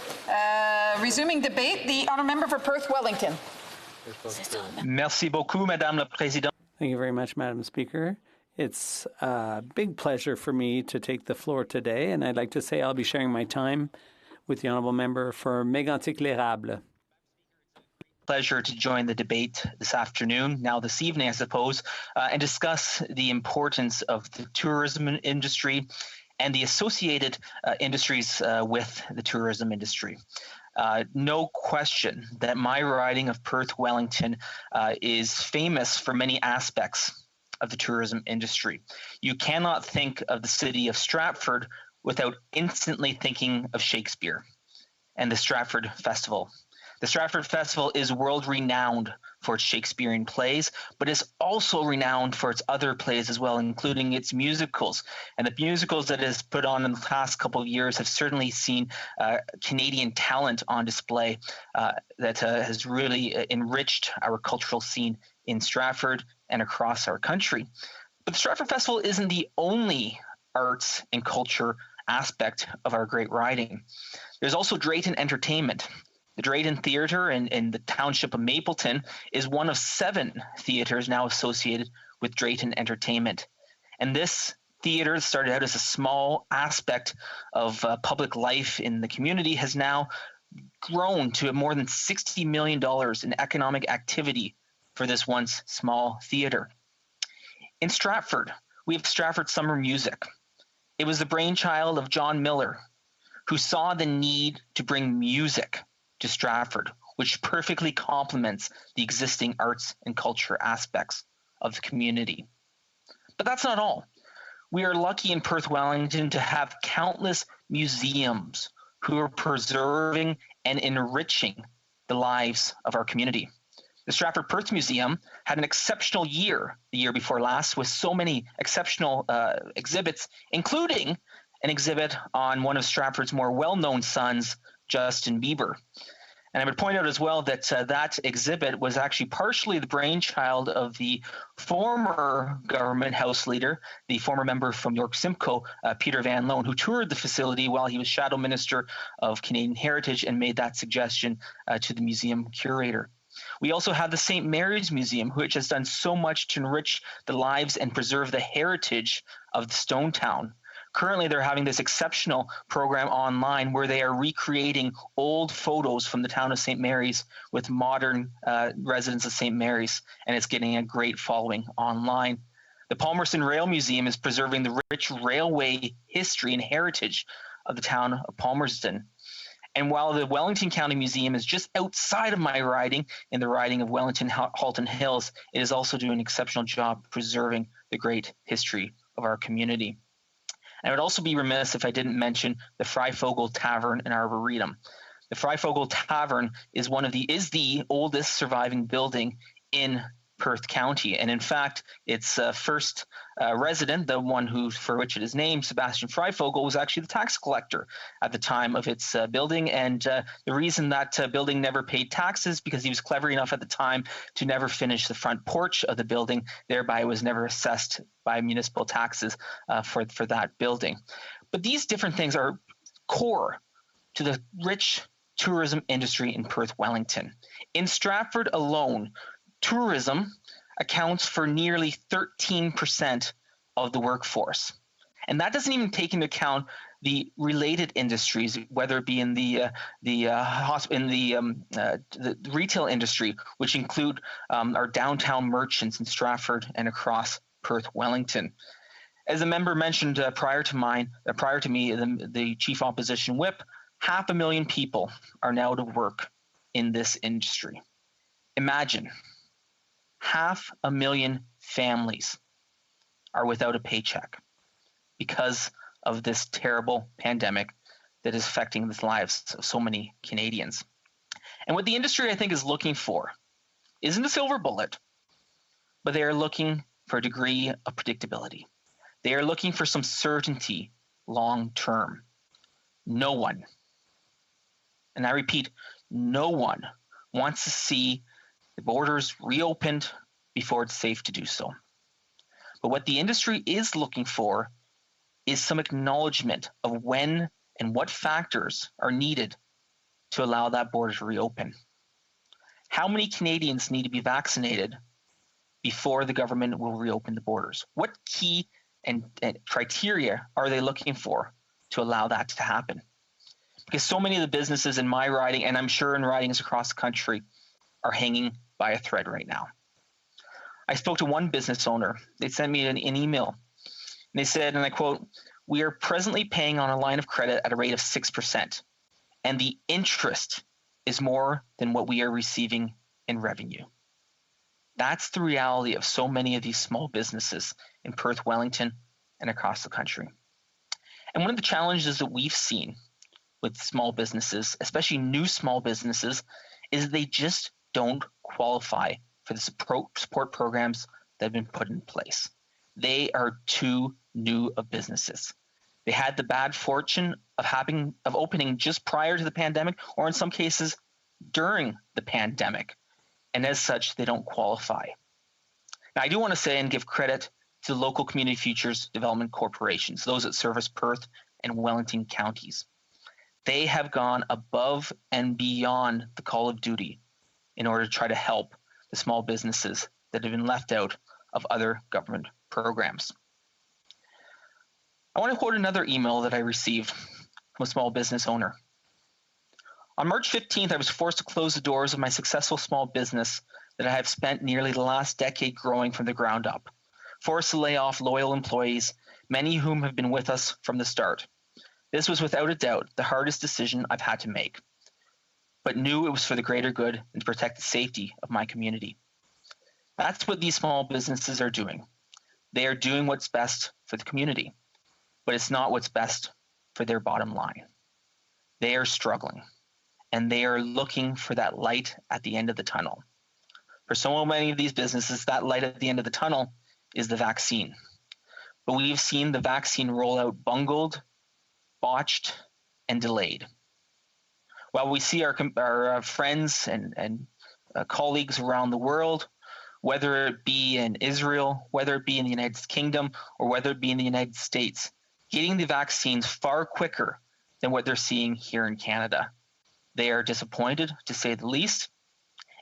Resuming debate, the honourable member for Perth Wellington. Merci beaucoup, Madame la Présidente. Thank you very much, Madam Speaker. It's a big pleasure for me to take the floor today, and I'd like to say I'll be sharing my time with the honourable member for Mégantic-l'Érable. Pleasure to join the debate this afternoon, now this evening, I suppose, and discuss the importance of the tourism industry and the associated industries with the tourism industry. No question that my riding of Perth Wellington is famous for many aspects of the tourism industry. You cannot think of the city of Stratford without instantly thinking of Shakespeare and the Stratford Festival. The Stratford Festival is world-renowned for its Shakespearean plays, but is also renowned for its other plays as well, including its musicals. And the musicals that it has put on in the past couple of years have certainly seen Canadian talent on display that has really enriched our cultural scene in Stratford and across our country. But the Stratford Festival isn't the only arts and culture aspect of our great riding. There's also Drayton Entertainment. The Drayton Theatre in the township of Mapleton is one of 7 theatres now associated with Drayton Entertainment. And this theatre started out as a small aspect of public life in the community has now grown to more than $60 million in economic activity for this once small theater. In Stratford, we have Stratford Summer Music. It was the brainchild of John Miller, who saw the need to bring music to Stratford, which perfectly complements the existing arts and culture aspects of the community. But that's not all. We are lucky in Perth Wellington to have countless museums who are preserving and enriching the lives of our community. The Stratford Perth Museum had an exceptional year the year before last with so many exceptional exhibits, including an exhibit on one of Stratford's more well-known sons, Justin Bieber. And I would point out as well that that exhibit was actually partially the brainchild of the former government House leader, the former member from York Simcoe, Peter Van Loan, who toured the facility while he was Shadow Minister of Canadian Heritage and made that suggestion to the museum curator. We also have the St. Mary's Museum, which has done so much to enrich the lives and preserve the heritage of the Stone Town. Currently, they're having this exceptional program online where they are recreating old photos from the town of St. Mary's with modern residents of St. Mary's, and it's getting a great following online. The Palmerston Rail Museum is preserving the rich railway history and heritage of the town of Palmerston. And while the Wellington County Museum is just outside of my riding, in the riding of Wellington Halton Hills, it is also doing an exceptional job preserving the great history of our community. I would also be remiss if I didn't mention the Freifogel Tavern in Arboretum. The Freifogel Tavern is the oldest surviving building in Perth County, and in fact, its first resident, the one for which it is named, Sebastian Freifogel, was actually the tax collector at the time of its building. And the reason that building never paid taxes because he was clever enough at the time to never finish the front porch of the building, thereby was never assessed by municipal taxes for that building. But these different things are core to the rich tourism industry in Perth Wellington. In Stratford alone, tourism accounts for nearly 13% of the workforce. And that doesn't even take into account the related industries, whether it be in the retail industry, which include our downtown merchants in Stratford and across Perth Wellington. As a member mentioned prior to me, the chief opposition whip, 500,000 people are now to work in this industry. Imagine 500,000 families are without a paycheck because of this terrible pandemic that is affecting the lives of so many Canadians. And what the industry, I think, is looking for isn't a silver bullet, but they are looking for a degree of predictability. They are looking for some certainty long term. No one, and I repeat, no one wants to see the borders reopened before it's safe to do so. But what the industry is looking for is some acknowledgement of when and what factors are needed to allow that border to reopen. How many Canadians need to be vaccinated before the government will reopen the borders? What key and criteria are they looking for to allow that to happen? Because so many of the businesses in my riding, and I'm sure in ridings across the country, are hanging by a thread right now. I spoke to one business owner. They sent me an email. And they said, and I quote, "We are presently paying on a line of credit at a rate of 6%, and the interest is more than what we are receiving in revenue." That's the reality of so many of these small businesses in Perth, Wellington, and across the country. And one of the challenges that we've seen with small businesses, especially new small businesses, is they just don't qualify for the support programs that have been put in place. They are too new of businesses. They had the bad fortune of opening just prior to the pandemic, or in some cases during the pandemic, and as such, they don't qualify. Now, I do want to say and give credit to the local community futures development corporations, those that service Perth and Wellington counties. They have gone above and beyond the call of duty in order to try to help the small businesses that have been left out of other government programs. I want to quote another email that I received from a small business owner. On March 15th, I was forced to close the doors of my successful small business that I have spent nearly the last decade growing from the ground up, forced to lay off loyal employees, many of whom have been with us from the start. This was without a doubt the hardest decision I've had to make, but knew it was for the greater good and to protect the safety of my community. That's what these small businesses are doing. They are doing what's best for the community, but it's not what's best for their bottom line. They are struggling, and they are looking for that light at the end of the tunnel. For so many of these businesses, that light at the end of the tunnel is the vaccine. But we've seen the vaccine rollout bungled, botched, and delayed. While we see our friends and colleagues around the world, whether it be in Israel, whether it be in the United Kingdom, or whether it be in the United States, getting the vaccines far quicker than what they're seeing here in Canada. They are disappointed, to say the least,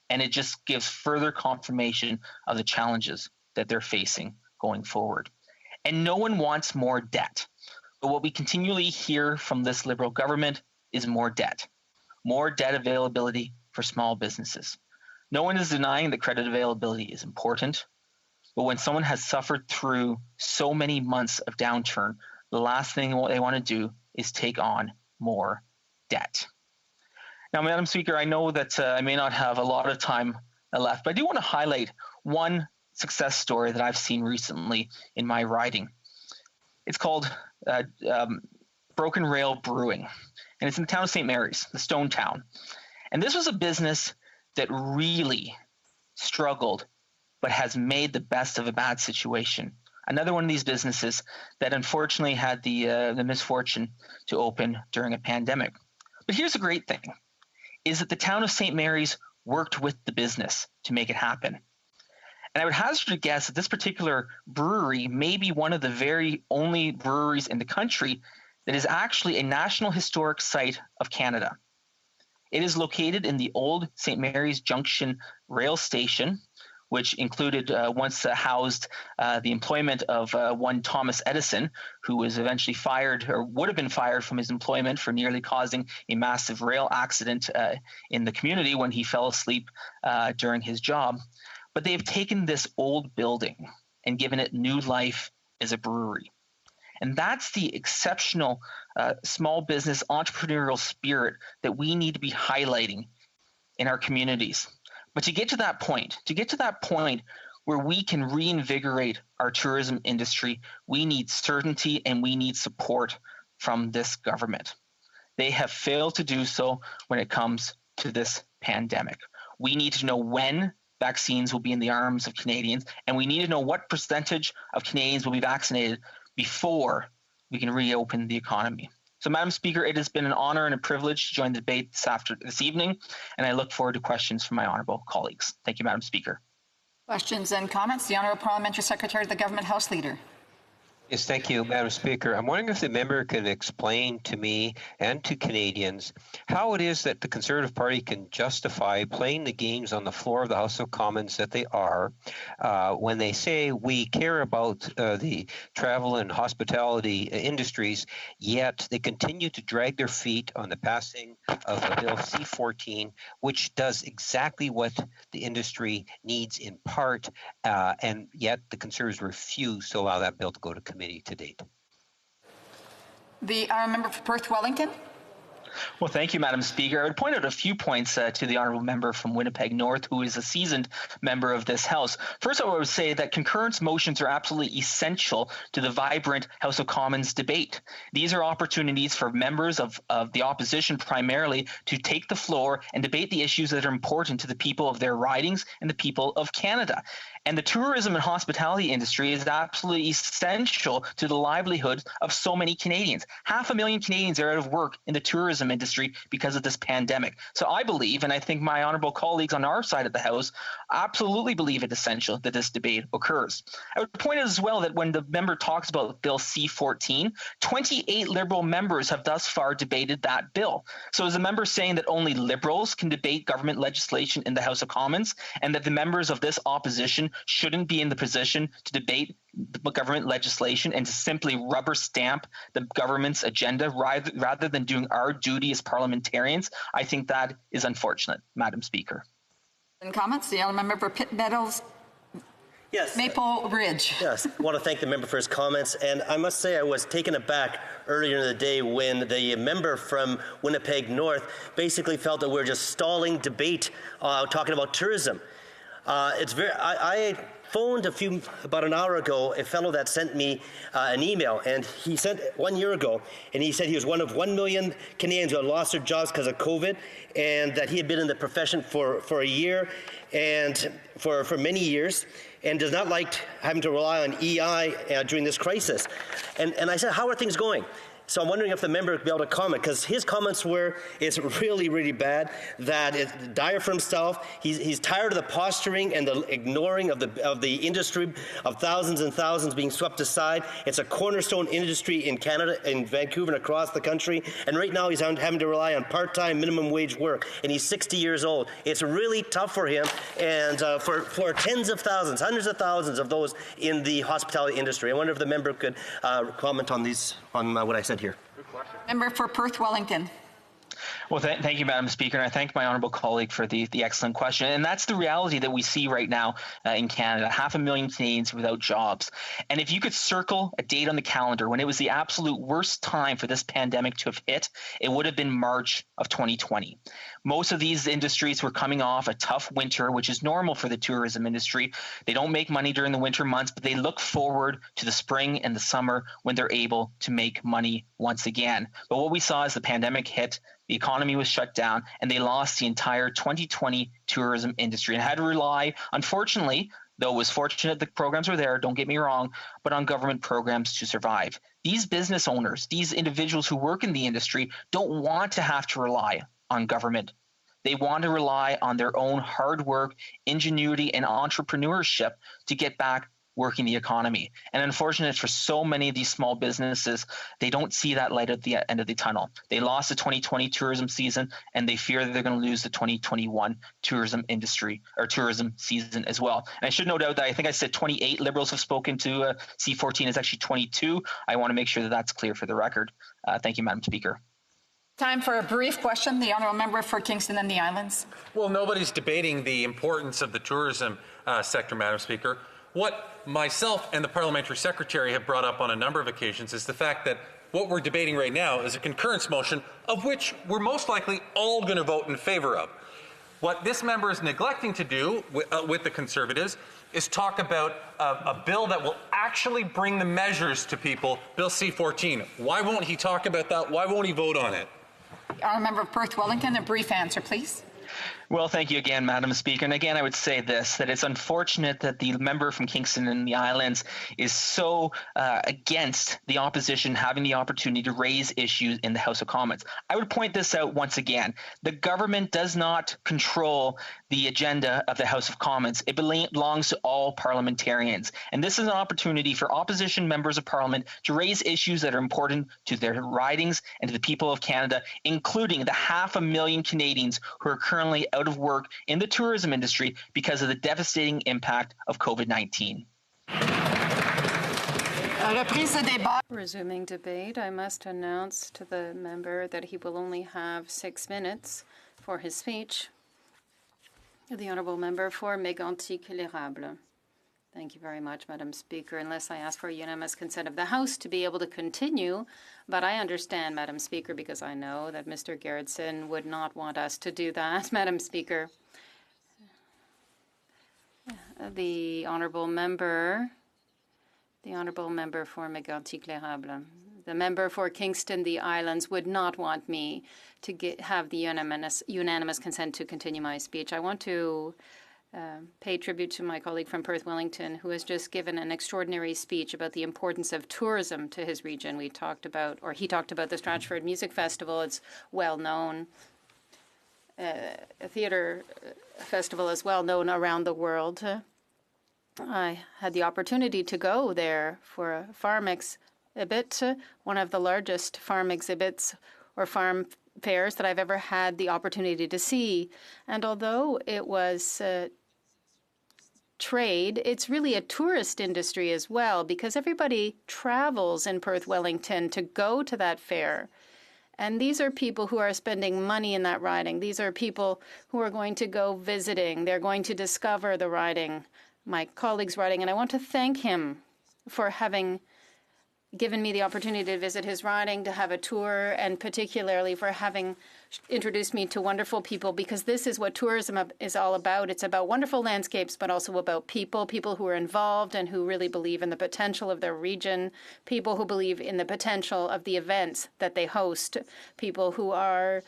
and it just gives further confirmation of the challenges that they're facing going forward. And no one wants more debt. But what we continually hear from this Liberal government is more debt availability for small businesses. No one is denying that credit availability is important, but when someone has suffered through so many months of downturn, the last thing they want to do is take on more debt. Now, Madam Speaker, I know that I may not have a lot of time left, but I do want to highlight one success story that I've seen recently in my riding. It's called Broken Rail Brewing, and it's in the town of St. Mary's, the Stone Town. And this was a business that really struggled, but has made the best of a bad situation. Another one of these businesses that unfortunately had the misfortune to open during a pandemic. But here's the great thing, is that the town of St. Mary's worked with the business to make it happen. And I would hazard to guess that this particular brewery may be one of the very only breweries in the country that is actually a National Historic Site of Canada. It is located in the old St. Mary's Junction rail station, which included once housed the employment of one Thomas Edison, who was eventually fired or would have been fired from his employment for nearly causing a massive rail accident in the community when he fell asleep during his job. But they've taken this old building and given it new life as a brewery. And that's the exceptional small business entrepreneurial spirit that we need to be highlighting in our communities. But to get to that point where we can reinvigorate our tourism industry, we need certainty and we need support from this government. They have failed to do so when it comes to this pandemic. We need to know when vaccines will be in the arms of Canadians, and we need to know what percentage of Canadians will be vaccinated before we can reopen the economy. So, Madam Speaker, it has been an honor and a privilege to join the debate this evening, and I look forward to questions from my honourable colleagues. Thank you, Madam Speaker. Questions and comments? The Honourable Parliamentary Secretary of the Government House Leader. Yes, thank you, Madam Speaker. I'm wondering if the member can explain to me and to Canadians how it is that the Conservative Party can justify playing the games on the floor of the House of Commons that they are when they say we care about the travel and hospitality industries, yet they continue to drag their feet on the passing of a Bill C-14, which does exactly what the industry needs in part, and yet the Conservatives refuse to allow that bill to go to committee to date. The member for Perth Wellington. Well, thank you, Madam Speaker. I would point out a few points to the honourable member from Winnipeg North, who is a seasoned member of this House. First, I would say that concurrence motions are absolutely essential to the vibrant House of Commons debate. These are opportunities for members of the opposition primarily to take the floor and debate the issues that are important to the people of their ridings and the people of Canada. And the tourism and hospitality industry is absolutely essential to the livelihood of so many Canadians. 500,000 Canadians are out of work in the tourism industry because of this pandemic. So I believe, and I think my honourable colleagues on our side of the House absolutely believe it's essential that this debate occurs. I would point out as well that when the member talks about Bill C-14, 28 Liberal members have thus far debated that bill. So is the member saying that only Liberals can debate government legislation in the House of Commons and that the members of this opposition shouldn't be in the position to debate the government legislation and to simply rubber stamp the government's agenda rather than doing our duty as parliamentarians. I think that is unfortunate, Madam Speaker. And comments? The other member for Pitt Meadows. Yes. Maple Ridge. Yes. I want to thank the member for his comments. And I must say I was taken aback earlier in the day when the member from Winnipeg North basically felt that we're just stalling debate talking about tourism. I phoned about an hour ago, a fellow that sent me an email, and he sent 1 year ago, and he said he was one of 1 million Canadians who had lost their jobs because of COVID, and that he had been in the profession for a year and for many years, and does not like having to rely on EI during this crisis. And I said, how are things going? So I'm wondering if the member would be able to comment, because his comments were, it's really, really bad, that it's dire for himself. He's tired of the posturing and the ignoring of the industry, of thousands and thousands being swept aside. It's a cornerstone industry in Canada, in Vancouver, and across the country. And right now he's having to rely on part-time minimum wage work, and he's 60 years old. It's really tough for him, and for tens of thousands, hundreds of thousands of those in the hospitality industry. I wonder if the member could comment on what I said here. Member for Perth Wellington. Well, thank you, Madam Speaker, and I thank my honourable colleague for the excellent question. And that's the reality that we see right now in Canada, 500,000 Canadians without jobs. And if you could circle a date on the calendar when it was the absolute worst time for this pandemic to have hit, it would have been March of 2020. Most of these industries were coming off a tough winter, which is normal for the tourism industry. They don't make money during the winter months, but they look forward to the spring and the summer when they're able to make money once again. But what we saw as the pandemic hit, the economy was shut down, and they lost the entire 2020 tourism industry and had to rely, unfortunately, though it was fortunate the programs were there, don't get me wrong, but on government programs to survive. These business owners, these individuals who work in the industry, don't want to have to rely on government. They want to rely on their own hard work, ingenuity, and entrepreneurship to get back working the economy. And unfortunately for so many of these small businesses, they don't see that light at the end of the tunnel. They lost the 2020 tourism season, and they fear that they're going to lose the 2021 tourism industry or tourism season as well. And I should note out that I think I said 28 Liberals have spoken to C14. It's actually 22. I want to make sure that that's clear for the record. Thank you, Madam Speaker. Time for a brief question. The honourable member for Kingston and the Islands. Well, nobody's debating the importance of the tourism sector, Madam Speaker. What myself and the parliamentary secretary have brought up on a number of occasions is the fact that what we're debating right now is a concurrence motion of which we're most likely all going to vote in favor of. What this member is neglecting to do with the Conservatives is talk about a bill that will actually bring the measures to people, Bill C-14. Why won't he talk about that? Why won't he vote on it? Honourable member of Perth Wellington, a brief answer, please. Well, thank you again, Madam Speaker. And again, I would say this, that it's unfortunate that the member from Kingston and the Islands is so against the opposition having the opportunity to raise issues in the House of Commons. I would point this out once again. The government does not control the agenda of the House of Commons. It belongs to all parliamentarians. And this is an opportunity for opposition members of Parliament to raise issues that are important to their ridings and to the people of Canada, including the 500,000 Canadians who are currently out of work in the tourism industry because of the devastating impact of COVID-19. Resuming debate, I must announce to the member that he will only have 6 minutes for his speech. The honourable member for Mégantic-l'Érable. Thank you very much, Madam Speaker. Unless I ask for unanimous consent of the House to be able to continue, but I understand, Madam Speaker, because I know that Mr. Gerritsen would not want us to do that, Madam Speaker. The honourable member for Mégantic-l'Érable. The member for Kingston, the Islands, would not want me to have the unanimous consent to continue my speech. I want to pay tribute to my colleague from Perth Wellington, who has just given an extraordinary speech about the importance of tourism to his region. He talked about the Stratford Music Festival. It's well known. A theatre festival is well known around the world. I had the opportunity to go there for a farm exhibit, one of the largest farm exhibits or farm fairs that I've ever had the opportunity to see. And although it was trade, it's really a tourist industry as well, because everybody travels in Perth Wellington to go to that fair. And these are people who are spending money in that riding. These are people who are going to go visiting. They're going to discover the riding, my colleague's riding. And I want to thank him for having given me the opportunity to visit his riding, to have a tour, and particularly for having introduced me to wonderful people, because this is what tourism is all about. It's about wonderful landscapes, but also about people who are involved and who really believe in the potential of their region, people who believe in the potential of the events that they host, people who are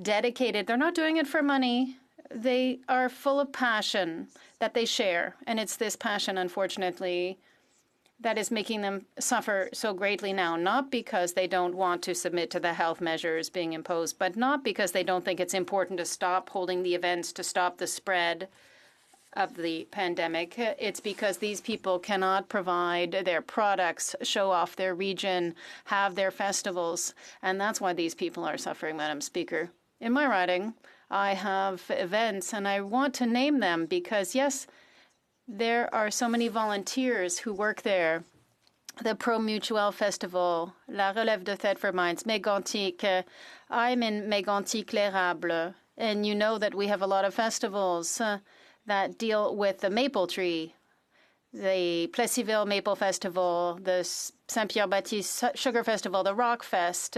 dedicated. They're not doing it for money. They are full of passion that they share. And it's this passion, unfortunately, that is making them suffer so greatly now, not because they don't want to submit to the health measures being imposed, but not because they don't think it's important to stop holding the events, to stop the spread of the pandemic. It's because these people cannot provide their products, show off their region, have their festivals, and that's why these people are suffering, Madam Speaker. In my riding, I have events, and I want to name them because, yes, there are so many volunteers who work there. The Pro Mutuel Festival, La Relève de Tête for Mines, Mégantic. I'm in Mégantic l'Érable, and you know that we have a lot of festivals that deal with the maple tree. The Plessisville Maple Festival, the Saint-Pierre-Baptiste Sugar Festival, the Rock Fest.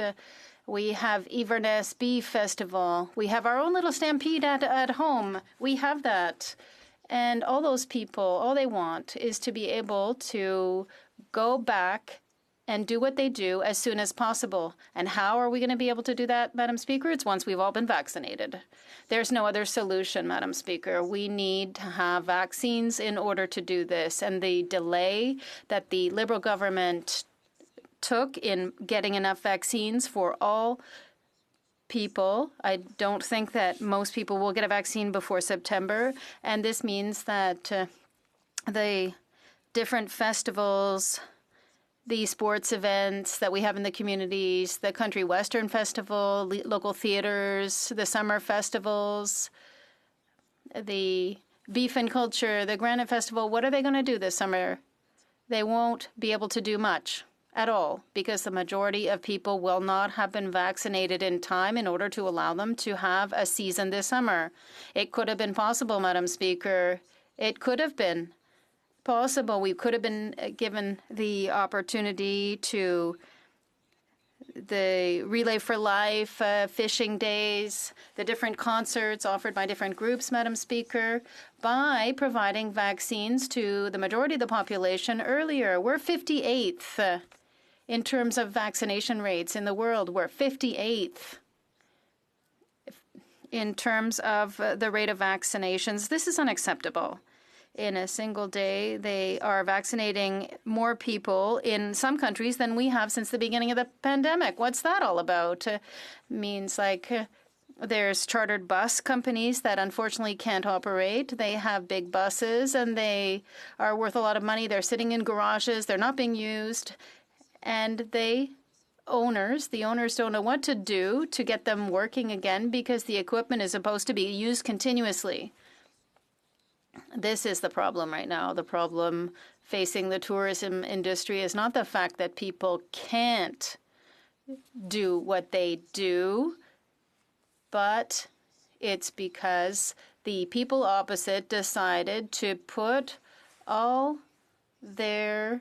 We have Inverness Beef Festival. We have our own little stampede at home. We have that. And all those people, all they want is to be able to go back and do what they do as soon as possible. And how are we going to be able to do that, Madam Speaker? It's once we've all been vaccinated. There's no other solution, Madam Speaker. We need to have vaccines in order to do this. And the delay that the Liberal government took in getting enough vaccines for all people. I don't think that most people will get a vaccine before September, and this means that the different festivals, the sports events that we have in the communities, the Country Western Festival, local theaters, the summer festivals, the Beef and Culture, the Granite Festival, what are they going to do this summer? They won't be able to do much at all, because the majority of people will not have been vaccinated in time in order to allow them to have a season this summer. It could have been possible, Madam Speaker. It could have been possible. We could have been given the opportunity to the Relay for Life, fishing days, the different concerts offered by different groups, Madam Speaker, by providing vaccines to the majority of the population earlier. We're 58th in terms of vaccination rates in the world. We're 58th in terms of the rate of vaccinations. This is unacceptable. In a single day, they are vaccinating more people in some countries than we have since the beginning of the pandemic. What's that all about? Means like there's chartered bus companies that unfortunately can't operate. They have big buses and they are worth a lot of money. They're sitting in garages. They're not being used. And the owners don't know what to do to get them working again because the equipment is supposed to be used continuously. This is the problem right now. The problem facing the tourism industry is not the fact that people can't do what they do, but it's because the people opposite decided to put all their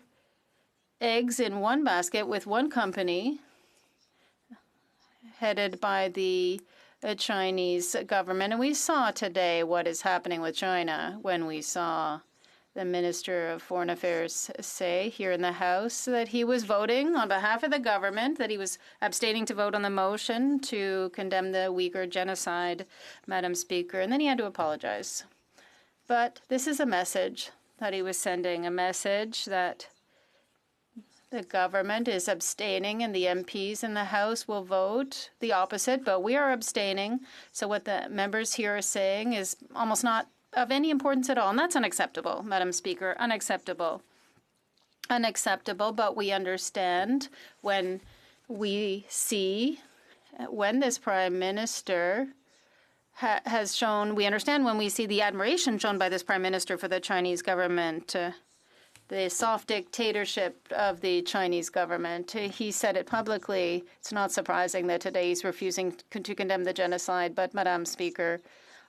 eggs in one basket with one company headed by the Chinese government. And we saw today what is happening with China when we saw the Minister of Foreign Affairs say here in the House that he was voting on behalf of the government, that he was abstaining to vote on the motion to condemn the Uyghur genocide, Madam Speaker, and then he had to apologize. But this is a message that he was sending, a message that the government is abstaining and the MPs in the House will vote the opposite, but we are abstaining. So what the members here are saying is almost not of any importance at all. And that's unacceptable, Madam Speaker, unacceptable. Unacceptable, but we understand when we see when this Prime Minister has shown, we understand when we see the admiration shown by this Prime Minister for the Chinese government, the soft dictatorship of the Chinese government. He said it publicly. It's not surprising that today he's refusing to condemn the genocide. But, Madam Speaker,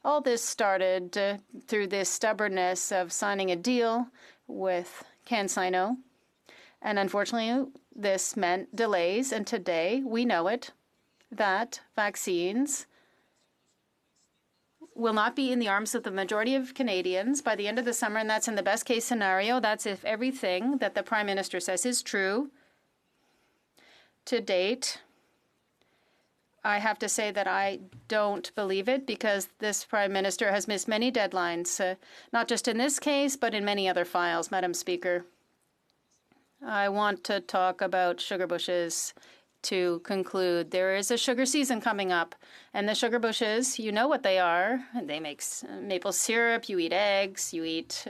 all this started through this stubbornness of signing a deal with CanSino. And unfortunately, this meant delays. And today, we know it, that vaccines will not be in the arms of the majority of Canadians by the end of the summer, and that's in the best case scenario. That's if everything that the Prime Minister says is true. To date, I have to say that I don't believe it because this Prime Minister has missed many deadlines, not just in this case, but in many other files, Madam Speaker. I want to talk about sugar bushes. To conclude, there is a sugar season coming up, and the sugar bushes, you know what they are. They make maple syrup, you eat eggs, you eat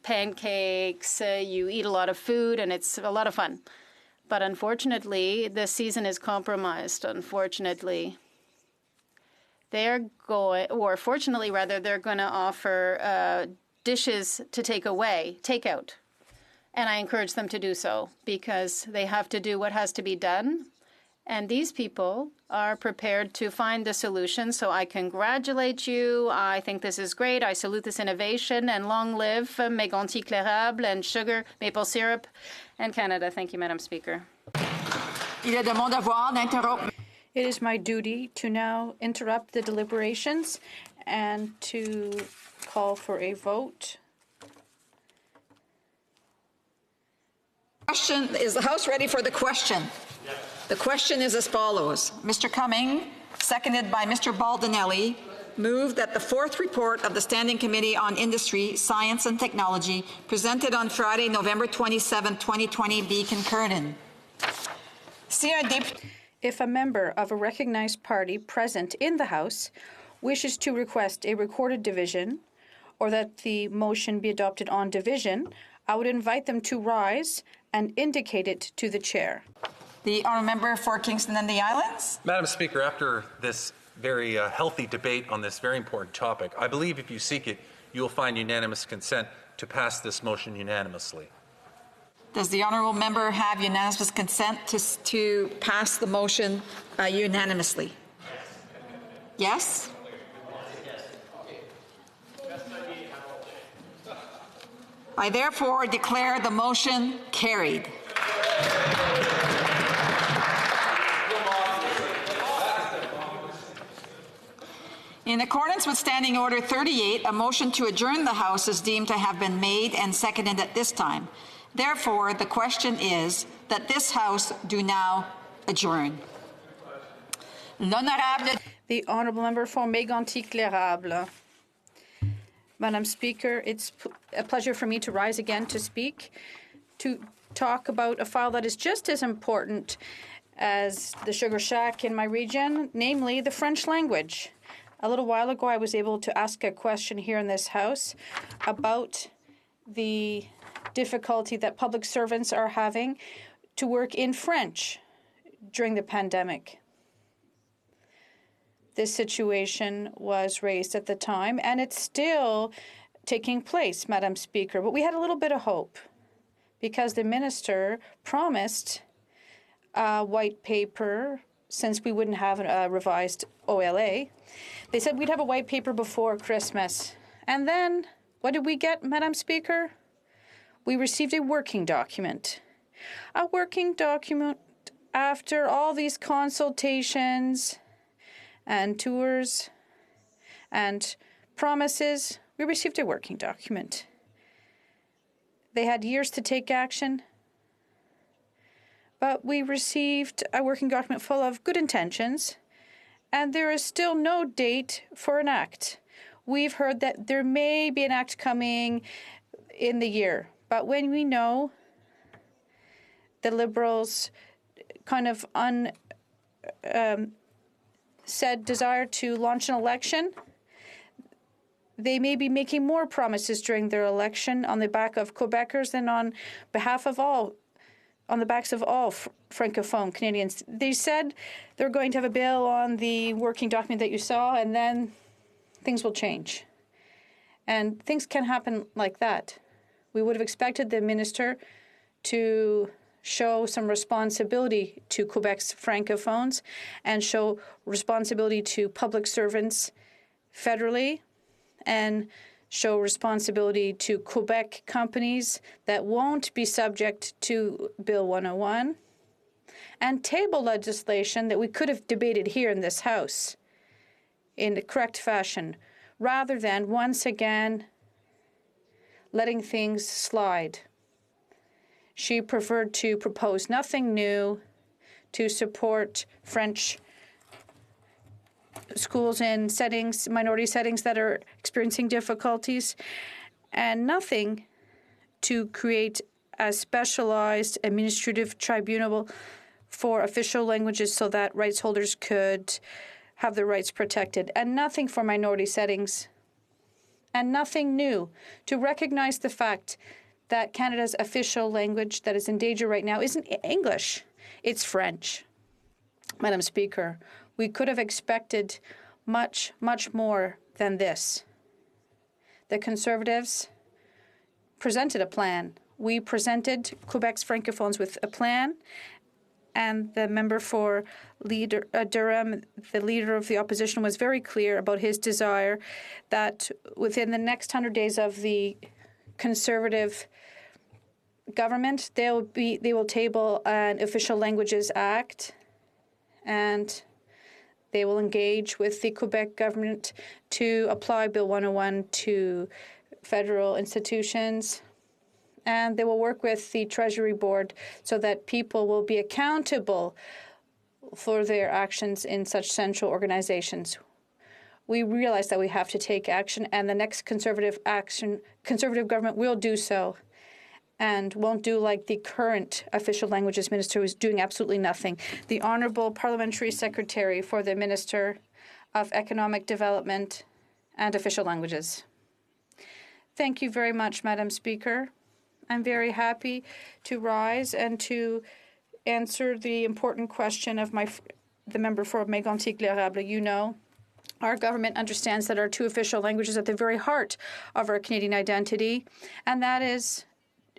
pancakes, you eat a lot of food, and it's a lot of fun. But unfortunately, the season is compromised, unfortunately. They're going, or fortunately rather, they're going to offer dishes to take out. And I encourage them to do so because they have to do what has to be done. And these people are prepared to find the solution. So I congratulate you. I think this is great. I salute this innovation. And long live Mégonti Éclairable and sugar, maple syrup, and Canada. Thank you, Madam Speaker. Il est de mon devoir d'interrompre. It is my duty to now interrupt the deliberations and to call for a vote. Question, is the House ready for the question? Yes. The question is as follows. Mr. Cumming, seconded by Mr. Baldinelli, moved that the fourth report of the Standing Committee on Industry, Science and Technology, presented on Friday, November 27, 2020, be concurred in. If a member of a recognized party present in the House wishes to request a recorded division or that the motion be adopted on division, I would invite them to rise and indicate it to the chair. The honourable member for Kingston and the Islands. Madam Speaker, after this very healthy debate on this very important topic, I believe if you seek it, you will find unanimous consent to pass this motion unanimously. Does the honourable member have unanimous consent to pass the motion unanimously? Yes? I therefore declare the motion carried. In accordance with Standing Order 38, a motion to adjourn the House is deemed to have been made and seconded at this time. Therefore, the question is that this House do now adjourn. The honourable member for Mégonti Éclairable. Madam Speaker, it's a pleasure for me to rise again to speak, to talk about a file that is just as important as the Sugar Shack in my region, namely the French language. A little while ago, I was able to ask a question here in this House about the difficulty that public servants are having to work in French during the pandemic. This situation was raised at the time, and it's still taking place, Madam Speaker. But we had a little bit of hope because the minister promised a white paper since we wouldn't have a revised OLA. They said we'd have a white paper before Christmas. And then what did we get, Madam Speaker? We received a working document. A working document after all these consultations and tours and promises. We received a working document. They had years to take action, but we received a working document full of good intentions, and there is still no date for an act. We've heard that there may be an act coming in the year, but when we know the Liberals' kind of said desire to launch an election, they may be making more promises during their election on the back of Quebecers than on behalf of all on the backs of all Francophone Canadians. They said they're going to have a bill on the working document that you saw, and then things will change. And things can happen like that. We would have expected the minister to show some responsibility to Quebec's Francophones and show responsibility to public servants federally and show responsibility to Quebec companies that won't be subject to Bill 101 and table legislation that we could have debated here in this House in the correct fashion rather than once again letting things slide. She preferred to propose nothing new, to support French schools in settings, minority settings that are experiencing difficulties, and nothing to create a specialized administrative tribunal for official languages so that rights holders could have their rights protected, and nothing for minority settings, and nothing new to recognize the fact that Canada's official language that is in danger right now isn't English, it's French. Madam Speaker, we could have expected much, much more than this. The Conservatives presented a plan. We presented Quebec's Francophones with a plan, and the member for Durham, the leader of the opposition, was very clear about his desire that within the next 100 days of the Conservative government, they will table an Official Languages Act, and they will engage with the Quebec government to apply Bill 101 to federal institutions. And they will work with the Treasury Board so that people will be accountable for their actions in such central organizations. We realize that we have to take action, and the next conservative government will do so and won't do like the current official languages minister, who is doing absolutely nothing. The Honourable Parliamentary Secretary for the Minister of Economic Development and Official Languages. Thank you very much, Madam Speaker. I'm very happy to rise and to answer the important question of the member for Mégantic-L'Érable. You know, our government understands that our two official languages are at the very heart of our Canadian identity, and that is,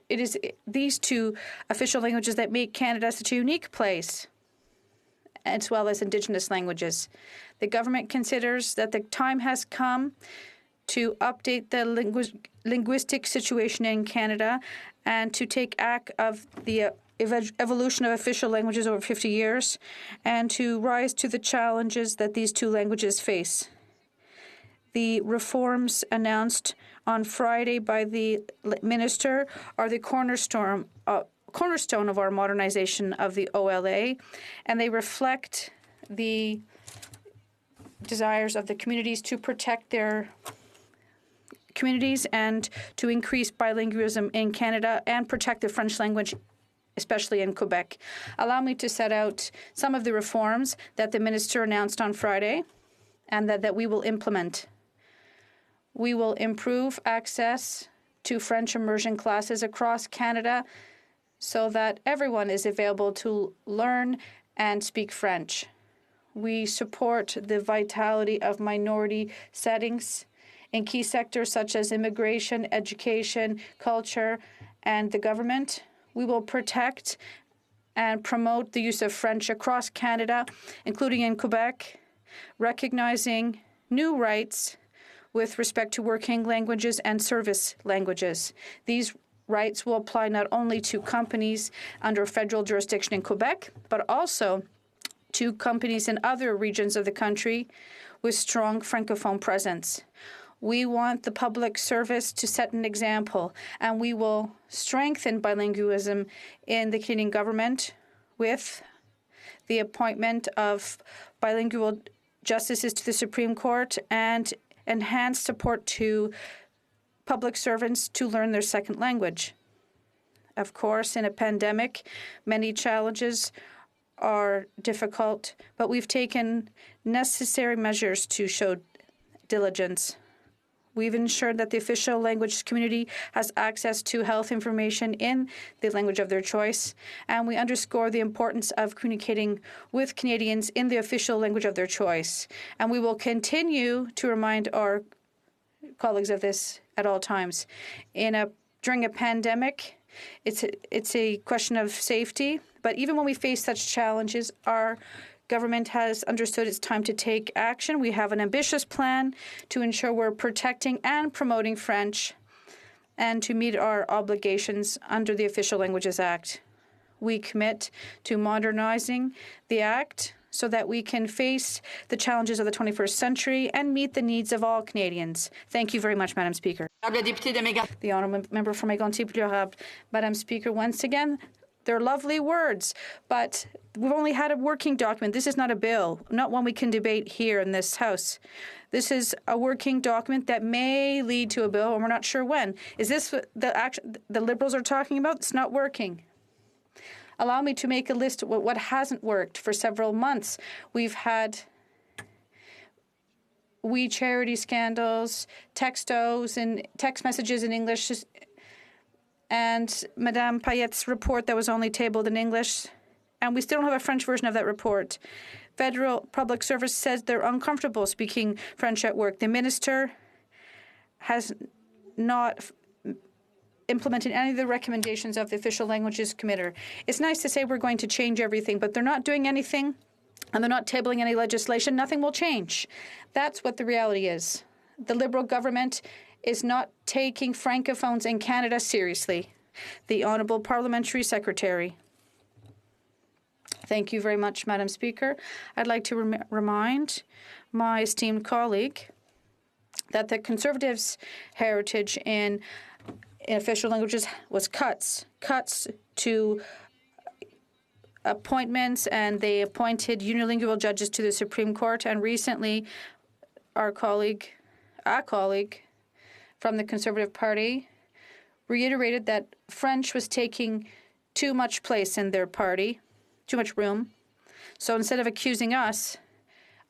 it is these two official languages that make Canada such a unique place, as well as Indigenous languages. The government considers that the time has come to update the linguistic situation in Canada and to take act of the evolution of official languages over 50 years and to rise to the challenges that these two languages face. The reforms announced on Friday by the minister are the cornerstone of our modernization of the OLA, and they reflect the desires of the communities to protect their communities and to increase bilingualism in Canada and protect the French language, especially in Quebec. Allow me to set out some of the reforms that the minister announced on Friday and that we will implement. We will improve access to French immersion classes across Canada so that everyone is available to learn and speak French. We support the vitality of minority settings in key sectors such as immigration, education, culture, and the government. We will protect and promote the use of French across Canada, including in Quebec, recognizing new rights with respect to working languages and service languages. These rights will apply not only to companies under federal jurisdiction in Quebec, but also to companies in other regions of the country with strong Francophone presence. We want the public service to set an example, and we will strengthen bilingualism in the Canadian government with the appointment of bilingual justices to the Supreme Court and enhanced support to public servants to learn their second language. Of course, in a pandemic, many challenges are difficult, but we've taken necessary measures to show diligence. We've ensured that the official language community has access to health information in the language of their choice, and we underscore the importance of communicating with Canadians in the official language of their choice. And we will continue to remind our colleagues of this at all times. During a pandemic, it's a question of safety, but even when we face such challenges, our government has understood it's time to take action. We have an ambitious plan to ensure we're protecting and promoting French and to meet our obligations under the Official Languages Act. We commit to modernizing the Act so that we can face the challenges of the 21st century and meet the needs of all Canadians. Thank you very much, Madam Speaker. The honourable member for Mégantic-Plourable. Madam Speaker, once again, they're lovely words, but we've only had a working document. This is not a bill, not one we can debate here in this House. This is a working document that may lead to a bill, and we're not sure when. Is this the Liberals are talking about? It's not working. Allow me to make a list of what hasn't worked for several months. We've had charity scandals, textos and text messages in English, and Madame Payette's report that was only tabled in English, and we still don't have a French version of that report. Federal Public Service says they're uncomfortable speaking French at work. The minister has not implemented any of the recommendations of the Official Languages Committee. It's nice to say we're going to change everything, but they're not doing anything, and they're not tabling any legislation. Nothing will change. That's what the reality is. The Liberal government is not taking francophones in Canada seriously. The Honourable Parliamentary Secretary. Thank you very much, Madam Speaker. I'd like to remind my esteemed colleague that the Conservatives' heritage in official languages was cuts to appointments, and they appointed unilingual judges to the Supreme Court. And recently, a colleague from the Conservative Party reiterated that French was taking too much place in their party, too much room. So instead of accusing us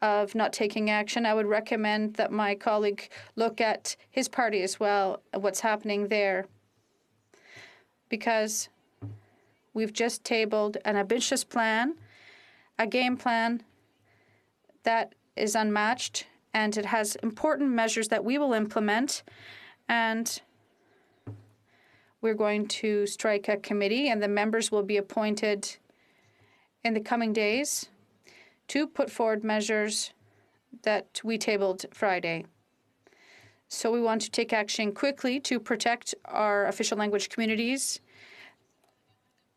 of not taking action, I would recommend that my colleague look at his party as well, what's happening there. Because we've just tabled an ambitious plan, a game plan that is unmatched, and it has important measures that we will implement. And we're going to strike a committee, and the members will be appointed in the coming days to put forward measures that we tabled Friday. So we want to take action quickly to protect our official language communities.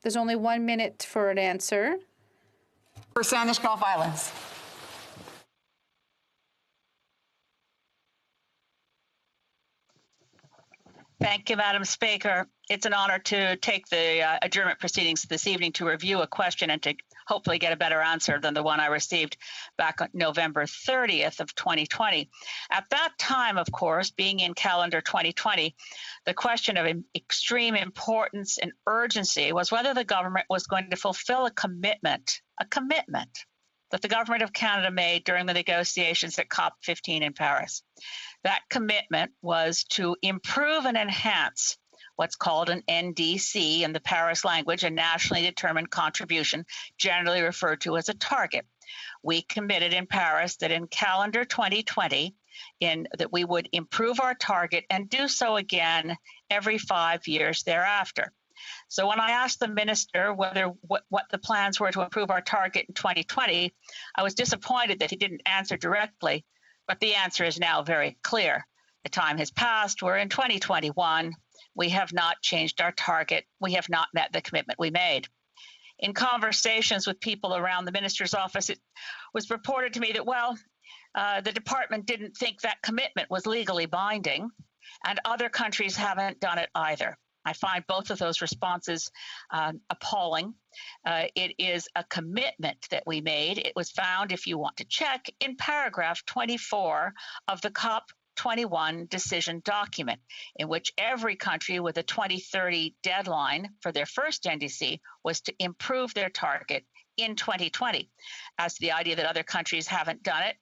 There's only 1 minute for an answer. For Sandwich Gulf Islands. Thank you, Madam Speaker. It's an honor to take the adjournment proceedings this evening to review a question and to hopefully get a better answer than the one I received back on November 30th of 2020. At that time, of course, being in calendar 2020, the question of extreme importance and urgency was whether the government was going to fulfill a commitment that the government of Canada made during the negotiations at COP15 in Paris. That commitment was to improve and enhance what's called an NDC in the Paris language, a nationally determined contribution, generally referred to as a target. We committed in Paris that in calendar 2020, that we would improve our target and do so again every 5 years thereafter. So when I asked the minister what the plans were to improve our target in 2020, I was disappointed that he didn't answer directly, but the answer is now very clear. The time has passed. We're in 2021. We have not changed our target. We have not met the commitment we made. In conversations with people around the minister's office, it was reported to me that, the department didn't think that commitment was legally binding, and other countries haven't done it either. I find both of those responses appalling. It is a commitment that we made. It was found, if you want to check, in paragraph 24 of the COP21 decision document, in which every country with a 2030 deadline for their first NDC was to improve their target in 2020. As to the idea that other countries haven't done it,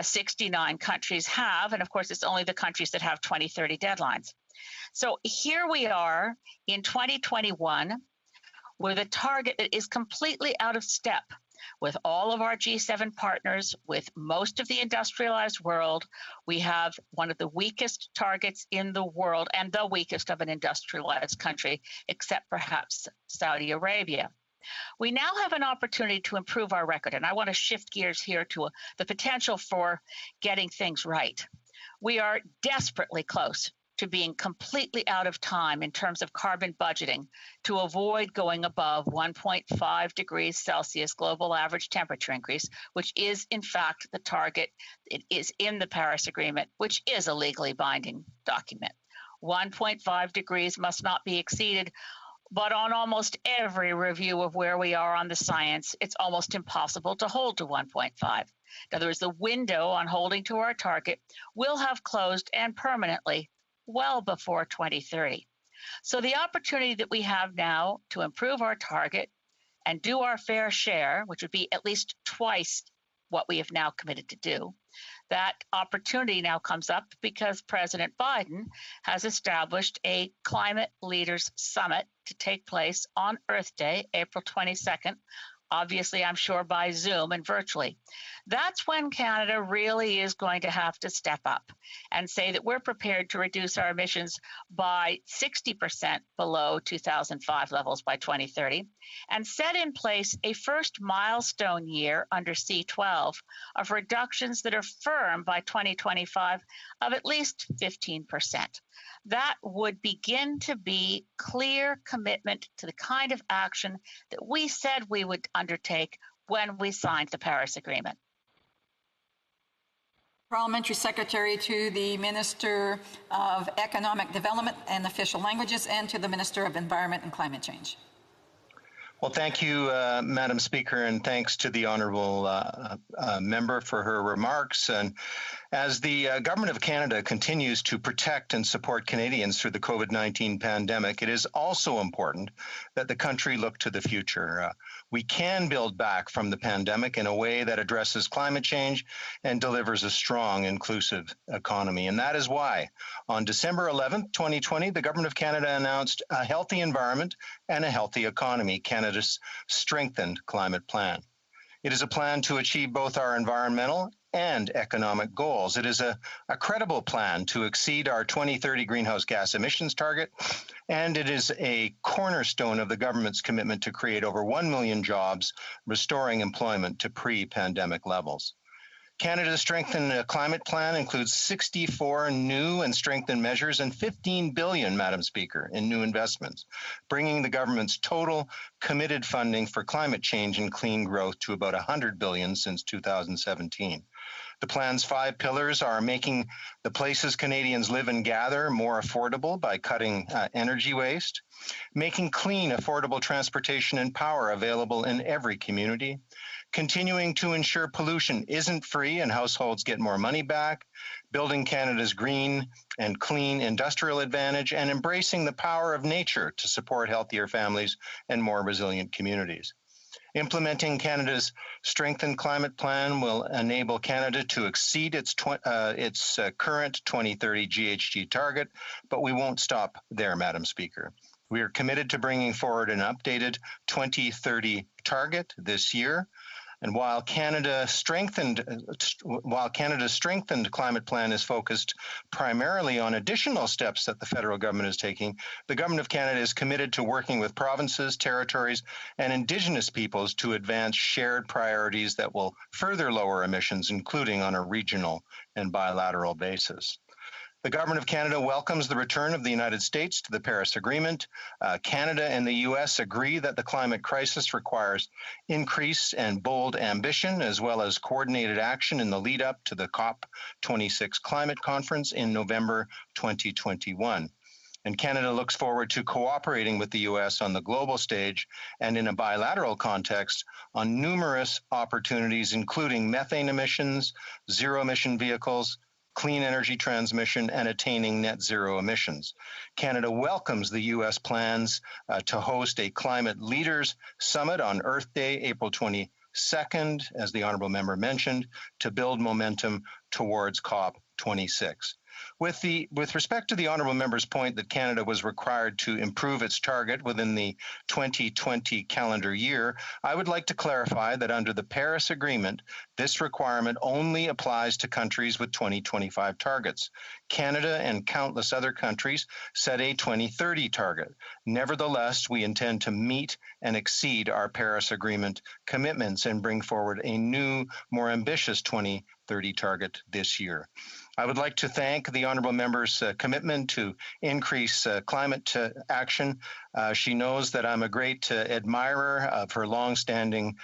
69 countries have, and of course it's only the countries that have 2030 deadlines. So here we are in 2021 with a target that is completely out of step with all of our G7 partners, with most of the industrialized world. We have one of the weakest targets in the world and the weakest of an industrialized country, except perhaps Saudi Arabia. We now have an opportunity to improve our record, and I want to shift gears here to the potential for getting things right. We are desperately close to being completely out of time in terms of carbon budgeting to avoid going above 1.5 degrees Celsius global average temperature increase, which is in fact the target. It is in the Paris Agreement, which is a legally binding document. 1.5 degrees must not be exceeded, but on almost every review of where we are on the science, it's almost impossible to hold to 1.5. In other words, the window on holding to our target will have closed and permanently well before 2030. So the opportunity that we have now to improve our target and do our fair share, which would be at least twice what we have now committed to do, that opportunity now comes up because President Biden has established a Climate Leaders Summit to take place on Earth Day, April 22nd, obviously, I'm sure by Zoom and virtually. That's when Canada really is going to have to step up and say that we're prepared to reduce our emissions by 60% below 2005 levels by 2030 and set in place a first milestone year under C12 of reductions that are firm by 2025 of at least 15%. That would begin to be clear commitment to the kind of action that we said we would undertake when we signed the Paris Agreement. Parliamentary Secretary to the Minister of Economic Development and Official Languages and to the Minister of Environment and Climate Change. Well, thank you, Madam Speaker, and thanks to the honourable member for her remarks. And as the Government of Canada continues to protect and support Canadians through the COVID-19 pandemic, it is also important that the country look to the future. We can build back from the pandemic in a way that addresses climate change and delivers a strong, inclusive economy. And that is why, on December 11th, 2020, the Government of Canada announced a healthy environment and a healthy economy, Canada's strengthened climate plan. It is a plan to achieve both our environmental and economic goals. It is a credible plan to exceed our 2030 greenhouse gas emissions target, and it is a cornerstone of the government's commitment to create over 1 million jobs, restoring employment to pre-pandemic levels. Canada's strengthened climate plan includes 64 new and strengthened measures and $15 billion, Madam Speaker, in new investments, bringing the government's total committed funding for climate change and clean growth to about $100 billion since 2017. The plan's 5 pillars are making the places Canadians live and gather more affordable by cutting energy waste, making clean, affordable transportation and power available in every community, continuing to ensure pollution isn't free and households get more money back, building Canada's green and clean industrial advantage, and embracing the power of nature to support healthier families and more resilient communities. Implementing Canada's strengthened climate plan will enable Canada to exceed its current 2030 GHG target, but we won't stop there, Madam Speaker. We are committed to bringing forward an updated 2030 target this year. And while Canada's strengthened climate plan is focused primarily on additional steps that the federal government is taking, the Government of Canada is committed to working with provinces, territories, and Indigenous peoples to advance shared priorities that will further lower emissions, including on a regional and bilateral basis. The Government of Canada welcomes the return of the United States to the Paris Agreement. Canada and the U.S. agree that the climate crisis requires increased and bold ambition, as well as coordinated action in the lead up to the COP26 climate conference in November 2021. And Canada looks forward to cooperating with the U.S. on the global stage and in a bilateral context on numerous opportunities, including methane emissions, zero-emission vehicles, clean energy transmission, and attaining net zero emissions. Canada welcomes the U.S. plans to host a Climate Leaders Summit on Earth Day, April 22nd, as the honourable member mentioned, to build momentum towards COP26. With respect to the honourable member's point that Canada was required to improve its target within the 2020 calendar year, I would like to clarify that under the Paris Agreement, this requirement only applies to countries with 2025 targets. Canada and countless other countries set a 2030 target. Nevertheless, we intend to meet and exceed our Paris Agreement commitments and bring forward a new, more ambitious 2030 target this year. I would like to thank the honourable member's commitment to increase climate action. She knows that I'm a great admirer of her longstanding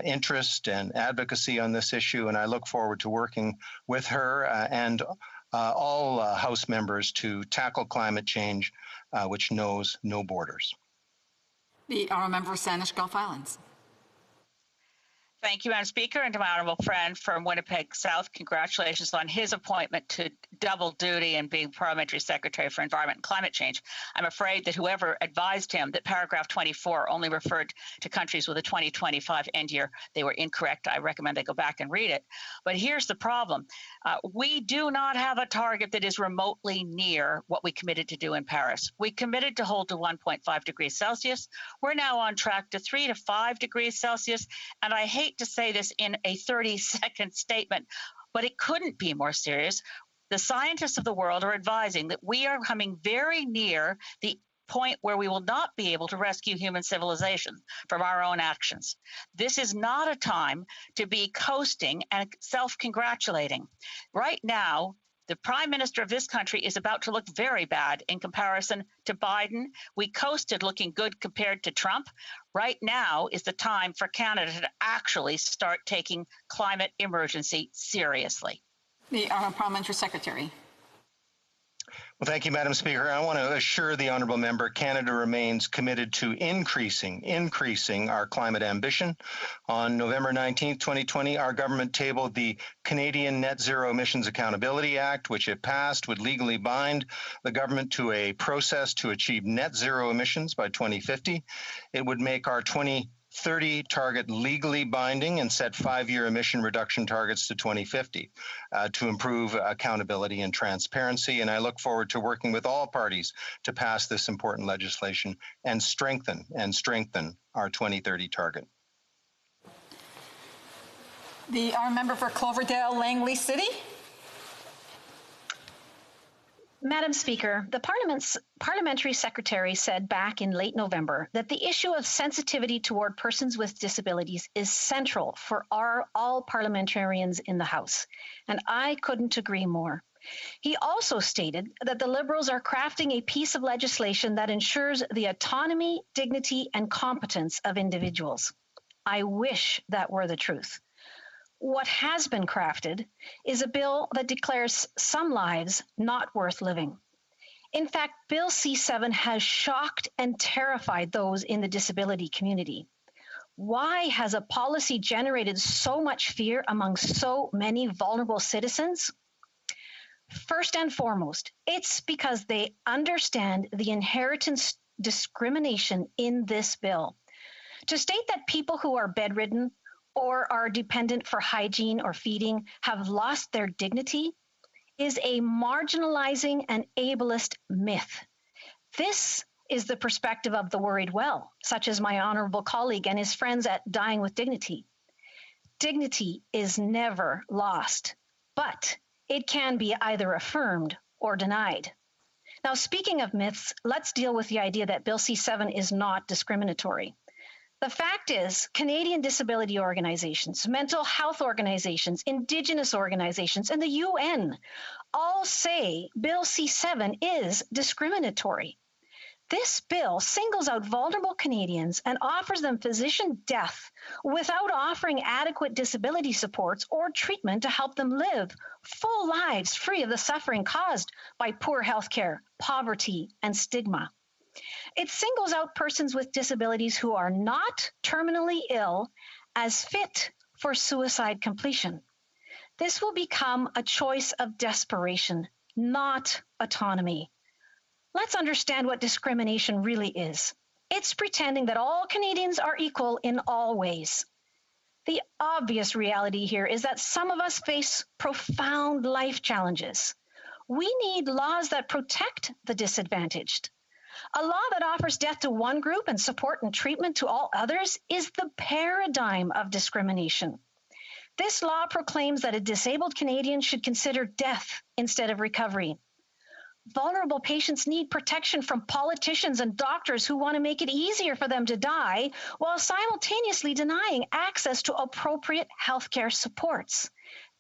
interest and advocacy on this issue, and I look forward to working with her and all House members to tackle climate change, which knows no borders. The honourable member for Saanich Gulf Islands. Thank you, Madam Speaker, and to my honourable friend from Winnipeg South, congratulations on his appointment to double duty and being Parliamentary Secretary for Environment and Climate Change. I'm afraid that whoever advised him that paragraph 24 only referred to countries with a 2025 end year, they were incorrect. I recommend they go back and read it. But here's the problem. We do not have a target that is remotely near what we committed to do in Paris. We committed to hold to 1.5 degrees Celsius. We're now on track to 3 to 5 degrees Celsius, and I hate to say this in a 30-second statement, but it couldn't be more serious. The scientists of the world are advising that we are coming very near the point where we will not be able to rescue human civilization from our own actions. This is not a time to be coasting and self-congratulating. Right now, the Prime Minister of this country is about to look very bad in comparison to Biden. We coasted looking good compared to Trump. Right now is the time for Canada to actually start taking climate emergency seriously. The Parliamentary Secretary. Well, thank you, Madam Speaker. I want to assure the honourable member Canada remains committed to increasing our climate ambition. On November 19, 2020, our government tabled the Canadian Net Zero Emissions Accountability Act, which, if passed, would legally bind the government to a process to achieve net zero emissions by 2050. It would make our 2030 target legally binding and set 5-year emission reduction targets to 2050 to improve accountability and transparency. And I look forward to working with all parties to pass this important legislation and strengthen our 2030 target. The honourable member for Cloverdale Langley City. Madam Speaker, the Parliamentary Secretary said back in late November that the issue of sensitivity toward persons with disabilities is central for all parliamentarians in the House, and I couldn't agree more. He also stated that the Liberals are crafting a piece of legislation that ensures the autonomy, dignity, and competence of individuals. I wish that were the truth. What has been crafted is a bill that declares some lives not worth living. In fact, Bill C-7 has shocked and terrified those in the disability community. Why has a policy generated so much fear among so many vulnerable citizens? First and foremost, it's because they understand the inheritance discrimination in this bill. To state that people who are bedridden or are dependent for hygiene or feeding have lost their dignity is a marginalizing and ableist myth. This is the perspective of the worried well, such as my honorable colleague and his friends at Dying with Dignity. Dignity is never lost, but it can be either affirmed or denied. Now, speaking of myths, let's deal with the idea that Bill C-7 is not discriminatory. The fact is, Canadian disability organizations, mental health organizations, Indigenous organizations, and the UN all say Bill C-7 is discriminatory. This bill singles out vulnerable Canadians and offers them physician death without offering adequate disability supports or treatment to help them live full lives free of the suffering caused by poor health care, poverty, and stigma. It singles out persons with disabilities who are not terminally ill as fit for suicide completion. This will become a choice of desperation, not autonomy. Let's understand what discrimination really is. It's pretending that all Canadians are equal in all ways. The obvious reality here is that some of us face profound life challenges. We need laws that protect the disadvantaged. A law that offers death to one group and support and treatment to all others is the paradigm of discrimination. This law proclaims that a disabled Canadian should consider death instead of recovery. Vulnerable patients need protection from politicians and doctors who want to make it easier for them to die while simultaneously denying access to appropriate healthcare supports.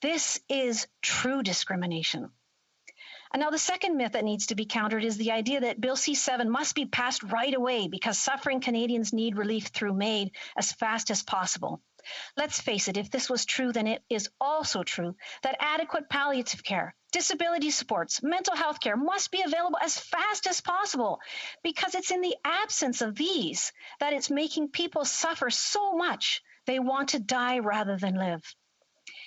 This is true discrimination. And now the second myth that needs to be countered is the idea that Bill C-7 must be passed right away because suffering Canadians need relief through MAID as fast as possible. Let's face it, if this was true, then it is also true that adequate palliative care, disability supports, mental health care must be available as fast as possible, because it's in the absence of these that it's making people suffer so much they want to die rather than live.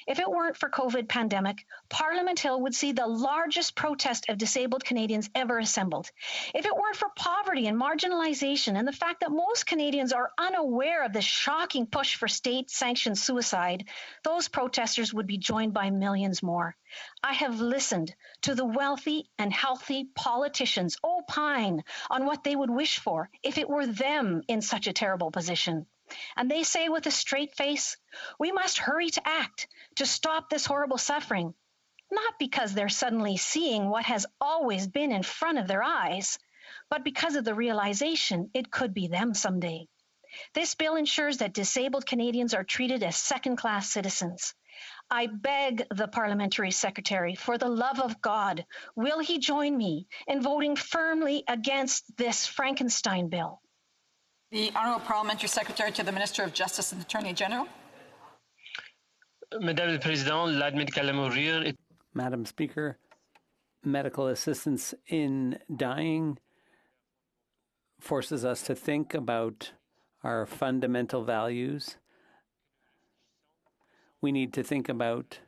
If it weren't for COVID pandemic, Parliament Hill would see the largest protest of disabled Canadians ever assembled. If it weren't for poverty and marginalization and the fact that most Canadians are unaware of the shocking push for state-sanctioned suicide, those protesters would be joined by millions more. I have listened to the wealthy and healthy politicians opine on what they would wish for if it were them in such a terrible position. And they say with a straight face, we must hurry to act to stop this horrible suffering, not because they're suddenly seeing what has always been in front of their eyes, but because of the realization it could be them someday. This bill ensures that disabled Canadians are treated as second-class citizens. I beg the Parliamentary Secretary, for the love of God, will he join me in voting firmly against this Frankenstein bill? The Honourable Parliamentary Secretary to the Minister of Justice and Attorney General. Madame la Présidente, l'aide médicale à mourir est... Madam Speaker, medical assistance in dying forces us to think about our fundamental values. We need to think about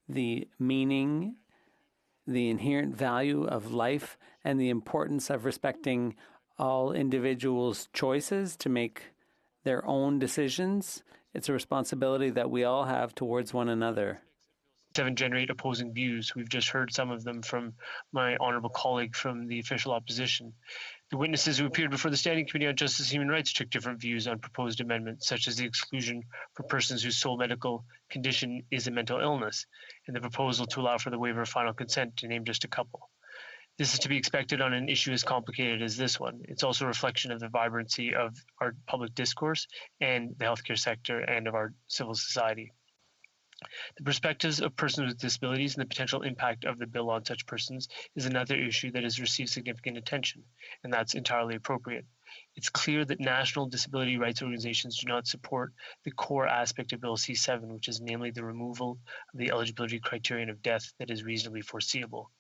the meaning, the inherent value of life, and the importance of respecting all individuals' choices to make their own decisions. It's a responsibility that we all have towards one another. 7 generate opposing views. We've just heard some of them from my honourable colleague from the official opposition. The witnesses who appeared before the Standing Committee on Justice and Human Rights took different views on proposed amendments, such as the exclusion for persons whose sole medical condition is a mental illness, and the proposal to allow for the waiver of final consent, to name just a couple. This is to be expected on an issue as complicated as this one. It's also a reflection of the vibrancy of our public discourse and the healthcare sector and of our civil society. The perspectives of persons with disabilities and the potential impact of the bill on such persons is another issue that has received significant attention, and that's entirely appropriate. It's clear that national disability rights organizations do not support the core aspect of Bill C-7, which is namely the removal of the eligibility criterion of death that is reasonably foreseeable.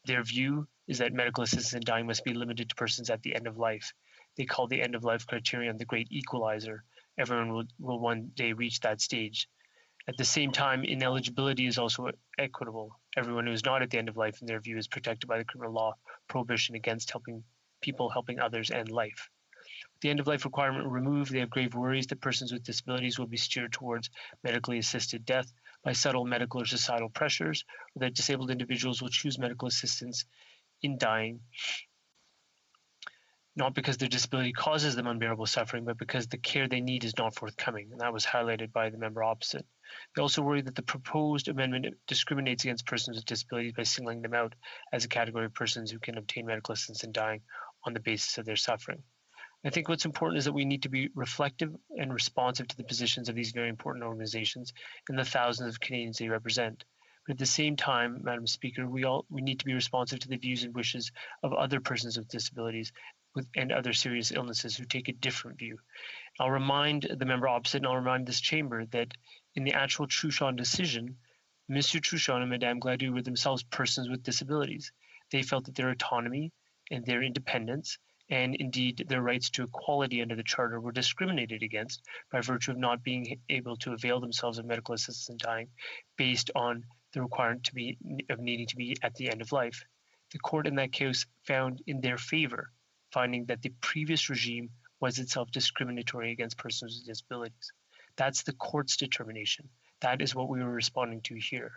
Their view is that medical assistance in dying must be limited to persons at the end of life. They call the end of life criterion the great equalizer. Everyone will one day reach that stage. At the same time, ineligibility is also equitable. Everyone who is not at the end of life, in their view, is protected by the criminal law prohibition against helping others end life. With the end-of-life requirement removed, they have grave worries that persons with disabilities will be steered towards medically assisted death by subtle medical or societal pressures, or that disabled individuals will choose medical assistance in dying, not because their disability causes them unbearable suffering, but because the care they need is not forthcoming, and that was highlighted by the member opposite. They also worry that the proposed amendment discriminates against persons with disabilities by singling them out as a category of persons who can obtain medical assistance in dying on the basis of their suffering. I think what's important is that we need to be reflective and responsive to the positions of these very important organizations and the thousands of Canadians they represent. But at the same time, Madam Speaker, we need to be responsive to the views and wishes of other persons with disabilities and other serious illnesses who take a different view. I'll remind the member opposite, and I'll remind this chamber, that in the actual Truchon decision, Mr. Truchon and Madame Gladue were themselves persons with disabilities. They felt that their autonomy and their independence and indeed their rights to equality under the Charter were discriminated against by virtue of not being able to avail themselves of medical assistance in dying based on the requirement of needing to be at the end of life. The court in that case found in their favor, finding that the previous regime was itself discriminatory against persons with disabilities. That's the court's determination. That is what we were responding to here.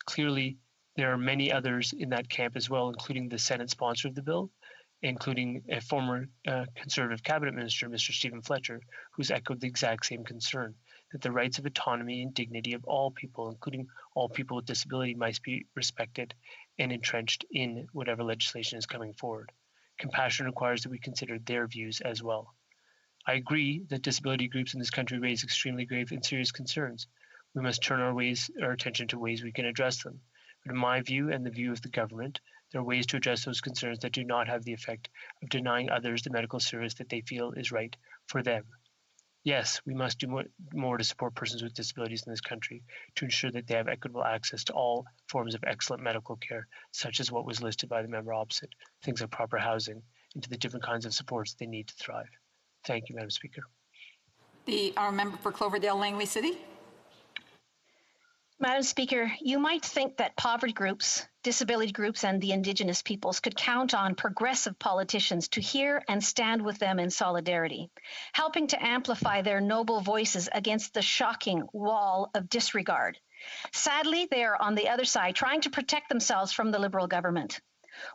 Clearly, there are many others in that camp as well, including the Senate sponsor of the bill, including a former Conservative cabinet minister, Mr. Stephen Fletcher, who's echoed the exact same concern, that the rights of autonomy and dignity of all people, including all people with disability, must be respected and entrenched in whatever legislation is coming forward. Compassion requires that we consider their views as well. I agree that disability groups in this country raise extremely grave and serious concerns. We must turn our attention to ways we can address them. But in my view and the view of the government, there are ways to address those concerns that do not have the effect of denying others the medical service that they feel is right for them. Yes, we must do more to support persons with disabilities in this country to ensure that they have equitable access to all forms of excellent medical care, such as what was listed by the member opposite, things like proper housing, and to the different kinds of supports they need to thrive. Thank you, Madam Speaker. Our member for Cloverdale Langley City. Madam Speaker, you might think that poverty groups, disability groups, and the Indigenous peoples could count on progressive politicians to hear and stand with them in solidarity, helping to amplify their noble voices against the shocking wall of disregard. Sadly, they are on the other side, trying to protect themselves from the Liberal government.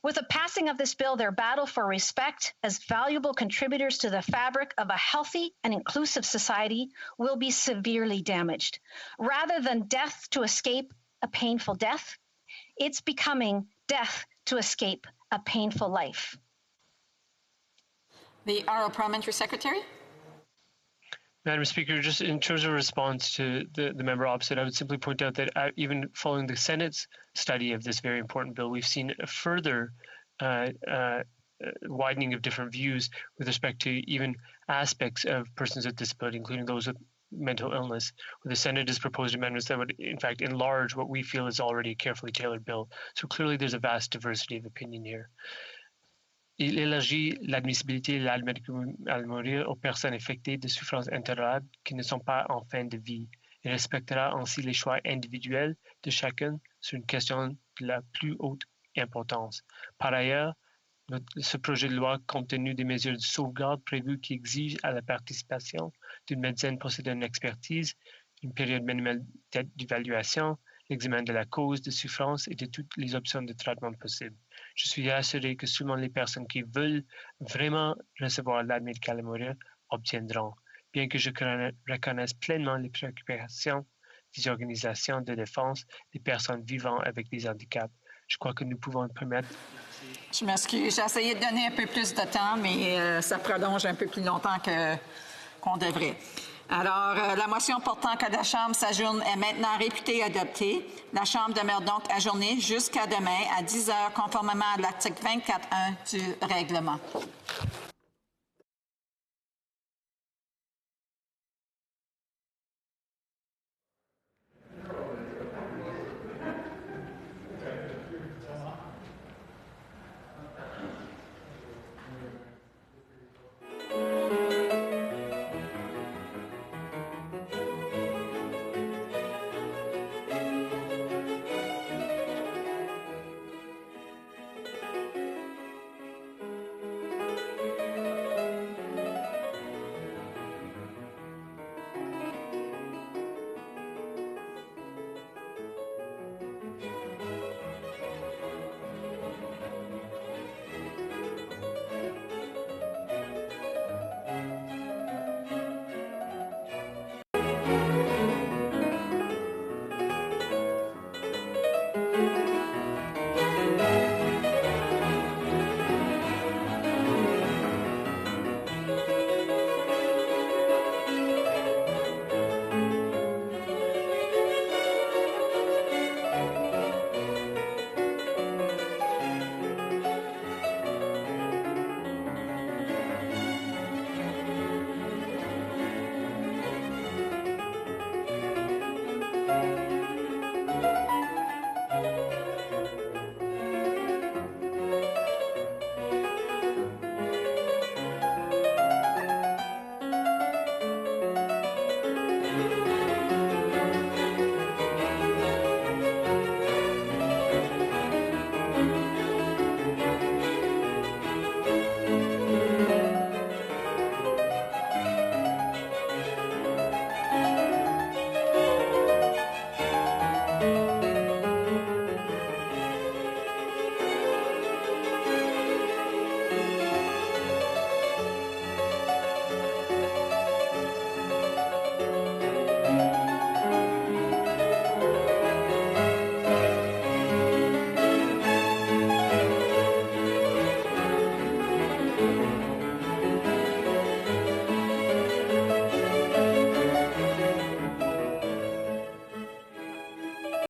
With the passing of this bill, their battle for respect as valuable contributors to the fabric of a healthy and inclusive society will be severely damaged. Rather than death to escape a painful death, it's becoming death to escape a painful life. The Honourable Parliamentary Secretary. Madam Speaker, just in terms of response to the member opposite, I would simply point out that even following the Senate's study of this very important bill, we've seen a further widening of different views with respect to even aspects of persons with disability, including those with mental illness, where the Senate has proposed amendments that would, in fact, enlarge what we feel is already a carefully tailored bill. So clearly there's a vast diversity of opinion here. Il élargit l'admissibilité de l'aide médicale à mourir aux personnes affectées de souffrances intolérables qui ne sont pas en fin de vie. Il respectera ainsi les choix individuels de chacun sur une question de la plus haute importance. Par ailleurs, ce projet de loi, compte tenu des mesures de sauvegarde prévues qui exigent à la participation d'une médecine possédant une expertise, une période minimale d'évaluation, l'examen de la cause de souffrance et de toutes les options de traitement possibles. Je suis rassuré que seulement les personnes qui veulent vraiment recevoir l'aide médicale à mourir obtiendront, bien que je reconnaisse pleinement les préoccupations des organisations de défense des personnes vivant avec des handicaps. Je crois que nous pouvons permettre... Je m'excuse, j'ai essayé de donner un peu plus de temps, mais ça prolonge un peu plus longtemps qu'on devrait. Alors, la motion portant que la Chambre s'ajourne est maintenant réputée adoptée. La Chambre demeure donc ajournée jusqu'à demain à 10 heures, conformément à l'article 24.1 du règlement.